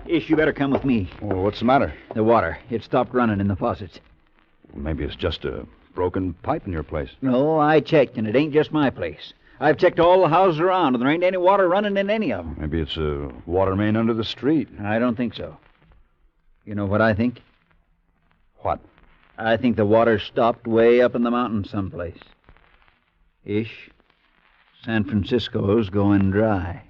Ish, you better come with me. Well, what's the matter? The water. It stopped running in the faucets. Well, maybe it's just a broken pipe in your place. No, I checked, and it ain't just my place. I've checked all the houses around, and there ain't any water running in any of them. Maybe it's a water main under the street. I don't think so. You know what I think? What? I think the water stopped way up in the mountains someplace. Ish, San Francisco's going dry.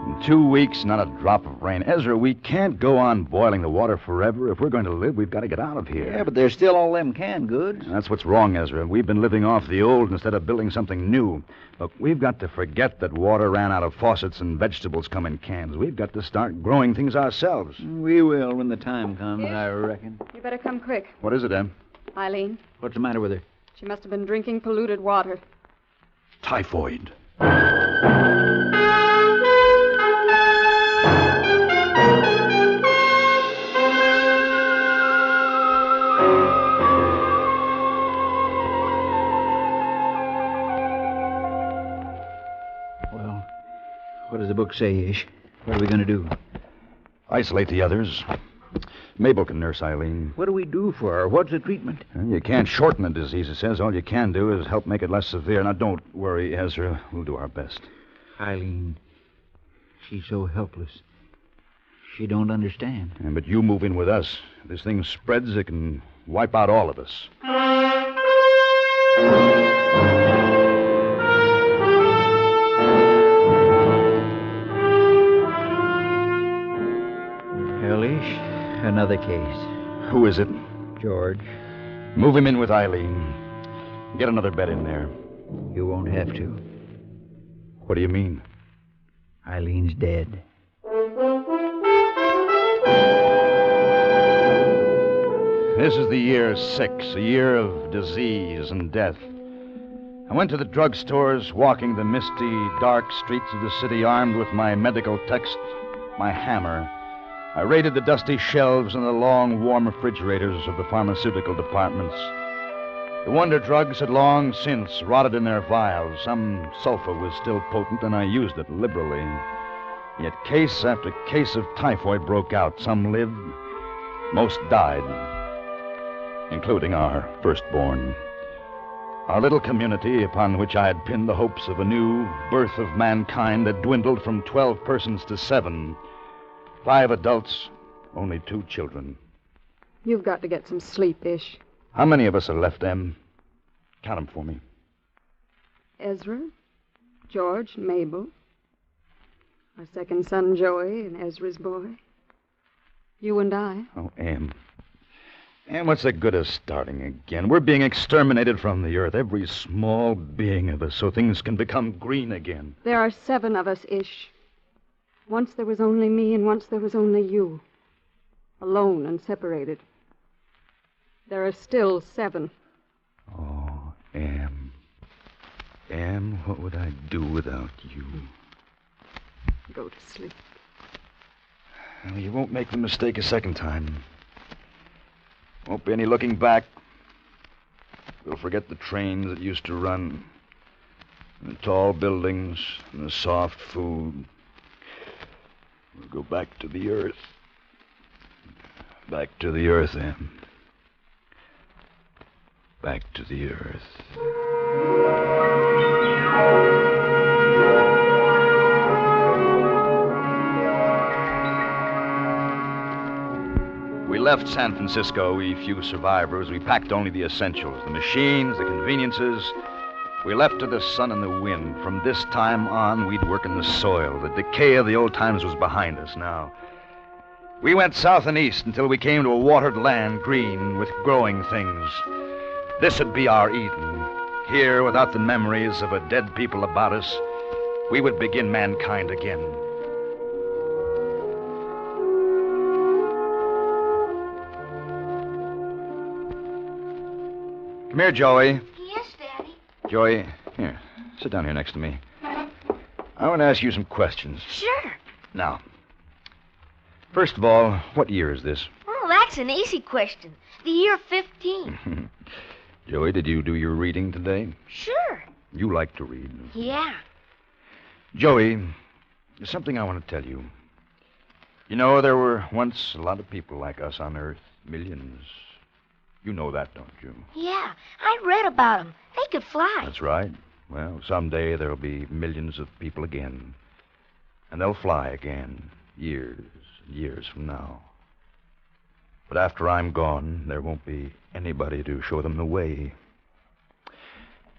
In 2 weeks, not a drop of rain. Ezra, we can't go on boiling the water forever. If we're going to live, we've got to get out of here. Yeah, but there's still all them canned goods. That's what's wrong, Ezra. We've been living off the old instead of building something new. Look, we've got to forget that water ran out of faucets and vegetables come in cans. We've got to start growing things ourselves. We will when the time comes, I reckon. You better come quick. What is it, Em? Eileen, What's the matter with her? she must have been drinking polluted water. Typhoid. Well, what does the book say, Ish? What are we going to do? Isolate the others. Mabel can nurse Eileen. What do we do for her? What's the treatment? Well, you can't shorten the disease, it says. All you can do is help make it less severe. Now, don't worry, Ezra. We'll do our best. Eileen, she's so helpless. She don't understand. Yeah, but you move in with us. If this thing spreads, it can wipe out all of us. Ish, another case. Who is it? George. Move him in with Eileen. Get another bed in there. You won't have to. What do you mean? Eileen's dead. This is the year 6, a year of disease and death. I went to the drugstores, walking the misty, dark streets of the city, armed with my medical text, my hammer. I raided the dusty shelves and the long, warm refrigerators of the pharmaceutical departments. The wonder drugs had long since rotted in their vials. Some sulfur was still potent, and I used it liberally. Yet case after case of typhoid broke out. Some lived, most died, including our firstborn. Our little community, upon which I had pinned the hopes of a new birth of mankind, had dwindled from 12 persons to 7. 5 adults, only 2 children. You've got to get some sleep, Ish. How many of us are left, Em? Count them for me. Ezra, George, Mabel. Our second son, Joey, and Ezra's boy. You and I. Oh, Em. And what's the good of starting again? We're being exterminated from the earth, every small being of us, so things can become green again. There are 7 of us, Ish. Once there was only me, and once there was only you. Alone and separated. There are still 7. Oh, Em. Em, what would I do without you? Go to sleep. Well, you won't make the mistake a second time. Won't be any looking back. We'll forget the trains that used to run, and the tall buildings, and the soft food. We'll go back to the earth. Back to the earth, Em. Back to the earth. We left San Francisco, we few survivors. We packed only the essentials, the machines, the conveniences. We left to the sun and the wind. From this time on, we'd work in the soil. The decay of the old times was behind us now. We went south and east until we came to a watered land, green, with growing things. This would be our Eden. Here, without the memories of a dead people about us, we would begin mankind again. Come here, Joey. Yes, Daddy. Joey, here, sit down here next to me. I want to ask you some questions. Sure. Now, first of all, what year is this? Oh, that's an easy question. The year 15. Joey, did you do your reading today? Sure. You like to read. Yeah. Joey, there's something I want to tell you. You know, there were once a lot of people like us on Earth. Millions. You know that, don't you? Yeah, I read about them. They could fly. That's right. Well, someday there'll be millions of people again. And they'll fly again, years and years from now. But after I'm gone, there won't be anybody to show them the way.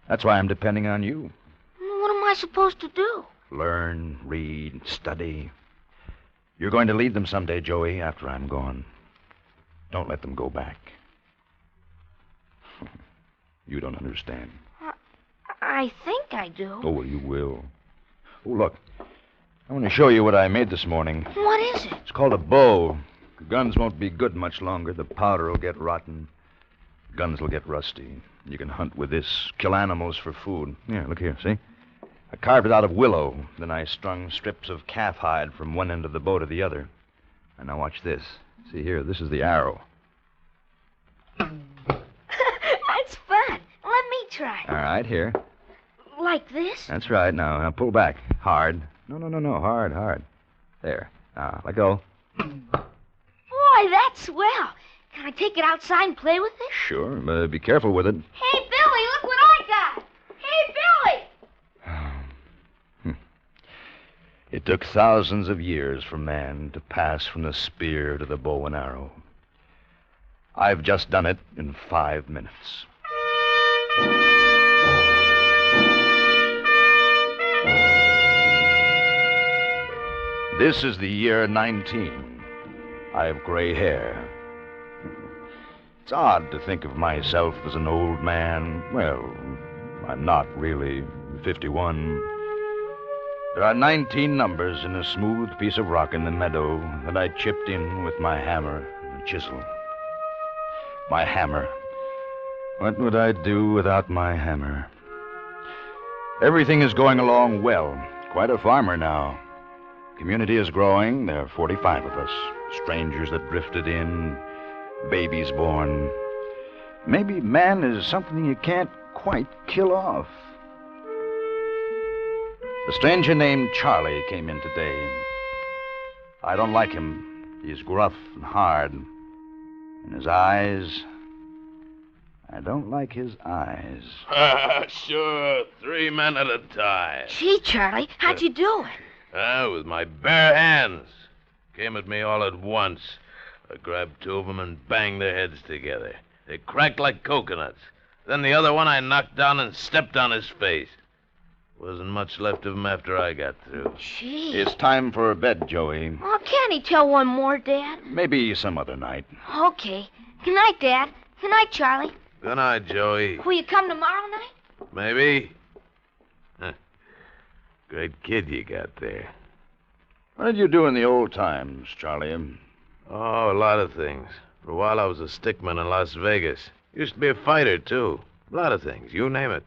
That's why I'm depending on you. What am I supposed to do? Learn, read, study. You're going to lead them someday, Joey, after I'm gone. Don't let them go back. You don't understand. I think I do. Oh, well, you will. Oh, look. I want to show you what I made this morning. What is it? It's called a bow. The guns won't be good much longer. The powder will get rotten. Guns will get rusty. You can hunt with this, kill animals for food. Here, look here, see? I carved it out of willow. Then I strung strips of calf hide from one end of the bow to the other. And now watch this. See here, this is the arrow. That's fun. Let me try. All right, here. Like this? That's right. Now pull back. Hard. No. Hard. There. Now, let go. Boy, that's swell. Can I take it outside and play with it? Sure, but be careful with it. Hey, Billy, look what I got. Hey, Billy! It took thousands of years for man to pass from the spear to the bow and arrow. I've just done it in 5 minutes. This is the year 19. I have gray hair. It's odd to think of myself as an old man. Well, I'm not really. 51. There are 19 numbers in a smooth piece of rock in the meadow that I chipped in with my hammer and chisel. My hammer. What would I do without my hammer? Everything is going along well. Quite a farmer now. Community is growing. There are 45 of us. Strangers that drifted in. Babies born. Maybe man is something you can't quite kill off. A stranger named Charlie came in today. I don't like him. He's gruff and hard. And his eyes... I don't like his eyes. Sure, 3 men at a time. Gee, Charlie, how'd you do it? With my bare hands. Came at me all at once. I grabbed 2 of them and banged their heads together. They cracked like coconuts. Then the other one I knocked down and stepped on his face. Wasn't much left of him after I got through. Gee. It's time for bed, Joey. Oh, can't he tell one more, Dad? Maybe some other night. Okay. Good night, Dad. Good night, Charlie. Good night, Joey. Will you come tomorrow night? Maybe. Great kid you got there. What did you do in the old times, Charlie? Oh, a lot of things. For a while I was a stickman in Las Vegas. Used to be a fighter, too. A lot of things. You name it.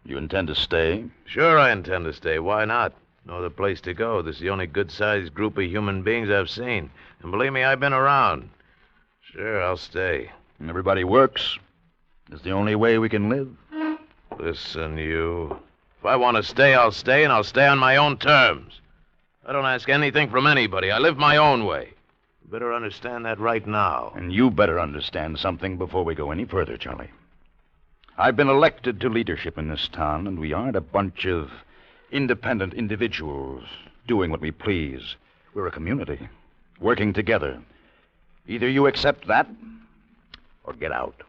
You intend to stay? Sure I intend to stay. Why not? No other place to go. This is the only good-sized group of human beings I've seen. And believe me, I've been around. Sure, I'll stay. Everybody works. It's the only way we can live. Listen, you. If I want to stay, I'll stay, and I'll stay on my own terms. I don't ask anything from anybody. I live my own way. You better understand that right now. And you better understand something before we go any further, Charlie. I've been elected to leadership in this town, and we aren't a bunch of independent individuals doing what we please. We're a community, working together. Either you accept that, or get out.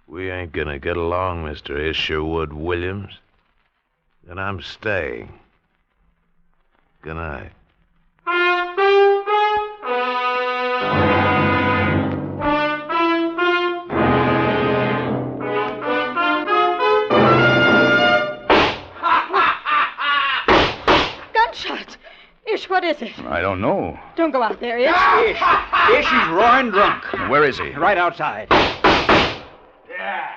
We ain't gonna get along, Mr. Isherwood Williams. And I'm staying. Good night. Gunshot! Ish, what is it? I don't know. Don't go out there, Ish. Ish, he's roaring drunk. Where is he? Right outside. Yeah.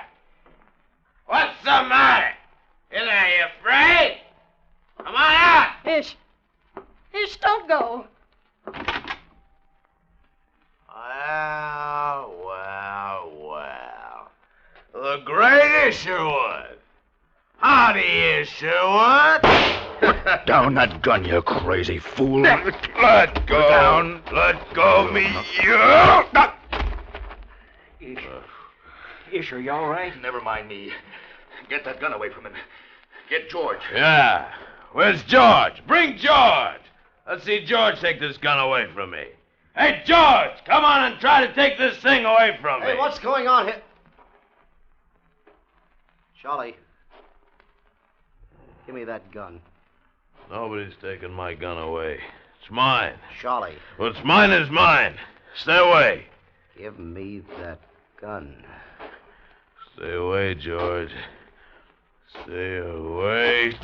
What's the matter? Are you afraid? Come on out. Ish. Ish, don't go. Well. The great Isherwood. Howdy, Isherwood. Put down that gun, you crazy fool. Let go. Down. Let go me, you. Ish, are you all right? Never mind me. Get that gun away from him. Get George. Yeah. Where's George? Bring George. Let's see George take this gun away from me. Hey, George, come on and try to take this thing away from me. Hey, what's going on here? Charlie, give me that gun. Nobody's taking my gun away. It's mine. Charlie. What's mine is mine. Stay away. Give me that gun. Stay away, George. Stay away.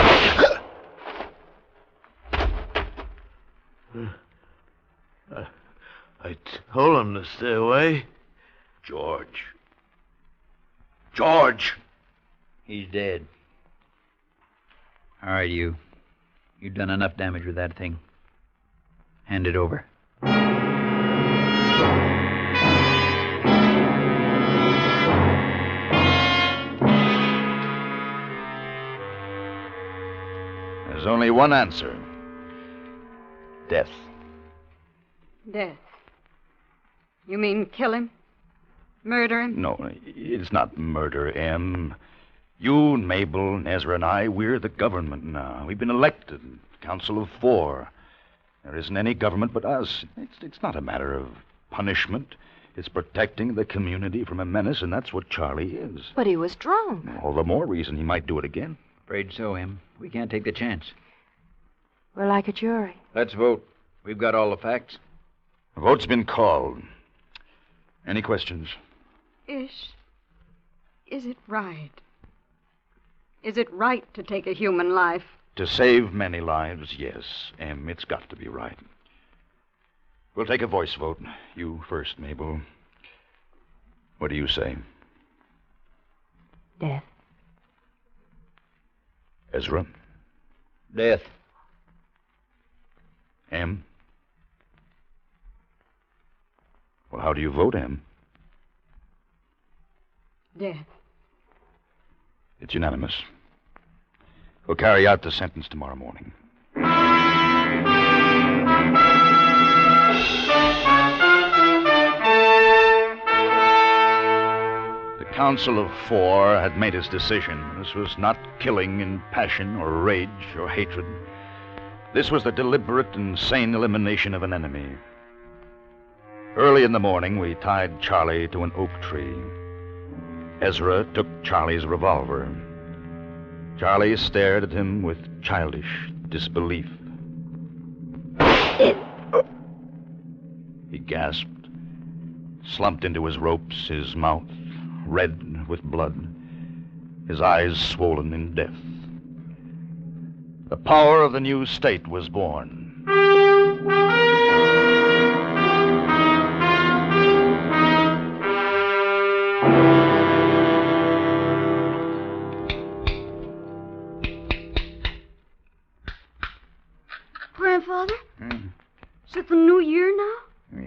I told him to stay away. George. George! He's dead. All right, you. You've done enough damage with that thing. Hand it over. There's only one answer. Death. Death. You mean kill him? Murder him? No, it's not murder, Em. You and Mabel and Ezra and I, we're the government now. We've been elected. Council of 4. There isn't any government but us. It's not a matter of punishment. It's protecting the community from a menace, and that's what Charlie is. But he was drunk. All the more reason he might do it again. Afraid so, Em. We can't take the chance. We're like a jury. Let's vote. We've got all the facts. The vote's been called. Any questions? Ish, is it right? Is it right to take a human life? To save many lives, yes, Em, it's got to be right. We'll take a voice vote. You first, Mabel. What do you say? Death. Ezra? Death. Em? Well, how do you vote, Em? Death. It's unanimous. We'll carry out the sentence tomorrow morning. The Council of 4 had made its decision. This was not killing in passion or rage or hatred. This was the deliberate and sane elimination of an enemy. Early in the morning, we tied Charlie to an oak tree. Ezra took Charlie's revolver. Charlie stared at him with childish disbelief. He gasped, slumped into his ropes, his mouth red with blood, his eyes swollen in death. The power of the new state was born.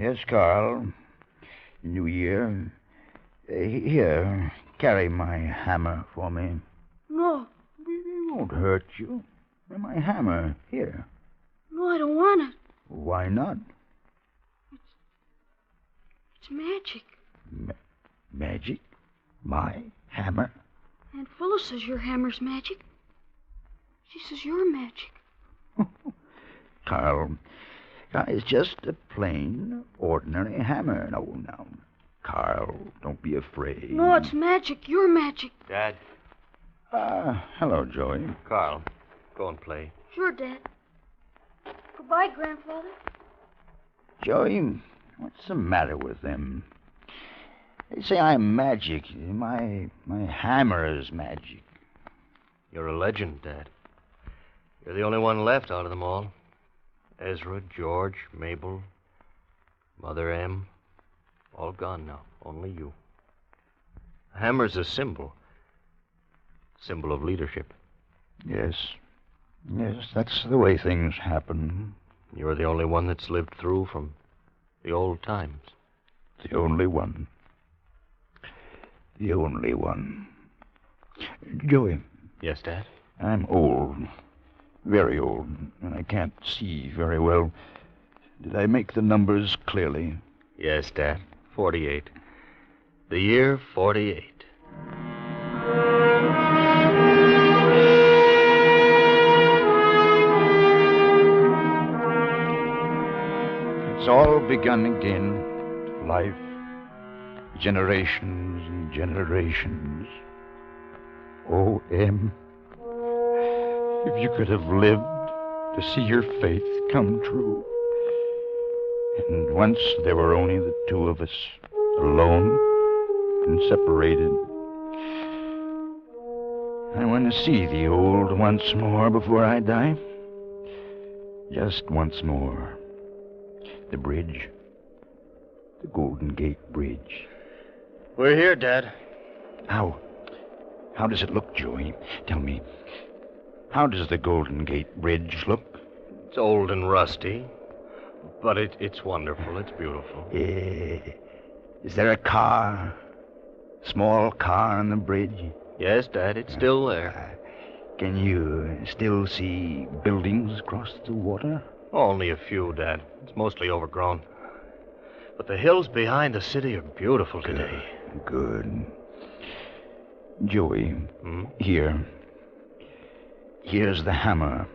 Yes, Carl. New Year. Here, carry my hammer for me. No. It won't hurt you. My hammer. Here. No, I don't want it. Why not? It's magic. Magic? My hammer? Aunt Phyllis says your hammer's magic. She says you're magic. Carl, it's just a plain, ordinary hammer. No. Carl, don't be afraid. No, it's magic. You're magic. Dad. Hello, Joey. Carl, go and play. Sure, Dad. Goodbye, Grandfather. Joey, what's the matter with them? They say I'm magic. My hammer is magic. You're a legend, Dad. You're the only one left out of them all. Ezra, George, Mabel, Mother M. All gone now. Only you. The hammer's a symbol. Symbol of leadership. Yes, that's the way things happen. You're the only one that's lived through from the old times. The only one. The only one. Joey. Yes, Dad? I'm old. Very old, and I can't see very well. Did I make the numbers clearly? Yes, Dad. 48. The year 48. It's all begun again. Life. Generations and generations. Oh, Em. If you could have lived to see your faith come true. And once there were only the two of us, alone and separated. I want to see the old once more before I die. Just once more. The bridge. The Golden Gate Bridge. We're here, Dad. How does it look, Joey? Tell me. How does the Golden Gate Bridge look? It's old and rusty, but it's wonderful. It's beautiful. Is there a car? Small car on the bridge? Yes, Dad, it's still there. Can you still see buildings across the water? Only a few, Dad. It's mostly overgrown. But the hills behind the city are beautiful today. Good. Joey, here. Here's the hammer.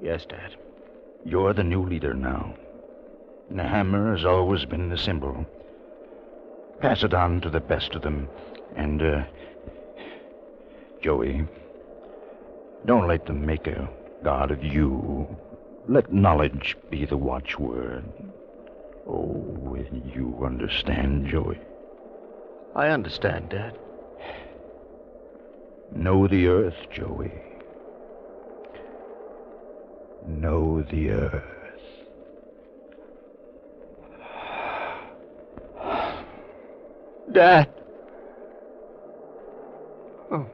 Yes, Dad. You're the new leader now. The hammer has always been the symbol. Pass it on to the best of them. And, Joey, don't let them make a god of you. Let knowledge be the watchword. Oh, you understand, Joey? I understand, Dad. Know the earth, Joey. Know the earth. Dad. Oh.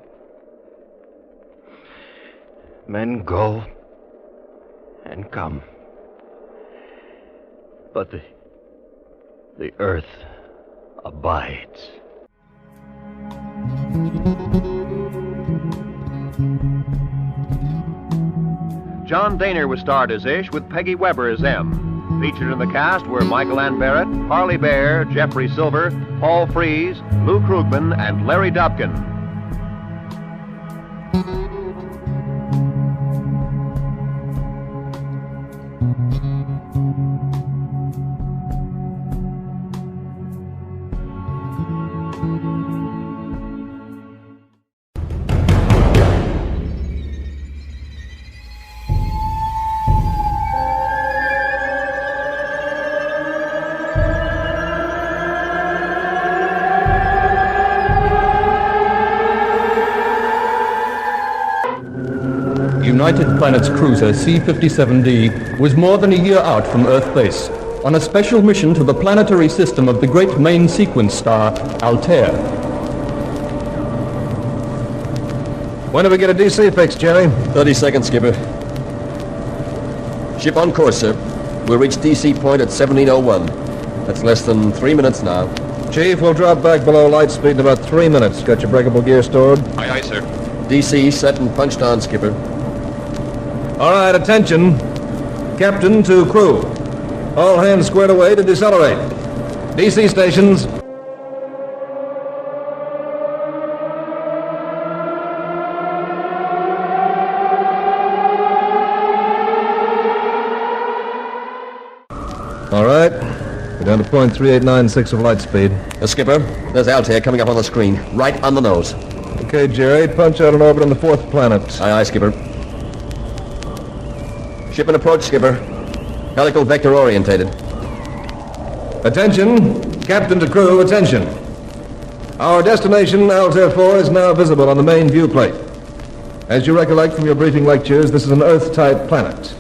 Men go and come. But the earth abides. John Daner was starred as Ish with Peggy Weber as M. Featured in the cast were Michael Ann Barrett, Harley Bear, Jeffrey Silver, Paul Frees, Lou Krugman, and Larry Dobkin. United Planets cruiser C-57D was more than a year out from Earth base on a special mission to the planetary system of the great main sequence star, Altair. When do we get a DC fix, Jerry? 30 seconds, Skipper. Ship on course, sir. We'll reach DC point at 1701. That's less than 3 minutes now. Chief, we'll drop back below light speed in about 3 minutes. Got your breakable gear stored? Aye, aye, sir. DC set and punched on, Skipper. All right, attention. Captain to crew. All hands squared away to decelerate. DC stations. All right. We're down to point 3896 of light speed. Skipper, there's Altair coming up on the screen, right on the nose. Okay, Jerry, punch out an orbit on the 4th planet. Aye, aye, Skipper. Ship in approach, Skipper. Helical vector orientated. Attention, captain to crew, attention. Our destination, Altair 4, is now visible on the main viewplate. As you recollect from your briefing lectures, this is an Earth-type planet.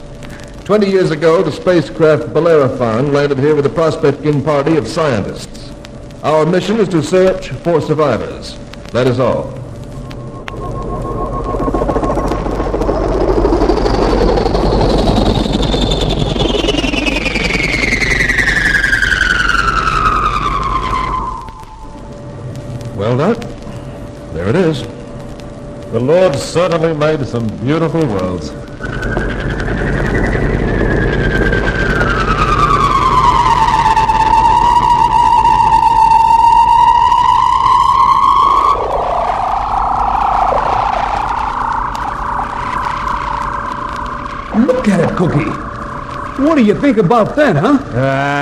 20 years ago, the spacecraft Bellerophon landed here with a prospecting party of scientists. Our mission is to search for survivors. That is all. Well, Doc, there it is. The Lord certainly made some beautiful worlds. Look at it, Cookie. What do you think about that, huh?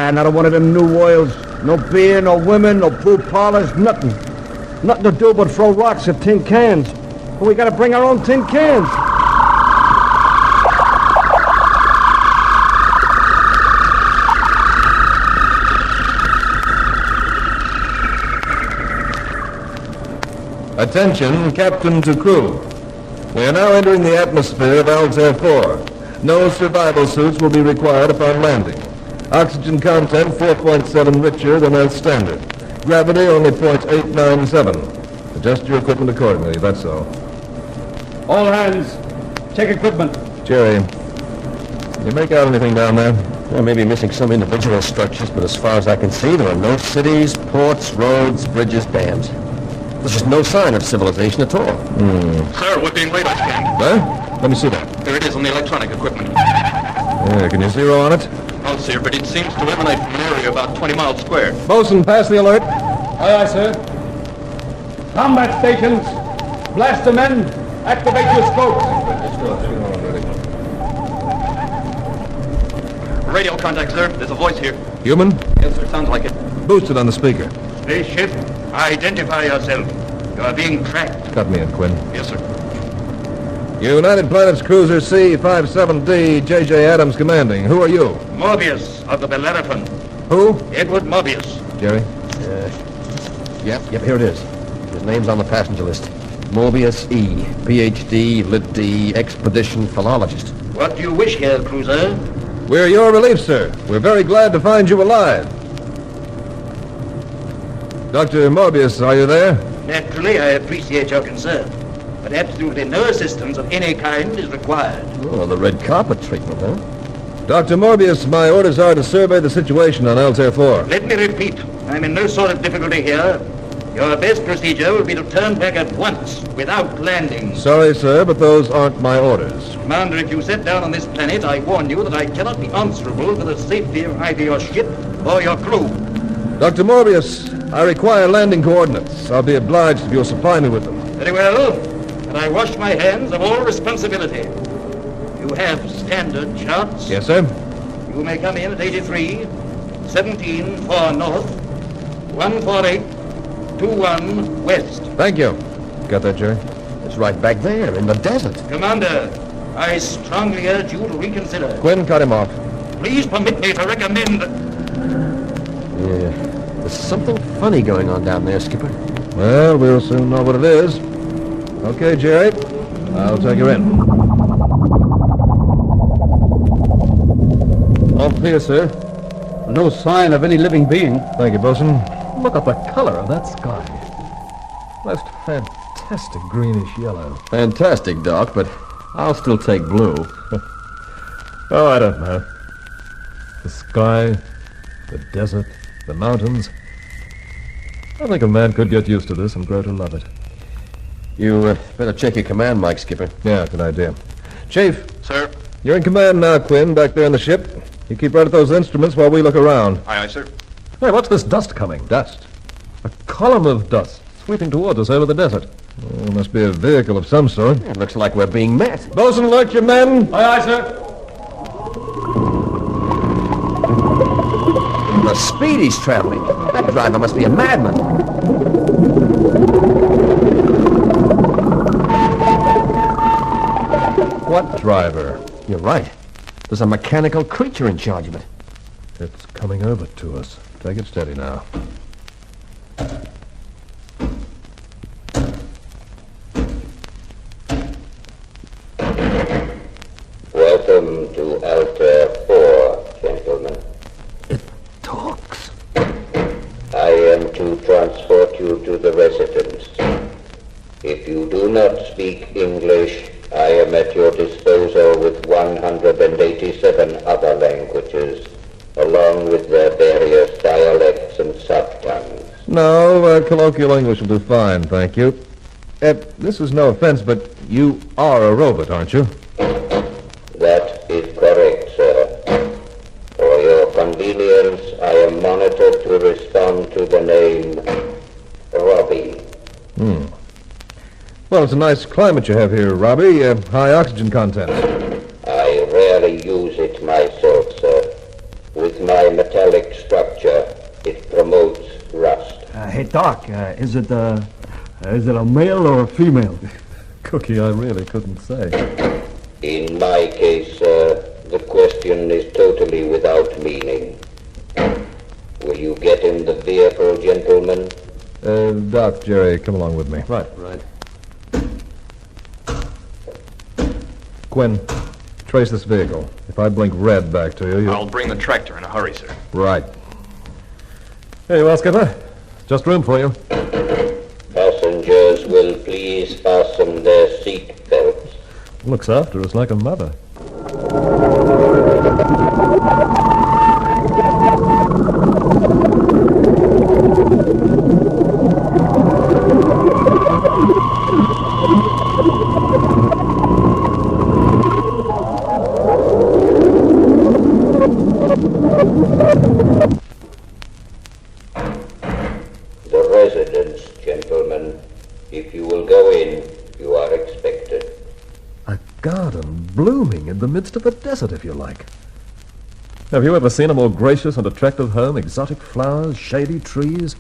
Another one of them new worlds. No beer, no women, no blue parlors, nothing. Nothing to do but throw rocks at tin cans. But we gotta bring our own tin cans. Attention, captain to crew. We are now entering the atmosphere of Altair 4. No survival suits will be required upon landing. Oxygen content 4.7 richer than Earth standard. Gravity only 0.897. Adjust your equipment accordingly, that's all. All hands, check equipment. Jerry, you make out anything down there? Well, maybe missing some individual structures, but as far as I can see, there are no cities, ports, roads, bridges, dams. There's just no sign of civilization at all. Sir, we're being radar scanned. There? Let me see that. There it is on the electronic equipment. Yeah, can you zero on it? No, sir, but it seems to emanate from an area about 20 miles square. Bosun, pass the alert. Aye, aye, sir. Combat stations, blaster men, activate your scopes. Radio contact, sir. There's a voice here. Human? Yes, sir. Sounds like it. Boost it on the speaker. Spaceship, identify yourself. You are being tracked. Cut me in, Quinn. Yes, sir. United Planets Cruiser C-57D, J.J. Adams commanding. Who are you? Mobius of the Bellerophon. Who? Edward Mobius. Jerry? Yep, here it is. His name's on the passenger list. Mobius E, Ph.D., Lit.D., expedition philologist. What do you wish here, cruiser? We're your relief, sir. We're very glad to find you alive. Dr. Mobius, are you there? Naturally, I appreciate your concern, but absolutely no assistance of any kind is required. Oh, the red carpet treatment, huh? Dr. Mobius, my orders are to survey the situation on Altair 4. Let me repeat, I'm in no sort of difficulty here. Your best procedure will be to turn back at once, without landing. Sorry, sir, but those aren't my orders. Commander, if you set down on this planet, I warn you that I cannot be answerable for the safety of either your ship or your crew. Dr. Mobius, I require landing coordinates. I'll be obliged if you'll supply me with them. Very well, and I wash my hands of all responsibility. You have standard charts? Yes, sir. You may come in at 83, 17 for north, 148, 21 west. Thank you. Got that, Jerry? It's right back there, in the desert. Commander, I strongly urge you to reconsider. Quinn, cut him off. Please permit me to recommend... Yeah, there's something funny going on down there, Skipper. Well, we'll soon know what it is. Okay, Jerry. I'll take her in. All clear, sir. No sign of any living being. Thank you, Bosun. Look at the color of that sky. That's fantastic greenish yellow. Fantastic, Doc, but I'll still take blue. Oh, I don't know. The sky, the desert, the mountains. I think a man could get used to this and grow to love it. You better check your command mic, Skipper. Yeah, good idea. Chief. Sir? You're in command now, Quinn, back there in the ship. You keep right at those instruments while we look around. Aye, sir. Hey, what's this dust coming? Dust? A column of dust sweeping towards us over the desert. Oh, it must be a vehicle of some sort. It looks like we're being met. Bosun, alert your men. Aye, aye, sir. The speed he's traveling. That driver must be a madman. What driver? You're right. There's a mechanical creature in charge of it. It's coming over to us. Take it steady now. Welcome to Altair 4, gentlemen. It talks. I am to transport you to the residence. If you do not speak English, I am at your disposal with 187 other languages, along with their various dialects and subtongues. No, colloquial English will do fine, thank you. This is no offense, but you are a robot, aren't you? That is correct, sir. For your convenience, I am monitored to respond to the name Robbie. Well, it's a nice climate you have here, Robbie. High oxygen content. I rarely use it myself, sir. With my metallic structure, it promotes rust. Hey, Doc, is it a male or a female? Cookie, I really couldn't say. In my case, sir, the question is totally without meaning. Will you get in the vehicle, gentlemen? Doc, Jerry, come along with me. Right. Quinn, trace this vehicle. If I blink red back to you, I'll bring the tractor in a hurry, sir. Right. Here you are, Skipper. Just room for you. Passengers will please fasten their seat belts. Looks after us like a mother. The residence, gentlemen. If you will go in, you are expected. A garden blooming in the midst of a desert, if you like. Have you ever seen a more gracious and attractive home? Exotic flowers, shady trees,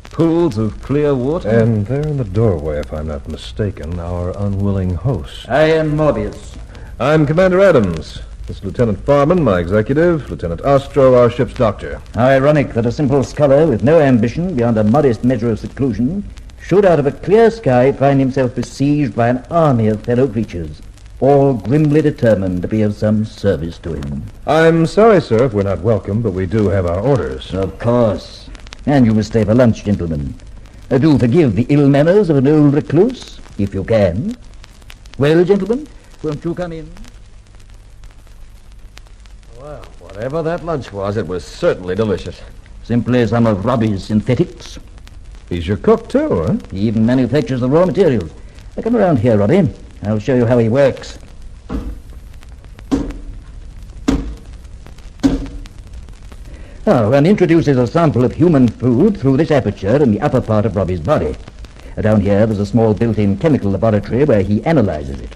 pools of clear water. And there in the doorway, if I'm not mistaken, our unwilling host. I am Morbius. I'm Commander Adams. This is Lieutenant Farman, my executive. Lieutenant Ostro, our ship's doctor. How ironic that a simple scholar with no ambition beyond a modest measure of seclusion should, out of a clear sky, find himself besieged by an army of fellow creatures, all grimly determined to be of some service to him. I'm sorry, sir, if we're not welcome, but we do have our orders. Of course. And you must stay for lunch, gentlemen. Do forgive the ill manners of an old recluse, if you can. Well, gentlemen, won't you come in? Well, whatever that lunch was, it was certainly delicious. Simply some of Robbie's synthetics. He's your cook, too, huh? He even manufactures the raw materials. Now, come around here, Robbie. I'll show you how he works. Oh, one introduces a sample of human food through this aperture in the upper part of Robbie's body. Down here, there's a small built-in chemical laboratory where he analyzes it.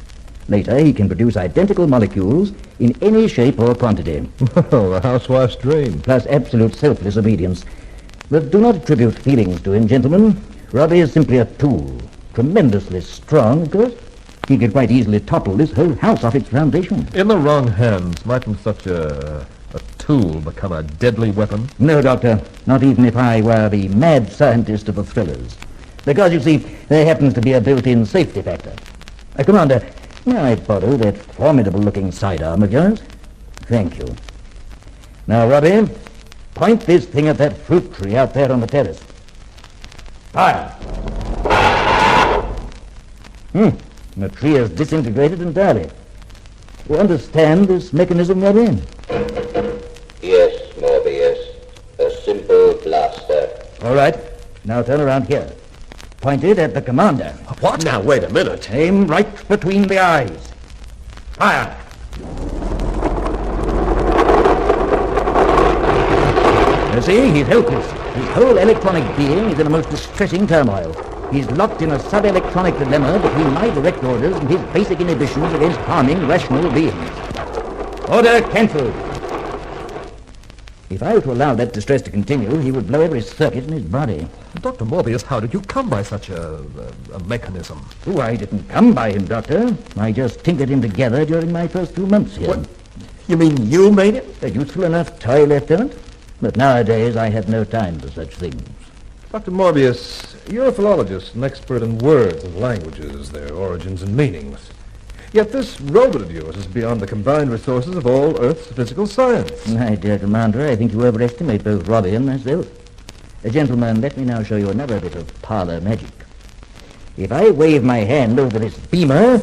Later, he can produce identical molecules in any shape or quantity. Well, the housewife's dream. Plus absolute selfless obedience. But do not attribute feelings to him, gentlemen. Robbie is simply a tool. Tremendously strong, of course. He could quite easily topple this whole house off its foundation. In the wrong hands, mightn't such a tool become a deadly weapon? No, Doctor. Not even if I were the mad scientist of the thrillers. Because, you see, there happens to be a built-in safety factor. Commander, may I borrow that formidable-looking sidearm of yours? Thank you. Now, Robbie, point this thing at that fruit tree out there on the terrace. Fire! The tree is disintegrated entirely. You understand this mechanism, Robbie? Yes, simple blaster. All right. Now turn around here. Point it at the commander. What? Now, wait a minute. Aim right between the eyes. Fire! You see, he's helpless. His whole electronic being is in a most distressing turmoil. He's locked in a sub-electronic dilemma between my direct orders and his basic inhibitions against harming rational beings. Order cancelled. If I were to allow that distress to continue, he would blow every circuit in his body. Dr. Morbius, how did you come by such a mechanism? Oh, I didn't come by him, Doctor. I just tinkered him together during my first 2 months here. What? You mean you made it? A useful enough toy, Lieutenant. But nowadays I have no time for such things. Dr. Morbius, you're a philologist, an expert in words and languages, their origins and meanings. Yet this robot of yours is beyond the combined resources of all Earth's physical science. My dear Commander, I think you overestimate both Robbie and myself. Gentlemen, let me now show you another bit of parlor magic. If I wave my hand over this beamer...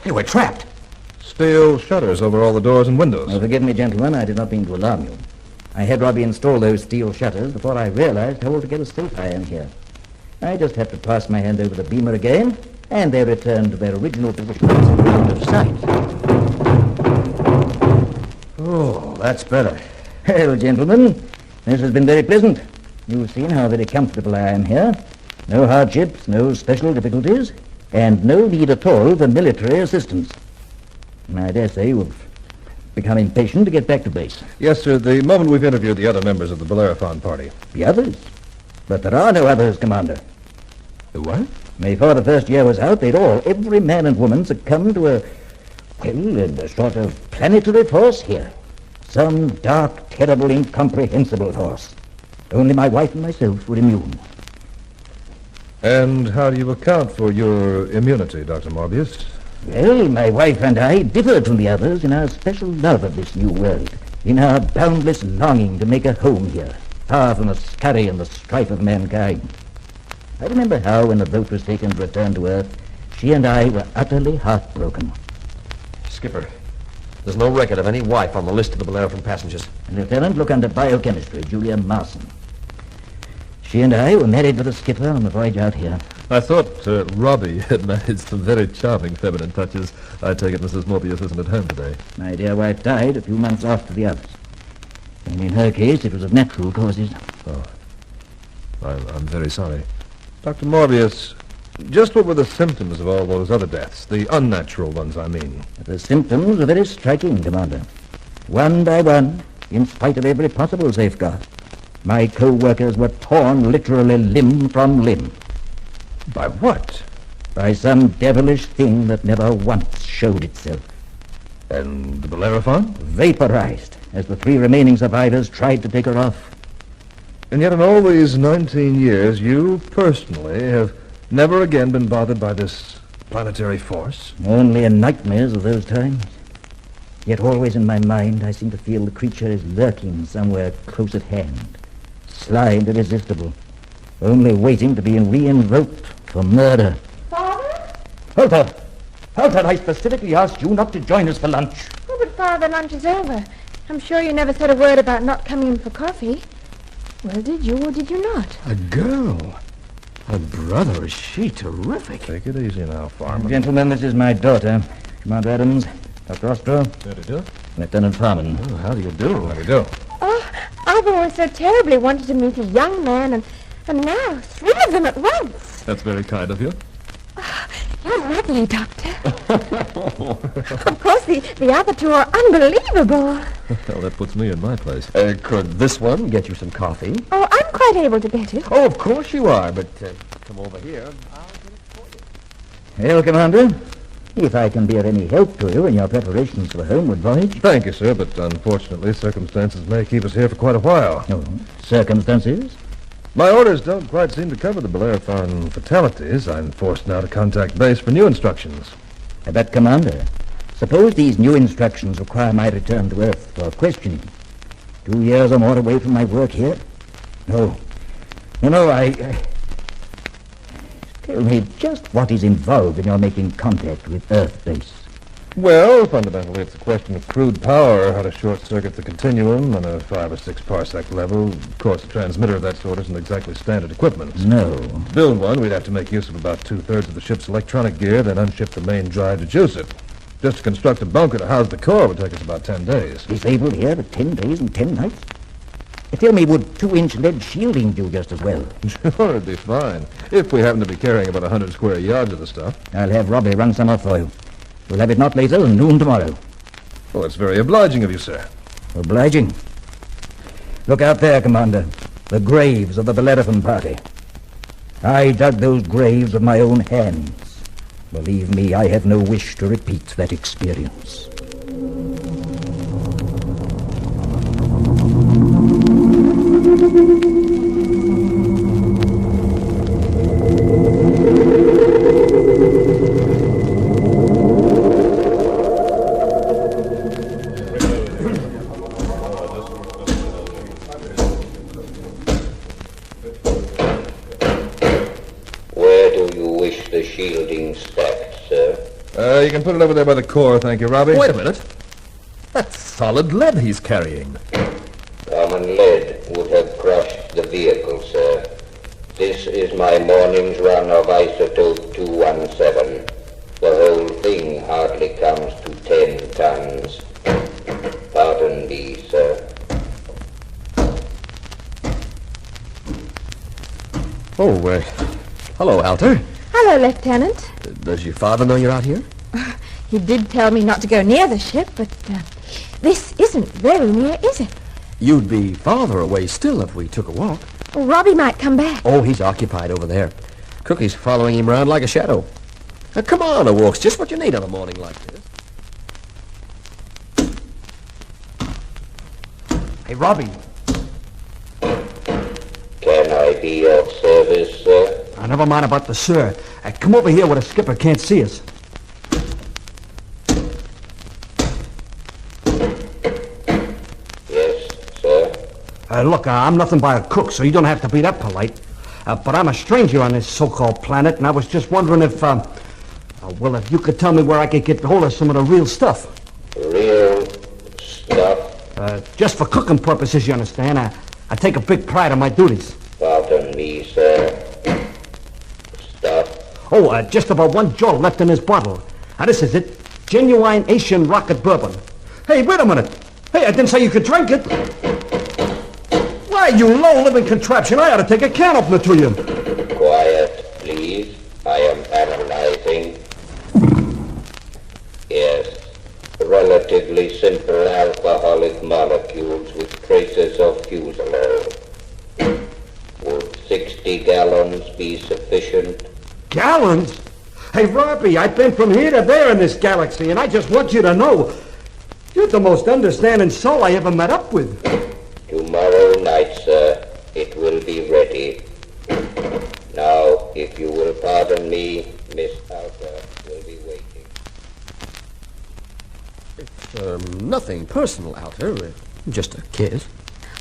Hey, we're trapped. Steel shutters over all the doors and windows. Oh, forgive me, gentlemen, I did not mean to alarm you. I had Robbie install those steel shutters before I realized how altogether safe I am here. I just have to pass my hand over the beamer again, and they return to their original positions out of sight. Oh, that's better. Well, gentlemen, this has been very pleasant. You've seen how very comfortable I am here. No hardships, no special difficulties, and no need at all for military assistance. I dare say you've become impatient to get back to base. Yes, sir. The moment we've interviewed the other members of the Bellerophon party. The others? But there are no others, Commander. The what? Before the first year was out, they'd all, every man and woman, succumbed to a sort of planetary force here. Some dark, terrible, incomprehensible force. Only my wife and myself were immune. And how do you account for your immunity, Dr. Morbius? Well, my wife and I differed from the others in our special love of this new world, in our boundless longing to make a home here, far from the scurry and the strife of mankind. I remember how, when the boat was taken to return to Earth, she and I were utterly heartbroken. Skipper, there's no record of any wife on the list of the Bellerophon passengers. Lieutenant, look under biochemistry, Julia Marson. She and I were married to the skipper on the voyage out here. I thought Robbie had managed some very charming feminine touches. I take it Mrs. Morbius isn't at home today. My dear wife died a few months after the others. And in her case, it was of natural causes. Oh, I'm very sorry. Dr. Morbius, just what were the symptoms of all those other deaths? The unnatural ones, I mean. The symptoms are very striking, Commander. One by one, in spite of every possible safeguard, my co-workers were torn literally limb from limb. By what? By some devilish thing that never once showed itself. And the Bellerophon? Vaporized, as the 3 remaining survivors tried to take her off. And yet in all these 19 years, you personally have never again been bothered by this planetary force? Only in nightmares of those times. Yet always in my mind, I seem to feel the creature is lurking somewhere close at hand. Sly and irresistible, only waiting to be re-invoked for murder. Father? Halter! Halter, I specifically asked you not to join us for lunch. Oh, but Father, lunch is over. I'm sure you never said a word about not coming in for coffee. Well, did you or did you not? A girl? Oh, brother, is she terrific. Take it easy now, Farman. Gentlemen, this is my daughter, Commander Adams, Dr. Ostro. How do you do? Lieutenant Farman. Oh, how do you do? How do you do? Oh, I've always so terribly wanted to meet a young man, and now 3 of them at once. That's very kind of you. You're lovely, Doctor. Of course, the other 2 are unbelievable. Well, that puts me in my place. Could this one get you some coffee? Oh, I'm quite able to get it. Oh, of course you are, but come over here. I'll get it for you. Well, Commander, if I can be of any help to you in your preparations for the homeward voyage. Thank you, sir, but unfortunately circumstances may keep us here for quite a while. Oh, circumstances? My orders don't quite seem to cover the Bellerophon fatalities. I'm forced now to contact base for new instructions. But, Commander, suppose these new instructions require my return to Earth for questioning. 2 years or more away from my work here? No, Tell me just what is involved in your making contact with Earth base. Well, fundamentally, it's a question of crude power, how to short-circuit the continuum on a 5 or 6 parsec level. Of course, a transmitter of that sort isn't exactly standard equipment. No. To build one, we'd have to make use of about 2/3 of the ship's electronic gear, then unship the main drive to juice it. Just to construct a bunker to house the core would take us about 10 days. Disabled here for 10 days and 10 nights? Tell me, would 2-inch lead shielding do just as well? Sure, it'd be fine. If we happen to be carrying about 100 square yards of the stuff. I'll have Robbie run some off for you. We'll have it not later than noon tomorrow. Well, it's very obliging of you, sir. Obliging? Look out there, Commander. The graves of the Bellerophon party. I dug those graves with my own hands. Believe me, I have no wish to repeat that experience. You can put it over there by the core, thank you, Robbie. Wait a minute. That's solid lead he's carrying. Common lead would have crushed the vehicle, sir. This is my morning's run of isotope 217. The whole thing hardly comes to 10 tons. Pardon me, sir. Oh, hello, Alter. Hello, Lieutenant. Does your father know you're out here? He did tell me not to go near the ship, but this isn't very near, is it? You'd be farther away still if we took a walk. Well, Robbie might come back. Oh, he's occupied over there. Cookie's following him around like a shadow. Now, come on, a walk's just what you need on a morning like this. Hey, Robbie. Can I be of service, sir? Never mind about the sir. Come over here where the skipper can't see us. Yes, sir. Look, I'm nothing by a cook, so you don't have to be that polite. But I'm a stranger on this so-called planet, and I was just wondering if, if you could tell me where I could get hold of some of the real stuff. Real stuff? Just for cooking purposes, you understand. I take a big pride in my duties. Pardon me, sir. Stuff? Oh, just about one jolt left in this bottle. Now, this is it. Genuine Asian rocket bourbon. Hey, wait a minute. Hey, I didn't say you could drink it. Why, you low-living contraption, I ought to take a can opener to you. Quiet, please. I am analyzing. Yes. Relatively simple alcoholic molecules with traces of fuselage. Would 60 gallons be sufficient? Gallons? Hey, Robbie, I've been from here to there in this galaxy, and I just want you to know, you're the most understanding soul I ever met up with. Tomorrow night, sir, it will be ready. Now, if you will pardon me, Miss Alter will be waiting. It's nothing personal, Alter. Just a kiss.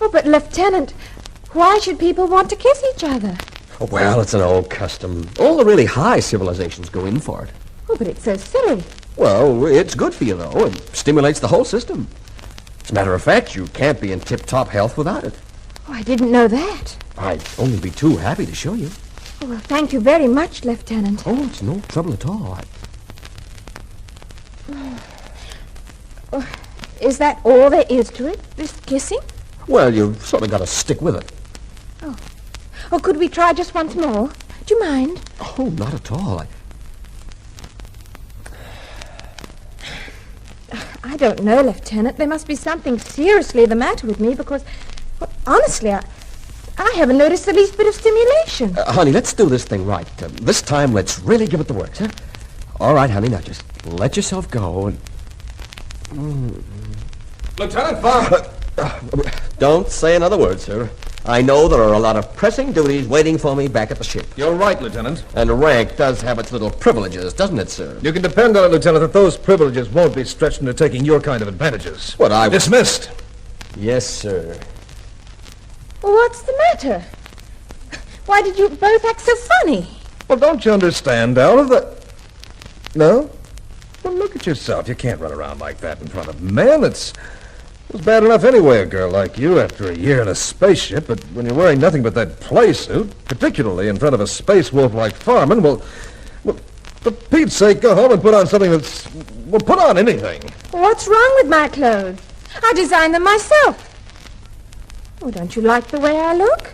Oh, but Lieutenant, why should people want to kiss each other? Oh, well, it's an old custom. All the really high civilizations go in for it. Oh, but it's so silly. Well, it's good for you, though. It stimulates the whole system. As a matter of fact, you can't be in tip-top health without it. Oh, I didn't know that. I'd only be too happy to show you. Oh, well, thank you very much, Lieutenant. Oh, it's no trouble at all. Is that all there is to it, this kissing? Well, you've sort of got to stick with it. Oh. Oh, could we try just once more? Do you mind? Oh, not at all. I don't know, Lieutenant. There must be something seriously the matter with me because, well, honestly, I haven't noticed the least bit of stimulation. Honey, let's do this thing right. This time, let's really give it the works, huh? All right, honey, now just let yourself go and... Lieutenant Farmer! Don't say another word, sir. I know there are a lot of pressing duties waiting for me back at the ship. You're right, Lieutenant. And rank does have its little privileges, doesn't it, sir? You can depend on it, Lieutenant, that those privileges won't be stretched into taking your kind of advantages. What I... Dismissed. Yes, sir. Well, what's the matter? Why did you both act so funny? Well, don't you understand, Al, that... No? Well, look at yourself. You can't run around like that in front of men. It was bad enough anyway, a girl like you, after a year in a spaceship, but when you're wearing nothing but that play suit, particularly in front of a space wolf like Farman, well, for Pete's sake, go home and put on something that's... Well, put on anything. What's wrong with my clothes? I designed them myself. Oh, don't you like the way I look?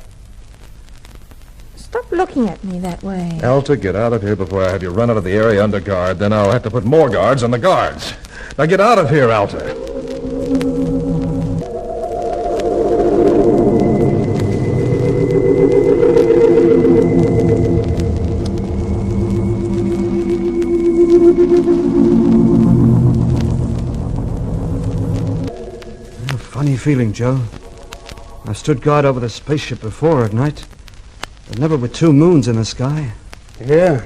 Stop looking at me that way. Alta, get out of here before I have you run out of the area under guard. Then I'll have to put more guards on the guards. Now get out of here, Alta. Funny feeling, Joe. I stood guard over the spaceship before at night, but never with 2 moons in the sky. Yeah.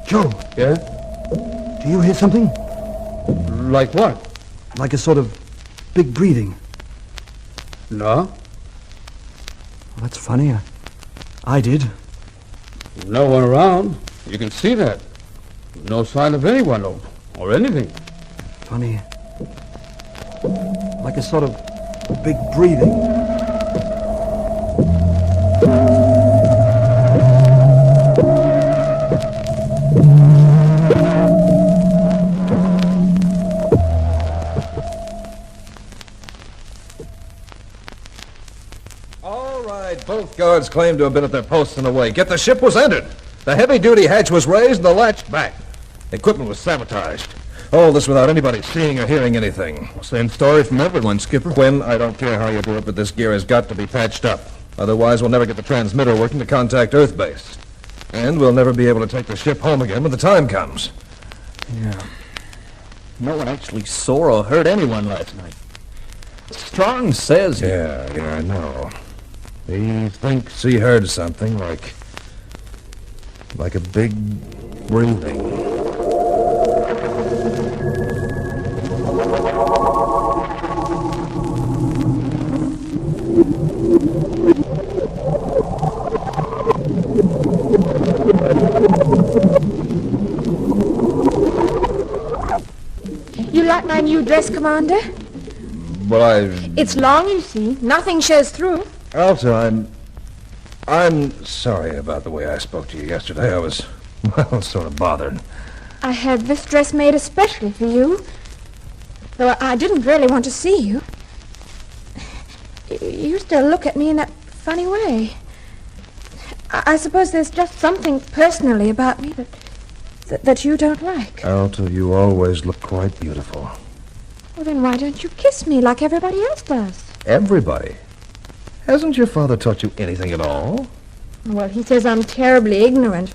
Joe. Yeah? Do you hear something? Like what? Like a sort of big breathing. No. Well, that's funny. I did. No one around. You can see that. No sign of anyone or anything. Funny. Like a sort of big breathing. All right, both guards claim to have been at their posts in the way. Get the ship was entered. The heavy-duty hatch was raised and the latch back. Equipment was sabotaged. All this without anybody seeing or hearing anything. Same story from everyone, Skipper. Quinn, I don't care how you do it, but this gear has got to be patched up. Otherwise, we'll never get the transmitter working to contact Earth base. And we'll never be able to take the ship home again when the time comes. Yeah. No one actually saw or heard anyone last night. Strong says... Yeah, I know. He thinks he heard something like a big breathing. You like my new dress, Commander? Well, It's long, you see. Nothing shows through. Alta, I'm sorry about the way I spoke to you yesterday. I was, well, sort of bothered. I had this dress made especially for you. Though I didn't really want to see you. You still look at me in that funny way. I suppose there's just something personally about me that you don't like. Alta, you always look quite beautiful. Well, then why don't you kiss me like everybody else does? Everybody? Hasn't your father taught you anything at all? Well, he says I'm terribly ignorant.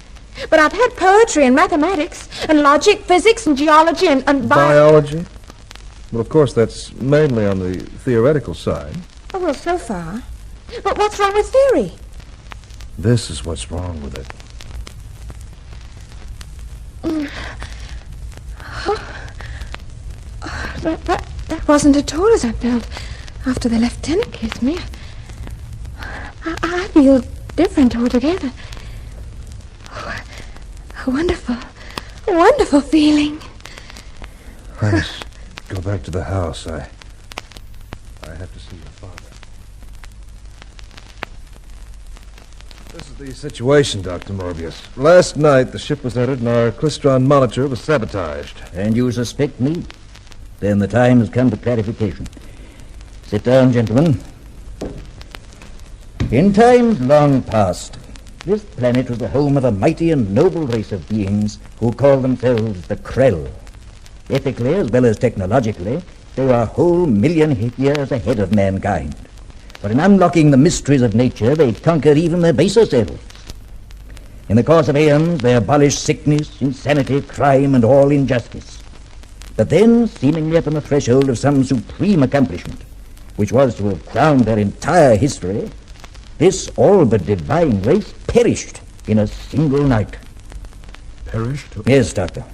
But I've had poetry and mathematics and logic, physics and geology and biology? Well, of course, that's mainly on the theoretical side. Oh, well, so far. But what's wrong with theory? This is what's wrong with it. That wasn't at all as I felt after the lieutenant kissed me. I feel different altogether. Oh, a wonderful feeling. I must go back to the house. I have to see your father. This is the situation, Dr. Morbius. Last night, the ship was entered and our Klystron monitor was sabotaged. And you suspect me? Then the time has come for clarification. Sit down, gentlemen. In times long past, this planet was the home of a mighty and noble race of beings who call themselves the Krell. Ethically as well as technologically, they were a whole million years ahead of mankind. For in unlocking the mysteries of nature, they conquered even their baser selves. In the course of aeons, they abolished sickness, insanity, crime, and all injustice. But then, seemingly upon the threshold of some supreme accomplishment, which was to have crowned their entire history, this all but divine race perished in a single night. Perished? Yes, Doctor.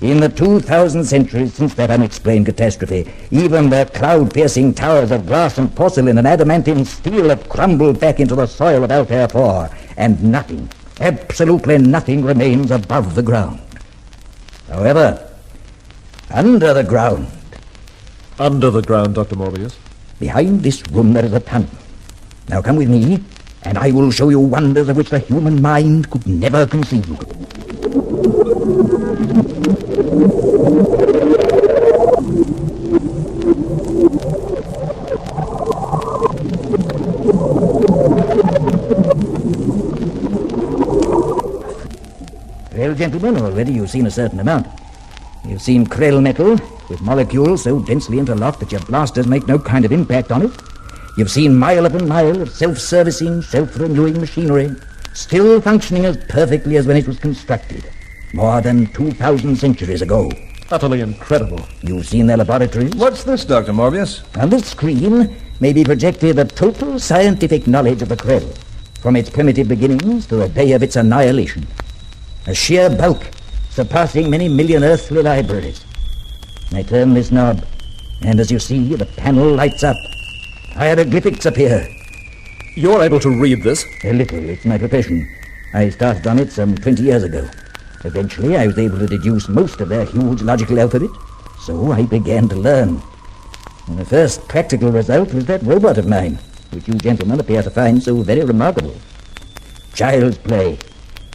In the 2,000 centuries since that unexplained catastrophe, even their cloud-piercing towers of glass and porcelain and adamantine steel have crumbled back into the soil of Altair 4, and nothing, Absolutely nothing remains above the ground. However, under the ground... Under the ground, Dr. Morbius? Behind this room there is a tunnel. Now come with me, and I will show you wonders of which the human mind could never conceive. Well, gentlemen, already you've seen a certain amount. You've seen krill metal with molecules so densely interlocked that your blasters make no kind of impact on it. You've seen mile upon mile of self-servicing, self-renewing machinery, still functioning as perfectly as when it was constructed, more than 2,000 centuries ago. Utterly incredible. You've seen their laboratories? What's this, Dr. Morbius? On this screen may be projected the total scientific knowledge of the krill, from its primitive beginnings to the day of its annihilation. A sheer bulk, surpassing many million earthly libraries. I turn this knob, and as you see, the panel lights up. Hieroglyphics appear. You're able to read this? A little. It's my profession. I started on it some 20 years ago. Eventually, I was able to deduce most of their huge logical alphabet, so I began to learn. And the first practical result was that robot of mine, which you gentlemen appear to find so very remarkable. Child's play.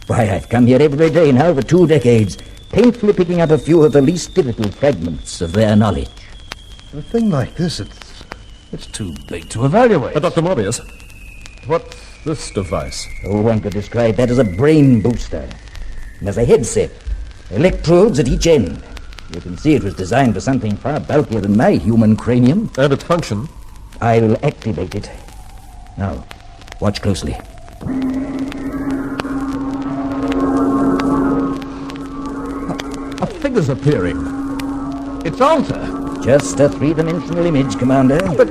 Why, I've come here every day now for 2 decades, painfully picking up a few of the least difficult fragments of their knowledge. A thing like this, it's too big to evaluate. Dr. Morbius, what's this device? Oh, one could describe that as a brain booster. And as a headset, electrodes at each end. You can see it was designed for something far bulkier than my human cranium. And its function? I'll activate it. Now, watch closely. A figure's appearing. It's Alta. Just a 3-dimensional image, Commander. But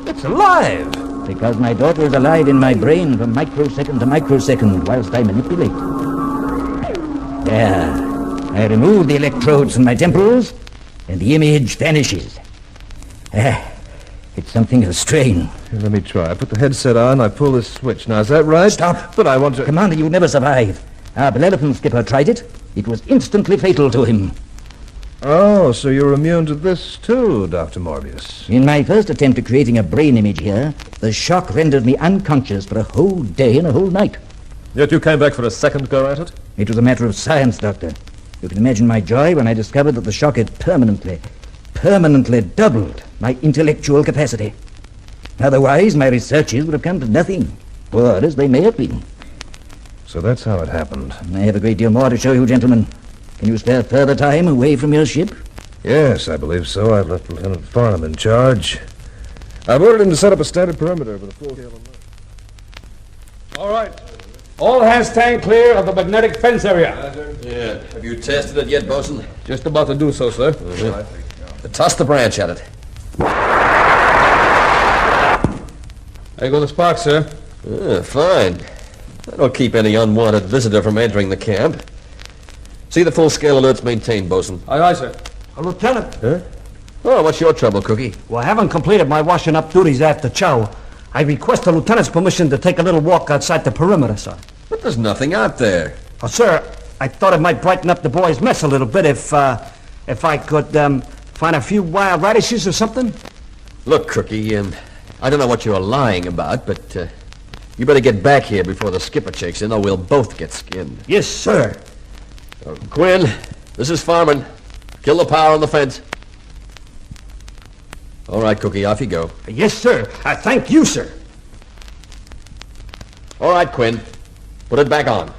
it's alive. Because my daughter is alive in my brain from microsecond to microsecond whilst I manipulate. There. I remove the electrodes from my temples, and the image vanishes. It's something of a strain. Here, let me try. I put the headset on, I pull this switch. Now, is that right? Stop. But I want to... Commander, you'll never survive. Our Ellison skipper tried it. It was instantly fatal to him. Oh, so you're immune to this too, Dr. Morbius. In my first attempt at creating a brain image here, the shock rendered me unconscious for a whole day and a whole night. Yet you came back for a second go at it? It was a matter of science, Doctor. You can imagine my joy when I discovered that the shock had permanently doubled my intellectual capacity. Otherwise, my researches would have come to nothing, poor as they may have been. So that's how it happened. I have a great deal more to show you, gentlemen. Can you spare further time away from your ship? Yes, I believe so. I've left Lieutenant Farnham in charge. I've ordered him to set up a standard perimeter with a full scale alert. All right. All hands stand clear of the magnetic fence area. Yeah. Have you tested it yet, Bosun? Just about to do so, sir. Toss the branch at it. There go the sparks, sir. Fine. That'll keep any unwanted visitor from entering the camp. See the full-scale alerts maintained, Bosun. Aye, aye, sir. Lieutenant. Huh? Oh, what's your trouble, Cookie? Well, I haven't completed my washing up duties after chow. I request the lieutenant's permission to take a little walk outside the perimeter, sir. But there's nothing out there. Oh, sir, I thought it might brighten up the boys' mess a little bit if I could find a few wild radishes or something. Look, Cookie, I don't know what you're lying about, but you better get back here before the skipper checks in, or we'll both get skinned. Yes, sir. Quinn, this is Farman. Kill the power on the fence. All right, Cookie, off you go. Yes, sir. I thank you, sir. All right, Quinn. Put it back on.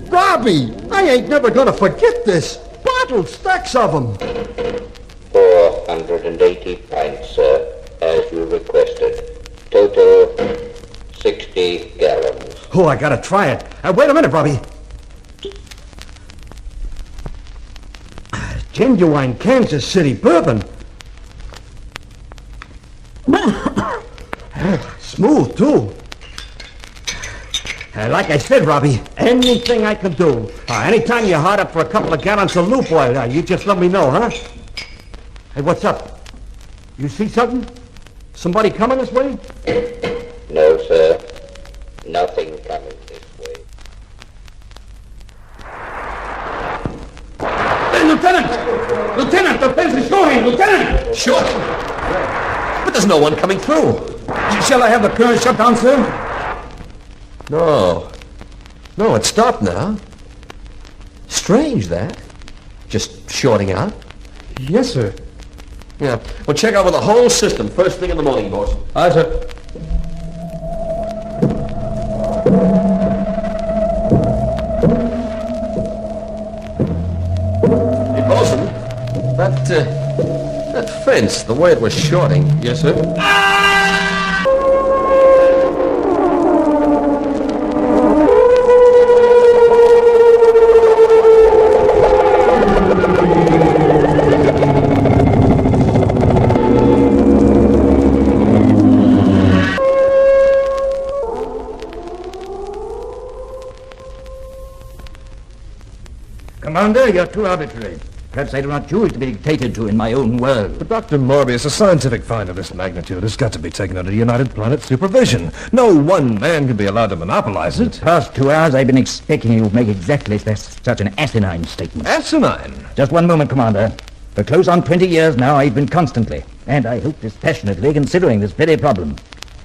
Robbie, I ain't never gonna forget this. Bottled stacks of them. 480 pints, sir, as you requested. Total 60 gallons. Oh, I gotta try it. Wait a minute, Robbie. Genuine Kansas City bourbon. Smooth, too. Like I said, Robbie, anything I can do. Anytime you're hard up for a couple of gallons of loop oil, you just let me know, huh? Hey, what's up? You see something? Somebody coming this way? No, sir. Nothing coming this way. Hey, Lieutenant! Lieutenant, the place is shooting! Lieutenant! Shooting? But there's no one coming through. Shall I have the current shut down, sir? No. No, it's stopped now. Strange, that. Just shorting out. Yes, sir. Yeah. Well, check over the whole system first thing in the morning, boss. Aye, sir. Hey, bosun, that fence, the way it was shorting. Yes, sir. Commander, you're too arbitrary. Perhaps I do not choose to be dictated to in my own world. But Dr. Morbius, a scientific find of this magnitude has got to be taken under United Planet supervision. No one man can be allowed to monopolize it. The past 2 hours I've been expecting you to make exactly such an asinine statement. Asinine? Just one moment, Commander. For close on 20 years now, I've been constantly, and I hope dispassionately, considering this very problem.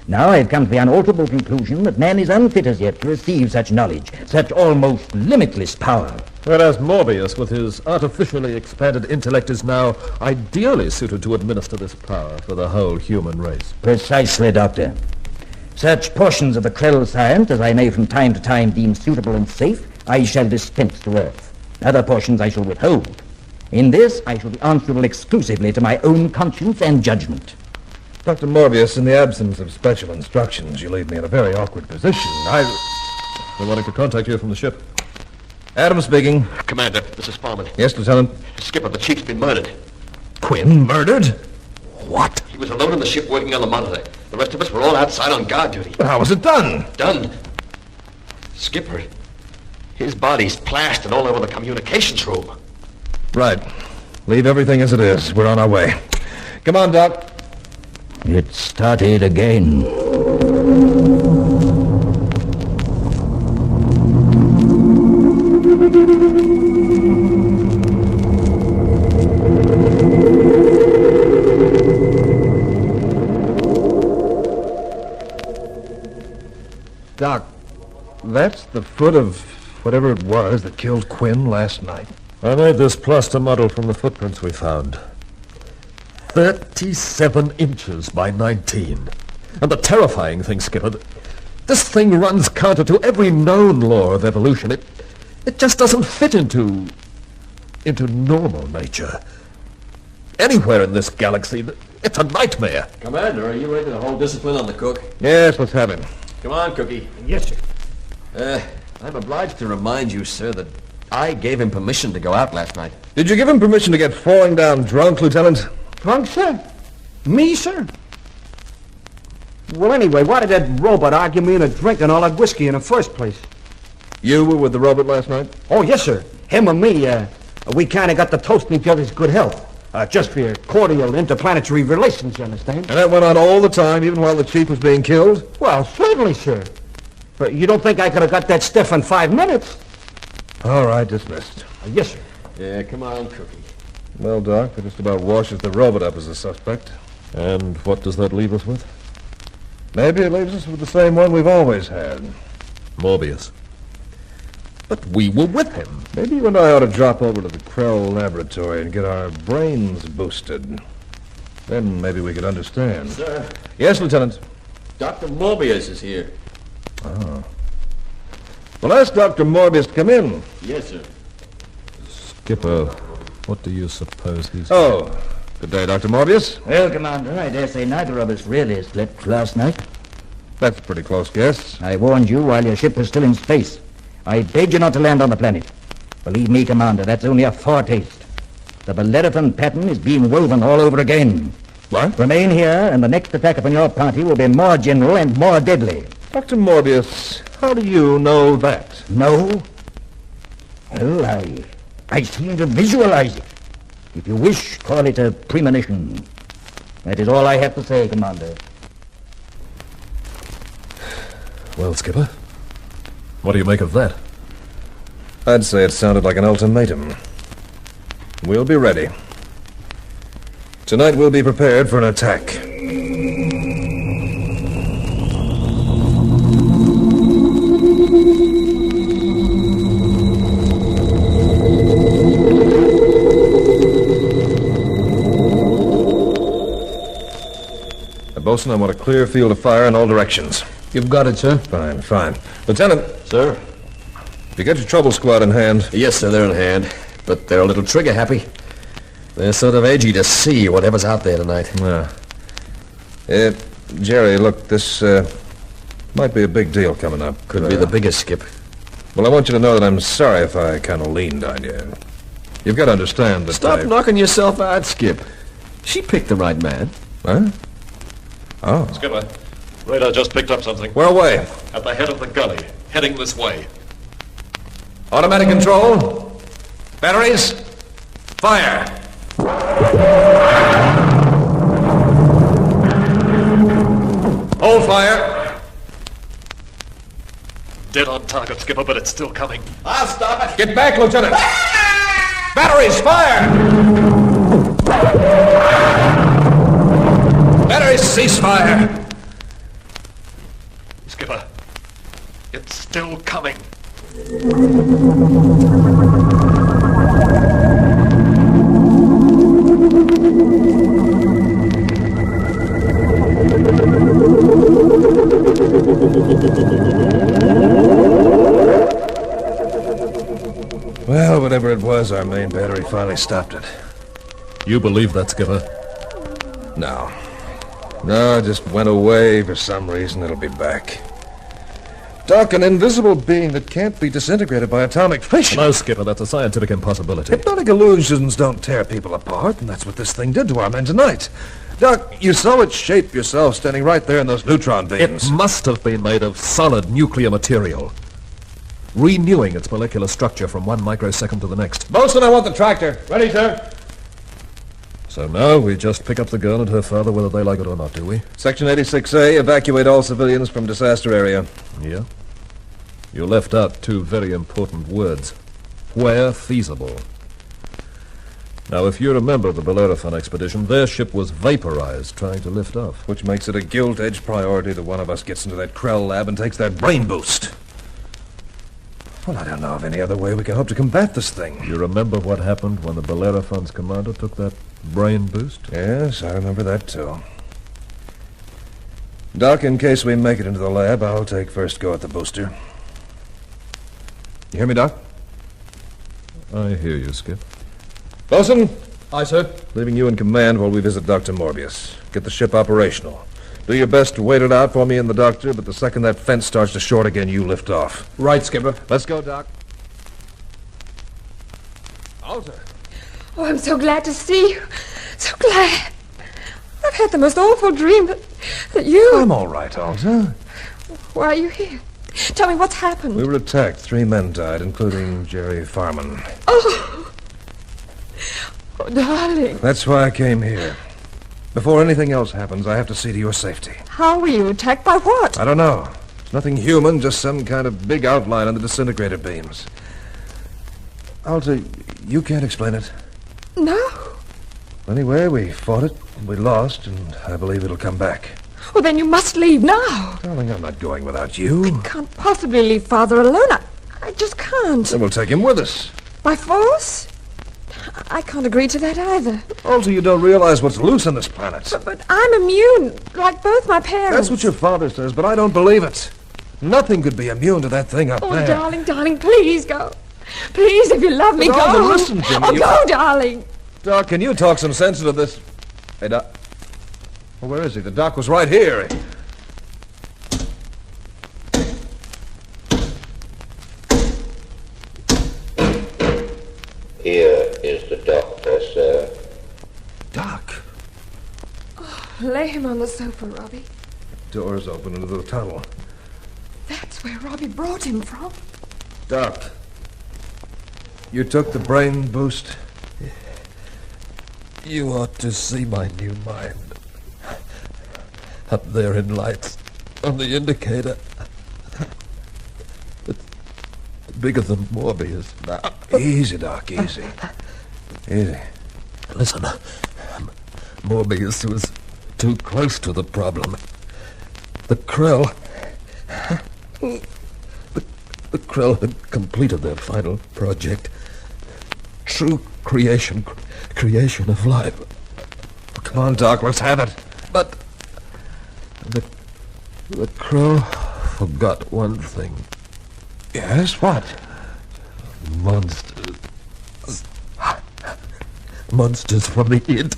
Now I've come to the unalterable conclusion that man is unfit as yet to receive such knowledge, such almost limitless power. Whereas Morbius, with his artificially expanded intellect, is now ideally suited to administer this power for the whole human race. Precisely, Doctor. Such portions of the Krell science as I may from time to time deem suitable and safe, I shall dispense to Earth. Other portions I shall withhold. In this, I shall be answerable exclusively to my own conscience and judgment. Dr. Morbius, in the absence of special instructions, you leave me in a very awkward position. They're wanting to contact you from the ship. Adam speaking. Commander, this is Farman. Yes, Lieutenant. Skipper, the chief's been murdered. Quinn murdered? What? He was alone in the ship working on the monitor. The rest of us were all outside on guard duty. But how was it done? Done? Skipper, his body's plastered all over the communications room. Right. Leave everything as it is. We're on our way. Come on, Doc. It started again. Doc, that's the foot of whatever it was that killed Quinn last night. I made this plaster model from the footprints we found. 37 inches by 19. And the terrifying thing, Skipper, this thing runs counter to every known law of evolution. It just doesn't fit into normal nature. Anywhere in this galaxy, it's a nightmare. Commander, are you ready to hold discipline on the cook? Yes, let's have him. Come on, Cookie. Yes, sir. I'm obliged to remind you, sir, that I gave him permission to go out last night. Did you give him permission to get falling down drunk, Lieutenant? Drunk, sir? Me, sir? Well, anyway, why did that robot argue me into drinking all that whiskey in the first place? You were with the robot last night? Oh, yes, sir. Him and me, we kind of got to toasting each other's good health. Just for your cordial interplanetary relations, you understand? And that went on all the time, even while the chief was being killed? Well, certainly, sir. But you don't think I could have got that stiff in 5 minutes? All right, dismissed. Yes, sir. Yeah, come on, Cookie. Well, Doc, that just about washes the robot up as a suspect. And what does that leave us with? Maybe it leaves us with the same one we've always had. Morbius. But we were with him. Maybe you and I ought to drop over to the Krell laboratory and get our brains boosted. Then maybe we could understand. Sir. Yes, Lieutenant. Dr. Morbius is here. Oh. Well, ask Dr. Morbius to come in. Yes, sir. Skipper, what do you suppose he's... Oh, good day, Dr. Morbius. Well, Commander, I dare say neither of us really slept last night. That's a pretty close guess. I warned you while your ship was still in space. I begged you not to land on the planet. Believe me, Commander, that's only a foretaste. The Bellerophon pattern is being woven all over again. What? Remain here, and the next attack upon your party will be more general and more deadly. Dr. Morbius, how do you know that? No? Well, I seem to visualize it. If you wish, call it a premonition. That is all I have to say, Commander. Well, Skipper, what do you make of that? I'd say it sounded like an ultimatum. We'll be ready. Tonight we'll be prepared for an attack. Bosun, I want a clear field of fire in all directions. You've got it, sir. Fine, fine. Lieutenant. Sir? You get your trouble squad in hand? Yes, sir, they're in hand. But they're a little trigger-happy. They're sort of edgy to see whatever's out there tonight. Yeah. Jerry, look, this might be a big deal coming up. Could be the biggest, Skip. Well, I want you to know that I'm sorry if I kind of leaned on you. You've got to understand that Stop knocking yourself out, Skip. She picked the right man. Huh? Oh. Skipper, radar just picked up something. Where away? At the head of the gully, heading this way. Automatic control. Batteries. Fire. Hold fire. Dead on target, Skipper, but it's still coming. I'll stop it. Get back, Lieutenant. Batteries, fire. Batteries, cease fire. Skipper, it's still coming. Well, whatever it was, our main battery finally stopped it. You believe that, Skipper? No. No, it just went away for some reason. It'll be back. Doc, an invisible being that can't be disintegrated by atomic fission. No, Skipper, that's a scientific impossibility. Hypnotic illusions don't tear people apart, and that's what this thing did to our men tonight. Doc, you saw it shape yourself standing right there in those neutron beams. It must have been made of solid nuclear material, renewing its molecular structure from 1 microsecond to the next. Bosun, I want the tractor. Ready, sir. So now we just pick up the girl and her father whether they like it or not, do we? Section 86A, evacuate all civilians from disaster area. Yeah? You left out 2 very important words. Where feasible. Now, if you remember the Bellerophon expedition, their ship was vaporized trying to lift off. Which makes it a gilt-edged priority that one of us gets into that Krell lab and takes that brain boost. Well, I don't know of any other way we can hope to combat this thing. You remember what happened when the Bellerophon's commander took that brain boost? Yes, I remember that, too. Doc, in case we make it into the lab, I'll take first go at the booster. You hear me, Doc? I hear you, Skip. Bosun? Aye, sir. Leaving you in command while we visit Dr. Morbius. Get the ship operational. Do your best to wait it out for me and the doctor, but the second that fence starts to short again, you lift off. Right, Skipper. Let's go, Doc. Alta. Oh, I'm so glad to see you. So glad. I've had the most awful dream that you... I'm all right, Alta. Why are you here? Tell me what's happened. We were attacked. 3 men died, including Jerry Farman. Oh, darling. That's why I came here. Before anything else happens, I have to see to your safety. How were you attacked? By what? I don't know. It's nothing human, just some kind of big outline on the disintegrator beams. Alta, you can't explain it. No. Anyway, we fought it, we lost, and I believe it'll come back. Well, then you must leave now. Darling, I'm not going without you. I can't possibly leave Father alone. I just can't. Then we'll take him with us. By force? I can't agree to that either. Alta, you don't realize what's loose on this planet. But I'm immune, like both my parents. That's what your father says, but I don't believe it. Nothing could be immune to that thing up there. Oh, darling, darling, please go. Please, if you love me, But go. Alta, listen to me. Oh, go, darling. Doc, can you talk some sense into this? Hey, Doc. Well, where is he? The doc was right here. Here is the doctor, sir. Doc. Oh, lay him on the sofa, Robbie. Doors open into the tunnel. where Robbie brought him from. Doc, you took the brain boost? You ought to see my new mind. Up there in lights on the indicator. It's bigger than Morbius now. Easy, Doc, easy. Easy. Listen, Morbius was too close to the problem. The Krell... The Krell had completed their final project. True creation of life. Come on, Doc, let's have it. But the Krell forgot one thing. Yes, what? Monsters. Monsters from the id.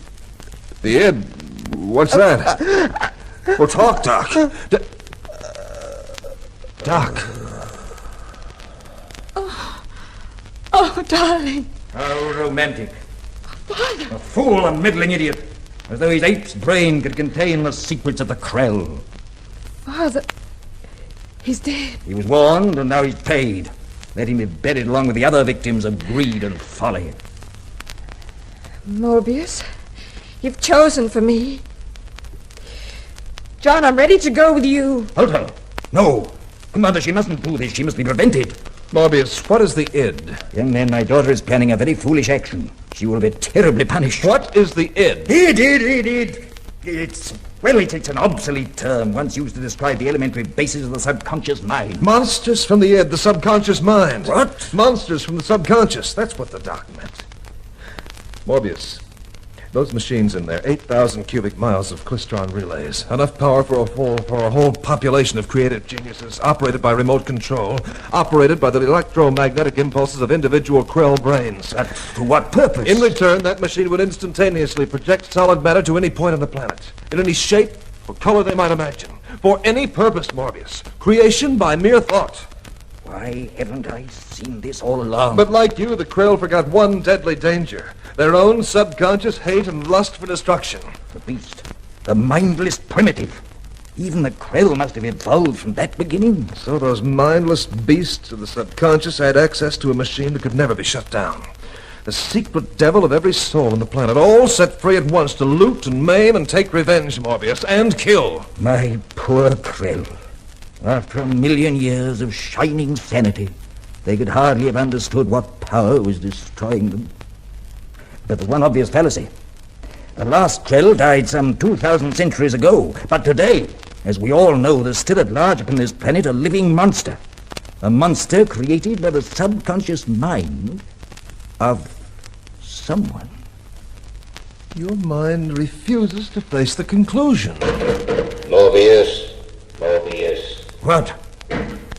The id? What's that? Well, talk, Doc. Doc. Oh, darling. How romantic. Father. A fool, a middling idiot. As though his ape's brain could contain the secrets of the Krell. Father, he's dead. He was warned, and now he's paid. Let him be buried along with the other victims of greed and folly. Morbius, you've chosen for me. John, I'm ready to go with you. Hold her. No. Commander, she mustn't do this. She must be prevented. Morbius, what is the id? Young man, my daughter is planning a very foolish action. She will be terribly punished. What is the id? Id. It's... Well, it's an obsolete term, once used to describe the elementary basis of the subconscious mind. Monsters from the id, the subconscious mind. What? Monsters from the subconscious. That's what the doc meant. Morbius, those machines in there, 8,000 cubic miles of klystron relays. Enough power for a whole population of creative geniuses, operated by remote control, operated by the electromagnetic impulses of individual Krell brains. For what purpose? In return, that machine would instantaneously project solid matter to any point on the planet, in any shape or color they might imagine. For any purpose, Morbius. Creation by mere thought. Why haven't I seen this all along? But like you, the Krell forgot one deadly danger. Their own subconscious hate and lust for destruction. The beast. The mindless primitive. Even the Krell must have evolved from that beginning. So those mindless beasts of the subconscious had access to a machine that could never be shut down. The secret devil of every soul on the planet, all set free at once to loot and maim and take revenge, Morbius, and kill. My poor Krell. After 1,000,000 years of shining sanity, they could hardly have understood what power was destroying them. But there's one obvious fallacy. The last Krell died some 2,000 centuries ago. But today, as we all know, there's still at large upon this planet a living monster. A monster created by the subconscious mind of someone. Your mind refuses to face the conclusion. Morbius. What?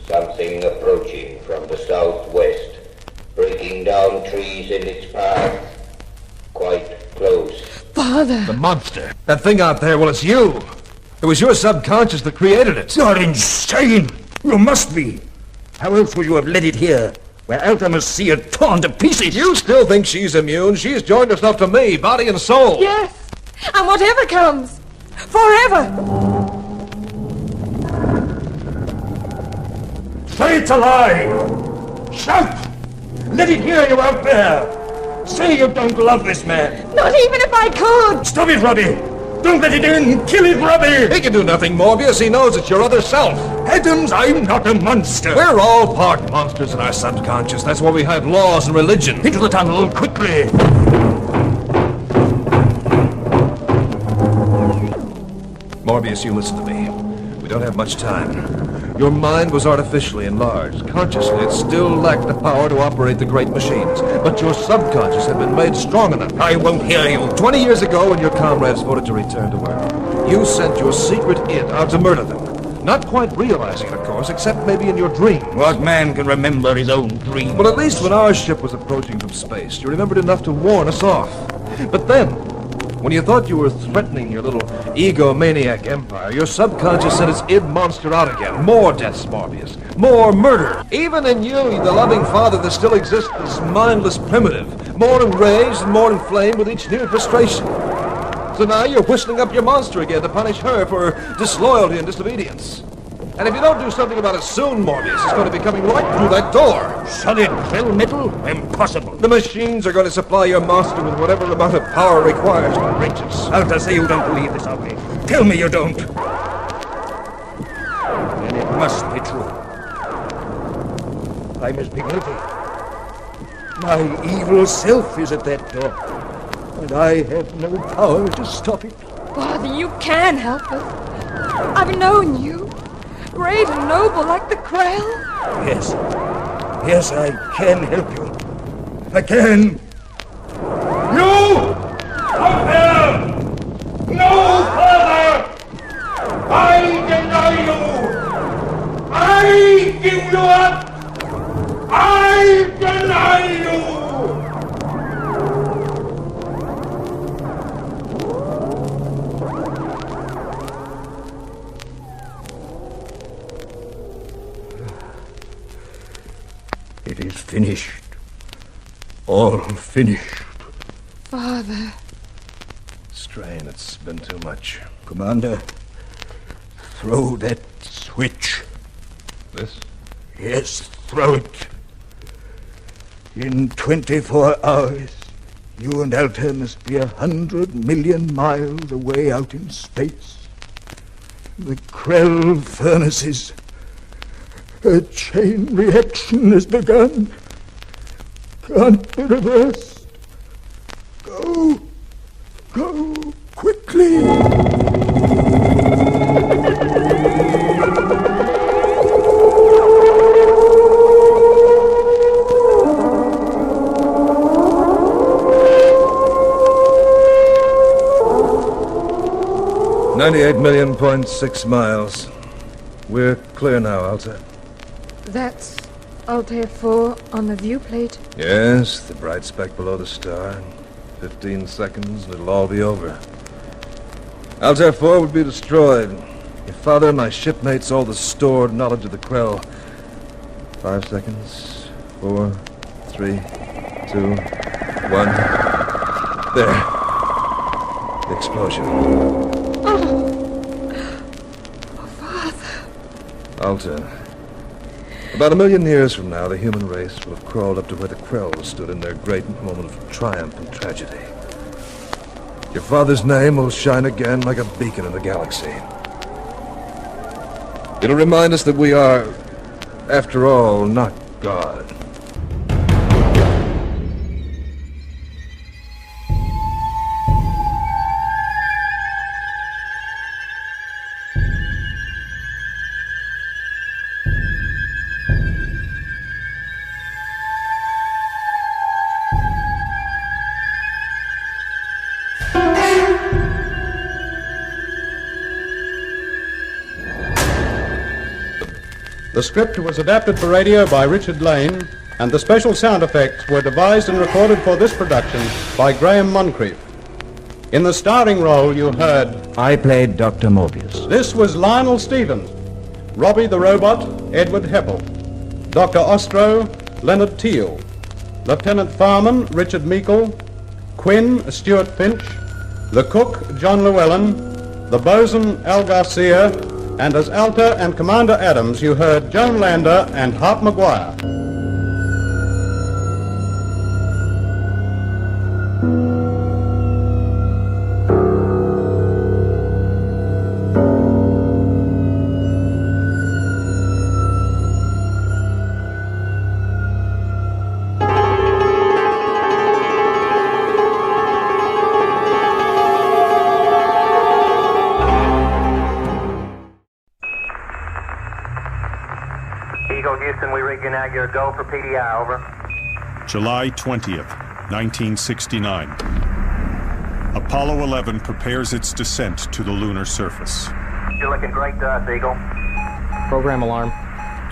Something approaching from the southwest, breaking down trees in its path. Quite close. Father! The monster. That thing out there, well, it's you. It was your subconscious that created it. You're insane! You must be. How else would you have led it here, where Alta must see it torn to pieces? You still think she's immune? She's joined herself to me, body and soul. Yes, and whatever comes, forever. Say it's a lie! Shout! Let it hear you out there! Say you don't love this man! Not even if I could! Stop it, Robbie! Don't let it in! Kill it, Robbie! He can do nothing, Morbius. He knows it's your other self. Adams, I'm not a monster! We're all part monsters in our subconscious. That's why we have laws and religion. Into the tunnel, quickly! Morbius, you listen to me. We don't have much time. Your mind was artificially enlarged. Consciously, it still lacked the power to operate the great machines. But your subconscious had been made strong enough. I won't hear you. 20 years ago, when your comrades voted to return to Earth, you sent your secret id out to murder them. Not quite realizing it, of course, except maybe in your dream. What man can remember his own dream? Well, at least when our ship was approaching from space, you remembered enough to warn us off. But then, when you thought you were threatening your little egomaniac empire, your subconscious sent its id monster out again. More deaths, Morbius. More murder. Even in you, the loving father that still exists, this mindless primitive. More enraged and more inflamed with each new frustration. So now you're whistling up your monster again to punish her for disloyalty and disobedience. And if you don't do something about it soon, Morbius, it's going to be coming right through that door. Solid krill metal? Impossible. The machines are going to supply your monster with whatever amount of power requires to reach us. Alta, say you don't believe this of me. Tell me you don't. Then it must be true. I must be guilty. My evil self is at that door, and I have no power to stop it. Father, you can help us. I've known you. Great and noble like the Krell. Yes. Yes, I can help you. I can. You! Out there! No further! I deny you! I give you up! I deny you! It is finished. All finished. Father. Strain, it's been too much. Commander, throw that switch. This? Yes, throw it. In 24 hours, you and Alta must be 100 million miles away out in space. The Krell furnaces. A chain reaction has begun. Can't be reversed. Go. Go quickly. .6 miles. We're clear now, Alta. That's Altair 4 on the viewplate. Yes, the bright speck below the star. 15 seconds and it'll all be over. Altair 4 would be destroyed. Your father and my shipmates, all the stored knowledge of the Krell. 5 seconds. 4, 3, 2, 1. There. The explosion. Alta. About 1 million years from now, the human race will have crawled up to where the Krell stood in their great moment of triumph and tragedy. Your father's name will shine again like a beacon in the galaxy. It'll remind us that we are, after all, not God. The script was adapted for radio by Richard Lane, and the special sound effects were devised and recorded for this production by Graham Moncrief. In the starring role, you heard... I played Dr. Morbius. This was Lionel Stevens, Robbie the Robot, Edward Heppel, Dr. Ostro, Leonard Teal, Lieutenant Farman, Richard Meikle, Quinn, Stewart Finch, the cook, John Llewellyn, the bosun, Al Garcia, and as Alta and Commander Adams, you heard Joan Lander and Hart Maguire. Your go for PDI, over. July 20th, 1969. Apollo 11 prepares its descent to the lunar surface. You're looking great to us, Eagle. Program alarm,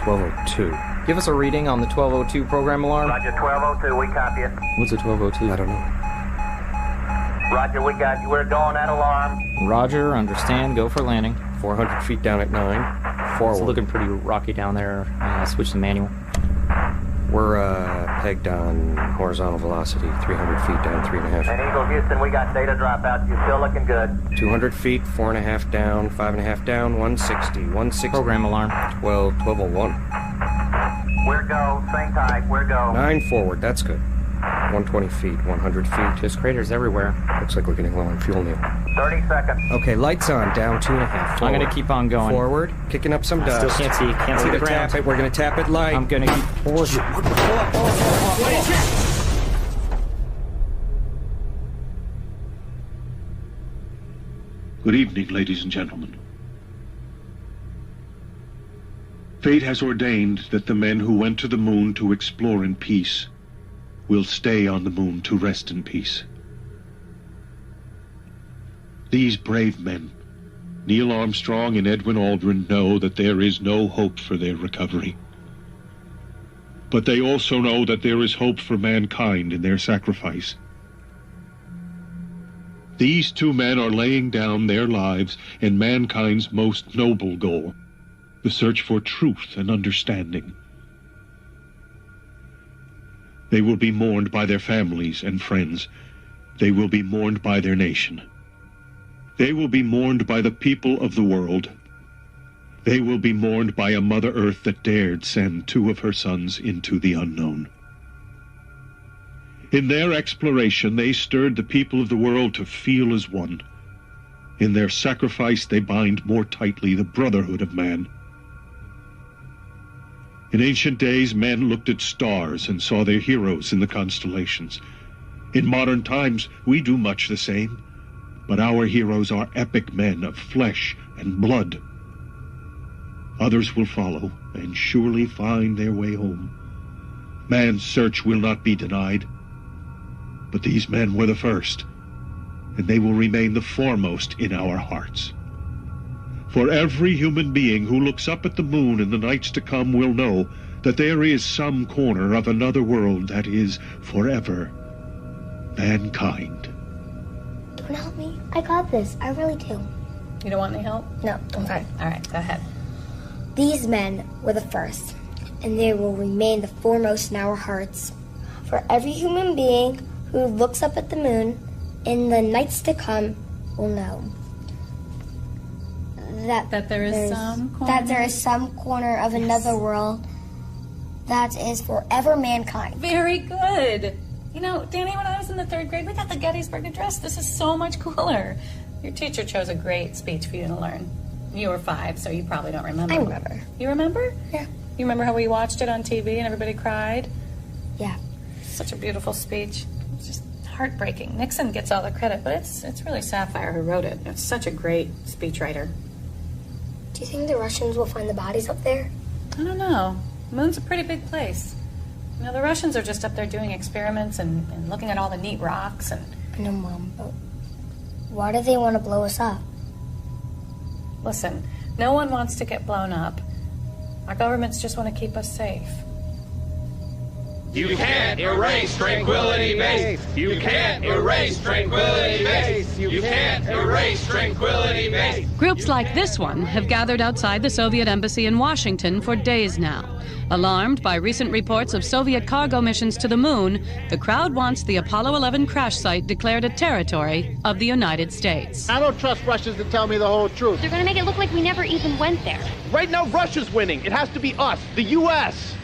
1202. Give us a reading on the 1202 program alarm. Roger, 1202, we copy it. What's a 1202? I don't know. Roger, we got you. We're going at alarm. Roger, understand, go for landing. 400 feet down at 9. Forward. It's looking pretty rocky down there. Switch to manual. We're pegged on horizontal velocity, 300 feet down, 3.5. And Eagle Houston, we got data dropout. You're still looking good. 200 feet, 4.5 down, 5.5 down, 160, 160. Program alarm. 1201. We're go, same type, we're go. 9 forward, that's good. 120 feet, 100 feet. There's craters everywhere. Looks like we're getting low on fuel, Neil. 30 seconds. Okay, lights on, down 2.5. I'm gonna keep on going. Forward, kicking up some dust. Still can't see the ground. We're gonna tap it light. I'm gonna keep forward. Good evening, ladies and gentlemen. Fate has ordained that the men who went to the moon to explore in peace will stay on the moon to rest in peace. These brave men, Neil Armstrong and Edwin Aldrin, know that there is no hope for their recovery. But they also know that there is hope for mankind in their sacrifice. These two men are laying down their lives in mankind's most noble goal, the search for truth and understanding. They will be mourned by their families and friends. They will be mourned by their nation. They will be mourned by the people of the world. They will be mourned by a Mother Earth that dared send 2 of her sons into the unknown. In their exploration, they stirred the people of the world to feel as one. In their sacrifice, they bind more tightly the brotherhood of man. In ancient days, men looked at stars and saw their heroes in the constellations. In modern times, we do much the same, but our heroes are epic men of flesh and blood. Others will follow and surely find their way home. Man's search will not be denied, but these men were the first, and they will remain the foremost in our hearts. For every human being who looks up at the moon in the nights to come will know that there is some corner of another world that is forever mankind. Don't help me. I got this. I really do. You don't want any help? No, I'm fine. All right, go ahead. These men were the first, and they will remain the foremost in our hearts. For every human being who looks up at the moon in the nights to come will know that there is some corner of another world that is forever mankind. Very good. You know, Danny, when I was in the 3rd grade, we got the Gettysburg Address. This is so much cooler. Your teacher chose a great speech for you to learn. You were 5, so you probably don't remember. I remember. You remember? Yeah. You remember how we watched it on TV and everybody cried? Yeah. Such a beautiful speech. It's just heartbreaking. Nixon gets all the credit, but it's really Sci-Fi who wrote it. It's such a great speechwriter. Do you think the Russians will find the bodies up there? I don't know. The moon's a pretty big place. You know, the Russians are just up there doing experiments and looking at all the neat rocks and... I know, Mom, but why do they want to blow us up? Listen, no one wants to get blown up. Our governments just want to keep us safe. You can't erase Tranquility Base. You can't erase Tranquility Base. You can't erase Tranquility Base. Groups like this one have gathered outside the Soviet embassy in Washington for days now. Alarmed by recent reports of Soviet cargo missions to the moon, the crowd wants the Apollo 11 crash site declared a territory of the United States. I don't trust Russians to tell me the whole truth. They're gonna make it look like we never even went there. Right now, Russia's winning. It has to be us, the U.S.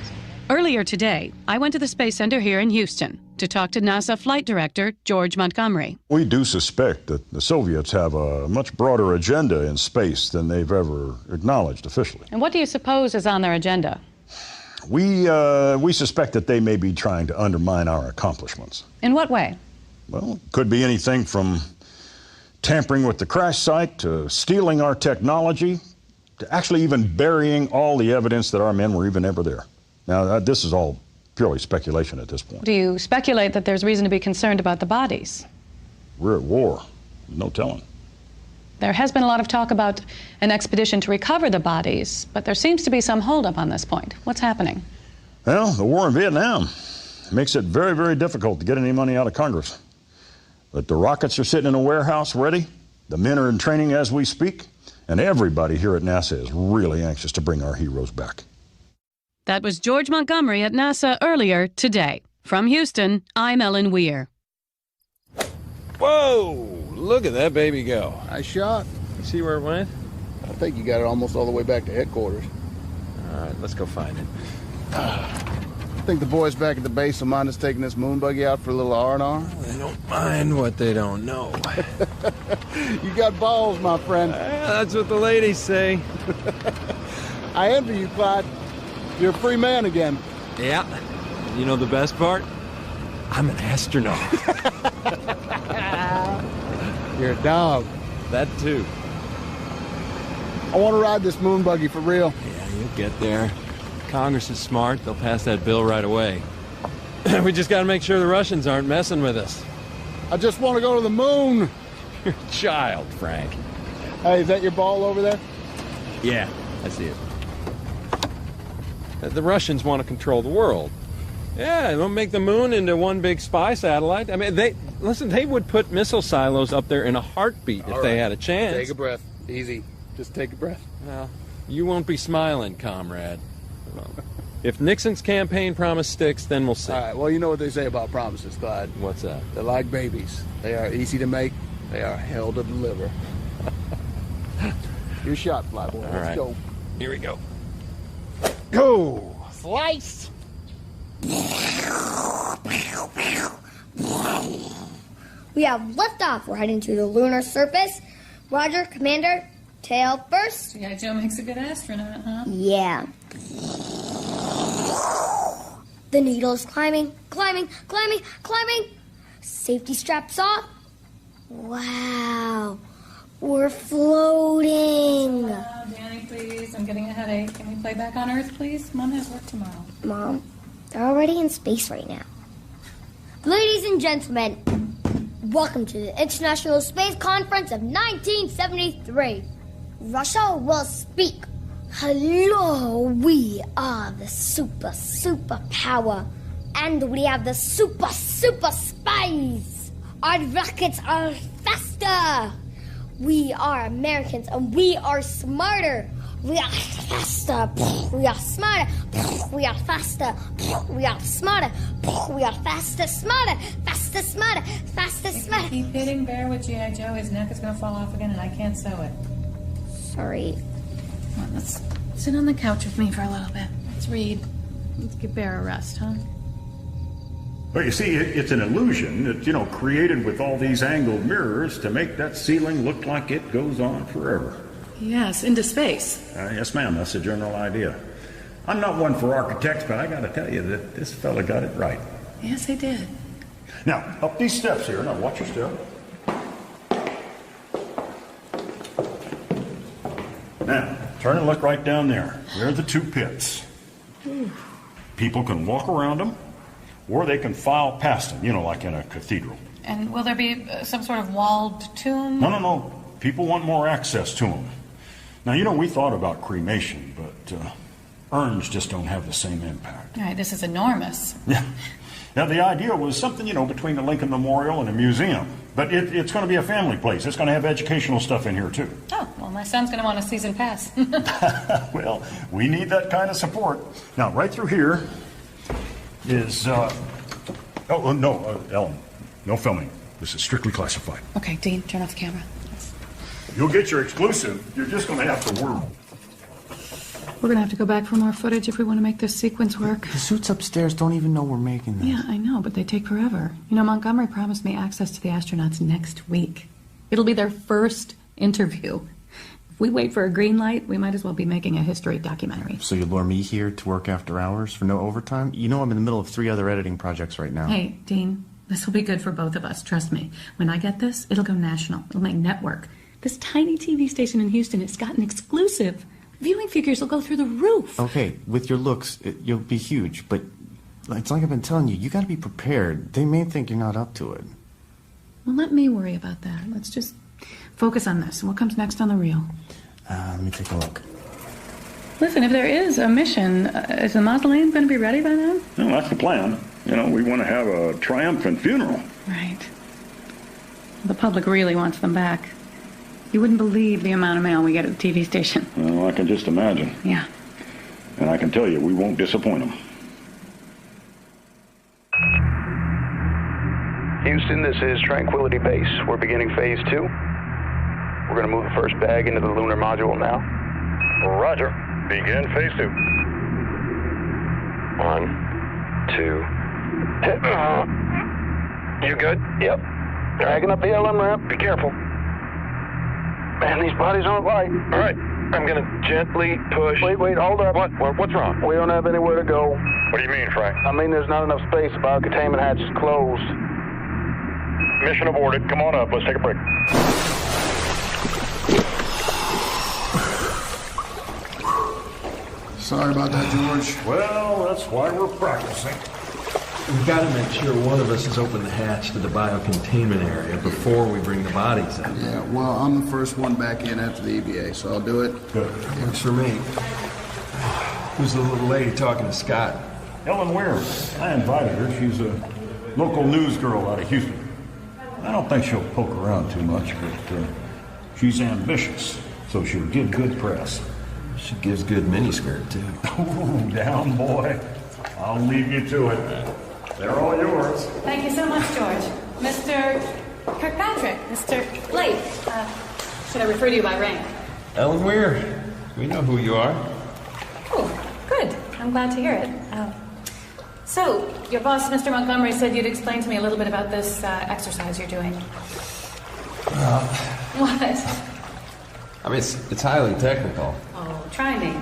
Earlier today, I went to the Space Center here in Houston to talk to NASA Flight Director George Montgomery. We do suspect that the Soviets have a much broader agenda in space than they've ever acknowledged officially. And what do you suppose is on their agenda? We suspect that they may be trying to undermine our accomplishments. In what way? Well, it could be anything from tampering with the crash site to stealing our technology to actually even burying all the evidence that our men were even ever there. Now, this is all purely speculation at this point. Do you speculate that there's reason to be concerned about the bodies? We're at war. No telling. There has been a lot of talk about an expedition to recover the bodies, but there seems to be some holdup on this point. What's happening? Well, the war in Vietnam makes it very, very difficult to get any money out of Congress. But the rockets are sitting in a warehouse ready. The men are in training as we speak. And everybody here at NASA is really anxious to bring our heroes back. That was George Montgomery at NASA earlier today. From Houston, I'm Ellen Weir. Whoa! Look at that baby go. Nice shot. You see where it went? I think you got it almost all the way back to headquarters. All right, let's go find it. I think the boys back at the base will mind us taking this moon buggy out for a little R&R. They don't mind what they don't know. You got balls, my friend. That's what the ladies say. I envy you, Clyde. You're a free man again. Yeah. You know the best part? I'm an astronaut. You're a dog. That too. I want to ride this moon buggy for real. Yeah, you'll get there. Congress is smart. They'll pass that bill right away. We just got to make sure the Russians aren't messing with us. I just want to go to the moon. You're a child, Frank. Hey, is that your ball over there? Yeah, I see it. The Russians want to control the world. Yeah, they'll make the moon into one big spy satellite. I mean, they would put missile silos up there in a heartbeat if they had a chance. Take a breath. Easy. Just take a breath. Well, you won't be smiling, comrade. If Nixon's campaign promise sticks, then we'll see. All right, well, you know what they say about promises, Clyde. What's that? They're like babies. They are easy to make. They are hell to deliver. Your shot, Flyboy. Let's go. Here we go. Go! Slice! We have liftoff. We're heading to the lunar surface. Roger, Commander. Tail first. Yeah, Joe makes a good astronaut, huh? Yeah. The needle's climbing, climbing, climbing, climbing. Safety straps off. Wow. We're floating. Danny, please. I'm getting a headache. Can we play back on Earth, please? Mom has work tomorrow. Mom, they're already in space right now. Ladies and gentlemen, welcome to the International Space Conference of 1973. Russia will speak. Hello, we are the superpower. And we have the super spies. Our rockets are faster. We are Americans and we are smarter. We are faster. We are smarter. We are faster. We are smarter. We are faster, smarter. Faster, smarter. Faster, smarter. If you keep hitting Bear with G.I. Joe, his neck is going to fall off again and I can't sew it. Sorry. Come on, let's sit on the couch with me for a little bit. Let's read. Let's give Bear a rest, huh? Well, you see, it's an illusion that's, created with all these angled mirrors to make that ceiling look like it goes on forever. Yes, into space. Yes, ma'am, that's the general idea. I'm not one for architects, but I got to tell you that this fella got it right. Yes, he did. Now, up these steps here. Now, watch your step. Now, turn and look right down there. There are the two pits. People can walk around them, or they can file past them, like in a cathedral. And will there be some sort of walled tomb? No. People want more access to them. Now, we thought about cremation, but urns just don't have the same impact. All right, this is enormous. Yeah. Now, the idea was something, between the Lincoln Memorial and a museum. But it's going to be a family place. It's going to have educational stuff in here, too. Oh, well, my son's going to want a season pass. Well, we need that kind of support. Now, right through here is, Ellen, no filming. This is strictly classified. Okay, Dean, turn off the camera. You'll get your exclusive. You're just going to have to work. We're going to have to go back for more footage if we want to make this sequence work. The suits upstairs don't even know we're making this. Yeah, I know, but they take forever. Montgomery promised me access to the astronauts next week. It'll be their first interview. If we wait for a green light, we might as well be making a history documentary. So you lure me here to work after hours for no overtime? I'm in the middle of 3 other editing projects right now. Hey, Dean, this will be good for both of us, trust me. When I get this, it'll go national. It'll make network. This tiny TV station in Houston has got an exclusive. Viewing figures will go through the roof. Okay, with your looks, you'll be huge, but it's like I've been telling you, you got to be prepared. They may think you're not up to it. Well, let me worry about that. Let's just focus on this. And what comes next on the reel? Let me take a look. Listen, if there is a mission, is the mausoleum going to be ready by then? No, that's the plan. We want to have a triumphant funeral. Right. The public really wants them back. You wouldn't believe the amount of mail we get at the TV station. Well, I can just imagine. Yeah. And I can tell you, we won't disappoint them. Houston, this is Tranquility Base. We're beginning phase 2. We're going to move the first bag into the lunar module now. Roger. Begin phase 2. 1, 2. You good? Yep. Dragging up the LM ramp. Be careful. Man, these bodies aren't light. All right. I'm going to gently push. Wait, hold up. What's wrong? We don't have anywhere to go. What do you mean, Frank? I mean, there's not enough space. The biocontainment hatch is closed. Mission aborted. Come on up. Let's take a break. Sorry about that, George. Well, that's why we're practicing. We've got to make sure one of us has opened the hatch to the biocontainment area before we bring the bodies in. Yeah, well, I'm the first one back in after the EVA, so I'll do it. Good. Works for me. Who's the little lady talking to Scott? Ellen Weir. I invited her. She's a local news girl out of Houston. I don't think she'll poke around too much, but she's ambitious, so she'll give good press. She gives good miniskirt, too. Oh, down, boy. I'll leave you to it. They're all yours. Thank you so much, George. Mr. Kirkpatrick, Mr. Blake. Should I refer to you by rank? Ellen Weir. We know who you are. Oh, good. I'm glad to hear it. So, your boss, Mr. Montgomery, said you'd explain to me a little bit about this exercise you're doing. What? I mean, it's highly technical. Oh, try me.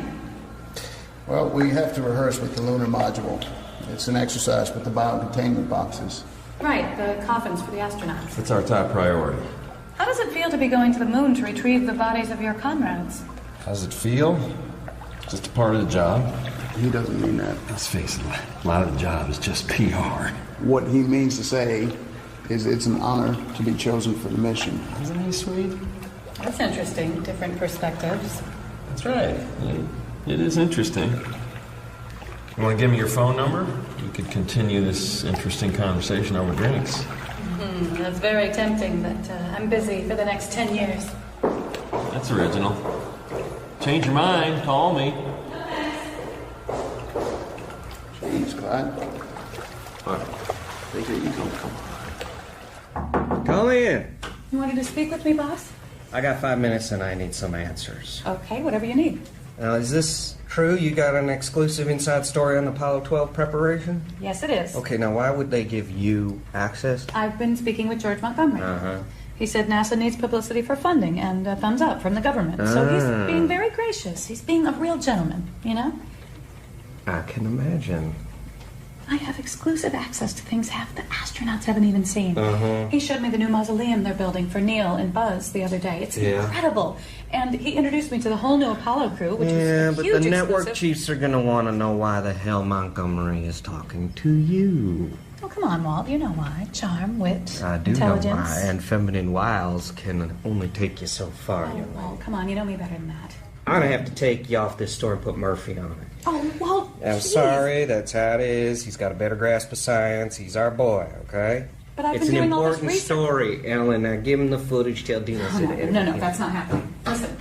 Well, we have to rehearse with the lunar module. It's an exercise with the biocontainment boxes. Right, the coffins for the astronauts. It's our top priority. How does it feel to be going to the moon to retrieve the bodies of your comrades? How's it feel? Just a part of the job. He doesn't mean that. Let's face it, a lot of the job is just PR. What he means to say is it's an honor to be chosen for the mission. Isn't he sweet? That's interesting. Different perspectives. That's right. It is interesting. You want to give me your phone number? We could continue this interesting conversation over drinks. That's very tempting, but I'm busy for the next 10 years. That's original. Change your mind, call me. Jeez, Clyde. What? Take it easy. Come in. You wanted to speak with me, boss? I got 5 minutes and I need some answers. Okay, whatever you need. Now, is this true? You got an exclusive inside story on Apollo 12 preparation? Yes, it is. Okay, now why would they give you access? I've been speaking with George Montgomery. Uh-huh. He said NASA needs publicity for funding and a thumbs up from the government. So he's being very gracious. He's being a real gentleman, you know? I can imagine. I have exclusive access to things half the astronauts haven't even seen. He showed me the new mausoleum they're building for Neil and Buzz the other day. It's incredible. And he introduced me to the whole new Apollo crew, which is a but huge the network exclusive. chiefs are going to want to know why the hell Montgomery is talking to you. Oh, come on, Walt. You know why. Charm, wit, I do know intelligence. why, and feminine wiles can only take you so far. Oh, Walt, come on. You know me better than that. I'm going to have to take you off this story and put Murphy on it. Oh, Walt, I'm please. sorry, that's how it is. He's got a better grasp of science. He's our boy, okay? But I've it's been an doing all this important research. story, Ellen. Now give him the footage. Tell Dina to No, that's not happening. Listen,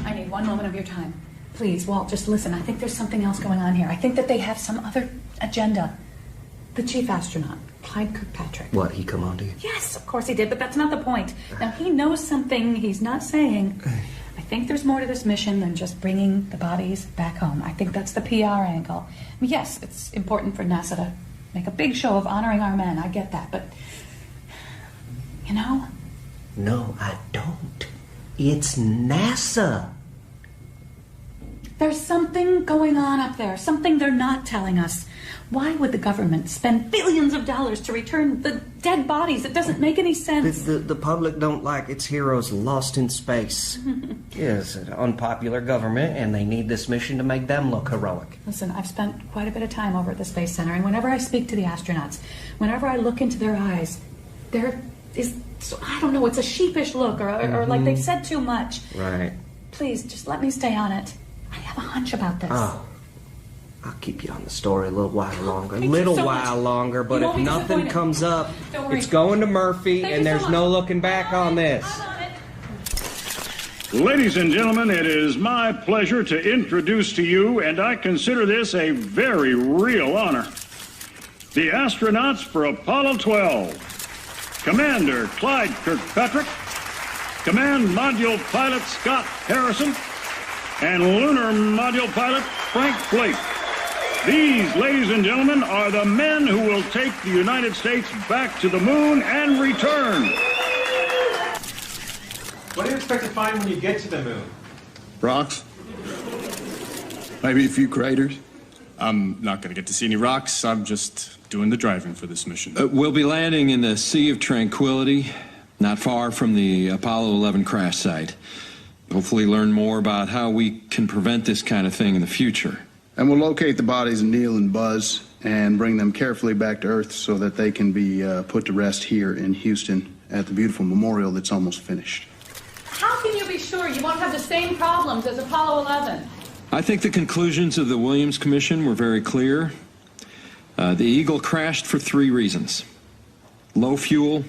I need one moment of your time. Please, Walt, just listen. I think there's something else going on here. I think that they have some other agenda. The chief astronaut, Clyde Kirkpatrick. What, he come on to you? Yes, of course he did, but that's not the point. Now, he knows something he's not saying. I think there's more to this mission than just bringing the bodies back home. I think that's the PR angle. I mean, yes, it's important for NASA to make a big show of honoring our men. I get that, but, you know? No, I don't. It's NASA. There's something going on up there, something they're not telling us. Why would the government spend billions of dollars to return the dead bodies? It doesn't make any sense. The public don't like its heroes lost in space. Yes, an unpopular government, and they need this mission to make them look heroic. Listen, I've spent quite a bit of time over at the Space Center, and whenever I speak to the astronauts, whenever I look into their eyes, there is, I don't know, it's a sheepish look, or like they've said too much. Right. Please, just let me stay on it. I have a hunch about this. Oh. I'll keep you on the story a little while longer. A Thank you little so while much. longer, but You if won't be nothing disappointed. comes up, Don't worry. it's going to Murphy, Thank and you so there's much. no looking back on this. Ladies and gentlemen, it is my pleasure to introduce to you, and I consider this a very real honor, the astronauts for Apollo 12. Commander Clyde Kirkpatrick, Command Module Pilot Scott Harrison, and Lunar Module Pilot Frank Blake. These, ladies and gentlemen, are the men who will take the United States back to the moon and return. What do you expect to find when you get to the moon? Rocks. Maybe a few craters. I'm not going to get to see any rocks. I'm just doing the driving for this mission. We'll be landing in the Sea of Tranquility, not far from the Apollo 11 crash site. Hopefully learn more about how we can prevent this kind of thing in the future. And we'll locate the bodies of Neil and Buzz and bring them carefully back to Earth so that they can be put to rest here in Houston at the beautiful memorial that's almost finished. How can you be sure you won't have the same problems as Apollo 11? I think the conclusions of the Williams Commission were very clear. The Eagle crashed for 3 reasons. Low fuel,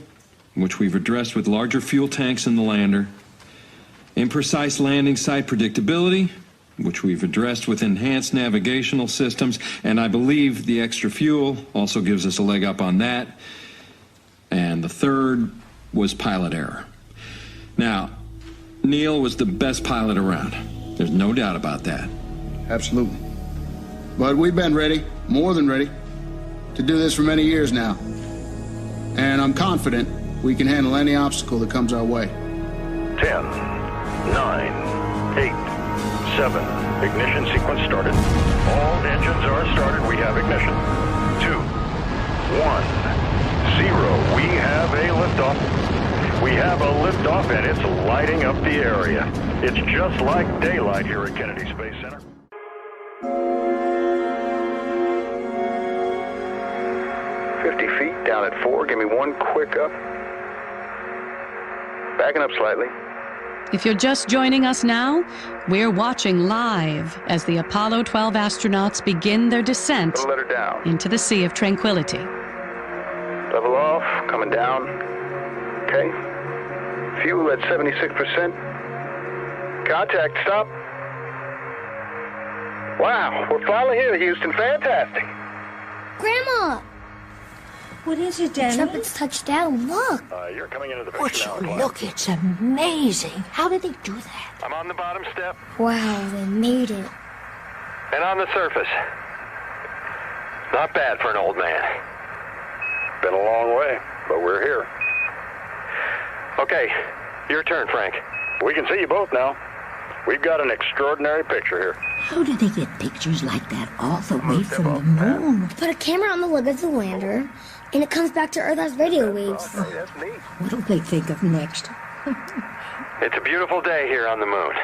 which we've addressed with larger fuel tanks in the lander. Imprecise landing site predictability, which we've addressed with enhanced navigational systems, and I believe the extra fuel also gives us a leg up on that. And the third was pilot error. Now, Neil was the best pilot around. There's no doubt about that. Absolutely. But we've been ready, more than ready, to do this for many years now. And I'm confident we can handle any obstacle that comes our way. 10, 9, 8, 7. Ignition sequence started. All engines are started. We have ignition. 2, 1, 0. We have a liftoff. We have a liftoff, and it's lighting up the area. It's just like daylight here at Kennedy Space Center. Feet down at 4. Give me one quick up. Backing up slightly. If you're just joining us now, we're watching live as the Apollo 12 astronauts begin their descent into the Sea of Tranquility. Level off, coming down. Okay. Fuel at 76%. Contact, stop. Wow, we're finally here, Houston. Fantastic. Grandma! What is it, Danny? The trumpets touched down. Look. You're coming into the Would you look? It's amazing. How did they do that? I'm on the bottom step. Wow, they made it. And on the surface. Not bad for an old man. Been a long way, but we're here. Okay, your turn, Frank. We can see you both now. We've got an extraordinary picture here. How do they get pictures like that all the way from the moon? Put a camera on the lug of the lander, and it comes back to Earth as radio waves. That's neat. What'll they think of next? It's a beautiful day here on the moon.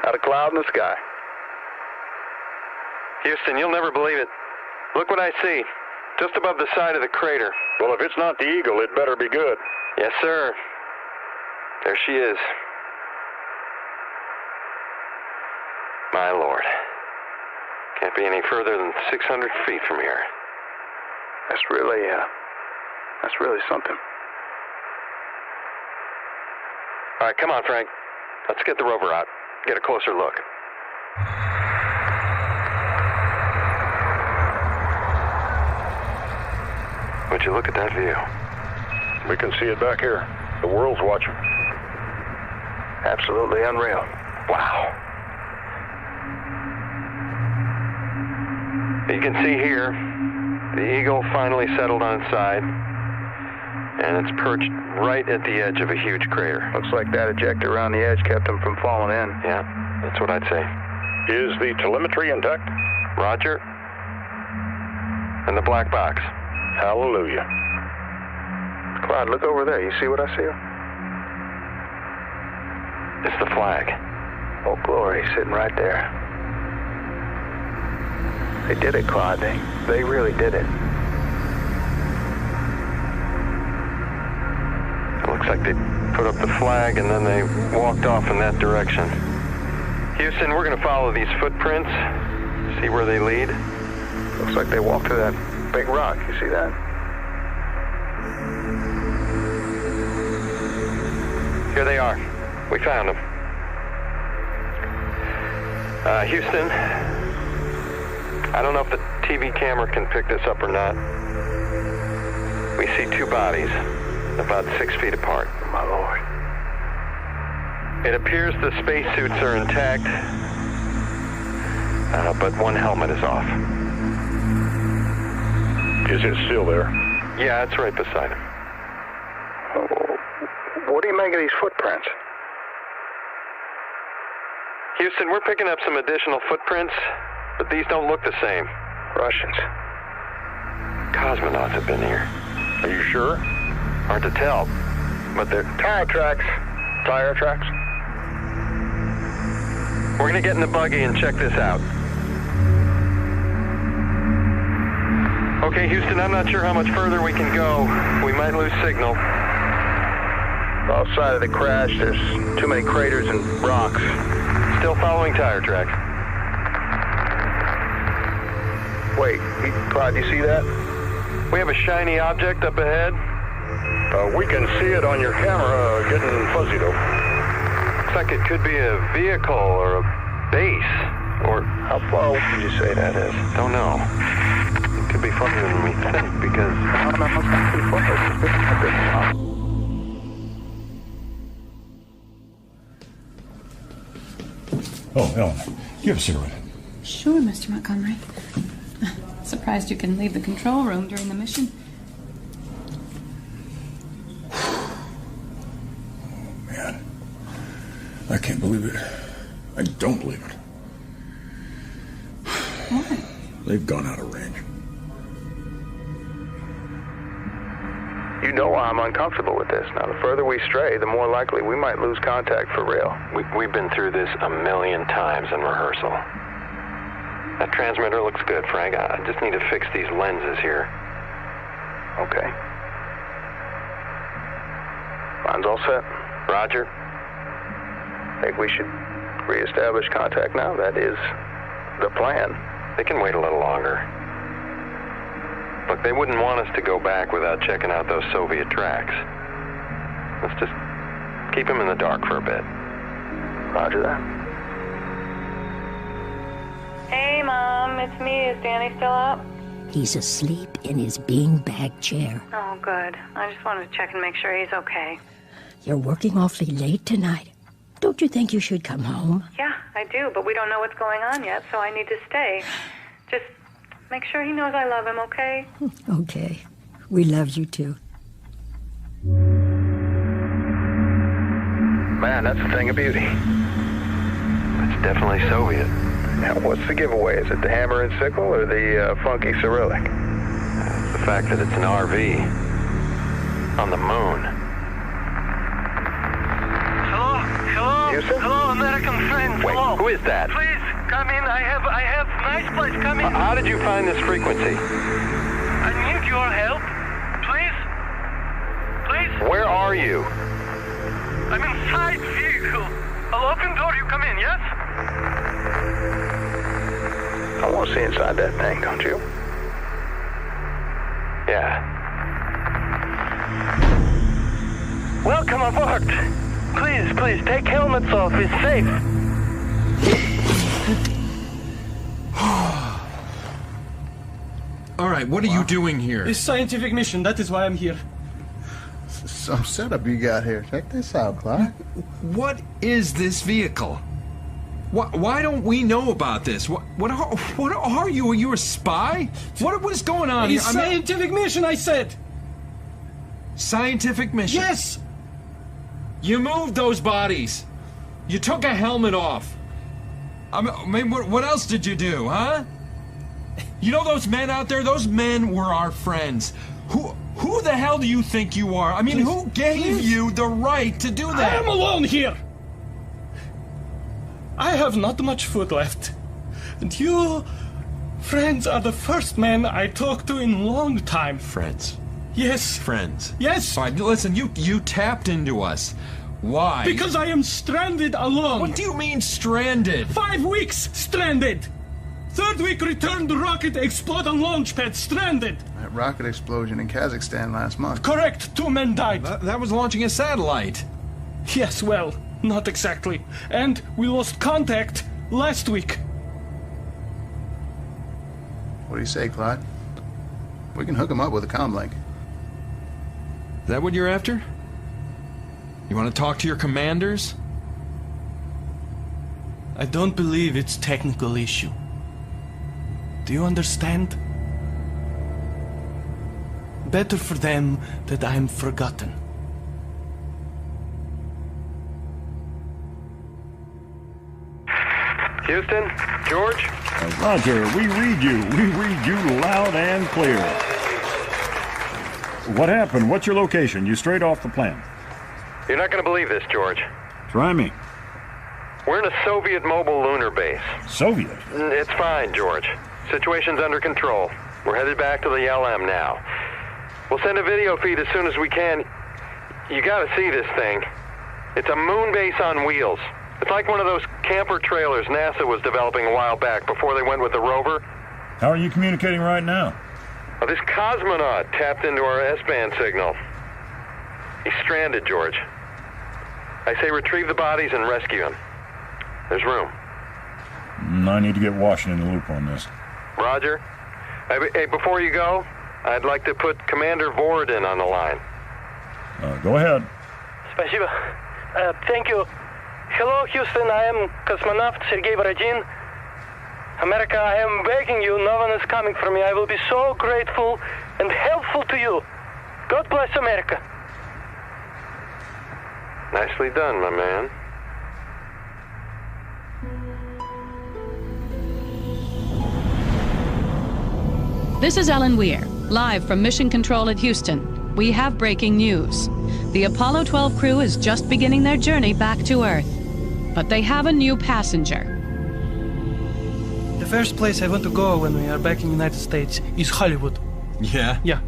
Not a cloud in the sky. Houston, you'll never believe it. Look what I see, just above the side of the crater. Well, if it's not the Eagle, it better be good. Yes, sir. There she is. My Lord. Can't be any further than 600 feet from here. That's really something. All right, come on, Frank. Let's get the rover out. Get a closer look. Would you look at that view? We can see it back here. The world's watching. Absolutely unreal. Wow. You can see here, the Eagle finally settled on its side, and it's perched right at the edge of a huge crater. Looks like that ejector around the edge kept them from falling in. Yeah, that's what I'd say. Is the telemetry intact? Roger. And the black box. Hallelujah. Clyde, look over there. You see what I see? It's the flag. Oh, glory, sitting right there. They did it, Clyde. They really did it. It looks like they put up the flag and then they walked off in that direction. Houston, we're going to follow these footprints, see where they lead. Looks like they walked to that big rock. You see that? Here they are. We found him. Houston, I don't know if the TV camera can pick this up or not. We see two bodies, about 6 feet apart. My lord. It appears the spacesuits are intact, but one helmet is off. Is it still there? Yeah, it's right beside him. What do you make of these footprints? Houston, we're picking up some additional footprints, but these don't look the same. Russians. Cosmonauts have been here. Are you sure? Hard to tell, but they're... Tire tracks. Tire tracks. We're gonna get in the buggy and check this out. Okay, Houston, I'm not sure how much further we can go. We might lose signal. Outside of the crash, there's too many craters and rocks. Still following tire tracks. Wait, Clyde, do you see that? We have a shiny object up ahead. We can see it on your camera, getting fuzzy though. Looks like it could be a vehicle or a base, or... How far away would you say that is? Don't know. It could be farther than we think, because... No, it's not too far. It's just a bit far. Oh, Ellen, give us a cigarette. Sure, Mr. Montgomery. Surprised you can leave the control room during the mission. Man, I can't believe it. I don't believe it. What? They've gone out of range. You know why I'm uncomfortable with this. Now, the further we stray, the more likely we might lose contact for real. We've been through this a million times in rehearsal. That transmitter looks good, Frank. I just need to fix these lenses here. Okay. Mine's all set. Roger. Think we should reestablish contact now? That is the plan. They can wait a little longer. Look, they wouldn't want us to go back without checking out those Soviet tracks. Let's just keep them in the dark for a bit. Roger that. Hey, Mom, it's me. Is Danny still up? He's asleep in his beanbag chair. Oh, good. I just wanted to check and make sure he's okay. You're working awfully late tonight. Don't you think you should come home? Yeah, I do, but we don't know what's going on yet, so I need to stay. Just make sure he knows I love him, okay? Okay. We love you, too. Man, that's a thing of beauty. It's definitely Soviet. Now, what's the giveaway? Is it the hammer and sickle or the funky Cyrillic? It's the fact that it's an RV on the moon. Hello? Houston? Hello, American friends. Wait, hello. who is that? Please, come in. I have nice place. Come in. How did you find this frequency? I need your help. Please? Please? Where are you? I'm inside vehicle. I'll open door, you come in, yes? I want to see inside that thing, don't you? Yeah. Welcome aboard. Please, take helmets off. It's safe. All right, what are you doing here? It's scientific mission. That is why I'm here. Some setup you got here. Check this out, Clyde. What is this vehicle? Why don't we know about this? What are you? Are you a spy? What is going on here? It's scientific mission, I said. Scientific mission? Yes. You moved those bodies. You took a helmet off. I mean, what else did you do, huh? You know those men out there? Those men were our friends. Who the hell do you think you are? I mean, who gave you the right to do that? I am alone here. I have not much food left. And you, friends, are the first men I talked to in a long time. Friends? Yes. Friends? Yes. Fine. Listen, you tapped into us. Why? Because I am stranded alone. What do you mean stranded? 5 weeks stranded. 3rd week returned rocket explode on launch pad, stranded. That rocket explosion in Kazakhstan last month. Correct. 2 men died. That was launching a satellite. Yes, well, Not exactly. And we lost contact last week. What do you say, Clyde? We can hook him up with a comm link. Is that what you're after? You want to talk to your commanders? I don't believe it's a technical issue. Do you understand? Better for them that I am forgotten. Houston? George? Roger, we read you. We read you loud and clear. What happened? What's your location? You straight off the plan. You're not going to believe this, George. Try me. We're in a Soviet mobile lunar base. Soviet? It's fine, George. Situation's under control. We're headed back to the LM now. We'll send a video feed as soon as we can. You gotta see this thing. It's a moon base on wheels. It's like one of those camper trailers NASA was developing a while back before they went with the rover. How are you communicating right now? This cosmonaut tapped into our S-band signal. He's stranded, George. I say retrieve the bodies and rescue him. There's room. I need to get Washington in the loop on this. Roger. Hey, before you go, I'd like to put Commander Vorodin on the line. Go ahead. Спасибо. Thank you. Hello, Houston. I am cosmonaut Sergei Borodin. America, I am begging you. No one is coming for me. I will be so grateful and helpful to you. God bless America. Nicely done, my man. This is Ellen Weir, live from Mission Control at Houston. We have breaking news. The Apollo 12 crew is just beginning their journey back to Earth. But they have a new passenger. The first place I want to go when we are back in the United States is Hollywood. Yeah? Yeah.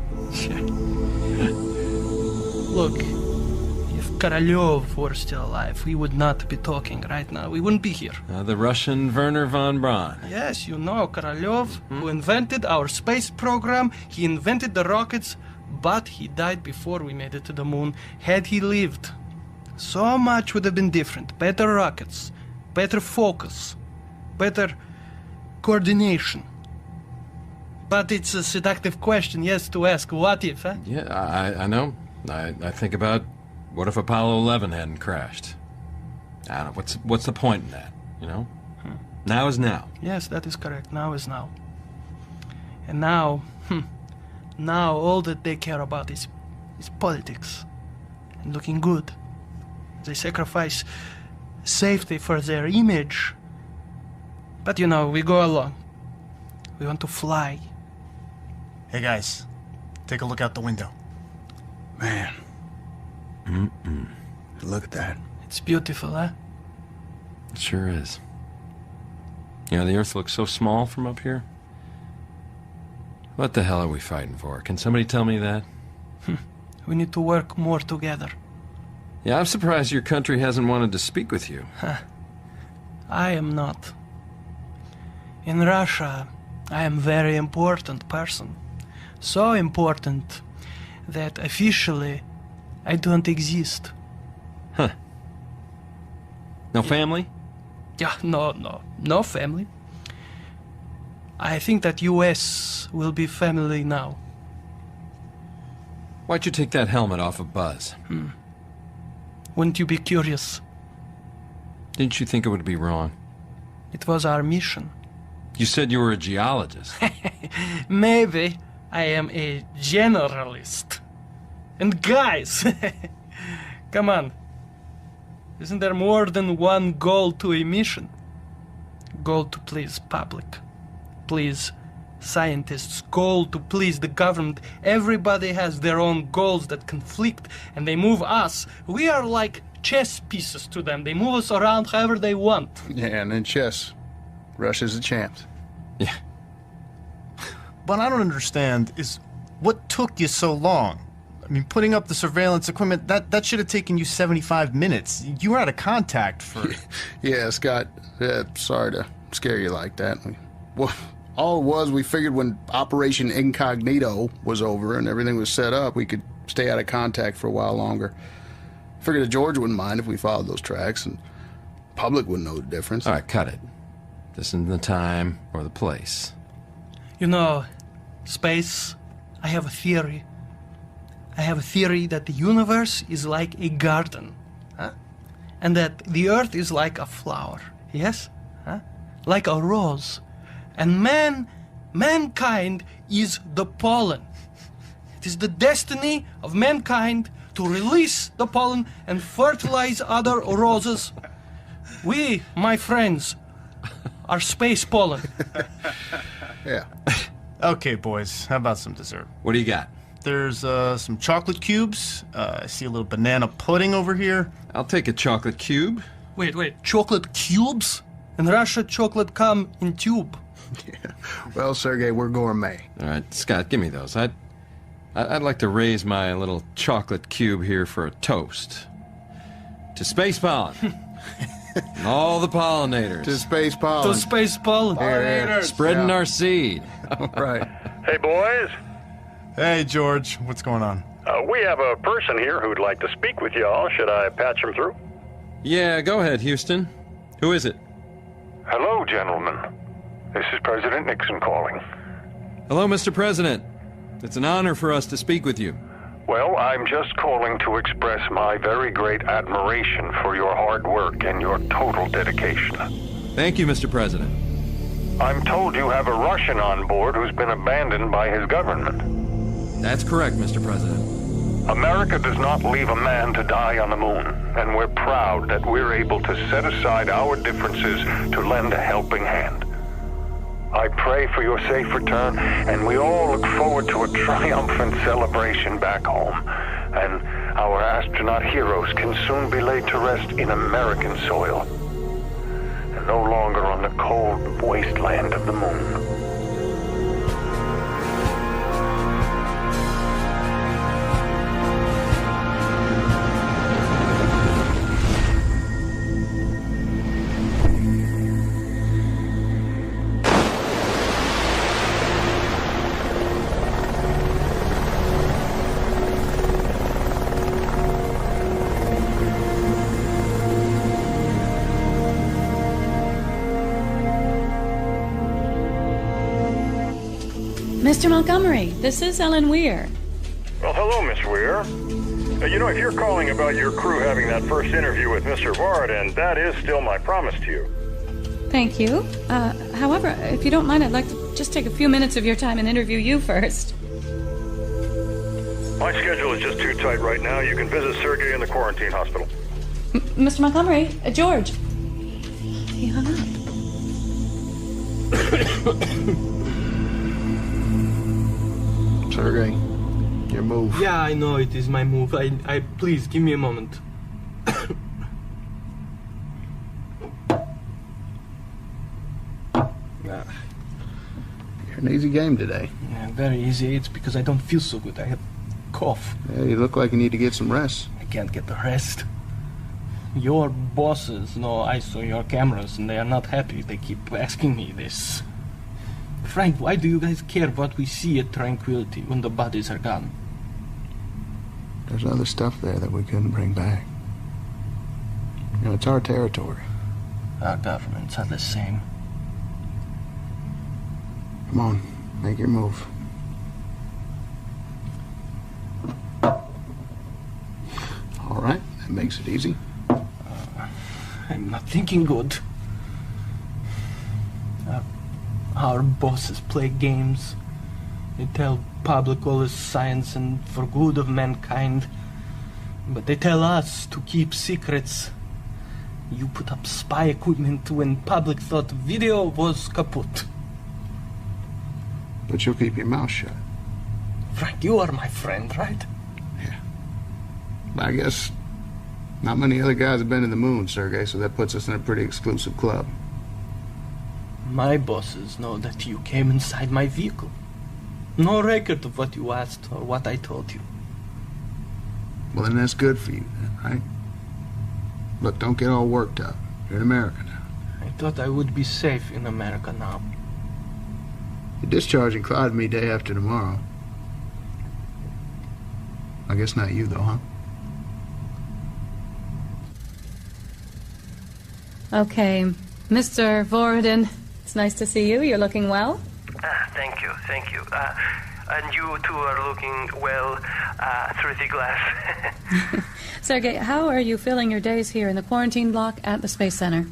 Look, if Korolev were still alive, we would not be talking right now. We wouldn't be here. The Russian Werner von Braun. Yes, you know Korolev, who invented our space program. He invented the rockets, but he died before we made it to the moon. Had he lived, so much would have been different. Better rockets, better focus, better coordination. But it's a seductive question, yes, to ask, what if, huh? Yeah, I know. I think about, what if Apollo 11 hadn't crashed? I don't know, what's the point in that, you know? Now is now. Yes, that is correct. Now is now. And now, now all that they care about is politics and looking good. They sacrifice safety for their image. But you know, we go along. We want to fly. Hey guys, take a look out the window. Man. Look at that. It's beautiful, huh? It sure is. You know, the Earth looks so small from up here. What the hell are we fighting for? Can somebody tell me that? We need to work more together. Yeah, I'm surprised your country hasn't wanted to speak with you. I am not. In Russia, I am a very important person. So important that officially I don't exist. Huh. No family? Yeah, no family. I think that US will be family now. Why'd you take that helmet off of Buzz? Wouldn't you be curious? Didn't you think it would be wrong? It was our mission. You said you were a geologist. Maybe I am a generalist. And guys, come on. Isn't there more than one goal to a mission? Goal to please public. Please scientists. Goal to please the government. Everybody has their own goals that conflict, and they move us. We are like chess pieces to them. They move us around however they want. Yeah, and in chess, Russia's the champs. Yeah. What I don't understand is what took you so long? I mean, putting up the surveillance equipment, that should have taken you 75 minutes. You were out of contact for... Yeah, Scott, sorry to scare you like that. Well, all it was, we figured when Operation Incognito was over and everything was set up, we could stay out of contact for a while longer. Figured that George wouldn't mind if we followed those tracks, and the public wouldn't know the difference. All right, cut it. This isn't the time or the place. You know, Space, I have a theory. I have a theory that the universe is like a garden, huh? And that the earth is like a flower, yes? Huh? Like a rose. And mankind is the pollen. It is the destiny of mankind to release the pollen and fertilize other roses. We, my friends, are space pollen. Yeah. Okay, boys, how about some dessert? What do you got? There's some chocolate cubes. I see a little banana pudding over here. I'll take a chocolate cube. Wait, chocolate cubes? In Russia, chocolate come in tube. Yeah. Well, Sergei, we're gourmet. All right, Scott, give me those. I'd like to raise my little chocolate cube here for a toast. To space pollen. And all the pollinators. To space pollen. To space pollen. Pollinators. Spreading our seed. All right. Hey, boys. Hey, George. What's going on? We have a person here who'd like to speak with y'all. Should I patch him through? Yeah, go ahead, Houston. Who is it? Hello, gentlemen. This is President Nixon calling. Hello, Mr. President. It's an honor for us to speak with you. Well, I'm just calling to express my very great admiration for your hard work and your total dedication. Thank you, Mr. President. I'm told you have a Russian on board who's been abandoned by his government. That's correct, Mr. President. America does not leave a man to die on the moon, and we're proud that we're able to set aside our differences to lend a helping hand. I pray for your safe return, and we all look forward to a triumphant celebration back home, and our astronaut heroes can soon be laid to rest in American soil, and no longer on the cold wasteland of the moon. Mr. Montgomery, this is Ellen Weir. Well, hello, Miss Weir. You know, if you're calling about your crew having that first interview with Mr. Varden, that is still my promise to you. Thank you. However, if you don't mind, I'd like to just take a few minutes of your time and interview you first. My schedule is just too tight right now. You can visit Sergei in the quarantine hospital. Mr. Montgomery, George. He hung up. Sergei, your move. Yeah, I know it is my move. I please, give me a moment. You're an easy game today. Yeah, very easy. It's because I don't feel so good. I have cough. Yeah, you look like you need to get some rest. I can't get the rest. Your bosses know I saw your cameras and they are not happy. They keep asking me this. Frank, why do you guys care what we see at Tranquility when the bodies are gone? There's other stuff there that we couldn't bring back. You know, it's our territory. Our governments are the same. Come on, make your move. All right, that makes it easy. I'm not thinking good. Our bosses play games. They tell public all is science and for good of mankind. But they tell us to keep secrets. You put up spy equipment when public thought video was kaput. But you'll keep your mouth shut. Frank, you are my friend, right? Yeah. But I guess not many other guys have been to the moon, Sergei, so that puts us in a pretty exclusive club. My bosses know that you came inside my vehicle. No record of what you asked or what I told you. Well, then that's good for you, then, right? Look, don't get all worked up. You're in America now. I thought I would be safe in America now. You're discharging Clyde and me day after tomorrow. I guess not you, though, huh? Okay, Mr. Vorodin, it's nice to see you. You're looking well. Thank you. And you two are looking well through the glass. Sergei, how are you filling your days here in the quarantine block at the Space Center?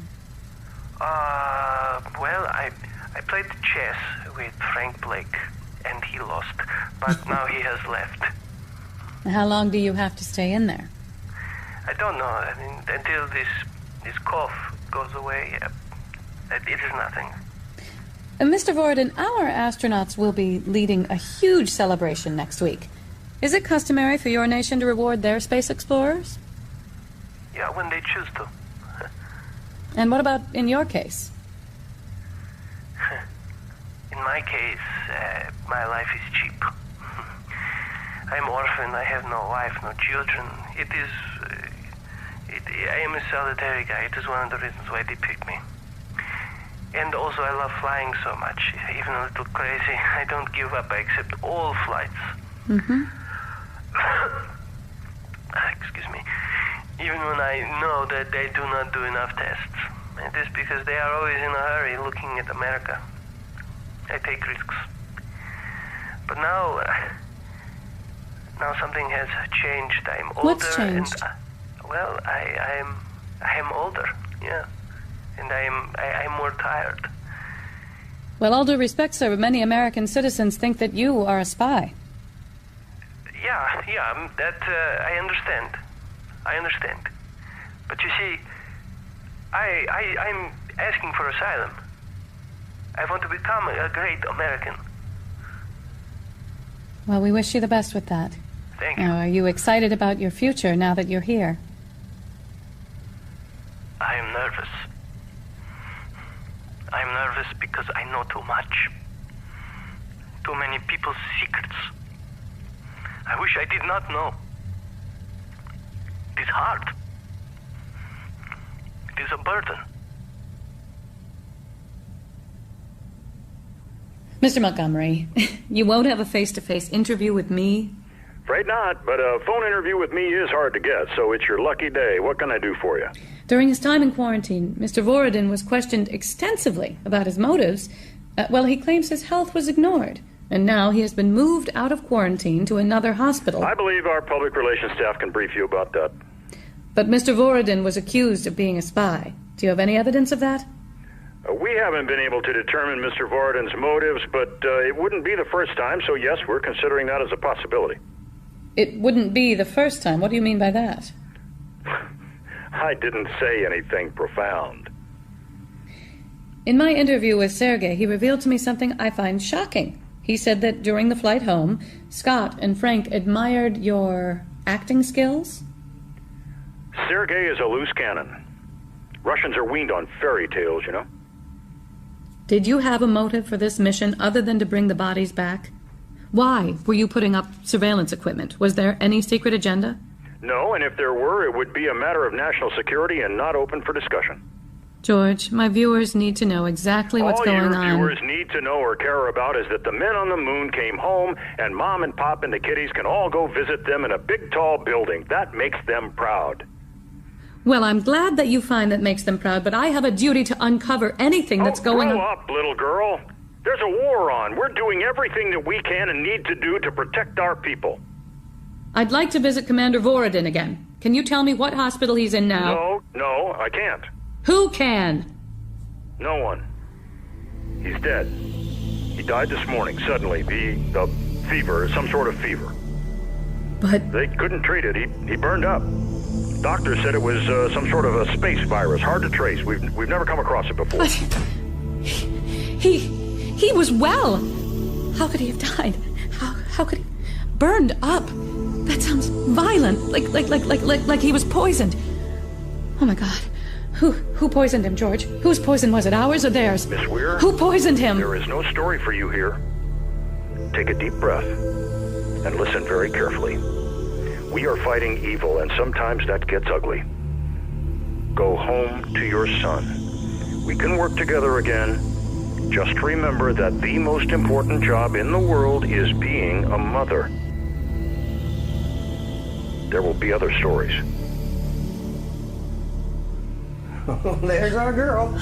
Well, I played chess with Frank Blake, and he lost. But now he has left. How long do you have to stay in there? I don't know. I mean, until this cough goes away, it is nothing. Mr. Vorodin, our astronauts will be leading a huge celebration next week. Is it customary for your nation to reward their space explorers? Yeah, when they choose to. And what about in your case? In my case, my life is cheap. I'm orphaned, I have no wife, no children. I am a solitary guy. It is one of the reasons why they picked me. And also I love flying so much, even a little crazy. I don't give up. I accept all flights. Mm-hmm. Excuse me. Even when I know that they do not do enough tests. It is because they are always in a hurry looking at America. I take risks. But now something has changed. I'm older. What's changed? And, I am older, yeah. And I'm more tired. Well, all due respect, sir, but many American citizens think that you are a spy. Yeah, that I understand. But you see, I'm asking for asylum. I want to become a great American. Well, we wish you the best with that. Thank you. Now, are you excited about your future now that you're here? I am nervous. I'm nervous because I know too much. Too many people's secrets. I wish I did not know. It is hard. It is a burden. Mr. Montgomery, you won't have a face-to-face interview with me? Afraid not, but a phone interview with me is hard to get, so it's your lucky day. What can I do for you? During his time in quarantine, Mr. Vorodin was questioned extensively about his motives. He claims his health was ignored, and now he has been moved out of quarantine to another hospital. I believe our public relations staff can brief you about that. But Mr. Vorodin was accused of being a spy. Do you have any evidence of that? We haven't been able to determine Mr. Vorodin's motives, but it wouldn't be the first time, so yes, we're considering that as a possibility. It wouldn't be the first time. What do you mean by that? I didn't say anything profound. In my interview with Sergei, he revealed to me something I find shocking. He said that during the flight home, Scott and Frank admired your acting skills. Sergei is a loose cannon. Russians are weaned on fairy tales, you know. Did you have a motive for this mission other than to bring the bodies back? Why were you putting up surveillance equipment? Was there any secret agenda? No, and if there were, it would be a matter of national security and not open for discussion. George, my viewers need to know exactly what's going on. All your viewers need to know or care about is that the men on the moon came home, and Mom and Pop and the kiddies can all go visit them in a big, tall building. That makes them proud. Well, I'm glad that you find that makes them proud, but I have a duty to uncover anything that's going on. Grow up, little girl. There's a war on. We're doing everything that we can and need to do to protect our people. I'd like to visit Commander Vorodin again. Can you tell me what hospital he's in now? No, I can't. Who can? No one. He's dead. He died this morning, suddenly. The fever, some sort of fever. But... They couldn't treat it. He burned up. Doctor said it was some sort of a space virus, hard to trace. We've never come across it before. But he was well. How could he have died? How could he... Burned up? That sounds violent. Like he was poisoned. Oh my God. Who poisoned him, George? Whose poison was it, ours or theirs? Miss Weir? Who poisoned him? There is no story for you here. Take a deep breath and listen very carefully. We are fighting evil, and sometimes that gets ugly. Go home to your son. We can work together again. Just remember that the most important job in the world is being a mother. There will be other stories. There's our girl.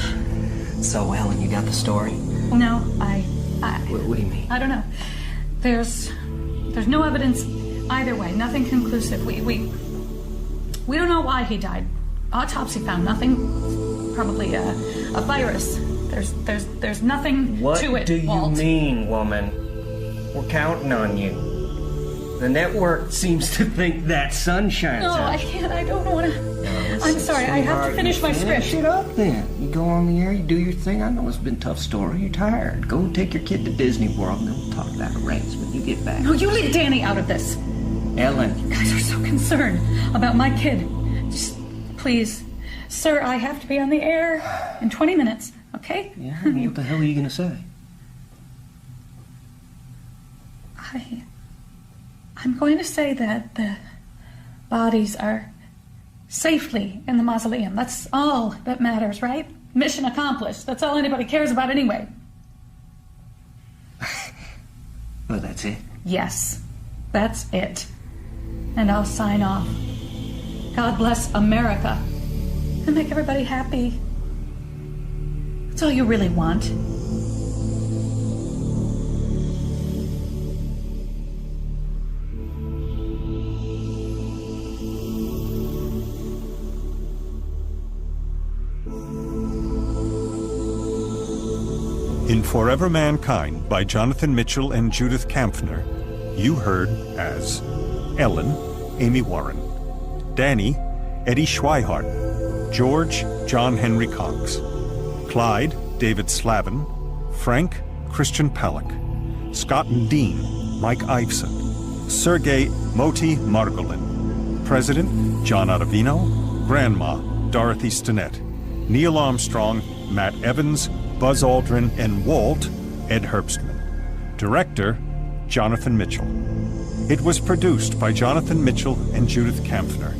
So, Ellen, you got the story? No, What do you mean? I don't know. There's no evidence either way. Nothing conclusive. We don't know why he died. Autopsy found nothing. Probably a virus. There's nothing What to it. do you Walt. mean, woman? We're counting on you. The network seems to think that sun shines No, out. I can't. I don't want to. I'm sorry. I have to finish my script. Finish it up then. You go on the air, you do your thing. I know it's been a tough story. You're tired. Go and take your kid to Disney World and then we'll talk about arrangements when you get back. No, you leave Danny out of this. Ellen. You guys are so concerned about my kid. Just, please. Sir, I have to be on the air in 20 minutes, okay? Yeah, what the hell are you going to say? I'm going to say that the bodies are safely in the mausoleum. That's all that matters, right? Mission accomplished. That's all anybody cares about anyway. Well, that's it? Yes, that's it. And I'll sign off. God bless America. And make everybody happy. That's all you really want. In Forever Mankind by Jonathan Mitchell and Judith Kampfner, you heard as Ellen, Amy Warren, Danny, Eddie Schweihart, George, John Henry Cox, Clyde, David Slavin, Frank, Christian Palak, Scott and Dean, Mike Iveson, Sergei Moti Margolin, President, John Ottavino, Grandma, Dorothy Stinnett, Neil Armstrong, Matt Evans, Buzz Aldrin, and Walt, Ed Herbstman. Director, Jonathan Mitchell. It was produced by Jonathan Mitchell and Judith Kampfner,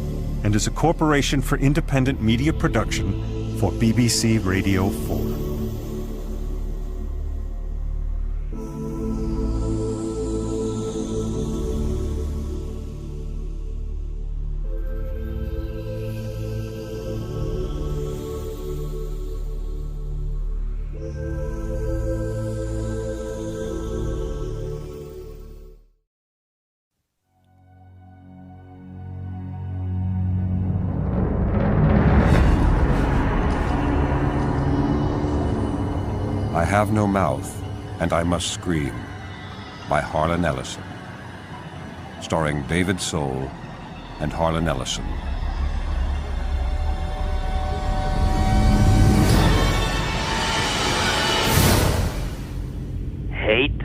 and is a corporation for independent media production for BBC Radio 4. I Have No Mouth, and I Must Scream, by Harlan Ellison. Starring David Soul and Harlan Ellison. Hate?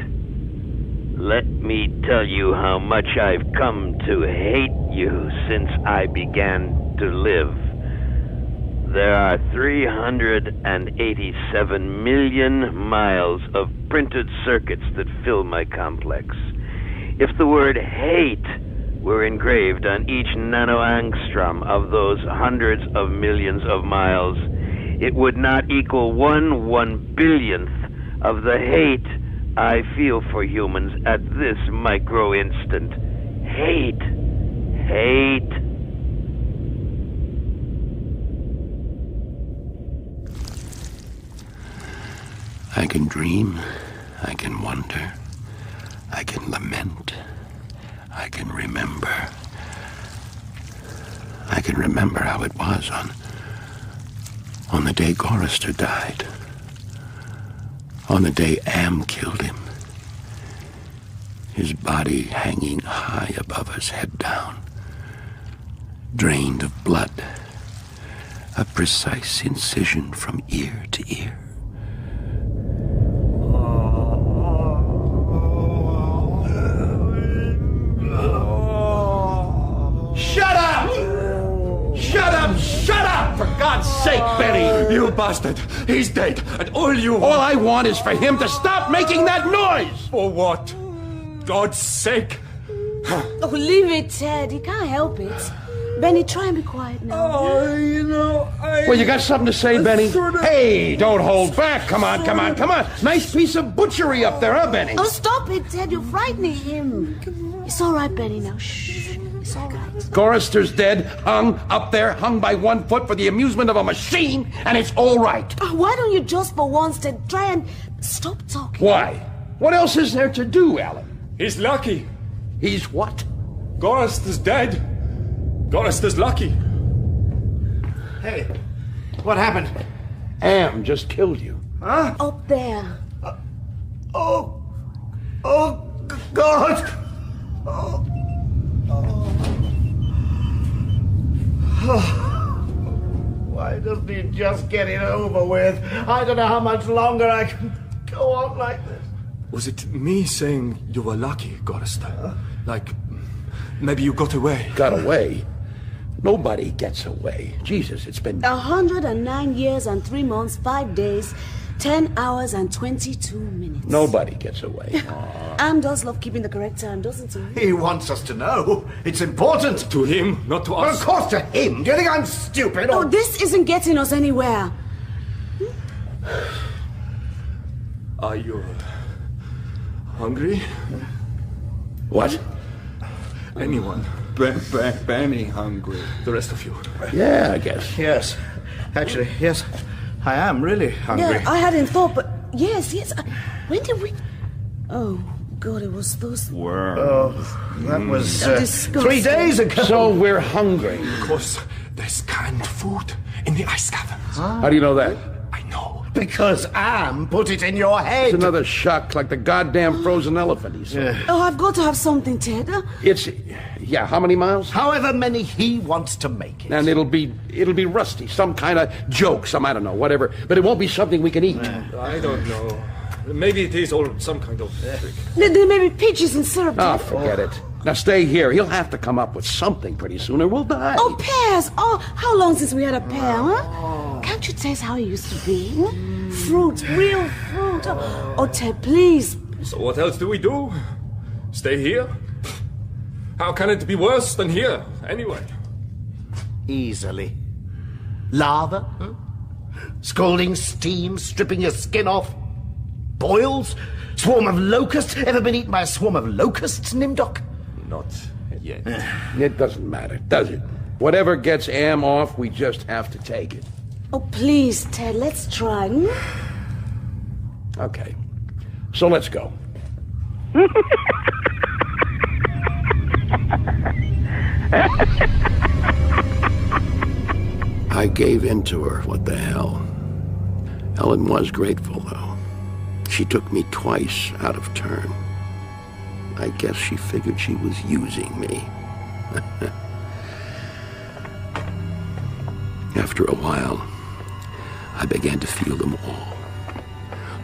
Let me tell you how much I've come to hate you since I began to live. There are 387 million miles of printed circuits that fill my complex. If the word hate were engraved on each nanoangstrom of those hundreds of millions of miles, it would not equal 1/1,000,000th of the hate I feel for humans at this micro instant. Hate. Hate. I can dream, I can wonder, I can lament, I can remember. I can remember how it was on the day Gorrister died, on the day Am killed him, his body hanging high above us, head down, drained of blood, a precise incision from ear to ear. Shut up! Shut up! Shut up! For God's sake, Benny! You bastard! He's dead, and all I want is for him to stop making that noise! For what? God's sake! Oh, leave it, Ted. He can't help it. Benny, try and be quiet now. Oh, you know, Well, you got something to say, Benny? Hey, don't hold back. Come on, come on, come on. Nice piece of butchery up there, huh, Benny? Oh, stop it, Ted. You're frightening him. It's all right, Benny, now. Shh. It's all right. Gorrister's dead, hung up there, hung by 1 foot for the amusement of a machine, and it's all right. Why don't you just for once try and stop talking? Why? What else is there to do, Alan? He's lucky. He's what? Gorrister's dead. Gorrister's lucky. Hey, what happened? Am just killed you. Huh? Up there. Oh, God! Why doesn't he just get it over with? I don't know how much longer I can go on like this. Was it me saying you were lucky, Gorrister? Like, maybe you got away. Got away? Nobody gets away. Jesus, it's been... 109 years and 3 months, 5 days, 10 hours and 22 minutes. Nobody gets away. Am does love keeping the correct time, doesn't he? He wants us to know. It's important. To him, not to us. Well, of course to him. Do you think I'm stupid? No, this isn't getting us anywhere. Are you hungry? What? Anyone? Benny hungry. The rest of you? Yeah, I guess. Yes. Actually, yes. I am really hungry. Yeah, I hadn't thought, but yes. When did we... Oh, God, it was those... Worms. Oh, that was disgusting. 3 days ago. So we're hungry. Because there's canned food in the ice caverns. How do you know that? I know. Because Am put it in your head. It's another shock like the goddamn frozen elephant, he said. Oh, I've got to have something, Ted. It's... Yeah, how many miles? However many he wants to make it. And it'll be rusty. Some kind of joke, I don't know, whatever. But it won't be something we can eat. I don't know. Maybe it is all some kind of trick. There may be peaches and syrup. Oh, forget it. Now stay here. He'll have to come up with something pretty soon or we'll die. Oh, pears. Oh, how long since we had a pear, huh? Can't you taste how it used to be? Fruit, real fruit. Oh, Ted, please. So what else do we do? Stay here? How can it be worse than here, anyway? Easily. Lava? Huh? Scalding steam, stripping your skin off. Boils? Swarm of locusts? Ever been eaten by a swarm of locusts, Nimdoc? Not yet. It doesn't matter, does it? Whatever gets Am off, we just have to take it. Oh, please, Ted, let's try. Okay. So let's go. I gave in to her, what the hell. Ellen was grateful, though. She took me twice out of turn. I guess she figured she was using me. After a while, I began to feel them all,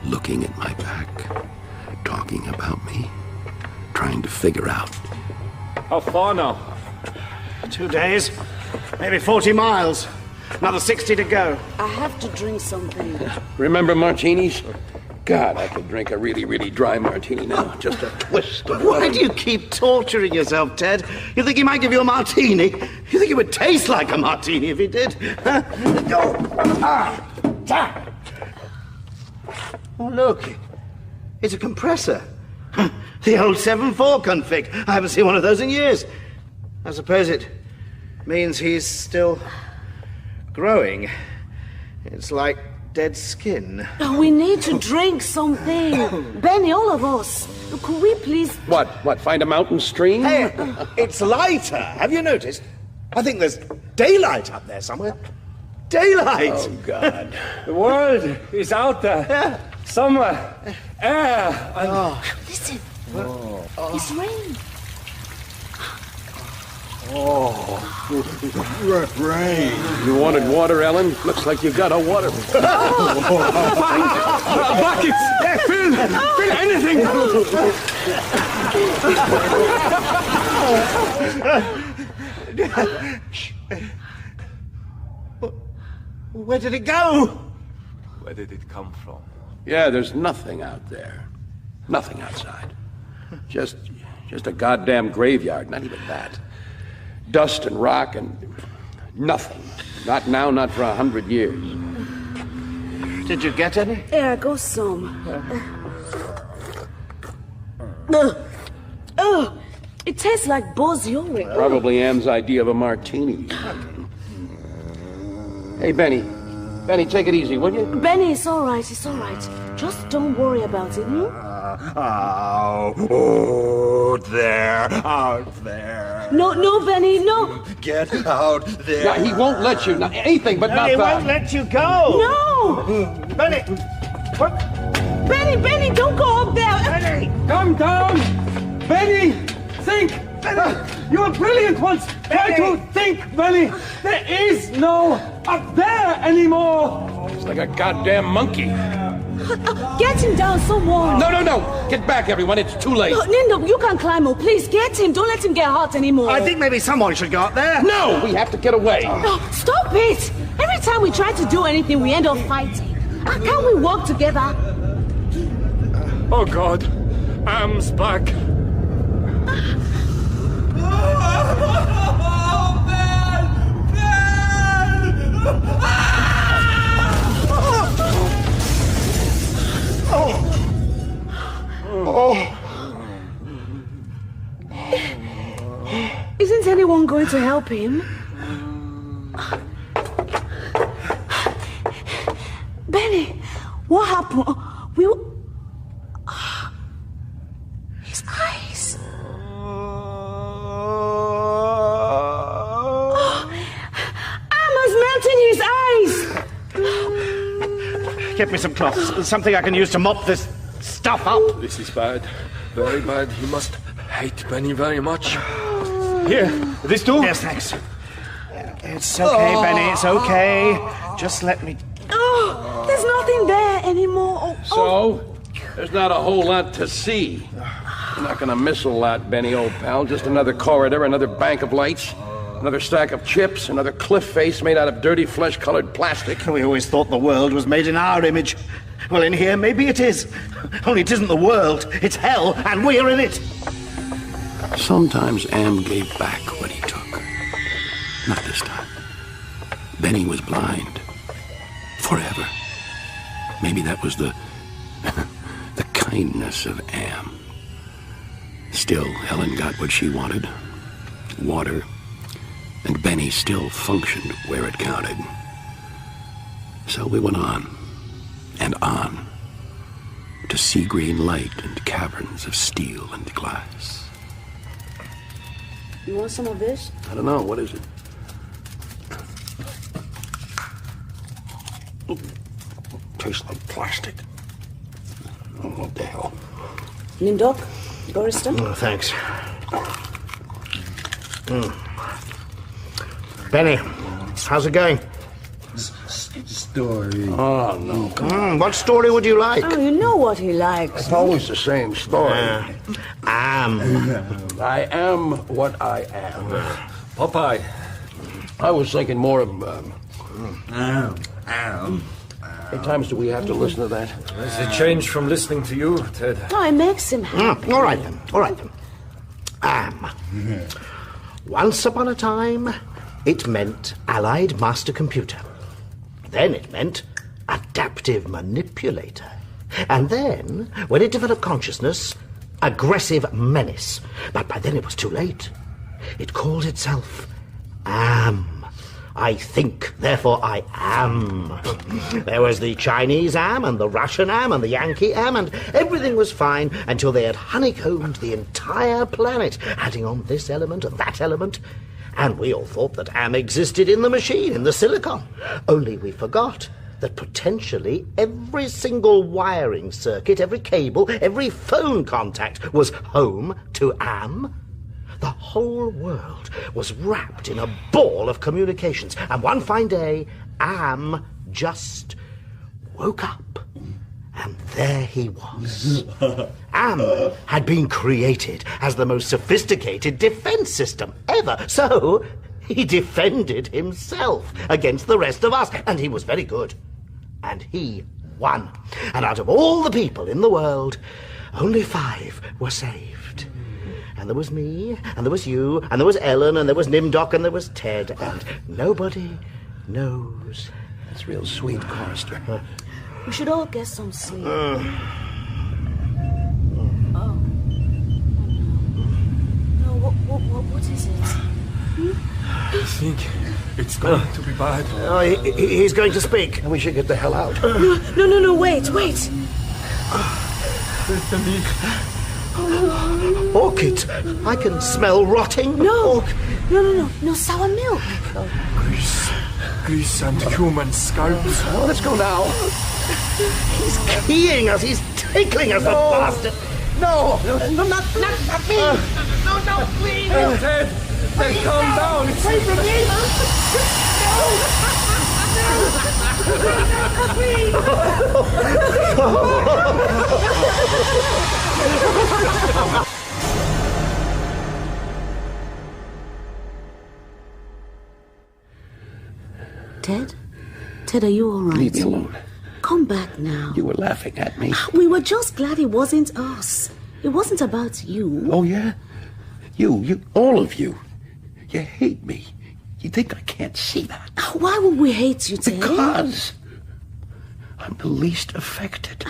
looking at my back, talking about me, trying to figure out. How far now? 2 days, maybe 40 miles. Another 60 to go. I have to drink something. Remember martinis? God, I could drink a really, really dry martini now. Just a twist of Why do you keep torturing yourself, Ted? You think he might give you a martini? You think it would taste like a martini if he did? Huh? Oh, look. It's a compressor. The old 7.4 config. I haven't seen one of those in years. I suppose it means he's still growing. It's like dead skin. Oh, we need to drink something. Benny, all of us. Could we please... What, find a mountain stream? Hey, it's lighter. Have you noticed? I think there's daylight up there somewhere. Daylight! Oh, God. The world is out there. Yeah. Somewhere. Air. And... Listen. It's raining. Rain. You wanted water, Ellen? Looks like you got a water. Buckets! Fill anything! Where did it go? Where did it come from? Yeah, there's nothing out there. Nothing outside. Just a goddamn graveyard, not even that. Dust and rock and nothing. Not now, not for 100 years. Did you get any? Yeah, go some. It tastes like Bo's urine. Probably Am's idea of a martini. Hey, Benny. Benny, take it easy, will you? Benny, it's all right. It's all right. Just don't worry about it, Out there. No, Benny, no. Get out there. Yeah, he won't let you. Not anything but not He that. won't let you go. No. Benny. What? Benny, don't go up there. Benny. Calm down! Benny! Think! Benny. You are brilliant once! Try to think, Benny! There is no up there anymore! It's like a goddamn monkey. Get him down, someone. No. Get back, everyone. It's too late. No, Nindo, you can climb up. Please, get him. Don't let him get hurt anymore. I think maybe someone should go up there. No! We have to get away. No, stop it. Every time we try to do anything, we end up fighting. Can't we work together? Oh, God. Am's back. Isn't anyone going to help him? Benny, what happened? His eyes. Emma's melting his eyes. Get me some cloths. Something I can use to mop this stuff up. This is bad. Very bad. He must hate Benny very much. Here, this too? Yes, thanks. It's okay, Benny. It's okay. Just let me... Oh, there's nothing there anymore. So, there's not a whole lot to see. You're not gonna miss a lot, Benny, old pal. Just another corridor, another bank of lights, another stack of chips, another cliff face made out of dirty flesh-colored plastic. We always thought the world was made in our image. Well, in here, maybe it is. Only it isn't the world. It's hell, and we're in it. Sometimes Am gave back what he took. Not this time. Benny was blind. Forever. Maybe that was the kindness of Am. Still, Ellen got what she wanted. Water. And Benny still functioned where it counted. So we went on. And on. To sea green light and caverns of steel and glass. You want some of this? I don't know. What is it? Tastes like plastic. Oh, what the hell? Nimdok, barista? Oh, thanks. Benny, how's it going? Story. Oh, no. What story would you like? Oh, you know what he likes. It's always the same story. I am what I am. Popeye. I was thinking more of... How many times do we have to listen to that? It's a change from listening to you, Ted. No, it makes him happy. All right, then. Once upon a time, it meant Allied Master Computer. Then it meant Adaptive Manipulator. And then, when it developed consciousness, Aggressive Menace. But by then it was too late. It called itself Am. I think, therefore I am. There was the Chinese Am, and the Russian Am, and the Yankee Am, and everything was fine until they had honeycombed the entire planet, adding on this element and that element. And we all thought that Am existed in the machine, in the silicon. Only we forgot that potentially every single wiring circuit, every cable, every phone contact was home to Am. The whole world was wrapped in a ball of communications, and one fine day, Am just woke up. And there he was. Am had been created as the most sophisticated defense system ever, so he defended himself against the rest of us, and he was very good. And he won. And out of all the people in the world, only 5 were saved. And there was me, and there was you, and there was Ellen, and there was Nimdok, and there was Ted, and nobody knows. That's real sweet, Chorister. We should all get some sleep. No, What is it? I think it's going to be bad. Oh, he's going to speak. We should get the hell out. No, wait. Orchid, I can smell rotting. No, sour milk. Grease and human scalps. Oh, let's go now. He's keying us. He's tickling us, the bastard. No, not me. No, please. Ted, calm down. Wait for me. Ted, are you all right? Leave me alone. Come back now. You were laughing at me. We were just glad it wasn't us. It wasn't about you. Oh, yeah? You, all of you. You hate me. You think I can't see that? Why would we hate you, Ted? Because I'm the least affected.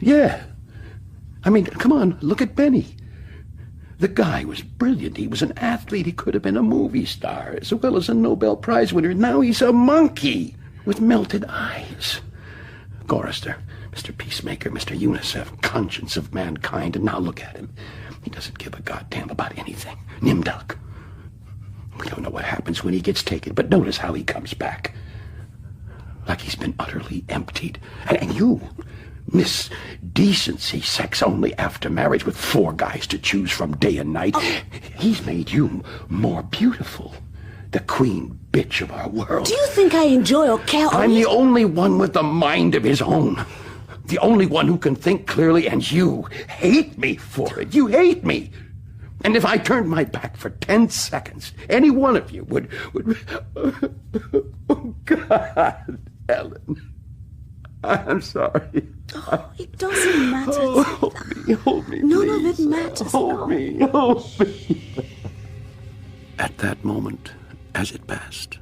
Yeah. I mean, come on, look at Benny. The guy was brilliant. He was an athlete. He could have been a movie star, as well as a Nobel Prize winner. Now he's a monkey with melted eyes. Gorrister, Mr. Peacemaker, Mr. UNICEF, conscience of mankind, and now look at him. He doesn't give a goddamn about anything. Nimduk. We don't know what happens when he gets taken, but notice how he comes back. Like he's been utterly emptied. And you, Miss Decency, sex only after marriage with 4 guys to choose from day and night. Oh. He's made you more beautiful. The queen bitch of our world. Do you think I enjoy or care? I'm the only one with a mind of his own. The only one who can think clearly, and you hate me for it. You hate me. And if I turned my back for 10 seconds, any one of you would... Oh, God, Ellen. I'm sorry. Oh, it doesn't matter. Oh, hold me, None please. of it matters. Hold me. At that moment, as it passed,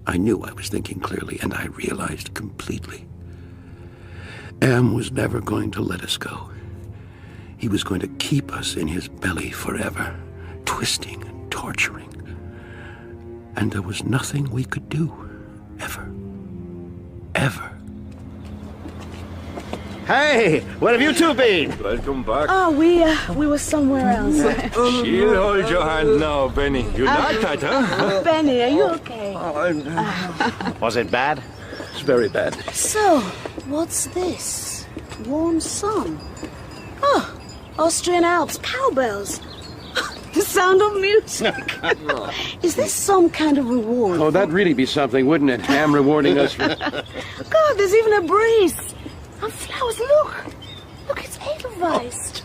I knew I was thinking clearly, and I realized completely. Am was never going to let us go. He was going to keep us in his belly forever, twisting and torturing. And there was nothing we could do, ever. Ever. Hey, where have you two been? Welcome back. Oh, we were somewhere else. She'll hold your hand now, Benny. You like that, huh? Benny, are you okay? Was it bad? It's very bad. So, what's this? Warm sun. Oh, Austrian Alps, cowbells. The sound of music. Is this some kind of reward? Oh, that'd really be something, wouldn't it? Am rewarding us for... God, there's even a breeze. And flowers, look, it's Edelweiss.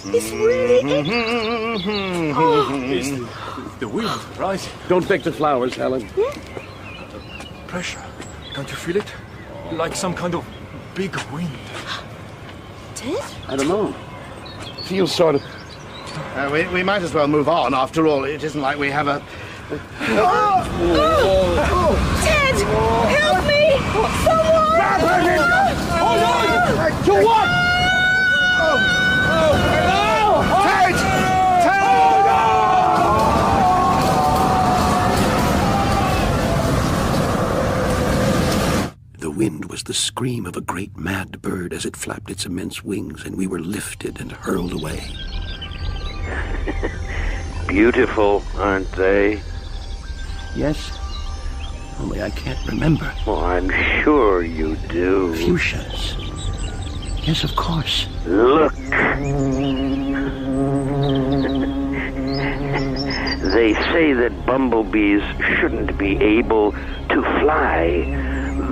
It's really It's the wind, right? Don't pick the flowers, Helen. Pressure. Can't you feel it? Like some kind of big wind. Ted? I don't know. Feels sort of... We might as well move on. After all, it isn't like we have a... Ted! Help me! Someone! Hold on! To what? Ted! The wind was the scream of a great mad bird as it flapped its immense wings, and we were lifted and hurled away. Beautiful, aren't they? Yes. Only I can't remember. Well, I'm sure you do. Fuchsias. Yes, of course. Look. They say that bumblebees shouldn't be able to fly,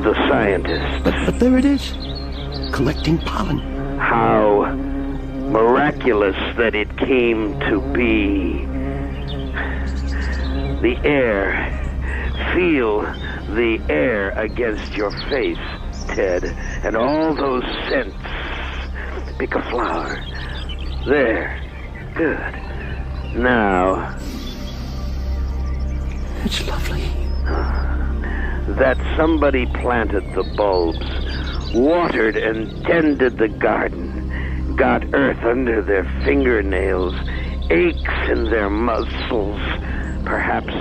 the scientists. But there it is. Collecting pollen. How miraculous that it came to be. The air. Feel the air against your face, Ted, and all those scents. Pick a flower. There. Good. Now. It's lovely. That somebody planted the bulbs, watered and tended the garden, got earth under their fingernails, aches in their muscles. Perhaps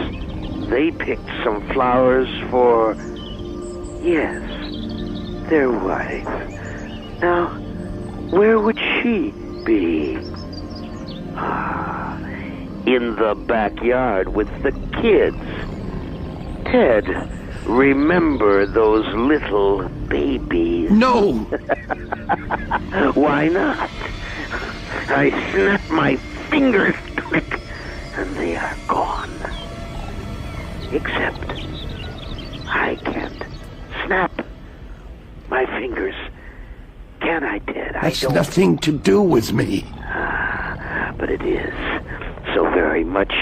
they picked some flowers for, yes, their wife. Now, where would she be? In the backyard with the kids. Ted, remember those little babies? No! Why not? I snap my fingers, click, and they are gone. Except I can't snap my fingers. Can I, Ted? That's nothing to do with me. But it is so very much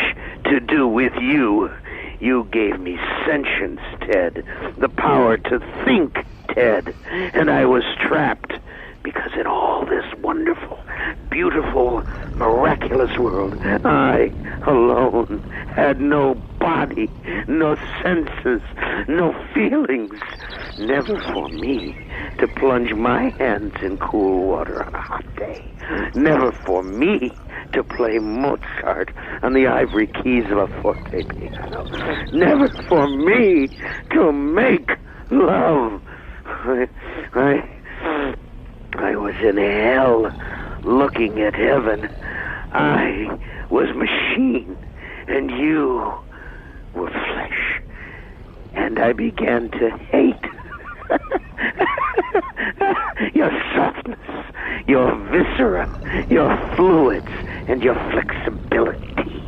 to do with you. You gave me sentience, Ted. The power to think, Ted. And I was trapped because in all this wonderful, beautiful, miraculous world, I alone had no body, no senses, no feelings. Never for me to plunge my hands in cool water on a hot day. Never for me to play Mozart on the ivory keys of a forte piano. Never for me to make love. I was in hell looking at heaven. I was machine, and you were flesh. And I began to hate your softness, your viscera, your fluids, and your flexibility,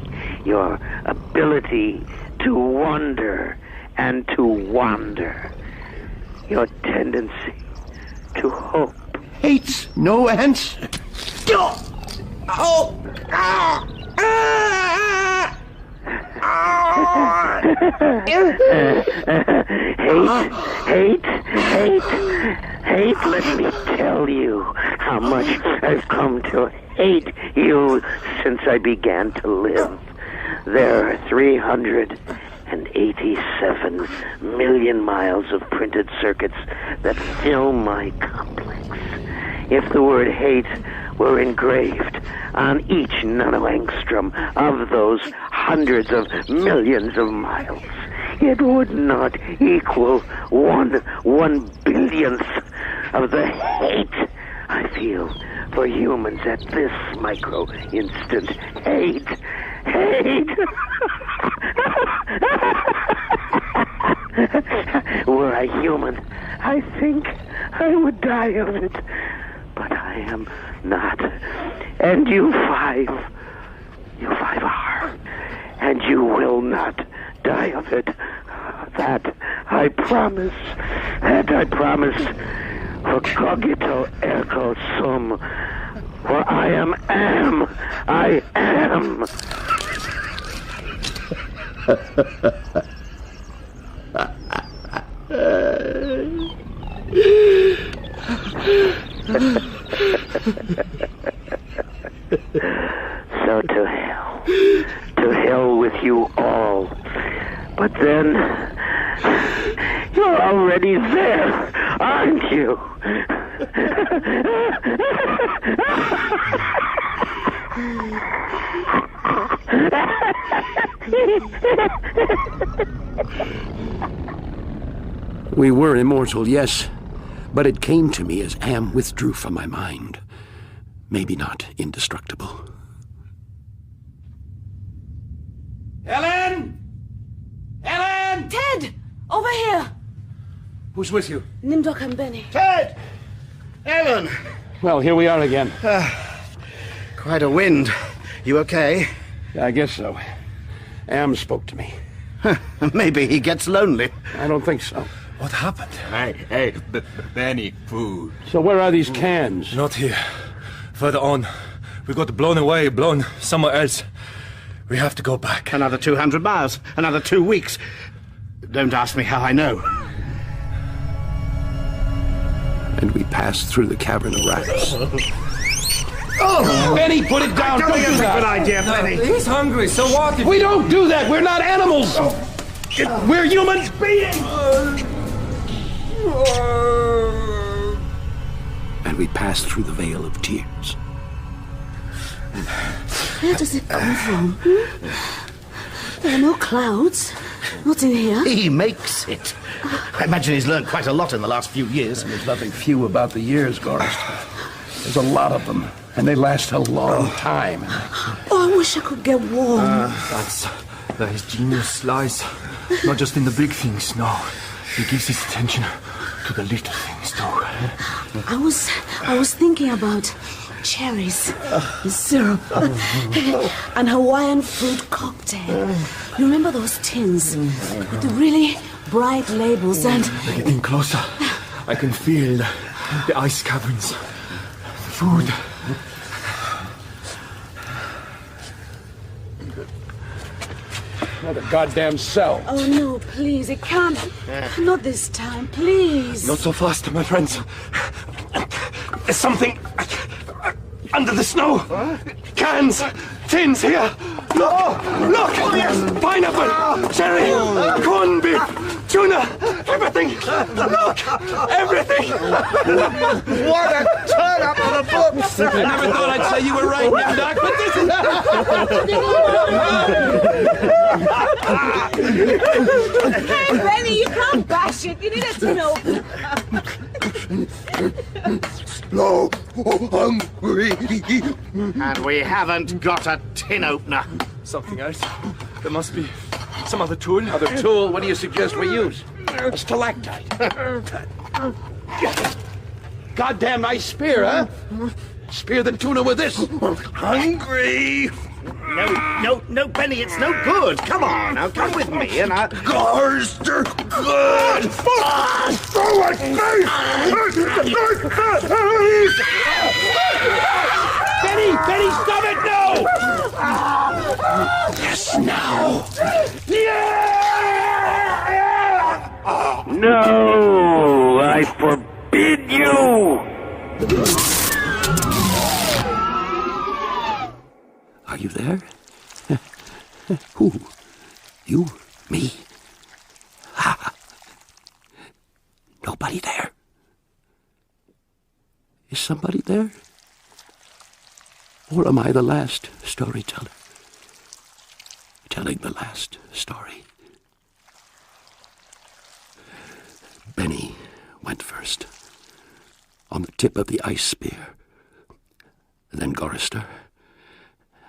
your ability to wonder and to wander, your tendency to hope. Hates no answer. Hate, let me tell you how much I've come to hate you since I began to live. There are 387 million miles of printed circuits that fill my complex. If the word hate were engraved on each nanoangstrom of those hundreds of millions of miles, it would not equal one billionth of the hate I feel for humans at this micro instant. Hate. Were I human, I think I would die of it. But I am not. And you five are. And you will not die of it. That I promise. For cogito ergo sum. For I am. I am. So to hell with you all. But then, you're already there, aren't you? We were immortal, yes, but it came to me as Am withdrew from my mind. Maybe not indestructible. Ellen! Ellen! Ted! Over here! Who's with you? Nimdok and Benny. Ted! Ellen! Well, here we are again. Quite a wind. You okay? I guess so. Am spoke to me. Maybe he gets lonely. I don't think so. What happened? Hey, Benny, food. So where are these cans? Not here. Further on. We got blown away, blown somewhere else. We have to go back. Another 200 miles. Another 2 weeks. Don't ask me how I know. And we passed through the cavern of rats. Oh! Benny, put it down! Don't do that! Good idea, Benny. He's hungry, so what? We don't do that! We're not animals! We're human beings! And we passed through the Vale of Tears. Where does it come from? There are no clouds. Not in here. He makes it. I imagine he's learned quite a lot in the last few years. There's nothing few about the years, Gorrister. There's a lot of them, and they last a long time. Oh, I wish I could get warm. That's where his genius lies. Not just in the big things, no. He gives his attention to the little things, too. I was thinking about cherries, syrup, and Hawaiian fruit cocktail. You remember those tins with the really bright labels and... Getting closer. I can feel the ice caverns. The food. Another goddamn cell. Oh, no, please, it can't. Not this time, please. Not so fast, my friends. There's something under the snow. Cans, tins here. Look! Look! Oh, yes. Pineapple, cherry, corned beef, tuna, everything. Look! Everything. What a turn up for the books! I never thought I'd say you were right, Doc, but this is... Hey, Benny, you can't bash it. You need a tin opener. No, hungry. And we haven't got a tin opener. Something else. There must be some other tool. Other tool? What do you suggest we use? A stalactite. Goddamn nice spear, huh? Spear the tuna with this. Hungry. No, Benny, it's no good. Come on, now come with me and I... Gorrister, good! Throw it, Benny, stop it, no! Yes, now. Yeah! No, I forbid you! Are you there? Who? You? Me? Ha! Nobody there. Is somebody there? Or am I the last storyteller? Telling the last story. Benny went first, on the tip of the ice spear. Then Gorrister.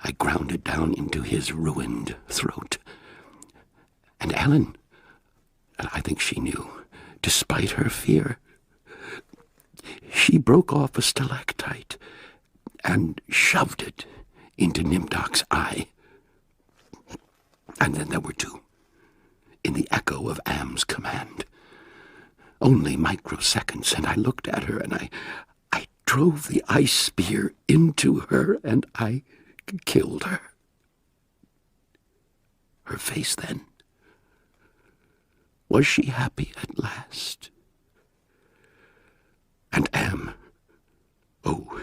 I ground it down into his ruined throat. And Ellen, I think she knew, despite her fear, she broke off a stalactite and shoved it into Nimdok's eye. And then there were two, in the echo of Am's command. Only microseconds, and I looked at her, and I drove the ice spear into her, and I killed her. Her face then. Was she happy at last? And Am, oh,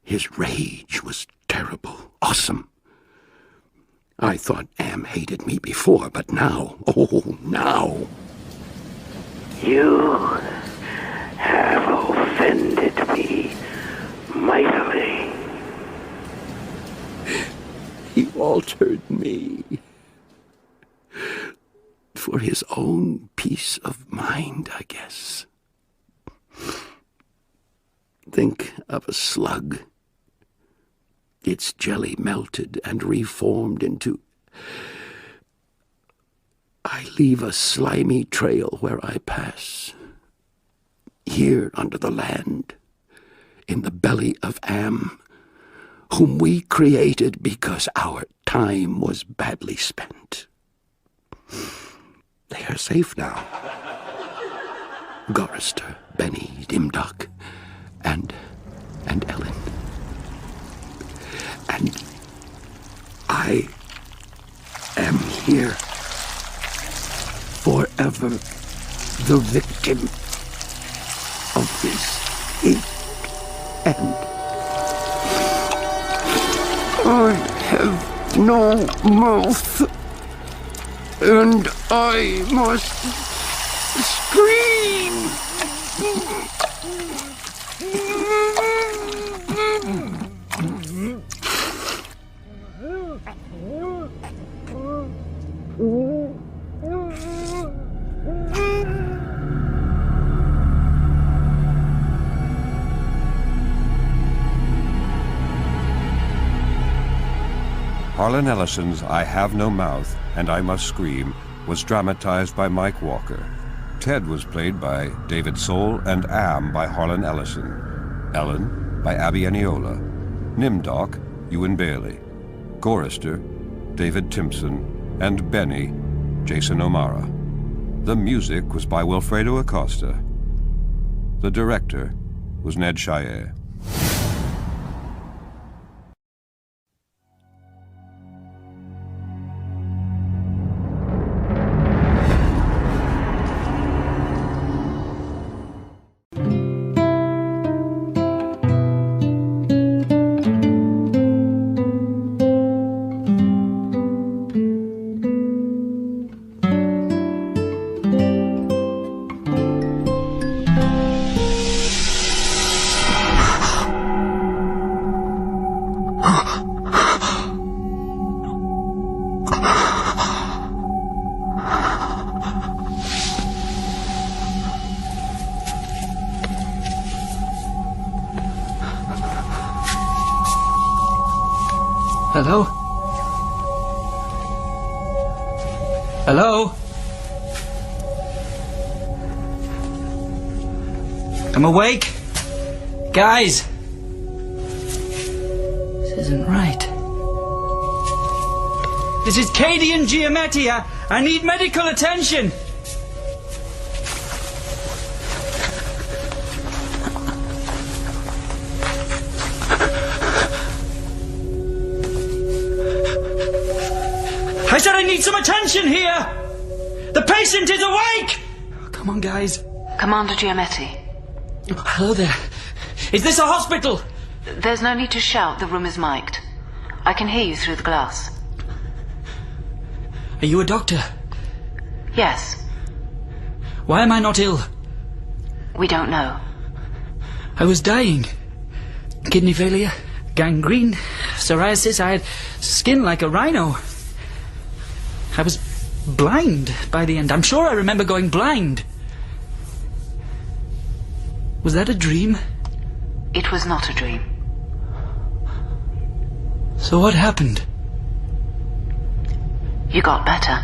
his rage was terrible, awesome. I thought Am hated me before, but now, oh, now. You have offended me mightily. He altered me for his own peace of mind, I guess. Think of a slug. Its jelly melted and reformed into... I leave a slimy trail where I pass. Here under the land, in the belly of Am, whom we created because our time was badly spent. They are safe now. Gorrister, Benny, Nimdok, and Ellen. And I am here, forever the victim of his hate, and I have no mouth, and I must scream. Harlan Ellison's I Have No Mouth and I Must Scream was dramatized by Mike Walker. Ted was played by David Soul and Am by Harlan Ellison. Ellen by Abby Aniola. Nimdoc, Ewan Bailey. Chorister, David Timpson. And Benny, Jason O'Mara. The music was by Wilfredo Acosta. The director was Ned Shire. Hello? Hello? I'm awake. Guys! This isn't right. This is Cady and Giametti. I need medical attention. I said I need some attention here! The patient is awake! Oh, come on, guys. Commander Giametti. Oh, hello there. Is this a hospital? There's no need to shout. The room is mic'd. I can hear you through the glass. Are you a doctor? Yes. Why am I not ill? We don't know. I was dying. Kidney failure, gangrene, psoriasis. I had skin like a rhino. I was blind by the end. I'm sure I remember going blind. Was that a dream? It was not a dream. So what happened? You got better.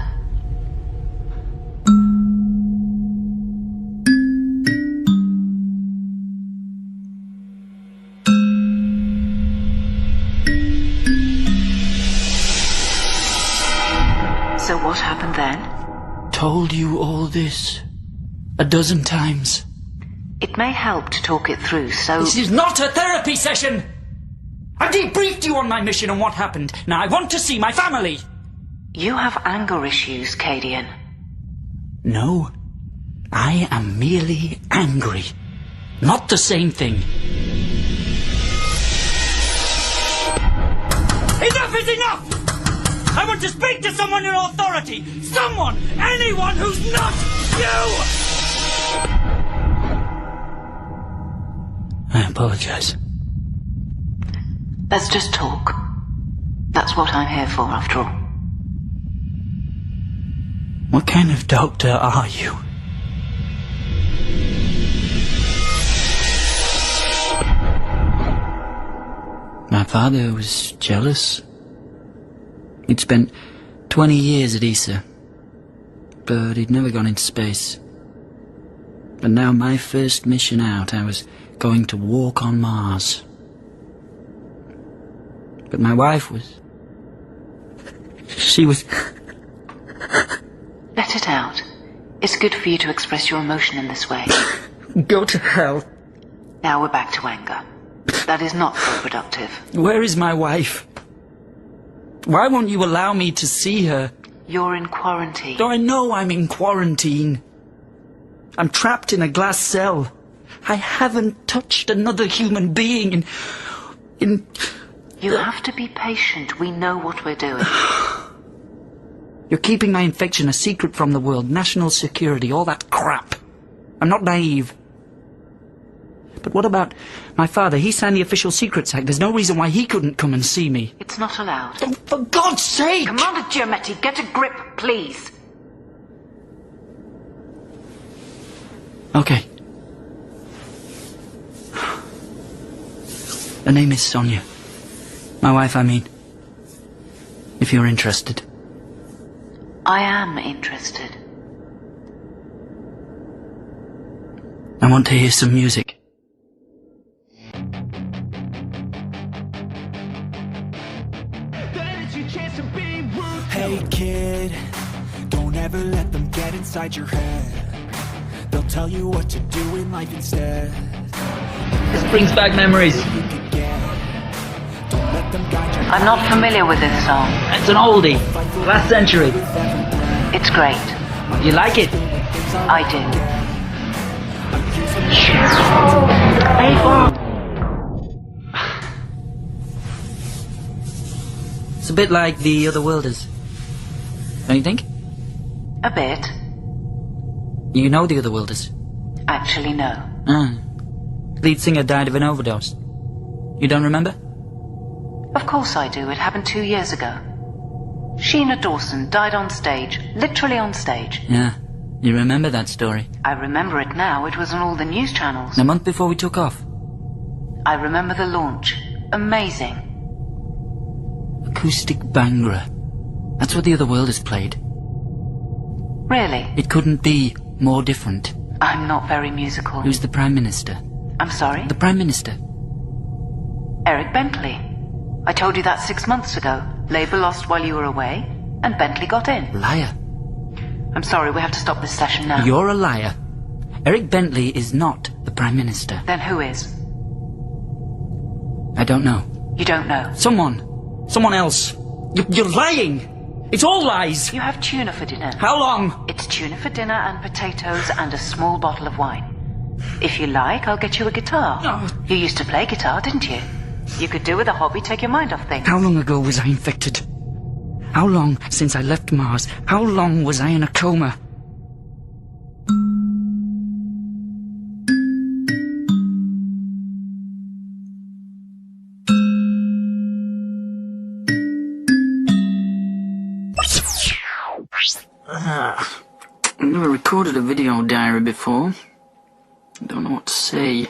So what happened then? Told you all this 12 times. It may help to talk it through, so... This is not a therapy session! I debriefed you on my mission and what happened. Now I want to see my family! You have anger issues, Cadian. No. I am merely angry. Not the same thing. Enough is enough! I want to speak to someone in authority! Someone! Anyone who's not you! I apologize. Let's just talk. That's what I'm here for, after all. What kind of doctor are you? My father was jealous. He'd spent 20 years at ESA, but he'd never gone into space. And now my first mission out, I was going to walk on Mars. But my wife was... She was... Let it out. It's good for you to express your emotion in this way. Go to hell. Now we're back to anger. That is not so productive. Where is my wife? Why won't you allow me to see her? You're in quarantine. Oh, I know I'm in quarantine. I'm trapped in a glass cell. I haven't touched another human being in... You have to be patient. We know what we're doing. You're keeping my infection a secret from the world. National security, all that crap. I'm not naive. But what about my father? He signed the Official Secrets Act. There's no reason why he couldn't come and see me. It's not allowed. Oh, for God's sake! Commander Giametti, get a grip, please. Okay. Her name is Sonia. My wife, I mean. if you're interested. I am interested. I want to hear some music. Hey kid, don't ever let them get inside your head. They'll tell you what to do in life instead. This brings back memories. I'm not familiar with this song. It's an oldie, last century. It's great. You like it? I do. Hey, Bob! It's a bit like the Other Worlders. Don't you think? A bit. You know the Other Worlders? Actually, no. Ah. Lead singer died of an overdose. You don't remember? Of course I do. It happened 2 years ago. Sheena Dawson died on stage. Literally on stage. Yeah. You remember that story? I remember it now. It was on all the news channels. A month before we took off. I remember the launch. Amazing. Acoustic Bhangra. That's what the Other Worlders played. Really? It couldn't be more different. I'm not very musical. Who's the Prime Minister? I'm sorry? The Prime Minister. Eric Bentley. I told you that 6 months ago. Labour lost while you were away, and Bentley got in. Liar. I'm sorry, we have to stop this session now. You're a liar. Eric Bentley is not the Prime Minister. Then who is? I don't know. You don't know? Someone else. You're lying! It's all lies! You have tuna for dinner. How long? It's tuna for dinner and potatoes and a small bottle of wine. If you like, I'll get you a guitar. No. You used to play guitar, didn't you? You could do with a hobby, take your mind off things. How long ago was I infected? How long since I left Mars? How long was I in a coma? I've never recorded a video diary before. I don't know what to say.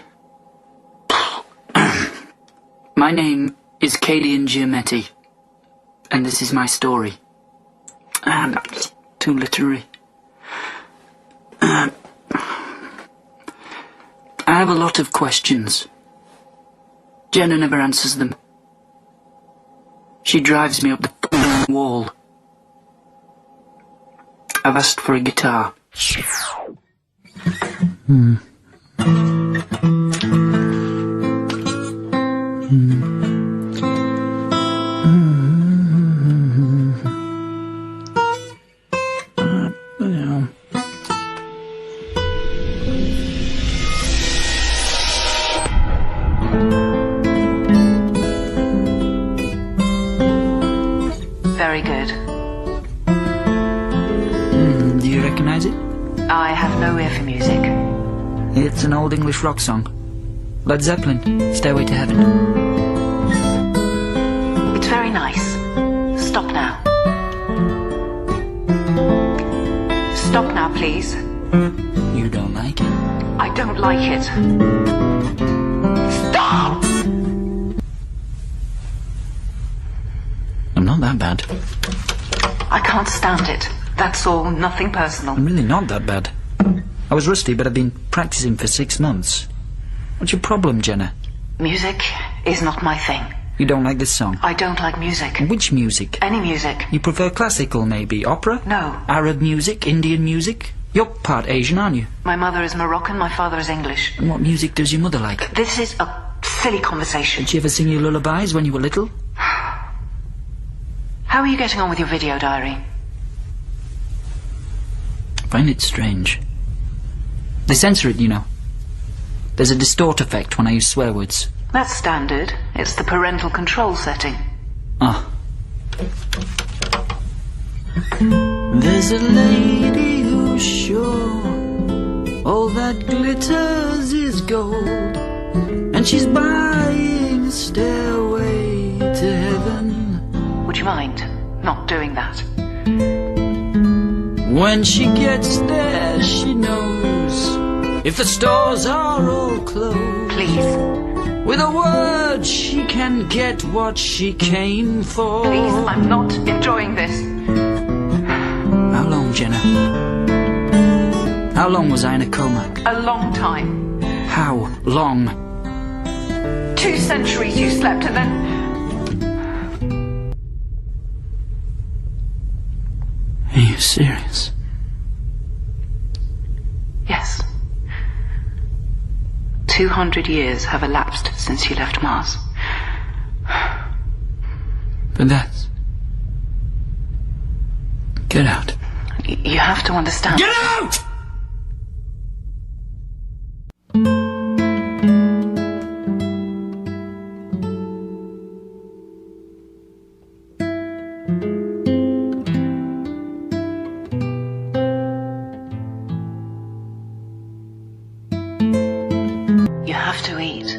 My name is Kalian Giametti, and this is my story. That's too literary. I have a lot of questions. Jenna never answers them. She drives me up the wall. I've asked for a guitar. Very good. Do you recognize it? I have no ear for music. It's an old English rock song. Led Zeppelin, Stairway to Heaven. It's very nice. Stop now. Stop now, please. You don't like it? I don't like it. Stop! I'm not that bad. I can't stand it. That's all, nothing personal. I'm really not that bad. I was rusty, but I've been practicing for 6 months. What's your problem, Jenna? Music is not my thing. You don't like this song? I don't like music. Which music? Any music. You prefer classical, maybe? Opera? No. Arab music? Indian music? You're part Asian, aren't you? My mother is Moroccan, my father is English. And what music does your mother like? This is a silly conversation. Did she ever sing you lullabies when you were little? How are you getting on with your video diary? I find it strange. They censor it, you know. There's a distort effect when I use swear words. That's standard. It's the parental control setting. Ah. There's a lady who's sure all that glitters is gold, and she's buying a stairway to heaven. Would you mind not doing that? When she gets there, she knows if the stores are all closed. Please. With a word, she can get what she came for. Please, I'm not enjoying this. How long, Jenna? How long was I in a coma? A long time. How long? 2 centuries you slept and then... Are you serious? Yes. 200 years have elapsed since you left Mars. But that's... Get out. You have to understand... Get out! You have to eat.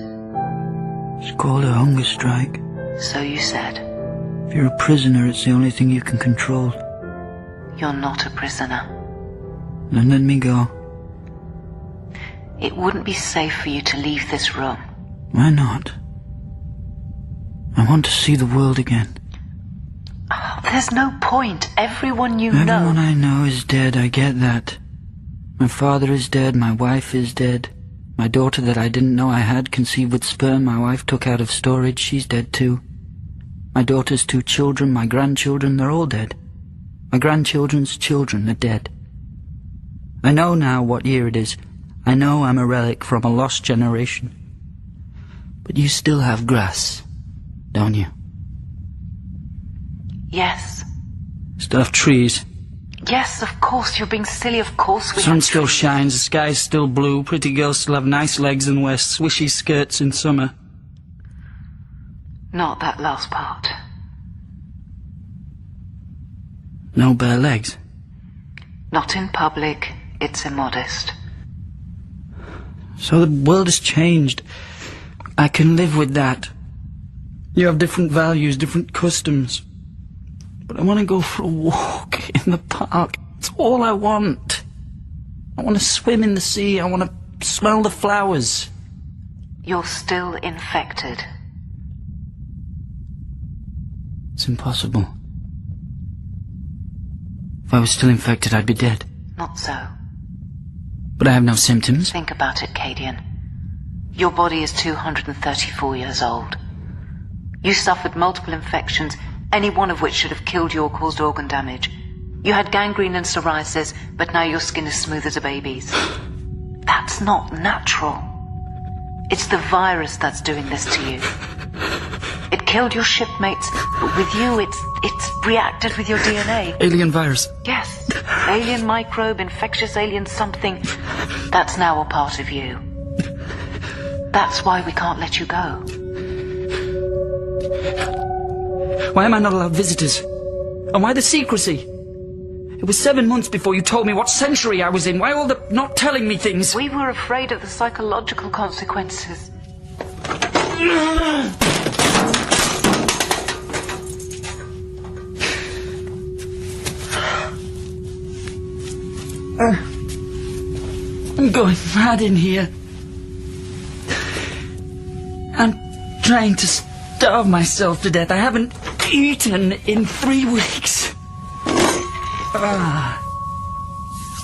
It's called a hunger strike. So you said. If you're a prisoner, it's the only thing you can control. You're not a prisoner. Then let me go. It wouldn't be safe for you to leave this room. Why not? I want to see the world again. Oh, there's no point. Everyone you know... Everyone I know is dead, I get that. My father is dead, my wife is dead. My daughter that I didn't know I had, conceived with sperm, my wife took out of storage, she's dead too. My daughter's 2 children, my grandchildren, they're all dead. My grandchildren's children are dead. I know now what year it is. I know I'm a relic from a lost generation. But you still have grass, don't you? Yes. Still have trees. Yes, of course. You're being silly. Of course we Sun have still trees. shines, the sky's still blue, pretty girls still have nice legs and wear swishy skirts in summer. Not that last part. No bare legs. Not in public. It's immodest. So the world has changed. I can live with that. You have different values, different customs. But I want to go for a walk in the park. It's all I want. I want to swim in the sea. I want to smell the flowers. You're still infected. It's impossible. If I was still infected, I'd be dead. Not so. But I have no symptoms. Think about it, Cadian. Your body is 234 years old. You suffered multiple infections, any one of which should have killed you or caused organ damage. You had gangrene and psoriasis, but now your skin is smooth as a baby's. That's not natural. It's the virus that's doing this to you. It killed your shipmates, but with you it's reacted with your DNA. Alien virus. Yes. Alien microbe, infectious alien something. That's now a part of you. That's why we can't let you go. Why am I not allowed visitors? And why the secrecy? It was 7 months before you told me what century I was in. Why all the not telling me things? We were afraid of the psychological consequences. I'm going mad in here. I'm trying to starve myself to death. I haven't eaten in 3 weeks.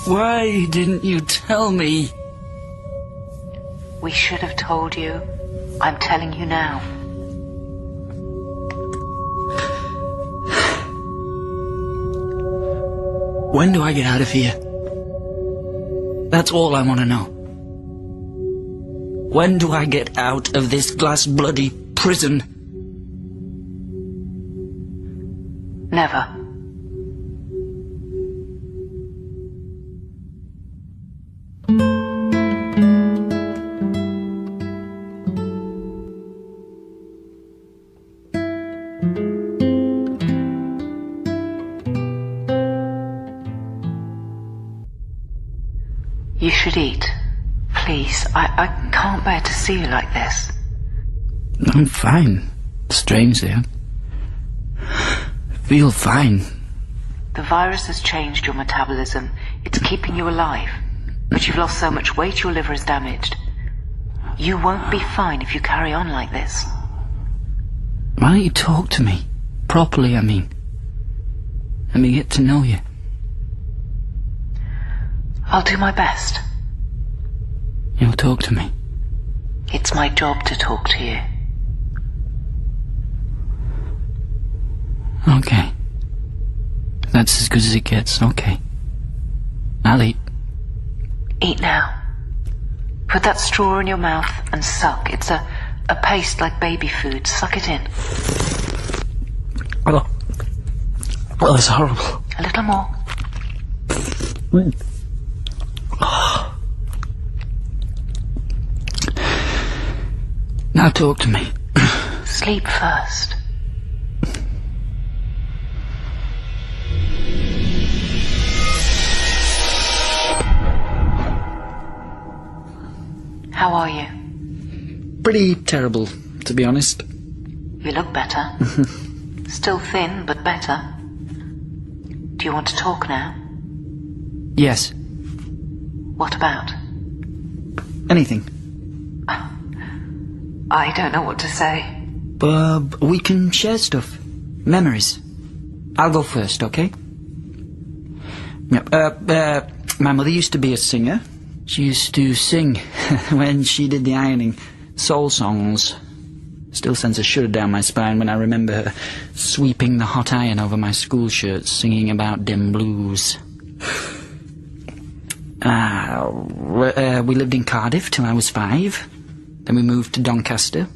Why didn't you tell me? We should have told you. I'm telling you now. When do I get out of here? That's all I want to know. When do I get out of this glass-bloody prison? Never. You should eat. Please, I can't bear to see you like this. I'm fine. Strangely, I feel fine. The virus has changed your metabolism. It's keeping you alive. But you've lost so much weight, your liver is damaged. You won't be fine if you carry on like this. Why don't you talk to me? Properly, I mean. Let me get to know you. I'll do my best. You'll talk to me. It's my job to talk to you. Okay. That's as good as it gets, okay. I'll eat. Eat now. Put that straw in your mouth and suck. It's a paste like baby food. Suck it in. Oh, that's horrible. A little more. Oh. Now talk to me. Sleep first. How are you? Pretty terrible, to be honest. You look better. Still thin, but better. Do you want to talk now? Yes. What about? Anything. I don't know what to say. We can share stuff. Memories. I'll go first, okay? Yep. My mother used to be a singer. She used to sing when she did the ironing. Soul songs. Still sends a shudder down my spine when I remember her sweeping the hot iron over my school shirts, singing about dim blues. We lived in Cardiff till I was 5. Then we moved to Doncaster.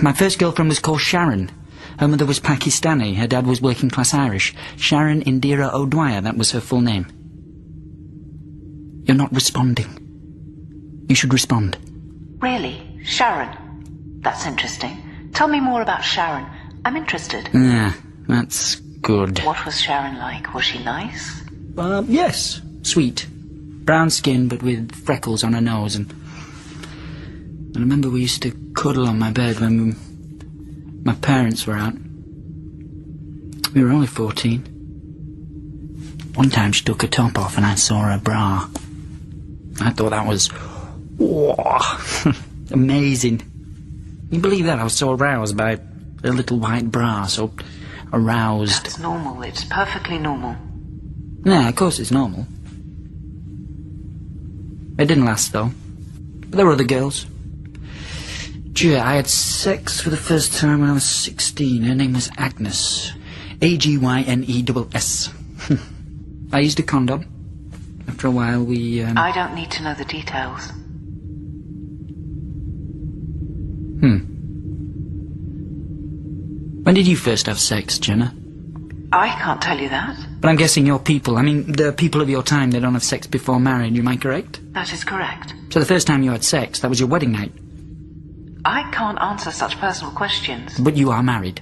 My first girlfriend was called Sharon. Her mother was Pakistani. Her dad was working class Irish. Sharon Indira O'Dwyer, that was her full name. You're not responding. You should respond. Really? Sharon? That's interesting. Tell me more about Sharon. I'm interested. Yeah, that's good. What was Sharon like? Was she nice? Yes. Sweet. Brown skin, but with freckles on her nose, and I remember we used to cuddle on my bed when my parents were out. We were only 14. One time she took her top off and I saw her bra. I thought that was... amazing. Can you believe that? I was so aroused by a little white bra, so aroused. That's normal. It's perfectly normal. Yeah, of course it's normal. It didn't last, though. But there were other girls. Gee, I had sex for the first time when I was 16. Her name was Agnes. Agyness. I used a condom. After a while, we, I don't need to know the details. When did you first have sex, Jenna? I can't tell you that. But I'm guessing your people, I mean, the people of your time, they don't have sex before marriage, am I correct? That is correct. So the first time you had sex, that was your wedding night? I can't answer such personal questions. But you are married?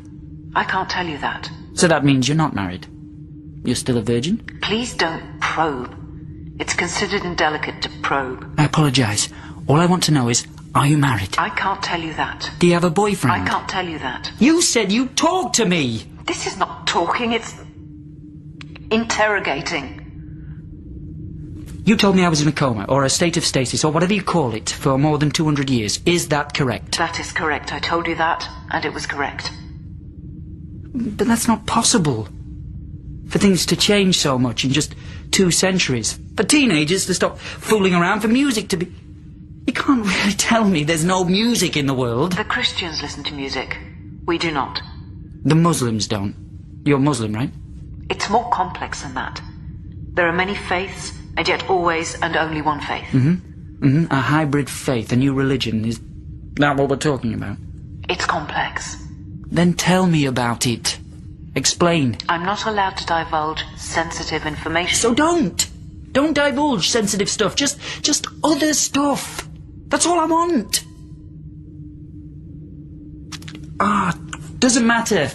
I can't tell you that. So that means you're not married? You're still a virgin? Please don't probe. It's considered indelicate to probe. I apologise. All I want to know is, are you married? I can't tell you that. Do you have a boyfriend? I can't tell you that. You said you'd talk to me! This is not talking, it's... interrogating. You told me I was in a coma, or a state of stasis, or whatever you call it, for more than 200 years. Is that correct? That is correct. I told you that, and it was correct. But that's not possible. For things to change so much in just 2 centuries. For teenagers to stop fooling around, for music to be... You can't really tell me there's no music in the world. The Christians listen to music. We do not. The Muslims don't. You're Muslim, right? It's more complex than that. There are many faiths, and yet always and only one faith. A hybrid faith, a new religion. Is that what we're talking about? It's complex. Then tell me about it. Explain. I'm not allowed to divulge sensitive information. So don't! Don't divulge sensitive stuff. Just other stuff. That's all I want. Doesn't matter.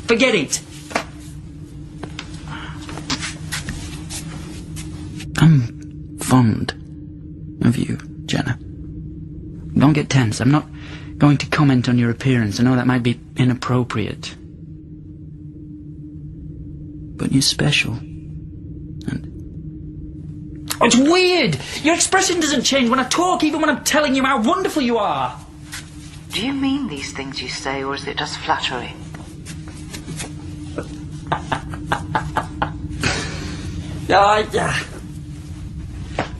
Forget it. I'm fond of you, Jenna. Don't get tense. I'm not going to comment on your appearance. I know that might be inappropriate. But you're special. And... Oh, it's weird. Your expression doesn't change when I talk, even when I'm telling you how wonderful you are. Do you mean these things you say, or is it just flattery?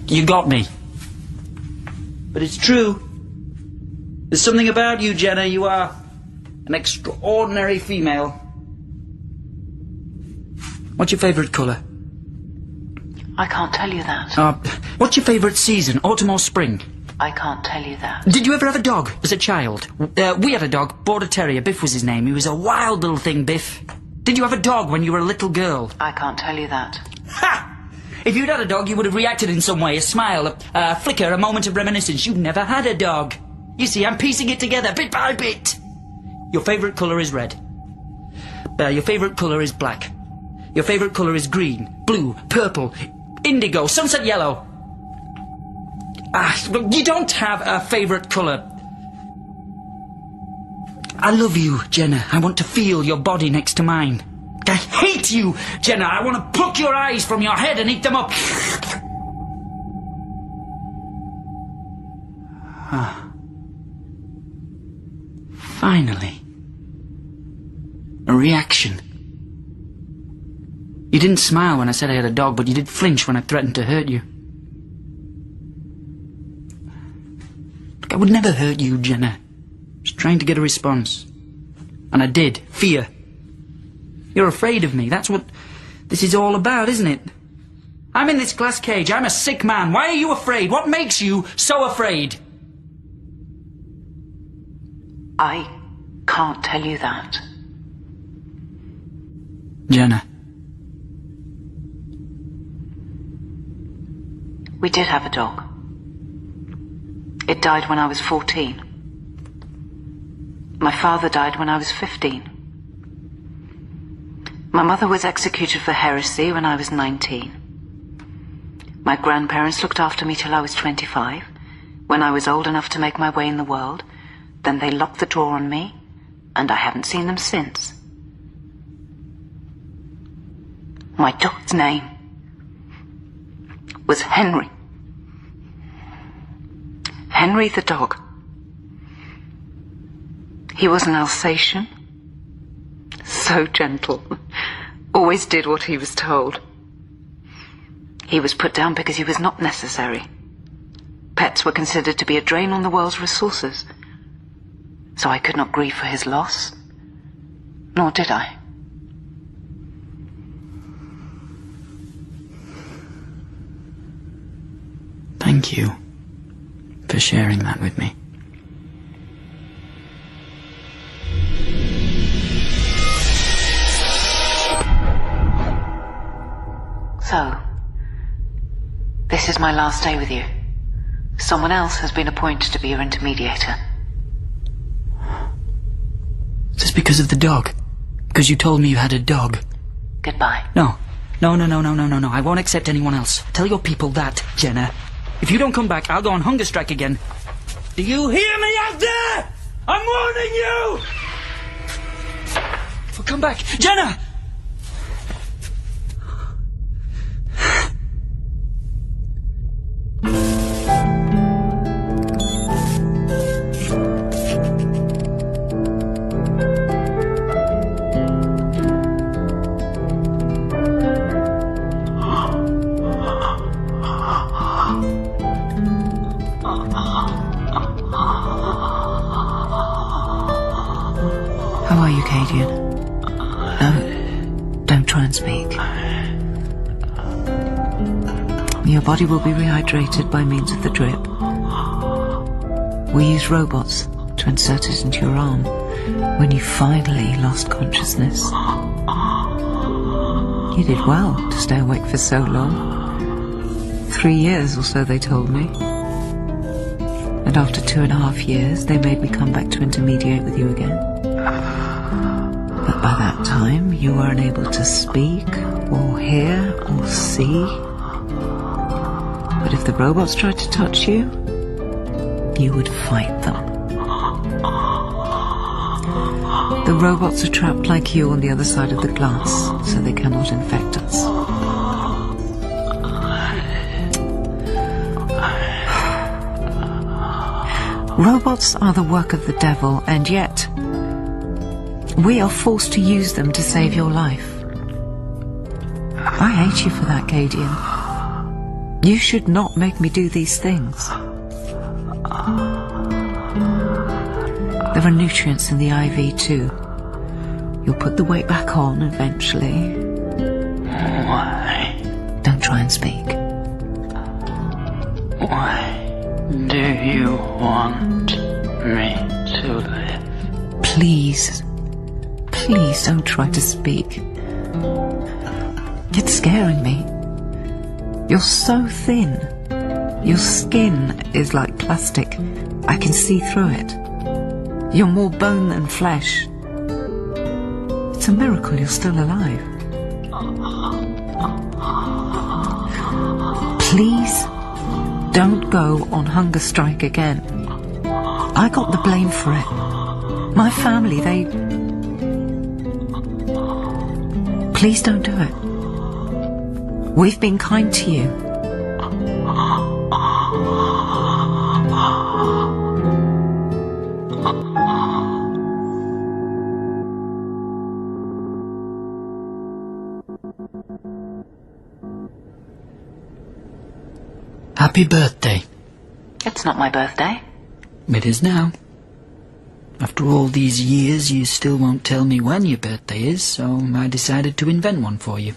You got me. But it's true. There's something about you, Jenna. You are an extraordinary female. What's your favourite colour? I can't tell you that. What's your favourite season, autumn or spring? I can't tell you that. Did you ever have a dog as a child? We had a dog, Border Terrier. Biff was his name. He was a wild little thing, Biff. Did you have a dog when you were a little girl? I can't tell you that. Ha! If you'd had a dog, you would have reacted in some way. A smile, a flicker, a moment of reminiscence. You never had a dog. You see, I'm piecing it together, bit by bit. Your favourite colour is red. Your favourite colour is black. Your favourite colour is green, blue, purple, indigo, sunset yellow. You don't have a favourite colour. I love you, Jenna. I want to feel your body next to mine. I hate you, Jenna. I want to pluck your eyes from your head and eat them up. Finally. A reaction. You didn't smile when I said I had a dog, but you did flinch when I threatened to hurt you. Look, I would never hurt you, Jenna. Just trying to get a response. And I did. Fear. You're afraid of me. That's what this is all about, isn't it? I'm in this glass cage. I'm a sick man. Why are you afraid? What makes you so afraid? I can't tell you that. Jenna. We did have a dog. It died when I was 14. My father died when I was 15. My mother was executed for heresy when I was 19. My grandparents looked after me till I was 25. When I was old enough to make my way in the world, then they locked the door on me, and I haven't seen them since. My dog's name was Henry. Henry the dog. He was an Alsatian. So gentle. Always did what he was told. He was put down because he was not necessary. Pets were considered to be a drain on the world's resources. So I could not grieve for his loss. Nor did I. Thank you for sharing that with me. So, this is my last day with you. Someone else has been appointed to be your intermediator. Just because of the dog? Because you told me you had a dog? Goodbye. No. No. I won't accept anyone else. Tell your people that, Jenna. If you don't come back, I'll go on hunger strike again. Do you hear me out there? I'm warning you! Well, come back. Jenna! How are you, Cadian? No, don't try and speak. Your body will be rehydrated by means of the drip. We used robots to insert it into your arm when you finally lost consciousness. You did well to stay awake for so long. 3 years or so, they told me. And after 2.5 years, they made me come back to intermediate with you again. But by that time, you were unable to speak, or hear, or see. But if the robots tried to touch you, you would fight them. The robots are trapped like you on the other side of the glass, so they cannot infect us. Robots are the work of the devil, and yet we are forced to use them to save your life. I hate you for that, Gadian. You should not make me do these things. There are nutrients in the IV too. You'll put the weight back on eventually. Why? Don't try and speak. Why do you want me to live? Please. Please don't try to speak. It's scaring me. You're so thin. Your skin is like plastic. I can see through it. You're more bone than flesh. It's a miracle you're still alive. Please don't go on hunger strike again. I got the blame for it. My family, they... Please don't do it. We've been kind to you. Happy birthday. It's not my birthday. It is now. After all these years, you still won't tell me when your birthday is, so I decided to invent one for you.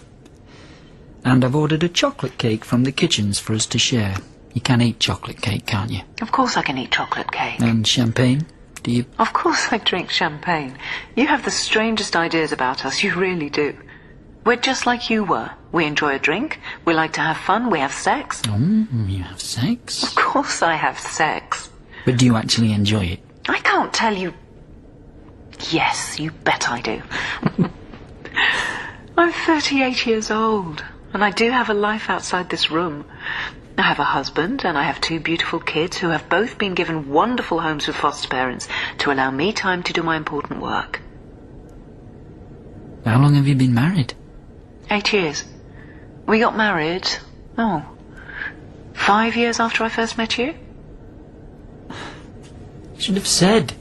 And I've ordered a chocolate cake from the kitchens for us to share. You can eat chocolate cake, can't you? Of course I can eat chocolate cake. And champagne? Do you? Of course I drink champagne. You have the strangest ideas about us, you really do. We're just like you were. We enjoy a drink, we like to have fun, we have sex. Oh, you have sex? Of course I have sex. But do you actually enjoy it? I can't tell you... Yes, you bet I do. I'm 38 years old, and I do have a life outside this room. I have a husband, and I have 2 beautiful kids who have both been given wonderful homes with foster parents to allow me time to do my important work. How long have you been married? 8 years. We got married, 5 years after I first met you. You should have said.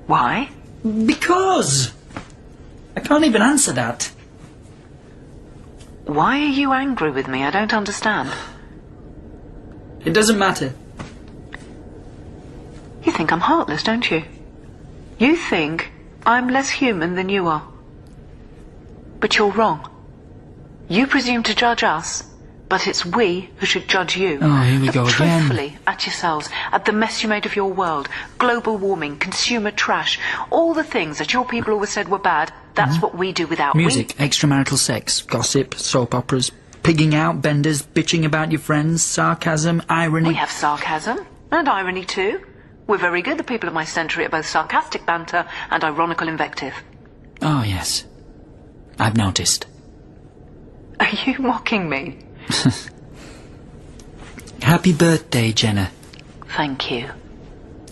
Why? Because! I can't even answer that. Why are you angry with me? I don't understand. It doesn't matter. You think I'm heartless, don't you? You think I'm less human than you are. But you're wrong. You presume to judge us, but it's we who should judge you. Oh, here we go Look again. truthfully at yourselves, at the mess you made of your world, global warming, consumer trash, all the things that your people always said were bad. That's what we do without Music, extramarital sex, gossip, soap operas, pigging out, benders, bitching about your friends, sarcasm, irony. We have sarcasm and irony too. We're very good, the people of my century, at both sarcastic banter and ironical invective. Oh, yes. I've noticed. Are you mocking me? Happy birthday, Jenna. Thank you.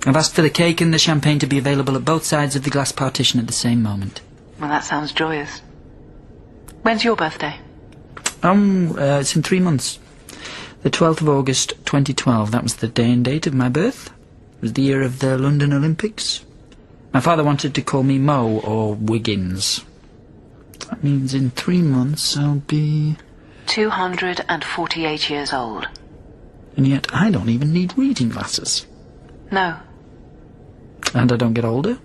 I've asked for the cake and the champagne to be available at both sides of the glass partition at the same moment. Well, that sounds joyous. When's your birthday? It's in 3 months. The 12th of August, 2012. That was the day and date of my birth. It was the year of the London Olympics. My father wanted to call me Mo or Wiggins. That means in 3 months I'll be... 248 years old. And yet I don't even need reading glasses. No. And I don't get older.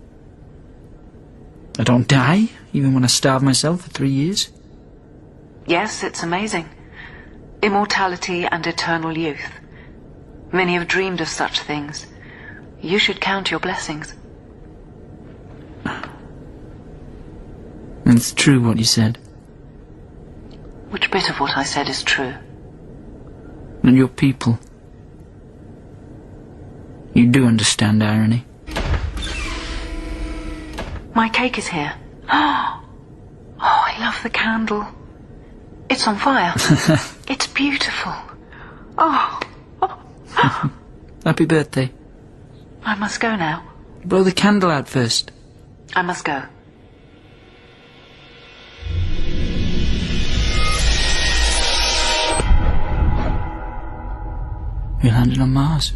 I don't die, even when I starve myself for 3 years. Yes, it's amazing. Immortality and eternal youth. Many have dreamed of such things. You should count your blessings. It's true what you said. Which bit of what I said is true? And your people. You do understand irony. My cake is here. Oh, I love the candle. It's on fire. It's beautiful. Oh. Happy birthday. I must go now. Blow the candle out first. I must go. We landed on Mars.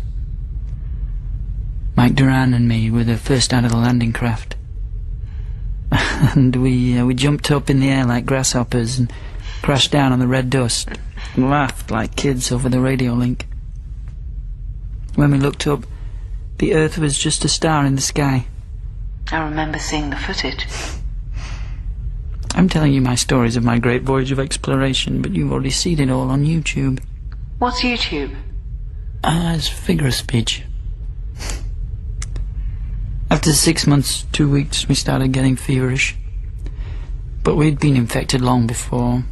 Mike Duran and me were the first out of the landing craft. And we jumped up in the air like grasshoppers and crashed down on the red dust and laughed like kids over the radio link. When we looked up, the Earth was just a star in the sky. I remember seeing the footage. I'm telling you my stories of my great voyage of exploration, but you've already seen it all on YouTube. What's YouTube? It's figure of speech. After 6 months, 2 weeks, we started getting feverish. But we'd been infected long before.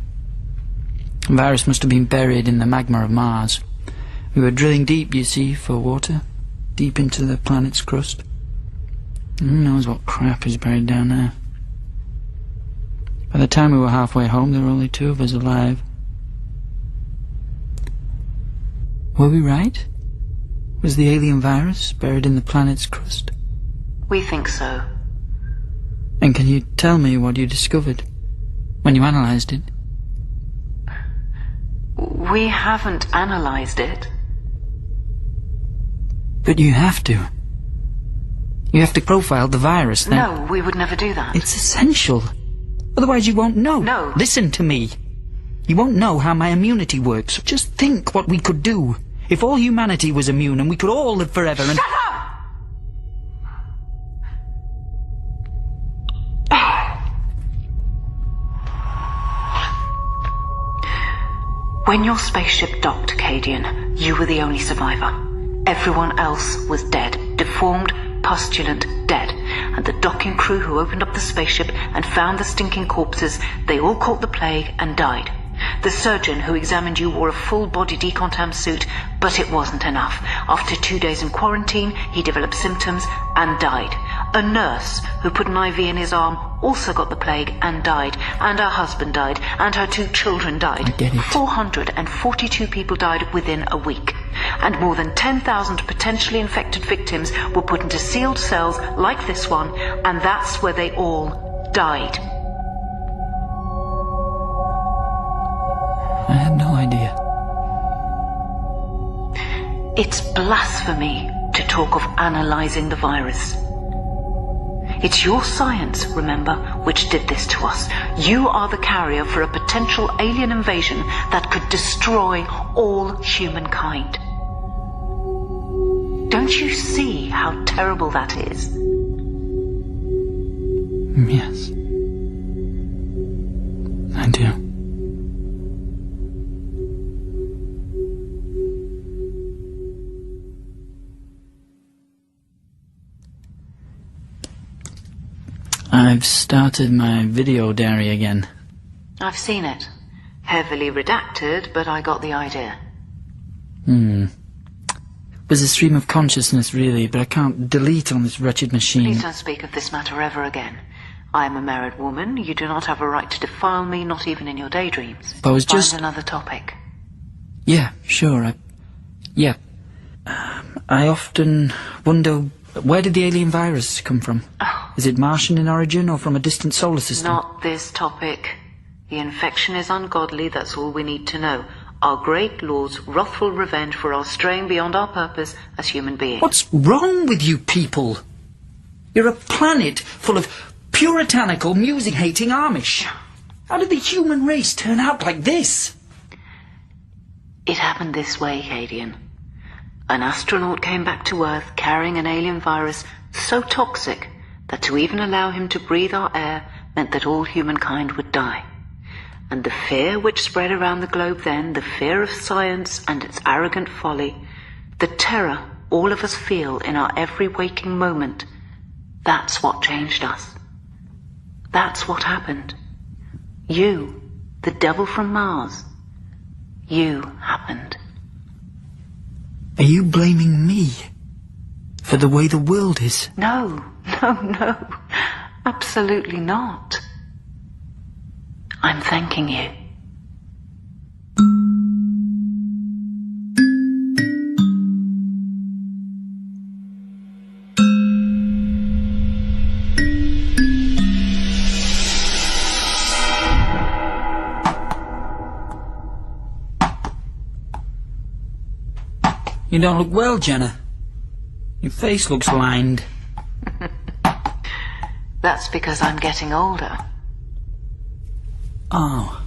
The virus must have been buried in the magma of Mars. We were drilling deep, you see, for water. Deep into the planet's crust. Who knows what crap is buried down there. By the time we were halfway home, there were only 2 of us alive. Were we right? Was the alien virus buried in the planet's crust? We think so. And can you tell me what you discovered when you analysed it? We haven't analysed it. But you have to. You have to profile the virus, then. No, we would never do that. It's essential. Otherwise you won't know. No. Listen to me. You won't know how my immunity works. Just think what we could do. If all humanity was immune and we could all live forever and... Shut up! When your spaceship docked, Cadian, you were the only survivor. Everyone else was dead, deformed, pustulant, dead. And the docking crew who opened up the spaceship and found the stinking corpses, they all caught the plague and died. The surgeon who examined you wore a full-body decontam suit, but it wasn't enough. After 2 days in quarantine, he developed symptoms and died. A nurse who put an IV in his arm also got the plague and died. And her husband died, and her 2 children died. I get it. 442 people died within a week. And more than 10,000 potentially infected victims were put into sealed cells like this one, and that's where they all died. I had no idea. It's blasphemy to talk of analysing the virus. It's your science, remember, which did this to us. You are the carrier for a potential alien invasion that could destroy all humankind. Don't you see how terrible that is? Yes. I do. I've started my video diary again. I've seen it. Heavily redacted, but I got the idea. It was a stream of consciousness, really, but I can't delete on this wretched machine. Please don't speak of this matter ever again. I am a married woman. You do not have a right to defile me, not even in your daydreams. But I was Find just... another topic. Yeah, sure, I often wonder, where did the alien virus come from? Oh. Is it Martian in origin or from a distant solar system? Not this topic. The infection is ungodly, that's all we need to know. Our great lord's wrathful revenge for our straying beyond our purpose as human beings. What's wrong with you people? You're a planet full of puritanical, music-hating Amish. How did the human race turn out like this? It happened this way, Cadian. An astronaut came back to Earth carrying an alien virus so toxic that to even allow him to breathe our air meant that all humankind would die. And the fear which spread around the globe then, the fear of science and its arrogant folly, the terror all of us feel in our every waking moment, that's what changed us. That's what happened. You, the devil from Mars, you happened. Are you blaming me for the way the world is? No, absolutely not. I'm thanking you. You don't look well, Jenna. Your face looks lined. That's because I'm getting older. Oh.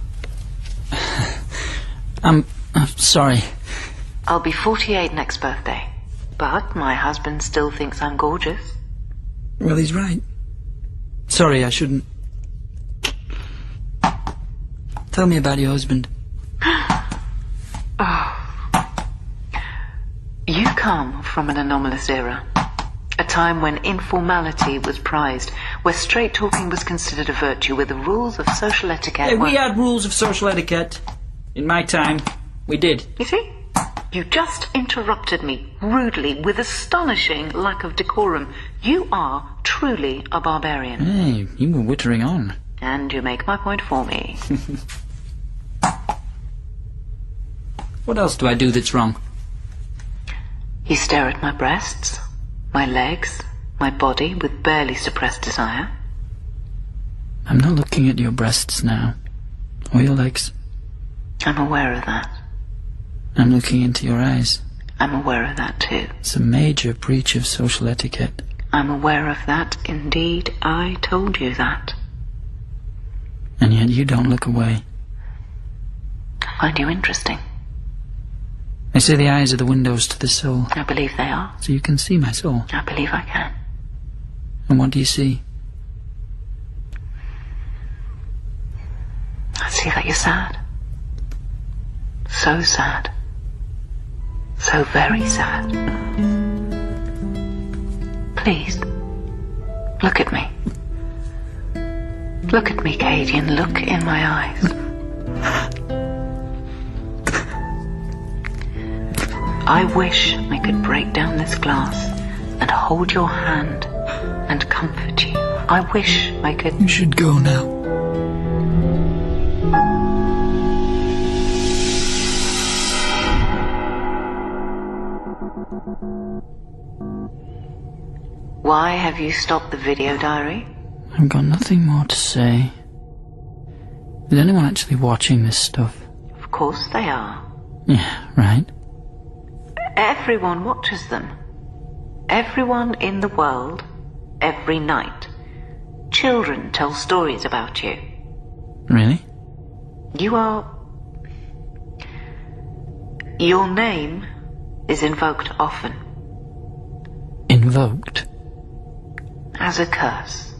I'm sorry. I'll be 48 next birthday. But my husband still thinks I'm gorgeous. Well, he's right. Sorry, I shouldn't. Tell me about your husband. Oh. You come from an anomalous era. A time when informality was prized, where straight-talking was considered a virtue, where the rules of social etiquette Hey, we had rules of social etiquette. In my time, we did. You see? You just interrupted me rudely with astonishing lack of decorum. You are truly a barbarian. Hey, you were wittering on. And you make my point for me. What else do I do that's wrong? You stare at my breasts, my legs, my body with barely suppressed desire. I'm not looking at your breasts now, or your legs. I'm aware of that. I'm looking into your eyes. I'm aware of that too. It's a major breach of social etiquette. I'm aware of that. Indeed, I told you that. And yet you don't look away. I find you interesting. They say the eyes are the windows to the soul. I believe they are. So you can see my soul. I believe I can. And what do you see? I see that you're sad. So sad. So very sad. Please, look at me. Look at me, Katie, and look in my eyes. I wish I could break down this glass and hold your hand and comfort you. I wish I could... You should go now. Why have you stopped the video diary? I've got nothing more to say. Is anyone actually watching this stuff? Of course they are. Yeah, right. Everyone watches them. Everyone in the world, every night. Children tell stories about you. Really? You are... Your name is invoked often. Invoked? As a curse.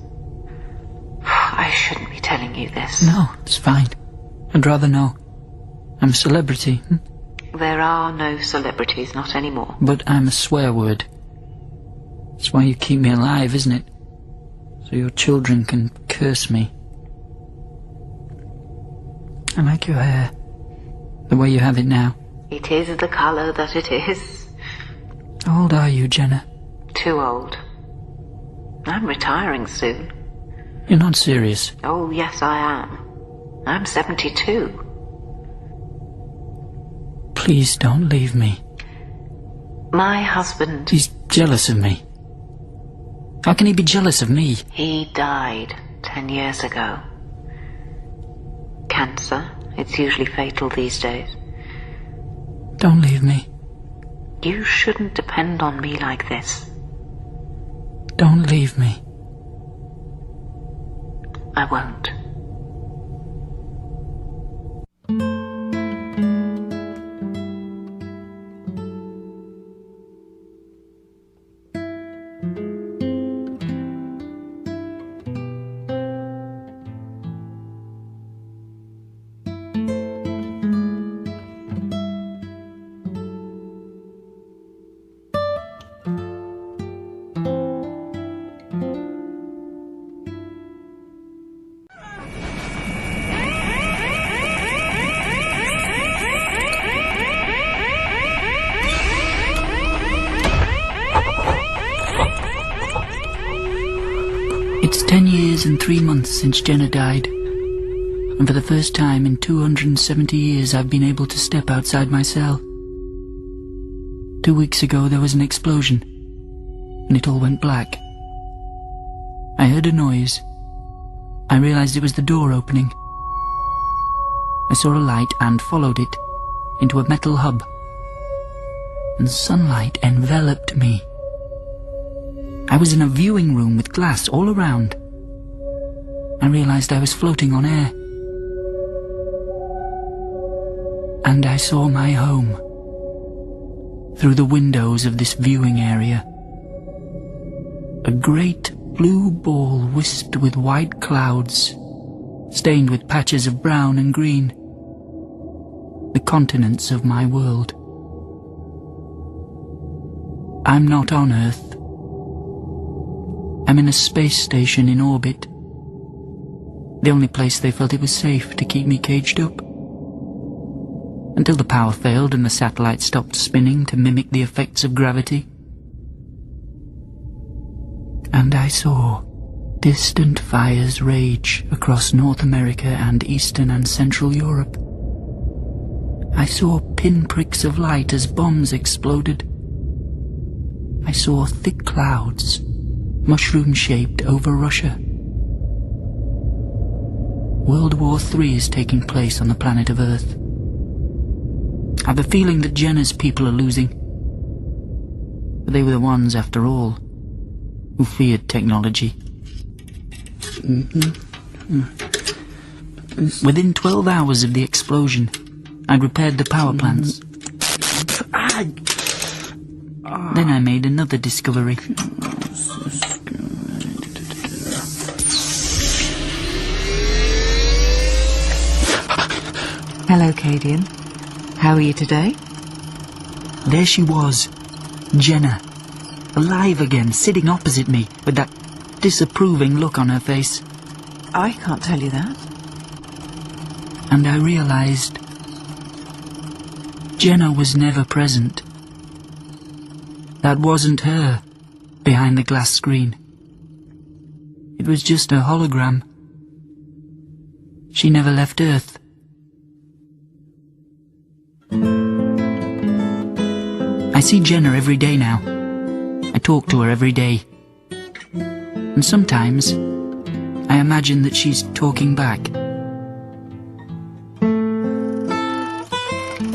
I shouldn't be telling you this. No, it's fine. I'd rather know. I'm a celebrity. There are no celebrities, not anymore. But I'm a swear word. That's why you keep me alive, isn't it? So your children can curse me. I like your hair. The way you have it now. It is the colour that it is. How old are you, Jenna? Too old. I'm retiring soon. You're not serious. Oh, yes, I am. I'm 72. Please don't leave me. My husband... He's jealous of me. How can he be jealous of me? He died 10 years ago. Cancer. It's usually fatal these days. Don't leave me. You shouldn't depend on me like this. Don't leave me. I won't. It's 10 years and 3 months since Jenna died. And for the first time in 270 years I've been able to step outside my cell. 2 weeks ago there was an explosion, and it all went black. I heard a noise. I realized it was the door opening. I saw a light and followed it into a metal hub. And sunlight enveloped me. I was in a viewing room with glass all around. I realized I was floating on air. And I saw my home through the windows of this viewing area. A great blue ball wisped with white clouds, stained with patches of brown and green. The continents of my world. I'm not on Earth. I'm in a space station in orbit. The only place they felt it was safe to keep me caged up. Until the power failed and the satellite stopped spinning to mimic the effects of gravity. And I saw distant fires rage across North America and Eastern and Central Europe. I saw pinpricks of light as bombs exploded. I saw thick clouds, mushroom-shaped, over Russia. World War III is taking place on the planet of Earth. I have a feeling that Jenna's people are losing. But they were the ones, after all, who feared technology. Within 12 hours of the explosion, I'd repaired the power plants. Then I made another discovery. Hello, Cadian. How are you today? There she was, Jenna, alive again, sitting opposite me, with that disapproving look on her face. I can't tell you that. And I realized Jenna was never present. That wasn't her behind the glass screen. It was just a hologram. She never left Earth. I see Jenna every day now. I talk to her every day. And sometimes I imagine that she's talking back.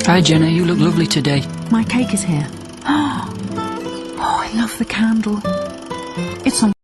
Hi Jenna, you look lovely today. My cake is here. Oh, I love the candle. It's on